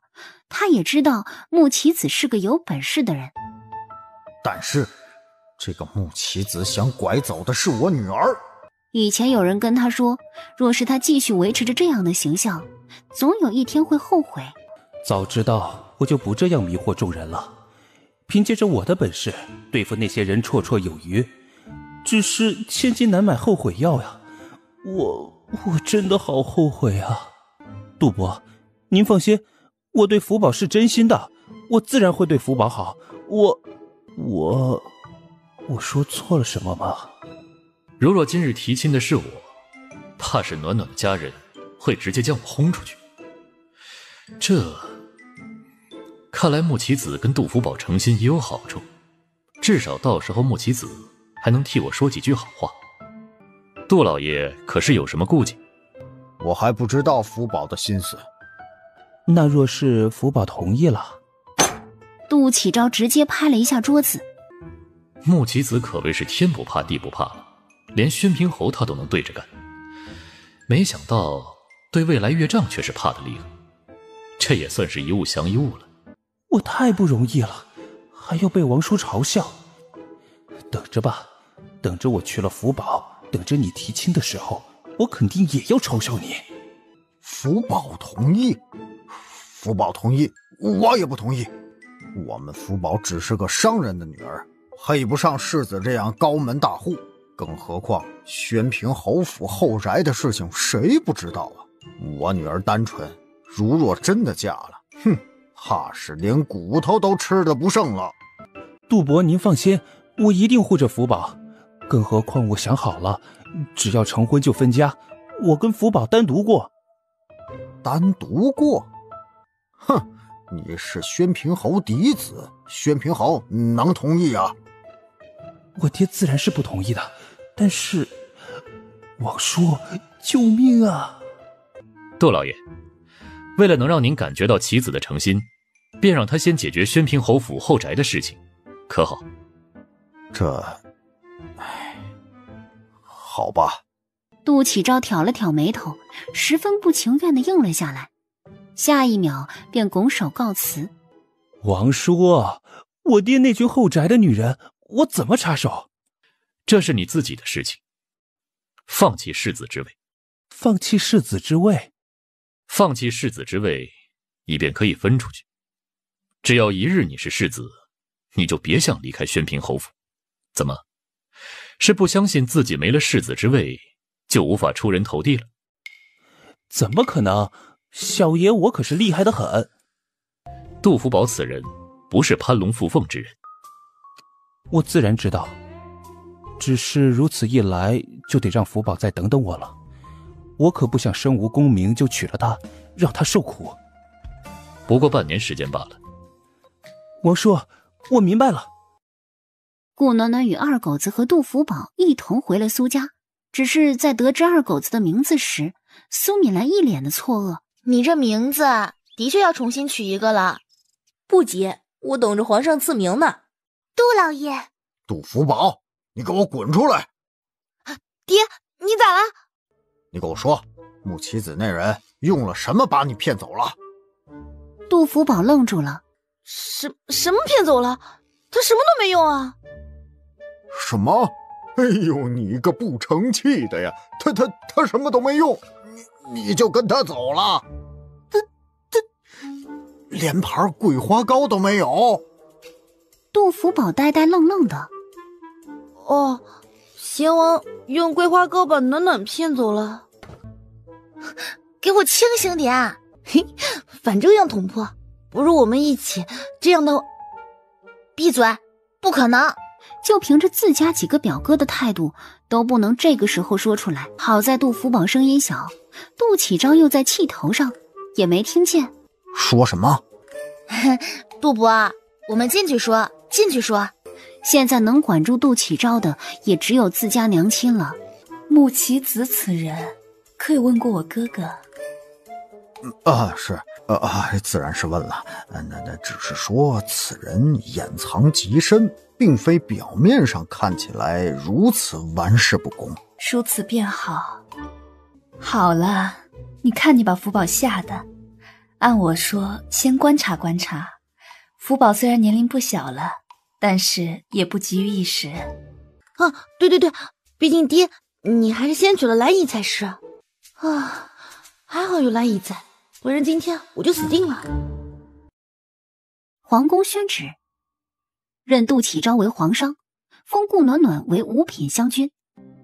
他也知道穆棋子是个有本事的人。但是这个穆棋子想拐走的是我女儿。以前有人跟他说，若是他继续维持着这样的形象，总有一天会后悔。早知道我就不这样迷惑众人了，凭借着我的本事对付那些人绰绰有余。只是千金难买后悔药呀，我真的好后悔啊。杜伯，您放心，我对福宝是真心的，我自然会对福宝好。我说错了什么吗？如若今日提亲的是我，怕是暖暖的家人会直接将我轰出去。看来穆棋子跟杜福宝成亲也有好处，至少到时候穆棋子还能替我说几句好话。杜老爷可是有什么顾忌？我还不知道福宝的心思。那若是福宝同意了？杜启昭直接拍了一下桌子。穆棋子可谓是天不怕地不怕了，连宣平侯他都能对着干，没想到对未来岳丈却是怕得厉害，这也算是一物降一物了。我太不容易了，还要被王叔嘲笑。等着吧，等着我去了福宝，等着你提亲的时候，我肯定也要嘲笑你。福宝同意？福宝同意，我也不同意。我们福宝只是个商人的女儿，配不上世子这样高门大户。更何况宣平侯府后宅的事情谁不知道啊？我女儿单纯，如若真的嫁了，怕是连骨头都吃得不剩了。杜伯您放心，我一定护着福宝。更何况我想好了，只要成婚就分家，我跟福宝单独过。单独过？哼，你是宣平侯嫡子，宣平侯能同意啊？我爹自然是不同意的，但是王叔，救命啊！杜老爷，为了能让您感觉到棋子的诚心，便让他先解决宣平侯府后宅的事情，可好？好吧。杜启昭挑了挑眉头，十分不情愿地应了下来，下一秒便拱手告辞。王叔，我爹那群后宅的女人，我怎么插手？这是你自己的事情。放弃世子之位。放弃世子之位？放弃世子之位，以便可以分出去。只要一日你是世子，你就别想离开宣平侯府。怎么，是不相信自己没了世子之位就无法出人头地了？怎么可能？小爷我可是厉害得很。杜福宝此人不是攀龙附凤之人。我自然知道，只是如此一来就得让福宝再等等我了。我可不想身无功名就娶了她，让她受苦。不过半年时间罢了。王叔，我明白了。顾暖暖与二狗子和杜福宝一同回了苏家，只是在得知二狗子的名字时，苏敏兰一脸的错愕。你这名字的确要重新取一个了。不急，我等着皇上赐名呢。杜老爷，杜福宝，你给我滚出来！爹，你咋了？你给我说，木棋子那人用了什么把你骗走了？杜福宝愣住了。什么骗走了？他什么都没用啊！什么？哎呦，你个不成器的呀！他什么都没用，你就跟他走了？他连盘桂花糕都没有。杜福宝呆呆愣愣的。哦，贤王用桂花糕把暖暖骗走了。给我清醒点！嘿，反正要捅破，不如我们一起。这样的，闭嘴！不可能！就凭着自家几个表哥的态度，都不能这个时候说出来。好在杜福宝声音小，杜启昭又在气头上，也没听见。说什么？杜伯，我们进去说。现在能管住杜启昭的，也只有自家娘亲了。木棋子此人，可有问过我哥哥？是，自然是问了。那只是说此人掩藏极深，并非表面上看起来如此玩世不恭。如此便好。好了，你看你把福宝吓的。按我说，先观察观察。福宝虽然年龄不小了，但是也不急于一时。对，毕竟爹，你还是先娶了兰姨才是。还好有兰姨在，不然今天我就死定了。皇宫宣旨，任杜启昭为皇商，封顾暖暖为五品将军。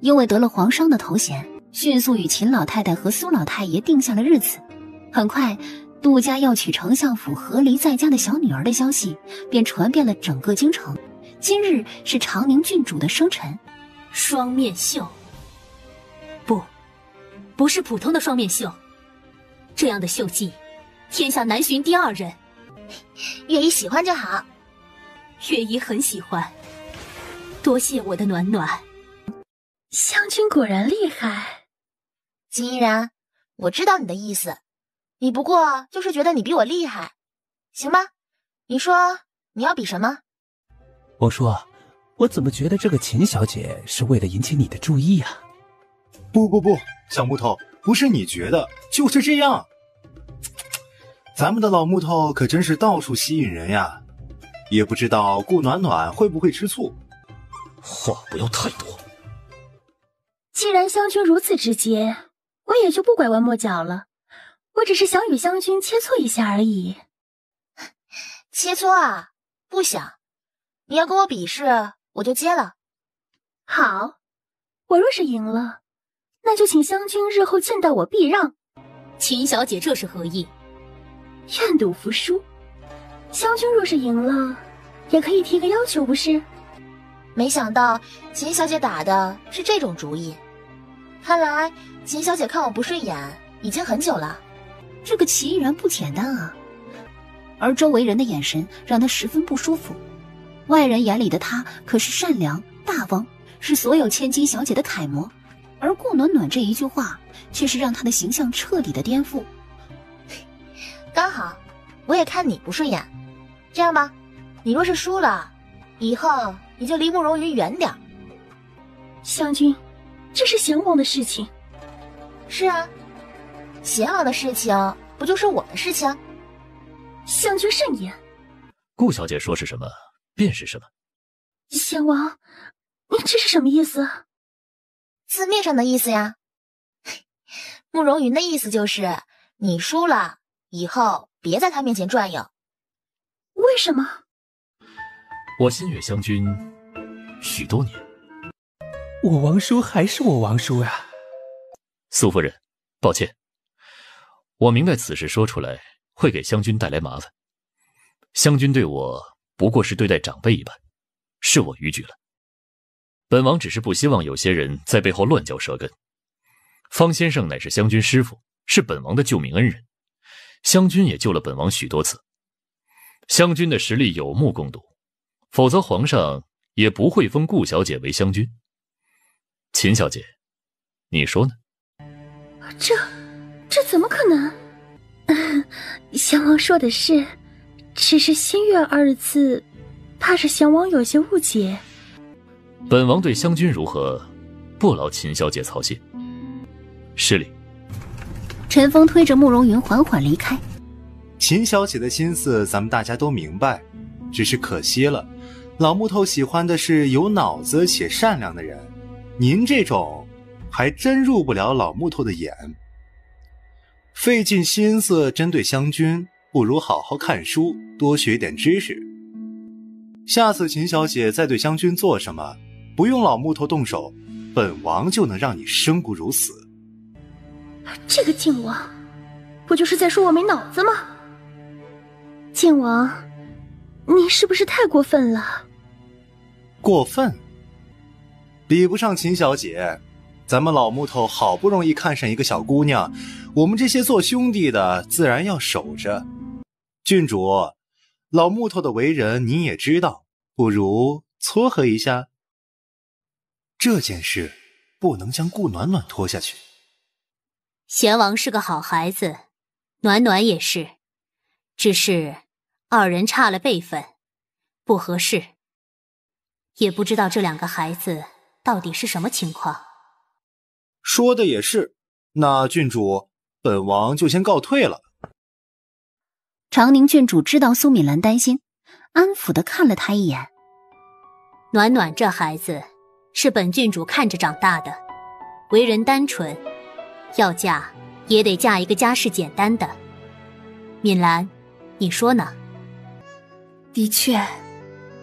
因为得了皇商的头衔，迅速与秦老太太和苏老太爷定下了日子。很快，杜家要娶丞相府和离在家的小女儿的消息便传遍了整个京城。今日是长宁郡主的生辰。双面绣，不是普通的双面绣，这样的绣技，天下难寻第二人。月姨喜欢就好。月姨很喜欢，多谢我的暖暖。湘君果然厉害。金依然，我知道你的意思，你不过就是觉得你比我厉害，行吧？你说你要比什么？我说，我怎么觉得这个秦小姐是为了引起你的注意啊？不，小木头，不是你觉得，就是这样。咱们的老木头可真是到处吸引人呀，也不知道顾暖暖会不会吃醋。话不要太多。既然湘君如此直接，我也就不拐弯抹角了。我只是想与湘君切磋一下而已。切磋啊？不想。你要跟我比试，我就接了。好，我若是赢了，那就请湘君日后见到我避让。秦小姐这是何意？愿赌服输。湘君若是赢了，也可以提个要求，不是？没想到秦小姐打的是这种主意，看来秦小姐看我不顺眼已经很久了。这个齐依然不简单啊，而周围人的眼神让他十分不舒服。外人眼里的他可是善良大方，是所有千金小姐的楷模，而顾暖暖这一句话却是让他的形象彻底的颠覆。刚好我也看你不顺眼，这样吧，你若是输了，以后你就离慕容云远点。湘君，这是贤王的事情。是啊，贤王的事情不就是我的事情？湘君慎言。顾小姐说是什么便是什么。贤王，你这是什么意思？字面上的意思呀。慕容云的意思就是你输了以后别在他面前转悠。为什么？我心悦湘君许多年。我王叔还是我王叔呀。苏夫人，抱歉，我明白此事说出来会给湘君带来麻烦。湘君对我不过是对待长辈一般，是我逾矩了。本王只是不希望有些人在背后乱嚼舌根。方先生乃是湘君师傅，是本王的救命恩人，湘君也救了本王许多次。湘君的实力有目共睹，否则皇上也不会封顾小姐为湘君。秦小姐，你说呢？这怎么可能？贤王说的是，只是心悦二字，怕是贤王有些误解。本王对湘君如何，不劳秦小姐操心。失礼。陈峰推着慕容云缓缓离开。秦小姐的心思咱们大家都明白，只是可惜了，老木头喜欢的是有脑子且善良的人，您这种还真入不了老木头的眼。费尽心思针对湘君，不如好好看书，多学点知识。下次秦小姐再对湘君做什么，不用老木头动手，本王就能让你生不如死。这个靖王，不就是在说我没脑子吗？靖王，你是不是太过分了？过分？比不上秦小姐。咱们老木头好不容易看上一个小姑娘，我们这些做兄弟的自然要守着。郡主，老木头的为人你也知道，不如撮合一下。这件事不能将顾暖暖拖下去。贤王是个好孩子，暖暖也是，只是二人差了辈分，不合适。也不知道这两个孩子到底是什么情况。说的也是，那郡主，本王就先告退了。长宁郡主知道苏敏兰担心，安抚地看了他一眼。暖暖这孩子是本郡主看着长大的，为人单纯，要嫁也得嫁一个家世简单的。敏兰，你说呢？的确，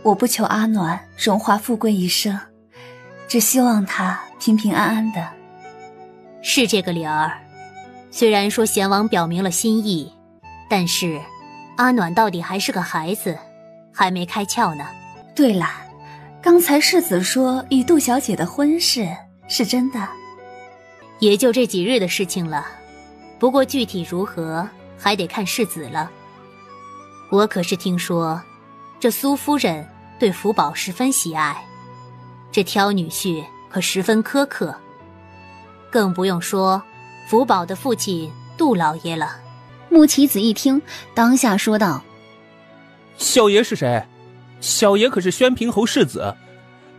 我不求阿暖荣华富贵一生，只希望她平平安安的。是这个理儿，虽然说贤王表明了心意，但是阿暖到底还是个孩子，还没开窍呢。对了，刚才世子说与杜小姐的婚事是真的？也就这几日的事情了，不过具体如何还得看世子了。我可是听说这苏夫人对福宝十分喜爱，这挑女婿可十分苛刻，更不用说福宝的父亲杜老爷了。穆棋子一听，当下说道：小爷是谁？小爷可是宣平侯世子，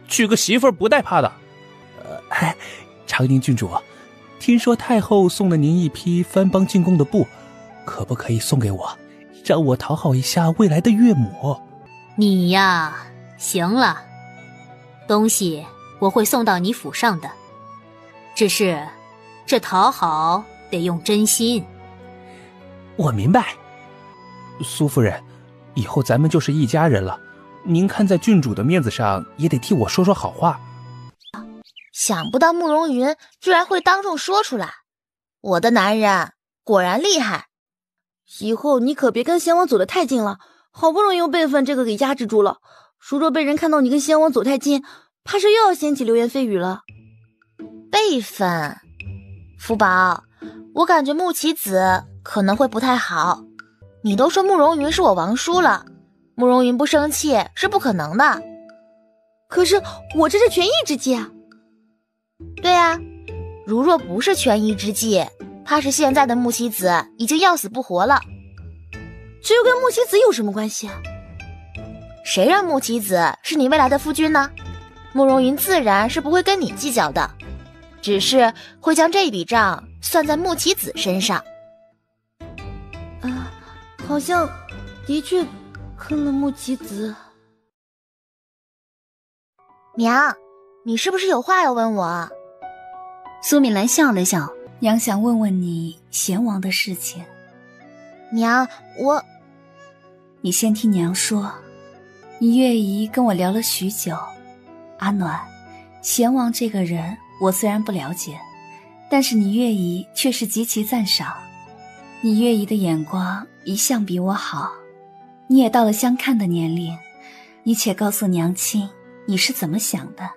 娶个媳妇儿不带怕的。长宁郡主，听说太后送了您一批番邦进贡的布，可不可以送给我，让我讨好一下未来的岳母？你呀，行了，东西我会送到你府上的，只是这讨好得用真心。我明白。苏夫人，以后咱们就是一家人了，您看在郡主的面子上也得替我说说好话。想不到慕容云居然会当众说出来，我的男人果然厉害。以后你可别跟贤王走得太近了，好不容易用辈分这个给压制住了，如若被人看到你跟贤王走太近，怕是又要掀起流言蜚语了。辈分？福宝，我感觉穆棋子可能会不太好。你都说慕容云是我王叔了，慕容云不生气是不可能的。可是我这是权宜之计啊。对啊，如若不是权宜之计，怕是现在的穆棋子已经要死不活了。这又跟穆棋子有什么关系啊？谁让穆棋子是你未来的夫君呢？慕容云自然是不会跟你计较的，只是会将这笔账算在穆棋子身上。好像的确坑了穆棋子。娘，你是不是有话要问我？苏敏兰笑了笑，娘想问问你贤王的事情。娘，你先听娘说。你月姨跟我聊了许久，阿暖，贤王这个人我虽然不了解，但是你月姨却是极其赞赏。你月姨的眼光一向比我好，你也到了相看的年龄，你且告诉娘亲你是怎么想的。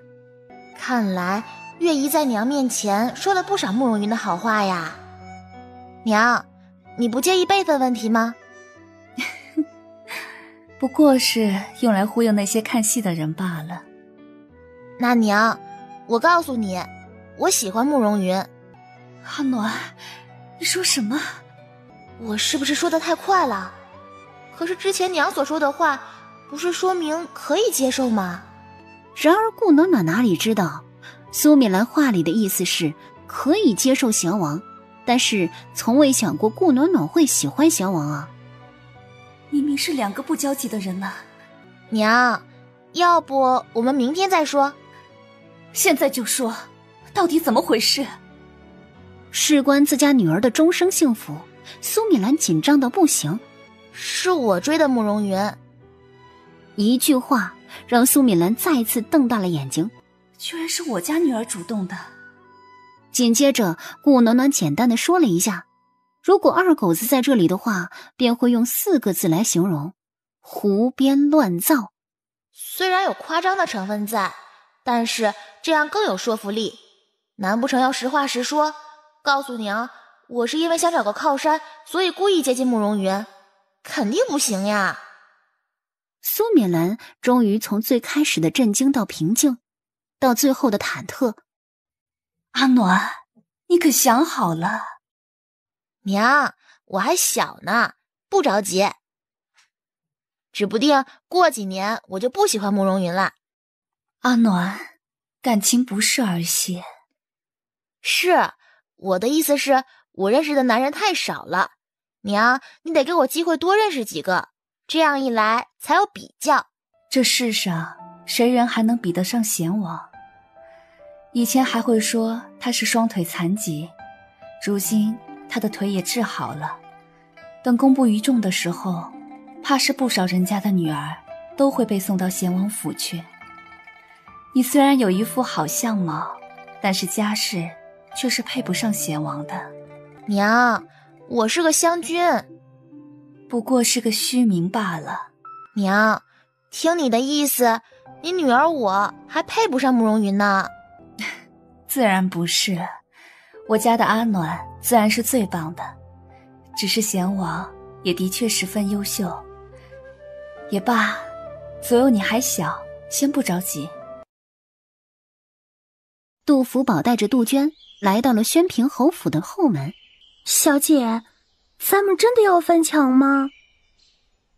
看来月姨在娘面前说了不少慕容云的好话呀。娘，你不介意辈分问题吗？不过是用来忽悠那些看戏的人罢了。那娘，我告诉你，我喜欢慕容云。阿暖，你说什么？我是不是说得太快了？可是之前娘所说的话，不是说明可以接受吗？然而顾暖暖哪里知道，苏敏兰话里的意思是可以接受贤王，但是从未想过顾暖暖会喜欢贤王啊。明明是两个不交集的人呢。娘，要不我们明天再说？现在就说，到底怎么回事？事关自家女儿的终生幸福，苏敏兰紧张到不行。是我追的慕容云。一句话让苏敏兰再次瞪大了眼睛。居然是我家女儿主动的。紧接着顾暖暖简单的说了一下，如果二狗子在这里的话，便会用4个字来形容：胡编乱造。虽然有夸张的成分在，但是这样更有说服力。难不成要实话实说，告诉娘我是因为想找个靠山，所以故意接近慕容云？肯定不行呀。苏敏兰终于从最开始的震惊到平静，到最后的忐忑。阿暖，你可想好了？娘，我还小呢，不着急。指不定过几年我就不喜欢慕容云了。阿暖，感情不是儿戏。是，我的意思是，我认识的男人太少了。娘，你得给我机会多认识几个，这样一来才有比较。这世上谁人还能比得上贤王？以前还会说他是双腿残疾，如今他的腿也治好了。等公布于众的时候，怕是不少人家的女儿都会被送到贤王府去。你虽然有一副好相貌，但是家世却是配不上贤王的。娘，我是个湘君，不过是个虚名罢了。娘，听你的意思，你女儿我还配不上慕容云呢？自然不是，我家的阿暖自然是最棒的，只是贤王也的确十分优秀。也罢，左右你还小，先不着急。杜福宝带着杜鹃来到了宣平侯府的后门。小姐，咱们真的要翻墙吗？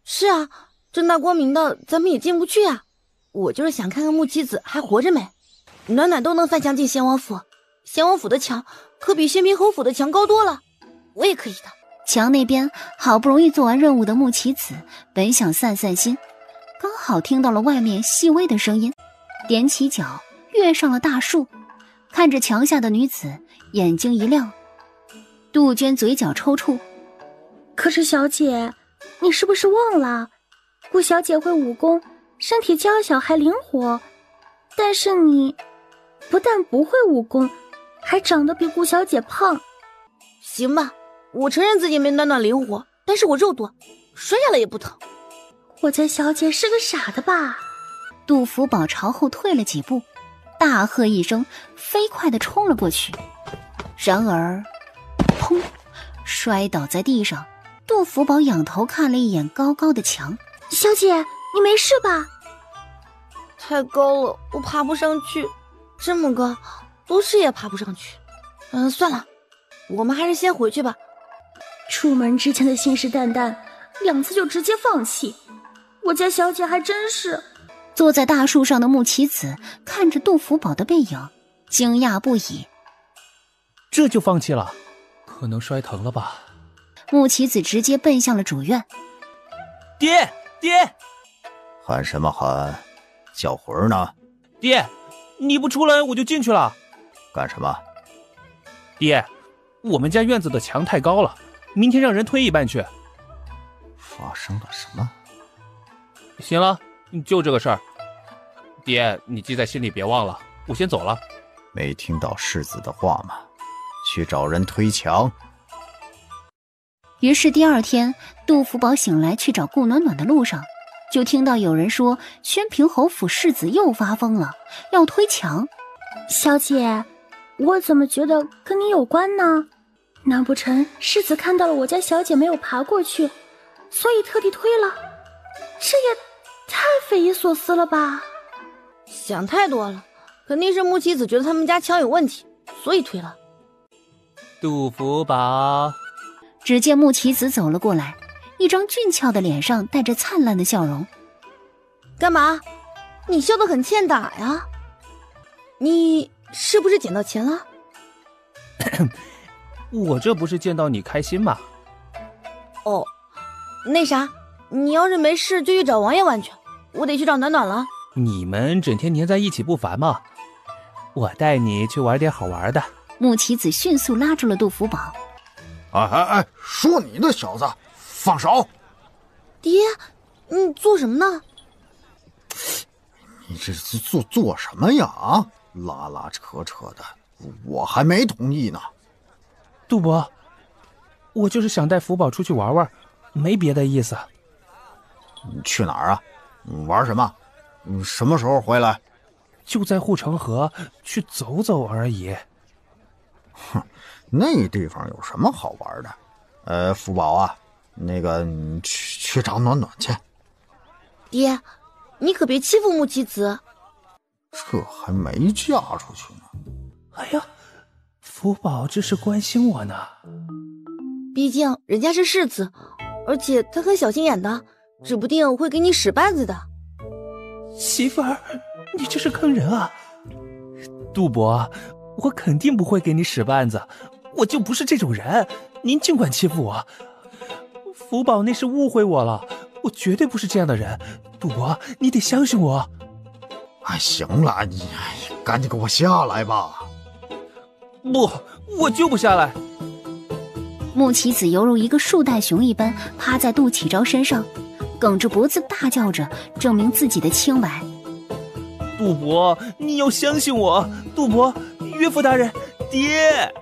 是啊，正大光明的，咱们也进不去啊。我就是想看看木妻子还活着没。暖暖都能翻墙进贤王府，贤王府的墙可比宣平侯府的墙高多了，我也可以的。墙那边好不容易做完任务的木棋子本想散散心，刚好听到了外面细微的声音，踮起脚跃上了大树，看着墙下的女子，眼睛一亮。杜鹃嘴角抽搐，可是小姐，你是不是忘了，顾小姐会武功，身体娇小还灵活，但是你不但不会武功，还长得比顾小姐胖。行吧，我承认自己没暖暖灵活，但是我肉多，摔下来也不疼。我家小姐是个傻的吧？杜福宝朝后退了几步，大喝一声，飞快地冲了过去。然而砰，摔倒在地上。杜福宝仰头看了一眼高高的墙，小姐，你没事吧？太高了，我爬不上去。这么高，多士也爬不上去。算了，我们还是先回去吧。出门之前的信誓旦旦，2次就直接放弃，我家小姐还真是。坐在大树上的木棋子看着杜福宝的背影，惊讶不已。这就放弃了？可能摔疼了吧。木棋子直接奔向了主院。爹，喊什么喊？叫魂呢？爹，你不出来我就进去了。干什么？爹，我们家院子的墙太高了，明天让人推一半去。发生了什么？行了，就这个事儿。爹，你记在心里，别忘了。我先走了。没听到世子的话吗？去找人推墙。于是第二天，杜福宝醒来去找顾暖暖的路上，就听到有人说宣平侯府世子又发疯了，要推墙。小姐，我怎么觉得跟你有关呢？难不成世子看到了我家小姐没有爬过去，所以特地推了？这也太匪夷所思了吧！想太多了，肯定是木妻子觉得他们家墙有问题，所以推了。杜福宝，只见木棋子走了过来，一张俊俏的脸上带着灿烂的笑容。干嘛？你笑得很欠打呀？你是不是捡到钱了？我这不是见到你开心吗？哦，那啥，你要是没事就去找王爷玩去，我得去找暖暖了。你们整天黏在一起不烦吗？我带你去玩点好玩的。木棋子迅速拉住了杜福宝。哎，说你呢，小子，放手！爹，你做什么呢？你这是做什么呀？啊，拉拉扯扯的，我还没同意呢。杜伯，我就是想带福宝出去玩玩，没别的意思。你去哪儿啊？玩什么？什么时候回来？就在护城河去走走而已。哼，那地方有什么好玩的？福宝啊，那个你去找暖暖去。爹，你可别欺负木妻子。这还没嫁出去呢。哎呀，福宝这是关心我呢。毕竟人家是世子，而且他很小心眼的，指不定会给你使绊子的。媳妇儿，你这是坑人啊！杜伯，我肯定不会给你使绊子，我就不是这种人，您尽管欺负我。福宝那是误会我了，我绝对不是这样的人。杜伯，你得相信我。哎，行了，你赶紧给我下来吧。不，我就不下来。木棋子犹如一个树袋熊一般趴在杜启昭身上，梗着脖子大叫着，证明自己的清白。杜伯，你要相信我。杜伯，岳父大人，爹。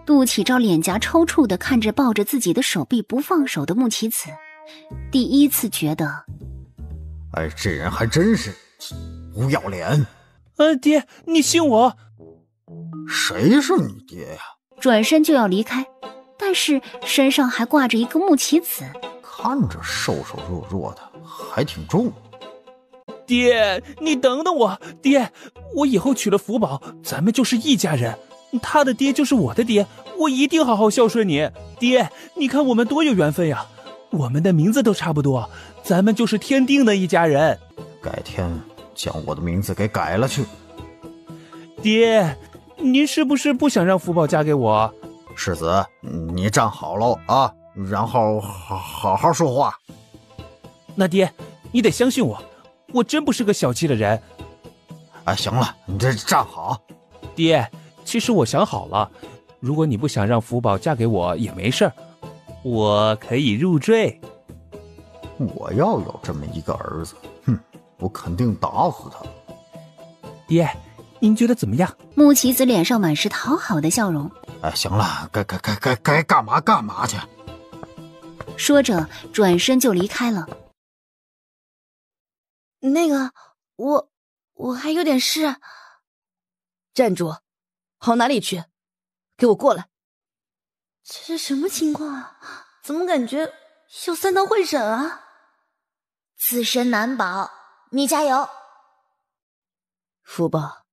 杜启昭脸颊抽搐地看着抱着自己的手臂不放手的木棋子，第一次觉得，哎，这人还真是不要脸。爹，你信我。谁是你爹呀？转身就要离开，但是身上还挂着一个木棋子，看着瘦瘦弱弱的，还挺重。爹，你等等我。爹，我以后娶了福宝，咱们就是一家人，他的爹就是我的爹，我一定好好孝顺你。爹，你看我们多有缘分呀，我们的名字都差不多，咱们就是天定的一家人。改天将我的名字给改了去。爹，您是不是不想让福宝嫁给我？世子，你站好喽啊，然后好好说话。那爹，你得相信我，我真不是个小气的人。哎，行了，你这站好。爹，其实我想好了，如果你不想让福宝嫁给我也没事儿，我可以入赘。我要有这么一个儿子，哼，我肯定打死他。爹，您觉得怎么样？木棋子脸上满是讨好的笑容。哎，行了，该干嘛干嘛去。说着转身就离开了。那个，我还有点事。站住！跑哪里去？给我过来！这是什么情况啊？怎么感觉要三堂会审啊？此生难保，你加油！福宝，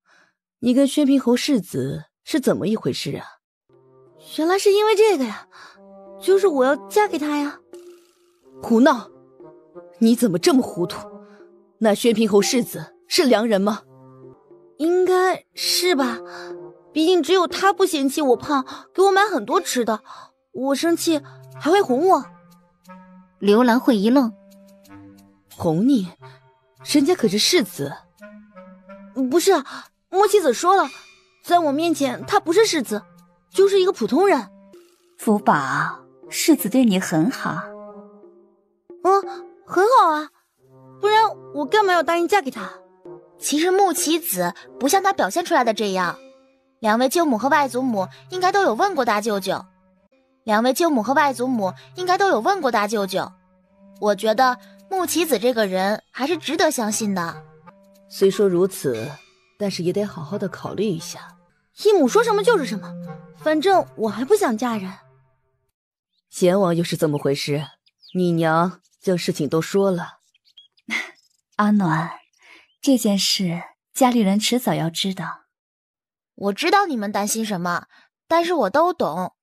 你跟宣平侯世子是怎么一回事啊？原来是因为这个呀，就是我要嫁给他呀。胡闹！你怎么这么糊涂？那宣平侯世子是良人吗？应该是吧，毕竟只有他不嫌弃我胖，给我买很多吃的，我生气还会哄我。刘兰慧一愣，哄你？人家可是世子。不是，木妻子说了，在我面前他不是世子，就是一个普通人。福宝，世子对你很好。很好啊，不然我干嘛要答应嫁给他？其实穆棋子不像他表现出来的这样，两位舅母和外祖母应该都有问过大舅舅。我觉得穆棋子这个人还是值得相信的。虽说如此，但是也得好好的考虑一下。义母说什么就是什么，反正我还不想嫁人。贤王又是怎么回事？你娘将事情都说了。阿暖，这件事家里人迟早要知道。我知道你们担心什么，但是我都懂。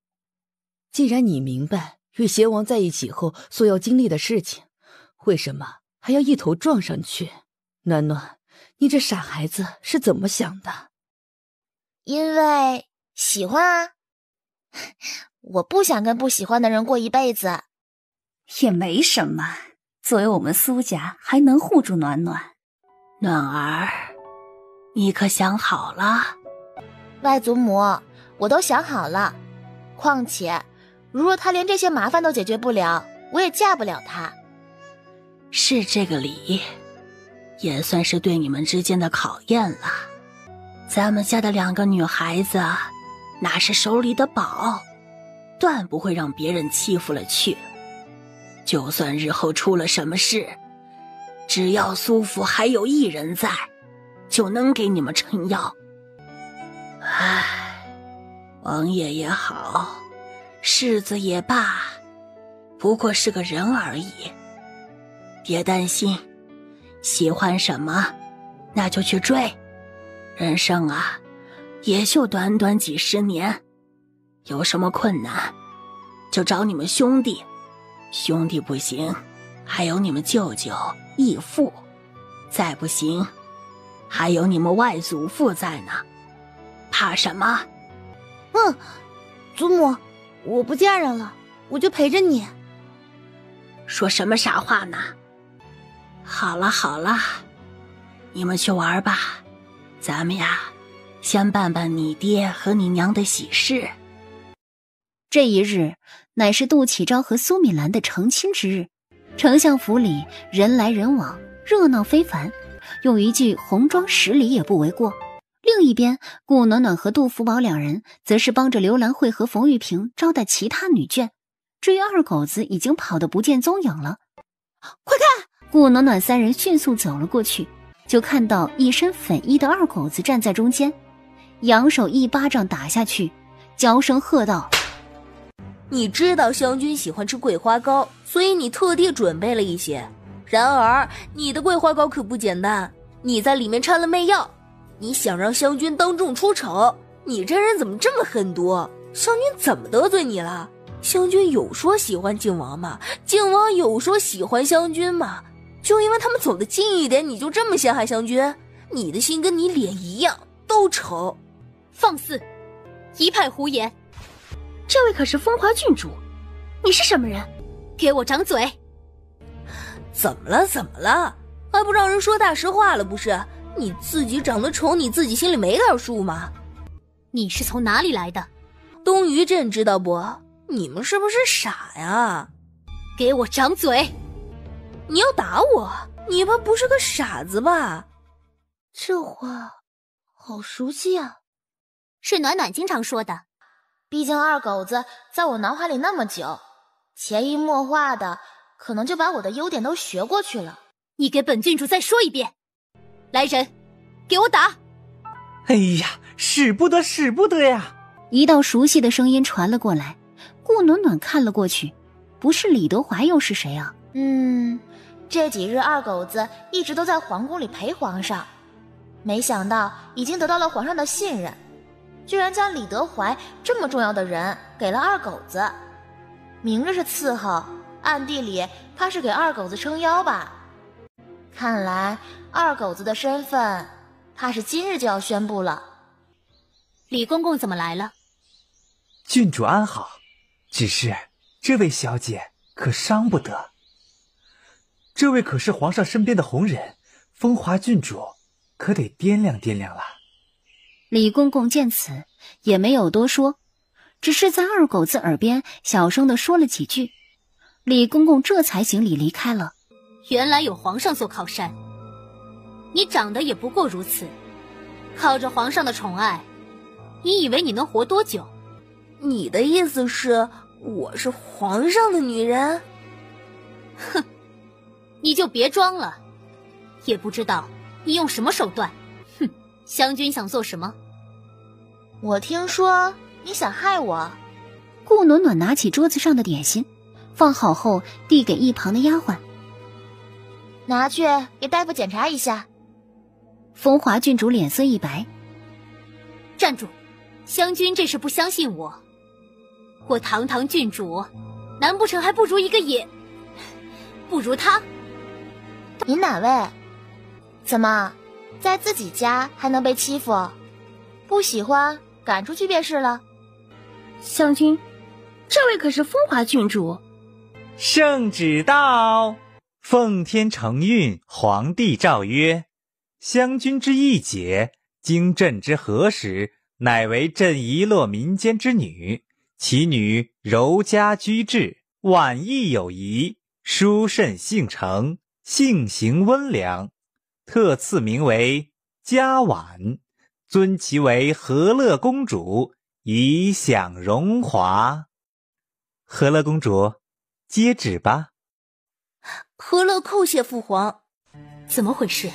既然你明白与贤王在一起后所要经历的事情，为什么还要一头撞上去？暖暖，你这傻孩子是怎么想的？因为喜欢啊。我不想跟不喜欢的人过一辈子。也没什么，作为我们苏家还能护住暖暖。暖儿，你可想好了？外祖母，我都想好了。况且如若他连这些麻烦都解决不了，我也嫁不了他。是这个理，也算是对你们之间的考验了。咱们家的2个女孩子，那是手里的宝，断不会让别人欺负了去。就算日后出了什么事，只要苏府还有一人在，就能给你们撑腰。唉，王爷也好，世子也罢，不过是个人而已。别担心，喜欢什么，那就去追。人生啊，也就短短几十年，有什么困难，就找你们兄弟。兄弟不行，还有你们舅舅、义父；再不行，还有你们外祖父在呢。怕什么？祖母，我不嫁人了，我就陪着你。说什么傻话呢？好了好了，你们去玩吧，咱们呀，先办办你爹和你娘的喜事。这一日乃是杜启昭和苏敏兰的成亲之日，丞相府里人来人往，热闹非凡，用一句红妆10里也不为过。另一边，顾暖暖和杜福宝2人则是帮着刘兰慧和冯玉萍招待其他女眷，至于二狗子已经跑得不见踪影了。快看！顾暖暖3人迅速走了过去，就看到一身粉衣的二狗子站在中间，扬手一巴掌打下去，娇声喝道：你知道湘君喜欢吃桂花糕，所以你特地准备了一些。然而你的桂花糕可不简单，你在里面掺了媚药，你想让湘君当众出丑。你这人怎么这么狠毒？湘君怎么得罪你了？湘君有说喜欢靖王吗？靖王有说喜欢湘君吗？就因为他们走得近一点，你就这么陷害湘君？你的心跟你脸一样，都丑。放肆，一派胡言！这位可是风华郡主，你是什么人？给我掌嘴！怎么了？怎么了？还不让人说大实话了不是？你自己长得丑，你自己心里没点数吗？你是从哪里来的？东隅镇知道不？你们是不是傻呀？给我掌嘴！你要打我？你怕不是个傻子吧？这话好熟悉啊，是暖暖经常说的。毕竟二狗子在我脑海里那么久，潜移默化的可能就把我的优点都学过去了。你给本郡主再说一遍。来人，给我打！哎呀，使不得，使不得呀！一道熟悉的声音传了过来，顾暖暖看了过去，不是李德怀又是谁啊？这几日二狗子一直都在皇宫里陪皇上，没想到已经得到了皇上的信任，居然将李德怀这么重要的人给了二狗子。明日是伺候，暗地里怕是给二狗子撑腰吧。看来二狗子的身份怕是今日就要宣布了。李公公怎么来了？郡主安好，只是这位小姐可伤不得。这位可是皇上身边的红人，风华郡主，可得掂量掂量了。李公公见此也没有多说，只是在二狗子耳边小声地说了几句。李公公这才行礼离开了。原来有皇上做靠山，你长得也不过如此，靠着皇上的宠爱，你以为你能活多久？你的意思是我是皇上的女人？哼，你就别装了，也不知道你用什么手段。哼，湘君想做什么？我听说你想害我。顾暖暖拿起桌子上的点心，放好后递给一旁的丫鬟，拿去给大夫检查一下。风华郡主脸色一白，站住！湘君这是不相信我，我堂堂郡主，难不成还不如一个野？不如他？你哪位？怎么，在自己家还能被欺负？不喜欢赶出去便是了。湘君，这位可是风华郡主。圣旨到！奉天承运，皇帝诏曰：湘君之义姐，经朕之核实，乃为朕遗落民间之女。其女柔佳居志，婉意有仪，淑慎性成，性行温良，特赐名为佳婉，尊其为和乐公主，以享荣华。和乐公主，接旨吧。和乐叩谢父皇。怎么回事？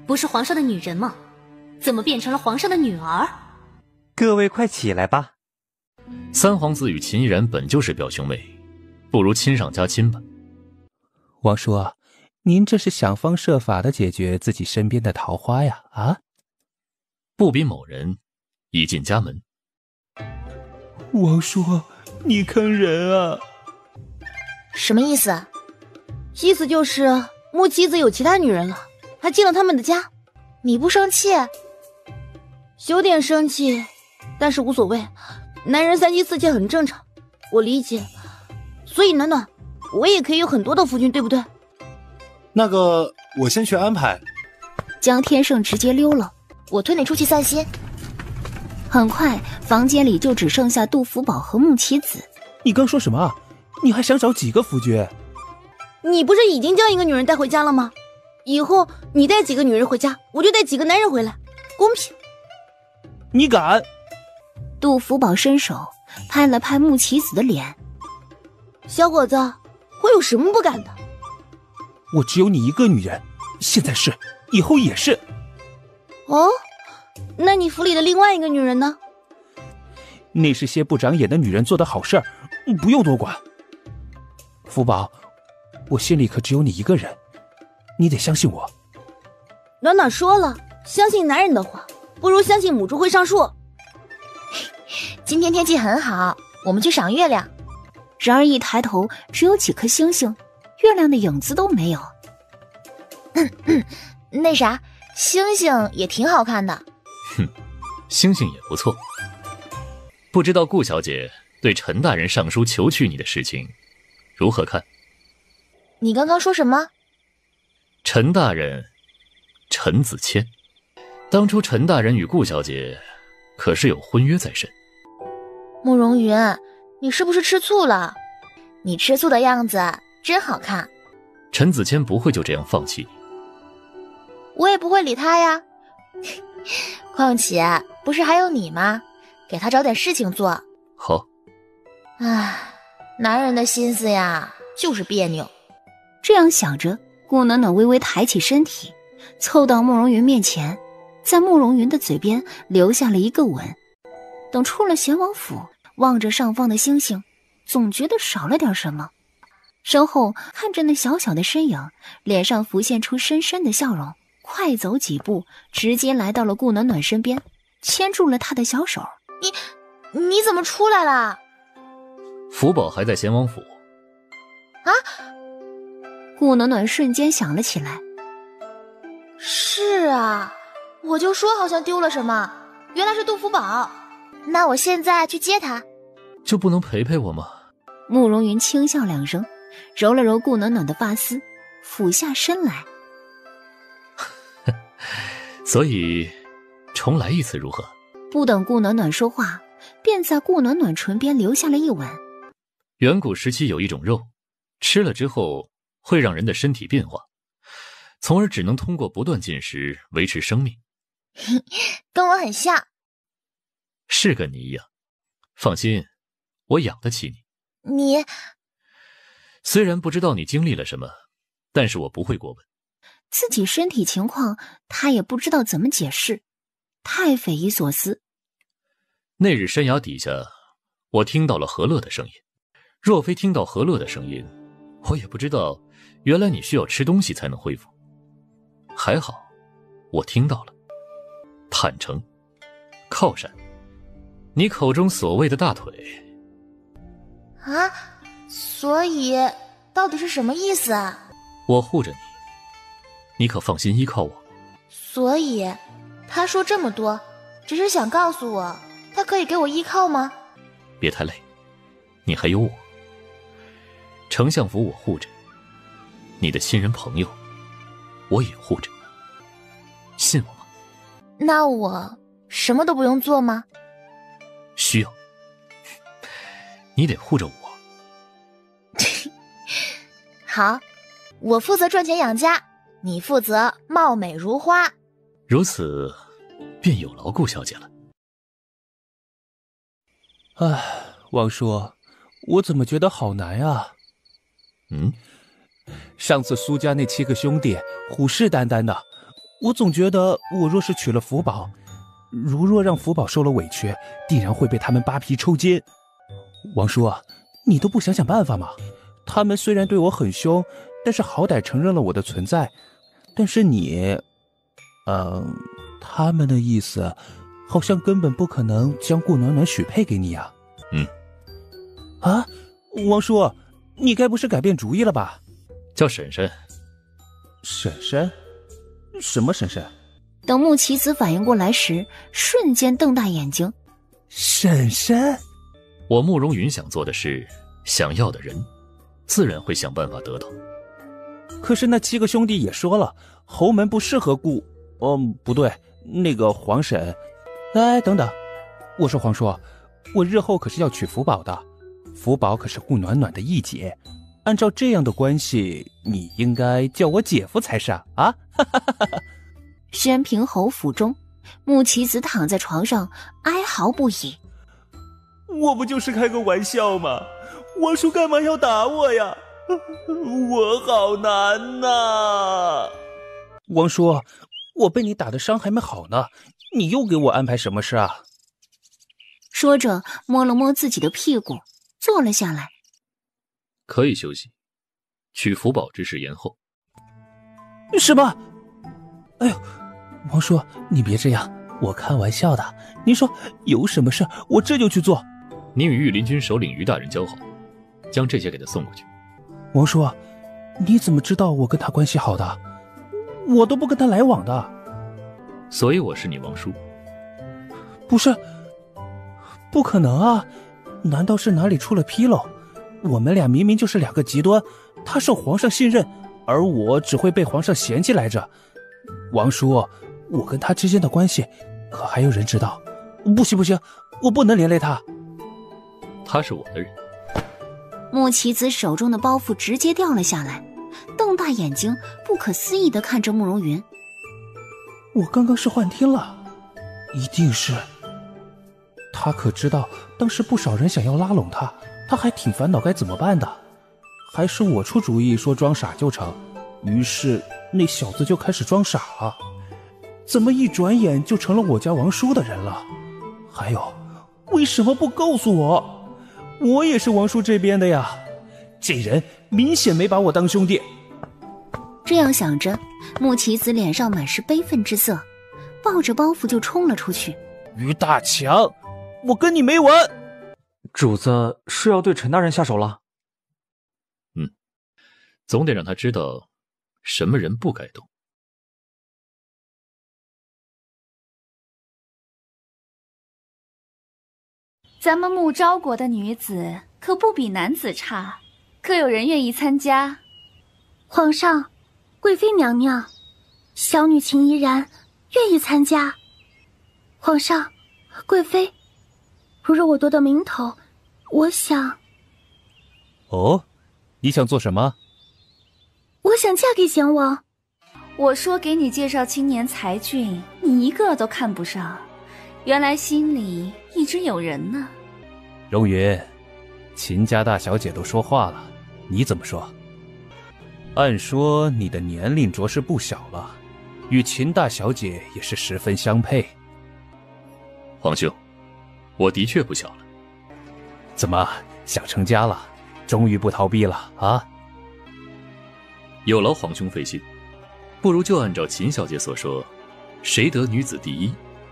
不是皇上的女人吗？怎么变成了皇上的女儿？各位快起来吧。三皇子与秦依然本就是表兄妹，不如亲上加亲吧。王叔，您这是想方设法的解决自己身边的桃花呀？啊！不比某人已进家门。王叔，你坑人啊！什么意思？意思就是穆妻子有其他女人了，还进了他们的家。你不生气？有点生气，但是无所谓。男人三妻四妾很正常，我理解。所以暖暖，我也可以有很多的夫君，对不对？那个，我先去安排。江天胜直接溜了，我推你出去散心。很快，房间里就只剩下杜福宝和穆妻子。你刚说什么？你还想找几个夫君？你不是已经将一个女人带回家了吗？以后你带几个女人回家，我就带几个男人回来，公平。你敢？杜福宝伸手拍了拍穆妻子的脸。小伙子，我有什么不敢的？我只有你一个女人，现在是，以后也是。哦，那你府里的另外一个女人呢？那是些不长眼的女人做的好事儿，不用多管。福宝，我心里可只有你一个人，你得相信我。暖暖说了，相信男人的话，不如相信母猪会上树。今天天气很好，我们去赏月亮。然而一抬头，只有几颗星星，月亮的影子都没有。那啥，星星也挺好看的。哼，星星也不错。不知道顾小姐对陈大人上书求娶你的事情如何看？你刚刚说什么？陈大人，陈子谦。当初陈大人与顾小姐可是有婚约在身。慕容云，你是不是吃醋了？你吃醋的样子真好看。陈子谦不会就这样放弃你。我也不会理他呀。况且不是还有你吗？给他找点事情做。好。唉，男人的心思呀，就是别扭。这样想着，顾暖暖微微抬起身体，凑到慕容云面前，在慕容云的嘴边留下了一个吻。等出了贤王府，望着上方的星星，总觉得少了点什么。身后看着那小小的身影，脸上浮现出深深的笑容，快走几步，直接来到了顾暖暖身边，牵住了她的小手。你怎么出来了？福宝还在贤王府。啊！顾暖暖瞬间想了起来。是啊，我就说好像丢了什么，原来是杜福宝。那我现在去接他。就不能陪陪我吗？慕容云轻笑两声，揉了揉顾暖暖的发丝，俯下身来。所以重来一次如何？不等顾暖暖说话，便在顾暖暖唇边留下了一吻。远古时期有一种肉，吃了之后会让人的身体变化，从而只能通过不断进食维持生命。跟我很像。是跟你一样，放心，我养得起你。你虽然不知道你经历了什么，但是我不会过问。自己身体情况他也不知道怎么解释，太匪夷所思。那日山崖底下，我听到了和乐的声音。若非听到和乐的声音，我也不知道原来你需要吃东西才能恢复。还好我听到了。坦诚，靠山，你口中所谓的大腿啊，所以到底是什么意思啊？我护着你，你可放心依靠我。所以他说这么多只是想告诉我他可以给我依靠吗？别太累，你还有我。丞相府我护着，你的亲人朋友我也护着，信我吗？那我什么都不用做吗？需要，你得护着我。好，我负责赚钱养家，你负责貌美如花。如此便有劳顾小姐了。唉，王叔，我怎么觉得好难啊？上次苏家那7个兄弟虎视眈眈的，我总觉得我若是娶了福宝，如若让福宝受了委屈，定然会被他们扒皮抽筋。王叔，你都不想想办法吗？他们虽然对我很凶，但是好歹承认了我的存在。但是你，他们的意思好像根本不可能将顾暖暖许配给你啊。啊，王叔，你该不是改变主意了吧？叫婶婶。婶婶？什么婶婶？等穆棋子反应过来时，瞬间瞪大眼睛。婶婶？我慕容云想做的事，想要的人，自然会想办法得到。可是那7个兄弟也说了，侯门不适合顾……不对，那个皇婶……哎，等等，我说皇叔，我日后可是要娶福宝的，福宝可是顾暖暖的义姐，按照这样的关系，你应该叫我姐夫才是啊！宣平侯府中，穆棋子躺在床上哀嚎不已。我不就是开个玩笑吗？王叔干嘛要打我呀？我好难呐！王叔，我被你打的伤还没好呢，你又给我安排什么事啊？说着摸了摸自己的屁股，坐了下来。可以休息，娶福宝之事延后。什么？哎呦，王叔，你别这样，我开玩笑的。您说有什么事，我这就去做。你与御林军首领于大人交好，将这些给他送过去。王叔，你怎么知道我跟他关系好的？我都不跟他来往的。所以我是你王叔。不是，不可能啊！难道是哪里出了纰漏？我们俩明明就是2个极端，他受皇上信任，而我只会被皇上嫌弃来着。王叔，我跟他之间的关系，可还有人知道？不行不行，我不能连累他。他是我的人。穆棋子手中的包袱直接掉了下来，瞪大眼睛，不可思议地看着慕容云。我刚刚是幻听了，一定是。他可知道当时不少人想要拉拢他，他还挺烦恼该怎么办的。还是我出主意说装傻就成，于是那小子就开始装傻了。怎么一转眼就成了我家王叔的人了？还有，为什么不告诉我？我也是王叔这边的呀，这人明显没把我当兄弟。这样想着，穆棋子脸上满是悲愤之色，抱着包袱就冲了出去。于大强，我跟你没完！主子是要对陈大人下手了？总得让他知道什么人不该动。咱们穆昭国的女子可不比男子差，可有人愿意参加？皇上，贵妃娘娘，小女秦怡然愿意参加。皇上，贵妃，如若我夺得名头，我想……哦，你想做什么？我想嫁给贤王。我说给你介绍青年才俊，你一个都看不上，原来心里一直有人呢。荣云，秦家大小姐都说话了，你怎么说？按说你的年龄着实不小了，与秦大小姐也是十分相配。皇兄，我的确不小了。怎么想成家了？终于不逃避了啊？有劳皇兄费心，不如就按照秦小姐所说，谁得女子第一，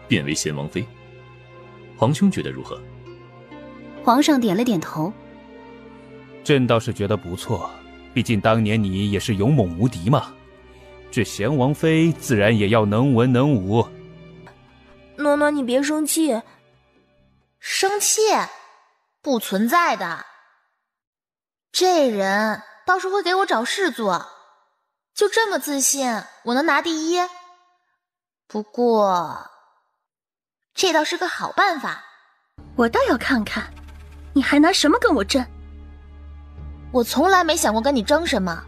便为贤王妃。皇兄觉得如何？皇上点了点头。朕倒是觉得不错，毕竟当年你也是勇猛无敌嘛。这贤王妃自然也要能文能武。暖暖，你别生气。生气？不存在的。这人倒是会给我找事做，就这么自信我能拿第一？不过这倒是个好办法。我倒要看看你还拿什么跟我争。我从来没想过跟你争什么。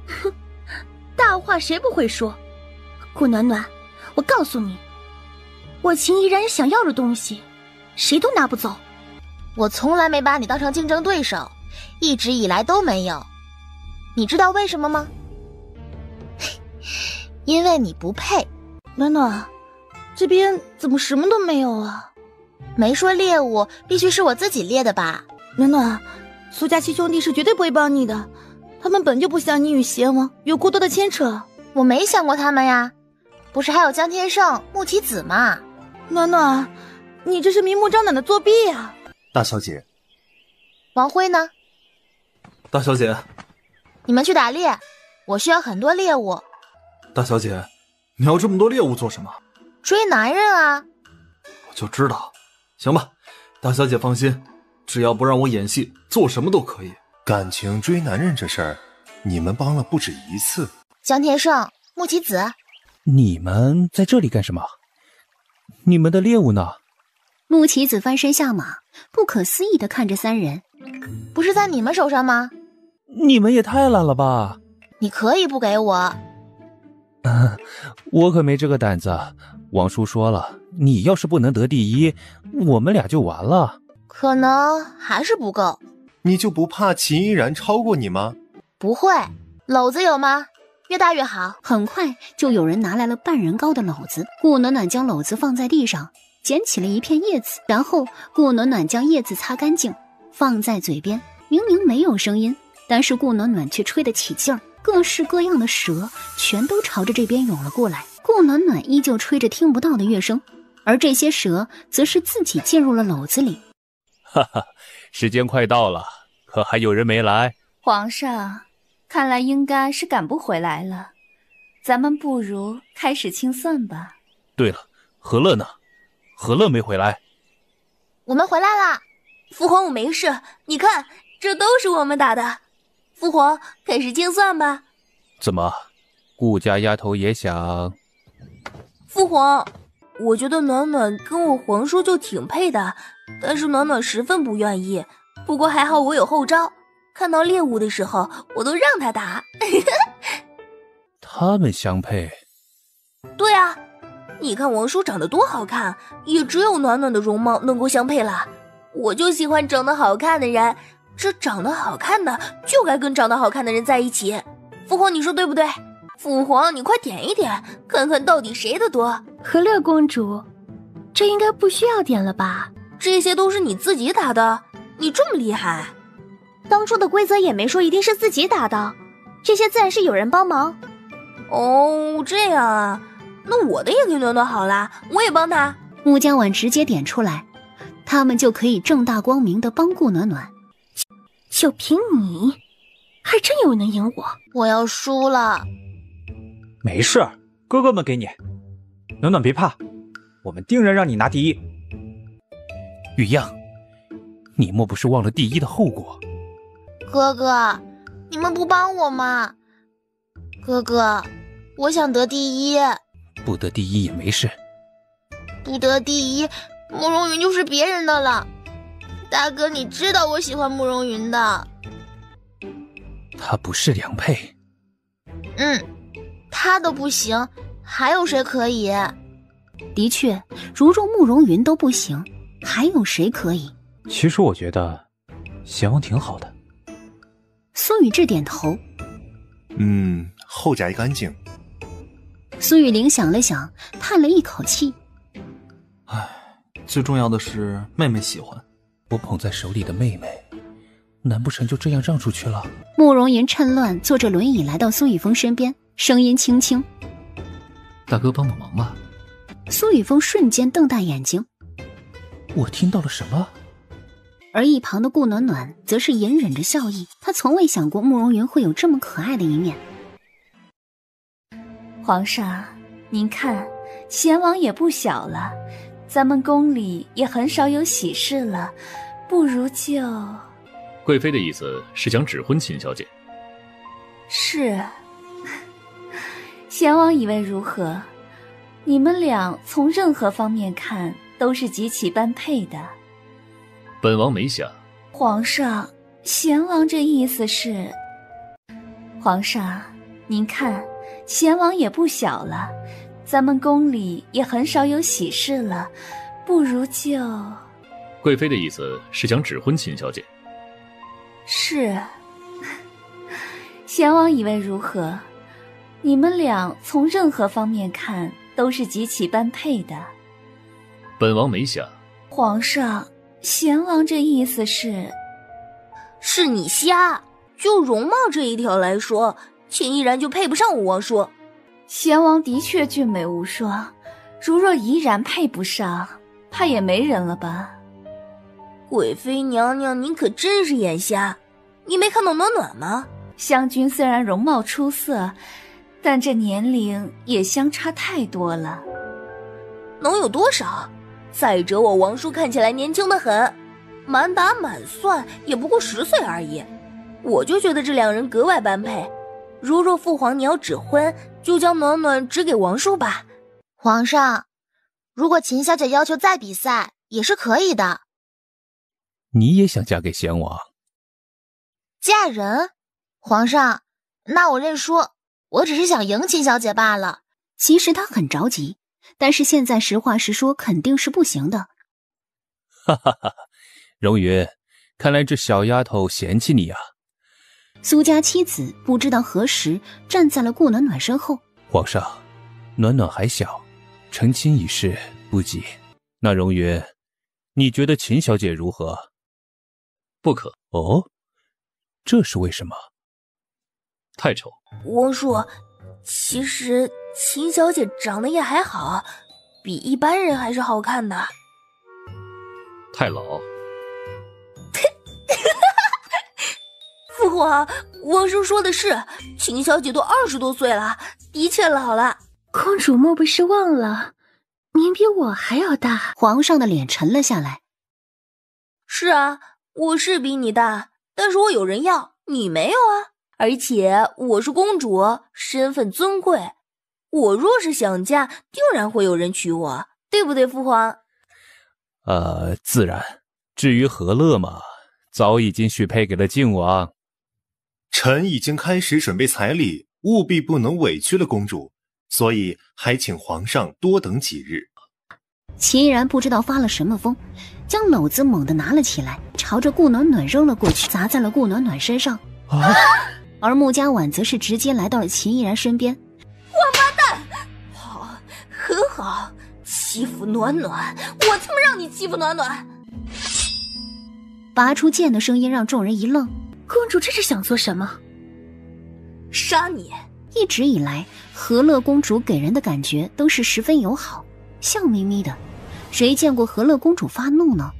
哼，大话谁不会说？顾暖暖，我告诉你，我秦怡然想要的东西谁都拿不走。我从来没把你当成竞争对手，一直以来都没有。你知道为什么吗？因为你不配。暖暖，这边怎么什么都没有啊？没说猎物必须是我自己猎的吧？暖暖，苏家七兄弟是绝对不会帮你的，他们本就不想你与贤王有过多的牵扯。我没想过他们呀，不是还有江天胜、穆提子吗？暖暖，你这是明目张胆的作弊呀！大小姐，王辉呢？大小姐，你们去打猎，我需要很多猎物。大小姐，你要这么多猎物做什么？追男人啊！我就知道。行吧，大小姐放心，只要不让我演戏，做什么都可以。感情追男人这事儿，你们帮了不止一次。江天胜、穆提子，你们在这里干什么？你们的猎物呢？穆提子翻身下马，不可思议地看着三人。不是在你们手上吗？你们也太懒了吧！你可以不给我。我可没这个胆子。王叔说了，你要是不能得第一，我们俩就完了。可能还是不够。你就不怕秦依然超过你吗？不会。篓子有吗？越大越好。很快就有人拿来了半人高的篓子。顾暖暖将篓子放在地上，捡起了一片叶子，然后顾暖暖将叶子擦干净，放在嘴边。明明没有声音，但是顾暖暖却吹得起劲儿，各式各样的蛇全都朝着这边涌了过来。顾暖暖依旧吹着听不到的乐声，而这些蛇则是自己进入了篓子里。哈哈，时间快到了，可还有人没来？皇上，看来应该是赶不回来了，咱们不如开始清算吧。对了，何乐呢？何乐没回来？我们回来啦！父皇，我没事，你看，这都是我们打的。父皇，开始清算吧。怎么，顾家丫头也想？父皇，我觉得暖暖跟我皇叔就挺配的，但是暖暖十分不愿意。不过还好我有后招，看到猎物的时候，我都让他打。他们相配？对啊，你看王叔长得多好看，也只有暖暖的容貌能够相配了。我就喜欢长得好看的人，这长得好看的就该跟长得好看的人在一起。父皇，你说对不对？父皇，你快点一点，看看到底谁的多。何乐公主，这应该不需要点了吧？这些都是你自己打的，你这么厉害。当初的规则也没说一定是自己打的，这些自然是有人帮忙。哦，这样啊，那我的也给暖暖好啦，我也帮他。穆家婉直接点出来，他们就可以正大光明的帮顾暖暖。就凭你，还真有能赢我？我要输了。没事，哥哥们给你。暖暖别怕，我们定然让你拿第一。雨样，你莫不是忘了第一的后果？哥哥，你们不帮我吗？哥哥，我想得第一。不得第一也没事。不得第一，慕容云就是别人的了。大哥，你知道我喜欢慕容云的。他不是良配。他都不行，还有谁可以？的确，如若慕容云都不行，还有谁可以？其实我觉得贤王挺好的。苏雨志点头。后宅干净。苏雨玲想了想，叹了一口气。最重要的是妹妹喜欢。我捧在手里的妹妹，难不成就这样让出去了？慕容云趁乱坐着轮椅来到苏雨峰身边，声音轻轻：大哥帮帮忙吧。苏雨峰瞬间瞪大眼睛。我听到了什么？而一旁的顾暖暖则是隐忍着笑意，她从未想过慕容云会有这么可爱的一面。皇上，您看，贤王也不小了，咱们宫里也很少有喜事了，不如就……贵妃的意思是想指婚秦小姐。是。贤王以为如何？你们俩从任何方面看都是极其般配的。本王没想。皇上，贤王这意思是……皇上，您看，贤王也不小了，咱们宫里也很少有喜事了，不如就……贵妃的意思是想指婚秦小姐。是。贤王以为如何？你们俩从任何方面看都是极其般配的。本王没想。皇上，贤王这意思是……是你瞎。就容貌这一条来说，秦依然就配不上我王叔。贤王的确俊美无双，如若依然配不上，怕也没人了吧？贵妃娘娘，您可真是眼瞎，你没看到暖暖吗？湘君虽然容貌出色，但这年龄也相差太多了。能有多少？再者我王叔看起来年轻得很，满打满算也不过10岁而已。我就觉得这两人格外般配。如若父皇你要指婚，就将暖暖指给王叔吧。皇上，如果秦小姐要求再比赛，也是可以的。你也想嫁给贤王？嫁人？皇上，那我认输，我只是想赢秦小姐罢了。其实他很着急，但是现在实话实说肯定是不行的。哈哈哈！荣云，看来这小丫头嫌弃你啊。苏家妻子不知道何时站在了顾暖暖身后。皇上，暖暖还小，成亲一事不急。那荣云，你觉得秦小姐如何？不可。哦，这是为什么？太丑。王叔，其实秦小姐长得也还好，比一般人还是好看的。太老。父皇，王叔说的是，秦小姐都20多岁了，的确老了。公主莫不是忘了，您比我还要大。皇上的脸沉了下来。是啊，我是比你大，但是我有人要，你没有啊。而且我是公主，身份尊贵，我若是想嫁，定然会有人娶我，对不对，父皇？自然。至于和乐嘛，早已经许配给了靖王。臣已经开始准备彩礼，务必不能委屈了公主，所以还请皇上多等几日。齐然不知道发了什么疯，将篓子猛地拿了起来，朝着顾暖暖扔了过去，砸在了顾暖暖身上。而穆家婉则是直接来到了秦依然身边。王八蛋！好，很好，欺负暖暖，我他妈让你欺负暖暖！拔出剑的声音让众人一愣。公主这是想做什么？杀你！一直以来，和乐公主给人的感觉都是十分友好，笑眯眯的，谁见过和乐公主发怒呢？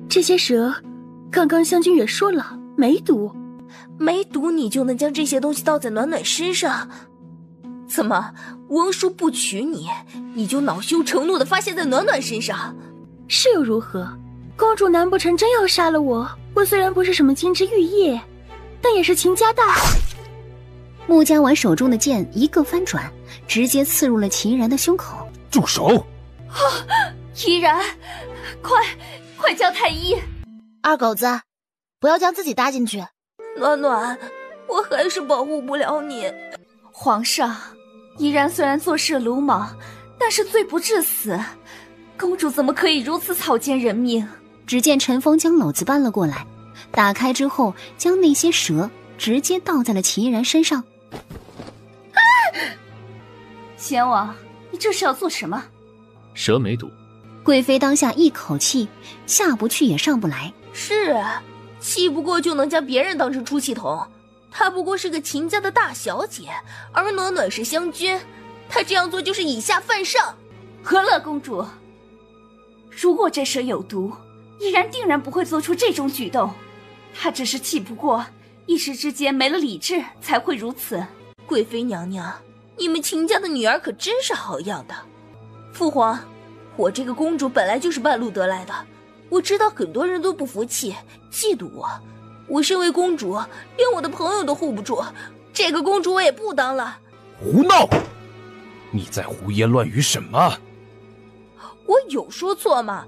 这些蛇，刚刚湘君也说了，没毒。没毒你就能将这些东西倒在暖暖身上？怎么，王叔不娶你，你就恼羞成怒的发泄在暖暖身上？是又如何？公主难不成真要杀了我？我虽然不是什么金枝玉叶，但也是秦家大。穆家婉手中的剑一个翻转，直接刺入了秦依然的胸口。住手！依然，快叫太医！二狗子，不要将自己搭进去。暖暖，我还是保护不了你。皇上，依然虽然做事鲁莽，但是罪不至死。公主怎么可以如此草菅人命？只见陈峰将篓子搬了过来，打开之后，将那些蛇直接倒在了齐依然身上。贤王，你这是要做什么？蛇没毒。贵妃当下一口气下不去也上不来。是啊，气不过就能将别人当成出气筒。她不过是个秦家的大小姐，而暖暖是湘君，她这样做就是以下犯上。和乐公主，如果这蛇有毒，依然定然不会做出这种举动。她只是气不过，一时之间没了理智，才会如此。贵妃娘娘，你们秦家的女儿可真是好样的。父皇，我这个公主本来就是半路得来的，我知道很多人都不服气，嫉妒我。我身为公主，连我的朋友都护不住，这个公主我也不当了。胡闹！你在胡言乱语什么？我有说错吗？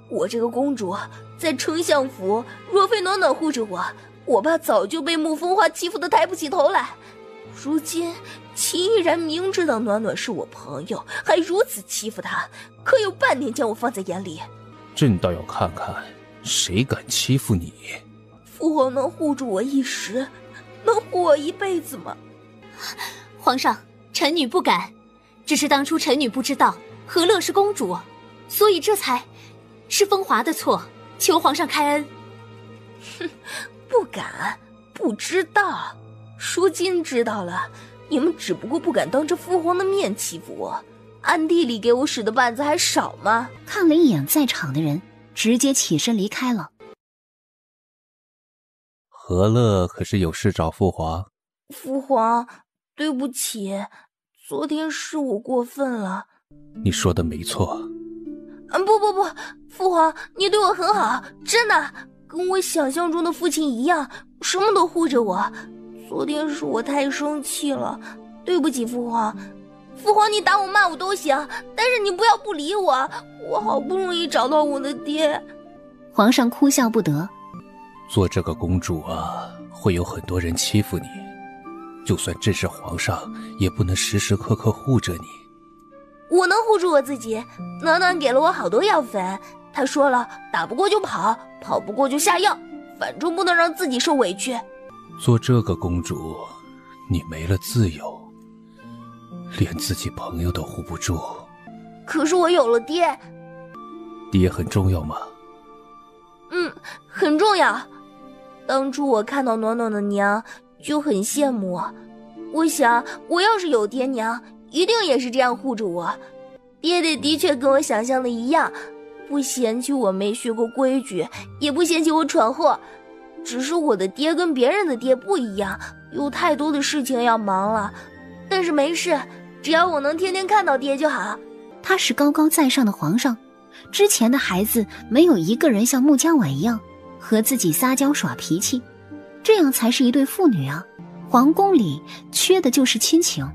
我这个公主在丞相府，若非暖暖护着我，我爸早就被沐风华欺负得抬不起头来。如今秦依然明知道暖暖是我朋友，还如此欺负她，可有半点将我放在眼里。朕倒要看看谁敢欺负你。父皇能护住我一时，能护我一辈子吗？皇上，臣女不敢，只是当初臣女不知道和乐是公主，所以这才是风华的错，求皇上开恩。哼，不敢，不知道。如今知道了，你们只不过不敢当着父皇的面欺负我，暗地里给我使的绊子还少吗？看了一眼在场的人，直接起身离开了。和乐可是有事找父皇。父皇，对不起，昨天是我过分了。你说的没错。不，父皇，你对我很好，真的，跟我想象中的父亲一样，什么都护着我。昨天是我太生气了，对不起，父皇。父皇，你打我骂我都行，但是你不要不理我，我好不容易找到我的爹。皇上哭笑不得。做这个公主啊，会有很多人欺负你，就算朕是皇上，也不能时时刻刻护着你。我能护住我自己，暖暖给了我好多药粉，他说了，打不过就跑，跑不过就下药，反正不能让自己受委屈。做这个公主，你没了自由，连自己朋友都护不住。可是我有了爹。爹很重要吗？很重要。当初我看到暖暖的娘就很羡慕我想我要是有爹娘，一定也是这样护着我。爹爹的确跟我想象的一样，不嫌弃我没学过规矩，也不嫌弃我闯祸。只是我的爹跟别人的爹不一样，有太多的事情要忙了。但是没事，只要我能天天看到爹就好。他是高高在上的皇上，之前的孩子没有一个人像穆家婉一样和自己撒娇耍脾气，这样才是一对父女啊。皇宫里缺的就是亲情，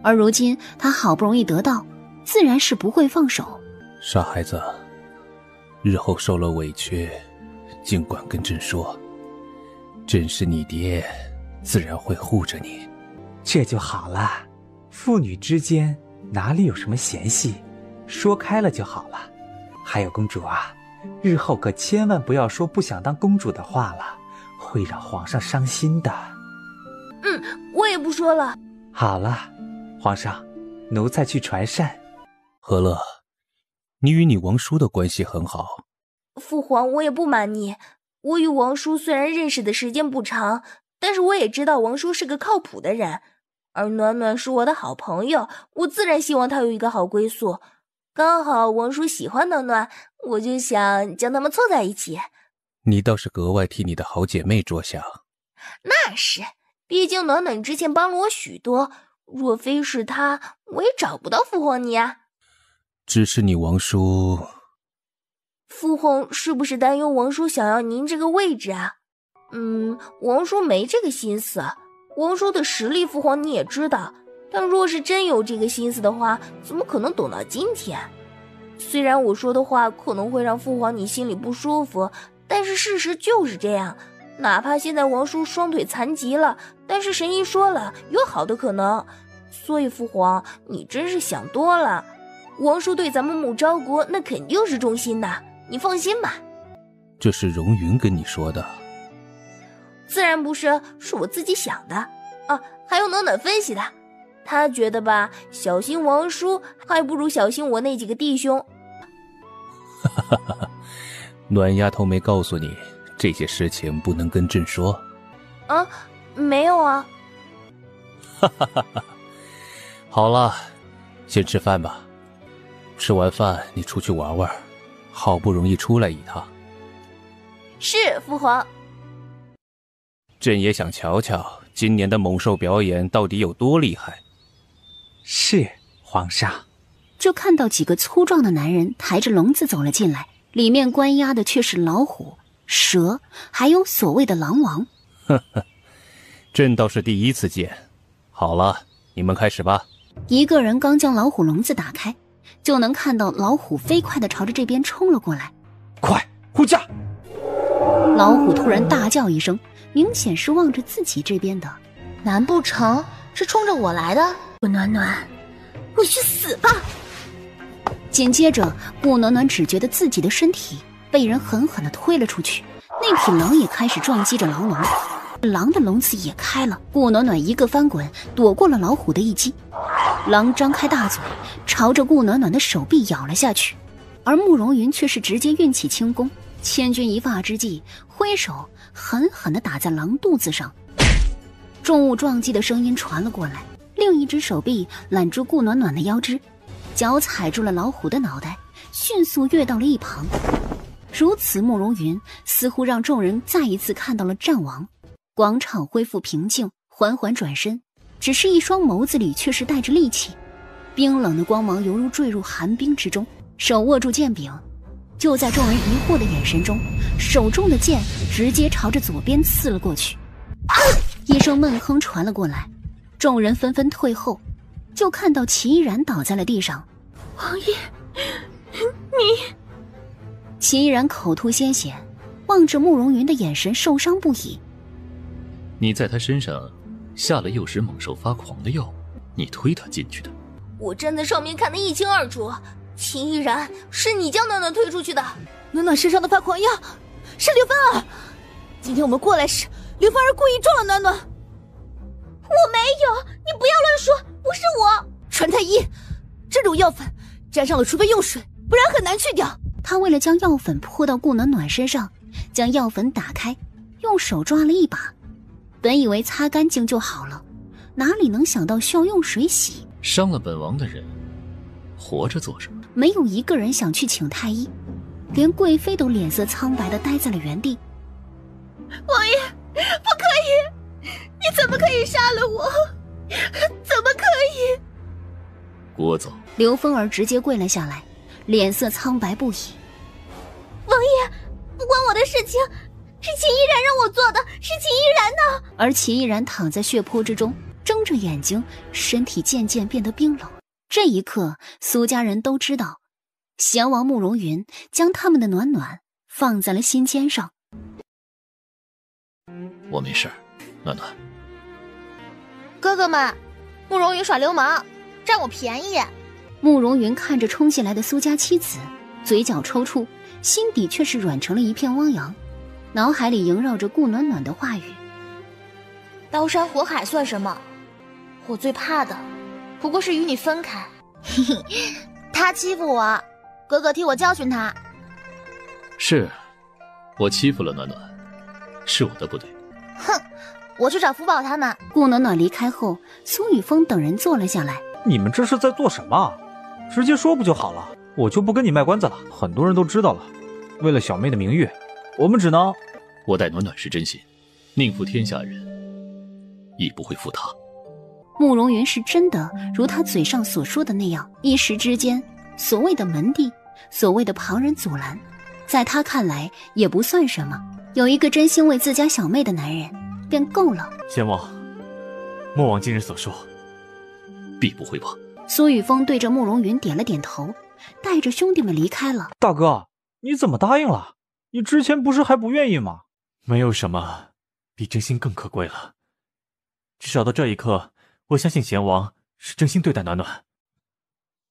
而如今他好不容易得到，自然是不会放手。傻孩子，日后受了委屈，尽管跟朕说，朕是你爹，自然会护着你。这就好了，父女之间哪里有什么嫌隙，说开了就好了。还有公主啊，日后可千万不要说不想当公主的话了，会让皇上伤心的。我也不说了。好了，皇上，奴才去传膳。和乐，你与你王叔的关系很好。父皇，我也不瞒你，我与王叔虽然认识的时间不长，但是我也知道王叔是个靠谱的人，而暖暖是我的好朋友，我自然希望他有一个好归宿。刚好王叔喜欢暖暖，我就想将他们凑在一起。你倒是格外替你的好姐妹着想。那是，毕竟暖暖之前帮了我许多，若非是她，我也找不到父皇你啊。只是你王叔……父皇是不是担忧王叔想要您这个位置啊？王叔没这个心思，王叔的实力父皇你也知道，但若是真有这个心思的话，怎么可能等到今天？虽然我说的话可能会让父皇你心里不舒服，但是事实就是这样。哪怕现在王叔双腿残疾了，但是神医说了有好的可能，所以父皇你真是想多了。王叔对咱们穆昭国那肯定是忠心的，你放心吧。这是荣云跟你说的？自然不是，是我自己想的啊。还有暖暖分析的，他觉得吧，小心王叔还不如小心我那几个弟兄。哈哈哈！暖丫头没告诉你这些事情不能跟朕说？啊，没有啊。哈哈哈哈！好了，先吃饭吧。吃完饭你出去玩玩，好不容易出来一趟。是，父皇。朕也想瞧瞧今年的猛兽表演到底有多厉害。是，皇上。就看到几个粗壮的男人抬着笼子走了进来，里面关押的却是老虎、蛇，还有所谓的狼王。呵呵，朕倒是第一次见。好了，你们开始吧。一个人刚将老虎笼子打开，就能看到老虎飞快地朝着这边冲了过来。快护驾！老虎突然大叫一声，明显是望着自己这边的。难不成是冲着我来的？顾暖暖，你去死吧！紧接着，顾暖暖只觉得自己的身体被人狠狠地推了出去，那匹狼也开始撞击着狼笼，狼的笼子也开了。顾暖暖一个翻滚，躲过了老虎的一击。狼张开大嘴，朝着顾暖暖的手臂咬了下去，而慕容云却是直接运起轻功，千钧一发之际，挥手狠狠地打在狼肚子上。重物撞击的声音传了过来，另一只手臂揽住顾暖暖的腰肢，脚踩住了老虎的脑袋，迅速跃到了一旁。如此，慕容云似乎让众人再一次看到了战王。广场恢复平静，缓缓转身，只是一双眸子里却是带着戾气，冰冷的光芒犹如坠入寒冰之中，手握住剑柄。就在众人疑惑的眼神中，手中的剑直接朝着左边刺了过去。一声闷哼传了过来，众人纷纷退后，就看到齐依然倒在了地上。王爷，你……齐依然口吐鲜血，望着慕容云的眼神受伤不已。你在他身上下了诱使猛兽发狂的药，你推他进去的。我站在上面看得一清二楚，齐依然是你将暖暖推出去的。暖暖身上的发狂药是刘芬儿，今天我们过来时，刘芬儿故意撞了暖暖。我没有，你不要乱说，不是我。传太医，这种药粉沾上了，除非用水，不然很难去掉。他为了将药粉泼到顾暖暖身上，将药粉打开，用手抓了一把，本以为擦干净就好了，哪里能想到需要用水洗。伤了本王的人，活着做什么？没有一个人想去请太医，连贵妃都脸色苍白地待在了原地。王爷，不可以！你怎么可以杀了我？怎么可以？聒噪！刘芬儿直接跪了下来，脸色苍白不已。王爷，不关我的事情，是秦依然让我做的，是秦依然呢。而秦依然躺在血泊之中，睁着眼睛，身体渐渐变得冰冷。这一刻，苏家人都知道，贤王慕容云将他们的暖暖放在了心尖上。我没事，暖暖。哥哥们，慕容云耍流氓，占我便宜。慕容云看着冲进来的苏家妻子，嘴角抽搐，心底却是软成了一片汪洋，脑海里萦绕着顾暖暖的话语。刀山火海算什么？我最怕的不过是与你分开。嘿嘿，他欺负我，哥哥替我教训他。是，我欺负了暖暖，是我的不对。哼，我去找福宝他们。顾暖暖离开后，苏雨峰等人坐了下来。你们这是在做什么？直接说不就好了？我就不跟你卖关子了，很多人都知道了。为了小妹的名誉，我们只能……我待暖暖是真心，宁负天下人，亦不会负他。慕容云是真的如他嘴上所说的那样，一时之间，所谓的门第，所谓的旁人阻拦，在他看来也不算什么。有一个真心为自家小妹的男人便够了。贤王，莫忘今日所说，必不会忘。苏雨峰对着慕容云点了点头，带着兄弟们离开了。大哥，你怎么答应了？你之前不是还不愿意吗？没有什么比真心更可贵了。至少到这一刻，我相信贤王是真心对待暖暖。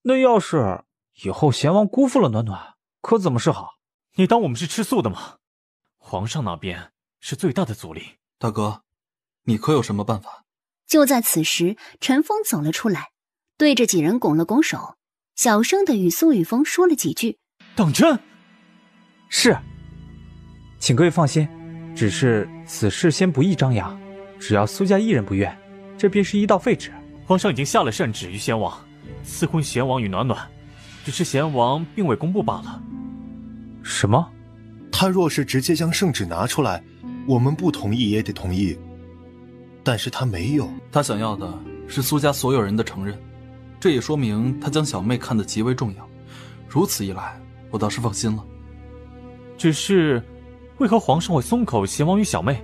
那要是以后贤王辜负了暖暖，可怎么是好？你当我们是吃素的吗？皇上那边是最大的阻力。大哥，你可有什么办法？就在此时，陈峰走了出来，对着几人拱了拱手，小声的与苏雨峰说了几句。当真？是。请各位放心，只是此事先不宜张扬，只要苏家一人不愿，这便是一道废旨。皇上已经下了圣旨于贤王，赐婚贤王与暖暖，只是贤王并未公布罢了。什么？他若是直接将圣旨拿出来，我们不同意也得同意。但是他没有，他想要的是苏家所有人的承认，这也说明他将小妹看得极为重要。如此一来，我倒是放心了。只是，为何皇上会松口贤王与小妹？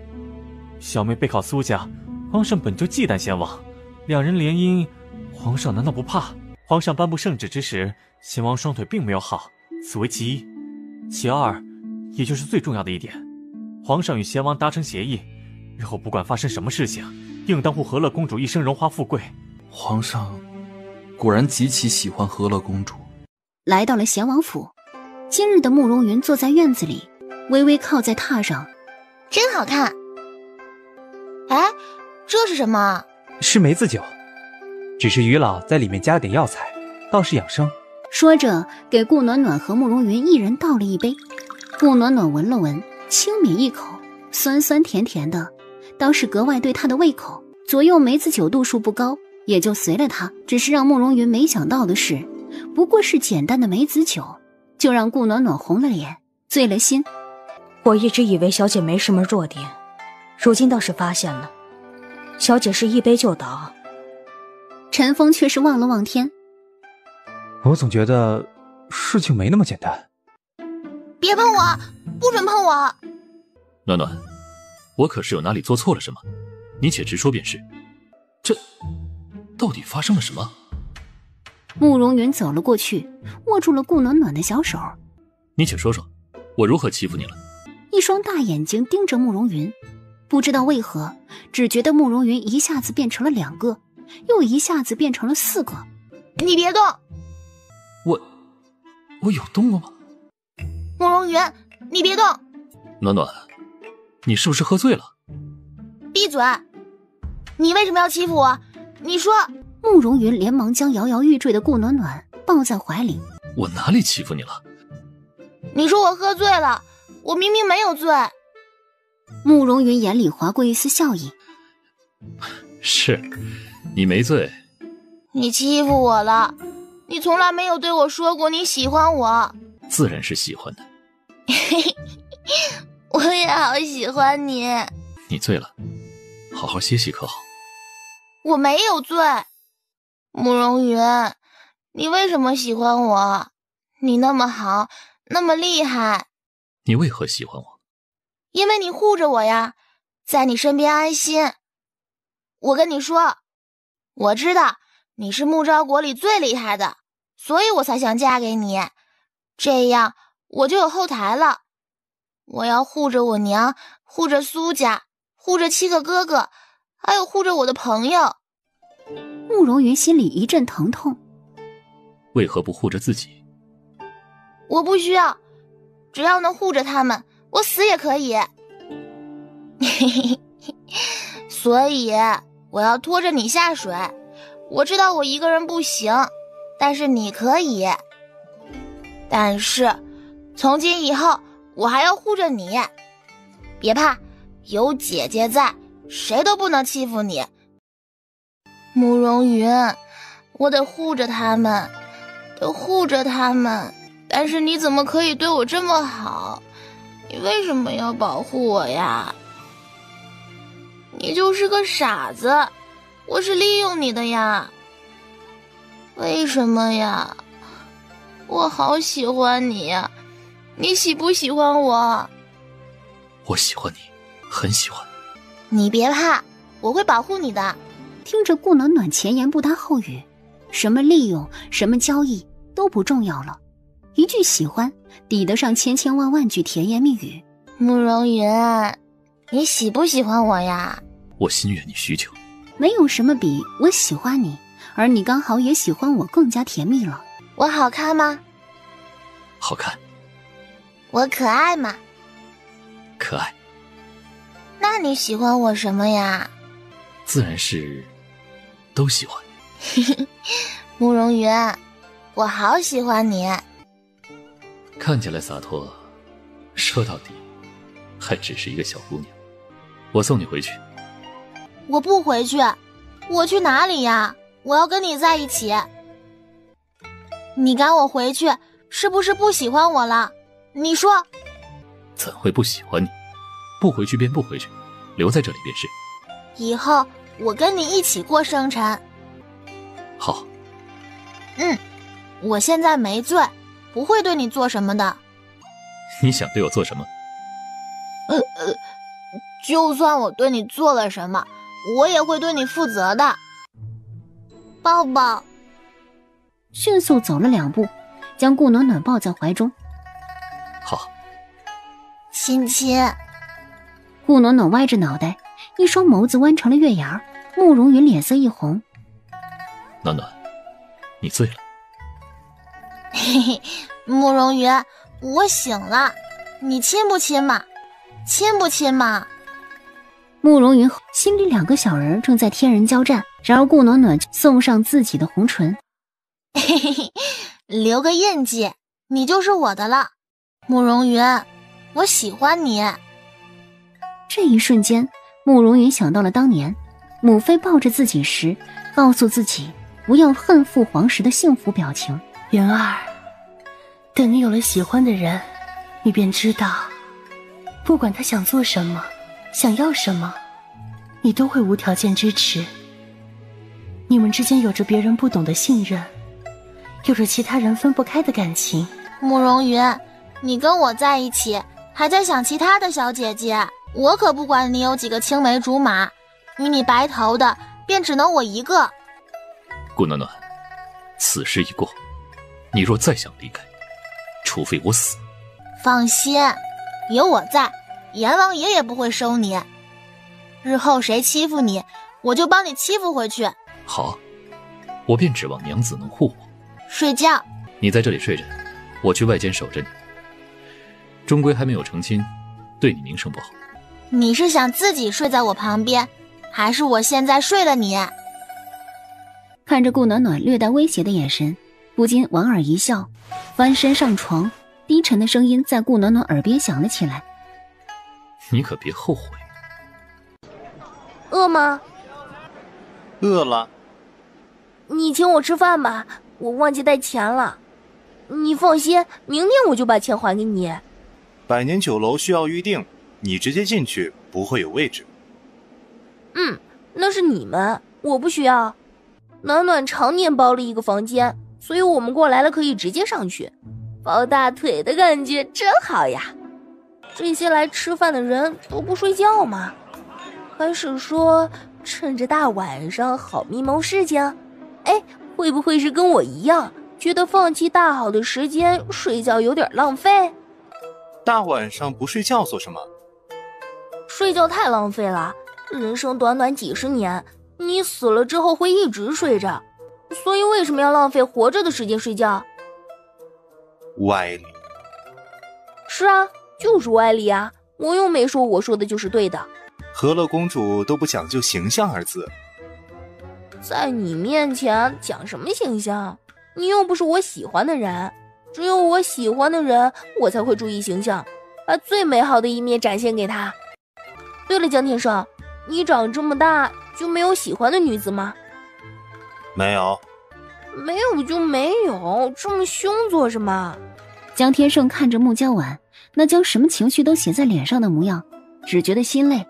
小妹背靠苏家，皇上本就忌惮贤王，两人联姻，皇上难道不怕？皇上颁布圣旨之时，贤王双腿并没有好，此为其一。其二，也就是最重要的一点，皇上与贤王达成协议，日后不管发生什么事情，定当护和乐公主一生荣华富贵。皇上果然极其喜欢和乐公主。来到了贤王府，今日的慕容云坐在院子里，微微靠在榻上，真好看。哎，这是什么？是梅子酒，只是于老在里面加了点药材，倒是养生。说着给顾暖暖和慕容云一人倒了一杯。顾暖暖闻了闻，轻抿一口，酸酸甜甜的，倒是格外对她的胃口。左右梅子酒度数不高，也就随了他。只是让慕容云没想到的是，不过是简单的梅子酒，就让顾暖暖红了脸，醉了心。我一直以为小姐没什么弱点，如今倒是发现了，小姐是一杯就倒。陈峰却是望了望天，我总觉得事情没那么简单。别碰我，不准碰我！暖暖，我可是有哪里做错了什么？你且直说便是。这到底发生了什么？慕容云走了过去，握住了顾暖暖的小手。你且说说，我如何欺负你了？一双大眼睛盯着慕容云，不知道为何，只觉得慕容云一下子变成了2个，又一下子变成了4个。你别动！我有动过吗？慕容云，你别动！暖暖，你是不是喝醉了？闭嘴！你为什么要欺负我？你说！慕容云连忙将摇摇欲坠的顾暖暖抱在怀里。我哪里欺负你了？你说我喝醉了，我明明没有醉。慕容云眼里划过一丝笑意。是，你没醉。你欺负我了，你从来没有对我说过你喜欢我。自然是喜欢的。我也好喜欢你。你醉了，好好歇息可好？我没有醉。慕容云，你为什么喜欢我？你那么好，那么厉害。你为何喜欢我？因为你护着我呀，在你身边安心。我跟你说，我知道你是木昭国里最厉害的，所以我才想嫁给你，这样我就有后台了。我要护着我娘，护着苏家，护着7个哥哥，还有护着我的朋友。慕容云心里一阵疼痛。为何不护着自己？我不需要，只要能护着他们，我死也可以。所以我要拖着你下水。我知道我一个人不行，但是你可以。但是从今以后我还要护着你。别怕，有姐姐在，谁都不能欺负你。慕容云，我得护着他们，得护着他们。但是你怎么可以对我这么好？你为什么要保护我呀？你就是个傻子，我是利用你的呀。为什么呀？我好喜欢你呀，你喜不喜欢我？我喜欢你，很喜欢。你别怕，我会保护你的。听着顾暖暖前言不搭后语，什么利用，什么交易都不重要了，一句喜欢抵得上千千万万句甜言蜜语。慕容云，你喜不喜欢我呀？我心悦你许久。没有什么比我喜欢你，而你刚好也喜欢我更加甜蜜了。我好看吗？好看。我可爱吗？可爱。那你喜欢我什么呀？自然是都喜欢。慕容云，我好喜欢你。看起来洒脱，说到底还只是一个小姑娘。我送你回去。我不回去。我去哪里呀？我要跟你在一起。你赶我回去，是不是不喜欢我了？你说。怎会不喜欢你？不回去便不回去，留在这里便是。以后我跟你一起过生辰。好。我现在没罪，不会对你做什么的。你想对我做什么？就算我对你做了什么，我也会对你负责的。抱抱。迅速走了2步，将顾暖暖抱在怀中。好。亲亲。顾暖暖歪着脑袋，一双眸子弯成了月牙。慕容云脸色一红。暖暖，你醉了。嘿嘿，慕容云，我醒了，你亲不亲嘛？亲不亲嘛？慕容云心里2个小人正在天人交战，然而顾暖暖送上自己的红唇。嘿嘿嘿，留个印记，你就是我的了。慕容云，我喜欢你。这一瞬间，慕容云想到了当年母妃抱着自己时告诉自己不要恨父皇时的幸福表情。云儿，等你有了喜欢的人，你便知道，不管他想做什么，想要什么，你都会无条件支持。你们之间有着别人不懂的信任，有着其他人分不开的感情。慕容云，你跟我在一起，还在想其他的小姐姐，我可不管你有几个青梅竹马，与你白头的便只能我一个。顾暖暖，此事已过，你若再想离开，除非我死。放心，有我在，阎王爷也不会收你。日后谁欺负你，我就帮你欺负回去。好，我便指望娘子能护我。睡觉。你在这里睡着，我去外间守着你。终归还没有成亲，对你名声不好。你是想自己睡在我旁边，还是我现在睡了你？看着顾暖暖略带威胁的眼神，不禁莞尔一笑，翻身上床，低沉的声音在顾暖暖耳边响了起来。你可别后悔。饿吗？饿了。你请我吃饭吧，我忘记带钱了。你放心，明天我就把钱还给你。百年酒楼需要预定，你直接进去不会有位置。那是你们，我不需要。暖暖常年包了一个房间，所以我们过来了可以直接上去。抱大腿的感觉真好呀。这些来吃饭的人都不睡觉吗？还是说趁着大晚上好密谋事情？会不会是跟我一样，觉得放弃大好的时间睡觉有点浪费？大晚上不睡觉做什么？睡觉太浪费了，人生短短几十年，你死了之后会一直睡着，所以为什么要浪费活着的时间睡觉？歪理。是啊，就是歪理啊，我又没说我说的就是对的。何乐公主都不讲究形象二字。在你面前讲什么形象？你又不是我喜欢的人，只有我喜欢的人，我才会注意形象，把最美好的一面展现给他。对了，江天胜，你长这么大就没有喜欢的女子吗？没有。没有就没有，这么凶做什么？江天胜看着穆娇婉那将什么情绪都写在脸上的模样，只觉得心累。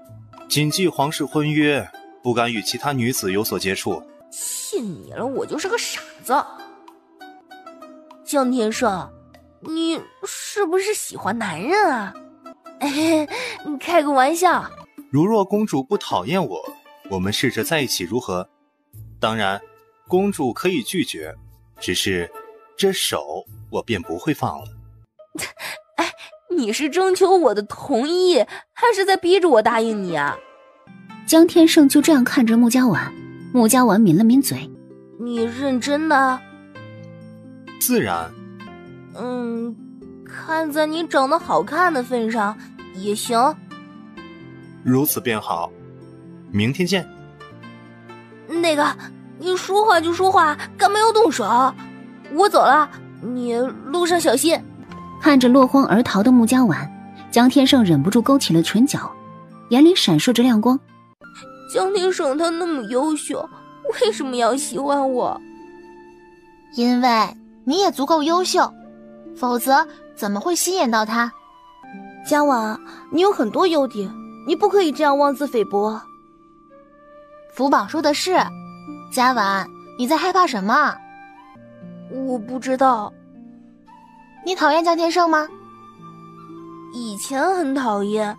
谨记皇室婚约，不敢与其他女子有所接触。信你了，我就是个傻子。江天胜，你是不是喜欢男人啊？你开个玩笑。如若公主不讨厌我，我们试着在一起如何？当然，公主可以拒绝，只是这手我便不会放了。你是征求我的同意，还是在逼着我答应你啊？江天胜就这样看着穆家婉，穆家婉抿了抿嘴。你认真的？自然。看在你长得好看的份上，也行。如此便好，明天见。那个，你说话就说话，干嘛要动手？我走了，你路上小心。看着落荒而逃的穆家婉，江天胜忍不住勾起了唇角，眼里闪烁着亮光。江天胜他那么优秀，为什么要喜欢我？因为你也足够优秀，否则怎么会吸引到他？家婉，你有很多优点，你不可以这样妄自菲薄。福宝说的是，家婉，你在害怕什么？我不知道。你讨厌江天胜吗？以前很讨厌，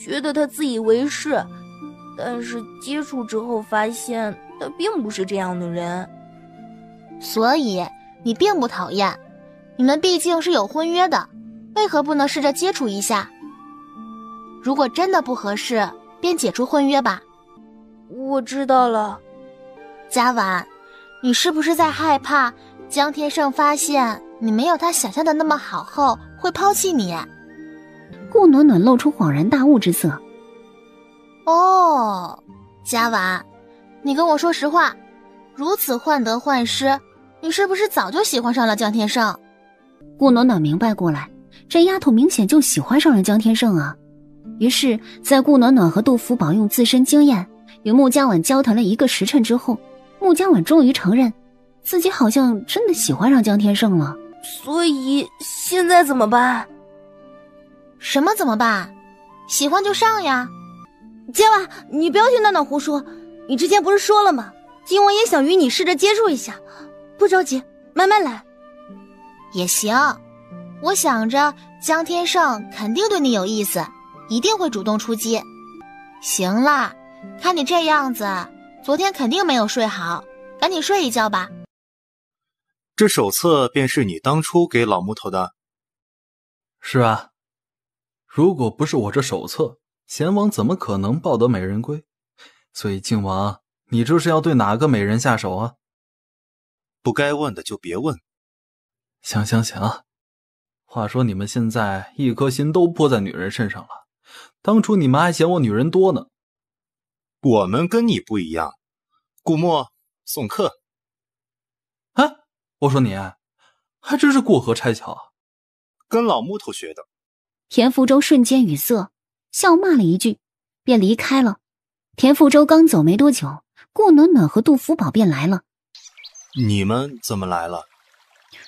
觉得他自以为是，但是接触之后发现他并不是这样的人。所以你并不讨厌，你们毕竟是有婚约的，为何不能试着接触一下？如果真的不合适，便解除婚约吧。我知道了。家婉，你是不是在害怕江天胜发现你没有他想象的那么好后会抛弃你？顾暖暖露出恍然大悟之色。哦，家婉，你跟我说实话，如此患得患失，你是不是早就喜欢上了江天胜？顾暖暖明白过来，这丫头明显就喜欢上了江天胜啊。于是在顾暖暖和杜福宝用自身经验与穆家婉交谈了1个时辰之后，穆家婉终于承认自己好像真的喜欢上江天胜了。所以现在怎么办？什么怎么办？喜欢就上呀。家婉，你不要听暖暖胡说，你之前不是说了吗？今晚也想与你试着接触一下，不着急，慢慢来。也行，我想着江天胜肯定对你有意思，一定会主动出击。行啦，看你这样子，昨天肯定没有睡好，赶紧睡一觉吧。这手册便是你当初给老木头的？是啊，如果不是我这手册，贤王怎么可能抱得美人归？所以靖王，你这是要对哪个美人下手啊？不该问的就别问。行，话说你们现在一颗心都扑在女人身上了，当初你们还嫌我女人多呢。我们跟你不一样，顾墨送客。啊，我说你还真是过河拆桥，跟老木头学的。田福州瞬间语塞，笑骂了一句便离开了。田福州刚走没多久，顾暖暖和杜福宝便来了。你们怎么来了？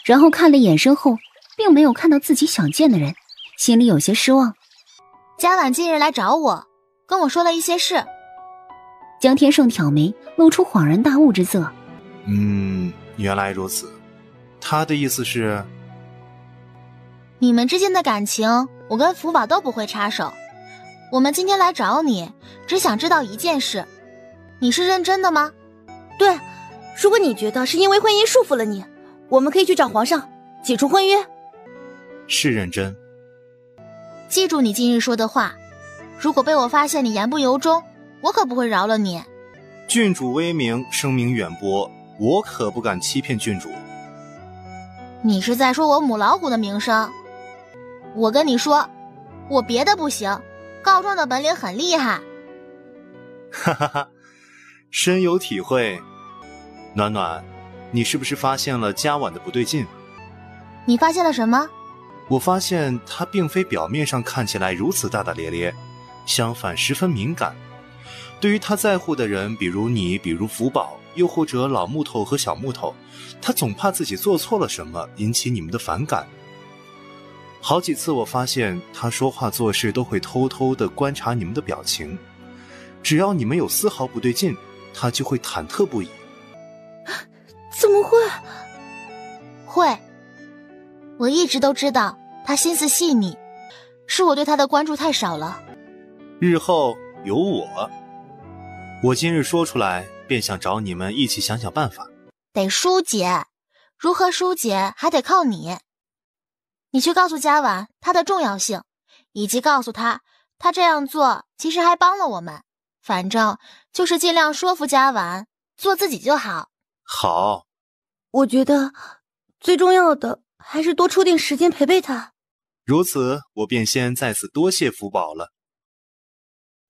然后看了眼身后，并没有看到自己想见的人，心里有些失望。家婉近日来找我，跟我说了一些事。江天胜挑眉，露出恍然大悟之色。原来如此。他的意思是，你们之间的感情，我跟福宝都不会插手。我们今天来找你，只想知道一件事，你是认真的吗？对，如果你觉得是因为婚姻束缚了你，我们可以去找皇上解除婚约。是认真。记住你今日说的话，如果被我发现你言不由衷，我可不会饶了你。郡主威名，声名远播，我可不敢欺骗郡主。你是在说我母老虎的名声？我跟你说，我别的不行，告状的本领很厉害。哈哈哈，深有体会。暖暖，你是不是发现了家婉的不对劲？你发现了什么？我发现她并非表面上看起来如此大大咧咧，相反十分敏感。对于她在乎的人，比如你，比如福宝，又或者老木头和小木头，她总怕自己做错了什么，引起你们的反感。好几次我发现她说话做事都会偷偷地观察你们的表情，只要你们有丝毫不对劲，她就会忐忑不已。怎么会？会。我一直都知道她心思细腻，是我对她的关注太少了。日后有我今日说出来，便想找你们一起想想办法。得疏解，如何疏解还得靠你。你去告诉家婉她的重要性，以及告诉他这样做其实还帮了我们。反正就是尽量说服嘉婉，做自己就好。好，我觉得最重要的还是多出点时间陪陪他。如此，我便先在此多谢福宝了。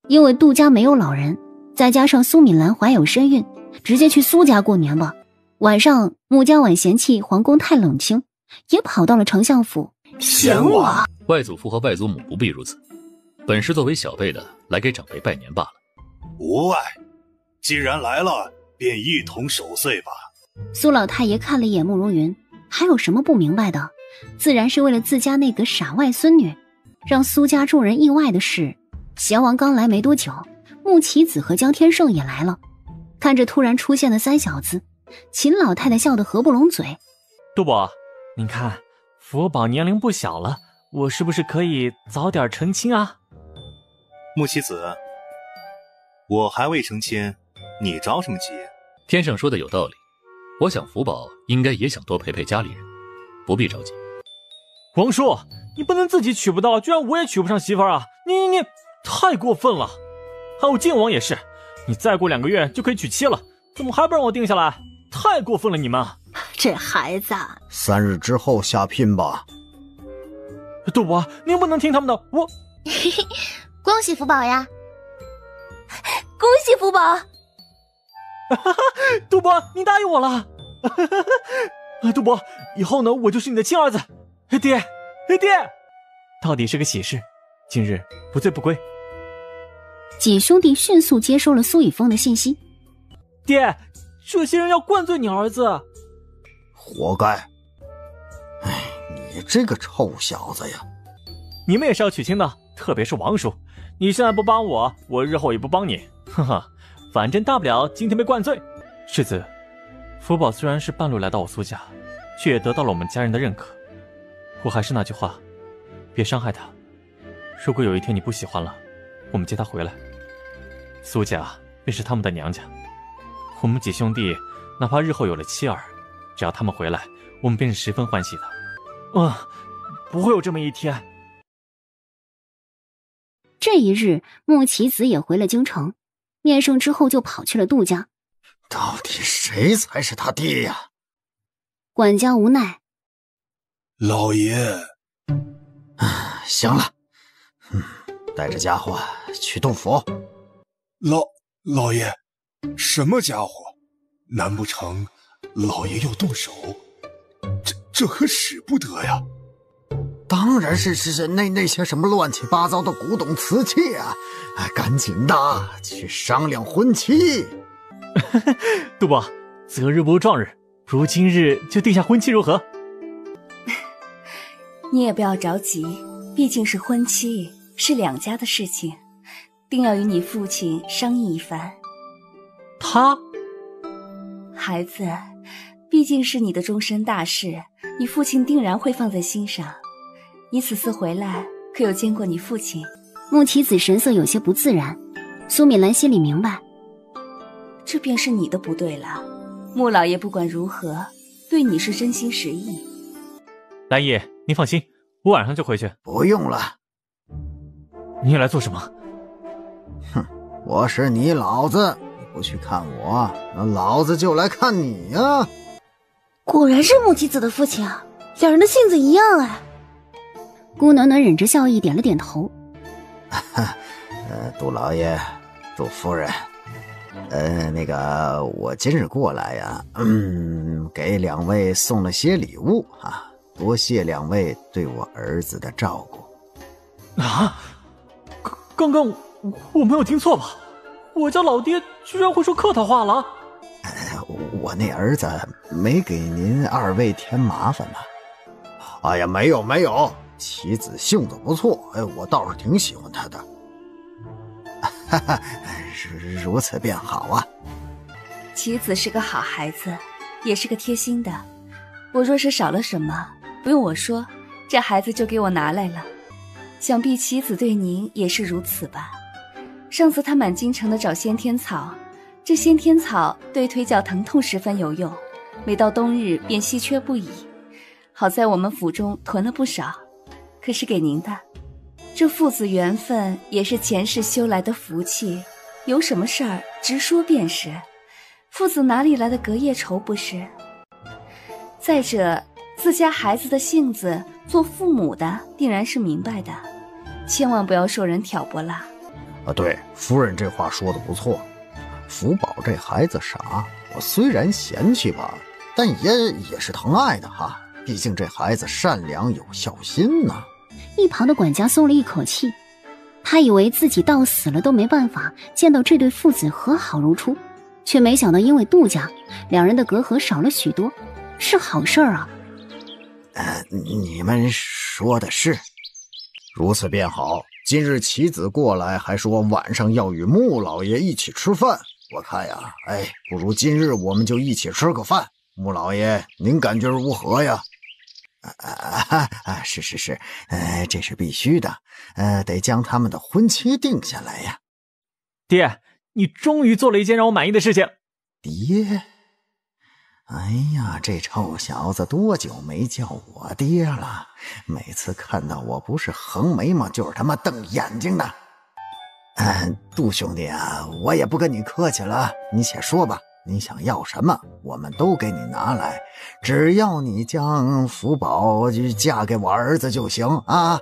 因为杜家没有老人，再加上苏敏兰怀有身孕，直接去苏家过年吧。晚上，穆家婉嫌弃皇宫太冷清，也跑到了丞相府。嫌我？外祖父和外祖母不必如此，本是作为小辈的来给长辈拜年罢了。无碍，既然来了，便一同守岁吧。苏老太爷看了一眼慕容云，还有什么不明白的？自然是为了自家那个傻外孙女。让苏家众人意外的是，贤王刚来没多久，穆棋子和江天胜也来了。看着突然出现的三小子，秦老太太笑得合不拢嘴。杜伯，您看福宝年龄不小了，我是不是可以早点成亲啊？穆棋子，我还未成亲，你着什么急？天生说的有道理，我想福宝应该也想多陪陪家里人，不必着急。王叔，你不能自己娶不到，居然我也娶不上媳妇啊！你太过分了！还有靖王也是，你再过2个月就可以娶妻了，怎么还不让我定下来？太过分了你们！这孩子，3日之后下聘吧。杜伯，您不能听他们的，我恭喜福宝呀！恭喜福宝！杜伯，你答应我了。杜伯，以后呢，我就是你的亲儿子。爹，到底是个喜事，今日不醉不归。几兄弟迅速接收了苏以峰的信息。爹，这些人要灌醉你儿子。活该！哎，你这个臭小子呀！你们也是要娶亲的，特别是王叔，你现在不帮我，我日后也不帮你。呵呵，反正大不了今天被灌醉。世子，福宝虽然是半路来到我苏家，却也得到了我们家人的认可。我还是那句话，别伤害他。如果有一天你不喜欢了，我们接他回来。苏家便是他们的娘家，我们几兄弟哪怕日后有了妻儿，只要他们回来，我们便是十分欢喜的。不会有这么一天。这一日，穆棋子也回了京城，面圣之后就跑去了杜家。到底谁才是他爹呀？管家无奈。老爷，行了，带着家伙去洞府。老爷，什么家伙？难不成老爷要动手？这可使不得呀！当然是那些什么乱七八糟的古董瓷器啊！赶紧的去商量婚期。杜伯，择日不如撞日，不如今日就定下婚期如何？你也不要着急，毕竟是婚期，是2家的事情，定要与你父亲商议一番。他？孩子，毕竟是你的终身大事，你父亲定然会放在心上。你此次回来，可有见过你父亲？穆棋子神色有些不自然，苏敏兰心里明白，这便是你的不对了。穆老爷不管如何，对你是真心实意。兰爷，您放心，我晚上就回去。不用了。你来做什么？我是你老子，你不去看我，那老子就来看你呀！果然是穆棋子的父亲啊，两人的性子一样哎。顾暖暖忍着笑意点了点头。杜老爷，杜夫人，我今日过来呀，给2位送了些礼物啊，多谢2位对我儿子的照顾。啊！刚刚我没有听错吧？我家老爹居然会说客套话了？我那儿子没给您2位添麻烦吧？哎呀，没有，棋子性子不错，我倒是挺喜欢他的。如此便好啊。棋子是个好孩子，也是个贴心的。我若是少了什么，不用我说，这孩子就给我拿来了。想必棋子对您也是如此吧？上次他满京城的找先天草，这先天草对腿脚疼痛十分有用，每到冬日便稀缺不已。好在我们府中囤了不少，可是给您的。这父子缘分也是前世修来的福气，有什么事儿直说便是。父子哪里来的隔夜仇不是？再者，自家孩子的性子，做父母的定然是明白的，千万不要受人挑拨啦。对，夫人这话说的不错。福宝这孩子傻，我虽然嫌弃吧，但也是疼爱的哈。毕竟这孩子善良有孝心呢。一旁的管家松了一口气，他以为自己到死了都没办法见到这对父子和好如初，却没想到因为杜家，两人的隔阂少了许多，是好事儿啊。你们说的是，如此便好。今日棋子过来，还说晚上要与穆老爷一起吃饭。我看呀，不如今日我们就一起吃个饭。穆老爷，您感觉如何呀？是，这是必须的，得将他们的婚期定下来呀。爹，你终于做了一件让我满意的事情。爹？哎呀，这臭小子多久没叫我爹了？每次看到我不是横眉毛就是他妈瞪眼睛的。杜兄弟啊，我也不跟你客气了，你且说吧，你想要什么我们都给你拿来，只要你将福宝嫁给我儿子就行啊。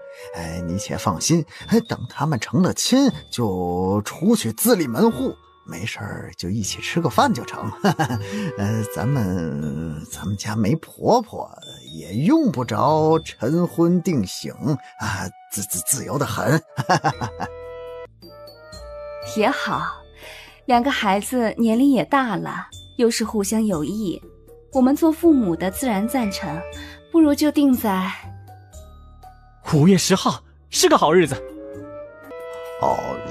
你且放心，等他们成了亲就出去自立门户，没事儿就一起吃个饭就成。咱们家没婆婆，也用不着晨昏定省啊，自由的很。也好，两个孩子年龄也大了，又是互相有益，我们做父母的自然赞成，不如就定在5月10号，是个好日子。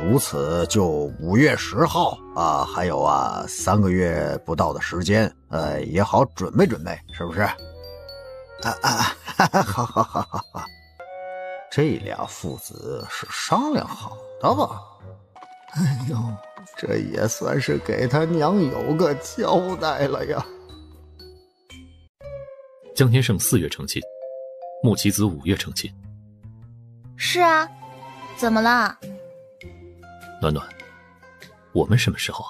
如此就5月10号啊，还有3个月不到的时间，也好准备准备，是不是？好，这俩父子是商量好的吧？哎呦，这也算是给他娘有个交代了呀。江天胜4月成亲，穆棋子5月成亲。是啊，怎么了？暖暖，我们什么时候？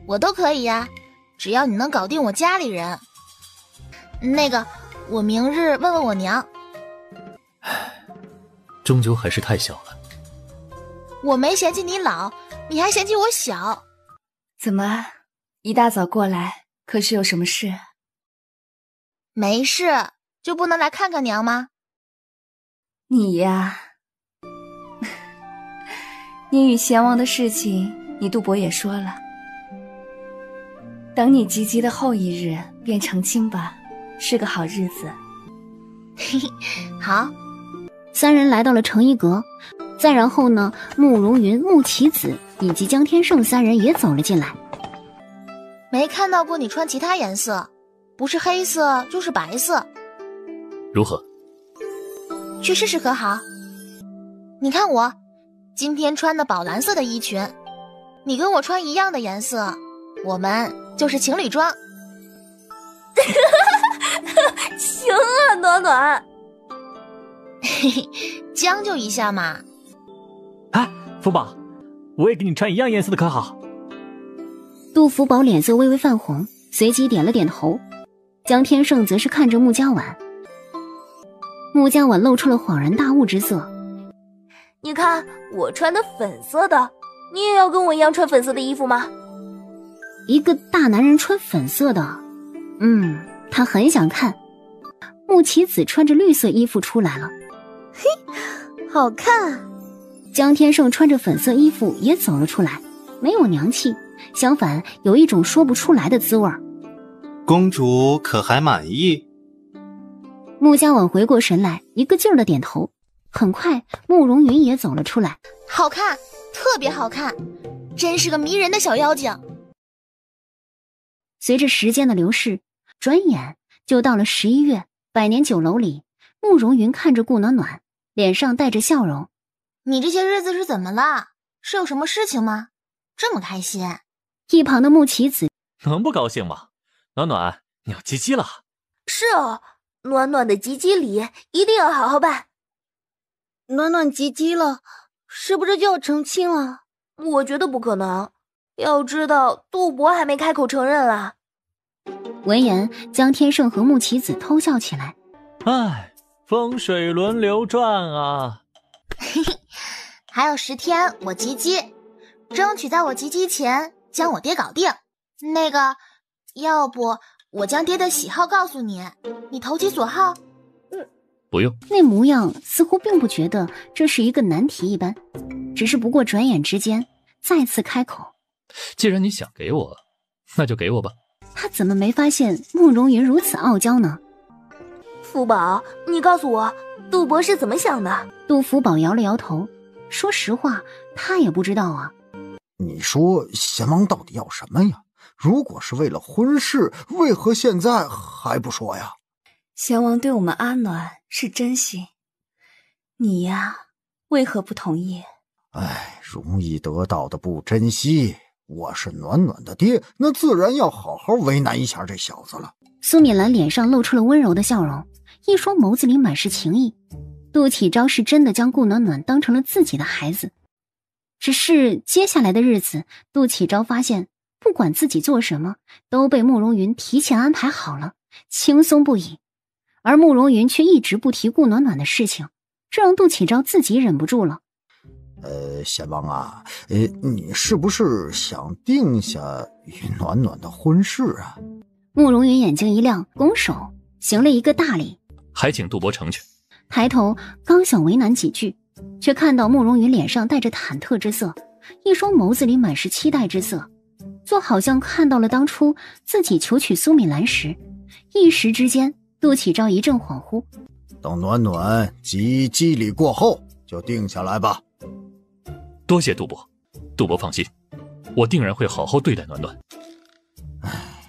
我都可以呀，只要你能搞定我家里人。那个，我明日问问我娘。终究还是太小了。我没嫌弃你老，你还嫌弃我小。怎么，一大早过来，可是有什么事？没事，就不能来看看娘吗？你呀，你与贤王的事情，你杜伯也说了。等你及笄的后一日便成亲吧，是个好日子。好。三人来到了成一阁，再然后呢，慕容云、穆棋子以及江天胜三人也走了进来。没看到过你穿其他颜色，不是黑色就是白色。如何？去试试可好？你看我今天穿的宝蓝色的衣裙，你跟我穿一样的颜色，我们就是情侣装。行啊，暖暖。将就一下嘛。福宝，我也给你穿一样颜色的可好？杜福宝脸色微微泛红，随即点了点头。江天胜则是看着穆家婉，穆家婉露出了恍然大悟之色。你看我穿的粉色的，你也要跟我一样穿粉色的衣服吗？一个大男人穿粉色的，他很想看。穆棋子穿着绿色衣服出来了，嘿，好看。江天胜穿着粉色衣服也走了出来，没有娘气，相反有一种说不出来的滋味。公主可还满意？穆家婉回过神来，一个劲儿的点头。很快慕容云也走了出来。好看，特别好看，真是个迷人的小妖精。随着时间的流逝，转眼就到了11月。百年酒楼里，慕容云看着顾暖暖，脸上带着笑容。你这些日子是怎么了？是有什么事情吗？这么开心？一旁的穆棋子能不高兴吗？暖暖，你要及笄了。是哦，暖暖的及笄礼一定要好好办。暖暖及笄了，是不是就要成亲了？我觉得不可能。要知道，杜博还没开口承认啦。闻言，江天胜和穆棋子偷笑起来。唉，风水轮流转啊。还有10天我及笄，争取在我及笄前将我爹搞定。那个，要不我将爹的喜好告诉你，你投其所好。不用。那模样似乎并不觉得这是一个难题一般，只是不过转眼之间再次开口。既然你想给我，那就给我吧。他怎么没发现慕容云如此傲娇呢？福宝，你告诉我，杜博是怎么想的？杜福宝摇了摇头，说实话，他也不知道啊。你说贤王到底要什么呀？如果是为了婚事，为何现在还不说呀？贤王对我们阿暖是真心，你呀，为何不同意？哎，容易得到的不珍惜，我是暖暖的爹，那自然要好好为难一下这小子了。苏敏兰脸上露出了温柔的笑容，一双眸子里满是情意。杜启昭是真的将顾暖暖当成了自己的孩子，只是接下来的日子，杜启昭发现不管自己做什么都被慕容云提前安排好了，轻松不已。而慕容云却一直不提顾暖暖的事情，这让杜启昭自己忍不住了。贤王啊，你是不是想定下与暖暖的婚事啊？慕容云眼睛一亮，拱手行了一个大礼，还请杜博成全。抬头刚想为难几句，却看到慕容云脸上带着忐忑之色，一双眸子里满是期待之色，就好像看到了当初自己求娶苏敏兰时，一时之间杜启昭一阵恍惚。等暖暖及笄礼过后就定下来吧。多谢杜博，杜博放心，我定然会好好对待暖暖。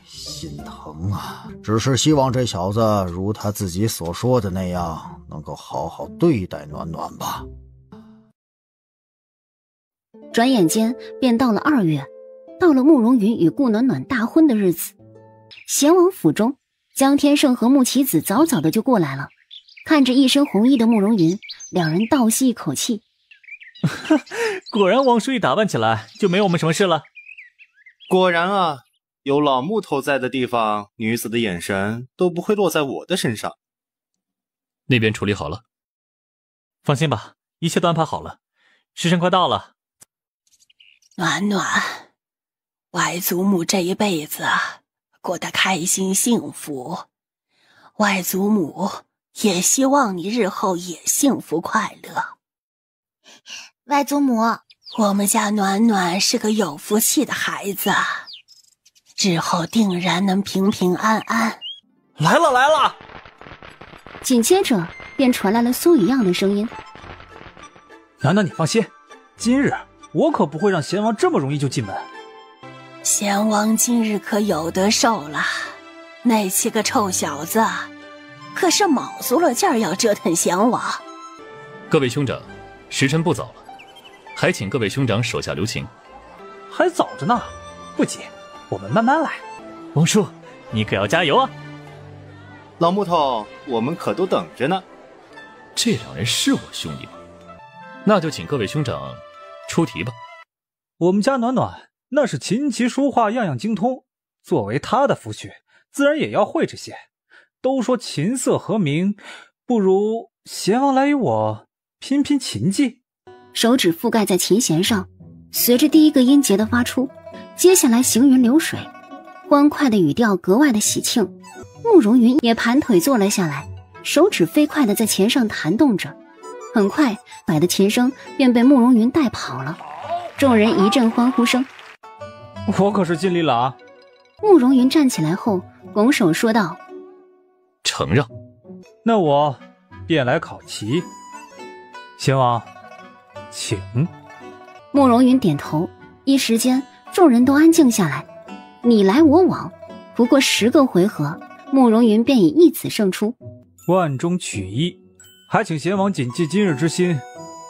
心疼啊，只是希望这小子如他自己所说的那样，能够好好对待暖暖吧。转眼间便到了2月，到了慕容云与顾暖暖大婚的日子。贤王府中，江天胜和穆棋子早早的就过来了，看着一身红衣的慕容云，两人倒吸一口气。果然王叔一打扮起来就没我们什么事了。果然啊，有老木头在的地方，女子的眼神都不会落在我的身上。那边处理好了？放心吧，一切都安排好了，时辰快到了。暖暖，外祖母这一辈子过得开心幸福，外祖母也希望你日后也幸福快乐。外祖母，我们家暖暖是个有福气的孩子，之后定然能平平安安。来了来了！紧接着便传来了苏雨样的声音：暖暖你放心，今日我可不会让贤王这么容易就进门。贤王今日可有得受了，那7个臭小子可是卯足了劲儿要折腾贤王。各位兄长，时辰不早了，还请各位兄长手下留情。还早着呢，不急，我们慢慢来。王叔，你可要加油啊！老木头，我们可都等着呢。这两人是我兄弟吗？那就请各位兄长出题吧。我们家暖暖那是琴棋书画样样精通，作为他的夫婿，自然也要会这些。都说琴瑟和鸣，不如贤王来与我拼拼琴技。手指覆盖在琴弦上，随着第一个音节的发出，接下来行云流水，欢快的语调格外的喜庆。慕容云也盘腿坐了下来，手指飞快的在弦上弹动着，很快摆的琴声便被慕容云带跑了。众人一阵欢呼声。我可是尽力了啊！慕容云站起来后拱手说道：承让。那我便来考棋。贤王请。慕容云点头，一时间众人都安静下来，你来我往，不过10个回合，慕容云便以一子胜出。万中取一，还请贤王谨记今日之心，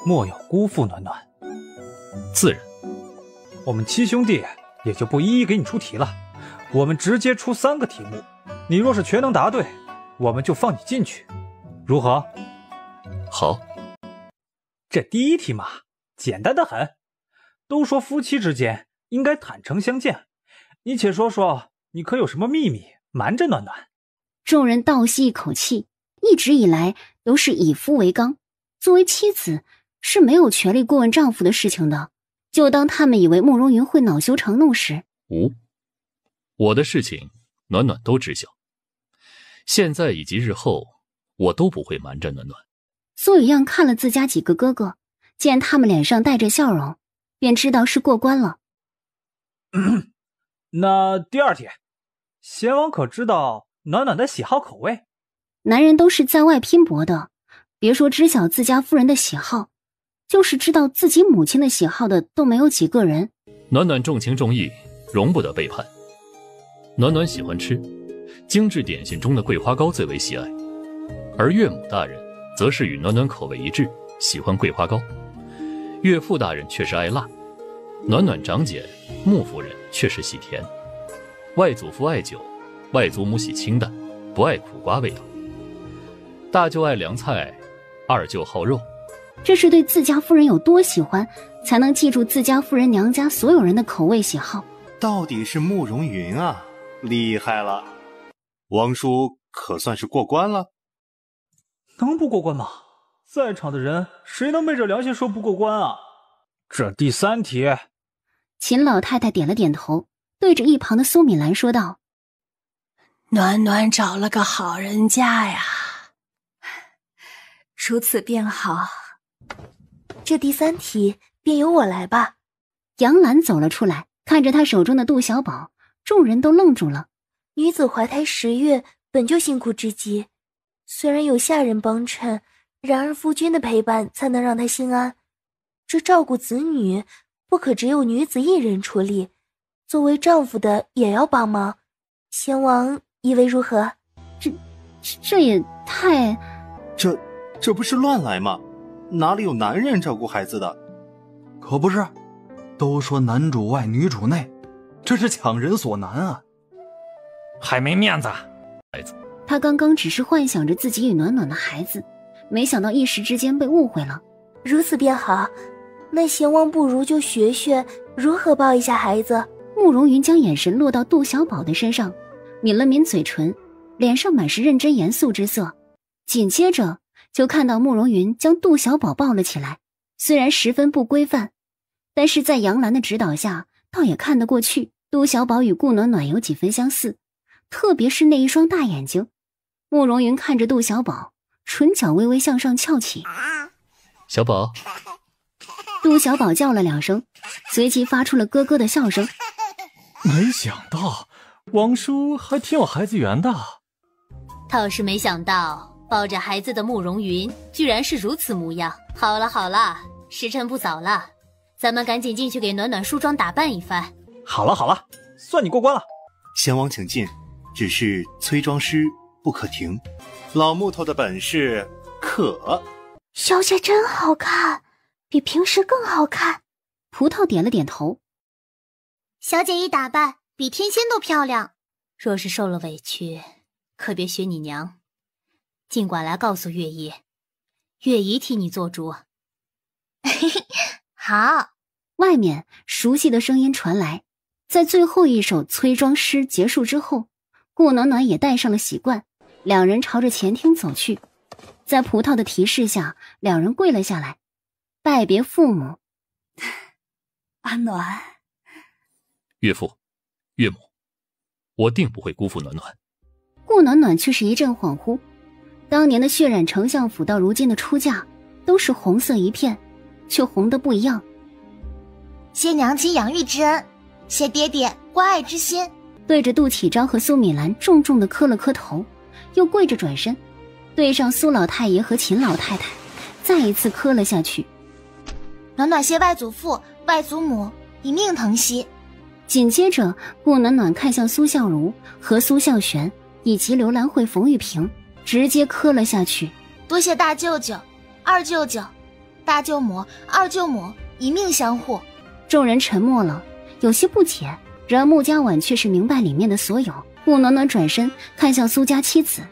莫要辜负暖暖。自然。我们7兄弟也就不一一给你出题了，我们直接出3个题目，你若是全能答对，我们就放你进去，如何？好。这第一题嘛，简单的很。都说夫妻之间应该坦诚相见，你且说说，你可有什么秘密瞒着暖暖？众人倒吸一口气，一直以来都是以夫为纲，作为妻子是没有权利过问丈夫的事情的。就当他们以为慕容云会恼羞成怒时，无，我的事情暖暖都知晓，现在以及日后我都不会瞒着暖暖。苏雨漾看了自家几个哥哥，见他们脸上带着笑容，便知道是过关了。那第二题，贤王可知道暖暖的喜好口味？男人都是在外拼搏的，别说知晓自家夫人的喜好，就是知道自己母亲的喜好的都没有几个人。暖暖重情重义，容不得背叛。暖暖喜欢吃精致点心中的桂花糕最为喜爱，而岳母大人则是与暖暖口味一致，喜欢桂花糕。岳父大人却是爱辣，暖暖长姐穆夫人却是喜甜。外祖父爱酒，外祖母喜清淡，不爱苦瓜味道。大舅爱凉菜，二舅好肉。这是对自家夫人有多喜欢，才能记住自家夫人娘家所有人的口味喜好。到底是慕容云啊，厉害了！王叔可算是过关了。能不过关吗？在场的人谁能昧着良心说不过关啊？这第三题，秦老太太点了点头，对着一旁的苏敏兰说道：暖暖找了个好人家呀。如此便好，这第三题便由我来吧。杨澜走了出来，看着她手中的杜小宝，众人都愣住了。女子怀胎10月，本就辛苦至极，虽然有下人帮衬，然而夫君的陪伴才能让她心安。这照顾子女，不可只有女子一人出力，作为丈夫的也要帮忙。贤王以为如何？这也太……这不是乱来吗？哪里有男人照顾孩子的？可不是，都说男主外女主内，这是强人所难啊！还没面子，孩子。他刚刚只是幻想着自己与暖暖的孩子，没想到一时之间被误会了。如此便好，那贤王不如就学学如何抱一下孩子。慕容云将眼神落到杜小宝的身上，抿了抿嘴唇，脸上满是认真严肃之色。紧接着就看到慕容云将杜小宝抱了起来，虽然十分不规范，但是在杨澜的指导下，倒也看得过去。杜小宝与顾暖暖有几分相似，特别是那一双大眼睛。慕容云看着杜小宝，唇角微微向上翘起。小宝。杜小宝叫了2声，随即发出了咯咯的笑声。没想到王叔还挺有孩子缘的。倒是没想到抱着孩子的慕容云居然是如此模样。好了好了，时辰不早了，咱们赶紧进去给暖暖梳妆打扮一番。好了好了，算你过关了。贤王请进，只是催妆师不可停，老木头的本事可。小姐真好看，比平时更好看。葡萄点了点头。小姐一打扮比天仙都漂亮，若是受了委屈，可别学你娘，尽管来告诉月姨，月姨替你做主。好。外面熟悉的声音传来，在最后一首催妆诗结束之后，顾暖暖也带上了喜冠，两人朝着前厅走去。在葡萄的提示下，两人跪了下来，拜别父母。阿暖，岳父岳母，我定不会辜负暖暖。顾暖暖却是一阵恍惚，当年的血染丞相府到如今的出嫁，都是红色一片，却红的不一样。谢娘亲养育之恩，谢爹爹关爱之心。对着杜启昭和苏米兰重重地磕了磕头，又跪着转身，对上苏老太爷和秦老太太，再一次磕了下去。暖暖谢外祖父、外祖母以命疼惜。紧接着，顾暖暖看向苏孝如和苏孝玄以及刘兰慧、冯玉萍，直接磕了下去。多谢大舅舅、二舅舅、大舅母、二舅母以命相护。众人沉默了，有些不解，然而穆家婉却是明白里面的所有。顾暖暖转身看向苏家妻子，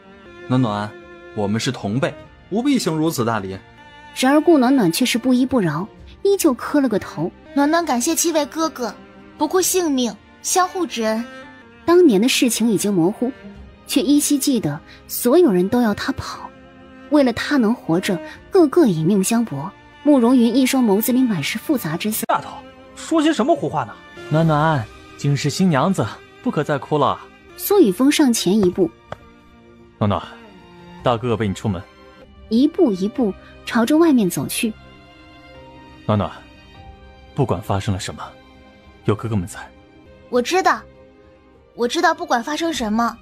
暖暖，我们是同辈，不必行如此大礼。然而顾暖暖却是不依不饶，依旧磕了个头。暖暖感谢7位哥哥，不顾性命，相互之恩。当年的事情已经模糊，却依稀记得所有人都要他跑，为了他能活着，个个以命相搏。慕容云一双眸子里满是复杂之色。丫头，说些什么胡话呢？暖暖，今是新娘子，不可再哭了。苏雨峰上前一步，暖暖，大哥哥背你出门。一步一步朝着外面走去。暖暖，不管发生了什么，有哥哥们在。我知道，不管发生什么，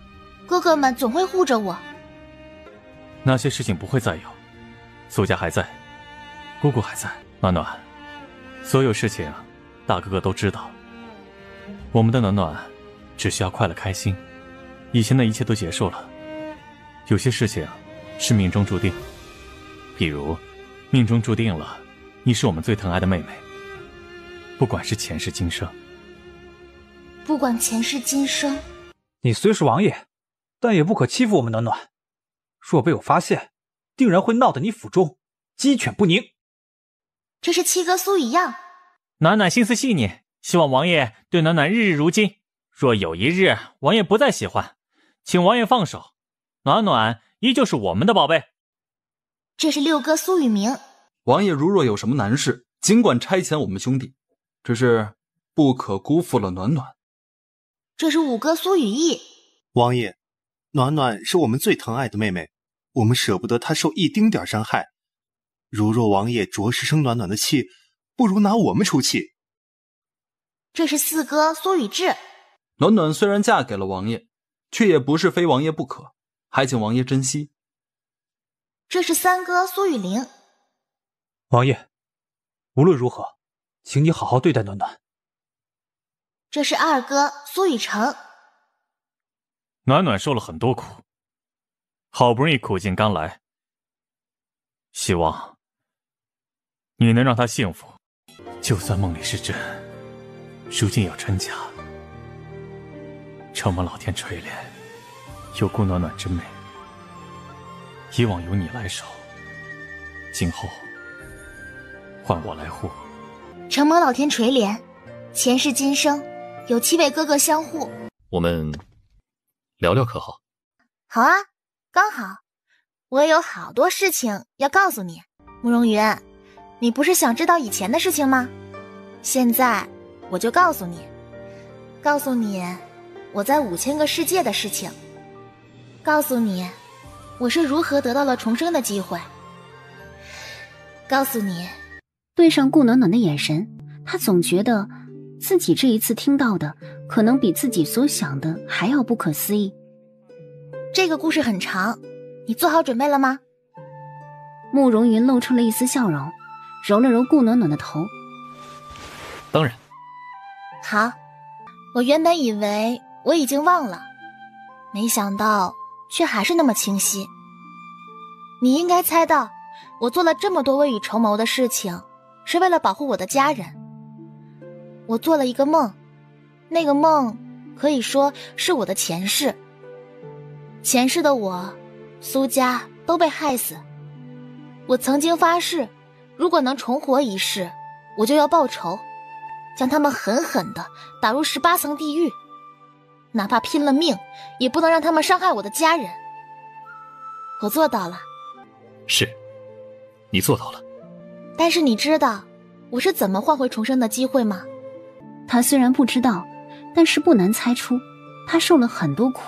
哥哥们总会护着我。那些事情不会再有，苏家还在，姑姑还在。暖暖，所有事情大哥哥都知道。我们的暖暖只需要快乐开心，以前的一切都结束了。有些事情是命中注定，比如命中注定了你是我们最疼爱的妹妹，不管是前世今生。不管前世今生，你虽是王爷，但也不可欺负我们暖暖。若被我发现，定然会闹得你府中鸡犬不宁。这是7哥苏雨样。暖暖心思细腻，希望王爷对暖暖日日如金。若有一日王爷不再喜欢，请王爷放手，暖暖依旧是我们的宝贝。这是6哥苏雨明。王爷如若有什么难事，尽管差遣我们兄弟，只是不可辜负了暖暖。这是5哥苏雨义。王爷，暖暖是我们最疼爱的妹妹，我们舍不得她受一丁点伤害。如若王爷着实生暖暖的气，不如拿我们出气。这是4哥苏雨志。暖暖虽然嫁给了王爷，却也不是非王爷不可，还请王爷珍惜。这是3哥苏雨林。王爷，无论如何，请你好好对待暖暖。这是2哥苏雨成。暖暖受了很多苦，好不容易苦尽甘来，希望你能让她幸福。就算梦里是真，如今有真假，承蒙老天垂怜，有顾暖暖之美，以往由你来守，今后换我来护。承蒙老天垂怜，前世今生有7位哥哥相护。我们聊聊可好？好啊，刚好，我也有好多事情要告诉你。慕容云，你不是想知道以前的事情吗？现在我就告诉你我在5000个世界的事情，告诉你我是如何得到了重生的机会，告诉你。对上顾暖暖的眼神，他总觉得自己这一次听到的可能比自己所想的还要不可思议。这个故事很长，你做好准备了吗？慕容云露出了一丝笑容，揉了揉顾暖暖的头。当然。好，我原本以为我已经忘了，没想到却还是那么清晰。你应该猜到，我做了这么多未雨绸缪的事情，是为了保护我的家人。我做了一个梦，那个梦可以说是我的前世。前世的我，苏家都被害死。我曾经发誓，如果能重活一世，我就要报仇，将他们狠狠地打入18层地狱，哪怕拼了命，也不能让他们伤害我的家人。我做到了。是，你做到了。但是你知道我是怎么换回重生的机会吗？他虽然不知道，但是不难猜出，他受了很多苦。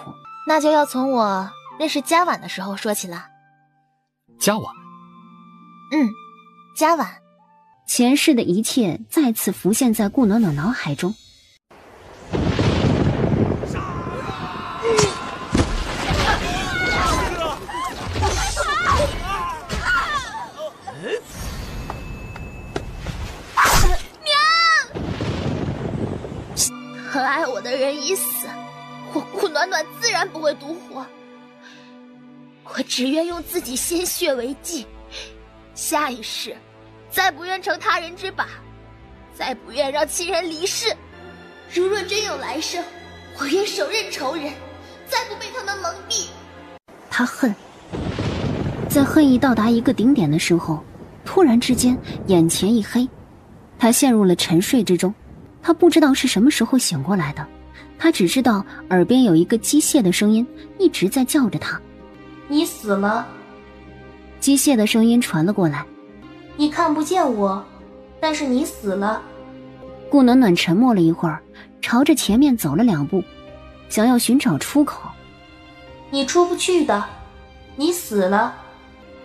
那就要从我认识嘉婉的时候说起了。嘉婉？嘉婉。前世的一切再次浮现在顾暖暖脑海中。很爱我的人已死，我顾暖暖自然不会独活。我只愿用自己鲜血为祭，下一世再不愿成他人之靶，再不愿让亲人离世。如若真有来生，我愿手刃仇人，再不被他们蒙蔽。他恨，在恨意到达一个顶点的时候，突然之间眼前一黑，他陷入了沉睡之中。他不知道是什么时候醒过来的，他只知道耳边有一个机械的声音一直在叫着他：你死了。机械的声音传了过来：你看不见我，但是你死了。顾暖暖沉默了一会儿，朝着前面走了2步，想要寻找出口。你出不去的，你死了。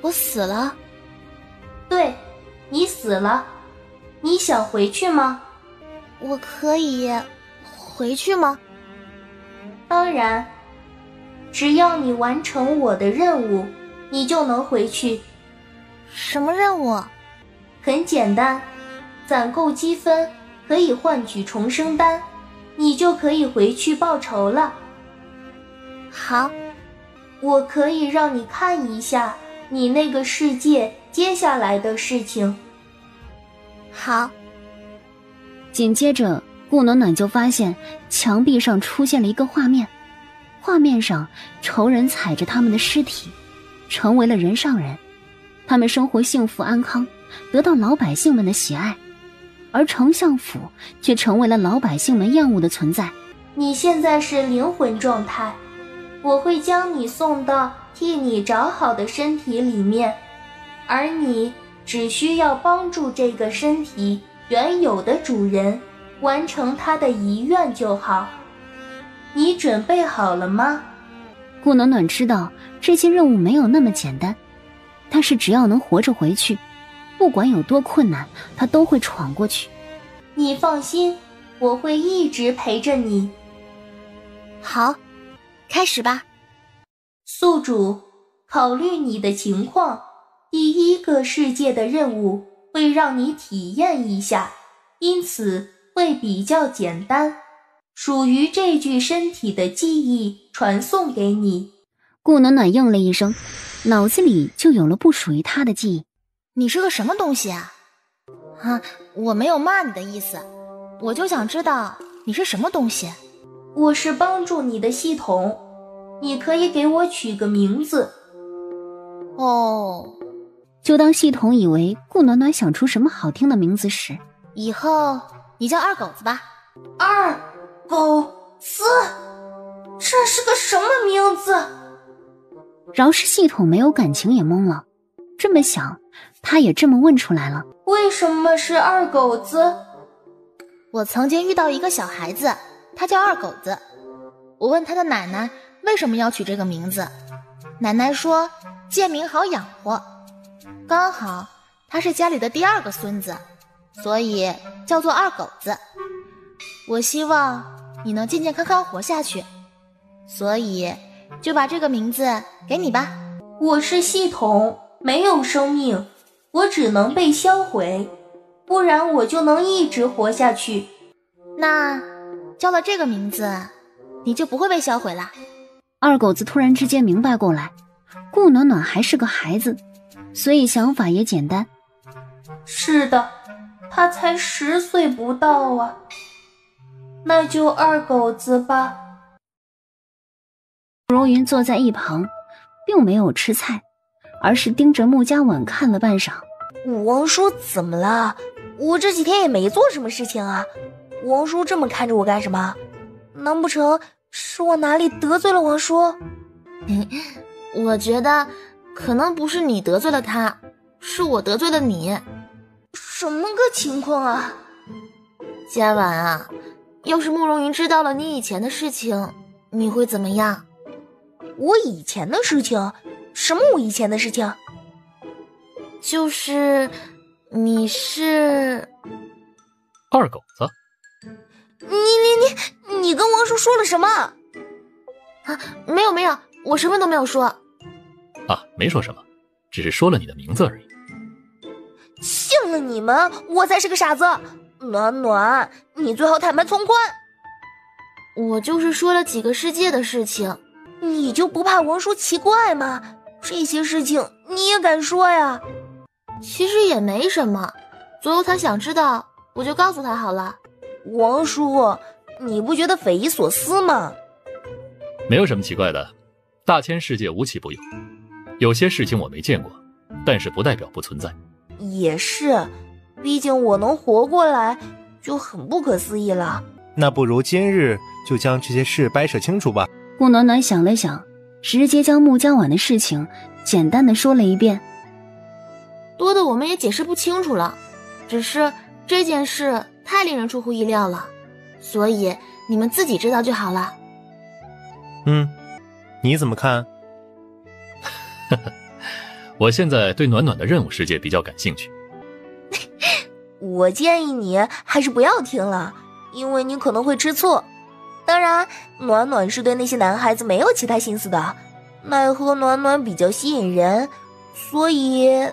我死了？对，你死了。你想回去吗？我可以回去吗？当然，只要你完成我的任务，你就能回去。什么任务？很简单，攒够积分可以换取重生丹，你就可以回去报仇了。好，我可以让你看一下你那个世界接下来的事情。好。紧接着顾暖暖就发现墙壁上出现了一个画面，画面上仇人踩着他们的尸体，成为了人上人，他们生活幸福安康，得到老百姓们的喜爱，而丞相府却成为了老百姓们厌恶的存在。你现在是灵魂状态，我会将你送到替你找好的身体里面，而你只需要帮助这个身体原有的主人完成他的遗愿就好。你准备好了吗？顾暖暖知道这些任务没有那么简单，但是只要能活着回去，不管有多困难，他都会闯过去。你放心，我会一直陪着你。好，开始吧。宿主，考虑你的情况，第一个世界的任务会让你体验一下，因此会比较简单。属于这具身体的记忆传送给你。顾暖暖应了一声，脑子里就有了不属于他的记忆。你是个什么东西啊？我没有骂你的意思，我就想知道你是什么东西。我是帮助你的系统，你可以给我取个名字。哦，就当系统以为顾暖暖想出什么好听的名字时，以后你叫二狗子吧。二狗子，这是个什么名字？饶是系统没有感情也懵了，这么想，他也这么问出来了。为什么是二狗子？我曾经遇到一个小孩子，他叫二狗子。我问他的奶奶为什么要取这个名字，奶奶说借名好养活，刚好他是家里的第2个孙子，所以叫做二狗子。我希望你能健健康康活下去，所以就把这个名字给你吧。我是系统，没有生命，我只能被销毁，不然我就能一直活下去。那叫了这个名字，你就不会被销毁了。二狗子突然之间明白过来，顾暖暖还是个孩子，所以想法也简单。是的，他才10岁不到啊。那就二狗子吧。如云坐在一旁，并没有吃菜，而是盯着穆家碗看了半晌。王叔怎么了？我这几天也没做什么事情啊，王叔这么看着我干什么？难不成是我哪里得罪了王叔？我觉得可能不是你得罪了他，是我得罪了你。什么个情况啊？家晚啊，要是慕容云知道了你以前的事情，你会怎么样？我以前的事情？什么我以前的事情？就是你是二狗子。你跟王叔说了什么？啊，没有，我什么都没有说。啊，没说什么，只是说了你的名字而已。信了你们，我才是个傻子。暖暖，你最好坦白从宽。我就是说了几个世界的事情。你就不怕王叔奇怪吗？这些事情你也敢说呀？其实也没什么，左右他想知道，我就告诉他好了。王叔，你不觉得匪夷所思吗？没有什么奇怪的，大千世界无奇不有，有些事情我没见过，但是不代表不存在。也是，毕竟我能活过来就很不可思议了。那不如今日就将这些事掰扯清楚吧。顾暖暖想了想，直接将穆江晚的事情简单的说了一遍。多的我们也解释不清楚了，只是这件事太令人出乎意料了，所以你们自己知道就好了。你怎么看？我现在对暖暖的任务世界比较感兴趣。我建议你还是不要听了，因为你可能会吃醋。当然，暖暖是对那些男孩子没有其他心思的，奈何暖暖比较吸引人，所以，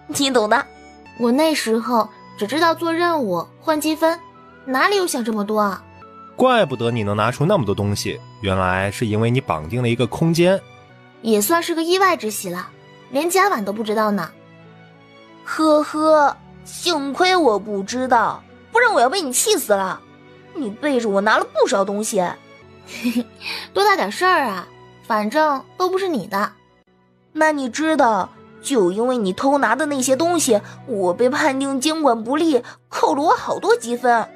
你懂的。我那时候只知道做任务换积分，哪里有想这么多啊？怪不得你能拿出那么多东西，原来是因为你绑定了一个空间。也算是个意外之喜了，连甲烷都不知道呢。呵呵，幸亏我不知道，不然我要被你气死了。你背着我拿了不少东西。多大点事儿啊，反正都不是你的。那你知道，就因为你偷拿的那些东西，我被判定监管不力，扣了我好多积分。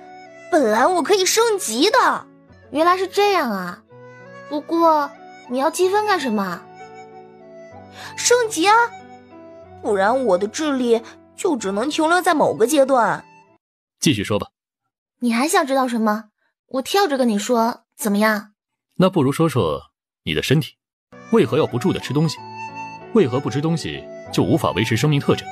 本来我可以升级的。原来是这样啊。不过你要积分干什么？升级啊，不然我的智力就只能停留在某个阶段。继续说吧。你还想知道什么？我跳着跟你说，怎么样？那不如说说你的身体，为何要不住地吃东西？为何不吃东西就无法维持生命特征？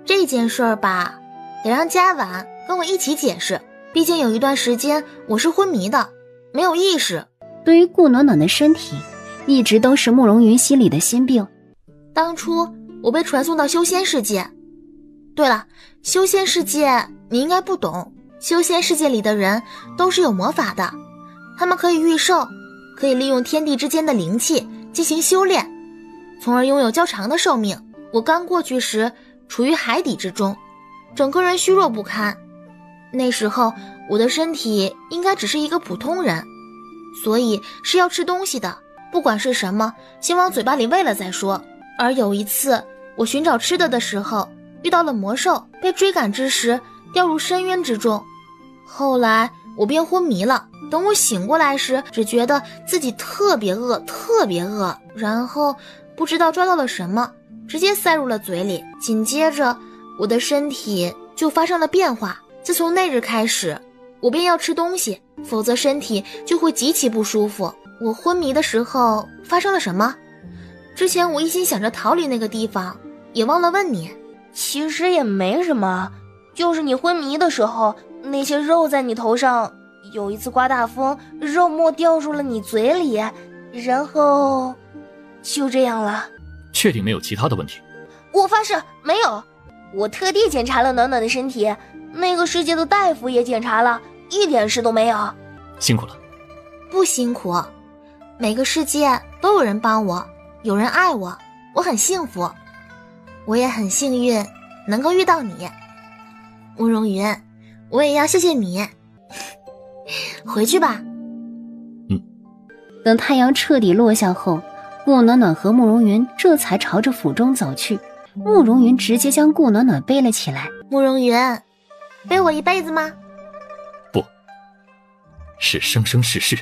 这件事儿吧，得让嘉婉跟我一起解释。毕竟有一段时间我是昏迷的，没有意识。对于顾暖暖的身体，一直都是慕容云心里的心病。当初我被传送到修仙世界。对了，修仙世界你应该不懂，修仙世界里的人都是有魔法的，他们可以御兽，可以利用天地之间的灵气进行修炼，从而拥有较长的寿命。我刚过去时处于海底之中，整个人虚弱不堪。那时候我的身体应该只是一个普通人，所以是要吃东西的，不管是什么，先往嘴巴里喂了再说。而有一次我寻找吃的时候遇到了魔兽，被追赶之时掉入深渊之中，后来我便昏迷了。等我醒过来时，只觉得自己特别饿，然后不知道抓到了什么，直接塞入了嘴里，紧接着我的身体就发生了变化。自从那日开始，我便要吃东西，否则身体就会极其不舒服。我昏迷的时候发生了什么？之前我一心想着逃离那个地方，也忘了问你。其实也没什么，就是你昏迷的时候，那些肉在你头上，有一次刮大风，肉末掉入了你嘴里，然后就这样了。确定没有其他的问题？我发誓没有，我特地检查了暖暖的身体，那个世界的大夫也检查了，一点事都没有。辛苦了。不辛苦，每个世界都有人帮我，有人爱我，我很幸福。我也很幸运能够遇到你，慕容云，我也要谢谢你。回去吧。等太阳彻底落下后，顾暖暖和慕容云这才朝着府中走去。慕容云直接将顾暖暖背了起来。慕容云，背我一辈子吗？不，是生生世世。